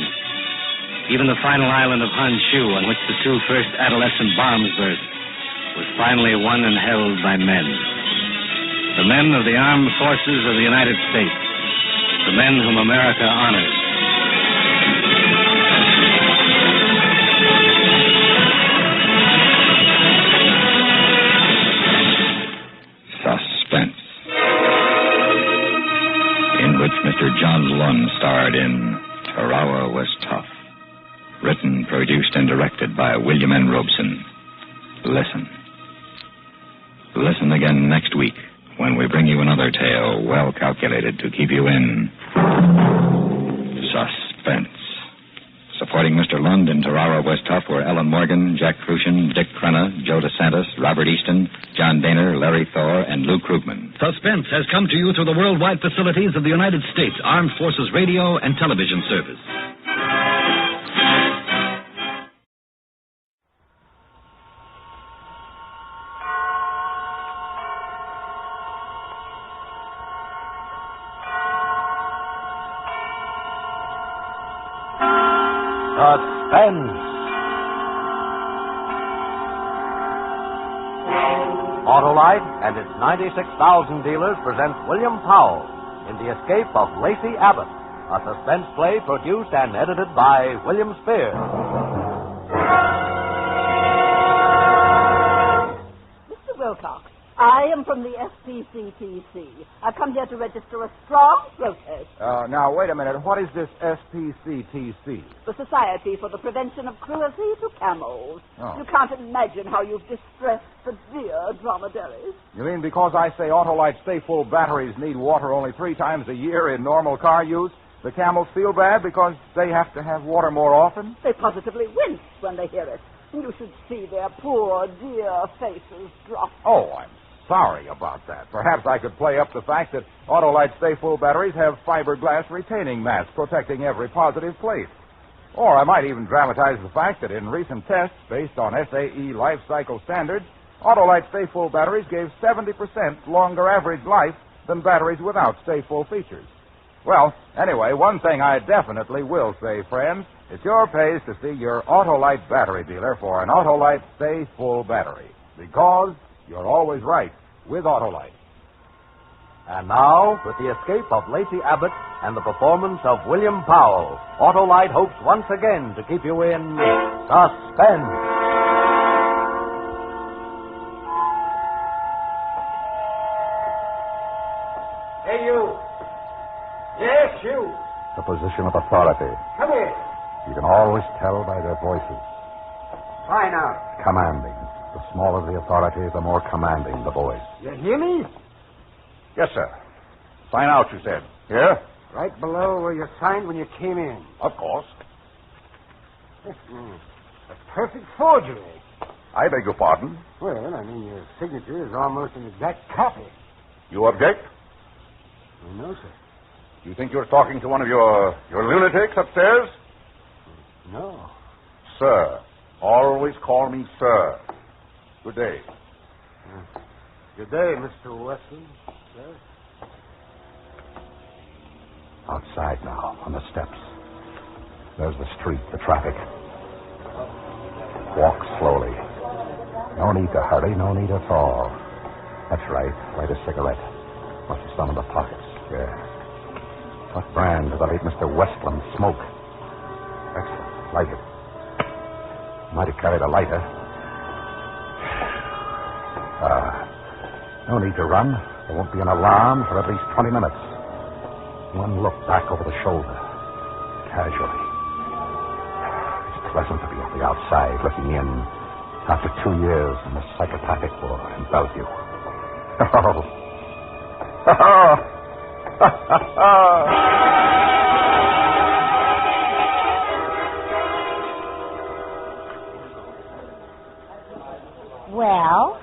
Even the final island of Honshu, on which the two first adolescent bombs burst, was finally won and held by men. The men of the armed forces of the United States. The men whom America honors. Suspense, in which Mr. John Lund starred in Tarawa Was Tough. Written, produced, and directed by William N. Robeson. Listen. Listen again next week when we bring you another tale well calculated to keep you in suspense. Supporting Mr. Lund in Tarawa Was Tough were Ellen Morgan, Jack Crucian, Dick Crenna, Joe DeSantis, Robert Easton, John Daner, Larry Thor, and Lou Krugman. Suspense has come to you through the worldwide facilities of the United States Armed Forces Radio and Television Service. Suspense. Autolite and its 96,000 dealers presents William Powell in The Escape of Lacey Abbott, a suspense play produced and edited by William Spears. Mr. Wilcox, I am from the SPCTC. I've come here to register a strong protest. Now, wait a minute. What is this SPCTC? The Society for the Prevention of Cruelty to Camels. Oh. You can't imagine how you've distressed the dear dromedaries. You mean because I say Autolite Stay-Full batteries need water only 3 times a year in normal car use, the camels feel bad because they have to have water more often? They positively wince when they hear it. You should see their poor, dear faces drop. Oh, I'm sorry about that. Perhaps I could play up the fact that Autolite Stay-Full batteries have fiberglass retaining mats protecting every positive plate. Or I might even dramatize the fact that in recent tests based on SAE life cycle standards, Autolite Stay-Full batteries gave 70% longer average life than batteries without Stay-Full features. Well, anyway, one thing I definitely will say, friends, it's your pace to see your Autolite battery dealer for an Autolite Stay-Full battery. Because you're always right with Autolite. And now, with the escape of Lacey Abbott and the performance of William Powell, Autolite hopes once again to keep you in suspense. Hey, you. Yes, you. The position of authority. Come here. You can always tell by their voices. Why now? Commanding. The smaller the authority, the more commanding the voice. You hear me? Yes, sir. Sign out, you said. Here? Right below where you signed when you came in. Of course. A perfect forgery. I beg your pardon? Well, I mean, your signature is almost an exact copy. You object? No, sir. You think you're talking to one of your lunatics upstairs? No. Sir. Always call me sir. Good day. Good day, Mr. Weston. Sir? Outside now, on the steps. There's the street, the traffic. Walk slowly. No need to hurry, no need at all. That's right. Light a cigarette. Must have some in the pockets. Yeah. What brand did the late Mr. Westland smoke? Excellent. Light it. Might have carried a lighter. No need to run. There won't be an alarm for at least 20 minutes. One look back over the shoulder. Casually. It's pleasant to be at the outside looking in after 2 years in the psychopathic war in Bellevue. Well?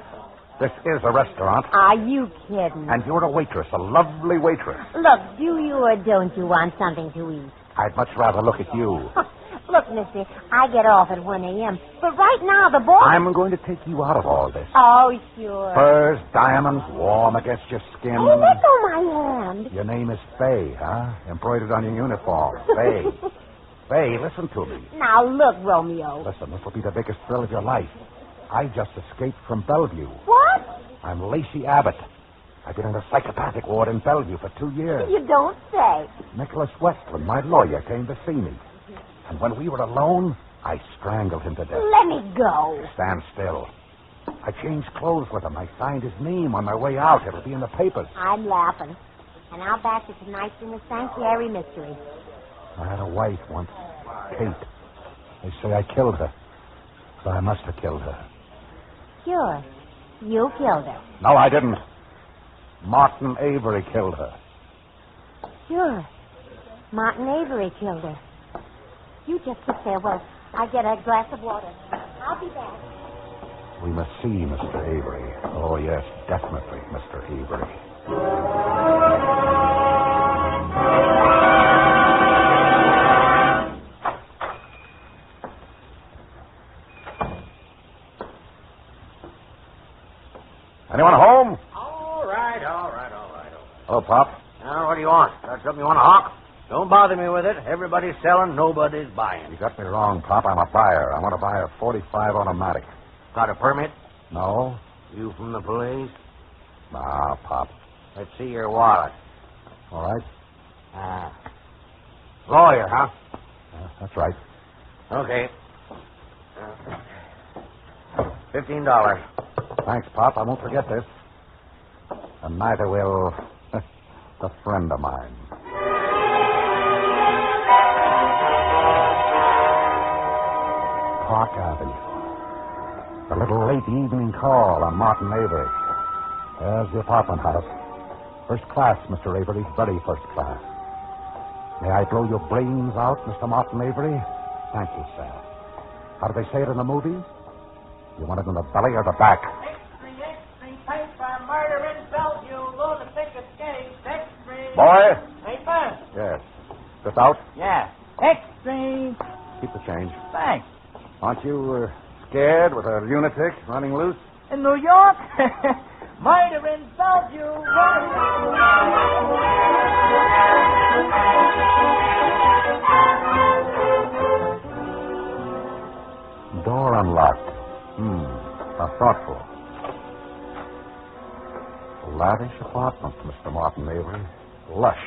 This is a restaurant. Are you kidding? And you're a waitress, a lovely waitress. Look, do you or don't you want something to eat? I'd much rather look at you. Look, mister, I get off at 1 a.m., but right now the boss... I'm going to take you out of all this. Oh, sure. Furs, diamonds, warm against your skin. Oh, let go my hand. Your name is Faye, huh? Embroidered on your uniform. Faye. Faye, listen to me. Now, look, Romeo. Listen, this will be the biggest thrill of your life. I just escaped from Bellevue. What? I'm Lacey Abbott. I've been in a psychopathic ward in Bellevue for 2 years. You don't say. Nicholas Westland, my lawyer, came to see me. And when we were alone, I strangled him to death. Let me go. Stand still. I changed clothes with him. I signed his name on my way out. It'll be in the papers. I'm laughing. And I'll back you tonight's in the Sanctuary Mystery. I had a wife once, Kate. They say I killed her. So I must have killed her. Sure. You killed her. No, I didn't. Martin Avery killed her. Sure. Martin Avery killed her. You just sit there while I get a glass of water. I'll be back. We must see Mr. Avery. Oh, yes, definitely, Mr. Avery. Anyone home? All right. Hello, Pop. Now, what do you want? Got something you want to hawk? Don't bother me with it. Everybody's selling, nobody's buying. You got me wrong, Pop. I'm a buyer. I want to buy a .45 automatic. Got a permit? No? You from the police? Nah, Pop. Let's see your wallet. All right. Lawyer, huh? That's right. Okay. $15. Thanks, Pop. I won't forget this. And neither will a friend of mine. Park Avenue. The little late evening call on Martin Avery. There's the apartment house. First class, Mr. Avery. Very first class. May I blow your brains out, Mr. Martin Avery? Thank you, sir. How do they say it in the movies? You want it in the belly or the back? Extra paper, murder in Bellevue, lunatic escape, extra. Boy? Paper? Yes. This out? Yeah. Extra. Keep the change. Thanks. Aren't you scared with a lunatic running loose? In New York? Murder in Bellevue. Door unlocked. How thoughtful. Lavish apartment, Mr. Martin Avery. Lush.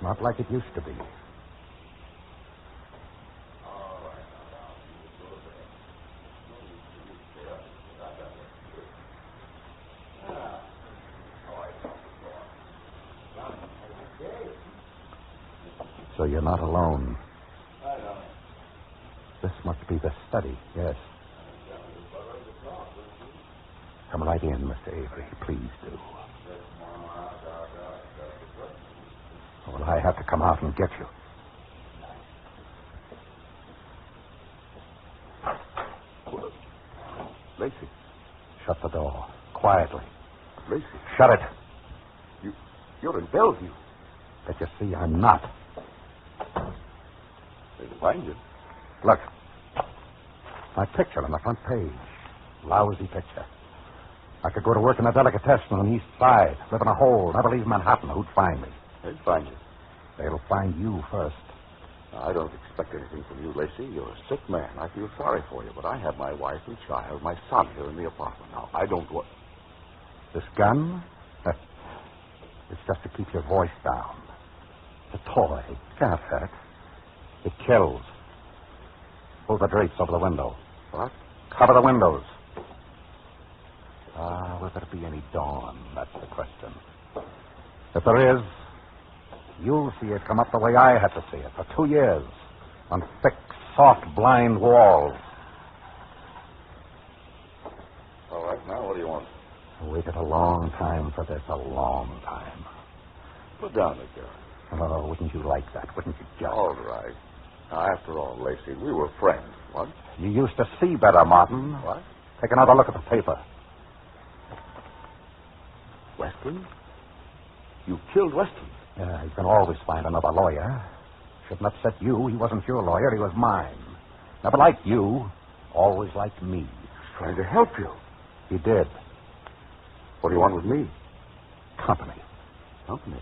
Not like it used to be. So you're not alone. This must be the study, yes. Come right in, Mr. Avery. Please do. Or will I have to come out and get you? Lacey. Shut the door. Quietly. Lacey. Shut it. You're in Bellevue. But you see, I'm not. They'll find you. Look. My picture on the front page. Lousy picture. I could go to work in a delicatessen on the East Side, live in a hole, never leave Manhattan. Who'd find me? They'll find you. They'll find you first. I don't expect anything from you, Lacey. You're a sick man. I feel sorry for you, but I have my wife and child, my son here in the apartment now. I don't want... This gun? It's just to keep your voice down. It's a toy. It can't hurt. It kills. Pull the drapes over the window. What? Cover the windows. Will there be any dawn? That's the question. If there is, you'll see it come up the way I had to see it for 2 years on thick, soft, blind walls. All right, now what do you want? I waited a long time for this, a long time. Put down the gun. Oh, wouldn't you like that? Wouldn't you just? All right. Now, after all, Lacey, we were friends once. You used to see better, Martin. What? Take another look at the paper. Weston? You killed Weston? Yeah, you can always find another lawyer. Shouldn't upset you. He wasn't your lawyer. He was mine. Never liked you. Always liked me. He's trying to help you. He did. What do you want with me? Company. Company?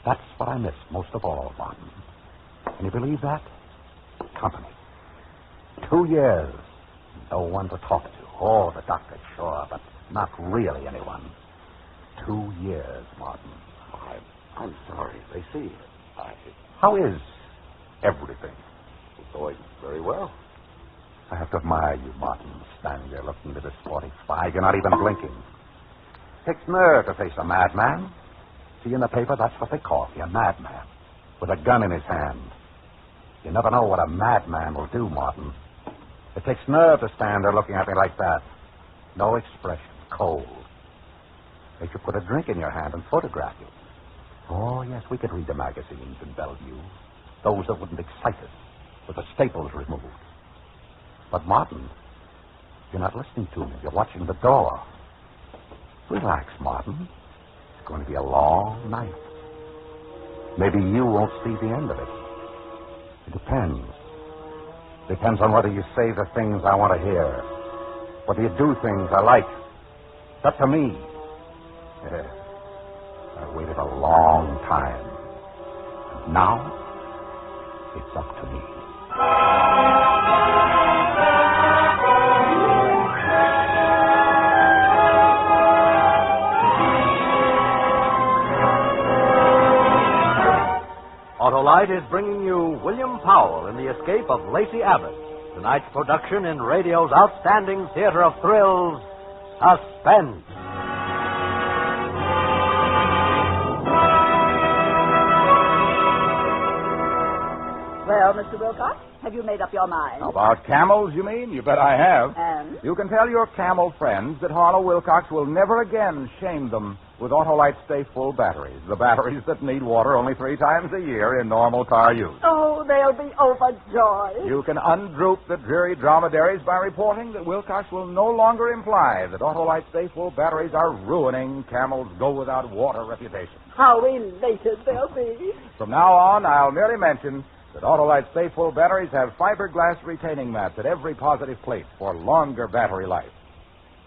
That's what I miss most of all, Martin. Can you believe that? Company. 2 years. No one to talk to. Oh, the doctor, sure, but not really anyone. 2 years, Martin. I'm sorry, Lacey. How is everything? It's going very well. I have to admire you, Martin. Standing there looking at this 45. You're not even blinking. Takes nerve to face a madman. See, in the paper, that's what they call you, a madman. With a gun in his hand. You never know what a madman will do, Martin. It takes nerve to stand there looking at me like that. No expression. Cold. They should put a drink in your hand and photograph you. Oh, yes, we could read the magazines in Bellevue. Those that wouldn't excite us, with the staples removed. But, Martin, you're not listening to me. You're watching the door. Relax, Martin. It's going to be a long night. Maybe you won't see the end of it. It depends. Depends on whether you say the things I want to hear. Whether you do things I like. It's up to me. Yes. I waited a long time. And Now, it's up to me. Autolite is bringing you William Powell in The Escape of Lacey Abbott, tonight's production in radio's outstanding theater of thrills, Suspense. Well, Mr. Wilcox, have you made up your mind? About camels, you mean? You bet I have. And? You can tell your camel friends that Harlow Wilcox will never again shame them with Autolite Stay Full batteries, the batteries that need water only 3 times a year in normal car use. Oh, they'll be overjoyed. You can undroop the dreary dromedaries by reporting that Wilcox will no longer imply that Autolite Stay Full batteries are ruining Camel's go-without-water reputation. How elated they'll be. From now on, I'll merely mention that Autolite Stay Full batteries have fiberglass retaining mats at every positive plate for longer battery life.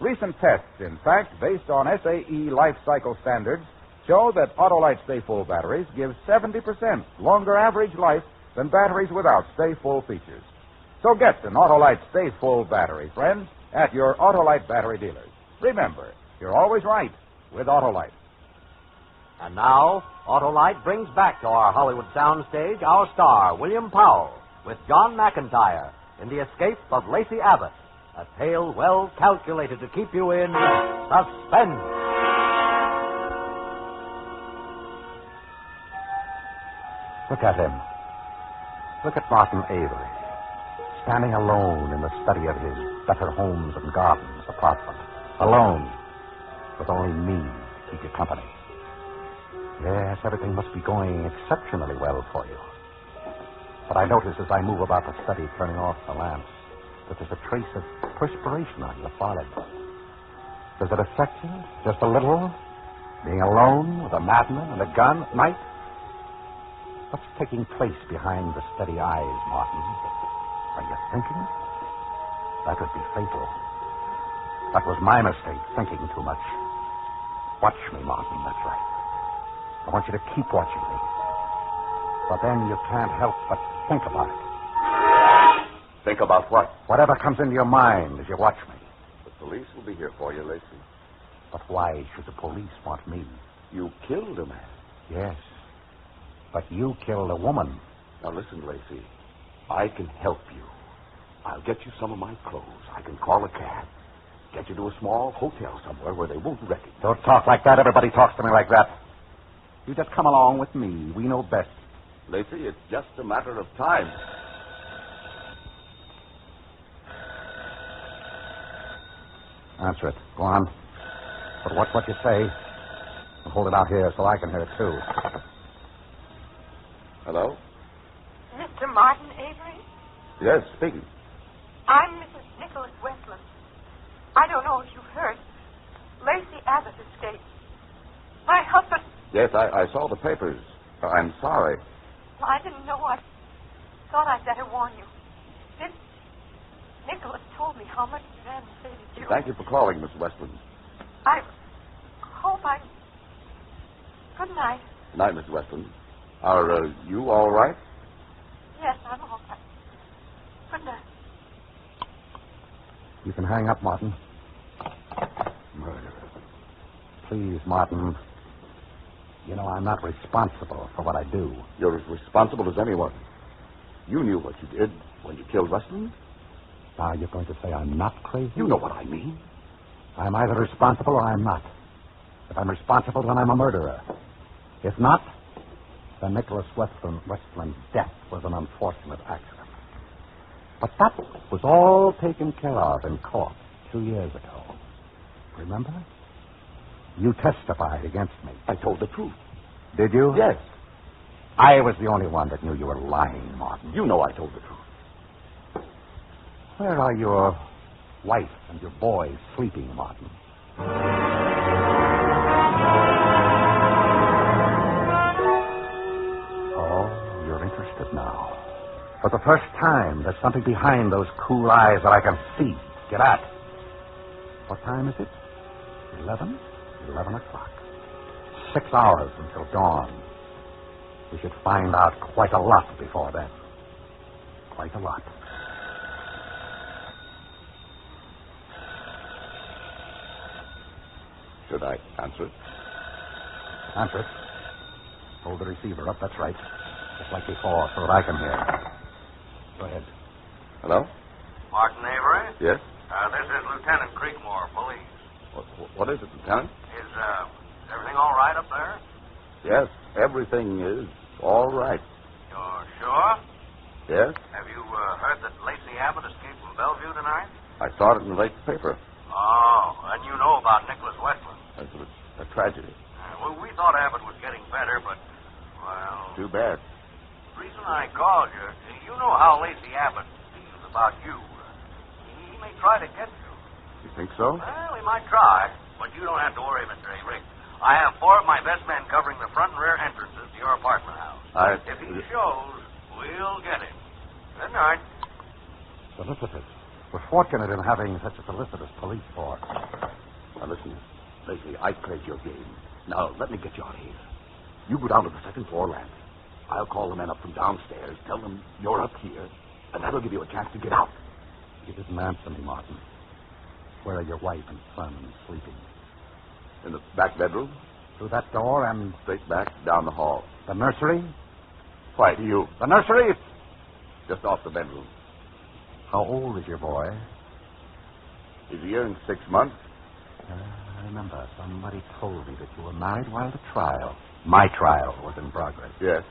Recent tests, in fact, based on SAE life cycle standards, show that Autolite Stay Full batteries give 70% longer average life than batteries without Stay Full features. So get an Autolite Stay Full battery, friends, at your Autolite battery dealers. Remember, you're always right with Autolite. And now, Autolite brings back to our Hollywood soundstage our star, William Powell, with John McIntyre in The Escape of Lacey Abbott, a tale well calculated to keep you in suspense. Look at him. Look at Martin Avery, standing alone in the study of his Better Homes and Gardens apartment. Alone, with only me to keep you company. Yes, everything must be going exceptionally well for you. But I notice as I move about the study, turning off the lamps, that there's a trace of perspiration on your forehead. Does it affect you? Just a little? Being alone with a madman and a gun at night? What's taking place behind the steady eyes, Martin? Are you thinking? That would be fatal. That was my mistake, thinking too much. Watch me, Martin, that's right. I want you to keep watching me. But then you can't help but think about it. Think about what? Whatever comes into your mind as you watch me. The police will be here for you, Lacey. But why should the police want me? You killed a man. Yes. But you killed a woman. Now listen, Lacey. I can help you. I'll get you some of my clothes. I can call a cab. Get you to a small hotel somewhere where they won't recognize you. Don't talk like that. Everybody talks to me like that. You just come along with me. We know best. Lacey, it's just a matter of time. Answer it. Go on. But watch what you say. And hold it out here so I can hear it, too. Hello? Mr. Martin Avery? Yes, speaking. I'm Mrs. Nicholas Westland. I don't know if you've heard. Lacey Abbott escaped. My husband... Yes, I saw the papers. I'm sorry. Well, I didn't know. I thought I'd better warn you. Nicholas told me how much the man hated you. Thank you for calling, Miss Westland. I hope I... Good night. Good night, Miss Westland. Are you all right? Yes, I'm all right. Good night. You can hang up, Martin. Murder. Please, Martin. You know, I'm not responsible for what I do. You're as responsible as anyone. You knew what you did when you killed Westland. Now you're going to say I'm not crazy? You know what I mean. I'm either responsible or I'm not. If I'm responsible, then I'm a murderer. If not, then Nicholas Westland's death was an unfortunate accident. But that was all taken care of in court 2 years ago. Remember? You testified against me. I told the truth. Did you? Yes. I was the only one that knew you were lying, Martin. You know I told the truth. Where are your wife and your boys sleeping, Martin? Oh, you're interested now. For the first time, there's something behind those cool eyes that I can see. Get at. What time is it? 11? 11 o'clock. 6 hours until dawn. We should find out quite a lot before then. Quite a lot. Should I answer it? Answer it. Hold the receiver up, that's right. Just like before, so that I can hear. Go ahead. Hello? Martin Avery? Yes? This is Lieutenant Creekmore, police. What is it, Lieutenant? Is everything all right up there? Yes, everything is all right. You're sure? Yes? Have you heard that Lacey Abbott escaped from Bellevue tonight? I saw it in the late paper. Oh, and you know about Nicholas Westland. It was a tragedy. Well, we thought Abbott was getting better, but, well... Too bad. The reason I called you, you know how Lacey Abbott feels about you. He may try to get you. You think so? Well, he might try, but you don't have to worry, Mr. Avery. I have 4 of my best men covering the front and rear entrances to your apartment house. If he shows, we'll get him. Good night. Solicitors. We're fortunate in having such a solicitors police force. Now, listen, Lacey, I played your game. Now, let me get you out of here. You go down to the second floor landing. I'll call the men up from downstairs, tell them you're up here, and that'll give you a chance to get out. You didn't answer me, Martin. Where are your wife and son sleeping? In the back bedroom. Through that door and... Straight back down the hall. The nursery? Why, do you? The nursery? Just off the bedroom. How old is your boy? He's a year and 6 months. I remember somebody told me that you were married while the trial. My trial was in progress. Yes.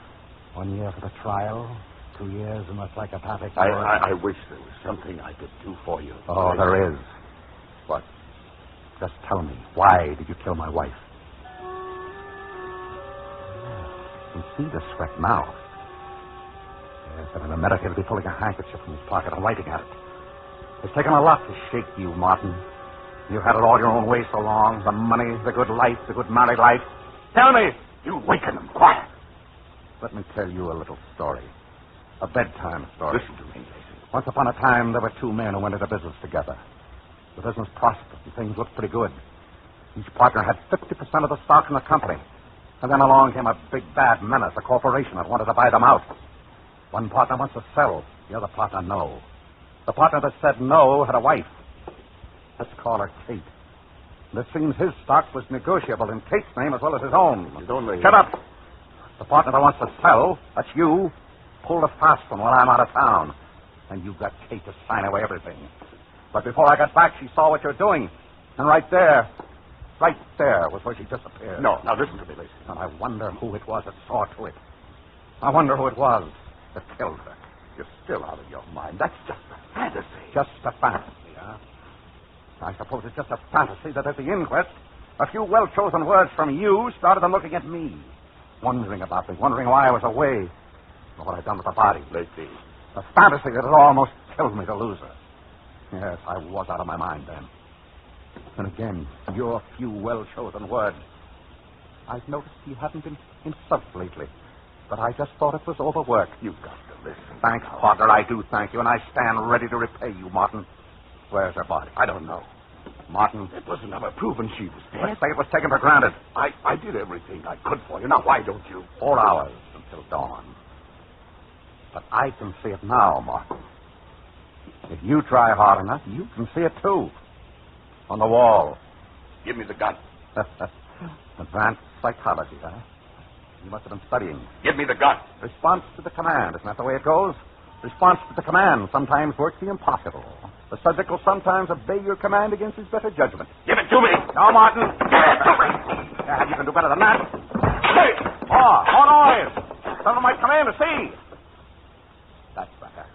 1 year for the trial, 2 years in the psychopathic... I wish there was something I could do for you. Oh, there is. What? Just tell me, why did you kill my wife? You can see the sweat now. Yes, and in a minute he'll be pulling a handkerchief from his pocket and writing at it. It's taken a lot to shake you, Martin. You've had it all your own way so long. The money, the good life, the good married life. Tell me! You waken them. Quiet. Let me tell you a little story. A bedtime story. Listen to me, Lacey. Once upon a time, there were 2 men who went into business together. The business prospered, and things looked pretty good. Each partner had 50% of the stock in the company. And then along came a big, bad menace, a corporation that wanted to buy them out. One partner wants to sell, the other partner no. The partner that said no had a wife. Let's call her Kate. And it seems his stock was negotiable in Kate's name as well as his own. Shut up! The partner that wants to sell, that's you, pulled a fast one while I'm out of town. And you got Kate to sign away everything. But before I got back, she saw what you're doing. And right there was where she disappeared. No, now listen to me, Lacey. And I wonder who it was that saw to it. I wonder who it was that killed her. You're still out of your mind. That's just a fantasy. Just a fantasy, huh? I suppose it's just a fantasy that at the inquest, a few well-chosen words from you started them looking at me. Wondering about me, wondering why I was away. Or what I'd done with the body. Lacey. A fantasy that had almost killed me to lose her. Yes, I was out of my mind then. And again, your few well-chosen words. I've noticed you haven't been insulted lately, but I just thought it was overwork. You've got to listen. Thanks, partner, I do thank you, and I stand ready to repay you, Martin. Where's her body? I don't know. Martin? It was never proven she was dead. Let's say it was taken for granted. I did everything I could for you. Now, why don't you? 4 hours until dawn. But I can see it now, Martin. If you try hard enough, you can see it too. On the wall. Give me the gun. Advanced psychology, huh? You must have been studying. Give me the gun. Response to the command. Isn't that the way it goes? Response to the command sometimes works the impossible. The subject will sometimes obey your command against his better judgment. Give it to me. No, Martin. Give it to me. Yeah, you can do better than that. Hey! More noise. Someone might come in to see. That's better.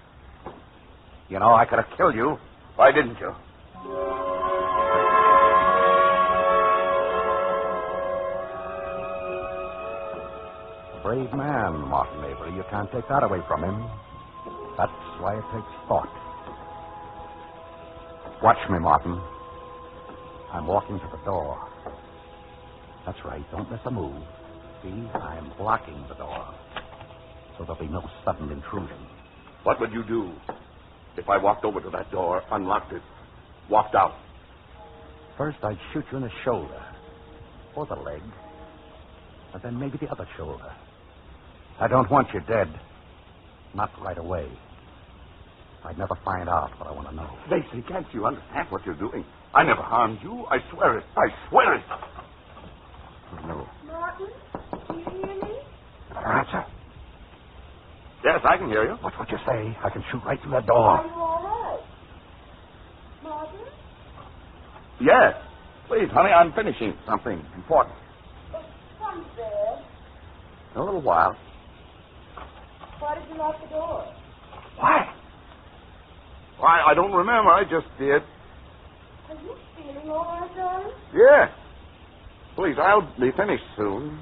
You know, I could have killed you. Why didn't you? A brave man, Martin Avery. You can't take that away from him. That's why it takes thought. Watch me, Martin. I'm walking to the door. That's right. Don't miss a move. See, I'm blocking the door. So there'll be no sudden intrusion. What would you do if I walked over to that door, unlocked it, walked out? First, I'd shoot you in the shoulder. Or the leg. And then maybe the other shoulder. I don't want you dead. Not right away. I'd never find out what I want to know. Lacey, can't you understand what you're doing? I never harmed you. I swear it. I swear it. No. Martin, do you hear me? Answer. Yes, I can hear you. What's what you say? I can shoot right through that door. Are you all right? Martin? Yes. Please, honey, I'm finishing something important. Come there. In a little while. Why did you lock the door? Why? Why, I don't remember. I just did. Are you feeling all right, darling? Yeah. Please, I'll be finished soon.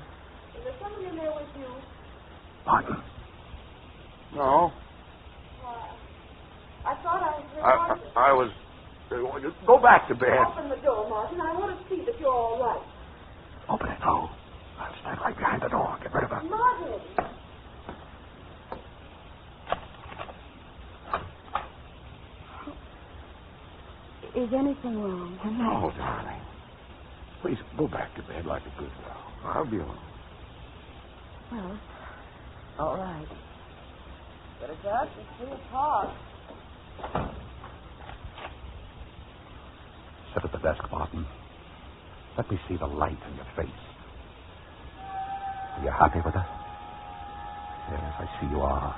Is there someone in there with you? Martin. No. Why? I thought I heard I was... Go back to bed. Open the door, Martin. I want to see that you're all right. Open it, no. I'll stand right behind the door. Get rid of her. Martin! Is anything wrong? No, darling. Please, go back to bed like a good girl. I'll be alone. Well, all right. Better get it's 3 o'clock. Sit at the desk, Martin. Let me see the light in your face. Are you happy with her? Yes, I see you are.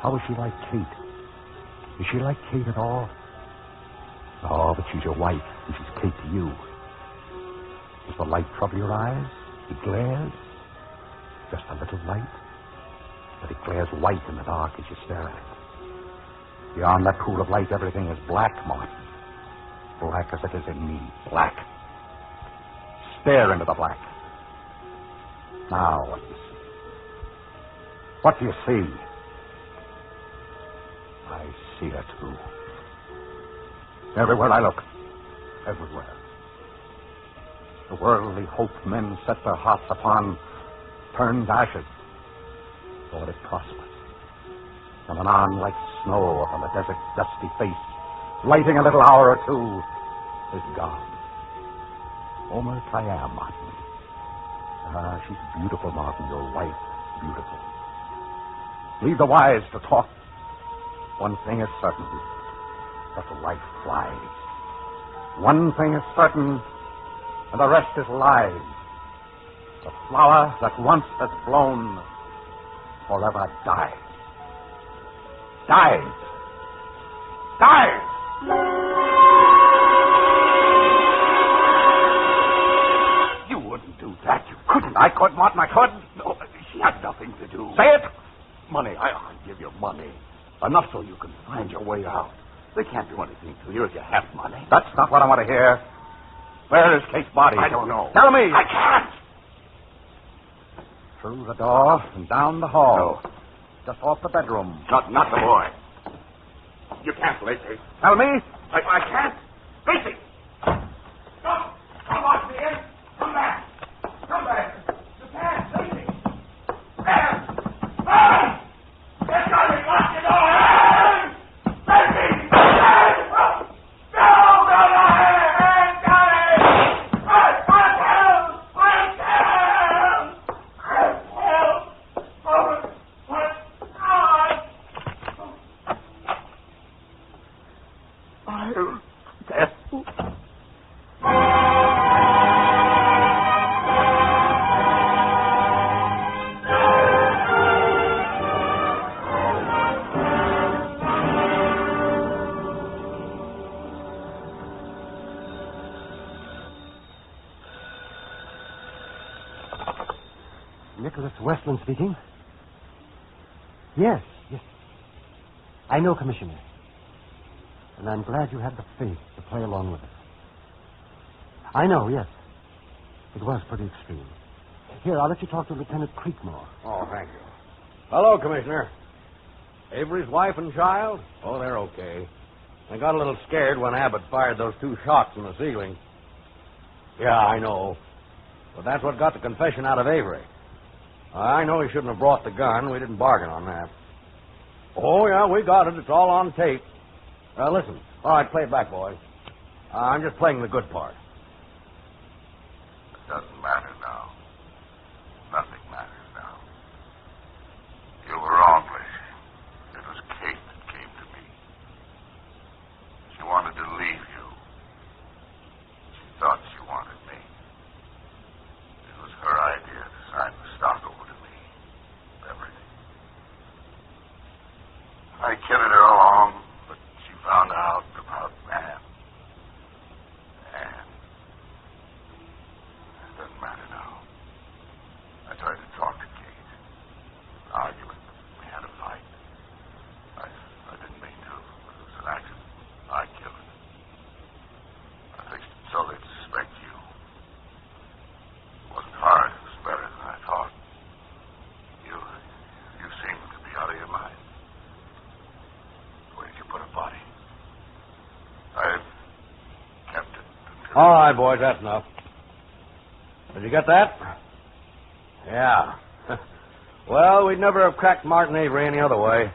How is she like Kate? Is she like Kate at all? Oh, but she's your wife, and she's Kate to you. Does the light trouble your eyes? It glares? Just a little light? But it glares white in the dark as you stare at it. Beyond that pool of light, everything is black, Martin. Black as it is in me. Black. Stare into the black. Now, what do you see? What do you see? I see her, too. Everywhere I look. Everywhere. The worldly hope men set their hearts upon turns ashes. Or it prospers. And anon like snow upon the desert dusty face, lighting a little hour or two, is gone. Almost I am, Martin. Ah, she's beautiful, Martin, your wife. Beautiful. Leave the wise to talk. One thing is certain. That life flies. One thing is certain, and the rest is lies. The flower that once has blown forever dies. Dies. Dies! You wouldn't do that. You couldn't. I could, Martin. I could. No, she had nothing to do. Say it! Money. I'll give you money. Enough so you can find your way out. They can't do anything to you if you have money. That's not what I want to hear. Where is Kate's body? I don't know. Tell me. I can't. Through the door and down the hall. No. Just off the bedroom. Not the boy. You can't, Lacey. Tell me. I can't. Lacey! Come on, Ian. Come back. Come back. You can't, Lacey. Anne! Anne! Get got me. Lock the door. Anne! Lacey! Anne! No! Anne! Got it! Nicholas Westland speaking. Yes. I know, Commissioner. And I'm glad you had the faith to play along with it. I know, yes. It was pretty extreme. Here, I'll let you talk to Lieutenant Creekmore. Oh, thank you. Hello, Commissioner. Avery's wife and child? Oh, they're okay. I got a little scared when Abbott fired those 2 shots in the ceiling. Yeah, I know. But that's what got the confession out of Avery. I know he shouldn't have brought the gun. We didn't bargain on that. Oh, yeah, we got it. It's all on tape. Listen. All right, play it back, boys. I'm just playing the good part. It doesn't matter now. Nothing matters now. All right, boys, that's enough. Did you get that? Yeah. Well, we'd never have cracked Martin Avery any other way.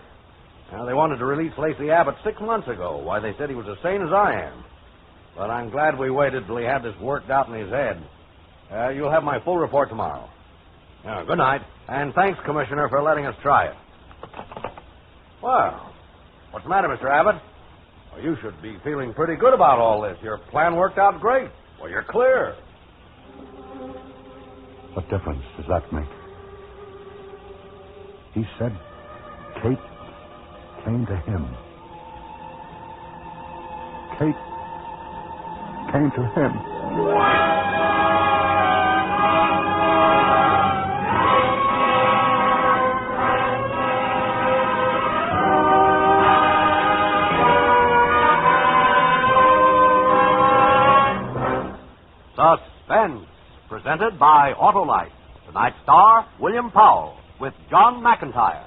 Now, they wanted to release Lacey Abbott 6 months ago. Why, they said he was as sane as I am. But I'm glad we waited till he had this worked out in his head. You'll have my full report tomorrow. Good night. And thanks, Commissioner, for letting us try it. Well, what's the matter, Mr. Abbott? Well, you should be feeling pretty good about all this. Your plan worked out great. Well, you're clear. What difference does that make? He said Kate came to him. Kate came to him. Suspense, presented by Autolite. Tonight's star, William Powell, with John McIntyre.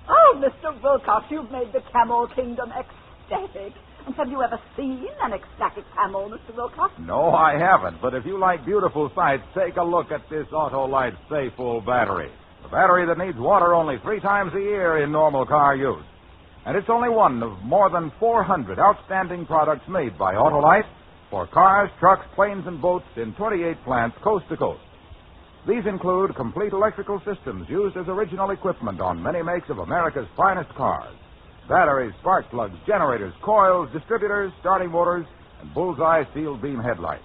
Oh, Mr. Wilcox, you've made the camel kingdom ecstatic. And have you ever seen an ecstatic camel, Mr. Wilcox? No, I haven't. But if you like beautiful sights, take a look at this Autolite Stay Full battery. The battery that needs water only 3 times a year in normal car use. And it's only one of more than 400 outstanding products made by Autolite for cars, trucks, planes, and boats in 28 plants coast to coast. These include complete electrical systems used as original equipment on many makes of America's finest cars. Batteries, spark plugs, generators, coils, distributors, starting motors, and bullseye steel beam headlights.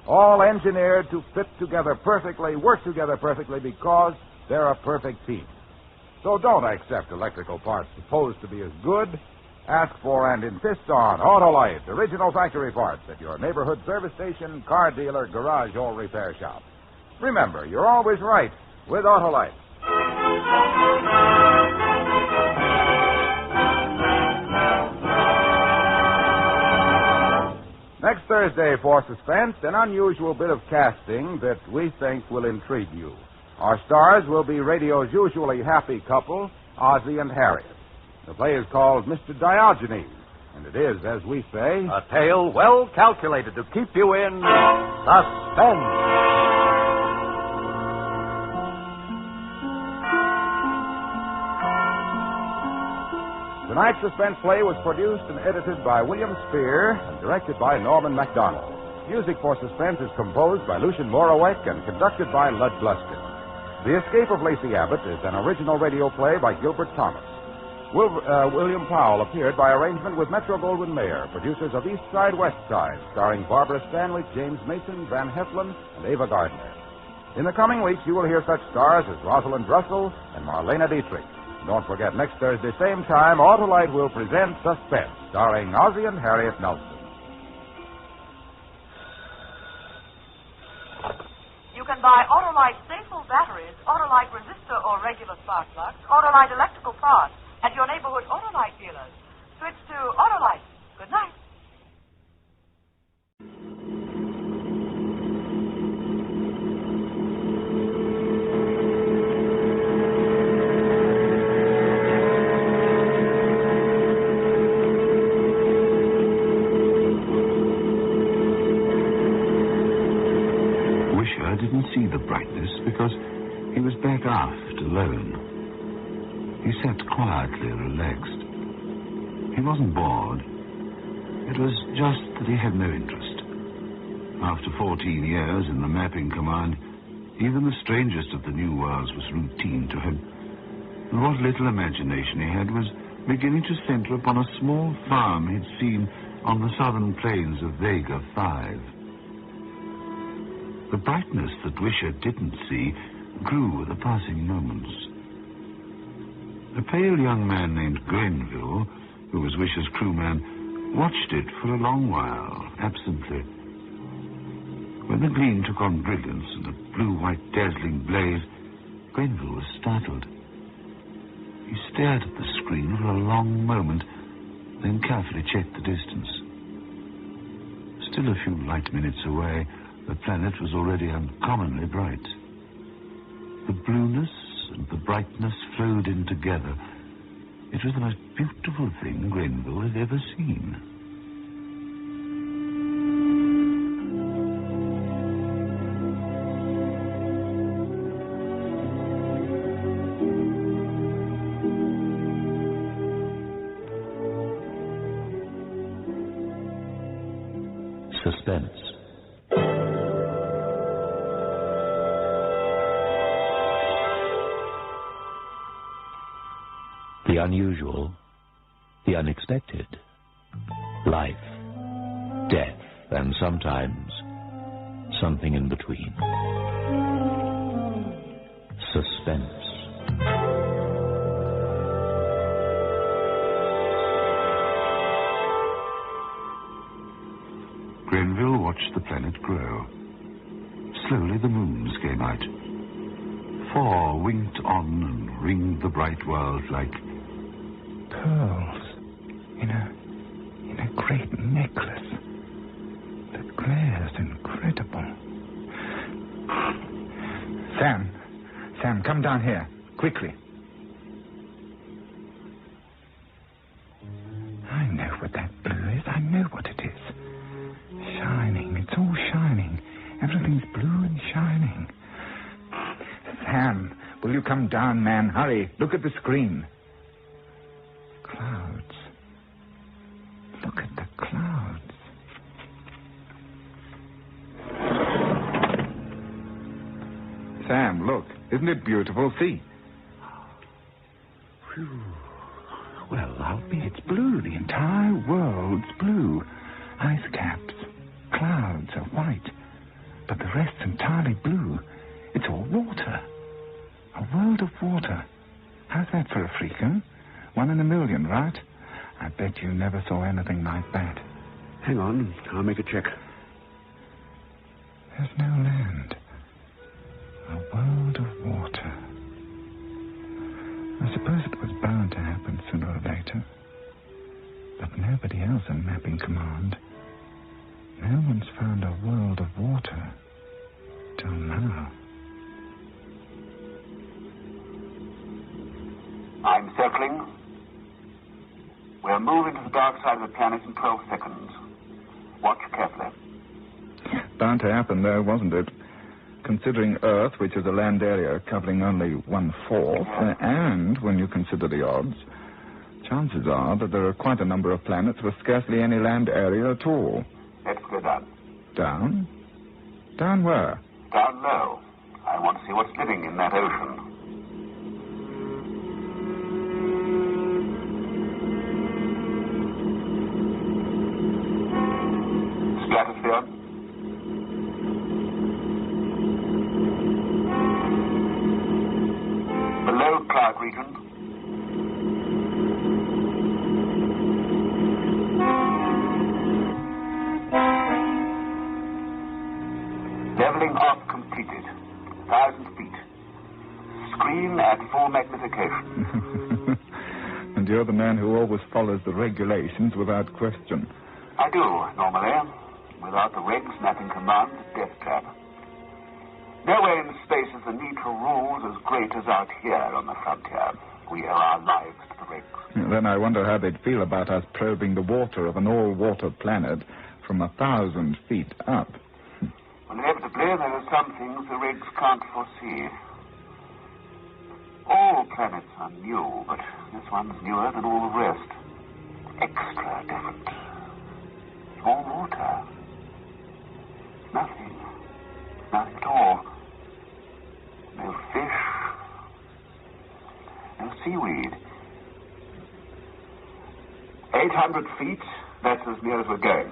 All engineered to fit together perfectly, work together perfectly because they're a perfect team. So don't accept electrical parts supposed to be as good. Ask for and insist on Autolite, original factory parts at your neighborhood service station, car dealer, garage, or repair shop. Remember, you're always right with Autolite. Next Thursday for Suspense, an unusual bit of casting that we think will intrigue you. Our stars will be radio's usually happy couple, Ozzie and Harriet. The play is called Mr. Diogenes, and it is, as we say, a tale well calculated to keep you in suspense. Tonight's Suspense play was produced and edited by William Spear and directed by Norman MacDonald. Music for Suspense is composed by Lucien Moraweck and conducted by Lud Gluskin. The Escape of Lacey Abbott is an original radio play by Gilbert Thomas. William Powell appeared by arrangement with Metro-Goldwyn-Mayer, producers of East Side, West Side, starring Barbara Stanwyck, James Mason, Van Heflin, and Ava Gardner. In the coming weeks, you will hear such stars as Rosalind Russell and Marlena Dietrich. Don't forget, next Thursday, same time, Autolite will present Suspense, starring Ozzie and Harriet Nelson. You can buy Autolite Stay-Full batteries, Autolite resistor or regular spark plugs, Autolite electrical parts at your neighborhood Autolite dealers. Switch to Autolite. Good night. Didn't see the brightness because he was back aft alone. He sat quietly relaxed. He wasn't bored. It was just that he had no interest. After 14 years in the mapping command, even the strangest of the new worlds was routine to him. And what little imagination he had was beginning to center upon a small farm he'd seen on the southern plains of Vega 5. The brightness that Wisher didn't see grew with the passing moments. A pale young man named Grenville, who was Wisher's crewman, watched it for a long while, absently. When the gleam took on brilliance and a blue-white dazzling blaze, Grenville was startled. He stared at the screen for a long moment, then carefully checked the distance. Still a few light minutes away, the planet was already uncommonly bright. The blueness and the brightness flowed in together. It was the most beautiful thing Grenville had ever seen. The unusual, the unexpected, life, death, and sometimes something in between. Suspense. Grenville watched the planet grow. Slowly the moons came out. 4 winked on and ringed the bright world like pearls in a great necklace. The glare's incredible. Sam, come down here, quickly. I know what that blue is. I know what it is. Shining. It's all shining. Everything's blue and shining. Sam, will you come down, man? Hurry. Look at the screen. Clouds. Look at the clouds. Sam, look. Isn't it beautiful? See. Whew. Well, I'll be. It's blue. The entire world's blue. Ice caps. Clouds are white. But the rest's entirely blue. It's all water. A world of water. How's that for a freak, huh? 1 in a million, right? I bet you never saw anything like that. Hang on. I'll make a check. There's no land. A world of water. I suppose it was bound to happen sooner or later. But nobody else in Mapping Command. No one's found a world of water till now. I'm circling. We'll move into the dark side of the planet in 12 seconds. Watch carefully. Bound to happen, though, wasn't it? Considering Earth, which is a land area covering only 1/4, and when you consider the odds, chances are that there are quite a number of planets with scarcely any land area at all. Let's go down. Down? Down where? Down low. I want to see what's living in that ocean. Stratosphere. Below cloud region. Leveling off completed. 1,000 feet. Screen at full magnification. And you're the man who always follows the regulations without question. I do, normally. Without the regs, Mapping Command, death trap. Nowhere in space is the need for rules as great as out here on the frontier. We owe our lives to the regs. Then I wonder how they'd feel about us probing the water of an all-water planet from 1,000 feet up. Well, inevitably, there are some things the regs can't foresee. All planets are new, but this one's newer than all the rest. Extra different. All water. Nothing. Nothing at all. No fish. No seaweed. 800 feet, that's as near as we're going.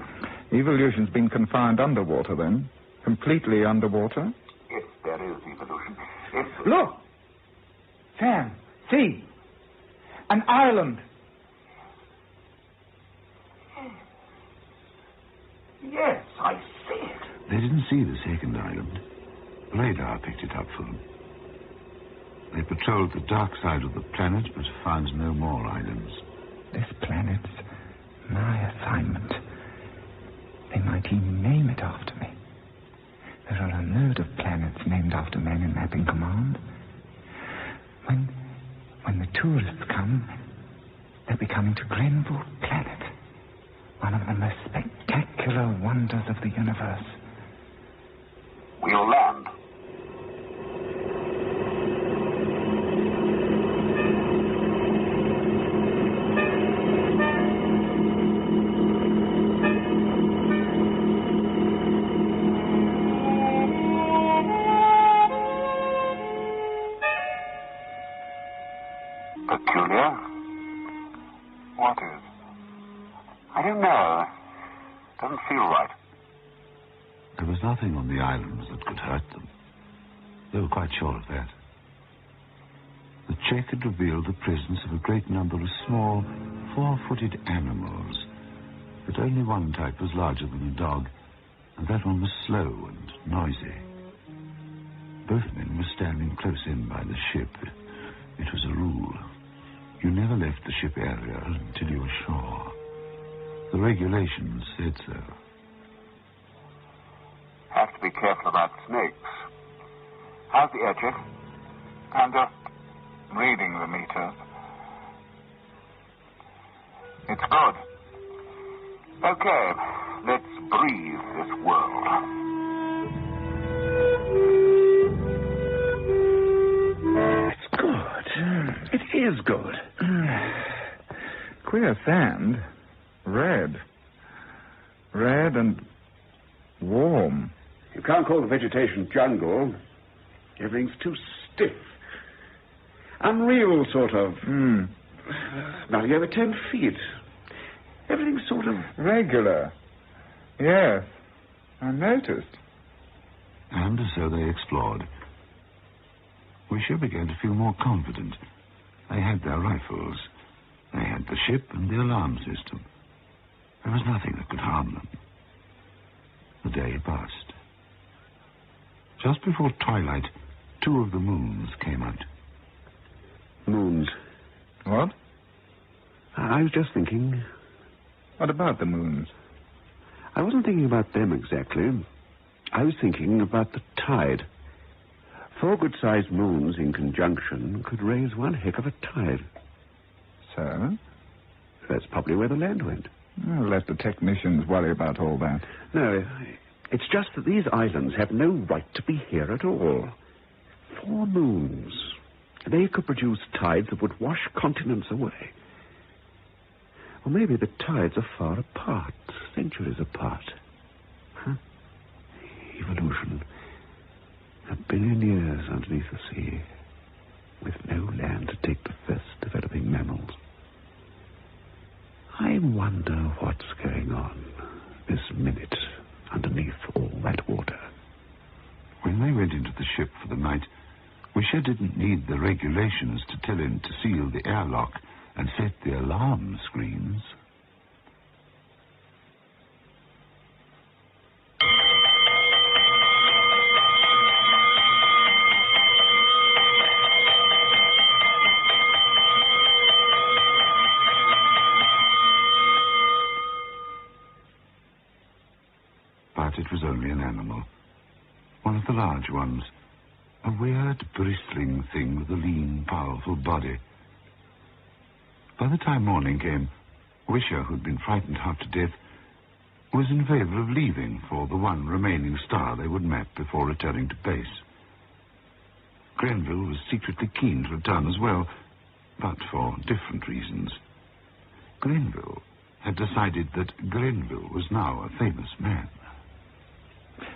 Evolution's been confined underwater, then? Completely underwater? If there is evolution. Look! Sam, see! An island! Yes, I see it. They didn't see the second island. Radar picked it up for them. They patrolled the dark side of the planet, but found no more islands. This planet's my assignment. They might even name it after me. There are a load of planets named after men in Mapping Command. When the tourists come, they'll be coming to Grenville Planet, one of the most spectacular wonders of the universe. We'll land. Peculiar, I don't know. Doesn't feel right. There was nothing on the islands that could hurt them. They were quite sure of that. The check had revealed the presence of a great number of small, four-footed animals, but only one type was larger than a dog, and that one was slow and noisy. Both men were standing close in by the ship. It was a rule. You never left the ship area until you were sure. The regulations said so. Have to be careful about snakes. How's the air check? I'm just reading the meters. It's good. Okay, let's breathe this world. It's good. It is good. Queer sand. Red. Red and warm. You can't call the vegetation jungle. Everything's too stiff. Unreal, sort of. Nothing over 10 feet. Everything's sort of... Regular. Yes. I noticed. And so they explored. Wisher began to feel more confident. They had their rifles. They had the ship and the alarm system. There was nothing that could harm them. The day passed. Just before twilight, 2 of the moons came out. Moons. What? I was just thinking... What about the moons? I wasn't thinking about them exactly. I was thinking about the tide. 4 good-sized moons in conjunction could raise one heck of a tide. So? That's probably where the land went. Well, let the technicians worry about all that. No, it's just that these islands have no right to be here at all. 4 moons. They could produce tides that would wash continents away. Or maybe the tides are far apart, centuries apart. Huh? Evolution. 1 billion years underneath the sea, with no land to take the first developing mammals. I wonder what's going on this minute underneath all that water. When they went into the ship for the night, Wisher didn't need the regulations to tell him to seal the airlock and set the alarm screens. But it was only an animal. One of the large ones. A weird, bristling thing with a lean, powerful body. By the time morning came, Wisher, who'd been frightened half to death, was in favor of leaving for the one remaining star they would map before returning to base. Grenville was secretly keen to return as well, but for different reasons. Grenville had decided that Grenville was now a famous man.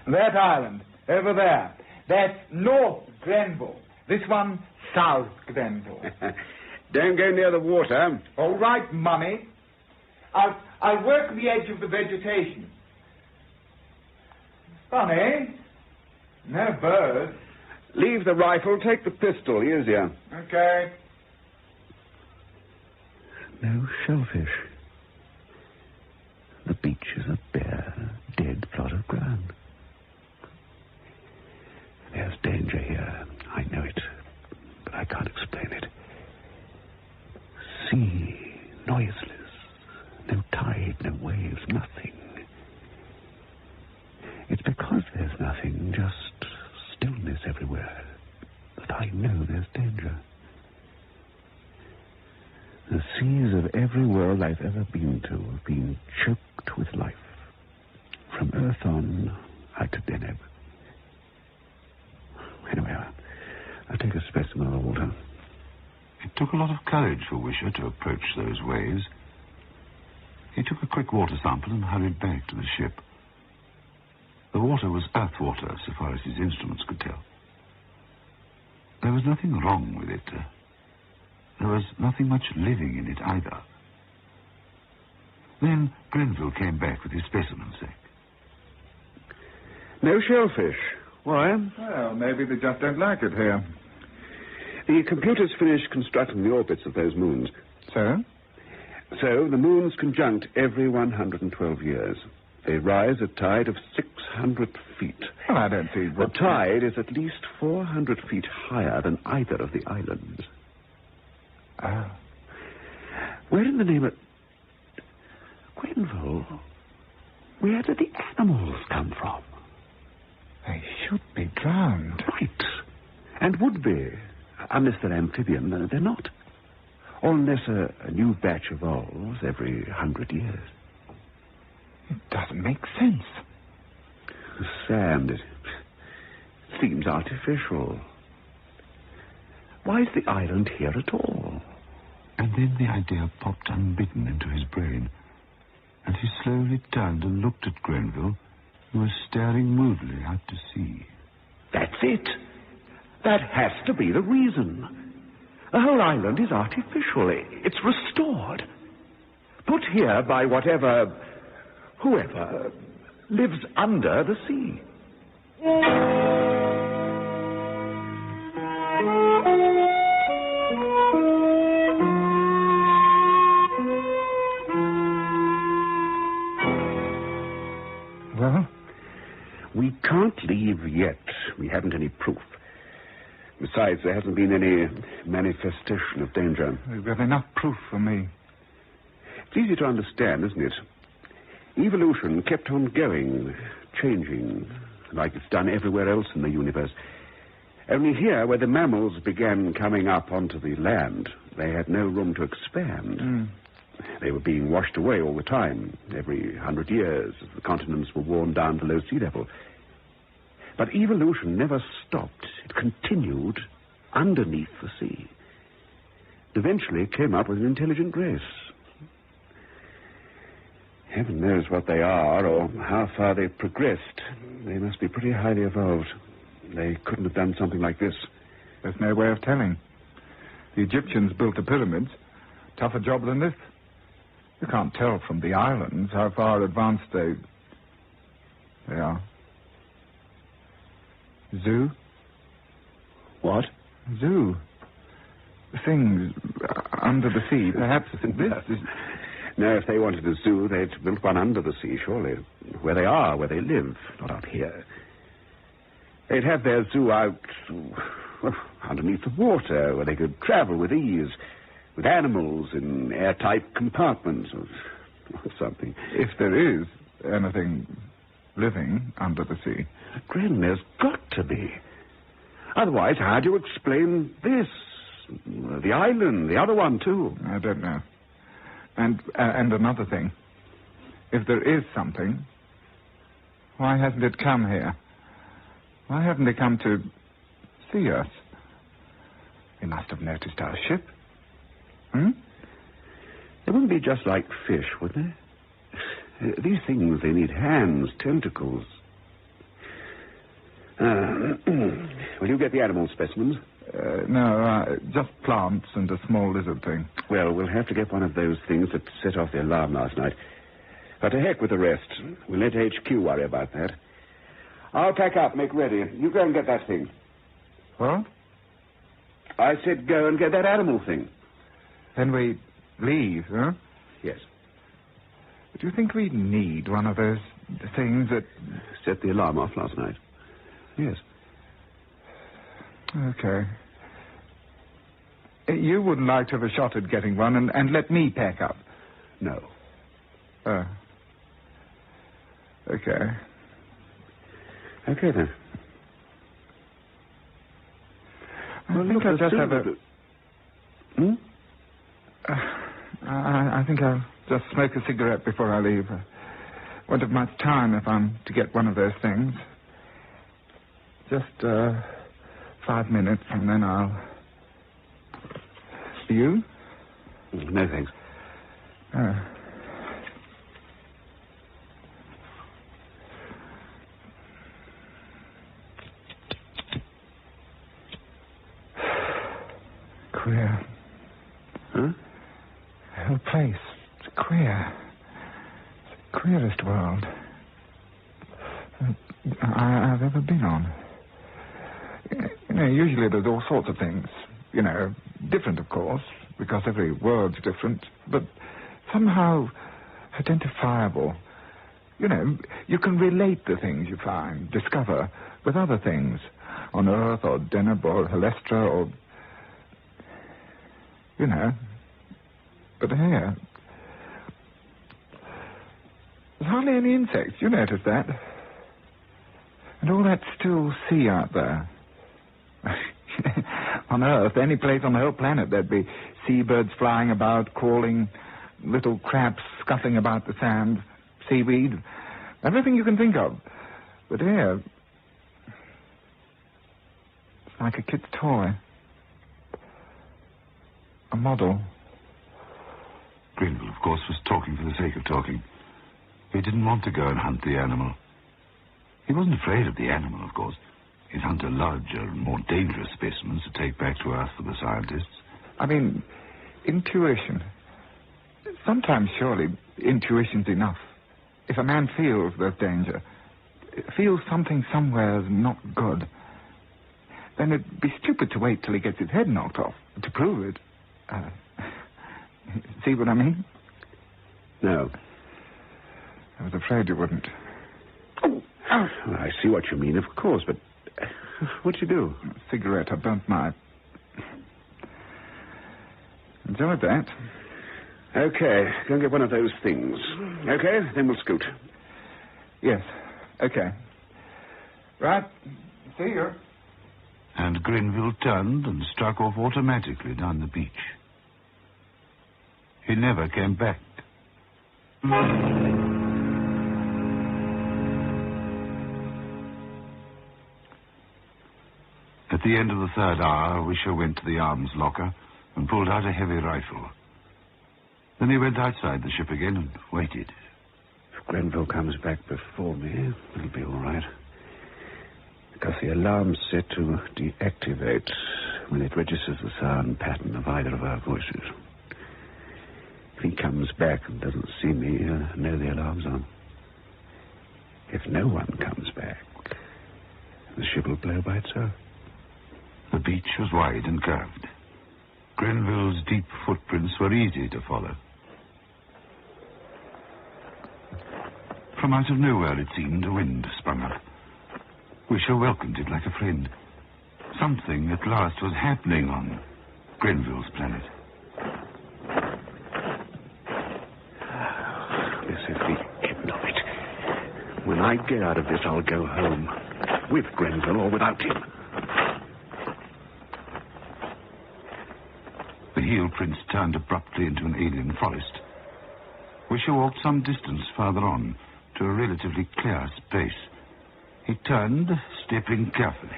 That island, over there, that's North Grenville. This one, South Grenville. Don't go near the water. All right, Mummy. I'll work the edge of the vegetation. Funny. No birds. Leave the rifle, take the pistol. Easier. Okay. No shellfish. The beach is a bare, dead plot of ground. There's danger here. I know it, but I can't explain it. Sea, noiseless. No tide, no waves, nothing. It's because there's nothing, just stillness everywhere, that I know there's danger. The seas of every world I've ever been to have been choked with life. From Earth on, out to Deneb. Anyway, I'll take a specimen of the water. It took a lot of courage for Wisher to approach those waves. He took a quick water sample and hurried back to the ship. The water was earth water, so far as his instruments could tell. There was nothing wrong with it. There was nothing much living in it either. Then Grenville came back with his specimen sack. No shellfish. Why? Well, maybe they just don't like it here. The computers finished constructing the orbits of those moons. So? So the moons conjunct every 112 years. They rise at a tide of 600 feet. Well, I don't see what... The tide is at least 400 feet higher than either of the islands. Oh. Where in the name of... Grenville, where did the animals come from? They should be drowned. Right. And would be. Unless they're amphibian, they're not. Or unless a new batch evolves every 100 years. It doesn't make sense. The sand, it seems artificial. Why is the island here at all? And then the idea popped unbidden into his brain. And he slowly turned and looked at Grenville, who was staring moodily out to sea. That's it. That has to be the reason. The whole island is artificial. It's restored. Put here by whoever lives under the sea. Well? We can't leave yet. We haven't any proof. Besides, there hasn't been any manifestation of danger. We've got enough proof for me. It's easy to understand, isn't it? Evolution kept on going, changing, like it's done everywhere else in the universe. Only here, where the mammals began coming up onto the land, they had no room to expand. They were being washed away all the time, every 100 years, as the continents were worn down below sea level. But evolution never stopped. It continued underneath the sea. Eventually it came up with an intelligent race. Heaven knows what they are or how far they've progressed. They must be pretty highly evolved. They couldn't have done something like this. There's no way of telling. The Egyptians built the pyramids. Tougher job than this. You can't tell from the islands how far advanced they are. Zoo? What? Zoo. Things under the sea. Perhaps this is... No, if they wanted a zoo, they'd build one under the sea, surely. Where they are, where they live, not out here. They'd have their zoo out underneath the water, where they could travel with ease, with animals in airtight compartments or something. If there is anything living under the sea. Gren, there's got to be. Otherwise, how do you explain this? The island, the other one, too. I don't know. And another thing. If there is something, why hasn't it come here? Why haven't they come to see us? They must have noticed our ship. They wouldn't be just like fish, would they? These things, they need hands, tentacles. Will you get the animal specimens? No, just plants and a small lizard thing. Well, we'll have to get one of those things that set off the alarm last night. But to heck with the rest. We'll let HQ worry about that. I'll pack up, make ready. You go and get that thing. What? I said go and get that animal thing. Then we leave, huh? Yes. Do you think we need one of those things that... set the alarm off last night? Yes. Okay. You wouldn't like to have a shot at getting one and let me pack up? No. Okay. Okay, then. I think I'll just have a... I think I'll just smoke a cigarette before I leave. I won't have much time if I'm to get one of those things. Just 5 minutes, and then I'll... You? No, thanks. Queer. Huh? The whole place. It's queer. queerest world I've ever been on. You know, usually there's all sorts of things. You know, different, of course, because every world's different, but somehow identifiable. You know, you can relate the things you find, discover, with other things, on Earth or Deneb or Helestra or... You know. But here... There's hardly any insects, you notice that? And all that still sea out there. On Earth, any place on the whole planet, there'd be seabirds flying about, calling, little crabs scuffing about the sand, seaweed, everything you can think of. But here, it's like a kid's toy. A model. Grenville, of course, was talking for the sake of talking. He didn't want to go and hunt the animal. He wasn't afraid of the animal, of course. He'd hunt a larger and more dangerous specimens to take back to Earth for the scientists. I mean, intuition. Sometimes, surely, intuition's enough. If a man feels there's danger, feels something somewhere's not good, then it'd be stupid to wait till he gets his head knocked off to prove it. See what I mean? No. I was afraid you wouldn't. Oh, I see what you mean, of course, but what'd you do? Cigarette. I burnt my... Enjoyed that. Okay, go and get one of those things. Okay, then we'll scoot. Yes, okay. Right, see you. And Grenville turned and struck off automatically down the beach. He never came back. At the end of the third hour, Wisher went to the arms locker and pulled out a heavy rifle. Then he went outside the ship again and waited. If Grenville comes back before me, it'll be all right. Because the alarm's set to deactivate when it registers the sound pattern of either of our voices. If he comes back and doesn't see me, he'll know the alarm's on. If no one comes back, the ship will blow by itself. The beach was wide and curved. Grenville's deep footprints were easy to follow. From out of nowhere, it seemed, a wind sprung up. Wisher welcomed it like a friend. Something, at last, was happening on Grenville's planet. This is the end of it. When I get out of this, I'll go home. With Grenville or without him. The heel prints turned abruptly into an alien forest. Wisher walked some distance farther on to a relatively clear space. He turned, stepping carefully.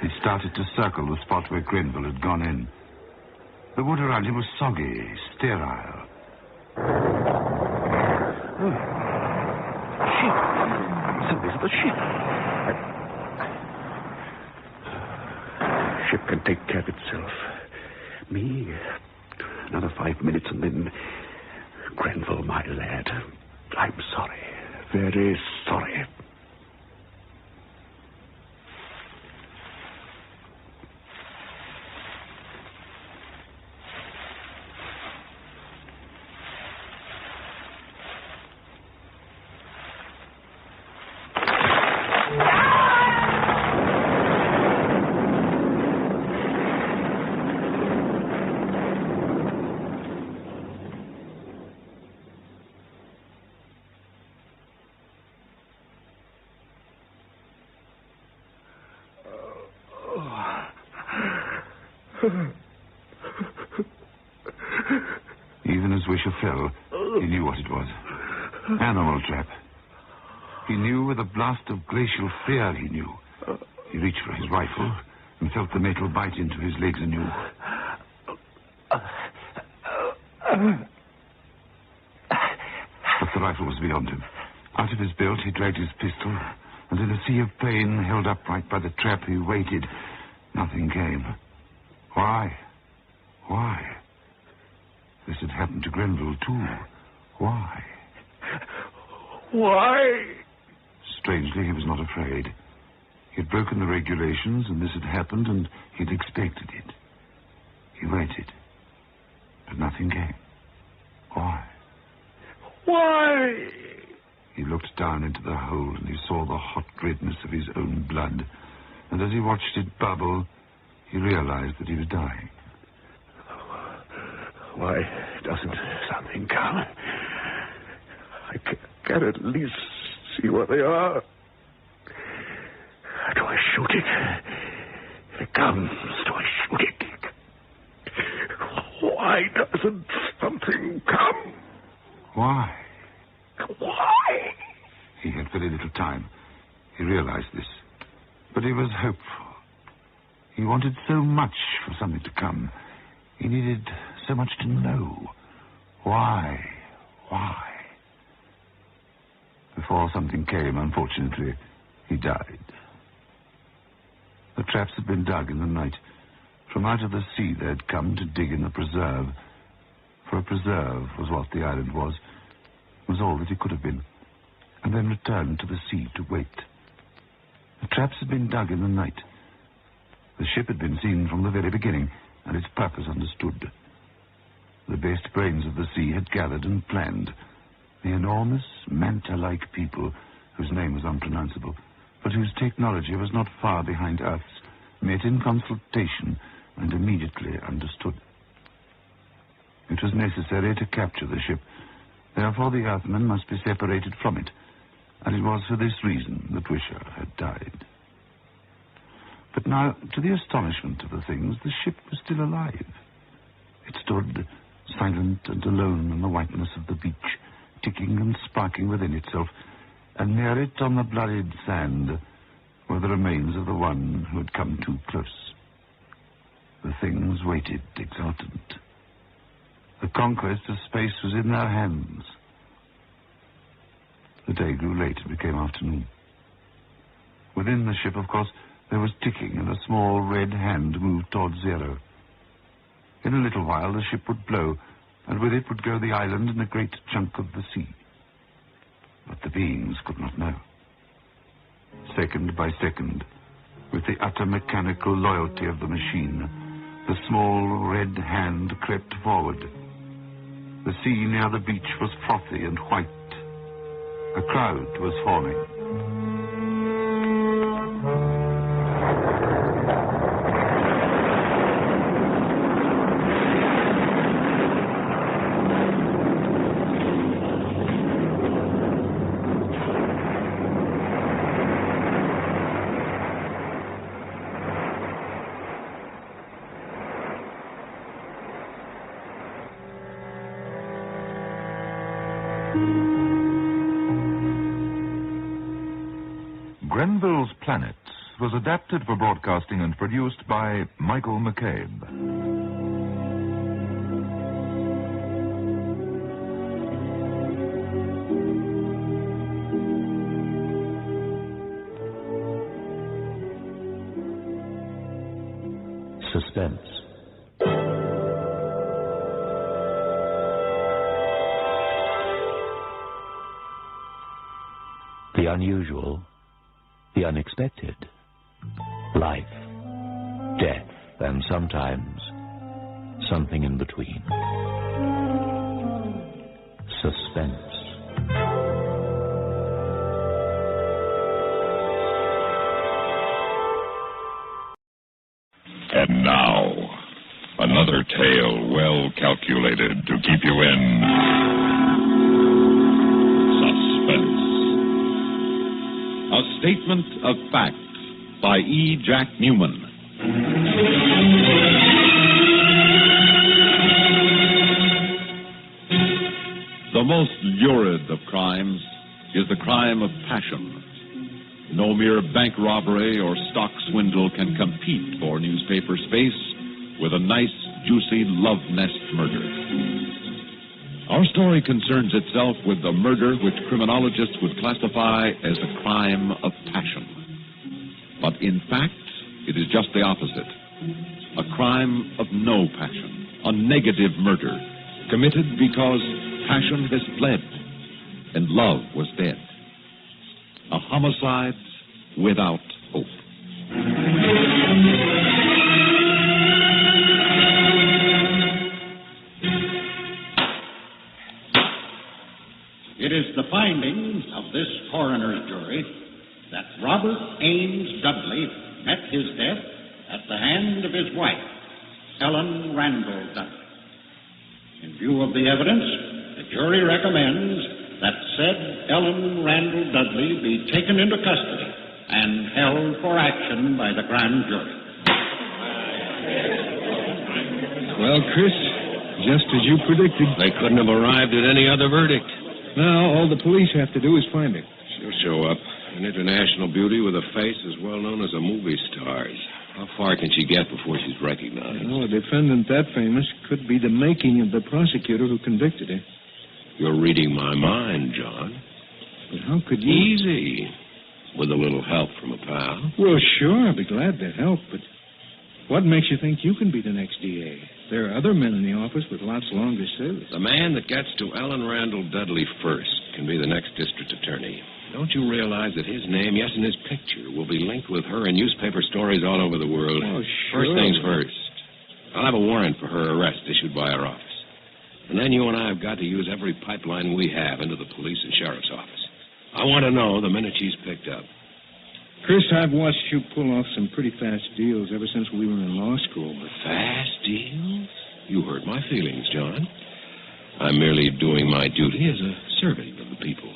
He started to circle the spot where Grenville had gone in. The wood around him was soggy, sterile. Ship. Somebody's the ship. Ship can take care of itself. Me, another 5 minutes and then... Grenville, my lad, I'm sorry. Very sorry. Even as Wisher fell, he knew what it was. Animal trap. He knew with a blast of glacial fear, he knew. He reached for his rifle and felt the metal bite into his legs anew. But the rifle was beyond him. Out of his belt, he dragged his pistol and in a sea of pain, held upright by the trap, he waited. Nothing came. Why? Why? This had happened to Grenville, too. Why? Why? Strangely, he was not afraid. He had broken the regulations, and this had happened, and he'd expected it. He waited, but nothing came. Why? Why? He looked down into the hole, and he saw the hot redness of his own blood. And as he watched it bubble, he realized that he was dying. Why doesn't something come? I can at least see what they are. Do I shoot it? If it comes, do I shoot it? Why doesn't something come? Why? Why? He had very little time. He realized this. But he was hopeful. He wanted so much for something to come. He needed so much to know. Why? Why? Before something came, unfortunately, he died. The traps had been dug in the night. From out of the sea they had come to dig in the preserve. For a preserve was what the island was all that it could have been, and then returned to the sea to wait. The traps had been dug in the night. The ship had been seen from the very beginning, and its purpose understood. The best brains of the sea had gathered and planned. The enormous, manta-like people, whose name was unpronounceable, but whose technology was not far behind Earth's, met in consultation and immediately understood. It was necessary to capture the ship. Therefore, the Earthmen must be separated from it, and it was for this reason that Wisher had died. But now, to the astonishment of the things, the ship was still alive. It stood silent and alone in the whiteness of the beach, ticking and sparking within itself, and near it, on the bloodied sand, were the remains of the one who had come too close. The things waited, exultant. The conquest of space was in their hands. The day grew late and became afternoon. Within the ship, of course, there was ticking, and a small red hand moved towards zero. In a little while, the ship would blow, and with it would go the island and a great chunk of the sea. But the beings could not know. Second by second, with the utter mechanical loyalty of the machine, the small red hand crept forward. The sea near the beach was frothy and white. A crowd was forming. Grenville's Planet was adapted for broadcasting and produced by Michael McCabe. Suspense. The unusual, the unexpected, life, death, and sometimes something in between. Suspense. And now, another tale well calculated to keep you in suspense. A Statement of Fact by E. Jack Newman. The most lurid of crimes is the crime of passion. No mere bank robbery or stock swindle can compete for newspaper space with a nice, juicy love nest murder. Our story concerns itself with the murder which criminologists would classify as a crime of passion. But in fact, it is just the opposite. A crime of no passion, a negative murder, committed because passion has fled and love was dead. A homicide without hope. It is the findings of this coroner's jury that Robert Ames Dudley met his death at the hand of his wife, Ellen Randall Dudley. In view of the evidence, the jury recommends that said Ellen Randall Dudley be taken into custody and held for action by the grand jury. Well, Chris, just as you predicted. They couldn't have arrived at any other verdict. Now, all the police have to do is find her. She'll show up. An international beauty with a face as well known as a movie star's. How far can she get before she's recognized? Well, a defendant that famous could be the making of the prosecutor who convicted her. You're reading my mind, John. But how could you... Easy. With a little help from a pal. Well, sure, I'll be glad to help, but what makes you think you can be the next DA? There are other men in the office with lots longer service. The man that gets to Ellen Randall Dudley first can be the next district attorney. Don't you realize that his name, yes, and his picture, will be linked with her in newspaper stories all over the world? Oh, sure. First things first. I'll have a warrant for her arrest issued by our office. And then you and I have got to use every pipeline we have into the police and sheriff's office. I want to know the minute she's picked up. Chris, I've watched you pull off some pretty fast deals ever since we were in law school. Fast deals? You hurt my feelings, John. I'm merely doing my duty as a servant of the people.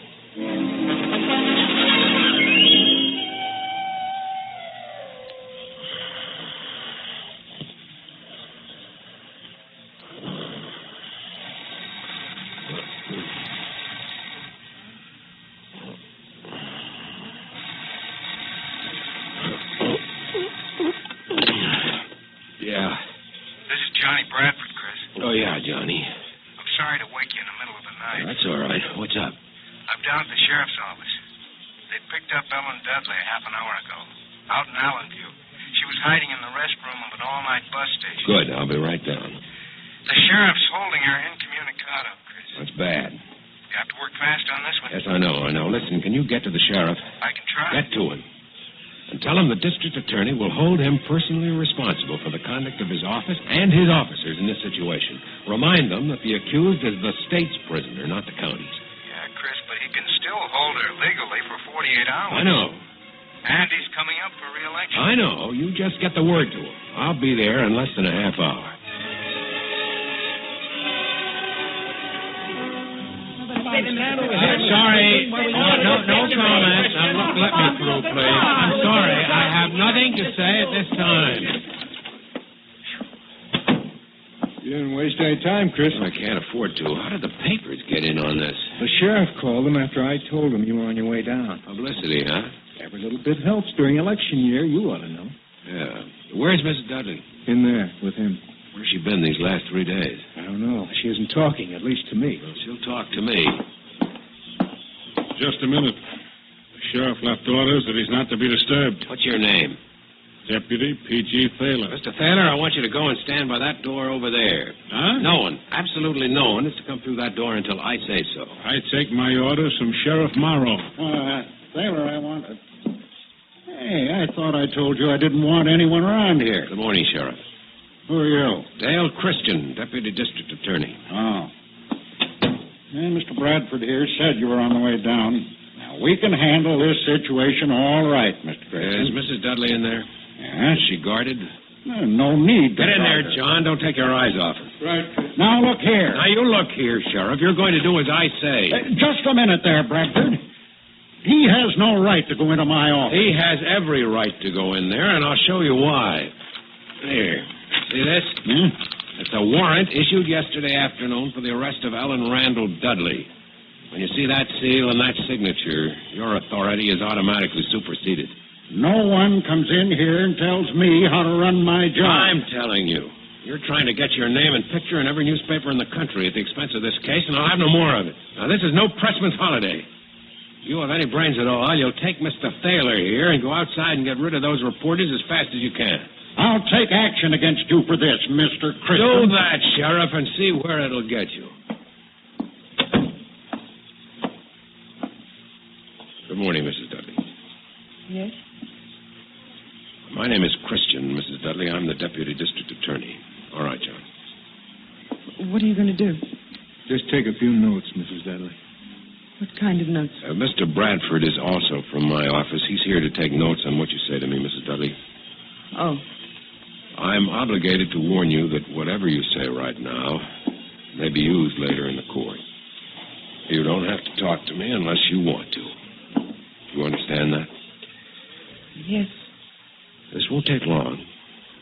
Johnny. I'm sorry to wake you in the middle of the night. That's all right. What's up? I'm down at the sheriff's office. They picked up Ellen Dudley a half an hour ago, out in Allenview. She was hiding in the restroom of an all-night bus station. Good. I'll be right down. The sheriff's holding her incommunicado, Chris. That's bad. You have to work fast on this one. Yes, I know. Listen, can you get to the sheriff? I can try. Get to him. And tell him the district attorney will hold him personally responsible for the conduct of his office and his officers in this situation. Remind them that the accused is the state's prisoner, not the county's. Yeah, Chris, but he can still hold her legally for 48 hours. I know. And he's coming up for re-election. I know. You just get the word to him. I'll be there in less than a half hour. Sorry. No comment. Now, let me through, please. I'm sorry. I have nothing to say at this time. You didn't waste any time, Chris. I can't afford to. How did the papers get in on this? The sheriff called them after I told him you were on your way down. Publicity, huh? Every little bit helps during election year. You ought to know. Yeah. Where's Mrs. Dudley? In there, with him. Where's she been these last 3 days? I don't know. She isn't talking, at least to me. Well, she'll talk to me. Just a minute. The sheriff left orders that he's not to be disturbed. What's your name? Deputy P.G. Thaler. Mr. Thaler, I want you to go and stand by that door over there. Huh? No one, absolutely no one, is to come through that door until I say so. I take my orders from Sheriff Morrow. Thaler, I want... Hey, I thought I told you I didn't want anyone around here. Good morning, Sheriff. Who are you? Dale Christian, Deputy District Attorney. Oh. Yeah, Mr. Bradford here said you were on the way down. Now, we can handle this situation all right, Mr. Christian. Is Mrs. Dudley in there? Yeah. Is she guarded? No need to Get in guard there, her. John. Don't take your eyes off her. Right. Now, look here. Now, you look here, Sheriff. You're going to do as I say. Just a minute there, Bradford. He has no right to go into my office. He has every right to go in there, and I'll show you why. Here. See this? It's a warrant issued yesterday afternoon for the arrest of Ellen Randall Dudley. When you see that seal and that signature, your authority is automatically superseded. No one comes in here and tells me how to run my job. I'm telling you. You're trying to get your name and picture in every newspaper in the country at the expense of this case, and I'll have no more of it. Now, this is no pressman's holiday. If you have any brains at all, you'll take Mr. Thaler here and go outside and get rid of those reporters as fast as you can. I'll take action against you for this, Mr. Christian. Do that, Sheriff, and see where it'll get you. Good morning, Mrs. Dudley. Yes? My name is Christian, Mrs. Dudley. I'm the Deputy District Attorney. All right, John. What are you going to do? Just take a few notes, Mrs. Dudley. What kind of notes? Mr. Bradford is also from my office. He's here to take notes on what you say to me, Mrs. Dudley. Oh. I'm obligated to warn you that whatever you say right now may be used later in the court. You don't have to talk to me unless you want to. You understand that? Yes. This won't take long.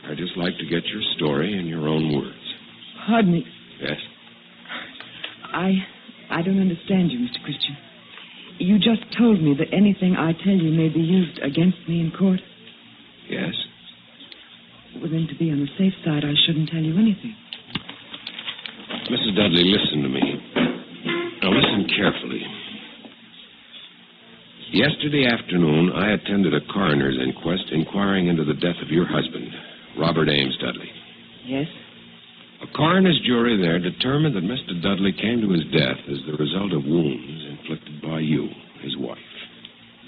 I'd just like to get your story in your own words. Pardon me. Yes? I don't understand you, Mr. Christian. You just told me that anything I tell you may be used against me in court. Yes? Well, then, to be on the safe side, I shouldn't tell you anything. Mrs. Dudley, listen to me. Now, listen carefully. Yesterday afternoon, I attended a coroner's inquest inquiring into the death of your husband, Robert Ames Dudley. Yes? A coroner's jury there determined that Mr. Dudley came to his death as the result of wounds inflicted by you, his wife.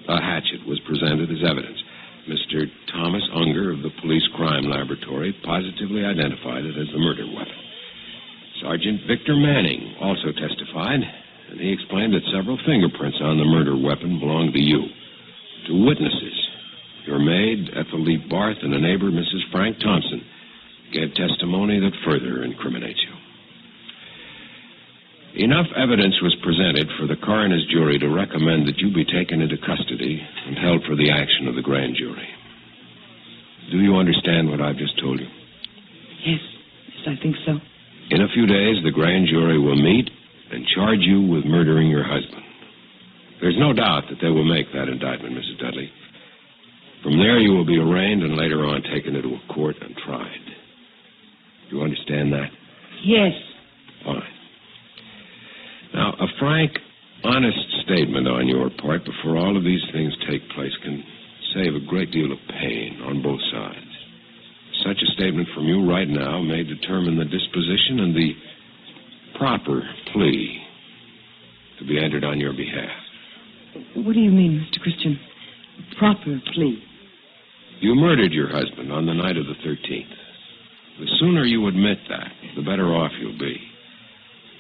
A hatchet was presented as evidence. Mr. Thomas Unger of the Police Crime Laboratory positively identified it as the murder weapon. Sergeant Victor Manning also testified, and he explained that several fingerprints on the murder weapon belonged to you. Two witnesses, your maid, Ethel Lee Barth, and a neighbor, Mrs. Frank Thompson, gave testimony that further incriminates you. Enough evidence was presented for the coroner's jury to recommend that you be taken into custody and held for the action of the grand jury. Do you understand what I've just told you? Yes, I think so. In a few days, the grand jury will meet and charge you with murdering your husband. There's no doubt that they will make that indictment, Mrs. Dudley. From there, you will be arraigned and later on taken into a court and tried. Do you understand that? Yes. Fine. Now, a frank, honest statement on your part before all of these things take place can save a great deal of pain on both sides. Such a statement from you right now may determine the disposition and the proper plea to be entered on your behalf. What do you mean, Mr. Christian? Proper plea? You murdered your husband on the night of the 13th. The sooner you admit that, the better off you'll be.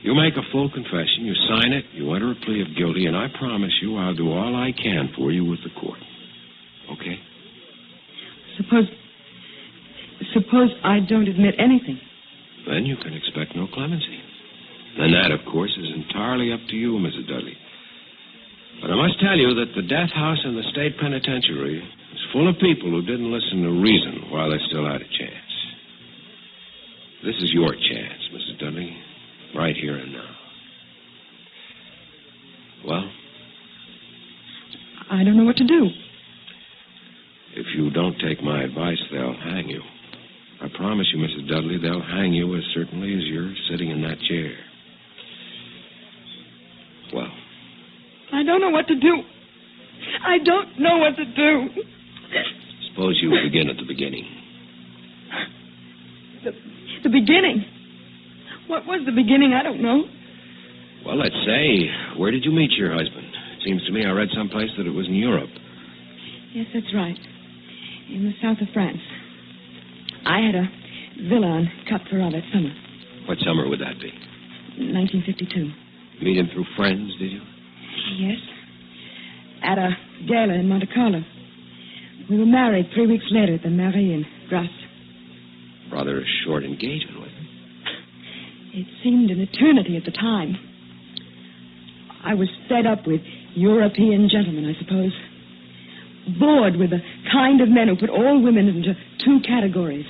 You make a full confession, you sign it, you enter a plea of guilty, and I promise you I'll do all I can for you with the court. Okay? Suppose I don't admit anything. Then you can expect no clemency. And that, of course, is entirely up to you, Mrs. Dudley. But I must tell you that the death house and the state penitentiary is full of people who didn't listen to reason while they still had a chance. This is your chance, Mrs. Dudley, right here and now. Well? I don't know what to do. If you don't take my advice, they'll hang you. I promise you, Mrs. Dudley, they'll hang you as certainly as you're sitting in that chair. Well? I don't know what to do. I don't know what to do. Suppose you begin at the beginning. The beginning? What was the beginning? I don't know. Well, let's say, where did you meet your husband? It seems to me I read someplace that it was in Europe. Yes, that's right. In the south of France. I had a villa on Cap Ferrat that summer. What summer would that be? 1952. Meet him through friends, did you? Yes. At a gala in Monte Carlo. We were married 3 weeks later at the Mairie in Grasse. Rather a short engagement, wasn't it? It seemed an eternity at the time. I was fed up with European gentlemen, I suppose. Bored with the kind of men who put all women into two categories.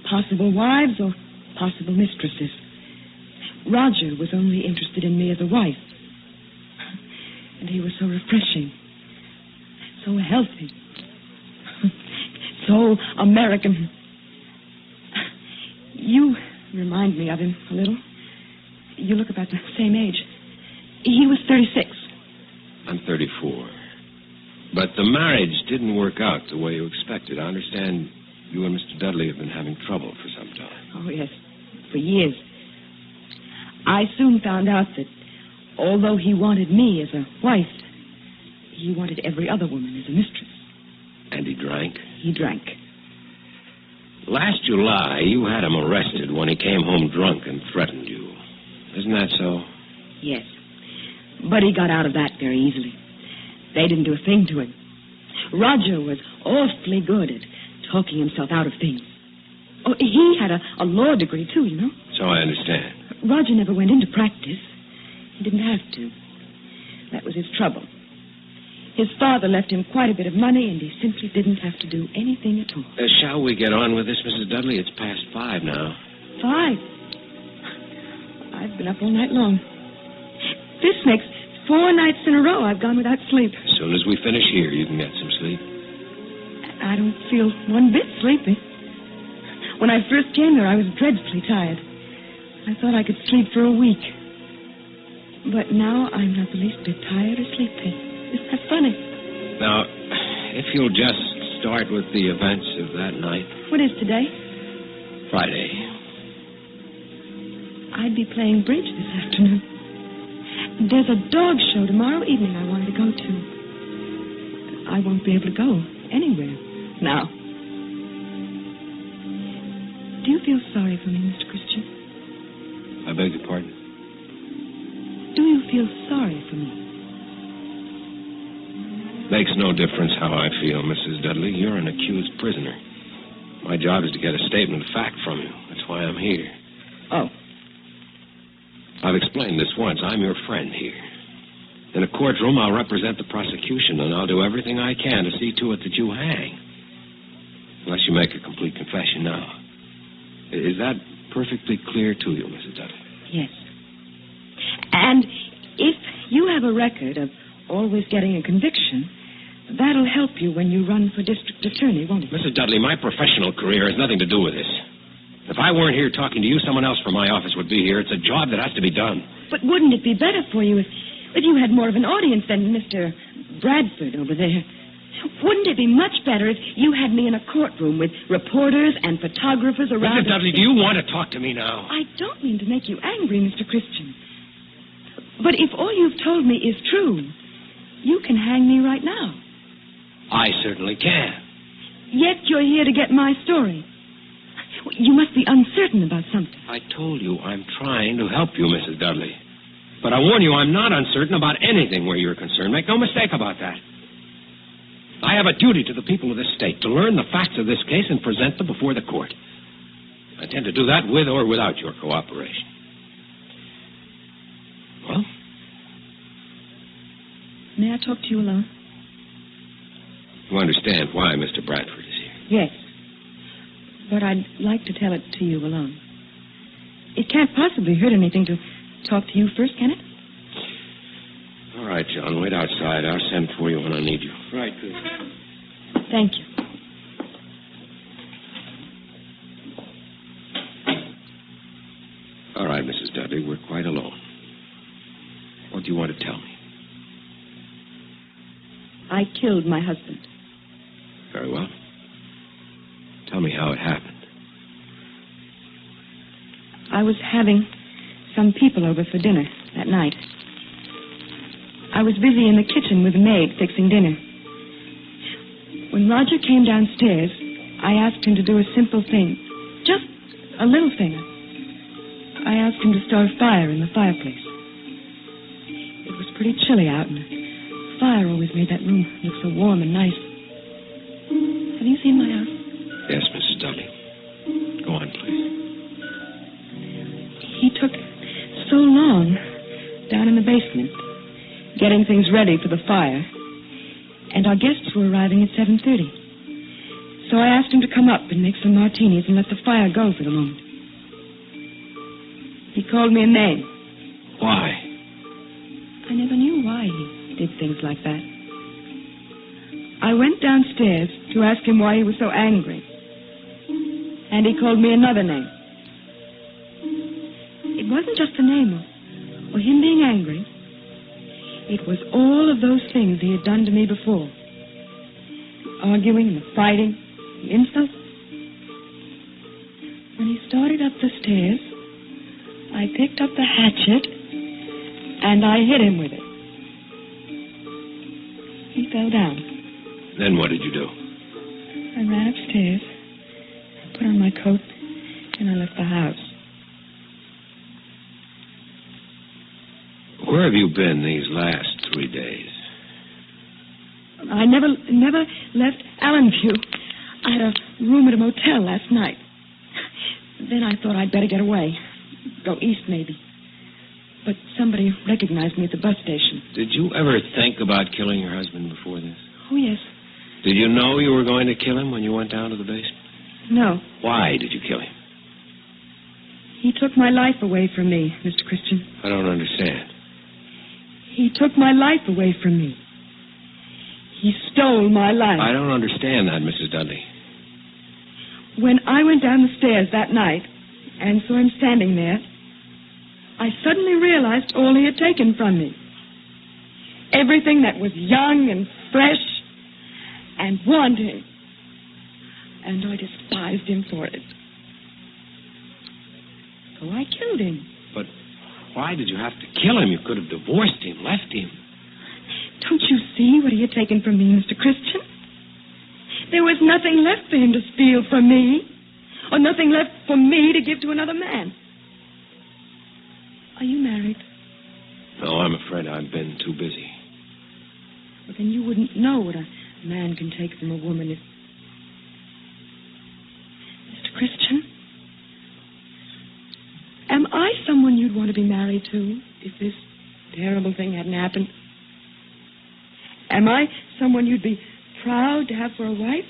Possible wives or possible mistresses. Roger was only interested in me as a wife. And he was so refreshing. So healthy. So American. You remind me of him a little. You look about the same age. He was 36. I'm 34. But the marriage didn't work out the way you expected. I understand you and Mr. Dudley have been having trouble for some time. Oh, yes, for years. I soon found out that although he wanted me as a wife, he wanted every other woman as a mistress. And he drank? He drank. Last July, you had him arrested when he came home drunk and threatened you. Isn't that so? Yes. But he got out of that very easily. They didn't do a thing to him. Roger was awfully good at talking himself out of things. Oh, he had a law degree, too, you know. So I understand. Roger never went into practice. He didn't have to. That was his trouble. His father left him quite a bit of money, and he simply didn't have to do anything at all. Shall we get on with this, Mrs. Dudley? It's past 5 now. 5? I've been up all night long. This makes 4 nights in a row I've gone without sleep. As soon as we finish here, you can get some sleep. I don't feel one bit sleepy. When I first came there, I was dreadfully tired. I thought I could sleep for a week. But now I'm not the least bit tired or sleepy. Isn't that funny? Now, if you'll just start with the events of that night. What is today? Friday. I'd be playing bridge this afternoon. There's a dog show tomorrow evening I wanted to go to. I won't be able to go anywhere now. Do you feel sorry for me, Mr. Christian? I beg your pardon? Do you feel sorry for me? Makes no difference how I feel, Mrs. Dudley. You're an accused prisoner. My job is to get a statement of fact from you. That's why I'm here. Oh. I've explained this once. I'm your friend here. In a courtroom, I'll represent the prosecution, and I'll do everything I can to see to it that you hang. Unless you make a complete confession now. Is that perfectly clear to you, Mrs. Dudley? Yes. And if you have a record of always getting a conviction, that'll help you when you run for district attorney, won't it? Mrs. Dudley, my professional career has nothing to do with this. If I weren't here talking to you, someone else from my office would be here. It's a job that has to be done. But wouldn't it be better for you if you had more of an audience than Mr. Bradford over there? Wouldn't it be much better if you had me in a courtroom with reporters and photographers around? Mrs. Dudley, do you want to talk to me now? I don't mean to make you angry, Mr. Christian. But if all you've told me is true, you can hang me right now. I certainly can. Yet you're here to get my story. You must be uncertain about something. I told you I'm trying to help you, Mrs. Dudley. But I warn you, I'm not uncertain about anything where you're concerned. Make no mistake about that. I have a duty to the people of this state to learn the facts of this case and present them before the court. I intend to do that with or without your cooperation. Well? May I talk to you alone? You understand why Mr. Bradford is here? Yes. But I'd like to tell it to you alone. It can't possibly hurt anything to talk to you first, can it? All right, John. Wait outside. I'll send for you when I need you. Right, good. Thank you. All right, Mrs. Dudley. We're quite alone. What do you want to tell me? I killed my husband. Very well. Tell me how it happened. I was having some people over for dinner that night. I was busy in the kitchen with the maid fixing dinner. When Roger came downstairs, I asked him to do a simple thing. Just a little thing. I asked him to start a fire in the fireplace. It was pretty chilly out, and the fire always made that room look so warm and nice. Have you seen my house? Yes, Mrs. Dudley. Go on, please. He took so long down in the basement, getting things ready for the fire, and our guests were arriving at 7:30. So I asked him to come up and make some martinis and let the fire go for the moment. He called me a name. Why? I never knew why he did things like that. I went downstairs to ask him why he was so angry. And he called me another name. wasn't just the name or him being angry. It was all of those things he had done to me before. The arguing, the fighting, the insults. When he started up the stairs, I picked up the hatchet and I hit him with it. He fell down. Then what did you do? I ran upstairs, put on my coat, and I left the house. Where have you been these last 3 days? I never left Allenview. I had a room at a motel last night. Then I thought I'd better get away. Go east, maybe. But somebody recognized me at the bus station. Did you ever think about killing your husband before this? Oh, yes. Did you know you were going to kill him when you went down to the basement? No. Why did you kill him? He took my life away from me, Mr. Christian. I don't understand. He took my life away from me. He stole my life. I don't understand that, Mrs. Dudley. When I went down the stairs that night and saw him standing there, I suddenly realized all he had taken from me. Everything that was young and fresh and wanting. And I despised him for it. So I killed him. But why did you have to kill him? You could have divorced him, left him. Don't you see what he had taken from me, Mr. Christian? There was nothing left for him to steal from me, or nothing left for me to give to another man. Are you married? No, I'm afraid I've been too busy. But then you wouldn't know what a man can take from a woman if... Mr. Christian, am I someone you'd want to be married to if this terrible thing hadn't happened? Am I someone you'd be proud to have for a wife?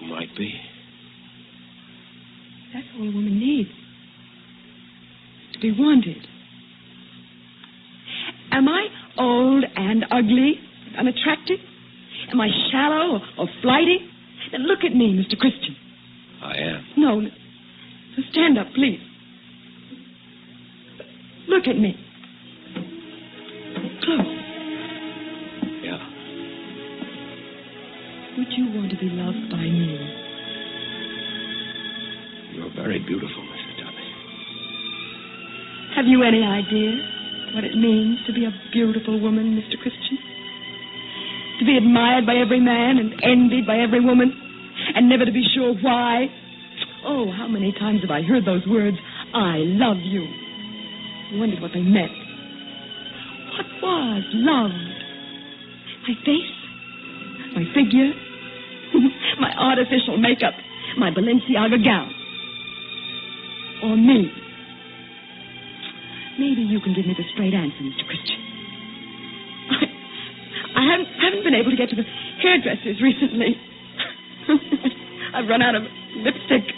You might be. That's all a woman needs. To be wanted. Am I old and ugly, unattractive? Am I shallow or flighty? Then look at me, Mr. Christian. I am. No. So stand up, please. Look at me. Close. Yeah. Would you want to be loved by me? You're very beautiful, Mrs. Dudley. Have you any idea what it means to be a beautiful woman, Mr. Christian? To be admired by every man and envied by every woman, and never to be sure why. Oh, how many times have I heard those words, I love you. I wondered what they meant. What was love? My face? My figure? My artificial makeup? My Balenciaga gown? Or me? Maybe you can give me the straight answer, Mr. Christian. I haven't been able to get to the hairdressers recently. I've run out of lipstick.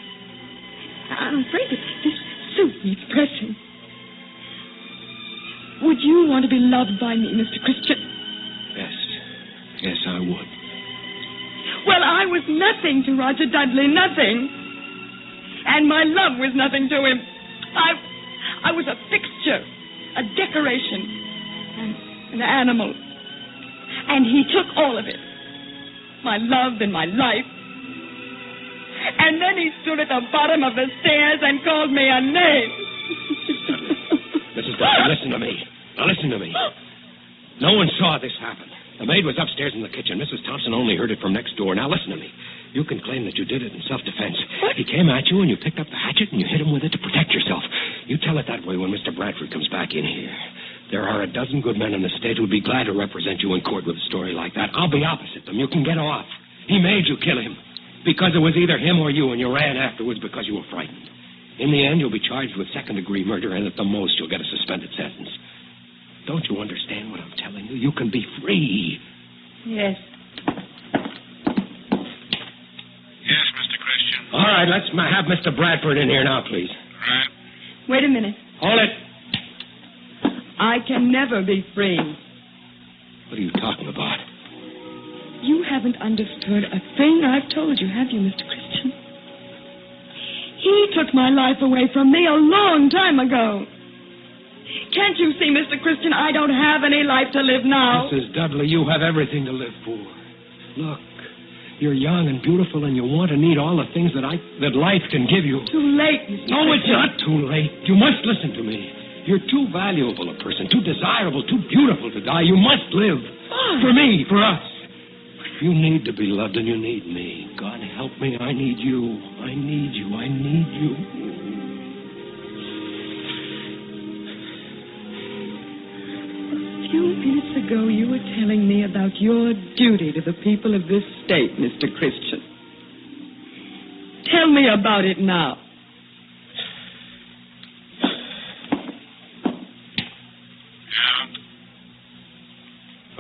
I'm afraid that this suit needs pressing. Would you want to be loved by me, Mr. Christian? Yes. Yes, I would. Well, I was nothing to Roger Dudley, nothing. And my love was nothing to him. I was a fixture, a decoration, an animal. And he took all of it. My love and my life. And then he stood at the bottom of the stairs and called me a name. Mrs. Dudley, listen to me. Now listen to me. No one saw this happen. The maid was upstairs in the kitchen. Mrs. Thompson only heard it from next door. Now listen to me. You can claim that you did it in self-defense. He came at you and you picked up the hatchet and you hit him with it to protect yourself. You tell it that way when Mr. Bradford comes back in here. There are a dozen good men in the state who'd be glad to represent you in court with a story like that. I'll be opposite them. You can get off. He made you kill him because it was either him or you, and you ran afterwards because you were frightened. In the end, you'll be charged with second-degree murder, and at the most, you'll get a suspended sentence. Don't you understand what I'm telling you? You can be free. Yes. Yes, Mr. Christian. All right, let's have Mr. Bradford in here now, please. All right. Wait a minute. Hold it. I can never be free. What are you talking about? You haven't understood a thing I've told you, have you, Mr. Christian? He He took my life away from me a long time ago. Can't you see, Mr. Christian, I don't have any life to live now? Mrs. Dudley, you have everything to live for. Look, you're young and beautiful, and you want and need all the things that life can give you. Too late, Mr. No, Christian. it's not too late. You must listen to me. You're too valuable a person, too desirable, too beautiful to die. You must live. Fine. For me, for us. You need to be loved, and you need me. God help me, I need you. I need you. I need you. A few minutes ago, you were telling me about your duty to the people of this state, Mr. Christian. Tell me about it now.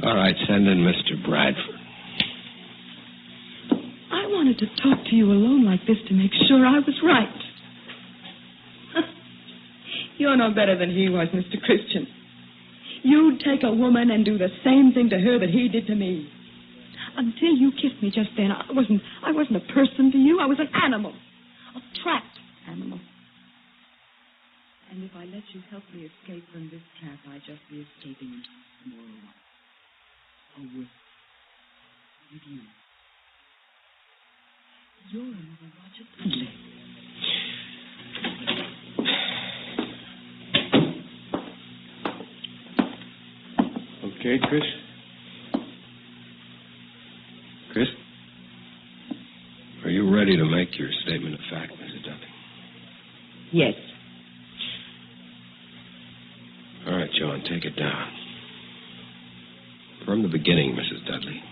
All right, send in Mr. Bradford. I wanted to talk to you alone like this to make sure I was right. You're no better than he was, Mr. Christian. You'd take a woman and do the same thing to her that he did to me. Until you kissed me just then, I wasn't a person to you. I was an animal. A trapped animal. And if I let you help me escape from this trap, I'd just be escaping into a moral life. A worse with you. You're another Roger Dudley. Okay, Chris? Chris? Are you ready to make your statement of fact, Mrs. Dudley? Yes. All right, John, take it down. From the beginning, Mrs. Dudley,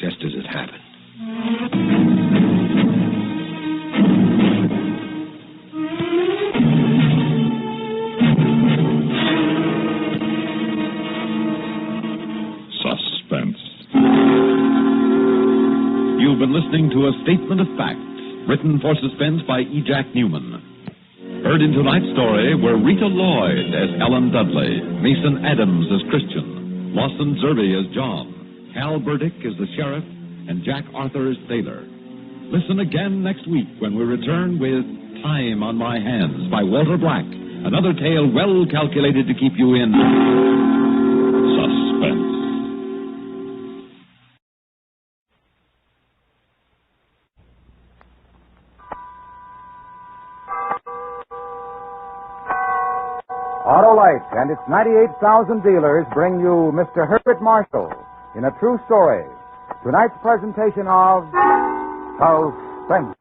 just as it happened. Suspense. You've been listening to a statement of fact, written for Suspense by E. Jack Newman. Heard in tonight's story were Rita Lloyd as Ellen Dudley, Mason Adams as Christian, Lawson Zerby as John, Hal Burdick as the sheriff, and Jack Arthur as Taylor. Listen again next week when we return with Time on My Hands by Walter Black, another tale well calculated to keep you in suspense. Autolite and its 98,000 dealers bring you Mr. Herbert Marshall in a true story. Tonight's presentation of Suspense.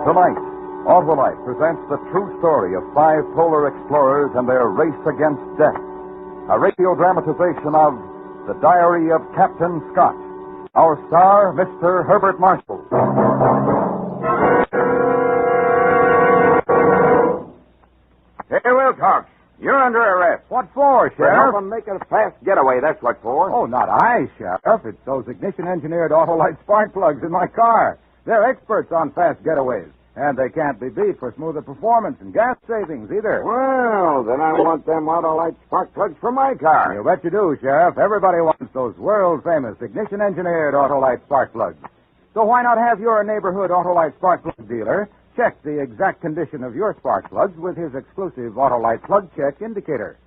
Tonight, Autolite presents the true story of 5 polar explorers and their race against death. A radio dramatization of The Diary of Captain Scott. Our star, Mr. Herbert Marshall. Hey, Wilcox, you're under arrest. What for, Sheriff? For helping make a fast getaway, that's what for. Oh, not I, Sheriff. It's those ignition-engineered Autolite spark plugs in my car. They're experts on fast getaways, and they can't be beat for smoother performance and gas savings either. Well, then I want them Autolite spark plugs for my car. You bet you do, Sheriff. Everybody wants those world-famous ignition-engineered Autolite spark plugs. So why not have your neighborhood Autolite spark plug dealer check the exact condition of your spark plugs with his exclusive Autolite plug check indicator?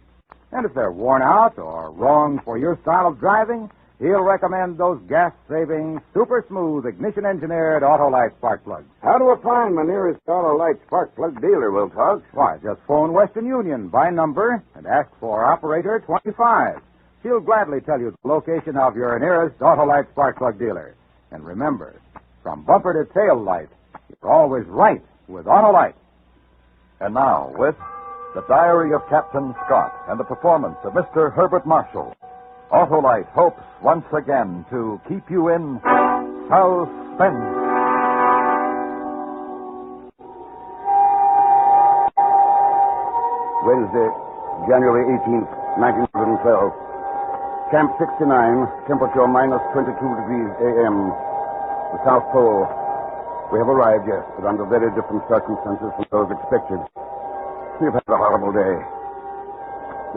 And if they're worn out or wrong for your style of driving, he'll recommend those gas-saving, super-smooth, ignition-engineered Autolite spark plugs. How do I find my nearest Autolite spark plug dealer, Wilcox? Why, just phone Western Union by number and ask for Operator 25. She'll gladly tell you the location of your nearest Autolite spark plug dealer. And remember, from bumper to tail light, you're always right with Autolite. And now, with The Diary of Captain Scott and the performance of Mr. Herbert Marshall, Autolite hopes once again to keep you in suspense. Wednesday, January 18th, 1912. Camp 69, temperature minus 22 degrees a.m. The South Pole. We have arrived, yes, but under very different circumstances from those expected. We've had a horrible day.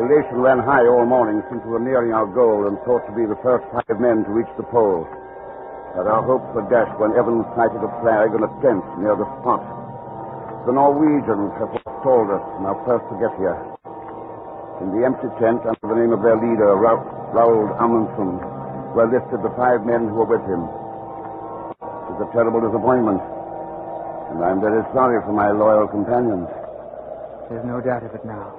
The elation ran high all morning since we were nearing our goal and thought to be the first 5 men to reach the pole. But our hopes were dashed when Evans sighted a flag and a tent near the spot. The Norwegians have forestalled us in our first to get here. In the empty tent, under the name of their leader, Raoul Amundsen, were listed the 5 men who were with him. It was a terrible disappointment, and I'm very sorry for my loyal companions. There's no doubt of it now.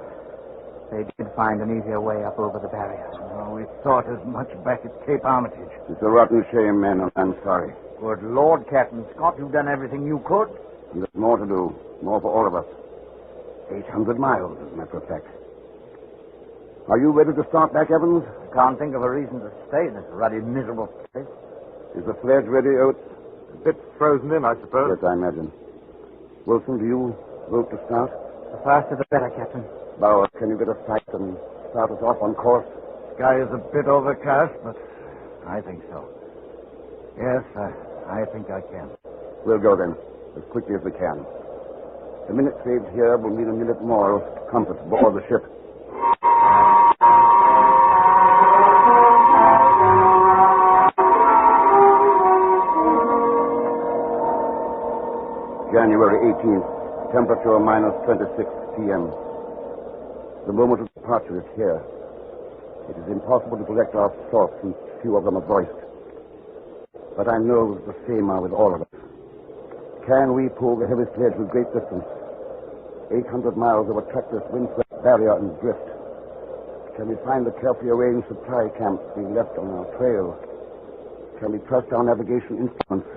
They did find an easier way up over the barrier. Oh, we thought as much back at Cape Armitage. It's a rotten shame, men, and I'm sorry. Good Lord, Captain Scott, you've done everything you could. There's more to do. More for all of us. 800 miles, as a matter of fact. Are you ready to start back, Evans? I can't think of a reason to stay in this ruddy, miserable place. Is the sledge ready, Oates? A bit frozen in, I suppose. Yes, I imagine. Wilson, do you vote to start? The faster the better, Captain. Bowers, can you get a sight and start us off on course? Sky is a bit overcast, but I think so. Yes, I think I can. We'll go then, as quickly as we can. The minute saved here will mean a minute more of comfort aboard the ship. January 18th, temperature minus 26 p.m. The moment of departure is here. It is impossible to collect our thoughts, and few of them are voiced. But I know that the same are with all of us. Can we pull the heavy sledge with great distance? 800 miles of a trackless, windswept barrier and drift. Can we find the carefully arranged supply camps being left on our trail? Can we trust our navigation instruments?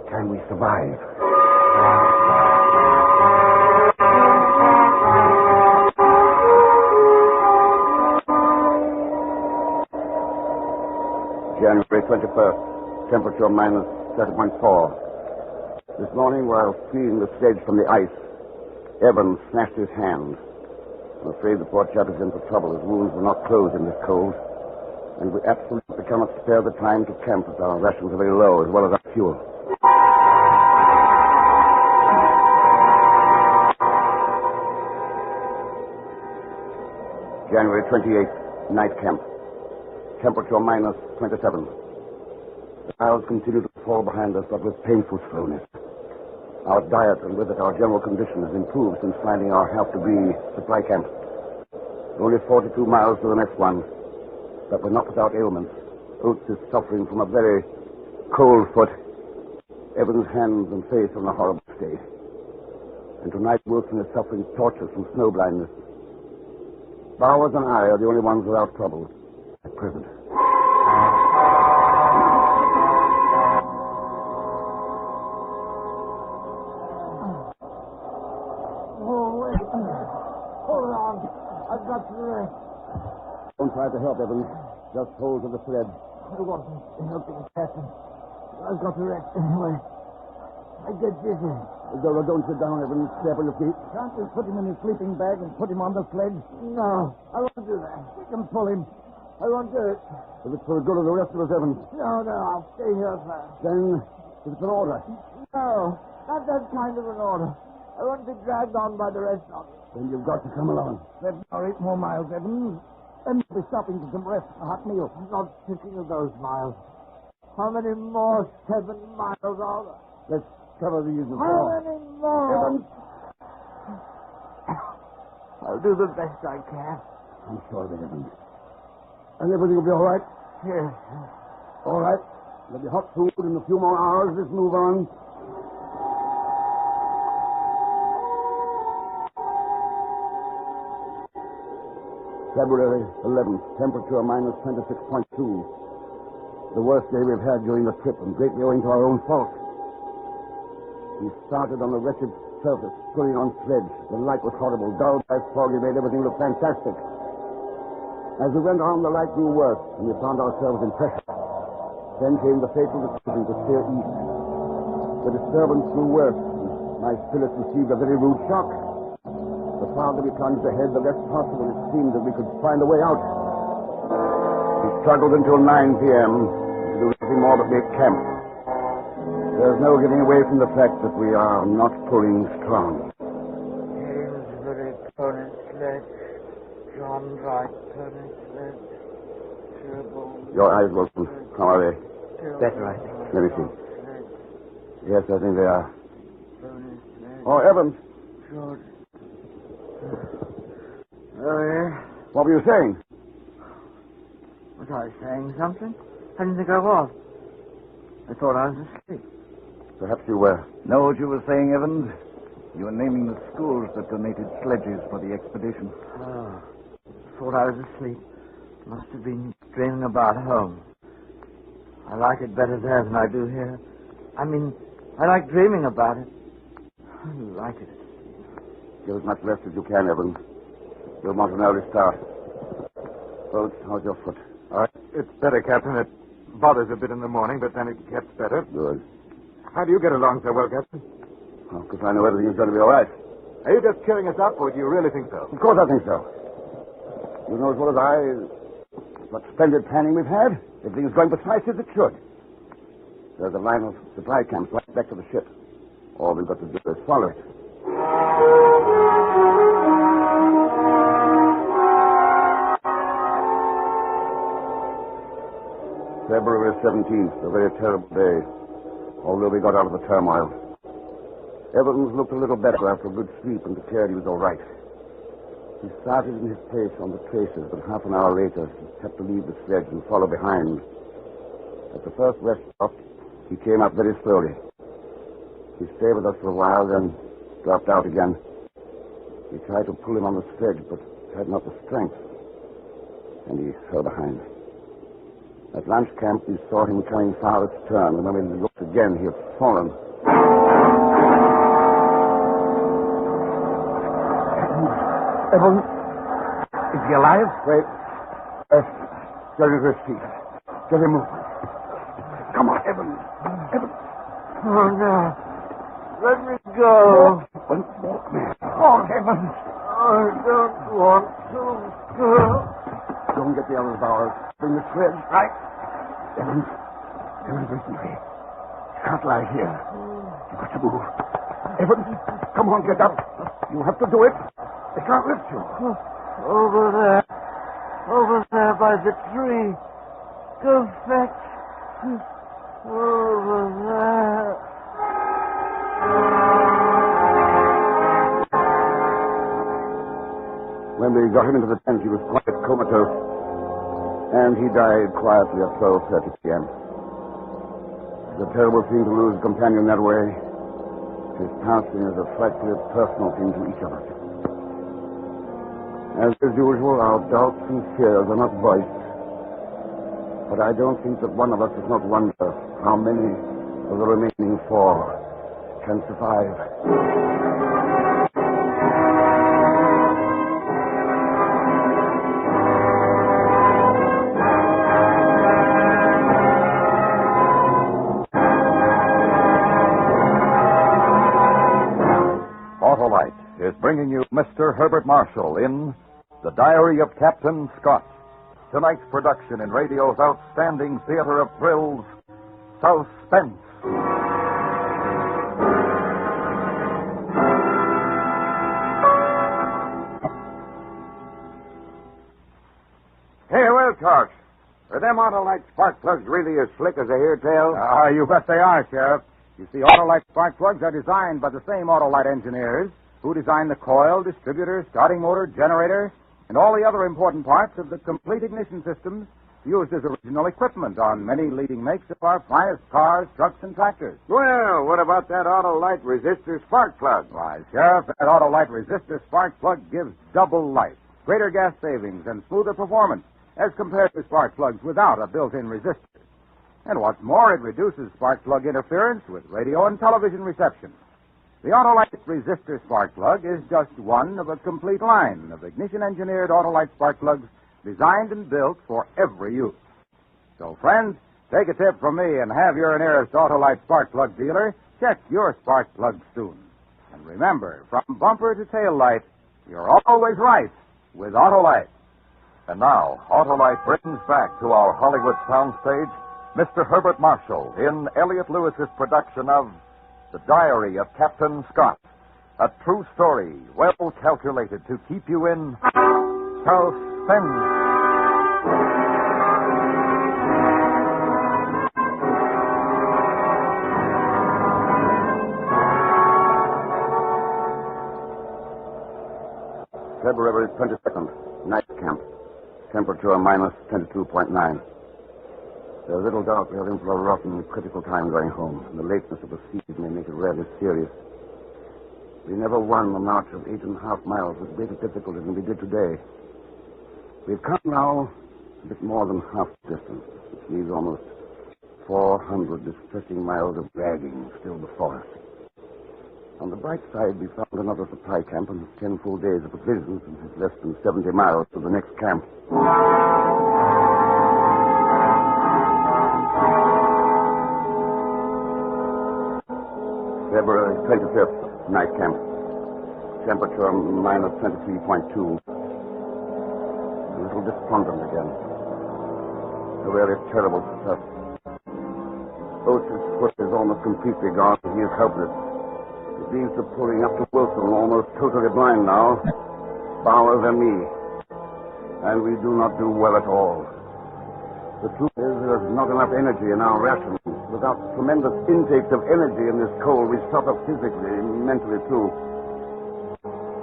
Can we survive? January 21st, temperature minus 30.4. This morning, while freeing the sledge from the ice, Evans smashed his hand. I'm afraid the poor chap is in for trouble. His wounds were not closed in this cold. And we absolutely cannot spare the time to camp as our rations are very low, as well as our fuel. January 28th, night camp. Temperature minus 27. The clouds continue to fall behind us, but with painful slowness. Our diet, and with it our general condition, has improved since finding our have-to-be supply camp. Only 42 miles to the next one, but we're not without ailments. Oates is suffering from a very cold foot. Evans' hands and face are in a horrible state. And tonight Wilson is suffering tortures from snow blindness. Bowers and I are the only ones without trouble at present. I've got to rest. Don't try to help, Evans. Just hold to the sled. I wasn't helping, Captain. I've got to rest anyway. I get dizzy. Don't sit down, Evans. Stay up on your feet. Can't we put him in his sleeping bag and put him on the sledge? No, I won't do that. We can pull him. I won't do it. If it's for the good of the rest of us, Evans. No, I'll stay here first. Then it's an order. No, not that kind of an order. I won't be dragged on by the rest of us. Then you've got to come along. 7 or 8 more miles, Evans. Then we'll be stopping for some rest and a hot meal. I'm not thinking of those miles. How many more 7 miles are there? Let's cover these as How well. many more? Evans. I'll do the best I can. I'm sure of it, Evans. And everything will be all right? Yes. All right. There'll be hot food in a few more hours. Let's move on. February 11th, temperature minus 26.2. The worst day we've had during the trip, and greatly owing to our own fault. We started on a wretched surface, pulling on sledge. The light was horrible. Dull by foggy made everything look fantastic. As we went on, the light grew worse, and we found ourselves in pressure. Then came the fateful decision to steer east. The disturbance grew worse, and my spirits received a very rude shock. The farther we plunged ahead, the less possible it seemed that we could find a way out. We struggled until 9 p.m. to do nothing more but make camp. There's no getting away from the fact that we are not pulling strong. Aylesbury pony sledge. John Wright pony sledge. Sherborne. Your eyes, Wilson. How are they? Better, I think. Let me see. Yes, I think they are. Oh, Evans. What were you saying? Was I saying something? I didn't think I was. I thought I was asleep. Perhaps you were. Know what you were saying, Evans? You were naming the schools that donated sledges for the expedition. Oh, thought I was asleep. Must have been dreaming about home. I like it better there than I do here. I mean, I like dreaming about it. I like it. Get as much rest as you can, Evans. You'll want an early start. Boats, how's your foot? It's better, Captain. It bothers a bit in the morning, but then it gets better. Good. How do you get along so well, Captain? Well, because I know everything's going to be all right. Are you just cheering us up, or do you really think so? Of course I think so. You know as well as I what splendid planning we've had. Everything's going precisely as it should. There's a line of supply camps right back to the ship. All we've got to do is follow it. February 17th, a very terrible day, although we got out of the turmoil. Evans looked a little better after a good sleep and declared he was all right. He started in his place on the traces, but half an hour later he had to leave the sledge and follow behind. At the first rest stop, he came up very slowly. He stayed with us for a while, then dropped out again. We tried to pull him on the sledge, but had not the strength, and he fell behind. At lunch camp, we saw him coming far astern, and when we looked again, he had fallen. Evans, is he alive? Wait. Get him to his feet. Get him moving. Come on, Evans. Evans. Oh, no. Let me go. Oh, Evans. I don't want to. Don't get the others, Bowers. Bring the sledge. Right. Evans, listen to me. You can't lie here. You've got to move. Evans, come on, get up. You have to do it. They can't lift you. Over there. Over there by the tree. Go fetch. Over there. When we got him into the tent, he was quite comatose. And he died quietly at 12:30 p.m. It's a terrible thing to lose a companion that way. His passing is a frightfully personal thing to each of us. As is usual, our doubts and fears are not voiced. But I don't think that one of us does not wonder how many of the remaining 4 can survive. Autolite is bringing you Mr. Herbert Marshall in The Diary of Captain Scott. Tonight's production in radio's outstanding theater of thrills, Suspense. Hey, well, Cox, are them Autolite spark plugs really as slick as I hear tell? You bet they are, Sheriff. You see, Autolite spark plugs are designed by the same Autolite engineers who designed the coil, distributor, starting motor, generator, and all the other important parts of the complete ignition systems used as original equipment on many leading makes of our finest cars, trucks, and tractors. Well, what about that Autolite resistor spark plug? Why, Sheriff, that Autolite resistor spark plug gives double life, greater gas savings, and smoother performance as compared to spark plugs without a built-in resistor. And what's more, it reduces spark plug interference with radio and television reception. The Autolite resistor spark plug is just one of a complete line of ignition-engineered Autolite spark plugs designed and built for every use. So, friends, take a tip from me and have your nearest Autolite spark plug dealer check your spark plug soon. And remember, from bumper to tail light, you're always right with Autolite. And now, Autolite brings back to our Hollywood soundstage Mr. Herbert Marshall in Elliot Lewis's production of The Diary of Captain Scott. A true story, well calculated to keep you in suspense. February 22nd, night camp. Temperature minus 22.9. There's little doubt we are in for a rotten, critical time going home, and the lateness of the siege may make it rather serious. We never won the march of 8.5 miles with greater difficulty than we did today. We've come now a bit more than half the distance, which leaves almost 400 distressing miles of dragging still before us. On the bright side, we found another supply camp and 10 full days of provisions, and it's less than 70 miles to the next camp. February 25th, night camp. Temperature minus 23.2. A little despondent again. A really terrible stuff. Oates' foot is almost completely gone. He is helpless. It leaves the pulling up to Wilson, almost totally blind now. Bowers and me. And we do not do well at all. The truth is, there's not enough energy in our rations. Without tremendous intakes of energy in this cold, we suffer physically, mentally too.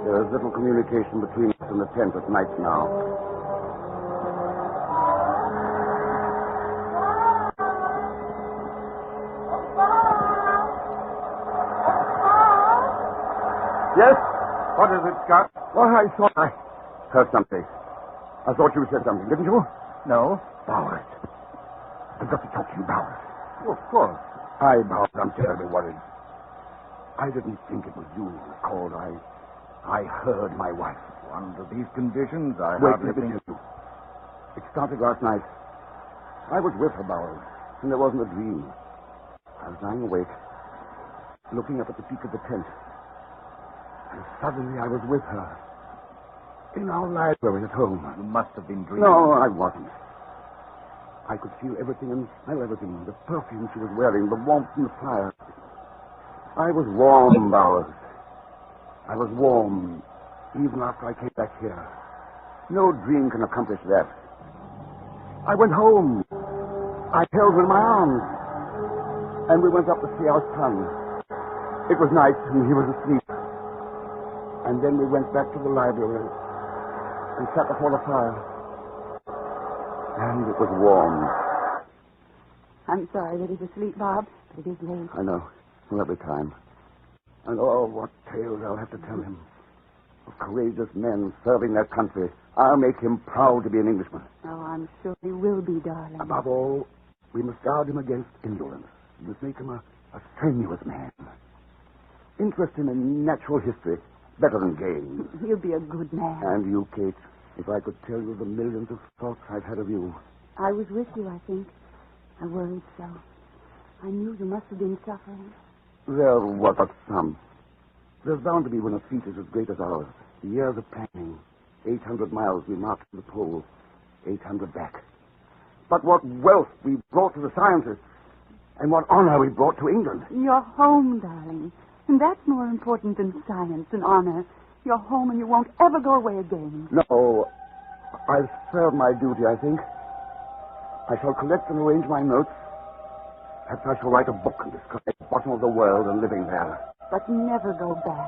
There is little communication between us and the tent at night now. Yes? What is it, Scott? Oh, I thought I heard something. I thought you said something, didn't you? No. Bowers. I've got to talk to you, Bowers. Oh, of course. Hi, Bowers. I'm terribly worried. I didn't think it was you who was called. I heard my wife. Under these conditions, I Wait, hardly think... you. It started last night. I was with her, Bowers, and there wasn't a dream. I was lying awake, looking up at the peak of the tent. And suddenly I was with her. In our library at home. You must have been dreaming. No, I wasn't. I could feel everything and smell everything. The perfume she was wearing, the warmth from the fire. I was warm, Bowers. I was warm even after I came back here. No dream can accomplish that. I went home. I held her in my arms. And we went up to see our son. It was night and he was asleep. And then we went back to the library and sat before the fire. And it was warm. I'm sorry that he's asleep, Bob, but it is late. I know. Well, every time. And oh, what tales I'll have to tell him. Of courageous men serving their country. I'll make him proud to be an Englishman. Oh, I'm sure he will be, darling. Above all, we must guard him against indolence. We must make him a strenuous man. Interest him in natural history. Better than games. He'll be a good man. And you, Kate, if I could tell you the millions of thoughts I've had of you. I was with you, I think. I worried so. I knew you must have been suffering. There was but some. There's bound to be when a feat is as great as ours. Years of planning. 800 miles we marched to the pole. 800 back. But what wealth we brought to the scientists. And what honor we brought to England. You're home, darling. And that's more important than science and honor. You're home and you won't ever go away again. No. I've served my duty, I think. I shall collect and arrange my notes. Perhaps I shall write a book and describe the bottom of the world and living there. But never go back.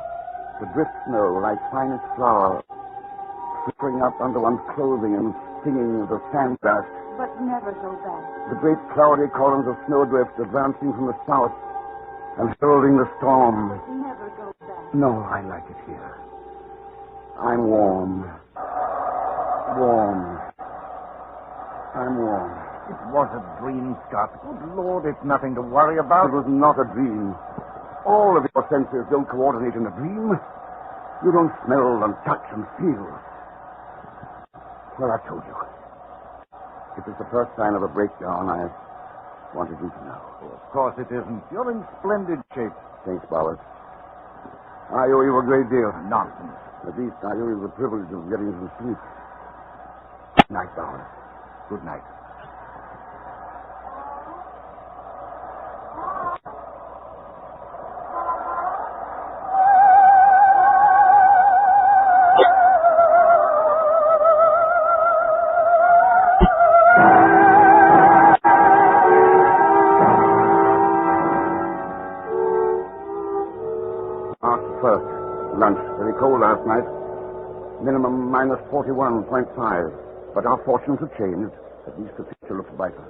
The drift snow, like finest flower, flickering up under one's clothing and stinging the sand dust. But never go back. The great cloudy columns of snowdrift advancing from the south and heralding the storm. But never go back. No, I like it here. I'm warm. Warm. I'm warm. It was a dream, Scott. Good Lord, it's nothing to worry about. It was not a dream. All of your senses don't coordinate in a dream. You don't smell and touch and feel. Well, I've told you. If it's the first sign of a breakdown, I wanted you to know. Oh, of course it isn't. You're in splendid shape. Thanks, Bowers. I owe you a great deal. Nonsense. At least I owe you the privilege of getting some sleep. Good night, Bowers. Good night. March 1st, lunch. Very cold last night. Minimum minus 41.5. But our fortunes have changed. At least the future looks brighter.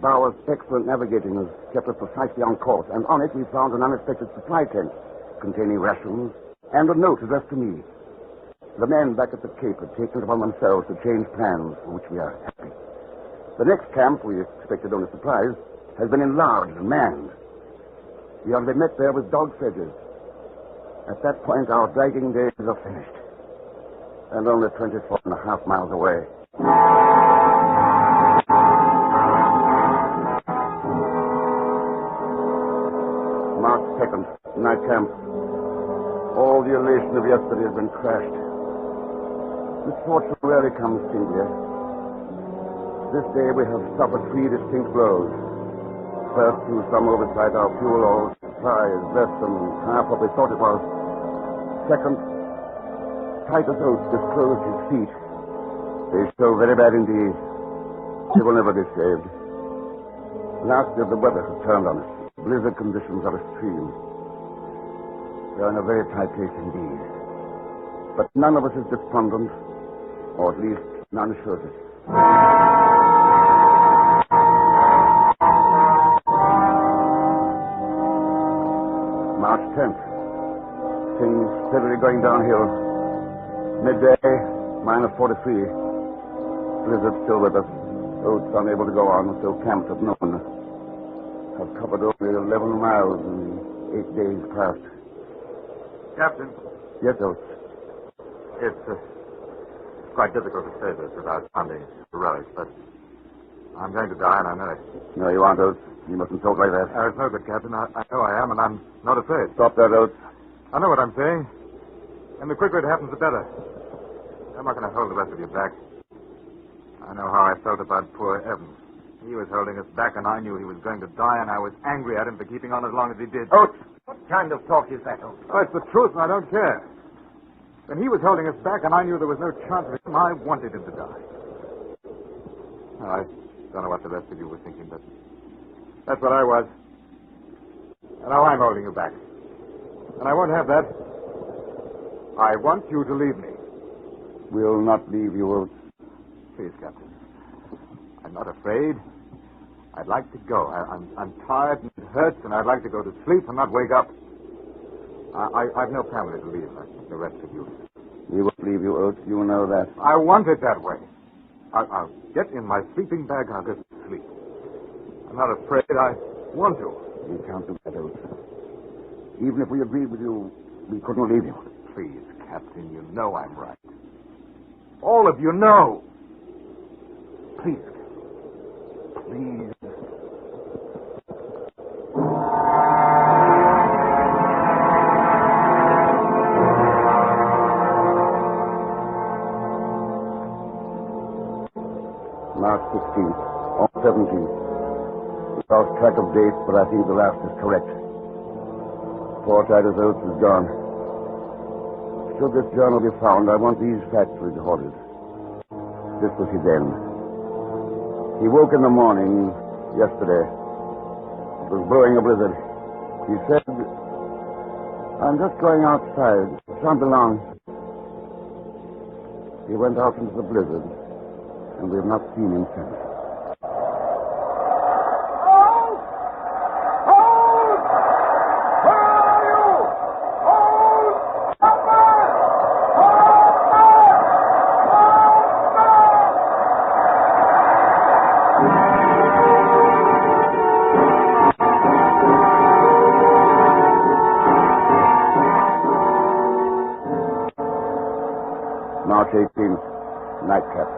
Bauer's excellent navigating has kept us precisely on course, and on it we found an unexpected supply tent containing rations and a note addressed to me. The men back at the Cape had taken it upon themselves to change plans, for which we are happy. The next camp, we expected only supplies, has been enlarged and manned. We are to be met there with dog sledges. At that point, our dragging days are finished, and only 24.5 miles away. March 2nd, night camp. All the elation of yesterday has been crashed. Misfortune rarely comes singly. This day we have suffered 3 distinct blows. First, through some oversight, our fuel oil supply is less than half what we thought it was. Second, Titus Oates disclosed his feet. They show very bad indeed. He will never be saved. Lastly, the weather has turned on us. Blizzard conditions are extreme. We are in a very tight place indeed. But none of us is despondent, or at least none should. March 10th. Things steadily going downhill. Midday, minus 43. Blizzard still with us. Oates unable to go on, still camped at noon. Have covered only 11 miles in 8 days past. Captain. Yes, Oates. It's quite difficult to say this without sounding heroic, but I'm going to die, and I know it. No, you aren't, Oates. You mustn't talk like that. It's no good, Captain. I know I am, and I'm not afraid. Stop that, Oates. I know what I'm saying. And the quicker it happens, the better. I'm not going to hold the rest of you back. I know how I felt about poor Evans. He was holding us back, and I knew he was going to die, and I was angry at him for keeping on as long as he did. Oates! What kind of talk is that, Oates? Oh, it's the truth, and I don't care. When he was holding us back, and I knew there was no chance of him, I wanted him to die. I don't know what the rest of you were thinking, but that's what I was. And now I'm holding you back. And I won't have that. I want you to leave me. We'll not leave you, Oates. Please, Captain. I'm not afraid. I'd like to go. I'm tired and it hurts, and I'd like to go to sleep and not wake up. I've no family to leave like the rest of you. We won't leave you, Oates. You know that. I want it that way. I'll get in my sleeping bag and I'll go to sleep. I'm not afraid. I want to. We can't do that, Oates. Even if we agreed with you, we couldn't leave you. Please, Captain, you know I'm right. All of you know. Please. Please. March 16th, or 17th. We lost track of dates, but I think the last is correct. Poor Titus Oates is gone. Should this journal be found, I want these facts recorded. This was his end. He woke in the morning yesterday. It was blowing a blizzard. He said, "I'm just going outside. Shan't be long." He went out into the blizzard, and we have not seen him since. March 18th, nightcap.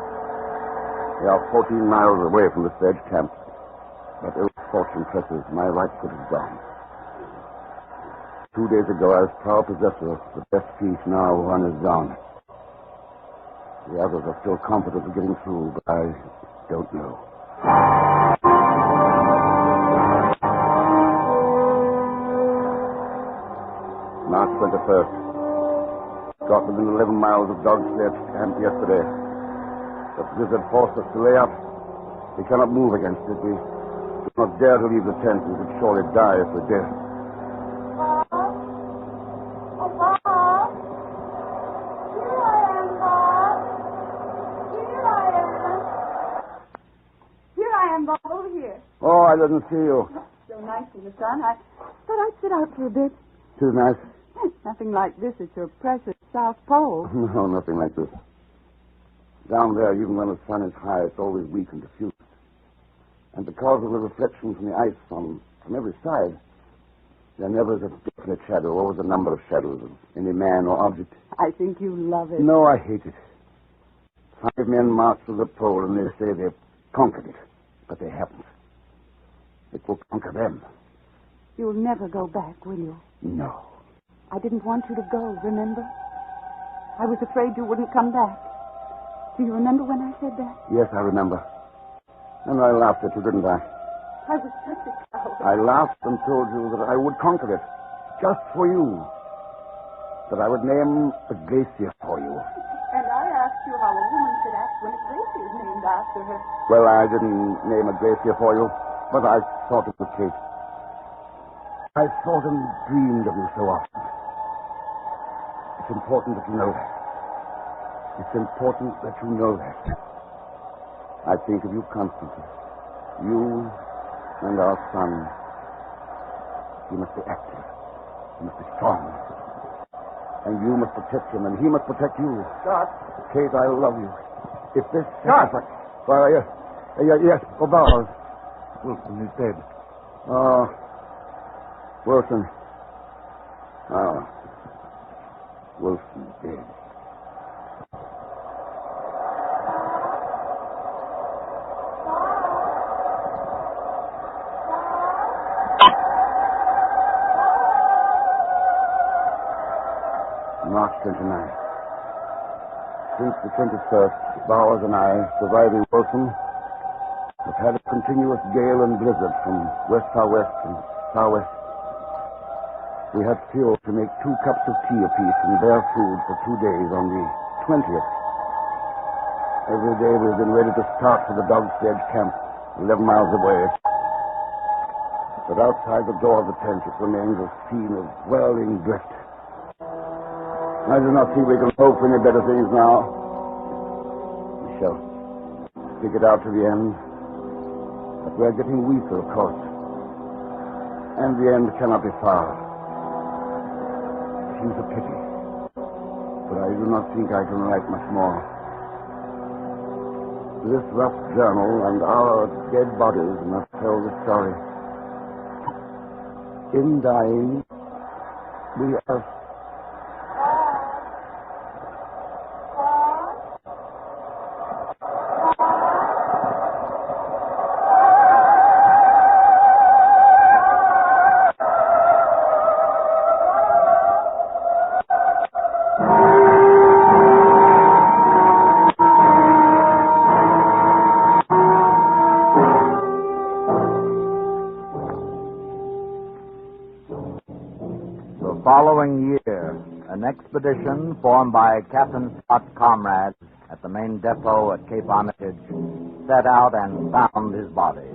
We are 14 miles away from the sledge camp. But ill fortune presses. My right foot is gone. 2 days ago, I was proud possessor of the best piece. Now one is gone. The others are still confident of getting through, but I don't know. March 21st. Got within 11 miles of Dog Sledge camp yesterday. The blizzard forced us to lay up. We cannot move against it. We do not dare to leave the tent. We would surely die if we did. Oh, Bob. Here I am, Oh, I didn't see you. So nice in the sun. I thought I'd sit out for a bit. Too nice. Nothing like this at your precious South Pole. No, nothing like this. Down there, even when the sun is high, it's always weak and diffused. And because of the reflection from the ice from every side, there never is a definite shadow, always a number of shadows of any man or object. I think you love it. No, I hate it. 5 men march to the pole and they say they've conquered it, but they haven't. It will conquer them. You'll never go back, will you? No. I didn't want you to go, remember? I was afraid you wouldn't come back. Do you remember when I said that? Yes, I remember. And I laughed at you, didn't I? I was such a coward. I laughed and told you that I would conquer it, just for you. That I would name a glacier for you. And I asked you how a woman should act when a glacier is named after her. Well, I didn't name a glacier for you, but I thought of the Kate. I thought and dreamed of you so often. It's important that you know that. It's important that you know that. I think of you constantly. You and our son. He must be active. He must be strong. And you must protect him, and he must protect you. Scott. Kate, I love you. If this... Scott! Well, yes, Bowers. Wilson is dead. Oh, Wilson. Oh, Wilson's dead. March 29th. Since the 21st, Bowers and I, surviving Wilson, have had a continuous gale and blizzard from west-southwest and southwest. We had fuel to make 2 cups of tea apiece and bare food for 2 days on the 20th. Every day we've been ready to start for the dog sledge camp 11 miles away. But outside the door of the tent it remains a scene of whirling drift. I do not think we can hope for any better things now. We shall stick it out to the end. But we are getting weaker, of course. And the end cannot be far. It seems a pity. But I do not think I can write much more. This rough journal and our dead bodies must tell the story. In dying, we are... Following year, an expedition formed by Captain Scott's comrades at the main depot at Cape Armitage set out and found his body,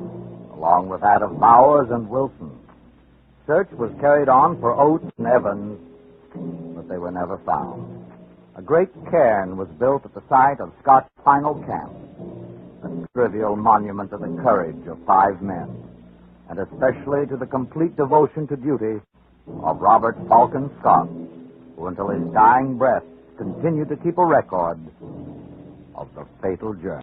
along with that of Bowers and Wilson. Search was carried on for Oates and Evans, but they were never found. A great cairn was built at the site of Scott's final camp, a trivial monument to the courage of 5 men, and especially to the complete devotion to duty of Robert Falcon Scott, who until his dying breath continued to keep a record of the fatal journey.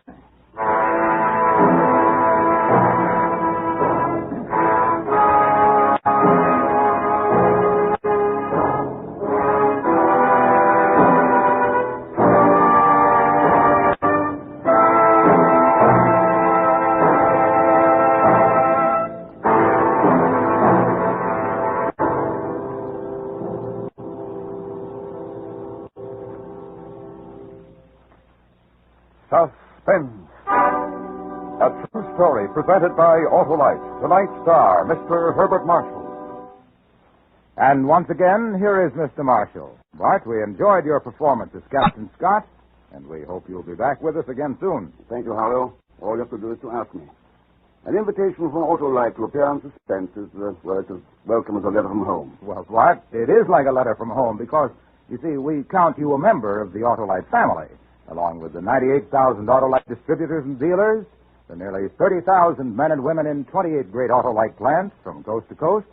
Suspense. A true story presented by Autolite. Tonight's star, Mr. Herbert Marshall. And once again, here is Mr. Marshall. Bart, we enjoyed your performance as Captain Scott, and we hope you'll be back with us again soon. Thank you, Harlow. All you have to do is to ask me. An invitation from Autolite to appear on Suspense is, it's as welcome as a letter from home. Well, Bart, it is like a letter from home because, you see, we count you a member of the Autolite family. Along with the 98,000 Autolite distributors and dealers, the nearly 30,000 men and women in 28 great Autolite plants from coast to coast,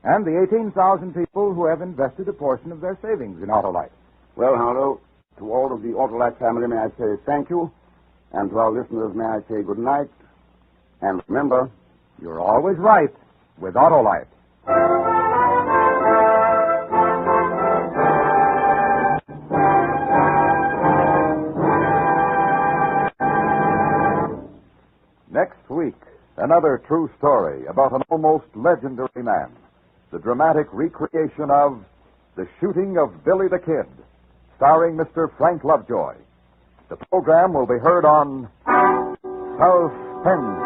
and the 18,000 people who have invested a portion of their savings in Autolite. Well, Harlow, to all of the Autolite family, may I say thank you. And to our listeners, may I say good night. And remember, you're always right with Autolite. Next week, another true story about an almost legendary man. The dramatic recreation of The Shooting of Billy the Kid, starring Mr. Frank Lovejoy. The program will be heard on Suspense.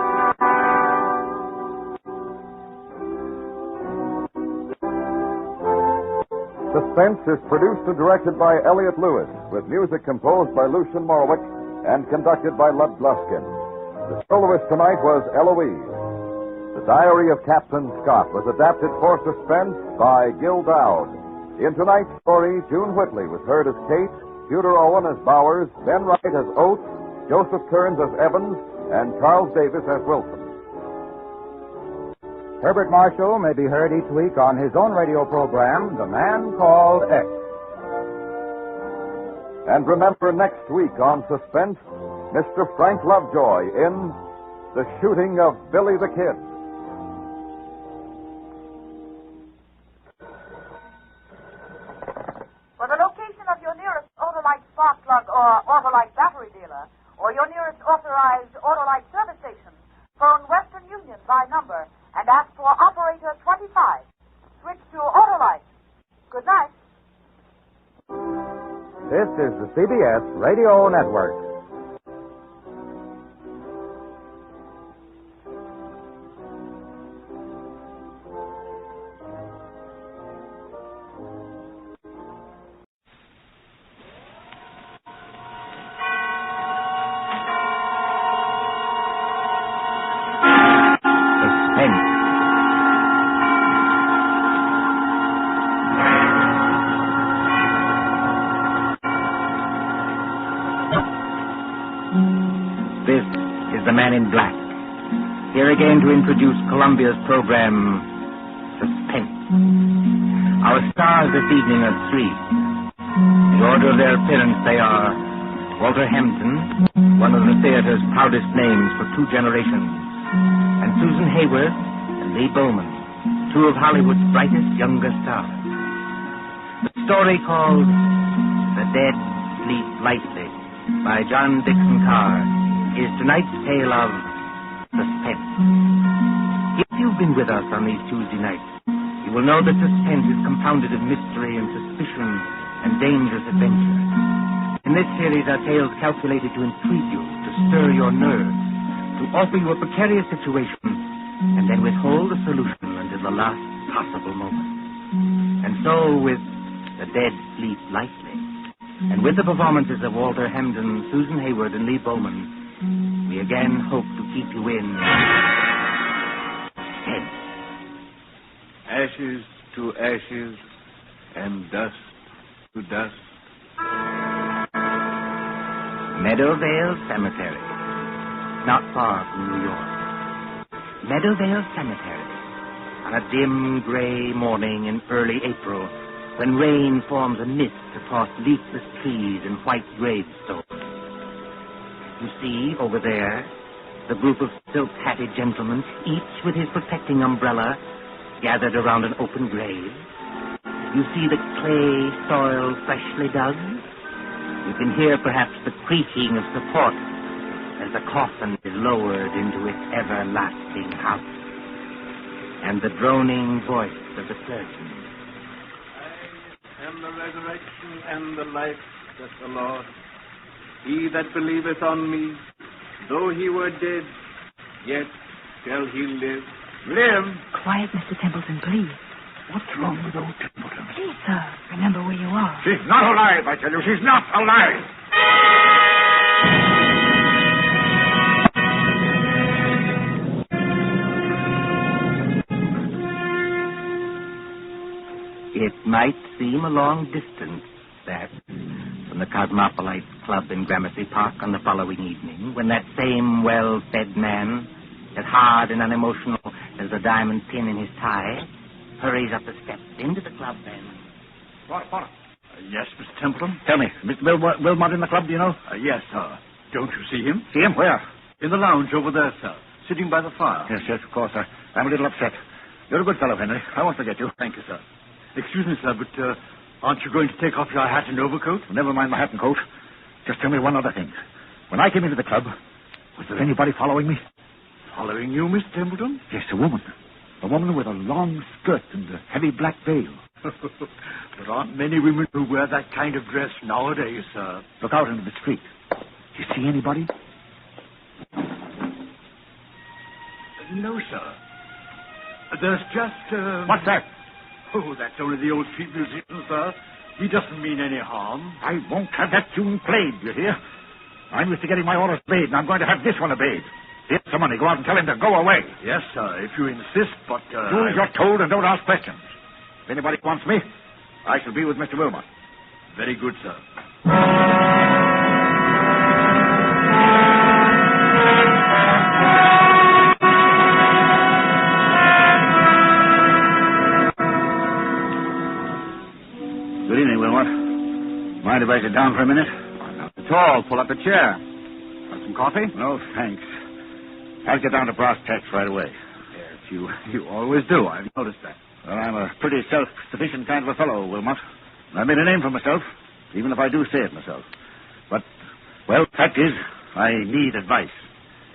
Suspense is produced and directed by Elliott Lewis, with music composed by Lucian Morwick and conducted by Lud Gluskin. The soloist tonight was Eloise. The Diary of Captain Scott was adapted for Suspense by Gil Dowd. In tonight's story, June Whitley was heard as Kate, Tudor Owen as Bowers, Ben Wright as Oates, Joseph Kearns as Evans, and Charles Davis as Wilson. Herbert Marshall may be heard each week on his own radio program, The Man Called X. And remember, next week on Suspense, Mr. Frank Lovejoy in The Shooting of Billy the Kid. For the location of your nearest Autolite spark plug or Autolite battery dealer, or your nearest authorized Autolite service station, phone Western Union by number and ask for operator 25. Switch to Autolite. Good night. This is the CBS Radio Network. The Man in Black, here again to introduce Columbia's program, Suspense. Our stars this evening are three. In order of their appearance, they are Walter Hampton, one of the theater's proudest names for 2 generations, and Susan Hayward and Lee Bowman, 2 of Hollywood's brightest younger stars. The story called The Dead Sleep Lightly by John Dixon Carr is tonight's tale of suspense. If you've been with us on these Tuesday nights, you will know that suspense is compounded of mystery and suspicion and dangerous adventure. In this series are tales calculated to intrigue you, to stir your nerves, to offer you a precarious situation, and then withhold a solution until the last possible moment. And so with The Dead Sleep Lightly, and with the performances of Walter Hampden, Susan Hayward, and Lee Bowman, we again hope to keep you in suspense. Ashes to ashes and dust to dust. Meadowvale Cemetery, not far from New York. Meadowvale Cemetery, on a dim gray morning in early April, when rain forms a mist across leafless trees and white gravestones. You see, over there, the group of silk-hatted gentlemen, each with his protecting umbrella, gathered around an open grave. You see the clay soil freshly dug. You can hear perhaps the creaking of support as the coffin is lowered into its everlasting house. And the droning voice of the clergyman. I am the resurrection and the life, saith the Lord. He that believeth on me, though he were dead, yet shall he live. Live? Quiet, Mr. Templeton, please. What's wrong with old Templeton? Please, sir, remember where you are. She's not alive, I tell you. She's not alive. It might seem a long distance, that, from the cosmopolite club in Gramercy Park on the following evening when that same well-fed man, as hard and unemotional as the diamond pin in his tie, hurries up the steps into the club and... Porter. Yes, Mr. Templeton? Tell me, Mr. Wilmot in the club, do you know? Yes, sir. Don't you see him? See him? Where? In the lounge over there, sir. Sitting by the fire. Yes, of course. I'm a little upset. You're a good fellow, Henry. I won't forget you. Thank you, sir. Excuse me, sir, but aren't you going to take off your hat and overcoat? Well, never mind my hat and coat. Just tell me one other thing. When I came into the club, was there anybody following me? Following you, Mr. Templeton? Yes, a woman. A woman with a long skirt and a heavy black veil. There aren't many women who wear that kind of dress nowadays, sir. Look out into the street. Do you see anybody? No, sir. There's just... What's that? Oh, that's only the old street musician, sir. He doesn't mean any harm. I won't have that tune played, you hear? I'm used to getting my orders obeyed, and I'm going to have this one obeyed. Here's some money. Go out and tell him to go away. Yes, sir, if you insist, but... Do as you're told and don't ask questions. If anybody wants me, I shall be with Mr. Wilmot. Very good, sir. Good evening, Wilmot. Mind if I sit down for a minute? Not at all. Pull up a chair. Want some coffee? No, thanks. I'll get down to brass tacks right away. Yes, you always do. I've noticed that. Well, I'm a pretty self-sufficient kind of a fellow, Wilmot. I made a name for myself, even if I do say it myself. But, well, fact is, I need advice.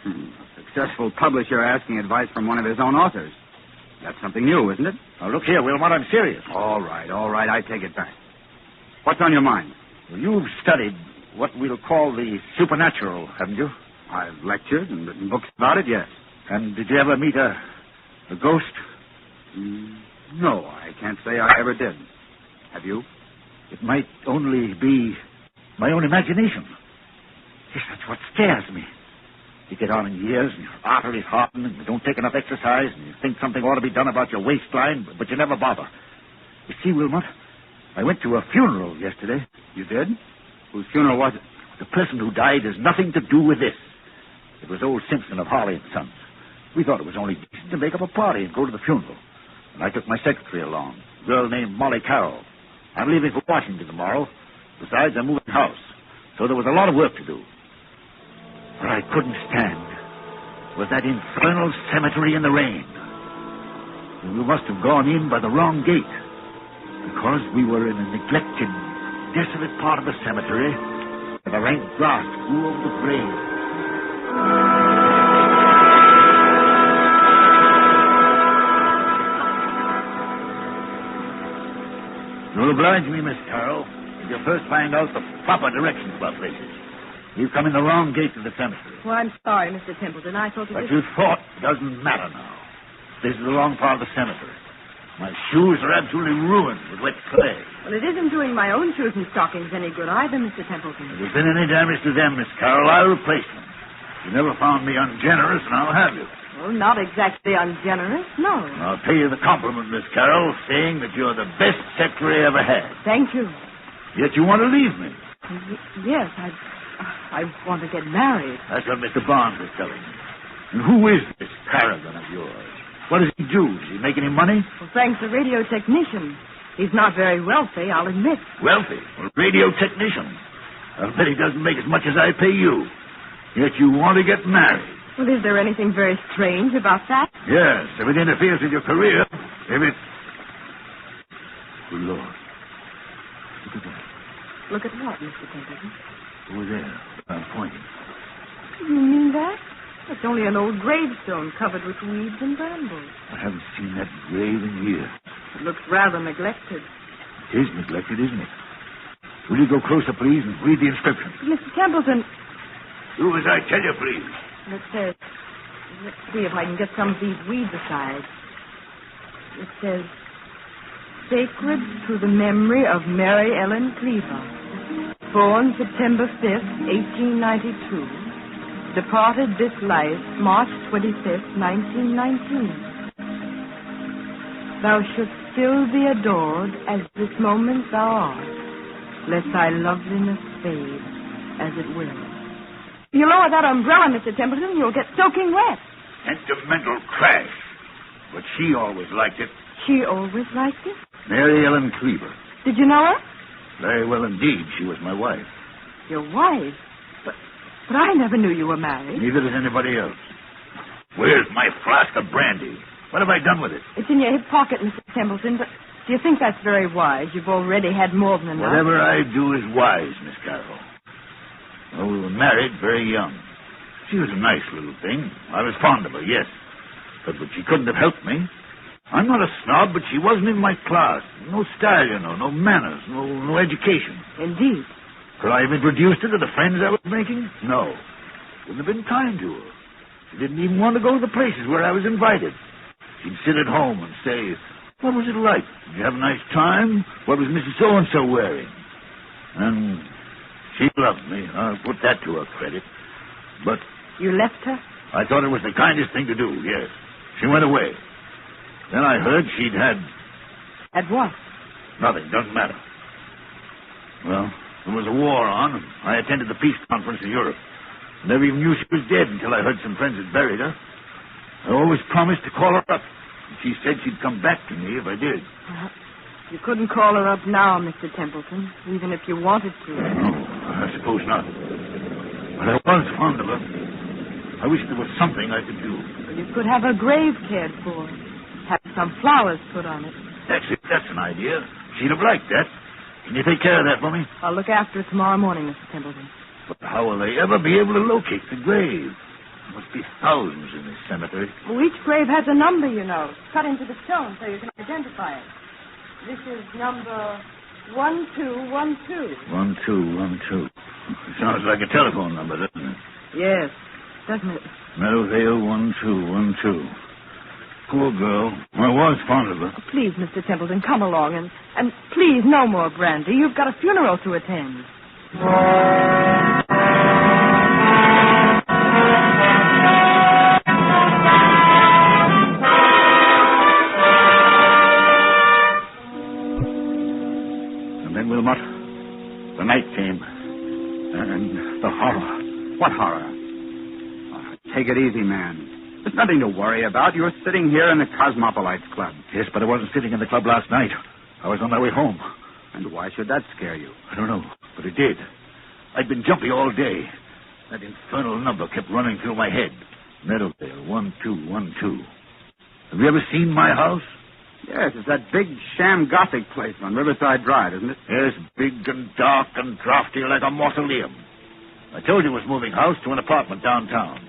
A successful publisher asking advice from one of his own authors. That's something new, isn't it? Now, look here, Wilmot, I'm serious. All right. I take it back. What's on your mind? Well, you've studied what we'll call the supernatural, haven't you? I've lectured and written books about it, yes. And did you ever meet a ghost? No, I can't say I ever did. Have you? It might only be my own imagination. Yes, that's what scares me. You get on in years, and your arteries harden, and you don't take enough exercise, and you think something ought to be done about your waistline, but you never bother. You see, Wilmot, I went to a funeral yesterday. You did? Whose funeral was it? The person who died has nothing to do with this. It was old Simpson of Harley and Sons. We thought it was only decent to make up a party and go to the funeral. And I took my secretary along, a girl named Molly Carroll. I'm leaving for Washington tomorrow. Besides, I'm moving house. So there was a lot of work to do. What I couldn't stand was that infernal cemetery in the rain. And we must have gone in by the wrong gate, because we were in a neglected, desolate part of the cemetery where the rank grass grew over the grave. You'll oblige me, Miss Carroll, if you first find out the proper directions about places. You've come in the wrong gate to the cemetery. Well, I'm sorry, Mr. Templeton. I thought What you thought doesn't matter now. This is the wrong part of the cemetery. My shoes are absolutely ruined with wet clay. Well, it isn't doing my own shoes and stockings any good either, Mr. Templeton. If there's been any damage to them, Miss Carroll, I'll replace them. You never found me ungenerous, and I'll have you. Well, not exactly ungenerous, no. I'll pay you the compliment, Miss Carroll, saying that you're the best secretary I ever had. Thank you. Yet you want to leave me. Yes, I want to get married. That's what Mr. Barnes was telling me. And who is this paragon of yours? What does he do? Does he make any money? Well, Frank's a radio technician. He's not very wealthy, I'll admit. Wealthy? Well, radio technician. I'll bet he doesn't make as much as I pay you. Yet you want to get married. Well, is there anything very strange about that? Yes, if it interferes with your career. If it... Good Lord. Look at that. Look at what, Mr. Templeton? Over there. I'm pointing. You mean that? It's only an old gravestone covered with weeds and brambles. I haven't seen that grave in years. It looks rather neglected. It is neglected, isn't it? Will you go closer, please, and read the inscription? Mr. Templeton... Do as I tell you, please. It says... Let's see if I can get some of these weeds aside. It says... Sacred to the memory of Mary Ellen Cleaver, born September 5th, 1892, departed this life March 25th, 1919. Thou shouldst still be adored as this moment thou art, lest thy loveliness fade, as it will. You lower that umbrella, Mr. Templeton, you'll get soaking wet. Sentimental trash. But she always liked it. She always liked it? Mary Ellen Cleaver. Did you know her? Very well indeed. She was my wife. Your wife? But I never knew you were married. Neither does anybody else. Where's my flask of brandy? What have I done with it? It's in your hip pocket, Mr. Templeton, but do you think that's very wise? You've already had more than enough. Whatever I do is wise, Miss Carroll. Well, we were married very young. She was a nice little thing. I was fond of her, yes. But she couldn't have helped me. I'm not a snob, but she wasn't in my class. No style, you know, no manners, no education. Indeed. Could I have introduced her to the friends I was making? No. Wouldn't have been kind to her. She didn't even want to go to the places where I was invited. She'd sit at home and say, what was it like? Did you have a nice time? What was Mrs. So-and-so wearing? And she loved me. I'll put that to her credit. But... You left her? I thought it was the kindest thing to do, yes. She went away. Then I heard she'd had... Had what? Nothing, doesn't matter. Well, there was a war on, and I attended the peace conference in Europe. Never even knew she was dead until I heard some friends had buried her. I always promised to call her up. She said she'd come back to me if I did. You couldn't call her up now, Mr. Templeton, even if you wanted to. No, I suppose not. But I was fond of her. I wish there was something I could do. Well, you could have her grave cared for. Have some flowers put on it. That's it. That's an idea. She'd have liked that. Can you take care of that for me? I'll look after it tomorrow morning, Mr. Templeton. But how will they ever be able to locate the grave? There must be thousands in this cemetery. Well, each grave has a number, you know, cut into the stone so you can identify it. This is number 1212. 1212. It sounds like a telephone number, doesn't it? Yes, doesn't it? Meadowvale 1212. Poor girl. I was fond of her. Please, Mr. Templeton, come along and please, no more brandy. You've got a funeral to attend. And then, Wilmot, the night came. And the horror. What horror? Oh, take it easy, man. There's nothing to worry about. You're sitting here in the Cosmopolites Club. Yes, but I wasn't sitting in the club last night. I was on my way home. And why should that scare you? I don't know, but it did. I'd been jumpy all day. That infernal number kept running through my head. Meadowvale 1212. Have you ever seen my house? Yes, it's that big sham Gothic place on Riverside Drive, isn't it? Yes, big and dark and drafty like a mausoleum. I told you it was moving house to an apartment downtown.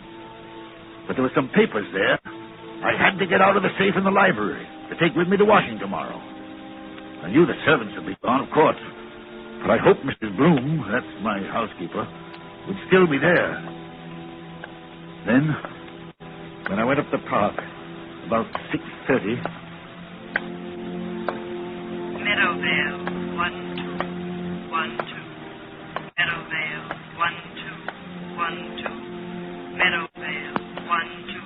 But there were some papers there. I had to get out of the safe in the library to take with me to Washington tomorrow. I knew the servants would be gone, of course. But I hoped Mrs. Bloom, that's my housekeeper, would still be there. Then, when I went up the park, about 6:30... Meadowvale 1212. Meadowvale 1212. Meadowvale 1212.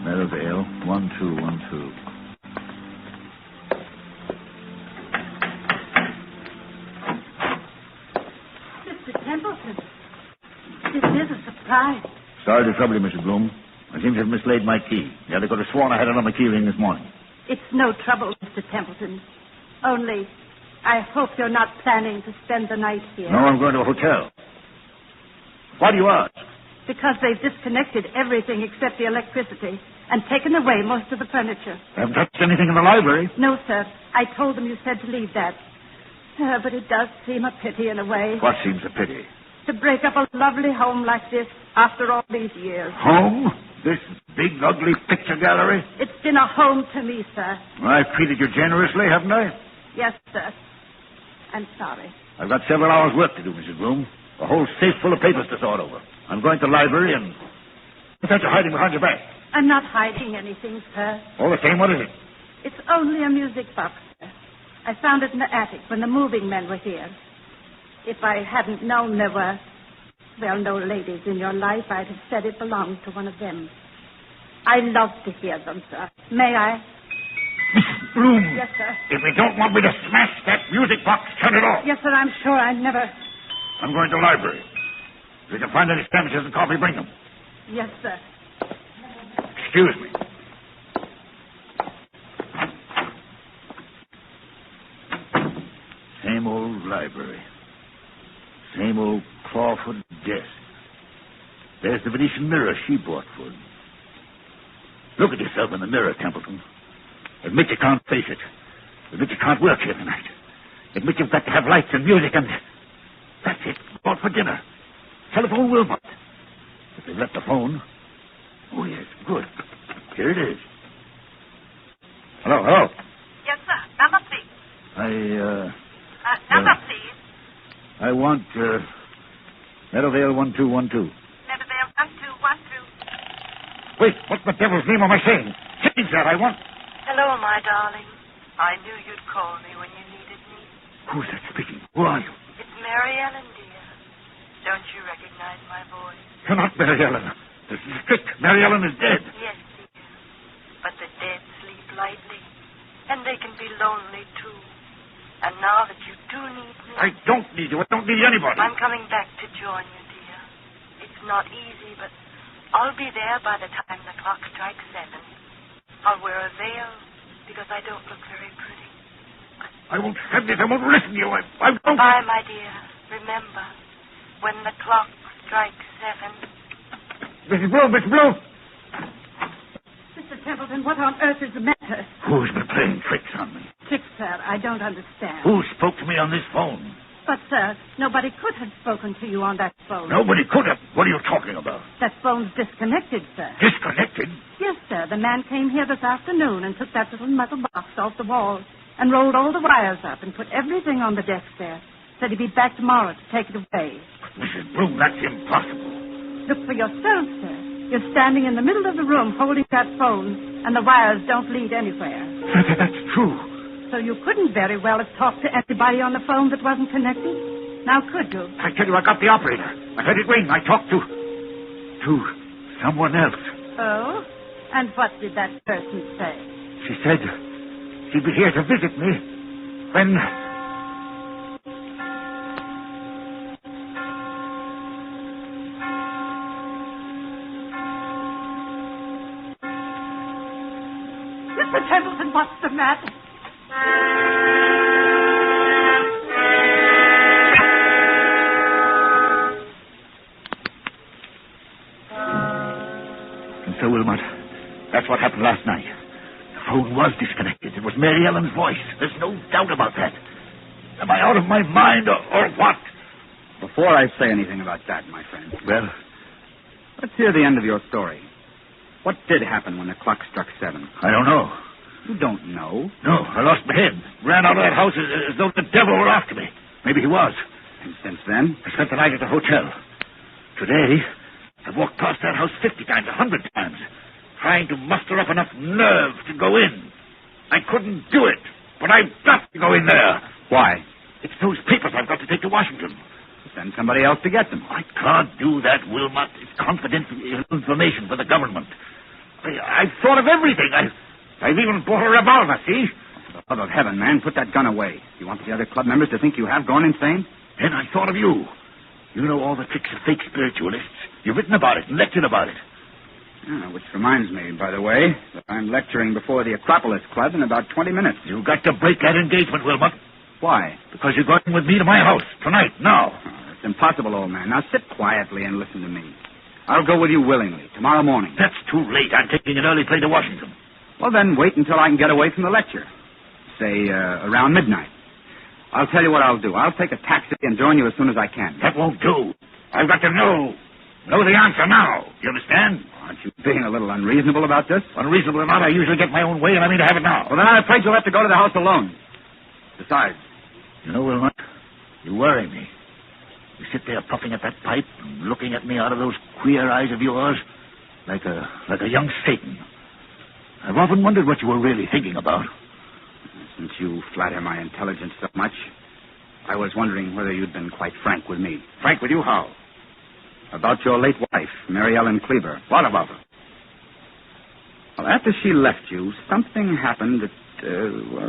Meadowvale 1212. Mr. Templeton, this is a surprise. Sorry to trouble you, Mrs. Bloom. I seem to have mislaid my key. The other could have sworn I had it on my key ring this morning. It's no trouble, Mr. Templeton. Only, I hope you're not planning to spend the night here. No, I'm going to a hotel. Why do you ask? Because they've disconnected everything except the electricity and taken away most of the furniture. I haven't touched anything in the library. No, sir. I told them you said to leave that. But it does seem a pity in a way. What seems a pity? To break up a lovely home like this after all these years. Home? This big, ugly picture gallery? It's been a home to me, sir. I've treated you generously, haven't I? Yes, sir. I'm sorry. I've got several hours' work to do, Mrs. Bloom. A whole safe full of papers to sort over. I'm going to the library and... What's that you're hiding behind your back? I'm not hiding anything, sir. All the same, what is it? It's only a music box, sir. I found it in the attic when the moving men were here. If I hadn't known there were, well, no ladies in your life, I'd have said it belonged to one of them. I love to hear them, sir. May I? Mrs. Bloom. Yes, sir. If you don't want me to smash that music box, turn it off. Yes, sir, I'm sure I never... I'm going to the library. If you can find any sandwiches and coffee, bring them. Yes, sir. Excuse me. Same old library. Same old Crawford desk. There's the Venetian mirror she bought for him. Look at yourself in the mirror, Templeton. Admit you can't face it. Admit you can't work here tonight. Admit you've got to have lights and music and... That's it. Go out for dinner. Telephone Wilmot. If they've left the phone... Oh, yes, good. Here it is. Hello. Yes, sir. Number, please. Number, please. I want, Meadowvale 1212. Meadowvale 1212. Wait, what the devil's name am I saying? Change that, I want... Hello, my darling. I knew you'd call me when you needed me. Who's that speaking? Who are you? It's Mary Ellen, dear. Don't you recognize my voice? You're not Mary Ellen. This is trick. Mary Ellen is dead. Yes, dear. But the dead sleep lightly, and they can be lonely, too. And now that you do need me... I don't need you. I don't need anybody. I'm coming back to join you, dear. It's not easy, but I'll be there by the time the clock strikes 7. I'll wear a veil because I don't look very pretty. I won't have this. I won't listen to you. I won't... Bye, my dear. Remember, when the clock strikes 7... Mrs. Bloom! Mr. Templeton, what on earth is the matter? Who's been playing tricks on me? Tricks, sir. I don't understand. Who spoke to me on this phone? But, sir, nobody could have spoken to you on that phone. Nobody could have. What are you talking about? That phone's disconnected, sir. Disconnected? Yes, sir. The man came here this afternoon and took that little metal box off the wall and rolled all the wires up and put everything on the desk there. Said he'd be back tomorrow to take it away. Mrs. Bloom, that's impossible. Look for yourself, sir. You're standing in the middle of the room holding that phone, and the wires don't lead anywhere. That's true. So you couldn't very well have talked to anybody on the phone that wasn't connected? Now, could you? I tell you, I got the operator. I heard it ring. I talked to someone else. Oh? And what did that person say? She said she'd be here to visit me when... Mr. Templeton, what's the matter? And so, Wilmot, that's what happened last night. The phone was disconnected. It was Mary Ellen's voice. There's no doubt about that. Am I out of my mind or what? Before I say anything about that, my friend. Well? Let's hear the end of your story. What did happen when the clock struck 7? I don't know. You don't know? No, I lost my head. Ran out of that house as though the devil were after me. Maybe he was. And since then? I spent the night at the hotel. Today, I've walked past that house 50 times, 100 times, trying to muster up enough nerve to go in. I couldn't do it, but I've got to go in there. Why? It's those papers I've got to take to Washington. Send somebody else to get them. I can't do that, Wilmot. It's confidential information for the government. I've thought of everything. I've even bought a revolver, see? For the love of heaven, man, put that gun away. You want the other club members to think you have gone insane? Then I thought of you. You know all the tricks of fake spiritualists. You've written about it and lectured about it. Which reminds me, by the way, that I'm lecturing before the Acropolis Club in about 20 minutes. You've got to break that engagement, Wilmot. Why? Because you're going with me to my house tonight, now. It's impossible, old man. Now sit quietly and listen to me. I'll go with you willingly, tomorrow morning. That's too late. I'm taking an early plane to Washington. Well, then wait until I can get away from the lecture. Say, around midnight. I'll tell you what I'll do. I'll take a taxi and join you as soon as I can. That won't do. I've got to know the answer now. You understand? Aren't you being a little unreasonable about this? Unreasonable or not, I usually get my own way, and I mean to have it now. Well, then I'm afraid you'll have to go to the house alone. Besides... You know, Wilmot, you worry me. You sit there puffing at that pipe and looking at me out of those queer eyes of yours like a young Satan. I've often wondered what you were really thinking about. Since you flatter my intelligence so much, I was wondering whether you'd been quite frank with me. Frank with you? How? About your late wife, Mary Ellen Kleber. What about her? Well, after she left you, something happened that,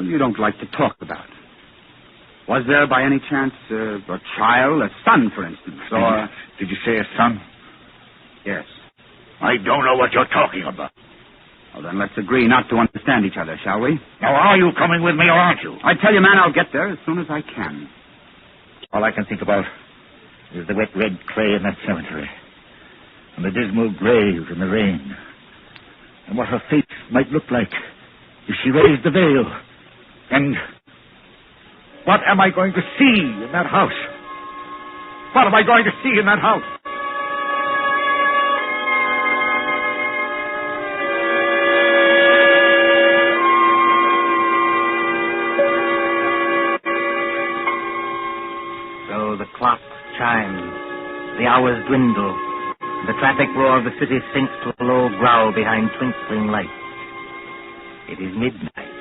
you don't like to talk about. Was there, by any chance, a child, a son, for instance, or... Did you say a son? Yes. I don't know what you're talking about. Well, then let's agree not to understand each other, shall we? Now, are you coming with me or aren't you? I tell you, man, I'll get there as soon as I can. All I can think about is the wet red clay in that cemetery, and the dismal grave in the rain, and what her face might look like if she raised the veil. And what am I going to see in that house? What am I going to see in that house? So the clock chimes, the hours dwindle, the traffic roar of the city sinks to a low growl behind twinkling lights. It is midnight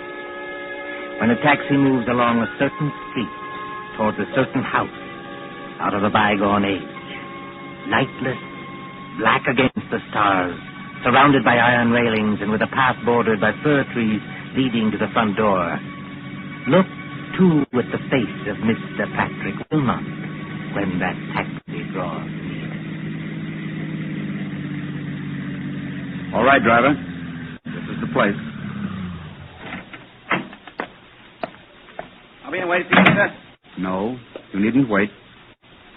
when a taxi moves along a certain street towards a certain house out of the bygone age. Lightless, black against the stars, surrounded by iron railings and with a path bordered by fir trees leading to the front door. Look, too, at the face of Mr. Patrick Wilmot when that taxi draws near. All right, driver. This is the place. I'll be in wait for you, sir. No, you needn't wait.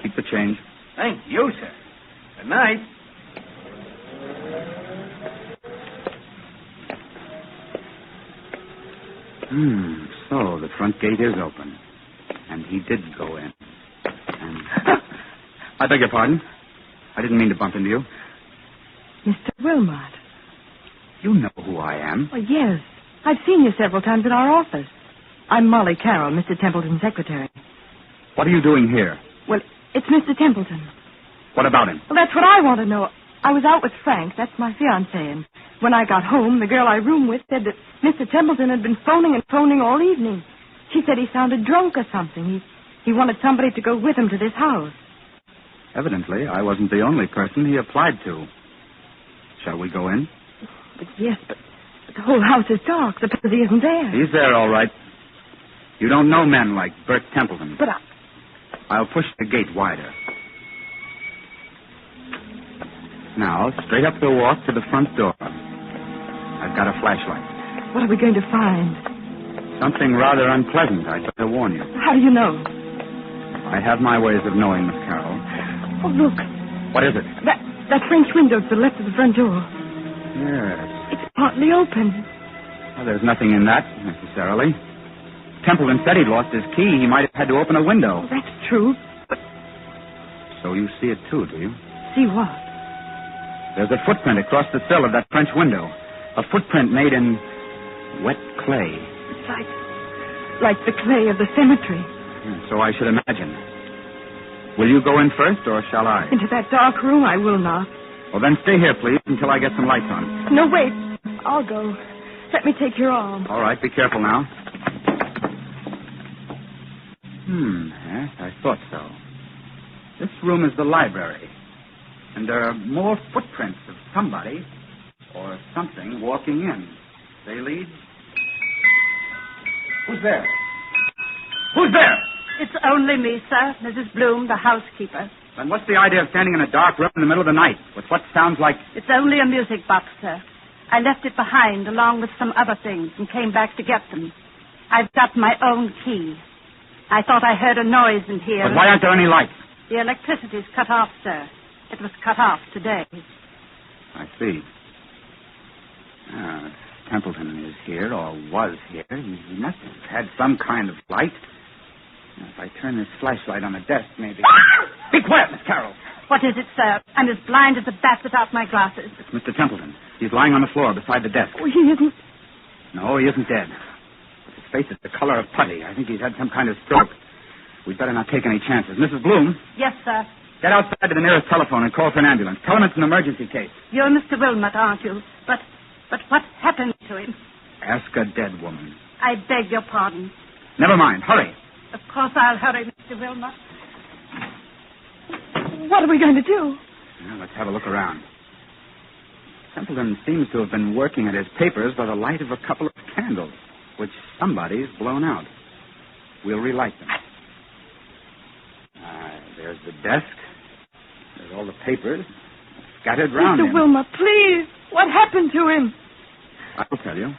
Keep the change. Thank you, sir. Good night. So the front gate is open. And he did go in. And... I beg your pardon. I didn't mean to bump into you. Mr. Wilmot. You know who I am. Oh, yes. I've seen you several times in our office. I'm Molly Carroll, Mr. Templeton's secretary. What are you doing here? Well, it's Mr. Templeton. What about him? Well, that's what I want to know. I was out with Frank, that's my fiancé, and when I got home, the girl I room with said that Mr. Templeton had been phoning all evening. She said he sounded drunk or something. He wanted somebody to go with him to this house. Evidently, I wasn't the only person he applied to. Shall we go in? But yes, but the whole house is dark. Suppose he isn't there. He's there, all right. You don't know men like Bert Templeton. But I'll push the gate wider. Now, straight up the walk to the front door. I've got a flashlight. What are we going to find? Something rather unpleasant, I better warn you. How do you know? I have my ways of knowing, Miss Carroll. Oh, look. What is it? That French window to the left of the front door. Yes. It's partly open. Well, there's nothing in that, necessarily. Templeton said he'd lost his key. He might have had to open a window. Well, that's true, but... So you see it, too, do you? See what? There's a footprint across the sill of that French window. A footprint made in wet clay. It's like the clay of the cemetery. So I should imagine. Will you go in first, or shall I? Into that dark room, I will not. Well, then stay here, please, until I get some lights on. No, wait. I'll go. Let me take your arm. All right, be careful now. Yes, I thought so. This room is the library. And there are more footprints of somebody or something walking in. They lead... Who's there? Who's there? It's only me, sir. Mrs. Bloom, the housekeeper. Then what's the idea of standing in a dark room in the middle of the night with what sounds like... It's only a music box, sir. I left it behind along with some other things and came back to get them. I've got my own key. I thought I heard a noise in here. But why aren't there any lights? The electricity's cut off, sir. It was cut off today. I see. Templeton is here, or was here. He must have had some kind of light. If I turn this flashlight on the desk, maybe... Be quiet, Miss Carroll. What is it, sir? I'm as blind as a bat without my glasses. It's Mr. Templeton. He's lying on the floor beside the desk. Oh, he isn't... No, he isn't dead. His face is the color of putty. I think he's had some kind of stroke. We'd better not take any chances. Mrs. Bloom? Yes, sir. Get outside to the nearest telephone and call for an ambulance. Tell him it's an emergency case. You're Mr. Wilmot, aren't you? But what happened to him? Ask a dead woman. I beg your pardon. Never mind. Hurry. Of course I'll hurry, Mr. Wilmot. What are we going to do? Well, let's have a look around. Templeton seems to have been working at his papers by the light of a couple of candles, which somebody's blown out. We'll relight them. There's the desk. There's all the papers scattered round Mr. him. Wilmot, please. What happened to him? I'll tell you.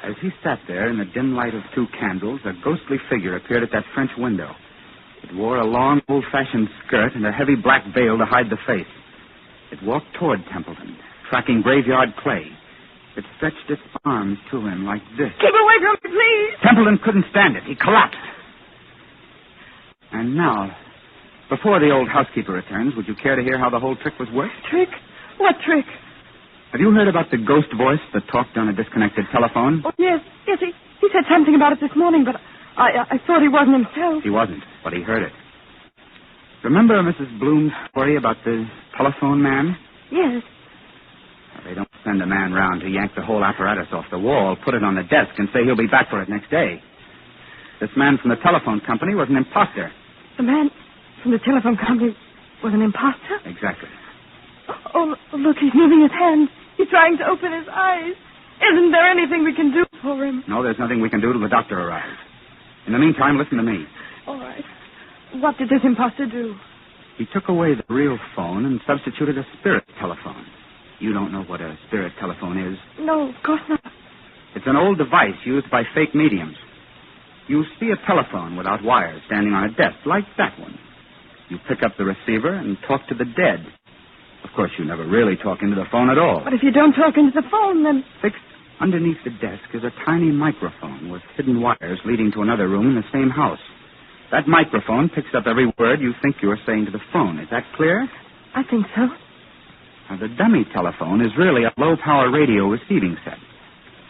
As he sat there in the dim light of 2 candles, a ghostly figure appeared at that French window. It wore a long, old-fashioned skirt and a heavy black veil to hide the face. It walked toward Templeton, tracking graveyard clay. It stretched its arms to him like this. Keep away from me, please. Templeton couldn't stand it. He collapsed. And now, before the old housekeeper returns, would you care to hear how the whole trick was worked? Trick? What trick? Have you heard about the ghost voice that talked on a disconnected telephone? Oh, yes. Yes, he said something about it this morning, but I thought he wasn't himself. He wasn't, but he heard it. Remember Mrs. Bloom's story about the telephone man? Yes. Well, they don't send a man round to yank the whole apparatus off the wall, put it on the desk, and say he'll be back for it next day. This man from the telephone company was an imposter. The man from the telephone company was an imposter? Exactly. Oh, look, he's moving his hands. He's trying to open his eyes. Isn't there anything we can do for him? No, there's nothing we can do till the doctor arrives. In the meantime, listen to me. All right. What did this imposter do? He took away the real phone and substituted a spirit telephone. You don't know what a spirit telephone is? No, of course not. It's an old device used by fake mediums. You see a telephone without wires standing on a desk, like that one. You pick up the receiver and talk to the dead. Of course, you never really talk into the phone at all. But if you don't talk into the phone, then... Fixed underneath the desk is a tiny microphone with hidden wires leading to another room in the same house. That microphone picks up every word you think you're saying to the phone. Is that clear? I think so. Now, the dummy telephone is really a low-power radio receiving set.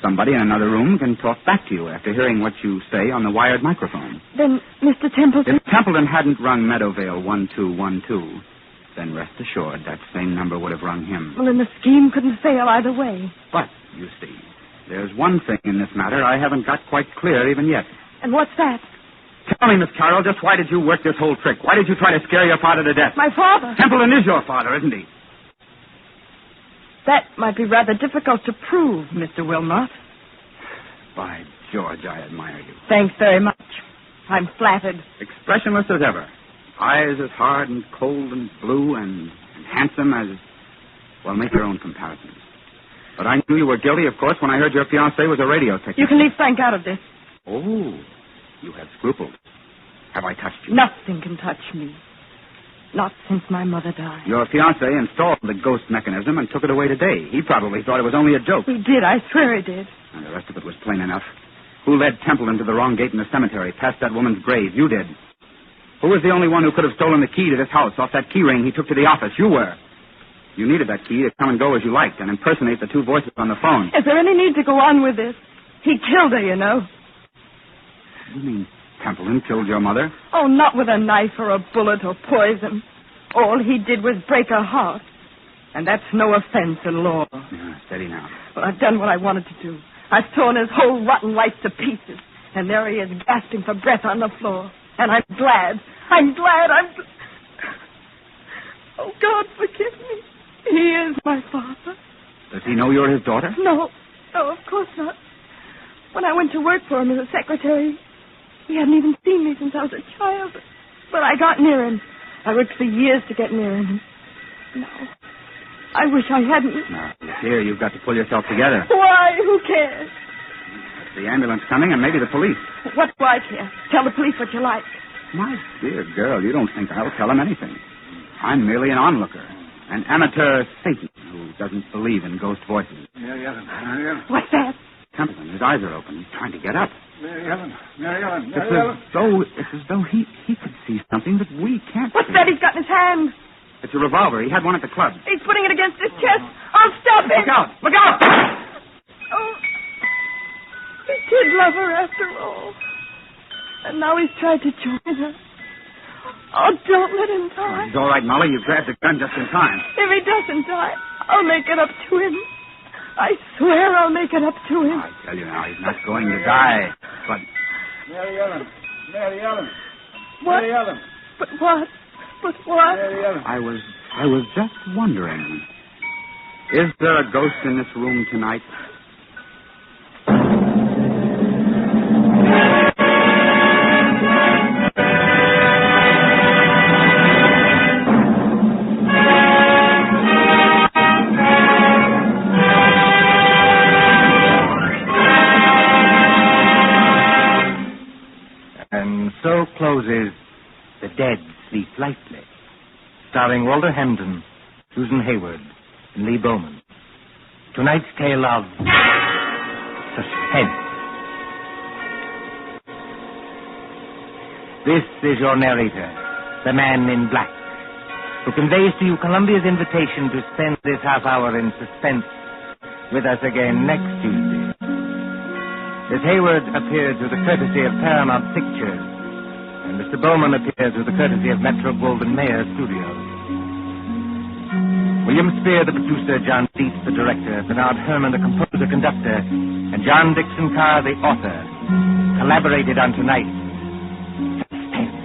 Somebody in another room can talk back to you after hearing what you say on the wired microphone. Then, Mr. Templeton... If Templeton hadn't rung Meadowvale 1212, then rest assured that same number would have rung him. Well, then the scheme couldn't fail either way. But, you see, there's one thing in this matter I haven't got quite clear even yet. And what's that? Tell me, Miss Carroll, just why did you work this whole trick? Why did you try to scare your father to death? My father. Templeton is your father, isn't he? That might be rather difficult to prove, Mr. Wilmot. By George, I admire you. Thanks very much. I'm flattered. Expressionless as ever. Eyes as hard and cold and blue and handsome as... Well, make your own comparisons. But I knew you were guilty, of course, when I heard your fiancé was a radio technician. You can leave Frank out of this. Oh, you have scruples. Have I touched you? Nothing can touch me. Not since my mother died. Your fiancé installed the ghost mechanism and took it away today. He probably thought it was only a joke. He did. I swear he did. And the rest of it was plain enough. Who led Templeton to the wrong gate in the cemetery, past that woman's grave? You did. Who was the only one who could have stolen the key to this house off that key ring he took to the office? You were. You needed that key to come and go as you liked and impersonate the 2 voices on the phone. Is there any need to go on with this? He killed her, you know. You mean Templeton killed your mother? Oh, not with a knife or a bullet or poison. All he did was break her heart. And that's no offense in law. Yeah, steady now. Well, I've done what I wanted to do. I've torn his whole rotten life to pieces. And there he is, gasping for breath on the floor. And I'm glad. Oh, God, forgive me. He is my father. Does he know you're his daughter? No, of course not. When I went to work for him as a secretary, he hadn't even seen me since I was a child. But I got near him. I worked for years to get near him. No, I wish I hadn't. Now, here, you've got to pull yourself together. Why? Who cares? The ambulance coming and maybe the police. What do I care? Tell the police what you like. My dear girl, you don't think I'll tell them anything. I'm merely an onlooker, an amateur Satan who doesn't believe in ghost voices. Mary Ellen. What's that? Templeton, his eyes are open. He's trying to get up. Mary Ellen. It's as though he could see something that we can't What's see. that he's got in his hand? It's a revolver. He had one at the club. He's putting it against his chest. I'll stop him. Look out! Look out! Oh, he did love her after all. And now he's tried to join her. Oh, don't let him die. He's all right, Molly. You grabbed the gun just in time. If he doesn't die, I'll make it up to him. I swear I'll make it up to him. I tell you now, he's not going to die. But... Mary Ellen. What? Mary Ellen. But what? Mary Ellen. I was just wondering. Is there a ghost in this room tonight? closes, The Dead Sleep Lightly, starring Walter Hampden, Susan Hayward, and Lee Bowman. Tonight's tale of Suspense. This is your narrator, the man in black, who conveys to you Columbia's invitation to spend this half hour in suspense with us again next Tuesday. Miss Hayward appeared through the courtesy of Paramount Pictures, and Mr. Bowman appeared through the courtesy of Metro-Goldwyn-Mayer Studios. William Spear, the producer, John Dietz, the director, Bernard Herrmann, the composer-conductor, and John Dixon Carr, the author, collaborated on tonight's Suspense.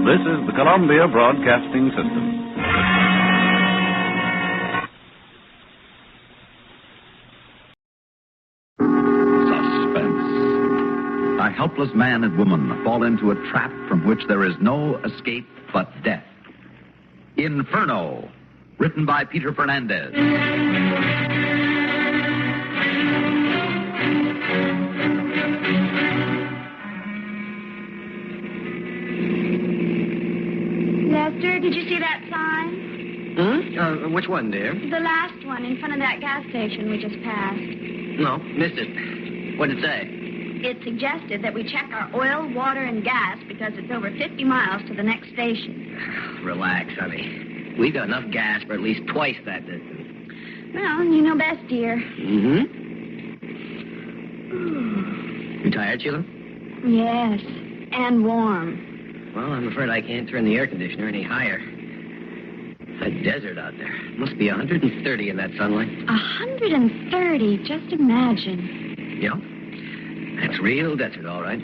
This is the Columbia Broadcasting System. Suspense. A helpless man and woman fall into a trap from which there is no escape but death. Inferno, written by Peter Fernandez. Lester, did you see that sign? Which one, dear? The last one in front of that gas station we just passed. No, missed it. What did it say? It suggested that we check our oil, water, and gas because it's over 50 miles to the next station. Relax, honey. We've got enough gas for at least twice that distance. Well, you know best, dear. Mm-hmm. You tired, Sheila? Yes, and warm. Well, I'm afraid I can't turn the air conditioner any higher. It's a desert out there. Must be 130 in that sunlight. 130, just imagine. Yeah. That's real desert, all right.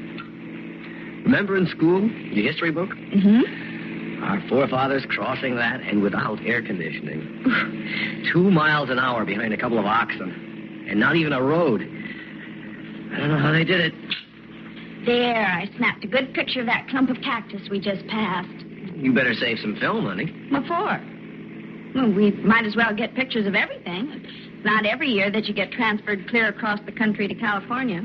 Remember in school, your history book? Mm-hmm. Our forefathers crossing that and without air conditioning. 2 miles an hour behind a couple of oxen. And not even a road. I don't know how they did it. There, I snapped a good picture of that clump of cactus we just passed. You better save some film, honey. What for? Well, we might as well get pictures of everything. It's not every year that you get transferred clear across the country to California.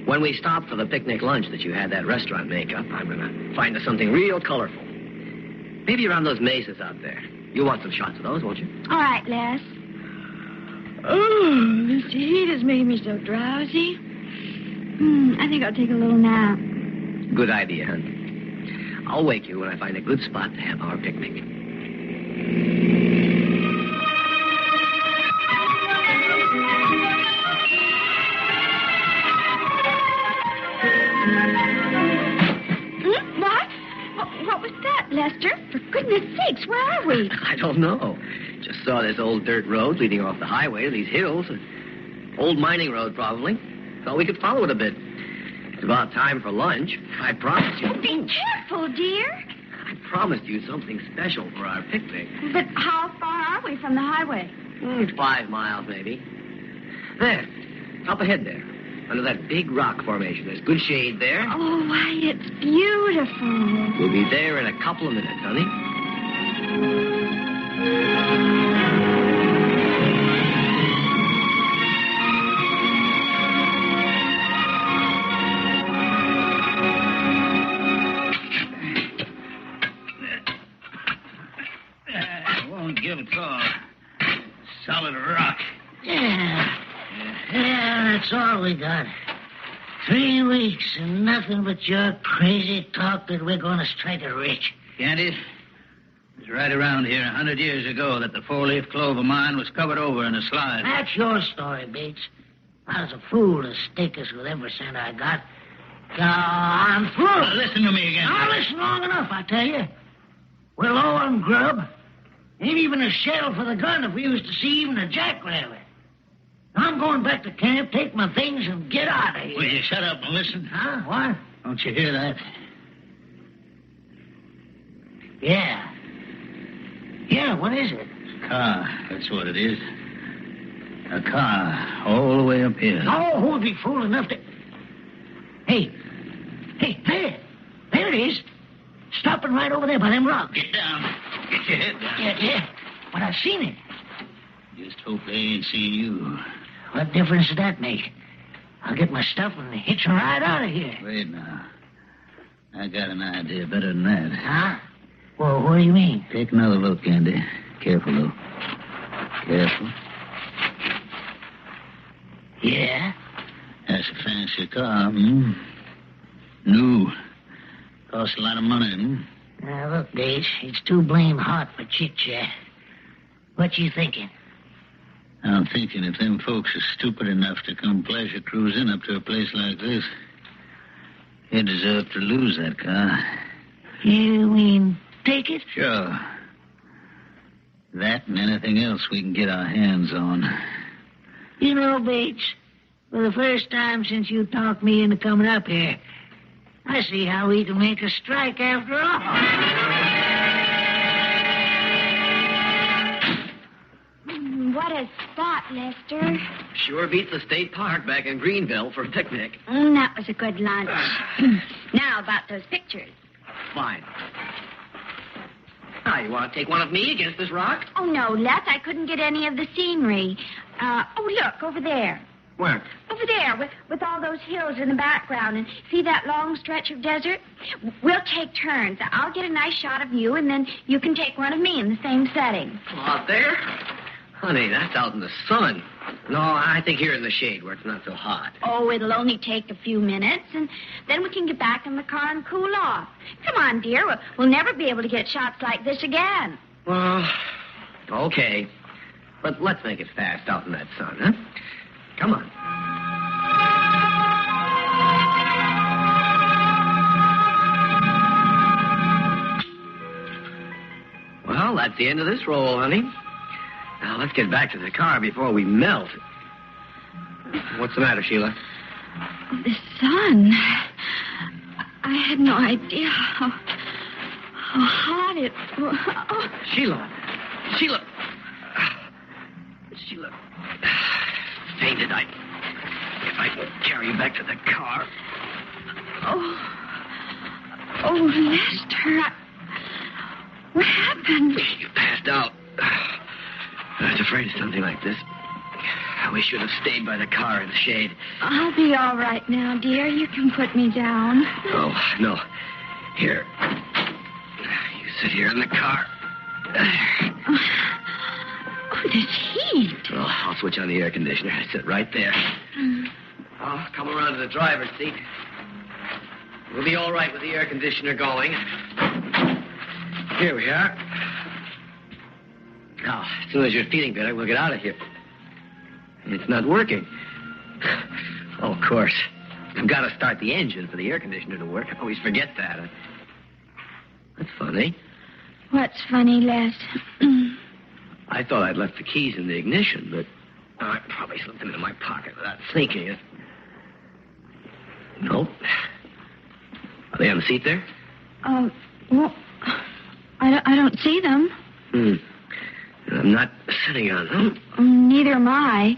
When we stop for the picnic lunch that you had that restaurant make up, I'm going to find us something real colorful. Maybe around those mesas out there. You'll want some shots of those, won't you? All right, Les. Oh, this heat has made me so drowsy. I think I'll take a little nap. Good idea, hon. I'll wake you when I find a good spot to have our picnic. What was that, Lester? For goodness sakes, where are we? I don't know. Just saw this old dirt road leading off the highway to these hills. Old mining road, probably. Thought we could follow it a bit. It's about time for lunch. I promised you. Oh, be careful, dear. I promised you something special for our picnic. But how far are we from the highway? 5 miles, maybe. There. Up ahead there. Under that big rock formation. There's good shade there. Oh, why, it's beautiful. We'll be there in a couple of minutes, honey. Give it all. Solid rock. Yeah, that's all we got. 3 weeks and nothing but your crazy talk that we're going to strike it rich. Can't it? It was right around here 100 years ago that the four-leaf clover mine was covered over in a slide. That's your story, Bates. I was a fool to stake us with every cent I got. So I'm through. Now, listen to me again. Now, listen long enough, I tell you. We're low on grub. Ain't even a shell for the gun if we was to see even a jackrabbit. I'm going back to camp, take my things, and get out of here. Will you shut up and listen? Huh? What? Don't you hear that? Yeah, what is it? Car, that's what it is. A car all the way up here. Oh, who would be fool enough to... Hey, there. There it is. Stopping right over there by them rocks. Get down. Get your head down. Yeah. But I've seen it. Just hope they ain't seen you. What difference does that make? I'll get my stuff and hitch a ride out of here. Wait now. I got an idea better than that. Huh? Well, what do you mean? Take another look, Andy. Careful, though. Careful. Yeah? That's a fancy car, hmm? New. Costs a lot of money, hmm? Now, look, Bates, it's too blame hot for chit-chat. What you thinking? I'm thinking if them folks are stupid enough to come pleasure cruising up to a place like this, they deserve to lose that car. You mean take it? Sure. That and anything else we can get our hands on. You know, Bates, for the first time since you talked me into coming up here, I see how we can make a strike after all. What a spot, Lester. Sure beats the state park back in Greenville for a picnic. That was a good lunch. Now, about those pictures. Fine. Now, you want to take one of me against this rock? Oh, no, Les, I couldn't get any of the scenery. Look, over there. Where? Over there, with all those hills in the background. And see that long stretch of desert? We'll take turns. I'll get a nice shot of you, and then you can take one of me in the same setting. Out there? Honey, that's out in the sun. No, I think here in the shade where it's not so hot. Oh, it'll only take a few minutes, and then we can get back in the car and cool off. Come on, dear. We'll never be able to get shots like this again. Well, okay. But let's make it fast out in that sun, huh? Come on. Well, that's the end of this roll, honey. Now, let's get back to the car before we melt. What's the matter, Sheila? The sun. I had no idea how hot it was. Oh. Sheila. Fainted. If I can carry you back to the car. Oh, Lester. What happened? You passed out. I was afraid of something like this. We should have stayed by the car in the shade. I'll be all right now, dear. You can put me down. Oh, no. Here. You sit here in the car. Oh, this heat. Oh, I'll switch on the air conditioner. Sit right there. Oh, come around to the driver's seat. We'll be all right with the air conditioner going. Here we are. Now, as soon as you're feeling better, we'll get out of here. It's not working. Oh, of course. I've got to start the engine for the air conditioner to work. I always forget that. That's funny. What's funny, Les? I thought I'd left the keys in the ignition, but I probably slipped them into my pocket without thinking it. Nope. Are they on the seat there? Well, I don't see them. I'm not sitting on them. Neither am I.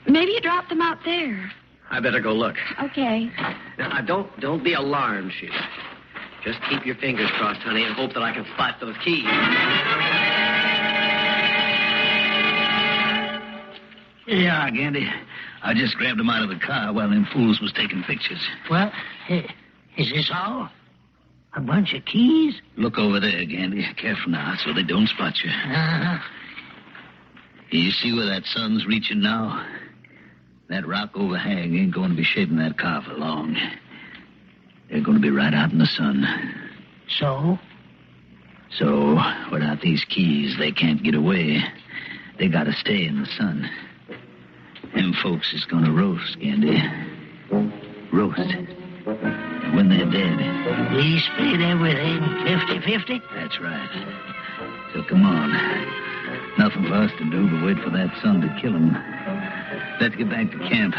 Maybe you dropped them out there. I better go look. Okay. Now, don't be alarmed, Sheila. Just keep your fingers crossed, honey, and hope that I can spot those keys. Yeah, Gandy. I just grabbed them out of the car while them fools was taking pictures. Well, is this all? A bunch of keys? Look over there, Gandy. Careful now, so they don't spot you. Uh-huh. You see where that sun's reaching now? That rock overhang ain't going to be shading that car for long. They're going to be right out in the sun. So? So, without these keys, they can't get away. They got to stay in the sun. Them folks is going to roast, Gandy. Roast. And when they're dead... We split everything 50-50? That's right. So come on. Nothing for us to do but wait for that sun to kill him. Let's get back to camp.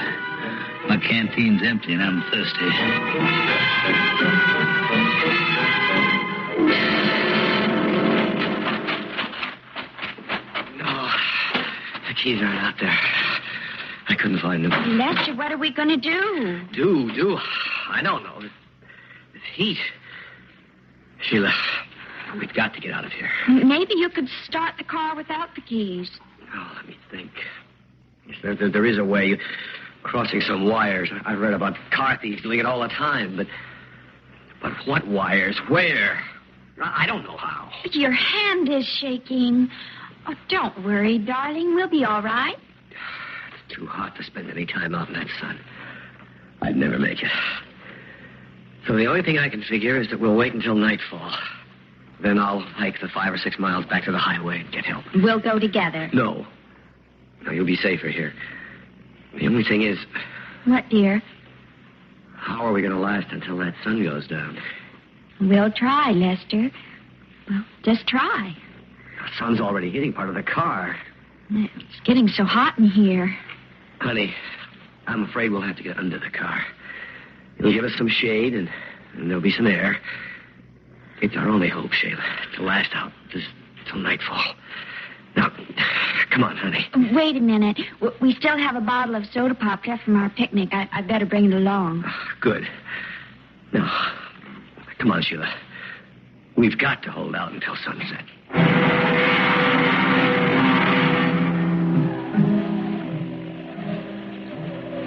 My canteen's empty and I'm thirsty. No. The keys aren't out there. I couldn't find them. Lester, what are we going to do? Do? I don't know. This heat. Sheila, we've got to get out of here. Maybe you could start the car without the keys. Oh, let me think. Yes, there is a way. Crossing some wires. I've read about car thieves doing it all the time, but what wires? Where? I don't know how. Your hand is shaking. Oh, don't worry, darling. We'll be all right. It's too hot to spend any time out in that sun. I'd never make it. So the only thing I can figure is that we'll wait until nightfall. Then I'll hike the 5 or 6 miles back to the highway and get help. We'll go together. No, you'll be safer here. The only thing is... What, dear? How are we going to last until that sun goes down? We'll try, Lester. Well, just try. The sun's already hitting part of the car. It's getting so hot in here. Honey, I'm afraid we'll have to get under the car. It'll give us some shade, and there'll be some air. It's our only hope, Sheila, to last out till nightfall. Now, come on, honey. Wait a minute. We still have a bottle of soda pop left from our picnic. I'd better bring it along. Good. Now, come on, Sheila. We've got to hold out until sunset.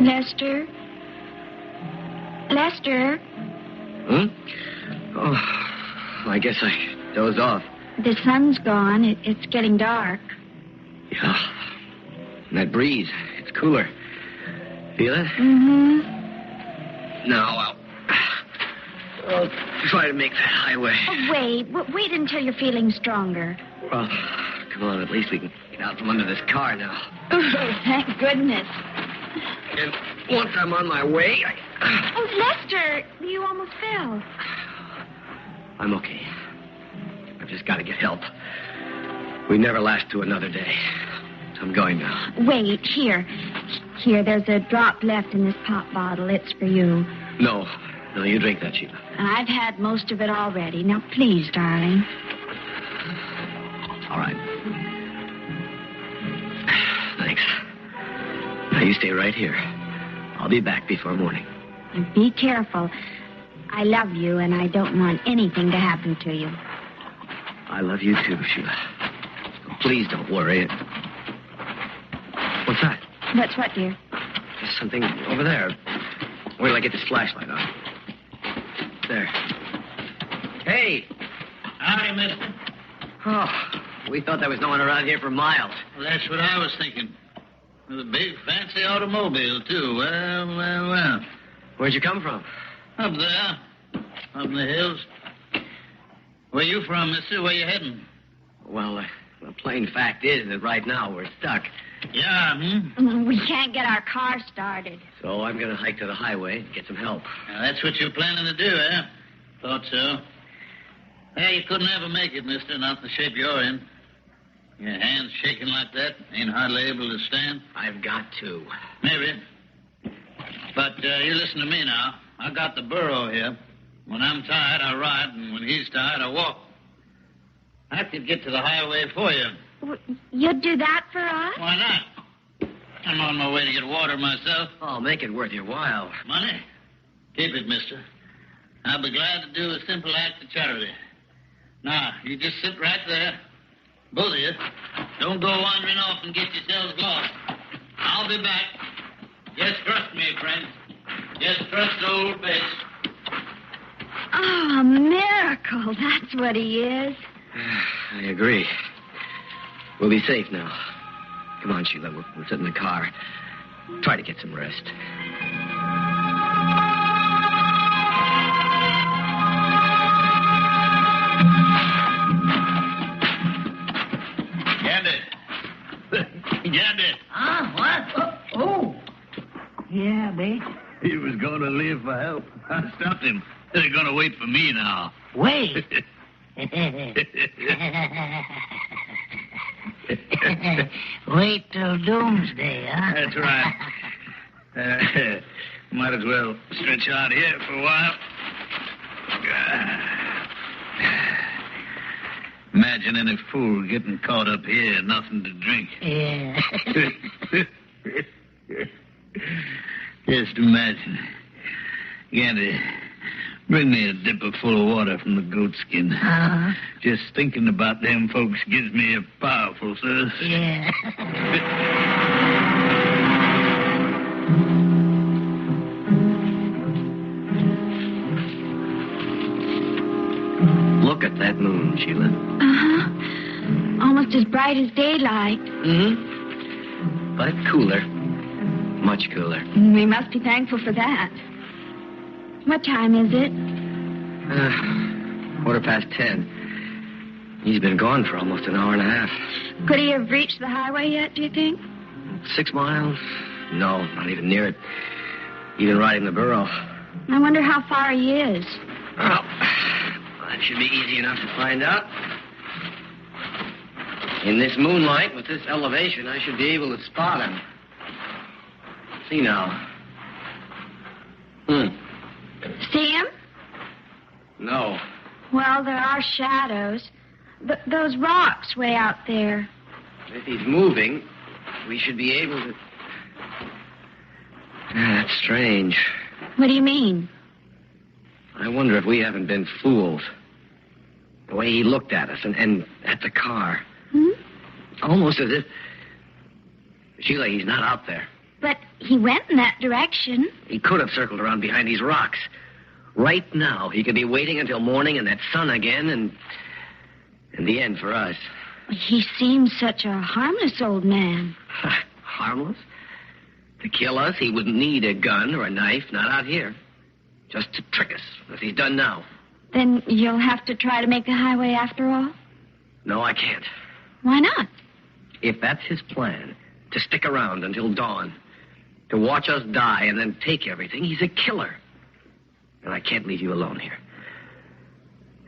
Lester? Lester? Oh, I guess I dozed off. The sun's gone. It's getting dark. Yeah. And that breeze, it's cooler. Feel it? Mm-hmm. Now, I'll try to make that highway. Oh, wait until you're feeling stronger. Well, come on, at least we can get out from under this car now. Oh, thank goodness. And once I'm on my way, Oh, Lester, you almost fell. I'm okay. I've just got to get help. We never last to another day. So I'm going now. Wait, here. Here, there's a drop left in this pop bottle. It's for you. No, you drink that, Sheila. I've had most of it already. Now, please, darling. All right. Thanks. Now, you stay right here. I'll be back before morning. And be careful. I love you, and I don't want anything to happen to you. I love you, too, Sheila. Please don't worry. What's that? What's what, dear? There's something over there. Wait till I get this flashlight on. There. Hey! Howdy, mister. Oh, we thought there was no one around here for miles. Well, that's what I was thinking. With a big, fancy automobile, too. Well. Where'd you come from? Up there. Up in the hills. Where you from, mister? Where you heading? Well, the plain fact is that right now we're stuck. Yeah, We can't get our car started. So I'm going to hike to the highway and get some help. Now, that's what you're planning to do, eh? Thought so. Well, you couldn't ever make it, mister, not in the shape you're in. Your hands shaking like that, ain't hardly able to stand. I've got to. Maybe. But you listen to me now. I got the burro here. When I'm tired, I ride, and when he's tired, I walk. I could get to the highway for you. You'd do that for us? Why not? I'm on my way to get water myself. Oh, make it worth your while. Money? Keep it, mister. I'll be glad to do a simple act of charity. Now, you just sit right there. Both of you. Don't go wandering off and get yourselves lost. I'll be back. Just trust me, friends. Just trust old Bates. Oh, a miracle. That's what he is. I agree. We'll be safe now. Come on, Sheila. We'll sit in the car. Try to get some rest. Yandy. Huh? What? Oh. Yeah, Bates. He was going to leave for help. I stopped him. They're going to wait for me now. Wait. Wait till doomsday, huh? That's right. Might as well stretch out here for a while. Imagine any fool getting caught up here, nothing to drink. Yeah. Just imagine. Gandy, bring me a dipper full of water from the goat skin. Uh-huh. Just thinking about them folks gives me a powerful thirst. Yeah. Look at that moon, Sheila. Uh-huh. Almost as bright as daylight. Mm-hmm. But cooler. Much cooler. We must be thankful for that. What time is it? 10:15. He's been gone for almost an hour and a half. Could he have reached the highway yet, do you think? 6 miles? No, not even near it. Even riding the burro. I wonder how far he is. Well, that should be easy enough to find out. In this moonlight, with this elevation, I should be able to spot him. See now. See him? No. Well, there are shadows. Those rocks way out there. If he's moving, we should be able to... That's strange. What do you mean? I wonder if we haven't been fooled. The way he looked at us and at the car. Almost as if... Sheila, he's not out there. But he went in that direction. He could have circled around behind these rocks. Right now, he could be waiting until morning and that sun again and the end for us. He seems such a harmless old man. Harmless? To kill us, he wouldn't need a gun or a knife, not out here. Just to trick us, as he's done now. Then you'll have to try to make the highway after all? No, I can't. Why not? If that's his plan, to stick around until dawn, to watch us die and then take everything, he's a killer. And I can't leave you alone here.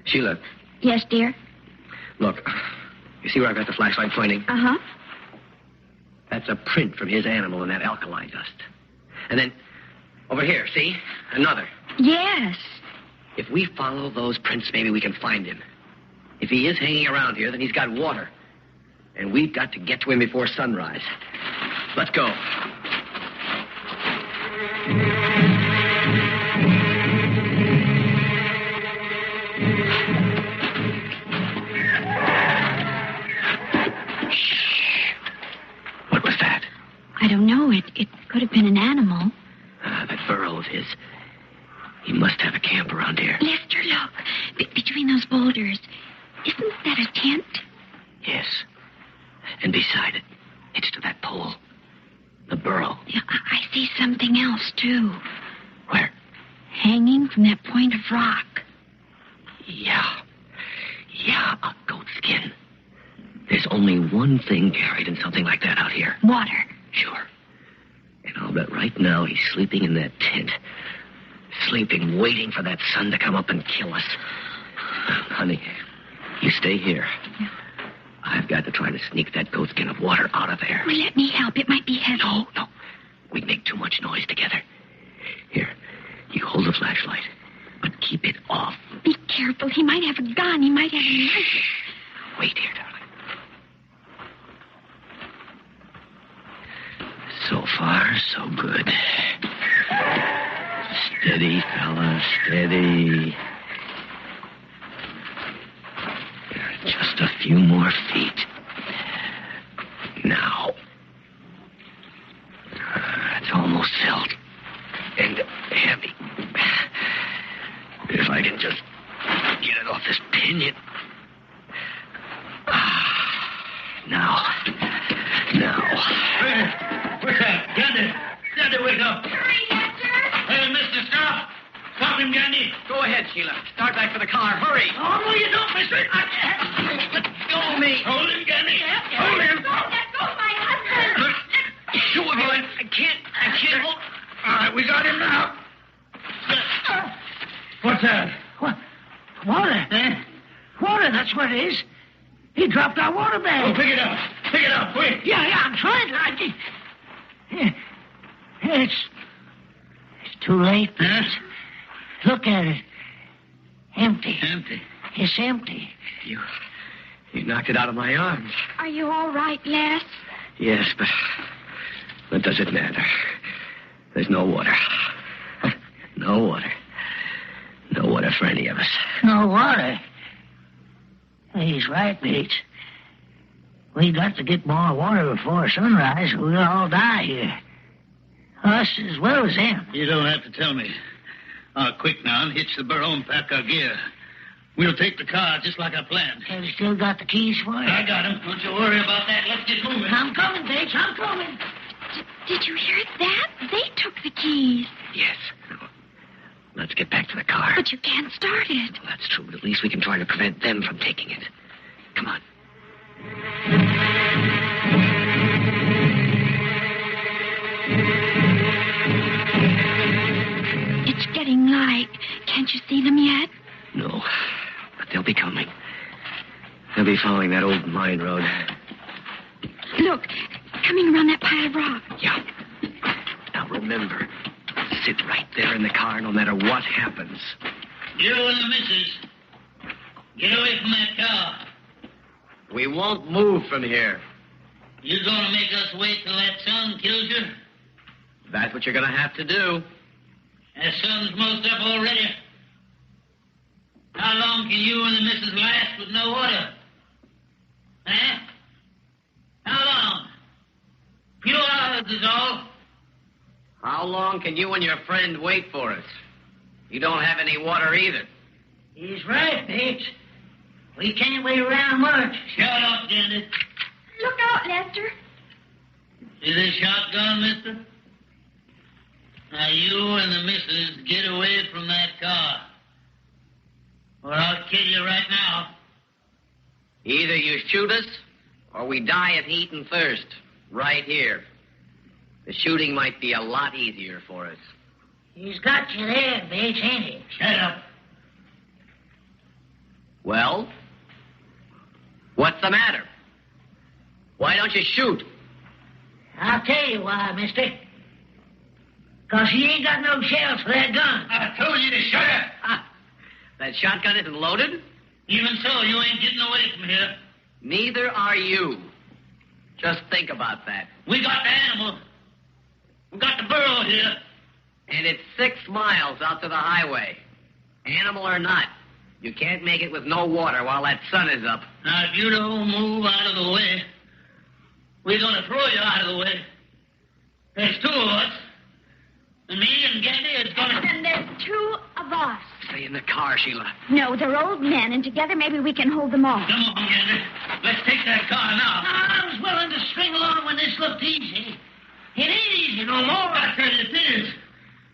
Sheila. Yes, dear? Look, you see where I've got the flashlight pointing? Uh-huh. That's a print from his animal in that alkali dust. And then, over here, see? Another. Yes. If we follow those prints, maybe we can find him. If he is hanging around here, then he's got water. And we've got to get to him before sunrise. Let's go. What was that? I don't know. It could have been an animal. That burro of his. He must have a camp around here. Lester, look. Between those boulders. Isn't that a tent? Yes. And beside it, next to that pole, the burro. Yeah, I see something else, too. Where? Hanging from that point of rock. Yeah, a goat skin. There's only one thing carried in something like that out here. Water. Sure. And I'll bet right now he's sleeping in that tent. Sleeping, waiting for that sun to come up and kill us. Honey, you stay here. Yeah. I've got to try to sneak that goat skin of water out of there. Well, let me help. It might be heavy. No. We'd make too much noise together. Here, you hold the flashlight, but keep it off. Be careful. He might have a gun. He might have a knife. Wait here, darling. So far, so good. Steady, fella, steady. Just a few more feet. Now. It's almost filled. And heavy. If I can just get it off this pinion. Now. What's that? Gandy, wake up. Hurry, Lester. Hey, mister, stop. Stop him, Gandy. Go ahead, Sheila. Start back for the car. Hurry. Oh, no, you don't, mister. Let go of me. Hold him, Gandy. Hold him. Let go of my husband. Two of you. I can't hold. All right, we got him now. What's that? Water. Water, that's what it is. He dropped our water bag. Oh, pick it up. Pick it up, quick. Yeah, I'm trying to. It's too late. Huh? Look at it. Empty. Empty. It's empty. You knocked it out of my arms. Are you all right, Les? Yes, but does it matter? There's no water. No water. No water for any of us. No water? He's right, Bates. We got to get more water before sunrise, or we'll all die here. Us as well as them. You don't have to tell me. Quick now and hitch the burro and pack our gear. We'll take the car just like I planned. Have you still got the keys for it? I got them. Don't you worry about that. Let's get moving. I'm coming, Bates. I'm coming. Did you hear that? They took the keys. Yes. Let's get back to the car. But you can't start it. Well, that's true, but at least we can try to prevent them from taking it. Come on. It's getting light. Can't you see them yet? No, but they'll be coming. They'll be following that old mine road. Look, coming around that pile of rock. Yeah. Now remember, sit right there in the car no matter what happens. You and the missus, get away from that car. We won't move from here. You gonna make us wait till that sun kills you? That's what you're gonna have to do. That sun's most up already. How long can you and the missus last with no water? Huh? How long? Few hours is all. How long can you and your friend wait for us? You don't have any water either. He's right, Bates. We can't wait around much. Shut up, Dandy. Look out, Lester. See this shotgun, mister? Now you and the missus get away from that car. Or I'll kill you right now. Either you shoot us, or we die of heat and thirst. Right here. The shooting might be a lot easier for us. He's got you there, Bates, ain't he? Shut up. Well? What's the matter? Why don't you shoot? I'll tell you why, mister. 'Cause he ain't got no shells for that gun. I told you to shut up. That shotgun isn't loaded? Even so, you ain't getting away from here. Neither are you. Just think about that. We got the animal. We got the burro here. And it's 6 miles out to the highway. Animal or not, you can't make it with no water while that sun is up. Now, if you don't move out of the way, we're going to throw you out of the way. There's 2 of us. And me and Gandy is going to... And there's 2 of us. Stay in the car, Sheila. No, they're old men, and together maybe we can hold them off. Come on, Gandy. Let's take that car now. I was willing to string along when this looked easy. It ain't easy no more. I tell you, it is.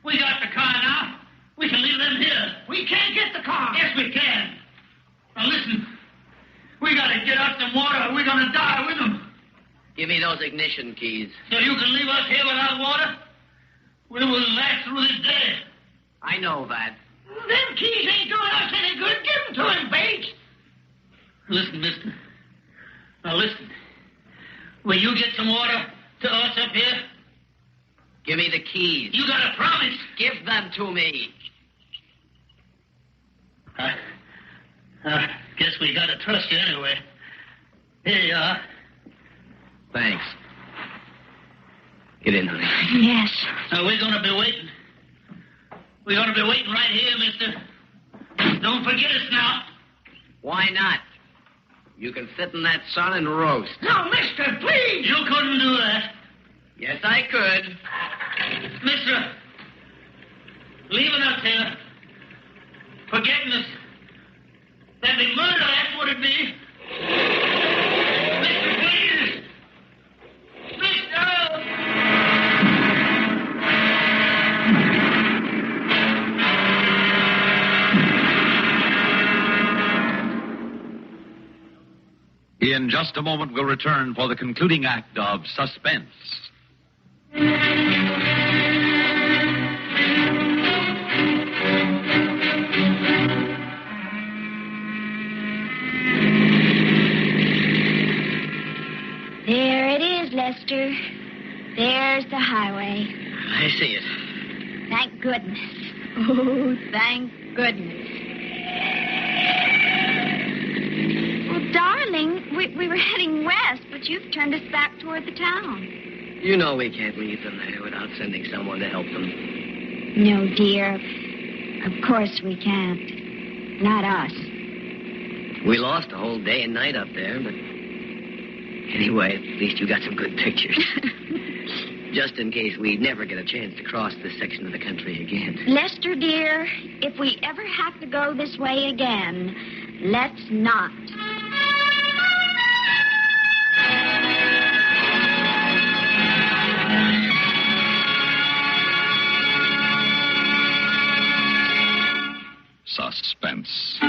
We got the car now. We can leave them here. We can't get the car. Yes, we can. Now, listen. We got to get out some water or we're going to die with them. Give me those ignition keys. So you can leave us here without water? We will last through this day. I know that. Them keys ain't doing us any good. Give them to him, Bates. Listen, mister. Now, listen. Will you get some water to us up here? Give me the keys. You got a promise. Give them to me. I guess we got to trust you anyway. Here you are. Thanks. Get in, honey. Yes. Now, we're going to be waiting. We're going to be waiting right here, mister. Don't forget us now. Why not? You can sit in that sun and roast. No, mister, please. You couldn't do that. Yes, I could. Mister, leaving us here, forgetting us, that'd be murder, that's what it'd be. Mister, please. Mister! In just a moment, we'll return for the concluding act of Suspense. There it is, Lester. There's the highway. I see it. Thank goodness. Oh, thank goodness. Oh, Darling, we were heading west, but you've turned us back toward the town. You know we can't leave them there without sending someone to help them. No, dear. Of course we can't. Not us. We lost a whole day and night up there, but anyway, at least you got some good pictures. Just in case we never get a chance to cross this section of the country again. Lester, dear, if we ever have to go this way again, let's not. Suspense.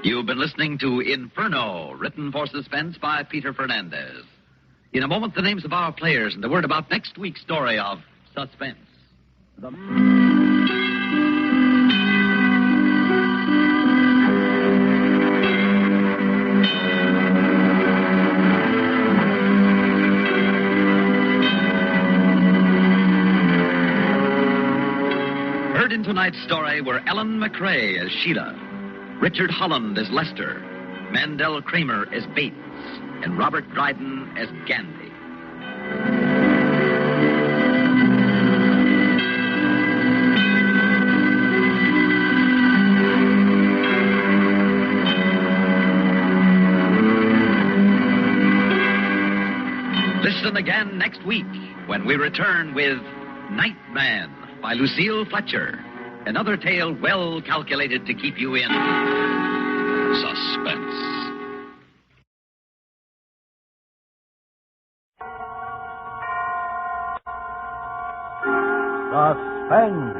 You've been listening to Inferno, written for Suspense by Peter Fernandez. In a moment, the names of our players and the word about next week's story of Suspense. Heard in tonight's story were Ellen McRae as Sheila, Richard Holland as Lester, Mandel Kramer as Bates, and Robert Dryden as Gandy. Listen again next week when we return with Night Man by Lucille Fletcher. Another tale well calculated to keep you in suspense. Suspense.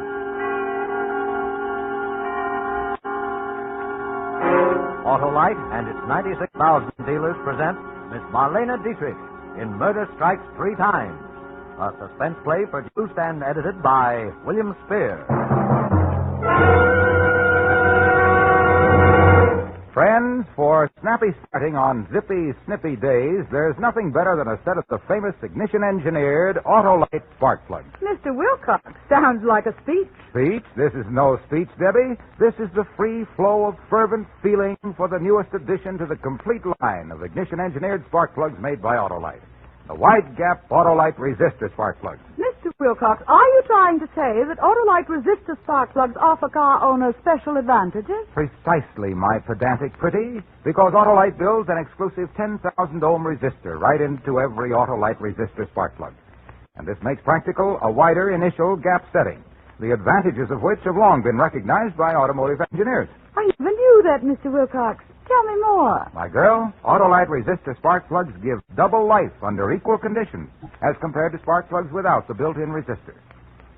Autolite and its 96,000 dealers present Miss Marlene Dietrich in Murder Strikes Three Times, a suspense play produced and edited by William Spear. Friends, for snappy starting on zippy, snippy days, there's nothing better than a set of the famous ignition-engineered Autolite spark plugs. Mr. Wilcox, sounds like a speech. Speech? This is no speech, Debbie. This is the free flow of fervent feeling for the newest addition to the complete line of ignition-engineered spark plugs made by Autolite. The wide-gap Autolite resistor spark plugs. Mr. Wilcox, are you trying to say that Autolite resistor spark plugs offer car owners special advantages? Precisely, my pedantic pretty, because Autolite builds an exclusive 10,000-ohm resistor right into every Autolite resistor spark plug. And this makes practical a wider initial gap setting, the advantages of which have long been recognized by automotive engineers. I never knew that, Mr. Wilcox. Tell me more. My girl, Autolite resistor spark plugs give double life under equal conditions as compared to spark plugs without the built-in resistor.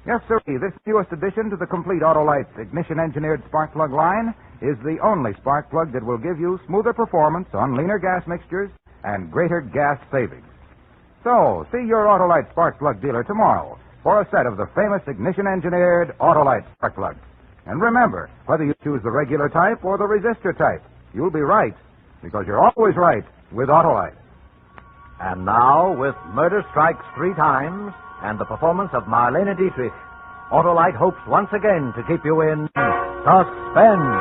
Yes, sir, this newest addition to the complete Autolite ignition-engineered spark plug line is the only spark plug that will give you smoother performance on leaner gas mixtures and greater gas savings. So, see your Autolite spark plug dealer tomorrow for a set of the famous ignition-engineered Autolite spark plugs. And remember, whether you choose the regular type or the resistor type, you'll be right, because you're always right with Autolite. And now, with Murder Strikes Three Times and the performance of Marlene Dietrich, Autolite hopes once again to keep you in suspense.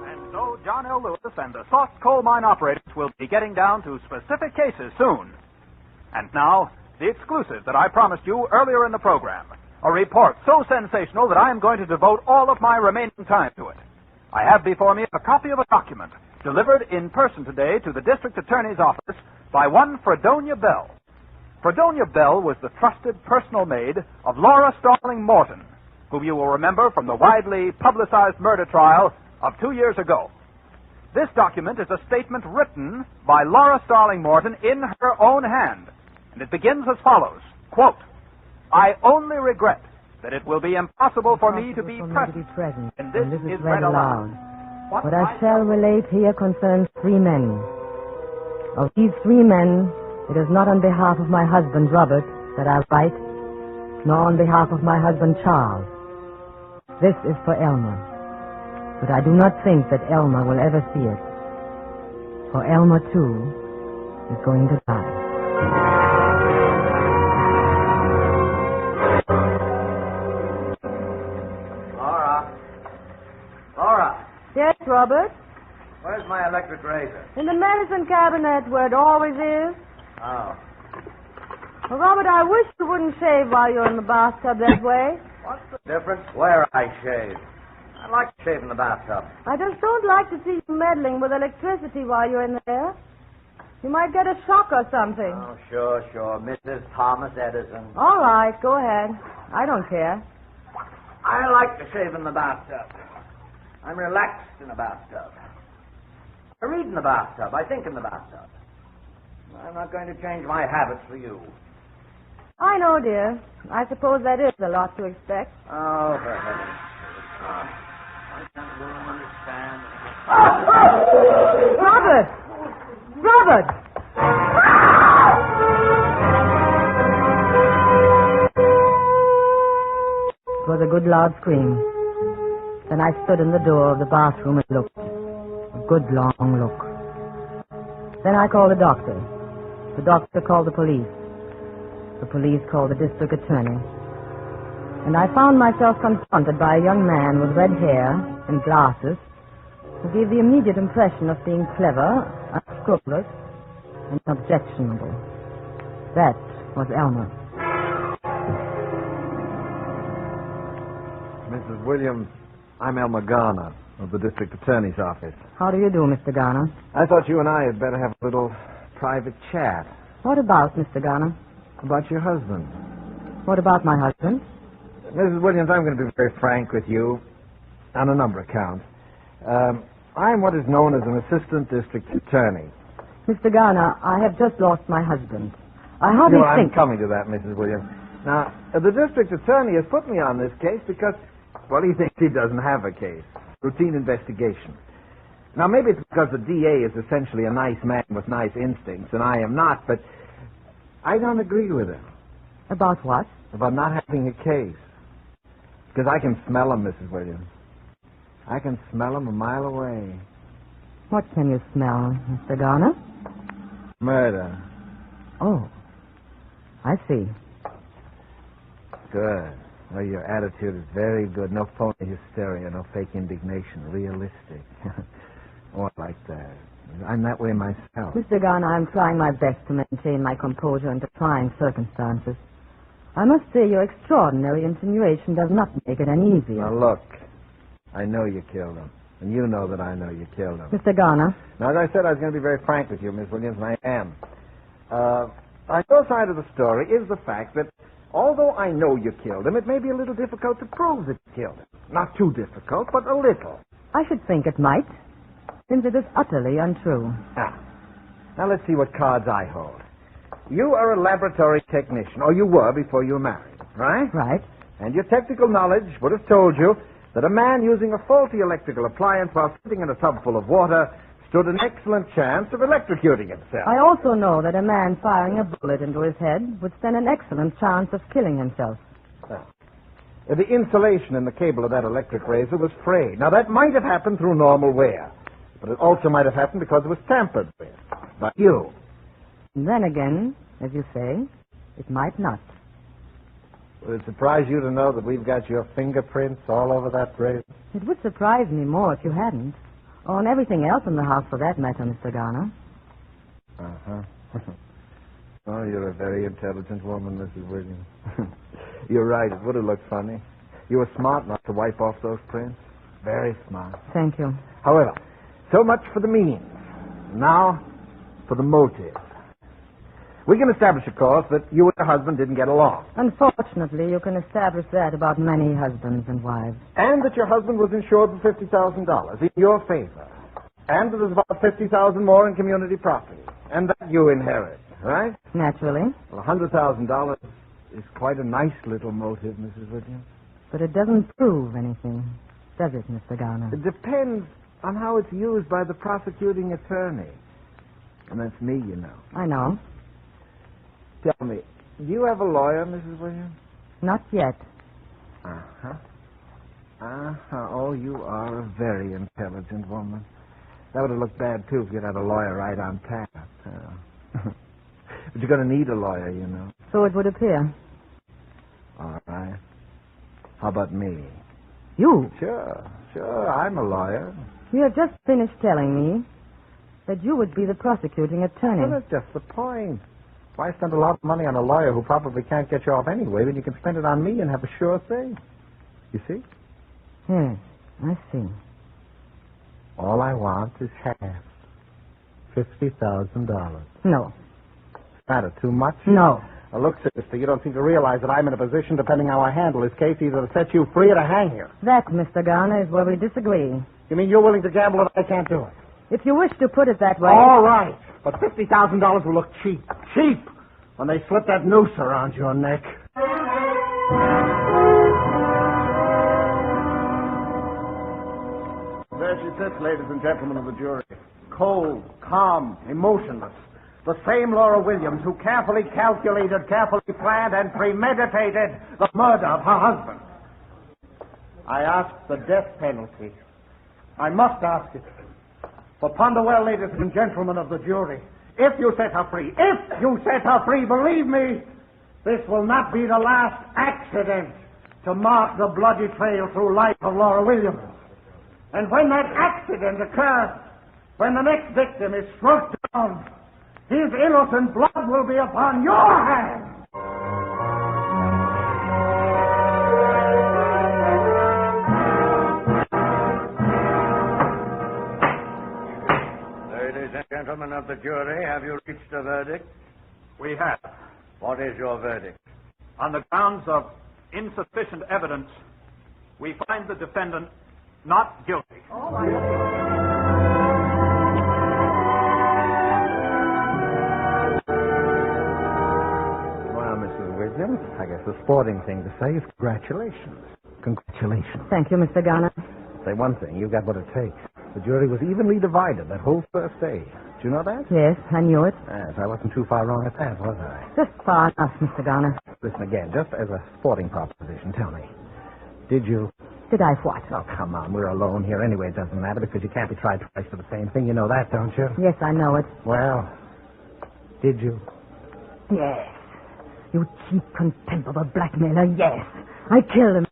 And so John L. Lewis and the soft coal mine operators will be getting down to specific cases soon. And now, the exclusive that I promised you earlier in the program. A report so sensational that I am going to devote all of my remaining time to it. I have before me a copy of a document delivered in person today to the district attorney's office by one Fredonia Bell. Fredonia Bell was the trusted personal maid of Laura Starling Morton, whom you will remember from the widely publicized murder trial of 2 years ago. This document is a statement written by Laura Starling Morton in her own hand, and it begins as follows, quote, I only regret that it will be impossible for me to be present. And this is read aloud. What I shall relate here concerns 3 men. Of these 3 men, it is not on behalf of my husband, Robert, that I write, nor on behalf of my husband, Charles. This is for Elmer. But I do not think that Elmer will ever see it. For Elmer, too, is going to die. Robert? Where's my electric razor? In the medicine cabinet where it always is. Oh. Well, Robert, I wish you wouldn't shave while you're in the bathtub that way. What's the difference where I shave? I like to shave in the bathtub. I just don't like to see you meddling with electricity while you're in there. You might get a shock or something. Oh, sure. Mrs. Thomas Edison. All right, go ahead. I don't care. I like to shave in the bathtub. I'm relaxed in the bathtub. I read in the bathtub. I think in the bathtub. I'm not going to change my habits for you. I know, dear. I suppose that is a lot to expect. Oh, for heaven's sake. I can't really understand. Robert! Robert! It was a good loud scream. Then I stood in the door of the bathroom and looked. A good long look. Then I called the doctor. The doctor called the police. The police called the district attorney. And I found myself confronted by a young man with red hair and glasses who gave the immediate impression of being clever, unscrupulous, and objectionable. That was Elmer. Mrs. Williams, I'm Elmer Garner of the district attorney's office. How do you do, Mr. Garner? I thought you and I had better have a little private chat. What about, Mr. Garner? About your husband. What about my husband? Mrs. Williams, I'm going to be very frank with you on a number of counts. I'm what is known as an assistant district attorney. Mr. Garner, I have just lost my husband. I hardly think... I'm coming to that, Mrs. Williams. Now, the district attorney has put me on this case because, well, he thinks he doesn't have a case. Routine investigation. Now, maybe it's because the DA is essentially a nice man with nice instincts, and I am not, but I don't agree with him. About what? About not having a case. Because I can smell him, Mrs. Williams. I can smell him a mile away. What can you smell, Mr. Garner? Murder. Oh, I see. Good. Well, your attitude is very good. No phony hysteria, no fake indignation. Realistic. Oh, I like that. I'm that way myself. Mr. Garner, I'm trying my best to maintain my composure under trying circumstances. I must say your extraordinary insinuation does not make it any easier. Now, look. I know you killed him. And you know that I know you killed him. Mr. Garner. Now, as I said, I was going to be very frank with you, Miss Williams, and I am. On your side of the story is the fact that although I know you killed him, it may be a little difficult to prove that you killed him. Not too difficult, but a little. I should think it might, since it is utterly untrue. Now, let's see what cards I hold. You are a laboratory technician, or you were before you were married, right? Right. And your technical knowledge would have told you that a man using a faulty electrical appliance while sitting in a tub full of water stood an excellent chance of electrocuting himself. I also know that a man firing a bullet into his head would stand an excellent chance of killing himself. The insulation in the cable of that electric razor was frayed. Now, that might have happened through normal wear, but it also might have happened because it was tampered with by you. And then again, as you say, it might not. Would it surprise you to know that we've got your fingerprints all over that razor? It would surprise me more if you hadn't. Or on everything else in the house, for that matter, Mr. Garner. Uh-huh. Oh, you're a very intelligent woman, Mrs. Williams. You're right. It would have looked funny. You were smart not to wipe off those prints. Very smart. Thank you. However, so much for the means. Now, for the motive. We can establish, of course, that you and your husband didn't get along. Unfortunately, you can establish that about many husbands and wives. And that your husband was insured for $50,000 in your favor. And that there's about $50,000 more in community property. And that you inherit, right? Naturally. Well, $100,000 is quite a nice little motive, Mrs. Williams. But it doesn't prove anything, does it, Mr. Garner? It depends on how it's used by the prosecuting attorney. And that's me, you know. I know. Tell me, do you have a lawyer, Mrs. Williams? Not yet. Uh-huh. Oh, you are a very intelligent woman. That would have looked bad, too, if you'd had a lawyer right on tap. But you're going to need a lawyer, you know. So it would appear. All right. How about me? You? Sure. I'm a lawyer. You have just finished telling me that you would be the prosecuting attorney. Well, that's just the point. Why spend a lot of money on a lawyer who probably can't get you off anyway when you can spend it on me and have a sure thing? You see? Yes, I see. All I want is half. $50,000. No. Is that too much? No. Now, look, sister, you don't seem to realize that I'm in a position, depending how I handle this case, either to set you free or to hang you. That, Mr. Garner, is where we disagree. You mean you're willing to gamble if I can't do it? If you wish to put it that way... All right. But $50,000 will look cheap. Cheap! When they slip that noose around your neck. There she sits, ladies and gentlemen of the jury. Cold, calm, emotionless. The same Laura Williams who carefully calculated, carefully planned, and premeditated the murder of her husband. I ask the death penalty. I must ask it. For ponder well, ladies and gentlemen of the jury. If you set her free, believe me, this will not be the last accident to mark the bloody trail through life of Laura Williams. And when that accident occurs, when the next victim is struck down, his innocent blood will be upon your hands. Ladies and gentlemen of the jury, have you reached a verdict? We have. What is your verdict? On the grounds of insufficient evidence, we find the defendant not guilty. Well, Mrs. Williams, I guess the sporting thing to say is congratulations. Congratulations. Thank you, Mr. Garner. Say one thing, you've got what it takes. The jury was evenly divided that whole first day. Did you know that? Yes, I knew it. Yes, I wasn't too far wrong at that, was I? Just far enough, Mr. Garner. Listen again, just as a sporting proposition, tell me. Did you... Did I what? Oh, come on, we're alone here anyway. It doesn't matter because you can't be tried twice for the same thing. You know that, don't you? Yes, I know it. Well, did you? Yes. You cheap, contemptible blackmailer, yes. I killed him.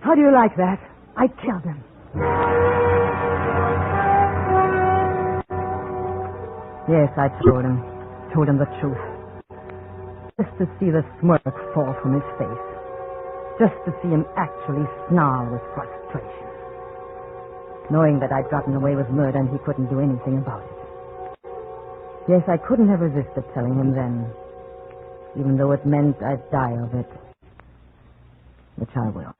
How do you like that? I killed him. Yes, I told him the truth. Just to see the smirk fall from his face. Just to see him actually snarl with frustration. Knowing that I'd gotten away with murder and he couldn't do anything about it. Yes, I couldn't have resisted telling him then. Even though it meant I'd die of it. Which I will.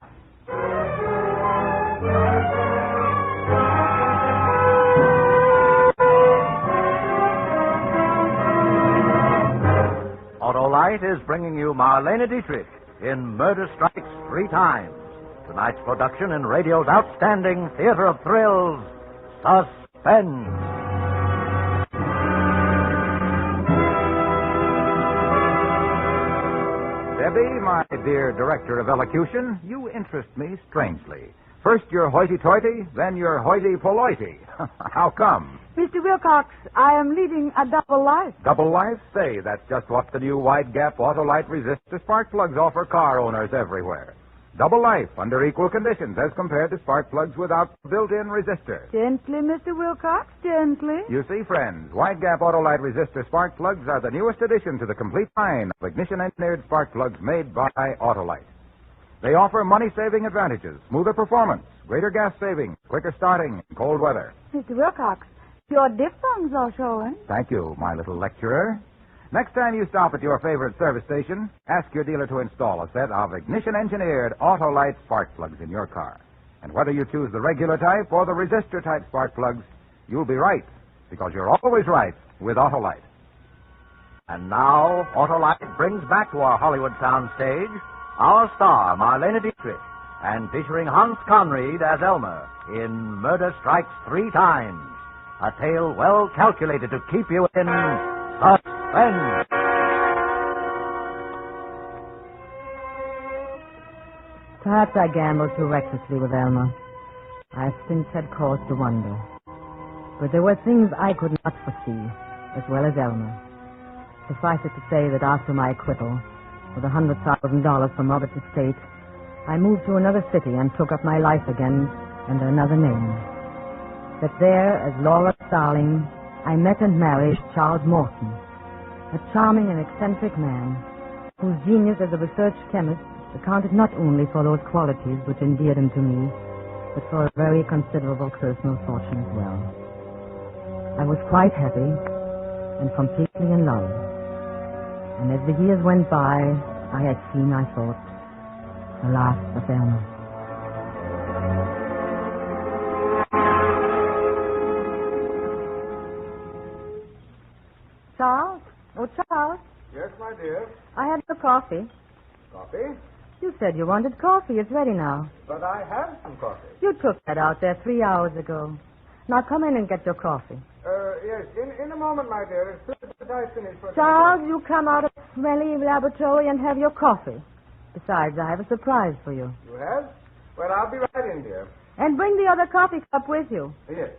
Autolite is bringing you Marlene Dietrich in Murder Strikes 3 Times. Tonight's production in radio's outstanding theater of thrills, Suspense. Debbie, my dear director of elocution, you interest me strangely. First you're hoity-toity, then you're hoity-poity. How come? Mr. Wilcox, I am leading a double life. Double life? Say, that's just what the new wide-gap Autolite resistor spark plugs offer car owners everywhere. Double life under equal conditions as compared to spark plugs without built-in resistor. Gently, Mr. Wilcox, gently. You see, friends, wide-gap Autolite resistor spark plugs are the newest addition to the complete line of ignition-engineered spark plugs made by Autolite. They offer money-saving advantages, smoother performance, greater gas saving, quicker starting in cold weather. Mr. Wilcox, your diphthongs are showing. Thank you, my little lecturer. Next time you stop at your favorite service station, ask your dealer to install a set of ignition-engineered Autolite spark plugs in your car. And whether you choose the regular type or the resistor-type spark plugs, you'll be right, because you're always right with Autolite. And now, Autolite brings back to our Hollywood soundstage our star, Marlene Dietrich, and featuring Hans Conried as Elmer in Murder Strikes 3 Times, a tale well calculated to keep you in suspense. Perhaps I gambled too recklessly with Elmer. I since had cause to wonder. But there were things I could not foresee, as well as Elmer. Suffice it to say that after my acquittal, with $100,000 from Robert's estate, I moved to another city and took up my life again under another name. that there, as Laura Starling, I met and married Charles Morton, a charming and eccentric man whose genius as a research chemist accounted not only for those qualities which endeared him to me, but for a very considerable personal fortune as well. I was quite happy and completely in love. And as the years went by, I had seen, I thought, the last of Elmer. Charles? Oh, Charles, Yes, my dear. I had your coffee. Coffee? You said you wanted coffee. It's ready now. But I have some coffee. You took that out there 3 hours ago. Now come in and get your coffee. Yes, in a moment, my dear. As soon as I finish. Charles, you come out of the smelly laboratory and have your coffee. Besides, I have a surprise for you. You have? Well, I'll be right in, dear. And bring the other coffee cup with you. Yes.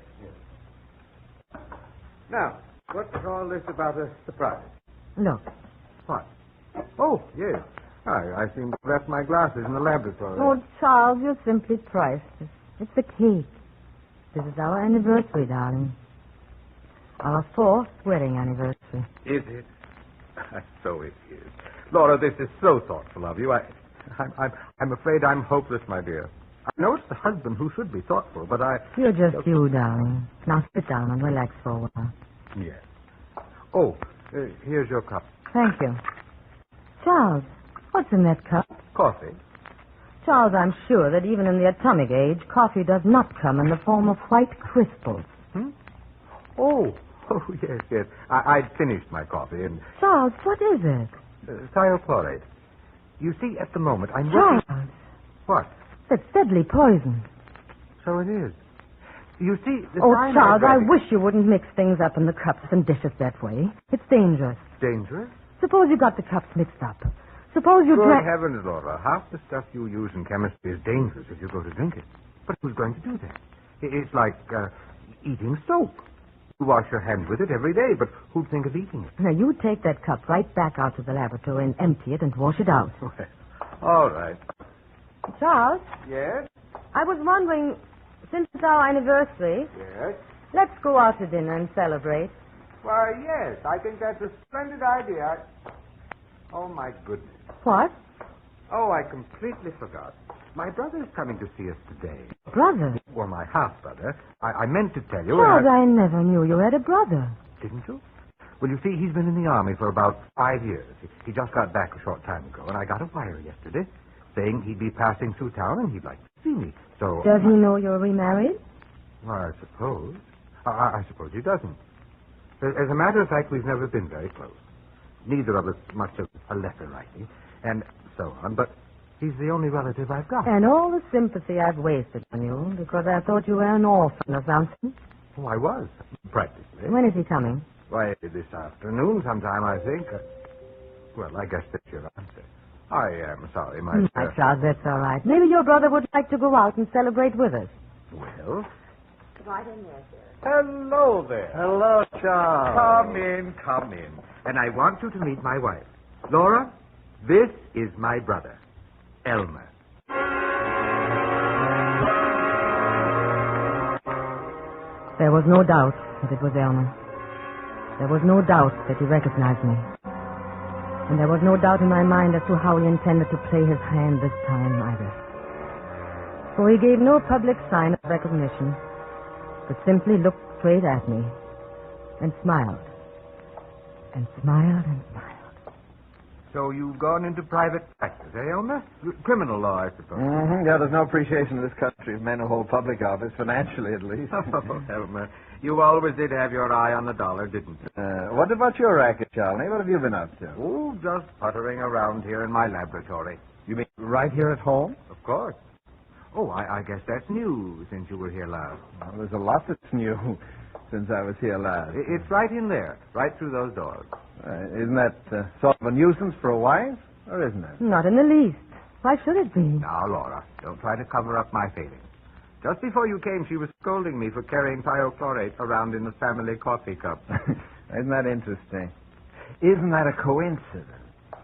Now, what's all this about a surprise? Look. What? Oh, yes. I seem to have left my glasses in the laboratory. Oh, Charles, you're simply priceless. It's a cake. This is our anniversary, darling. Our 4th wedding anniversary. Is it? So it is. Laura, this is so thoughtful of you. I'm afraid I'm hopeless, my dear. I know it's the husband who should be thoughtful, but You're just you, darling. Now sit down and relax for a while. Yes. Oh, here's your cup. Thank you. Charles, what's in that cup? Coffee. Charles, I'm sure that even in the atomic age, coffee does not come in the form of white crystals. Oh, yes. I'd finished my coffee and... Charles, what is it? Thiochlorate. You see, at the moment, I'm Charles. working... What? It's deadly poison. So it is. You see, the Oh, cyanide Charles, I resin- wish you wouldn't mix things up in the cups and dishes that way. It's dangerous. Dangerous? Suppose you got the cups mixed up. Suppose you Good drank... heavens, Laura. Half the stuff you use in chemistry is dangerous if you go to drink it. But who's going to do that? It's like eating soap. You wash your hands with it every day, but who'd think of eating it? Now, you take that cup right back out to the laboratory and empty it and wash it out. Well, all right. Charles, Yes? I was wondering, since it's our anniversary, Yes? let's go out to dinner and celebrate. Why, yes. I think that's a splendid idea. Oh, my goodness. What? Oh, I completely forgot. My brother's coming to see us today. Brother? Or my half-brother. I meant to tell you... Charles, I never knew you had a brother. Didn't you? Well, you see, he's been in the army for about 5 years. He just got back a short time ago, and I got a wire yesterday saying he'd be passing through town and he'd like to see me. So... Does he know you're remarried? Well, I suppose. I suppose he doesn't. As a matter of fact, we've never been very close. Neither of us much of a letter writing, and so on, but he's the only relative I've got. And all the sympathy I've wasted on you because I thought you were an orphan or something. Oh, I was, practically. When is he coming? Why, this afternoon sometime, I think. Well, I guess that's your answer. I am sorry, my dear. Charles, that's all right. Maybe your brother would like to go out and celebrate with us. Well? Right in there, sir. Hello there. Hello, Charles. Come in. And I want you to meet my wife. Laura, this is my brother, Elmer. There was no doubt that it was Elmer. There was no doubt that he recognized me. And there was no doubt in my mind as to how he intended to play his hand this time either. For he gave no public sign of recognition, but simply looked straight at me and smiled. And smiled and smiled. So you've gone into private practice, eh, Elmer? Criminal law, I suppose. Mm-hmm. Yeah, there's no appreciation in this country of men who hold public office, financially at least. Oh, Elmer, you always did have your eye on the dollar, didn't you? What about your racket, Charlie? What have you been up to? Oh, just puttering around here in my laboratory. You mean right here at home? Of course. Oh, I guess that's new since you were here last. Well, there's a lot that's new since I was here last. It's right in there, right through those doors. Isn't that sort of a nuisance for a wife, or isn't it? Not in the least. Why should it be? Now, Laura, don't try to cover up my failings. Just before you came, she was scolding me for carrying thiochlorate around in the family coffee cup. Isn't that interesting? Isn't that a coincidence?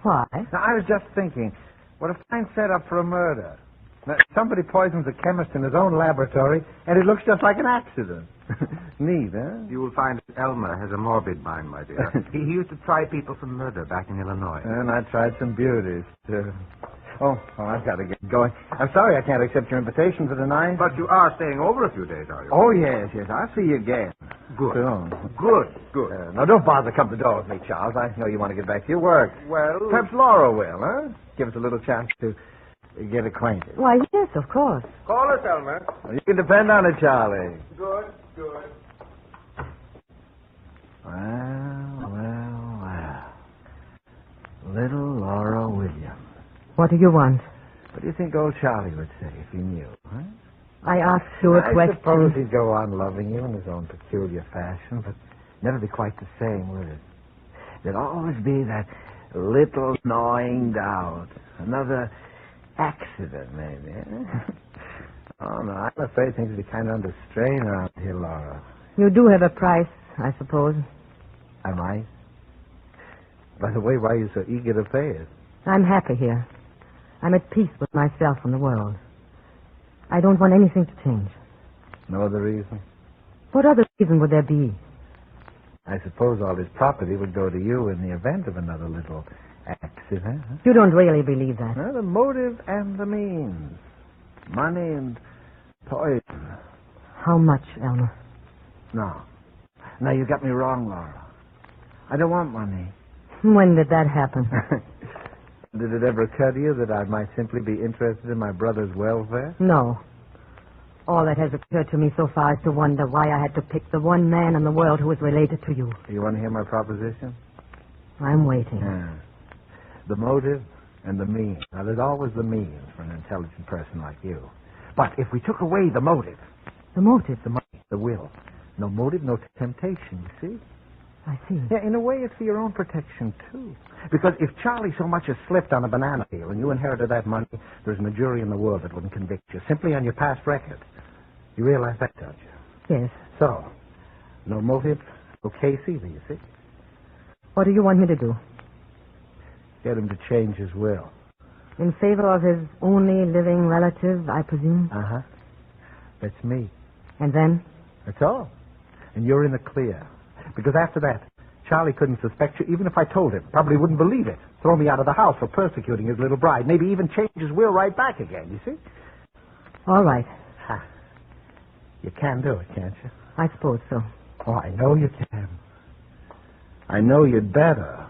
Why? Now, I was just thinking, what a fine setup for a murder. Now, somebody poisons a chemist in his own laboratory, and it looks just like an accident. Neat, huh? You will find that Elmer has a morbid mind, my dear. he used to try people for murder back in Illinois. And I tried some beauties, too. Oh, I've got to get going. I'm sorry I can't accept your invitation for tonight. But you are staying over a few days, are you? Oh, yes. I'll see you again. Good. Soon. Good. Now, don't bother come to the door with me, Charles. I know you want to get back to your work. Well... Perhaps Laura will, huh? Give us a little chance to get acquainted. Why, yes, of course. Call us, Elmer. Well, you can depend on it, Charlie. Good. Well. Little Laura Williams. What do you want? What do you think old Charlie would say if he knew, huh? I asked you a question. I suppose he'd go on loving you in his own peculiar fashion, but never be quite the same, would it? There'd always be that little gnawing doubt. Another accident, maybe. Oh, no, I'm afraid things would be kind of under strain around here, Laura. You do have a price, I suppose. I might. By the way, why are you so eager to pay it? I'm happy here. I'm at peace with myself and the world. I don't want anything to change. No other reason? What other reason would there be? I suppose all this property would go to you in the event of another little accident. Huh? You don't really believe that. No, the motive and the means. Money and poison. How much, Elmer? No. Now, you got me wrong, Laura. I don't want money. When did that happen? Did it ever occur to you that I might simply be interested in my brother's welfare? No. All that has occurred to me so far is to wonder why I had to pick the one man in the world who was related to you. You want to hear my proposition? I'm waiting. Yeah. The motive and the means. Now, there's always the means for an intelligent person like you. But if we took away the motive... The motive? The money, the will. No motive, no temptation, you see? I see. Yeah, in a way, it's for your own protection, too. Because if Charlie so much as slipped on a banana peel and you inherited that money, there's no jury in the world that wouldn't convict you, simply on your past record. You realize that, don't you? Yes. So, no motive, no case either, you see? What do you want me to do? Get him to change his will. In favor of his only living relative, I presume? Uh-huh. That's me. And then? That's all. And you're in the clear. Because after that, Charlie couldn't suspect you, even if I told him. Probably wouldn't believe it. Throw me out of the house for persecuting his little bride. Maybe even change his will right back again, you see? All right. Ha. You can do it, can't you? I suppose so. Oh, I know you can. I know you'd better.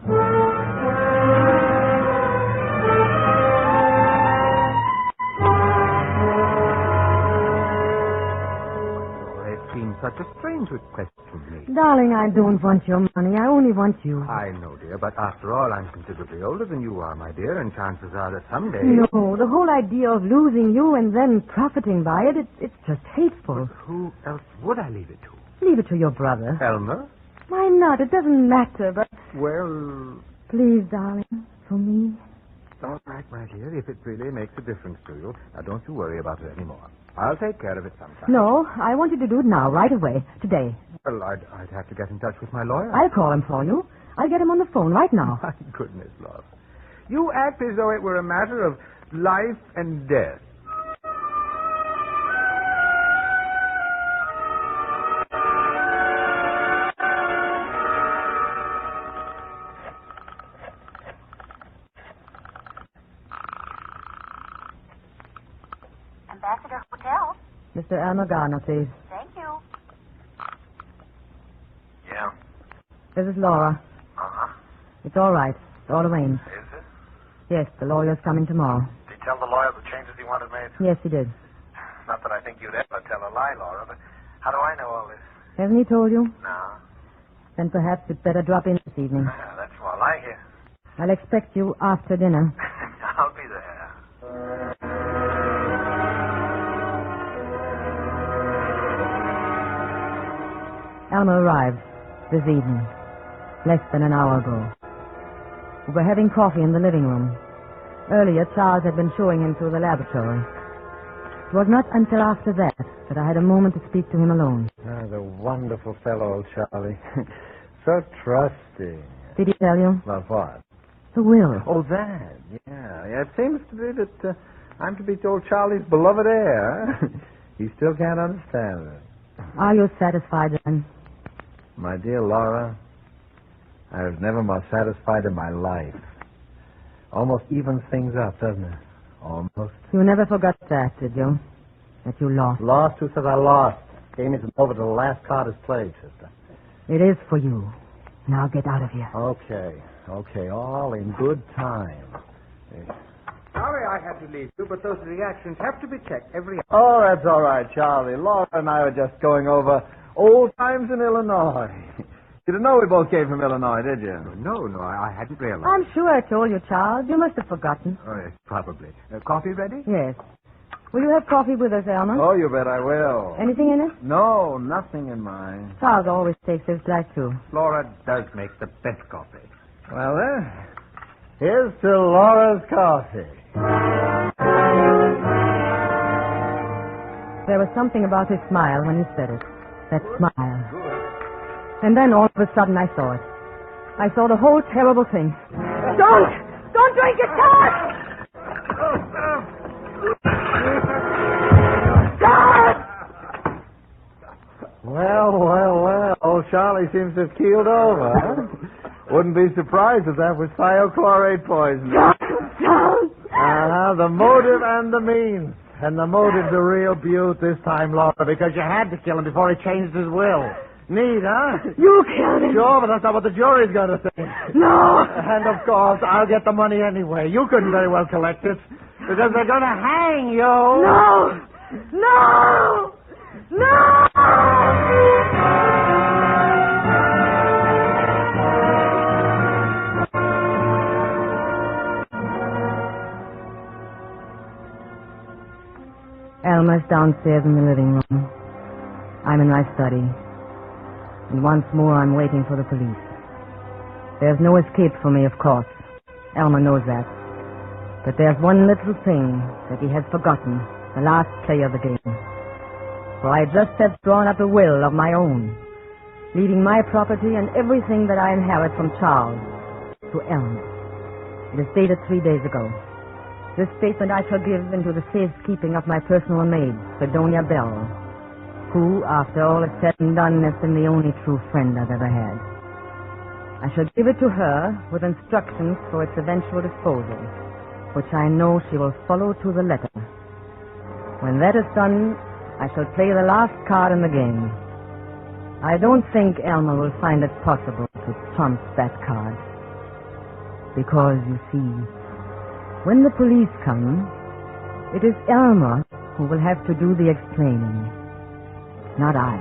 Such a strange request from me. Darling, I don't want your money. I only want you. I know, dear, but after all, I'm considerably older than you are, my dear, and chances are that someday... No, the whole idea of losing you and then profiting by it, it's just hateful. But who else would I leave it to? Leave it to your brother. Elmer? Why not? It doesn't matter, but... Well... Please, darling, for me. All right, my dear, if it really makes a difference to you. Now, don't you worry about it anymore. I'll take care of it sometime. No, I want you to do it now, right away, today. Well, I'd have to get in touch with my lawyer. I'll call him for you. I'll get him on the phone right now. My goodness, love. You act as though it were a matter of life and death. Ambassador Hotel. Mr. Elmer Garner, please. Thank you. Yeah? This is Laura. Uh-huh. It's all right. It's all arranged. Is it? Yes, the lawyer's coming tomorrow. Did he tell the lawyer the changes he wanted made? Yes, he did. Not that I think you'd ever tell a lie, Laura, but how do I know all this? Hasn't he told you? No. Then perhaps you'd better drop in this evening. That's more like it. I'll expect you after dinner. I'll be there. Elmer arrived this evening, less than an hour ago. We were having coffee in the living room. Earlier, Charles had been showing him through the laboratory. It was not until after that I had a moment to speak to him alone. Ah, the wonderful fellow, old Charlie. So trusting. Did he tell you? About what? The will. Oh, that. Yeah. It seems to be that I'm to be old Charlie's beloved heir. He still can't understand it. Are you satisfied then? My dear Laura, I was never more satisfied in my life. Almost evens things up, doesn't it? Almost. You never forgot that, did you? That you lost. Lost? Who said I lost? Game isn't over till the last card is played, sister. It is for you. Now get out of here. Okay, all in good time. Sorry I had to leave you, but those reactions have to be checked every hour. Oh, that's all right, Charlie. Laura and I were just going over old times in Illinois. You didn't know we both came from Illinois, did you? No, I hadn't realized. I'm sure I told you, Charles. You must have forgotten. Oh, yes, probably. Coffee ready? Yes. Will you have coffee with us, Elmer? Oh, you bet I will. Anything in it? No, nothing in mine. Charles always takes his black, too. Laura does make the best coffee. Well, then, here's to Laura's coffee. There was something about his smile when he said it. That smile. And then all of a sudden I saw it. I saw the whole terrible thing. Don't drink it, Charles! Well. Old Charlie seems to have keeled over, huh? Wouldn't be surprised if that was thiochlorate poison. The motive and the means. And the motive's a real beaut this time, Laura, because you had to kill him before he changed his will. Neat, huh? You killed him. Sure, but that's not what the jury's going to think. No. And, of course, I'll get the money anyway. You couldn't very well collect it, because they're going to hang you. No! Elmer's downstairs in the living room. I'm in my study. And once more I'm waiting for the police. There's no escape for me, of course. Elmer knows that. But there's one little thing that he has forgotten, the last play of the game. For I just have drawn up a will of my own, leaving my property and everything that I inherit from Charles to Elmer. It is dated 3 days ago. This statement I shall give into the safekeeping of my personal maid, Fredonia Bell, who, after all is said and done, has been the only true friend I've ever had. I shall give it to her with instructions for its eventual disposal, which I know she will follow to the letter. When that is done, I shall play the last card in the game. I don't think Elmer will find it possible to trump that card. Because, you see, when the police come, it is Elmer who will have to do the explaining, not I.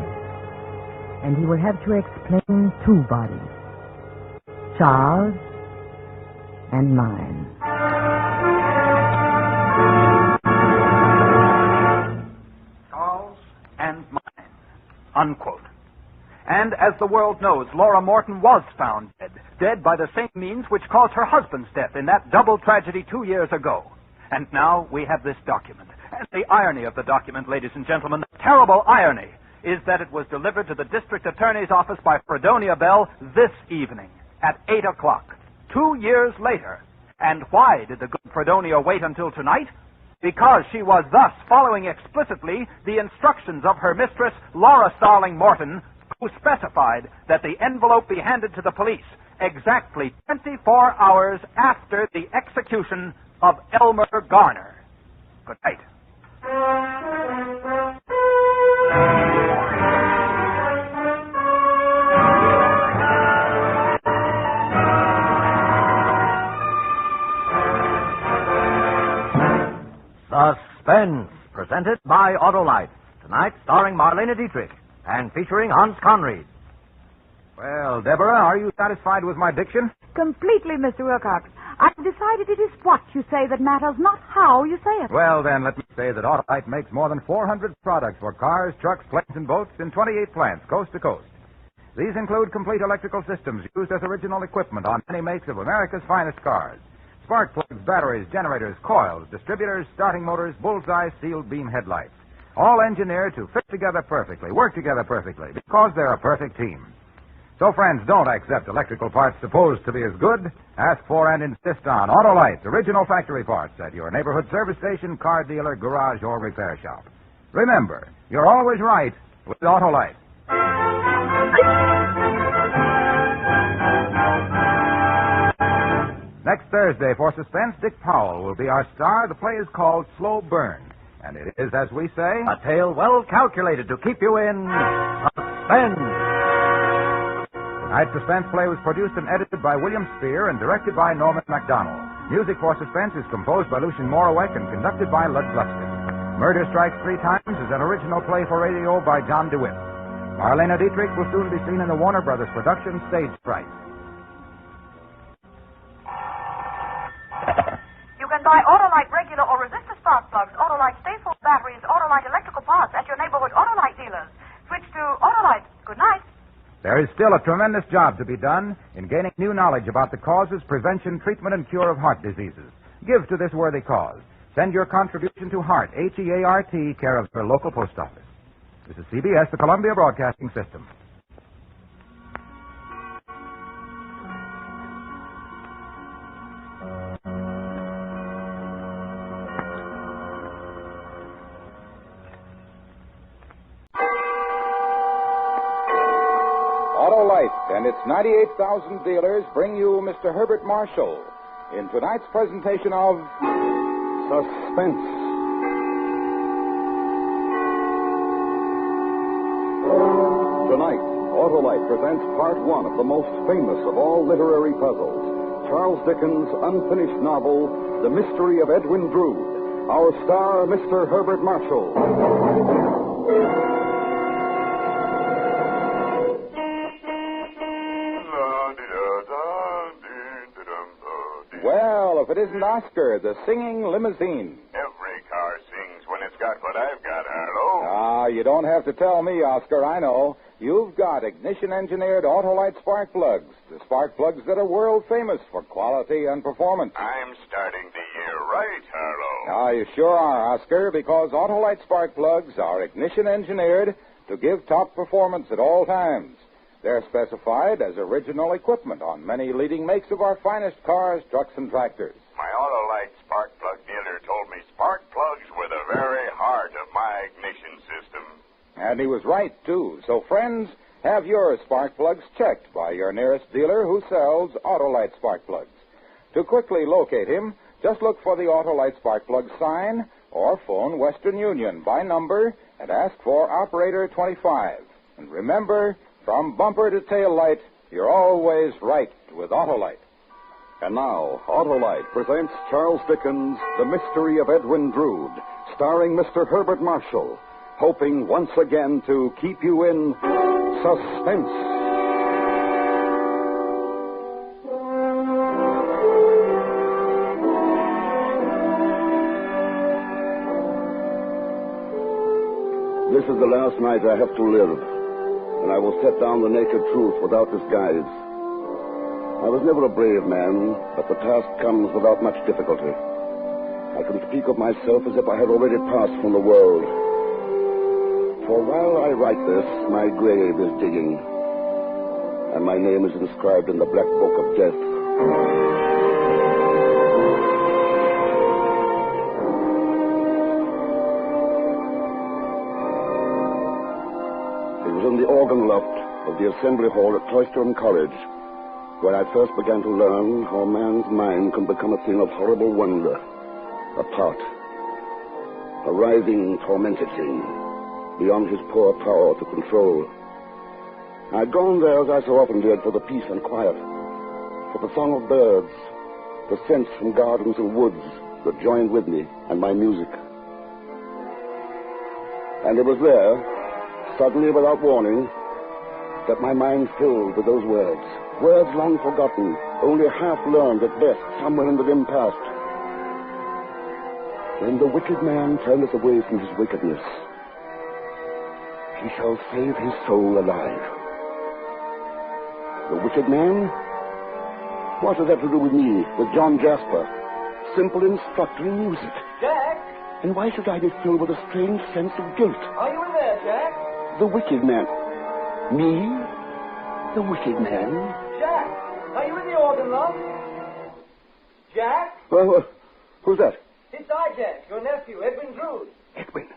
And he will have to explain two bodies, Charles and mine. Charles and mine, unquote. And as the world knows, Laura Morton was found dead by the same means which caused her husband's death in that double tragedy 2 years ago. And now we have this document. And the irony of the document, ladies and gentlemen, the terrible irony, is that it was delivered to the district attorney's office by Fredonia Bell this evening at 8 o'clock, 2 years later. And why did the good Fredonia wait until tonight? Because she was thus following explicitly the instructions of her mistress, Laura Starling Morton, who specified that the envelope be handed to the police exactly 24 hours after the execution of Elmer Garner. Good night. Suspense, presented by Autolite. Tonight, starring Marlene Dietrich and featuring Hans Conried. Well, Deborah, are you satisfied with my diction? Completely, Mr. Wilcox. I've decided it is what you say that matters, not how you say it. Well, then, let me say that Autolite makes more than 400 products for cars, trucks, planes, and boats in 28 plants, coast to coast. These include complete electrical systems used as original equipment on many makes of America's finest cars. Spark plugs, batteries, generators, coils, distributors, starting motors, bullseye, sealed beam headlights. All engineered to fit together perfectly, work together perfectly, because they're a perfect team. So, friends, don't accept electrical parts supposed to be as good. Ask for and insist on Autolite's original factory parts at your neighborhood service station, car dealer, garage, or repair shop. Remember, you're always right with Autolite. Next Thursday for Suspense, Dick Powell will be our star. The play is called Slow Burn. And it is, as we say, a tale well calculated to keep you in suspense. Tonight's Suspense play was produced and edited by William Spear and directed by Norman MacDonald. Music for Suspense is composed by Lucien Moraweck and conducted by Lud Gluskin. Murder Strikes Three Times is an original play for radio by John DeWitt. Marlena Dietrich will soon be seen in the Warner Brothers production Stage Fright. You can buy Autolite regular or resistor spark plugs, Autolite stay-full batteries, Autolite electrical parts at your neighborhood Autolite dealers. Switch to Autolite. Good night. There is still a tremendous job to be done in gaining new knowledge about the causes, prevention, treatment, and cure of heart diseases. Give to this worthy cause. Send your contribution to HEART, H-E-A-R-T, care of your local post office. This is CBS, the Columbia Broadcasting System. Autolite and its 98,000 dealers bring you Mr. Herbert Marshall in tonight's presentation of Suspense. Tonight, Autolite presents part one of the most famous of all literary puzzles, Charles Dickens' unfinished novel, The Mystery of Edwin Drood. Our star, Mr. Herbert Marshall. Well, if it isn't Oscar, the singing limousine. Every car sings when it's got what I've got, Harlow. Ah, you don't have to tell me, Oscar. I know. You've got ignition-engineered Autolite spark plugs. The spark plugs that are world famous for quality and performance. I'm starting the year right, Harlow. Ah, you sure are, Oscar, because Autolite spark plugs are ignition-engineered to give top performance at all times. They're specified as original equipment on many leading makes of our finest cars, trucks, and tractors. My Autolite spark plug dealer told me spark plugs were the very heart of my ignition system. And he was right, too. So, friends, have your spark plugs checked by your nearest dealer who sells Autolite spark plugs. To quickly locate him, just look for the Autolite spark plug sign or phone Western Union by number and ask for Operator 25. And remember, from bumper to tail light, you're always right with Autolite. And now, Autolite presents Charles Dickens' The Mystery of Edwin Drood, starring Mr. Herbert Marshall, hoping once again to keep you in suspense. This is the last night I have to live. And I will set down the naked truth without disguise. I was never a brave man, but the task comes without much difficulty. I can speak of myself as if I had already passed from the world. For while I write this, my grave is digging, and my name is inscribed in the black book of death. In the organ loft of the assembly hall at Cloisterham College, where I first began to learn how man's mind can become a thing of horrible wonder, a part, a writhing, tormented thing, beyond his poor power to control. I'd gone there, as I so often did, for the peace and quiet, for the song of birds, the scents from gardens and woods that joined with me, and my music. And it was there, suddenly, without warning, that my mind filled with those words. Words long forgotten, only half learned at best, somewhere in the dim past. When the wicked man turneth away from his wickedness, he shall save his soul alive. The wicked man? What has that to do with me, with John Jasper, simple instructor in music? Jack? And why should I be filled with a strange sense of guilt? Are you in there, Jack? The wicked man. Me? The wicked man? Jack, are you in the organ loft? Jack? Well, who's that? It's I, Jack, your nephew, Edwin Drood. Edwin.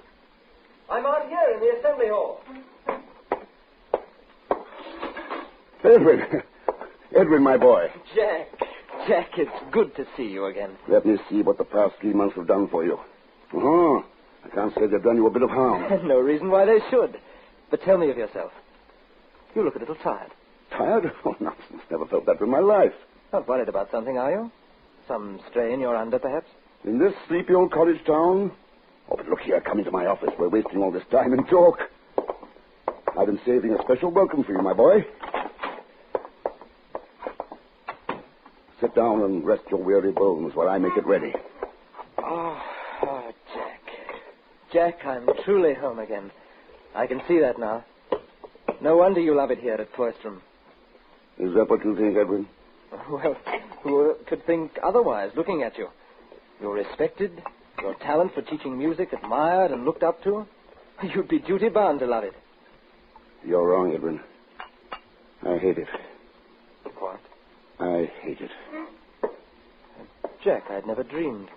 I'm out here in the assembly hall. Edwin. Edwin, my boy. Jack. Jack, it's good to see you again. Let me see what the past 3 months have done for you. Uh-huh. I can't say they've done you a bit of harm. No reason why they should. But tell me of yourself. You look a little tired. Tired? Oh, nonsense. Never felt that in my life. Not worried about something, are you? Some strain you're under, perhaps? In this sleepy old college town? Oh, but look here. Come into my office. We're wasting all this time in talk. I've been saving a special welcome for you, my boy. Sit down and rest your weary bones while I make it ready. Oh, Jack. Jack, I'm truly home again. I can see that now. No wonder you love it here at Cloistrom. Is that what you think, Edwin? Well, who could think otherwise, looking at you? You're respected, your talent for teaching music admired and looked up to. You'd be duty-bound to love it. You're wrong, Edwin. I hate it. What? I hate it. Jack, I'd never dreamed.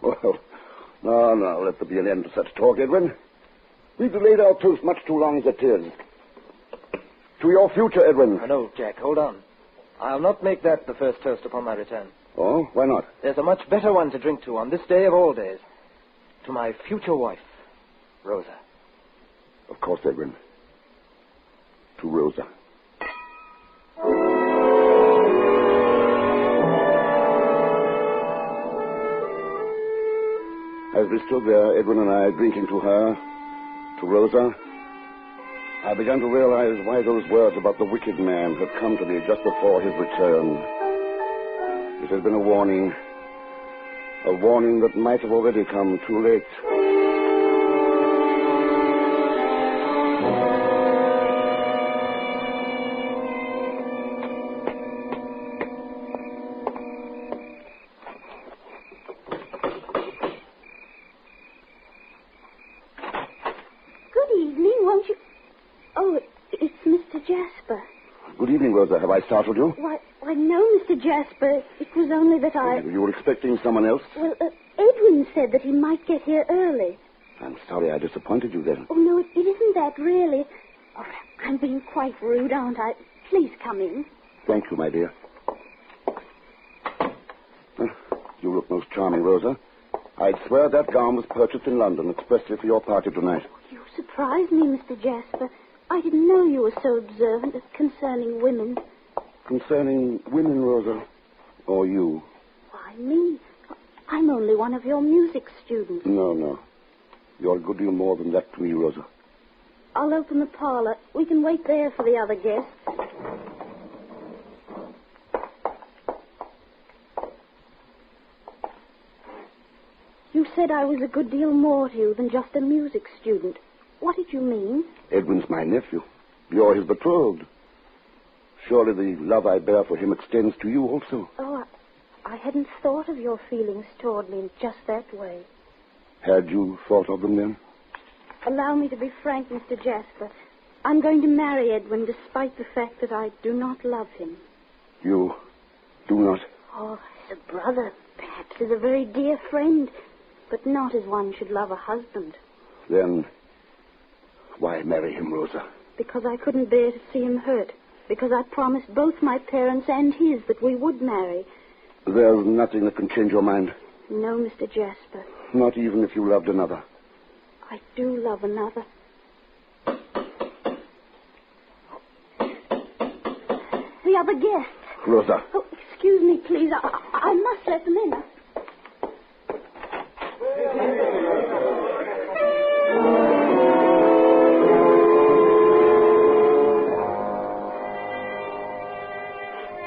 Well, no, let there be an end to such talk, Edwin. We've delayed our toast much too long as it is. To your future, Edwin. No, Jack, hold on. I'll not make that the first toast upon my return. Oh, why not? There's a much better one to drink to on this day of all days. To my future wife, Rosa. Of course, Edwin. To Rosa. As we stood there, Edwin and I, drinking to her, to Rosa, I began to realize why those words about the wicked man had come to me just before his return. It had been a warning that might have already come too late. Good evening, Rosa. Have I startled you? Why, no, Mr. Jasper. It was only that You were expecting someone else? Well, Edwin said that he might get here early. I'm sorry I disappointed you then. Oh, no, it isn't that, really. Oh, I'm being quite rude, aren't I? Please come in. Thank you, my dear. You look most charming, Rosa. I'd swear that gown was purchased in London expressly for your party tonight. You surprised me, Mr. Jasper. I didn't know you were so observant concerning women. Concerning women, Rosa? Or you? Why, me? I'm only one of your music students. No. You're a good deal more than that to me, Rosa. I'll open the parlor. We can wait there for the other guests. You said I was a good deal more to you than just a music student. What did you mean? Edwin's my nephew. You're his betrothed. Surely the love I bear for him extends to you also. Oh, I hadn't thought of your feelings toward me in just that way. Had you thought of them then? Allow me to be frank, Mr. Jasper. I'm going to marry Edwin despite the fact that I do not love him. You do not? Oh, as a brother, perhaps as a very dear friend, but not as one should love a husband. Then why marry him, Rosa? Because I couldn't bear to see him hurt. Because I promised both my parents and his that we would marry. There's nothing that can change your mind? No, Mr. Jasper. Not even if you loved another? I do love another. The other guests. Rosa. Oh, excuse me, please. I must let them in.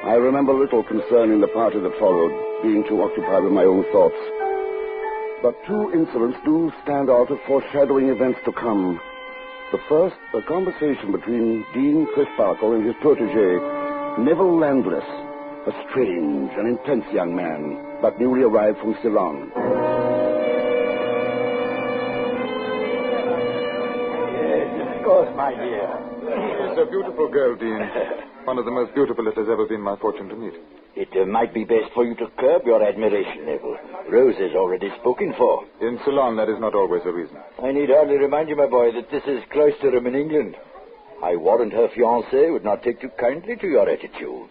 I remember little concerning the party that followed, being too occupied with my own thoughts. But two incidents do stand out as foreshadowing events to come. The first, a conversation between Dean Crisparkle and his protege, Neville Landless, a strange and intense young man, but newly arrived from Ceylon. Yes, of course, my dear. She's a beautiful girl, Dean. One of the most beautiful it has ever been my fortune to meet. It might be best for you to curb your admiration, Neville. Rose is already spoken for. In Ceylon, that is not always a reason. I need hardly remind you, my boy, that this is Cloistrom in England. I warrant her fiancé would not take too kindly to your attitude.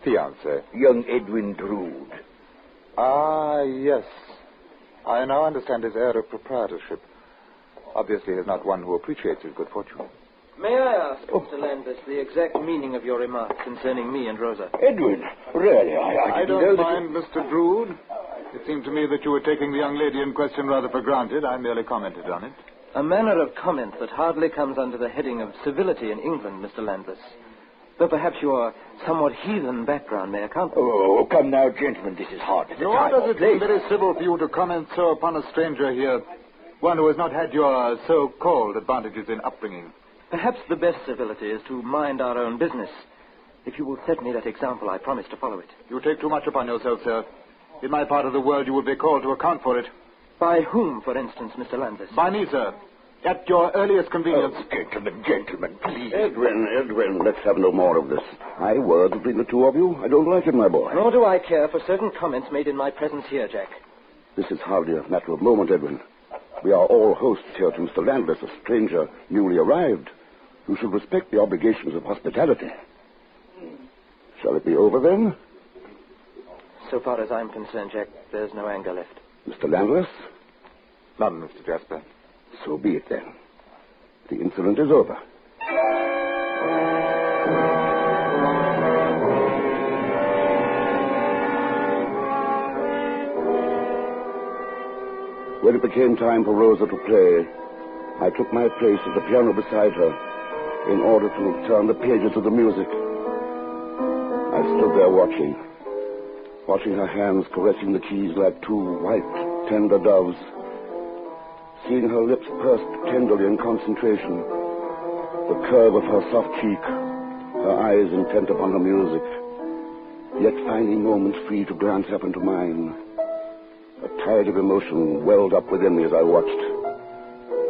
Fiancé? Young Edwin Drood. Ah, yes. I now understand his air of proprietorship. Obviously, he is not one who appreciates his good fortune. May I ask, Mr. Landis, the exact meaning of your remarks concerning me and Rosa? Edwin, really, I don't mind, Mr. Drood. It seemed to me that you were taking the young lady in question rather for granted. I merely commented on it. A manner of comment that hardly comes under the heading of civility in England, Mr. Landis. Though perhaps your somewhat heathen background may account for it. Oh, come now, gentlemen, this is hard. Nor does it seem very civil for you to comment so upon a stranger here, one who has not had your so-called advantages in upbringing. Perhaps the best civility is to mind our own business. If you will set me that example, I promise to follow it. You take too much upon yourself, sir. In my part of the world, you will be called to account for it. By whom, for instance, Mr. Landis? By me, sir. At your earliest convenience. Oh, gentlemen, please. Edwin, let's have no more of this. High words between the two of you. I don't like it, my boy. Nor do I care for certain comments made in my presence here, Jack. This is hardly a matter of moment, Edwin. We are all hosts here to Mr. Landis, a stranger newly arrived. You should respect the obligations of hospitality. Shall it be over, then? So far as I'm concerned, Jack, there's no anger left. Mr. Landis? None, Mr. Jasper. So be it, then. The incident is over. When it became time for Rosa to play, I took my place at the piano beside her in order to turn the pages of the music. I stood there watching her hands caressing the keys like two white, tender doves, seeing her lips pursed tenderly in concentration, the curve of her soft cheek, her eyes intent upon her music, yet finding moments free to glance up into mine. A tide of emotion welled up within me as I watched.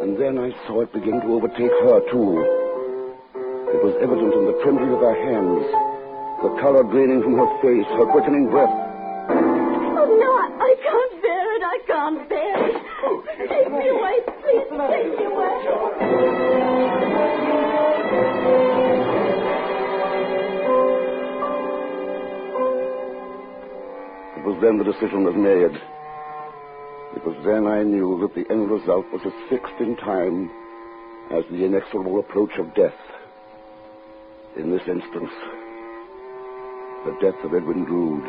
And then I saw it begin to overtake her, too. It was evident in the trembling of her hands, the color draining from her face, her quickening breath. Oh, no, I can't bear it. I can't bear it. Take me away, please. Take me away. It was then the decision was made. It was then I knew that the end result was as fixed in time as the inexorable approach of death. In this instance, the death of Edwin Drood.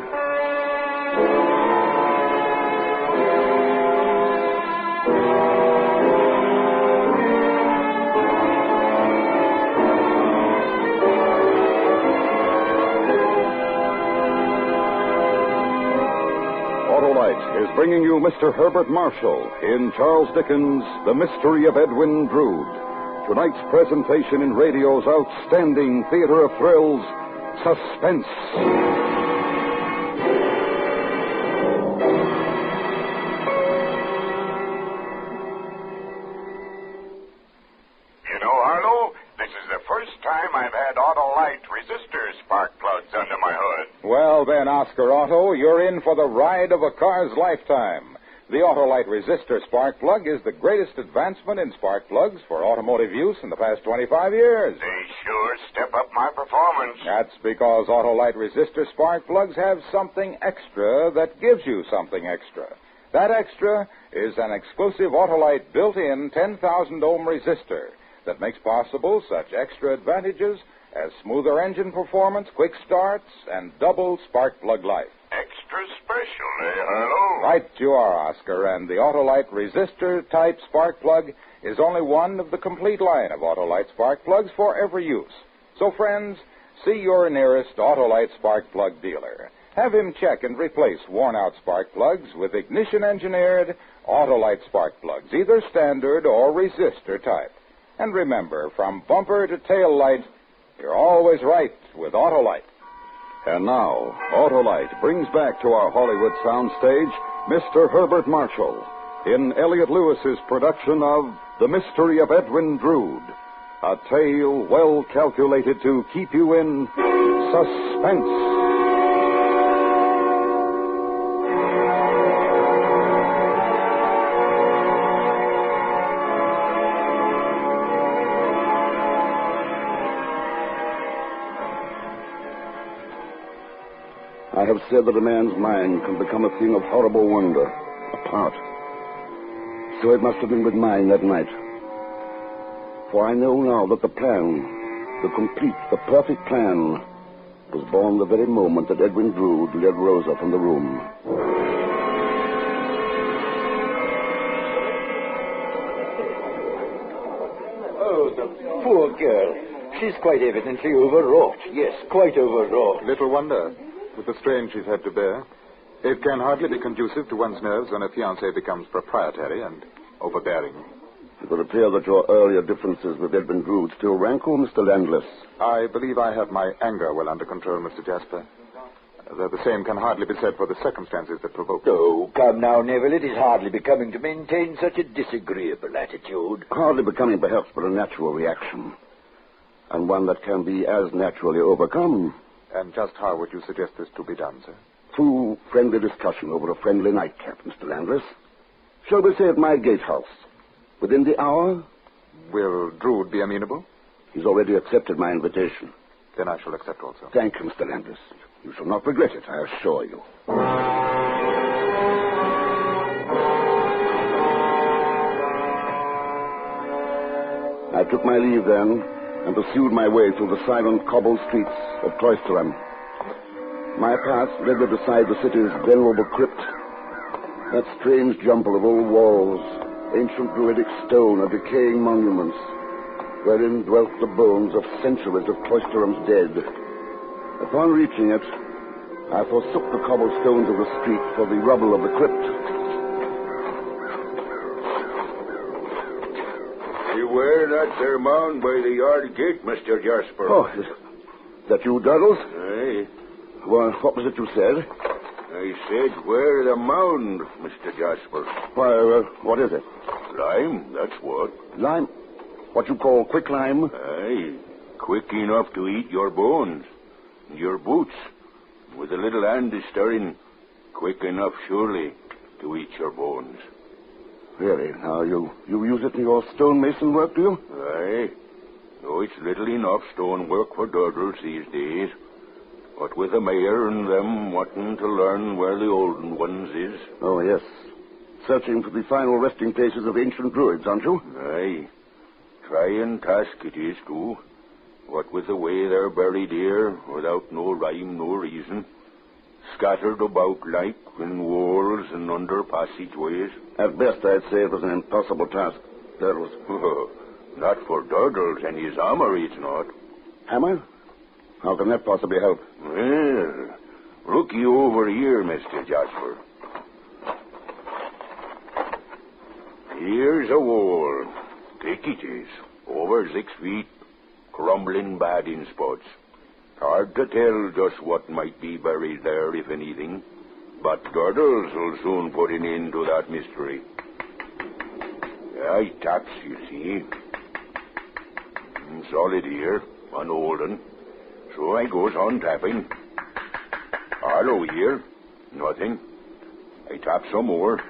Autolite is bringing you Mr. Herbert Marshall in Charles Dickens' The Mystery of Edwin Drood. Tonight's presentation in radio's outstanding theater of thrills, Suspense. You know, Harlow, this is the first time I've had Autolite resistor spark plugs under my hood. Well, then, Oscar Otto, you're in for the ride of a car's lifetime. The Autolite resistor spark plug is the greatest advancement in spark plugs for automotive use in the past 25 years. They sure step up my performance. That's because Autolite resistor spark plugs have something extra that gives you something extra. That extra is an exclusive Autolite built-in 10,000-ohm resistor that makes possible such extra advantages as smoother engine performance, quick starts, and double spark plug life. Extra special, eh, Harlow? Right you are, Oscar, and the Autolite resistor-type spark plug is only one of the complete line of Autolite spark plugs for every use. So, friends, see your nearest Autolite spark plug dealer. Have him check and replace worn-out spark plugs with ignition-engineered Autolite spark plugs, either standard or resistor type. And remember, from bumper to tail light, you're always right with Autolite. And now, Autolite brings back to our Hollywood soundstage Mr. Herbert Marshall in Elliot Lewis's production of The Mystery of Edwin Drood, a tale well calculated to keep you in suspense. I have said that a man's mind can become a thing of horrible wonder, a part. So it must have been with mine that night. For I know now that the plan, the complete, the perfect plan, was born the very moment that Edwin Drood led Rosa from the room. Oh, the poor girl. She's quite evidently overwrought. Yes, quite overwrought. Little wonder, with the strain she's had to bear. It can hardly be conducive to one's nerves when a fiancé becomes proprietary and overbearing. It would appear that your earlier differences with Edwin Drood still rankle, Mr. Landless. I believe I have my anger well under control, Mr. Jasper. Though the same can hardly be said for the circumstances that provoked it. Oh, come now, Neville. It is hardly becoming to maintain such a disagreeable attitude. Hardly becoming perhaps but a natural reaction. And one that can be as naturally overcome. And just how would you suggest this to be done, sir? Through friendly discussion over a friendly nightcap, Mr. Landless. Shall we say at my gatehouse? Within the hour? Will Drood be amenable? He's already accepted my invitation. Then I shall accept also. Thank you, Mr. Landless. You shall not regret it, I assure you. I took my leave then and pursued my way through the silent cobbled streets of Cloisterham. My path led me beside the city's venerable crypt. That strange jumble of old walls, ancient druidic stone and decaying monuments, wherein dwelt the bones of centuries of Cloisterham's dead. Upon reaching it, I forsook the cobblestones of the street for the rubble of the crypt. Beware that there mound by the yard gate, Mr. Jasper. Oh, is that you, Doddles? Aye. Well, what was it you said? I said, where the mound, Mr. Jasper? Why, what is it? Lime, that's what. Lime? What you call quicklime? Aye. Quick enough to eat your bones. And your boots. With a little hand stirring. Quick enough, surely, to eat your bones. Really? Now, you use it in your stonemason work, do you? Aye. Though it's little enough stonework for Doddles these days. But with the mayor and them wanting to learn where the olden ones is. Oh, yes. Searching for the final resting places of ancient druids, aren't you? Aye. Trying task it is, too. What with the way they're buried here, without no rhyme, no reason. Scattered about like in walls and under passageways. At best, I'd say it was an impossible task. That was... Not for Doddles and his hammer, it's not. Hammer? How can that possibly help? Well, look you over here, Mr. Jasper. Here's a wall. Thick it is. Over 6 feet. Crumbling bad in spots. Hard to tell just what might be buried there, if anything. But Doddles will soon put an end to that mystery. I taps, you see. Solid here, unolden. So I goes on tapping. Hollow here. Nothing. I tap some more.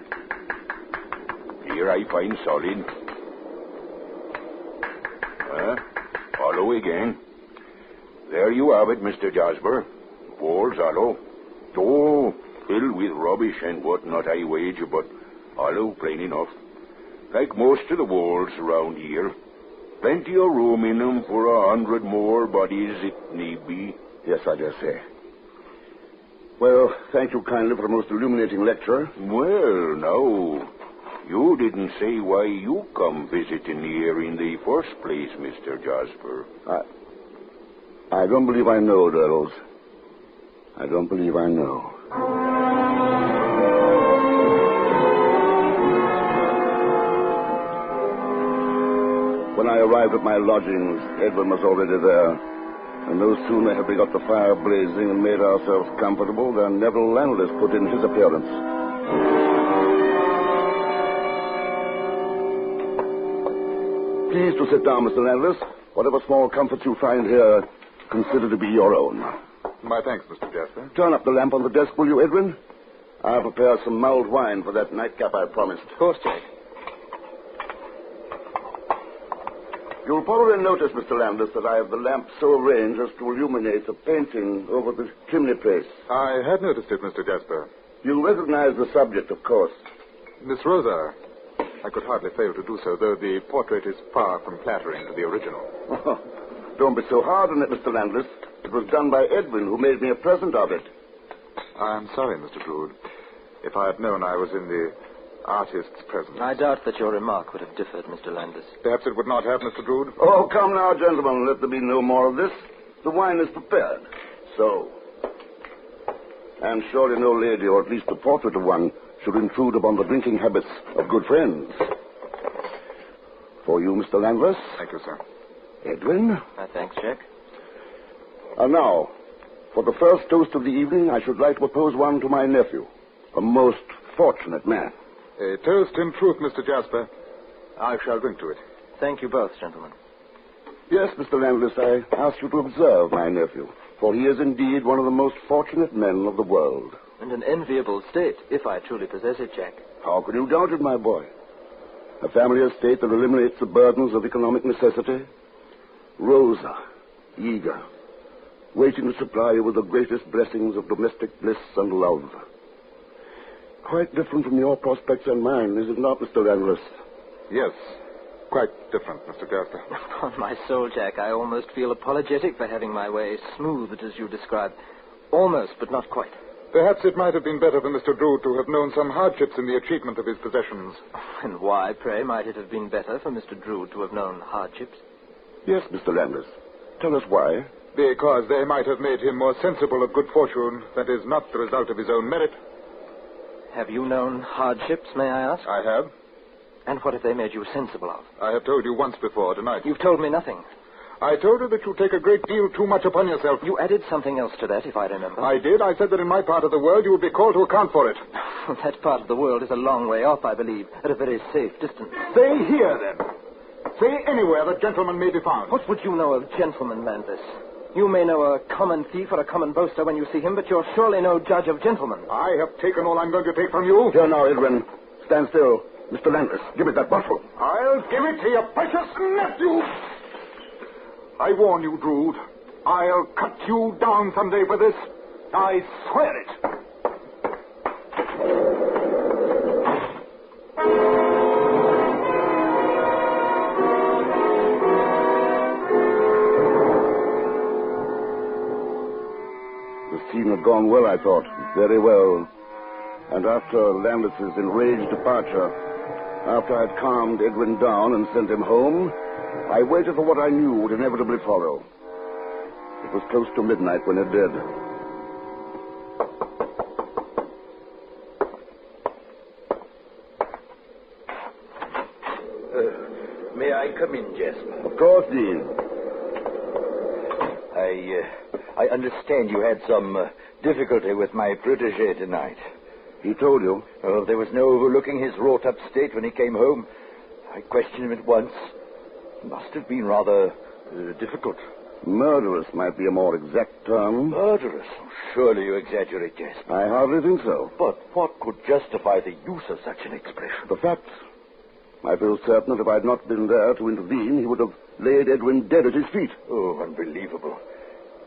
Here I find solid. Hollow again. There you have it, Mr. Jasper. Walls hollow. Oh, filled with rubbish and whatnot, I wager, but hollow plain enough. Like most of the walls around here. Plenty of room in them for 100 more bodies it need be. Yes, I dare say. Well, thank you kindly for a most illuminating lecture. Well, now, you didn't say why you come visiting here in the first place, Mr. Jasper. I don't believe I know, Doddles. I don't believe I know. When I arrived at my lodgings, Edwin was already there. And no sooner had we got the fire blazing and made ourselves comfortable than Neville Landless put in his appearance. Please to sit down, Mr. Landless. Whatever small comforts you find here, consider to be your own. My thanks, Mr. Jasper. Turn up the lamp on the desk, will you, Edwin? I'll prepare some mulled wine for that nightcap I promised. Of course, Jack. You'll probably notice, Mr. Landis, that I have the lamp so arranged as to illuminate the painting over the chimney place. I had noticed it, Mr. Jasper. You recognize the subject, of course. Miss Rosa. I could hardly fail to do so, though the portrait is far from flattering to the original. Oh, don't be so hard on it, Mr. Landis. It was done by Edwin, who made me a present of it. I'm sorry, Mr. Drood. If I had known I was in the artist's presence. I doubt that your remark would have differed, Mr. Landis. Perhaps it would not have, Mr. Drood. Oh, come now, gentlemen. Let there be no more of this. The wine is prepared. So. And surely no lady, or at least the portrait of one, should intrude upon the drinking habits of good friends. For you, Mr. Landis. Thank you, sir. Edwin. Thanks, Jack. And now, for the first toast of the evening, I should like to propose one to my nephew, a most fortunate man. A toast in truth, Mr. Jasper. I shall drink to it. Thank you both, gentlemen. Yes, Mr. Landis, I ask you to observe my nephew, for he is indeed one of the most fortunate men of the world. And an enviable state, if I truly possess it, Jack. How can you doubt it, my boy? A family estate that eliminates the burdens of economic necessity. Rosa, eager, waiting to supply you with the greatest blessings of domestic bliss and love. Quite different from your prospects and mine, is it not, Mr. Landis? Yes, quite different, Mr. Jasper. Upon my soul, Jack, I almost feel apologetic for having my way smoothed as you described. Almost, but not quite. Perhaps it might have been better for Mr. Drood to have known some hardships in the achievement of his possessions. And why, pray, might it have been better for Mr. Drood to have known hardships? Yes, Mr. Landis. Tell us why. Because they might have made him more sensible of good fortune that is not the result of his own merit. Have you known hardships, may I ask? I have. And what have they made you sensible of? I have told you once before tonight. You've told me nothing. I told you that you take a great deal too much upon yourself. You added something else to that, if I remember. I did. I said that in my part of the world you would be called to account for it. That part of the world is a long way off, I believe, at a very safe distance. Say here, then. Say anywhere that gentleman may be found. What would you know of gentlemen, Landis? You may know a common thief or a common boaster when you see him, but you're surely no judge of gentlemen. I have taken all I'm going to take from you. Here now, Edwin. Stand still. Mr. Landis, give me that bottle. I'll give it to your precious nephew. I warn you, Drood. I'll cut you down someday for this. I swear it. The scene had gone well, I thought. Very well. And after Landis's enraged departure, after I'd calmed Edwin down and sent him home, I waited for what I knew would inevitably follow. It was close to midnight when it did. May I come in, Jasper? Of course, Dean. I understand you had some difficulty with my protege tonight. He told you? Oh, there was no overlooking his wrought-up state when he came home. I questioned him at once. It must have been rather difficult. Murderous might be a more exact term. Murderous? Surely you exaggerate, Jasper. I hardly think so. But what could justify the use of such an expression? The facts. I feel certain that if I had not been there to intervene, he would have laid Edwin dead at his feet. Oh, unbelievable.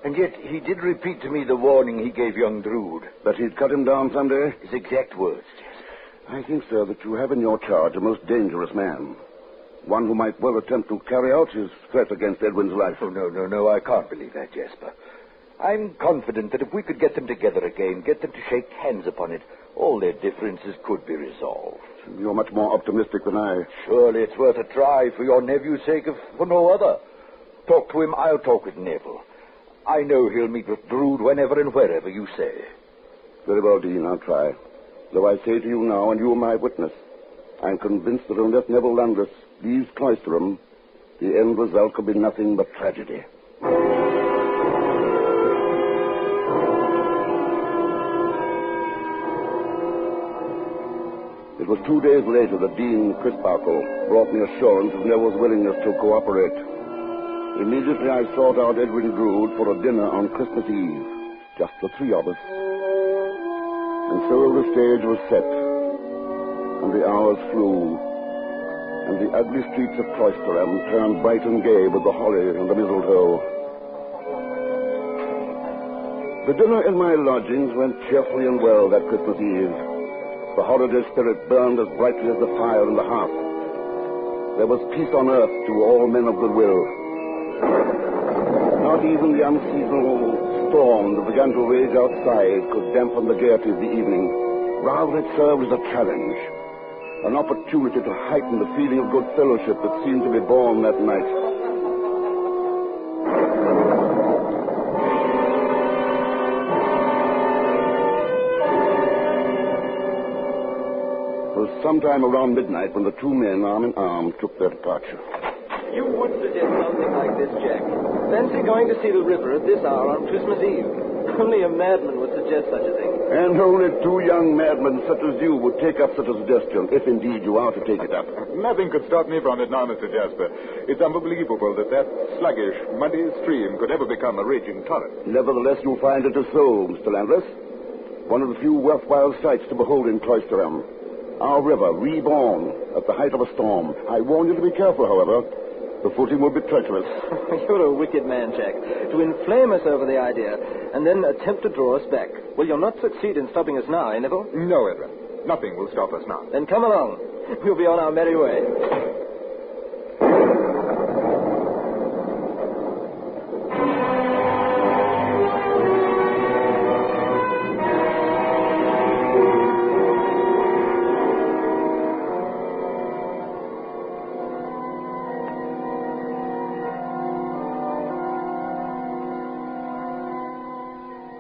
And yet he did repeat to me the warning he gave young Drood. That he'd cut him down someday? His exact words, Jasper. I think, sir, that you have in your charge a most dangerous man. One who might well attempt to carry out his threat against Edwin's life. Oh, no, I can't believe that, Jasper. I'm confident that if we could get them together again, get them to shake hands upon it, all their differences could be resolved. You're much more optimistic than I. Surely it's worth a try for your nephew's sake, if for no other. Talk to him, I'll talk with Neville. I know he'll meet with Drood whenever and wherever you say. Very well, Dean, I'll try. Though I say to you now, and you are my witness, I'm convinced that unless Neville Landis leaves Cloisterham, the end result could be nothing but tragedy. It was 2 days later that Dean Crisparkle brought me assurance of Neville's willingness to cooperate. Immediately I sought out Edwin Drood for a dinner on Christmas Eve, just the three of us. And so the stage was set, and the hours flew. and the ugly streets of Cloisterham turned bright and gay with the holly and the mistletoe. The dinner in my lodgings went cheerfully and well that Christmas Eve. The holiday spirit burned as brightly as the fire in the hearth. There was peace on earth to all men of goodwill. Not even the unseasonal storm that began to rage outside could dampen the gaiety of the evening. Rather, it served as a challenge, an opportunity to heighten the feeling of good fellowship that seemed to be born that night. Sometime around midnight when the two men, arm in arm, took their departure. You would suggest something like this, Jack. Fancy going to see the river at this hour on Christmas Eve. Only a madman would suggest such a thing. And only two young madmen such as you would take up such a suggestion, if indeed you are to take it up. Nothing could stop me from it now, Mr. Jasper. It's unbelievable that sluggish, muddy stream could ever become a raging torrent. Nevertheless, you'll find it is so, Mr. Landless. One of the few worthwhile sights to behold in Cloisterham. Our river, reborn at the height of a storm. I warn you to be careful, however. The footing will be treacherous. You're a wicked man, Jack. To inflame us over the idea and then attempt to draw us back. Well, you'll not succeed in stopping us now, eh, Neville? No, Edwin. Nothing will stop us now. Then come along. We'll be on our merry way.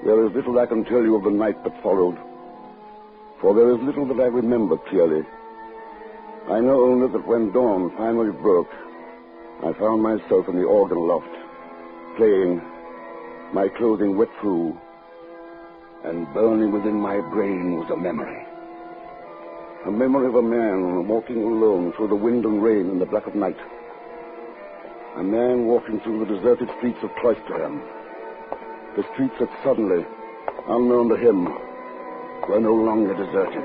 There is little I can tell you of the night that followed, for there is little that I remember clearly. I know only that when dawn finally broke, I found myself in the organ loft, playing, my clothing wet through, and burning within my brain was a memory. A memory of a man walking alone through the wind and rain in the black of night. A man walking through the deserted streets of Cloisterham. The streets that suddenly, unknown to him, were no longer deserted.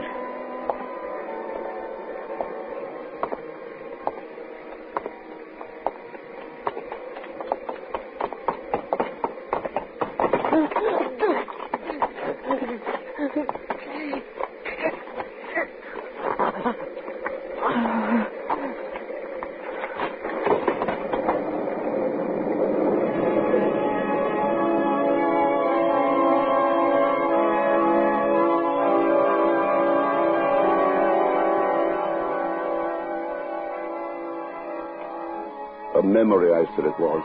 A memory, I said it was.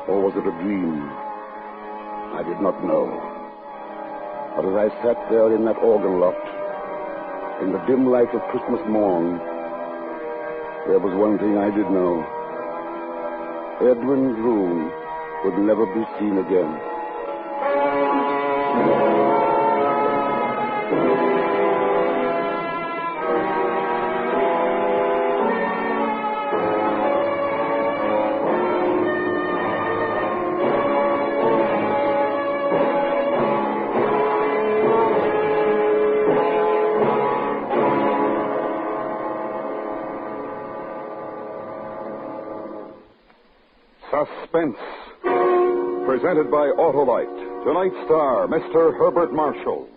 Or was it a dream? I did not know. But as I sat there in that organ loft, in the dim light of Christmas morn, there was one thing I did know. Edwin Drood would never be seen again. Suspense, presented by Autolite. Tonight's star, Mr. Herbert Marshall.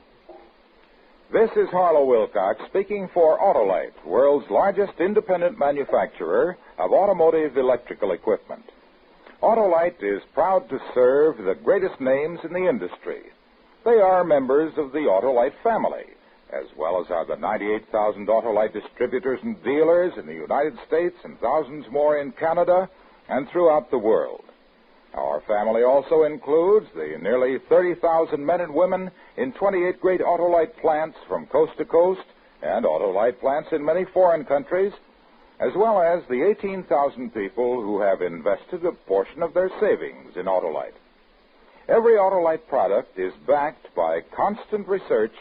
This is Harlow Wilcox speaking for Autolite, world's largest independent manufacturer of automotive electrical equipment. Autolite is proud to serve the greatest names in the industry. They are members of the Autolite family, as well as are the 98,000 Autolite distributors and dealers in the United States and thousands more in Canada and throughout the world. Our family also includes the nearly 30,000 men and women in 28 great Autolite plants from coast to coast and Autolite plants in many foreign countries, as well as the 18,000 people who have invested a portion of their savings in Autolite. Every Autolite product is backed by constant research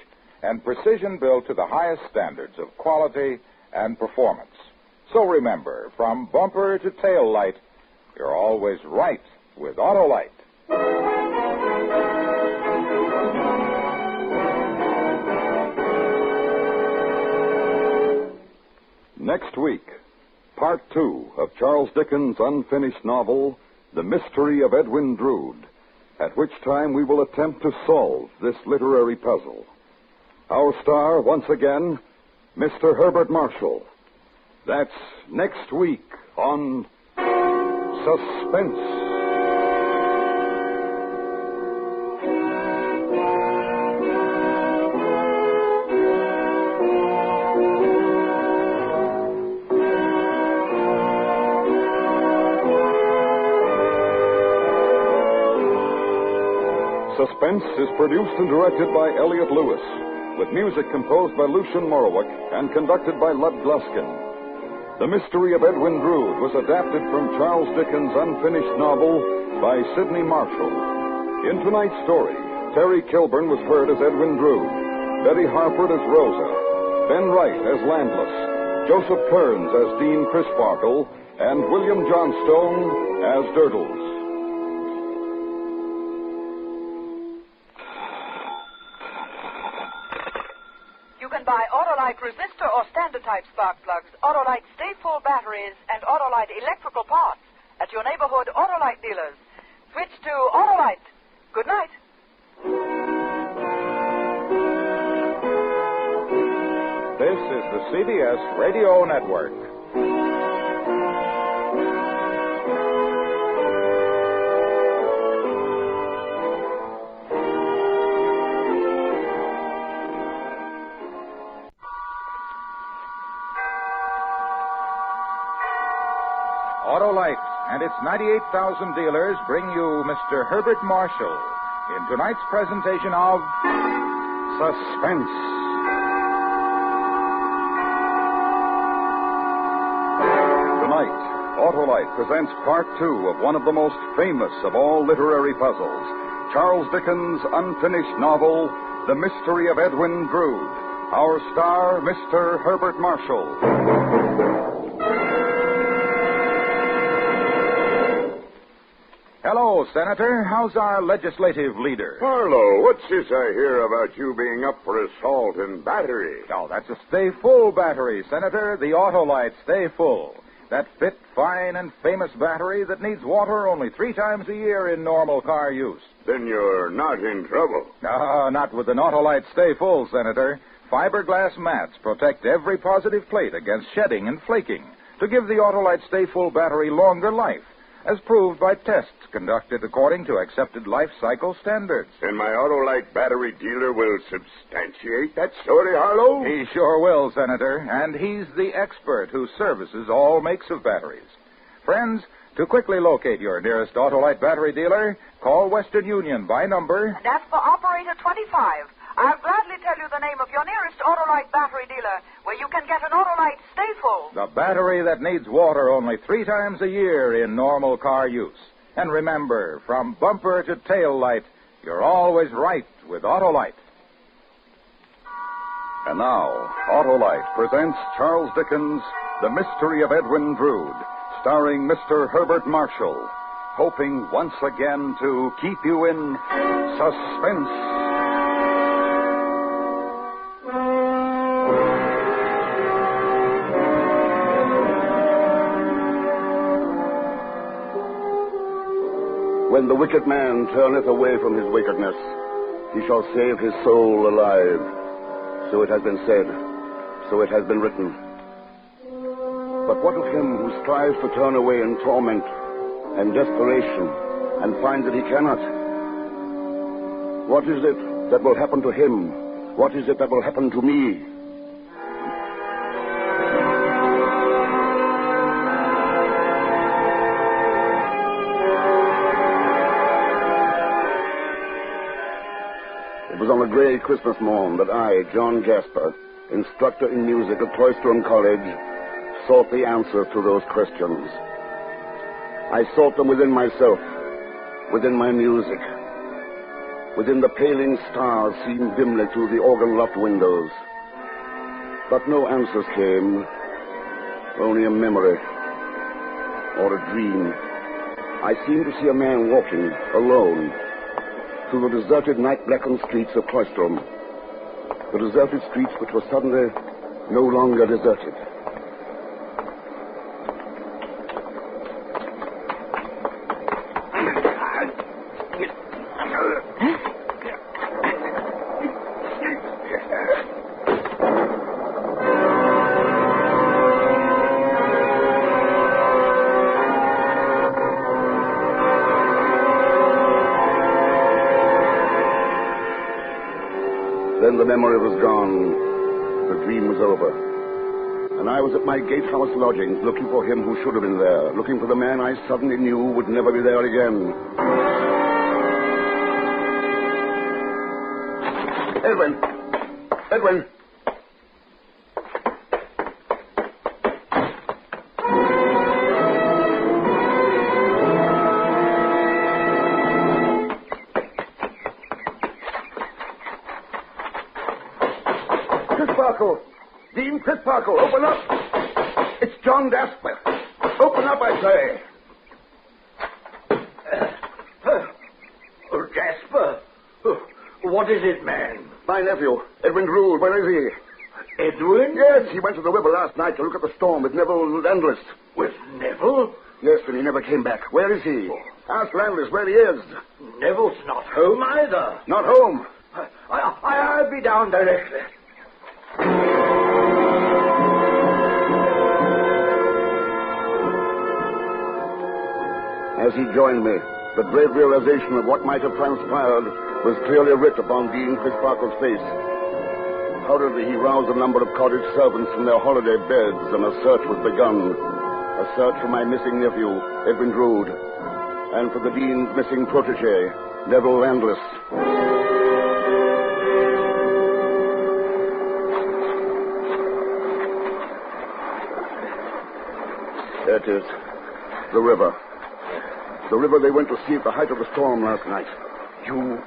and precision built to the highest standards of quality and performance. So remember, from bumper to tail light, you're always right with Autolite. Next week, Part 2 of Charles Dickens' unfinished novel, The Mystery of Edwin Drood, at which time we will attempt to solve this literary puzzle. Our star, once again, Mr. Herbert Marshall. That's next week on Suspense. Suspense is produced and directed by Elliott Lewis, with music composed by Lucian Morowick and conducted by Lud Gluskin. The Mystery of Edwin Drood was adapted from Charles Dickens' unfinished novel by Sidney Marshall. In tonight's story, Terry Kilburn was heard as Edwin Drood, Betty Harford as Rosa, Ben Wright as Landless, Joseph Kearns as Dean Crisparkle, and William Johnstone as Durdles. Buy Autolite resistor or standard type spark plugs, Autolite stay full batteries, and Autolite electrical parts at your neighborhood Autolite dealers. Switch to Autolite. Good night. This is the CBS Radio Network. Autolite and its 98,000 dealers bring you Mr. Herbert Marshall in tonight's presentation of Suspense. Tonight, Autolite presents Part 2 of one of the most famous of all literary puzzles, Charles Dickens' unfinished novel, The Mystery of Edwin Drood. Our star, Mr. Herbert Marshall. Hello, Senator. How's our legislative leader? Harlow, what's this I hear about you being up for assault and battery? Oh, that's a Stay Full battery, Senator. The Autolite Stay Full. That fit, fine, and famous battery that needs water only 3 times a year in normal car use. Then you're not in trouble. No, not with an Autolite Stay Full, Senator. Fiberglass mats protect every positive plate against shedding and flaking to give the Autolite Stay Full battery longer life, as proved by tests conducted according to accepted life cycle standards. And my Autolite battery dealer will substantiate that story, Harlow? He sure will, Senator, and he's the expert who services all makes of batteries. Friends, to quickly locate your nearest Autolite battery dealer, call Western Union by number... And ask for operator 25. I'll gladly tell you the name of your nearest Autolite battery dealer, where you can get an Autolite Stay Full. The battery that needs water only 3 times a year in normal car use. And remember, from bumper to tail light, you're always right with Autolite. And now, Autolite presents Charles Dickens' The Mystery of Edwin Drood, starring Mr. Herbert Marshall, hoping once again to keep you in suspense. When the wicked man turneth away from his wickedness, he shall save his soul alive. So it has been said, so it has been written. But what of him who strives to turn away in torment and desperation and finds that he cannot? What is it that will happen to him? What is it that will happen to me? It was on a gray Christmas morn that I, John Jasper, instructor in music at Cloisterham College, sought the answers to those questions. I sought them within myself, within my music, within the paling stars seen dimly through the organ loft windows. But no answers came, only a memory or a dream. I seemed to see a man walking alone through the deserted, night-blackened streets of Cloisterham. The deserted streets which were suddenly no longer deserted. when the memory was gone, the dream was over. And I was at my gatehouse lodgings looking for him who should have been there, looking for the man I suddenly knew would never be there again. Edwin! Edwin! Crisparkle! Dean Crisparkle, open up! It's John Jasper. Open up, I say. Jasper? What is it, man? My nephew, Edwin Drood. Where is he? Edwin? Yes, he went to the river last night to look at the storm with Neville Landless. With Neville? Yes, and he never came back. Where is he? Ask Landless where he is. Neville's not home either. Not home? I'll be down directly. As he joined me, the great realization of what might have transpired was clearly writ upon Dean Crisparkle's face. Hurriedly, he roused a number of cottage servants from their holiday beds, and a search was begun. A search for my missing nephew, Edwin Drood, and for the Dean's missing protege, Neville Landless. There it is. The river. The river they went to see at the height of the storm last night. You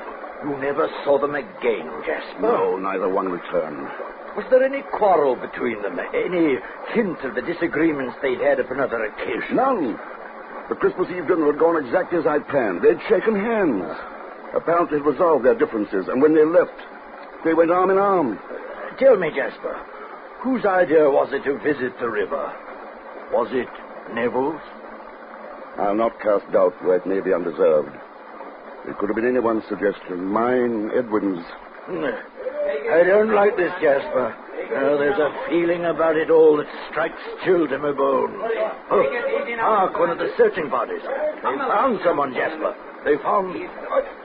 never saw them again, Jasper? No, neither one returned. Was there any quarrel between them? Any hint of the disagreements they'd had upon other occasions? None. The Christmas Eve dinner had gone exactly as I'd planned. They'd shaken hands. Apparently had resolved their differences, and when they left, they went arm in arm. Tell me, Jasper, whose idea was it to visit the river? Was it Neville's? I'll not cast doubt where it may be undeserved. It could have been anyone's suggestion. Mine, Edwin's. I don't like this, Jasper. There's a feeling about it all that strikes chill to my bones. Hark, one of the searching parties. They found someone, Jasper. They found... Take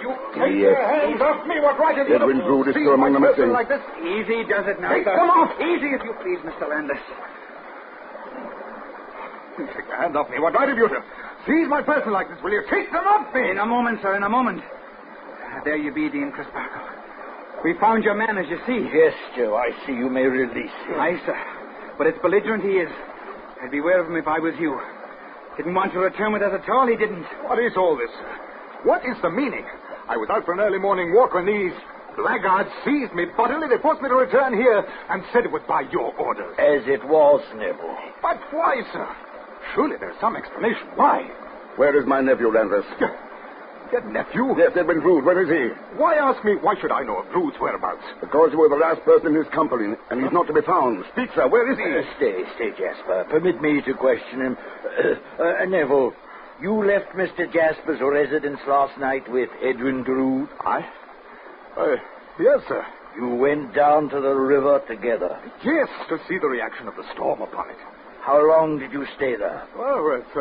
your hands off me. What right have you Edwin Drood is still among the missing. Like this? Easy does it now, Take sir. them off. Easy, if you please, Mr. Landis. Take your hands off me. What right have you to seize my person like this? Will you take them off me? In a moment, sir, in a moment. There you be, Dean Crisparkle. We found your man, as you see. Yes, Joe, I see. You may release him. Aye, sir. But it's belligerent he is. I'd beware of him if I was you. Didn't want to return with us at all, he didn't. What is all this? What is the meaning? I was out for an early morning walk when these blackguards seized me bodily. They forced me to return here and said it was by your orders. As it was, Neville. But why, sir? Surely there's some explanation. Why? Where is my nephew, Landis? Your nephew? Yes, Edwin Drood. Where is he? Why ask me? Why should I know of Drood's whereabouts? Because you were the last person in his company, and he's not to be found. Speak, sir. Where is he? Stay, Jasper. Permit me to question him. Neville, you left Mr. Jasper's residence last night with Edwin Drood? Yes, sir. You went down to the river together? Yes, to see the reaction of the storm upon it. How long did you stay there? Oh, it's,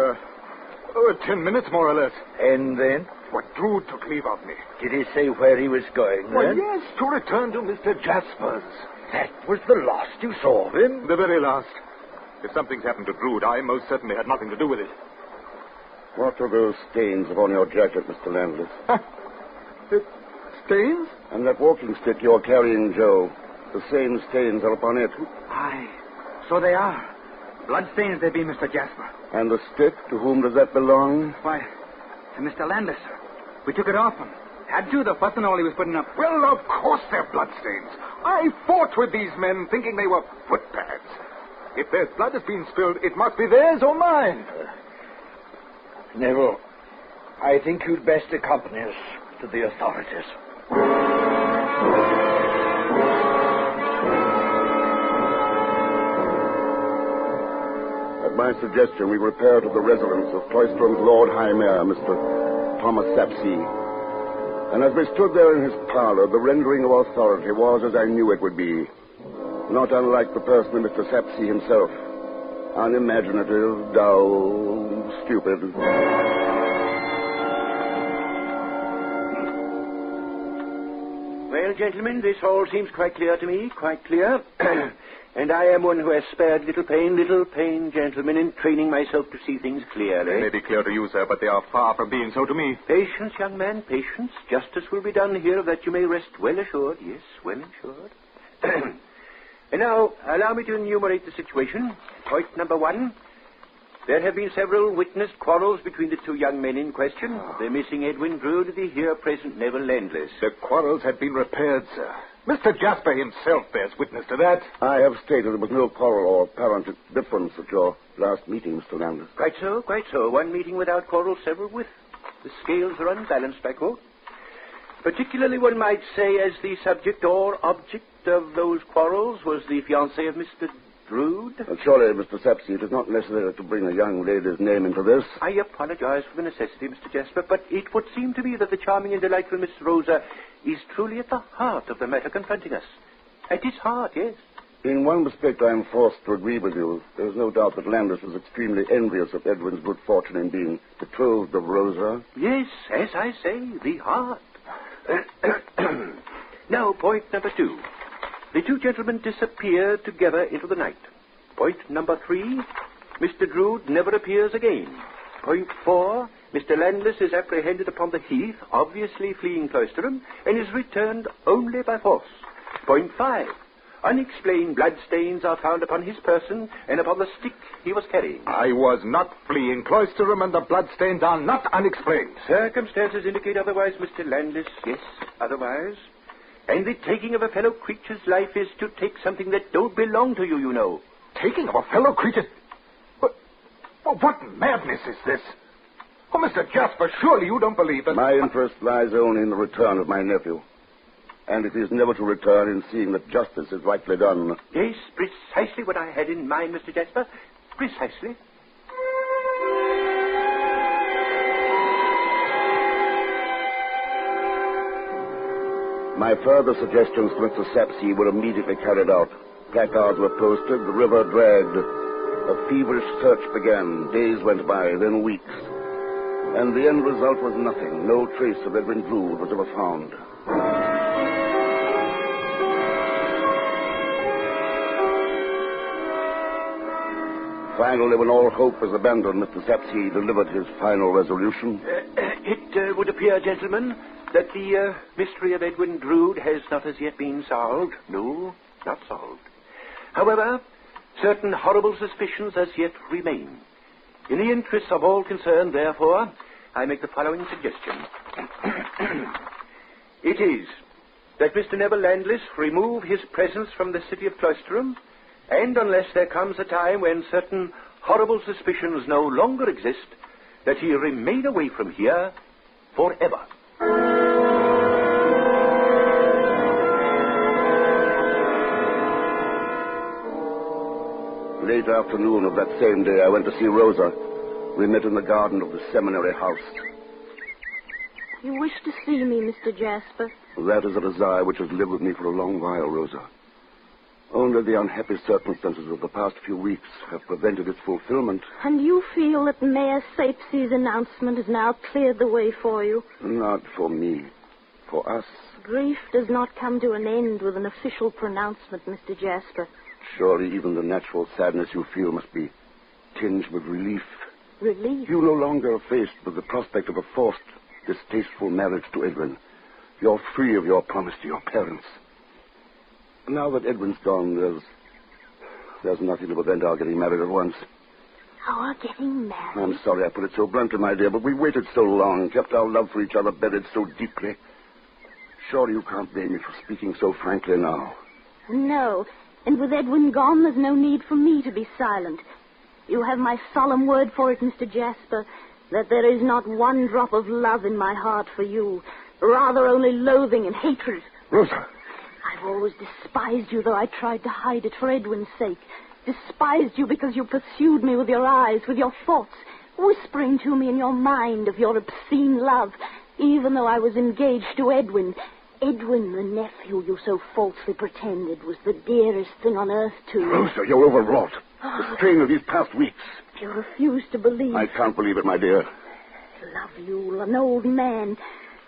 10 minutes, more or less. And then? What, Drood took leave of me. Did he say where he was going, then? Well, yes, to return to Mr. Jasper's. That was the last you saw of him? The very last. If something's happened to Drood, I most certainly had nothing to do with it. What are those stains upon your jacket, Mr. Landis? Stains? And that walking stick you're carrying, Joe. The same stains are upon it. Aye, so they are. Bloodstains they be, Mr. Jasper. And the stick, to whom does that belong? Why, to Mr. Landis, sir. We took it off him. Had to, the fuss and all he was putting up. Well, of course they're bloodstains. I fought with these men thinking they were footpads. If there's blood has been spilled, it must be theirs or mine. Neville, I think you'd best accompany us to the authorities. At my suggestion, we repaired to the residence of Cloisterham's Lord High Mayor, Mr. Thomas Sapsea. And as we stood there in his parlor, the rendering of authority was as I knew it would be. Not unlike the person of Mr. Sapsea himself. Unimaginative, dull, stupid. Well, Well, gentlemen, this all seems quite clear to me, quite clear. And I am one who has spared little pain, gentlemen, in training myself to see things clearly. They may be clear to you, sir, but they are far from being so to me. Patience, young man, patience. Justice will be done here, of that you may rest well assured. Yes, well assured. And now, allow me to enumerate the situation. Point number 1. There have been several witnessed quarrels between the two young men in question. The missing Edwin Drood, the here present Neville Landless. The quarrels have been repaired, sir. Mr. Jasper himself bears witness to that. I have stated there was no quarrel or apparent difference at your last meeting, Mr. Landless. Quite so, quite so. One meeting without quarrel, several with. The scales are unbalanced, I quote. Particularly, one might say, as the subject or object of those quarrels was the fiancée of Mr. Drood. Surely, Mr. Sepsi, it is not necessary to bring a young lady's name into this. I apologize for the necessity, Mr. Jasper, but it would seem to me that the charming and delightful Miss Rosa is truly at the heart of the matter confronting us. At its heart, yes. In one respect, I am forced to agree with you. There is no doubt that Landless was extremely envious of Edwin's good fortune in being betrothed of Rosa. Yes, as I say, the heart. Now, point number 2. The two gentlemen disappeared together into the night. Point number 3. Mr. Drood never appears again. Point 4. Mr. Landless is apprehended upon the heath, obviously fleeing Cloisterham, and is returned only by force. Point 5. Unexplained bloodstains are found upon his person and upon the stick he was carrying. I was not fleeing Cloisterham, and the bloodstains are not unexplained. Circumstances indicate otherwise, Mr. Landless. Yes, otherwise. And the taking of a fellow creature's life is to take something that don't belong to you, you know. Taking of a fellow creature? What madness is this? Oh, Mr. Jasper, surely you don't believe that... My interest lies only in the return of my nephew. And it is never to return in seeing that justice is rightly done. Yes, precisely what I had in mind, Mr. Jasper. Precisely. My further suggestions to Mr. Sapsea were immediately carried out. Placards were posted, the river dragged. A feverish search began. Days went by, then weeks. And the end result was nothing. No trace of Edwin Drood was ever found. Finally, when all hope was abandoned, Mr. Sapsea delivered his final resolution. It would appear, gentlemen, that the mystery of Edwin Drood has not as yet been solved. No, not solved. However, certain horrible suspicions as yet remain. In the interests of all concerned, therefore, I make the following suggestion. It is that Mr. Neville Landless remove his presence from the city of Cloisterham, and unless there comes a time when certain horrible suspicions no longer exist, that he remain away from here forever. Late afternoon of that same day, I went to see Rosa. We met in the garden of the seminary house. You wish to see me, Mr. Jasper? That is a desire which has lived with me for a long while, Rosa. Only the unhappy circumstances of the past few weeks have prevented its fulfillment. And you feel that Mayor Sapesy's announcement has now cleared the way for you? Not for me. For us. Grief does not come to an end with an official pronouncement, Mr. Jasper. Surely even the natural sadness you feel must be tinged with relief. Relief? You no longer are faced with the prospect of a forced, distasteful marriage to Edwin. You're free of your promise to your parents. Now that Edwin's gone, there's nothing to prevent our getting married at once. Our getting married? I'm sorry I put it so bluntly, my dear, but we waited so long, kept our love for each other buried so deeply. Surely you can't blame me for speaking so frankly now. No, and with Edwin gone, there's no need for me to be silent. You have my solemn word for it, Mr. Jasper, that there is not one drop of love in my heart for you, rather only loathing and hatred. Rosa! I've always despised you, though I tried to hide it for Edwin's sake. Despised you because you pursued me with your eyes, with your thoughts, whispering to me in your mind of your obscene love, even though I was engaged to Edwin. Edwin, the nephew you so falsely pretended was the dearest thing on earth to you. Rosa, you're overwrought. The strain of these past weeks. You refuse to believe. I can't believe it, my dear. Love you, an old man.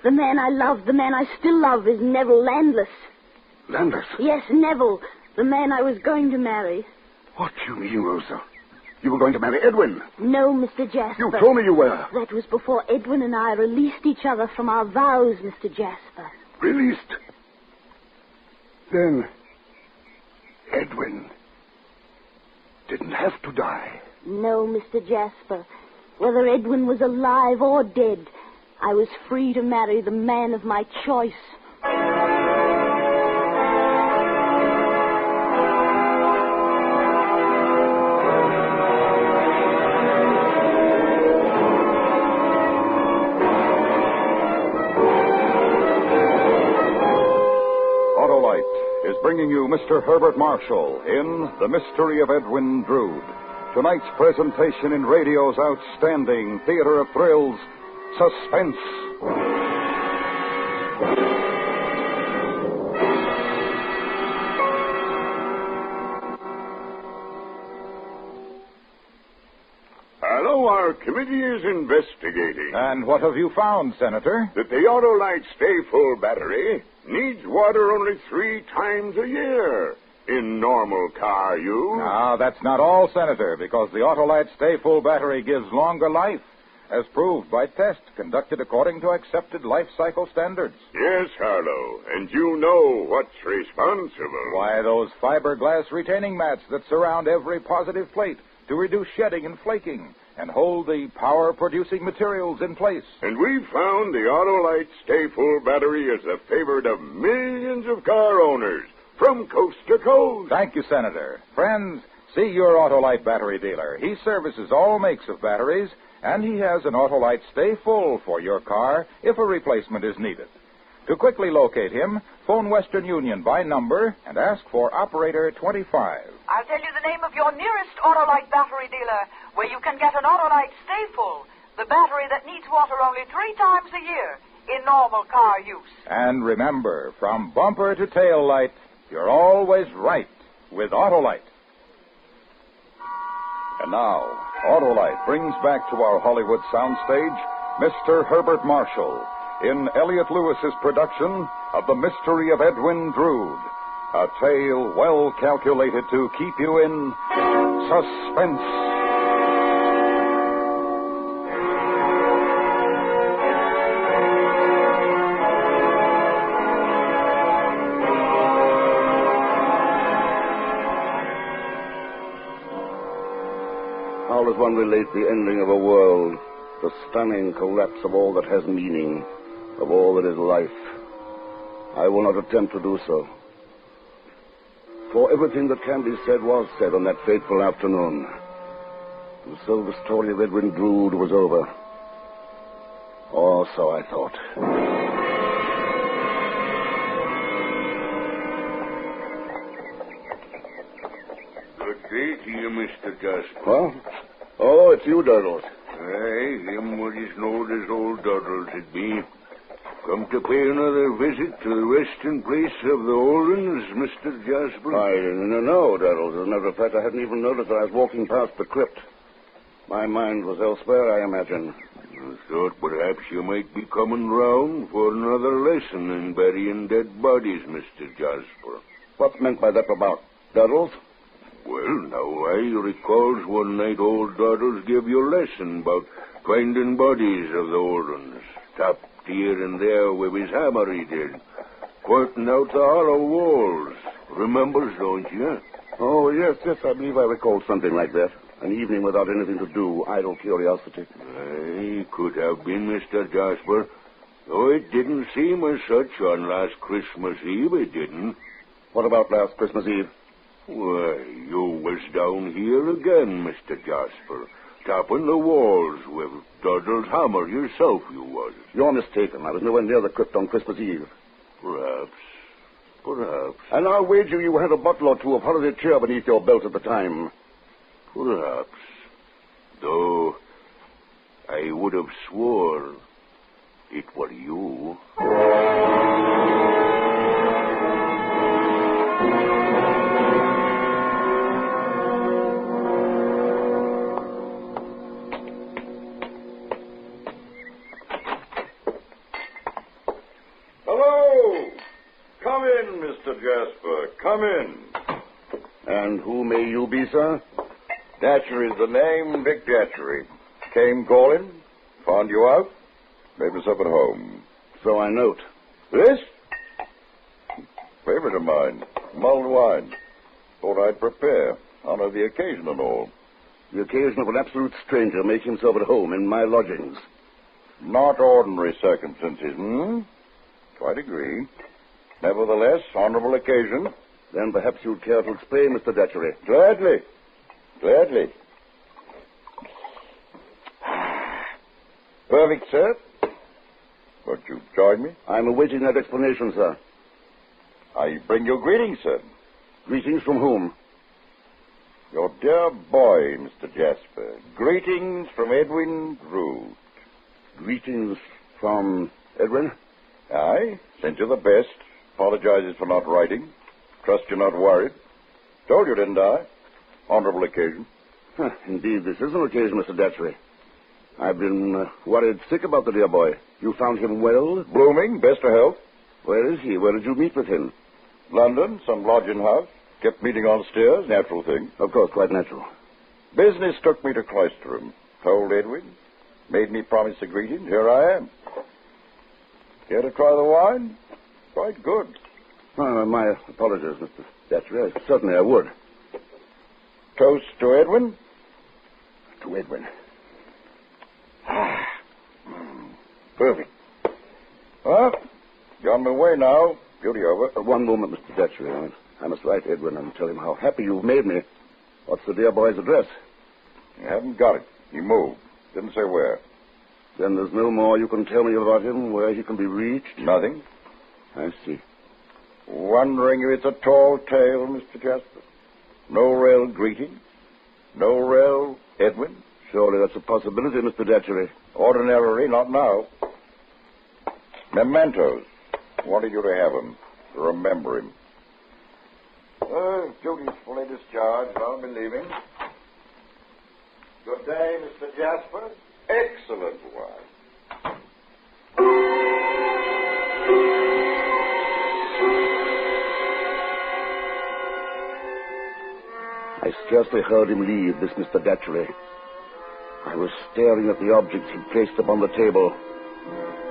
The man I love, the man I still love, is Neville Landless. Landless? Yes, Neville, the man I was going to marry. What do you mean, Rosa? You were going to marry Edwin? No, Mr. Jasper. You told me you were. That was before Edwin and I released each other from our vows, Mr. Jasper. Released? Then Edwin didn't have to die. No, Mr. Jasper. Whether Edwin was alive or dead, I was free to marry the man of my choice. Autolite is bringing you Mr. Herbert Marshall in The Mystery of Edwin Drood. Tonight's presentation in radio's outstanding theater of thrills, Suspense. Hello, our committee is investigating. And what have you found, Senator? That the Autolite Stay Full battery needs water only 3 times a year in normal car use. No, that's not all, Senator, because the Autolite Stay Full battery gives longer life, as proved by tests conducted according to accepted life cycle standards. Yes, Harlow, and you know what's responsible. Why, those fiberglass retaining mats that surround every positive plate to reduce shedding and flaking and hold the power-producing materials in place. And we've found the Autolite Stay Full battery is the favorite of millions of car owners from coast to coast. Thank you, Senator. Friends, see your Autolite battery dealer. He services all makes of batteries, and he has an Autolite Stay Full for your car if a replacement is needed. To quickly locate him, phone Western Union by number and ask for Operator 25. I'll tell you the name of your nearest Autolite battery dealer, where you can get an Autolite Stay Full, the battery that needs water only 3 times a year in normal car use. And remember, from bumper to tail light, you're always right with Autolite. And now, Autolite brings back to our Hollywood soundstage Mr. Herbert Marshall in Elliot Lewis's production of The Mystery of Edwin Drood, a tale well calculated to keep you in suspense. How does one relate the ending of a world, the stunning collapse of all that has meaning, of all that is life? I will not attempt to do so. For everything that can be said was said on that fateful afternoon. And so the story of Edwin Drood was over. Or so I thought. Good day to you, Mr. Jasper. Huh? Oh, it's you, Doddles. Aye, him what is known as Old Doddles it be. Come to pay another visit to the resting place of the Oldens, Mr. Jasper? I didn't know, Doddles. As a matter of fact, I hadn't even noticed that I was walking past the crypt. My mind was elsewhere, I imagine. I thought perhaps you might be coming round for another lesson in burying dead bodies, Mr. Jasper. What's meant by that about, Doddles? Well, now, I recalls one night old Doddles gave you a lesson about finding bodies of the old ones, tapped here and there with his hammer he did, pointing out the hollow walls. Remembers, don't you? Oh, yes, I believe I recall something like that. An evening without anything to do, idle curiosity. Aye, could have been, Mr. Jasper. Though it didn't seem as such on last Christmas Eve, it didn't. What about last Christmas Eve? Why, you was down here again, Mr. Jasper, tapping the walls with Doddle's hammer yourself, you was. You're mistaken. I was nowhere near the crypt on Christmas Eve. Perhaps. And I'll wager you had a bottle or two of holiday cheer beneath your belt at the time. Perhaps. Though I would have swore it were you. Come in. And who may you be, sir? Datchery is the name, Dick Datchery. Came calling, found you out, made myself at home. So I note. This? Favorite of mine, mulled wine. Thought I'd prepare, honor the occasion and all. The occasion of an absolute stranger making himself at home in my lodgings. Not ordinary circumstances, Quite agree. Nevertheless, honorable occasion. Then perhaps you'd care to explain, Mr. Datchery. Gladly. Perfect, sir. Won't you join me? I'm awaiting that explanation, sir. I bring you greetings, sir. Greetings from whom? Your dear boy, Mr. Jasper. Greetings from Edwin Drood. Greetings from Edwin? Aye, sent you the best. Apologizes for not writing. Trust you're not worried. Told you, didn't I? Honorable occasion. Indeed, this is an occasion, Mr. Datchery. I've been worried sick about the dear boy. You found him well? Blooming, best of health. Where is he? Where did you meet with him? London, some lodging house. Kept meeting on stairs, natural thing. Of course, quite natural. Business took me to Cloisterham. Told Edwin. Made me promise a greeting. Here I am. Care to try the wine? Quite good. My apologies, Mr. Datchery. Certainly I would. Toast to Edwin? To Edwin. Perfect. Well, you're on my way now. Duty over. One moment, Mr. Datchery. I must write Edwin and tell him how happy you've made me. What's the dear boy's address? You haven't got it. He moved. Didn't say where. Then there's no more you can tell me about him, where he can be reached? Nothing. I see. Wondering if it's a tall tale, Mr. Jasper? No real greeting? No real Edwin? Surely that's a possibility, Mr. Datchery. Ordinarily, not now. Mementos. Wanted you to have them. To remember him. Duty's fully discharged. I'll be leaving. Good day, Mr. Jasper. Excellent wine. I scarcely heard him leave, this Mr. Datchery. I was staring at the objects he'd placed upon the table.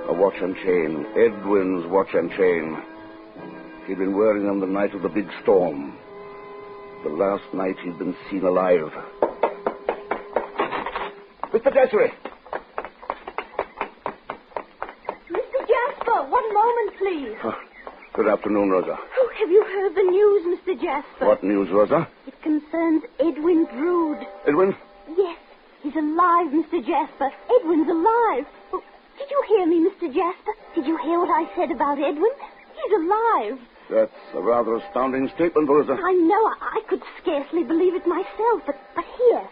A watch and chain. Edwin's watch and chain. He'd been wearing them the night of the big storm. The last night he'd been seen alive. Mr. Datchery! Mr. Jasper, one moment, please. Good afternoon, Rosa. Oh, have you heard the news, Mr. Jasper? What news, Rosa? It concerns Edwin Drood. Edwin? Yes, he's alive, Mr. Jasper. Edwin's alive. Oh, did you hear me, Mr. Jasper? Did you hear what I said about Edwin? He's alive. That's a rather astounding statement, Rosa. I know. I could scarcely believe it myself, but here.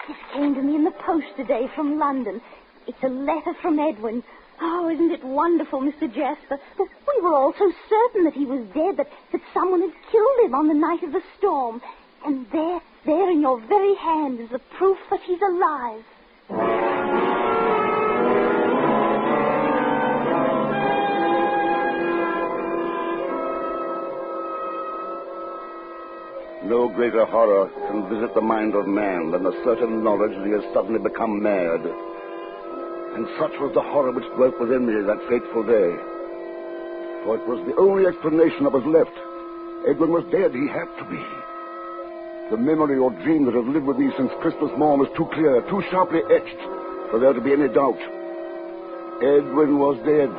This came to me in the post today from London. It's a letter from Edwin. Oh, isn't it wonderful, Mr. Jasper? We were all so certain that he was dead, that someone had killed him on the night of the storm. And there in your very hand is the proof that he's alive. No greater horror can visit the mind of man than the certain knowledge that he has suddenly become mad. And such was the horror which dwelt within me that fateful day. For it was the only explanation that was left. Edwin was dead. He had to be. The memory or dream that had lived with me since Christmas morn was too clear, too sharply etched, for there to be any doubt. Edwin was dead.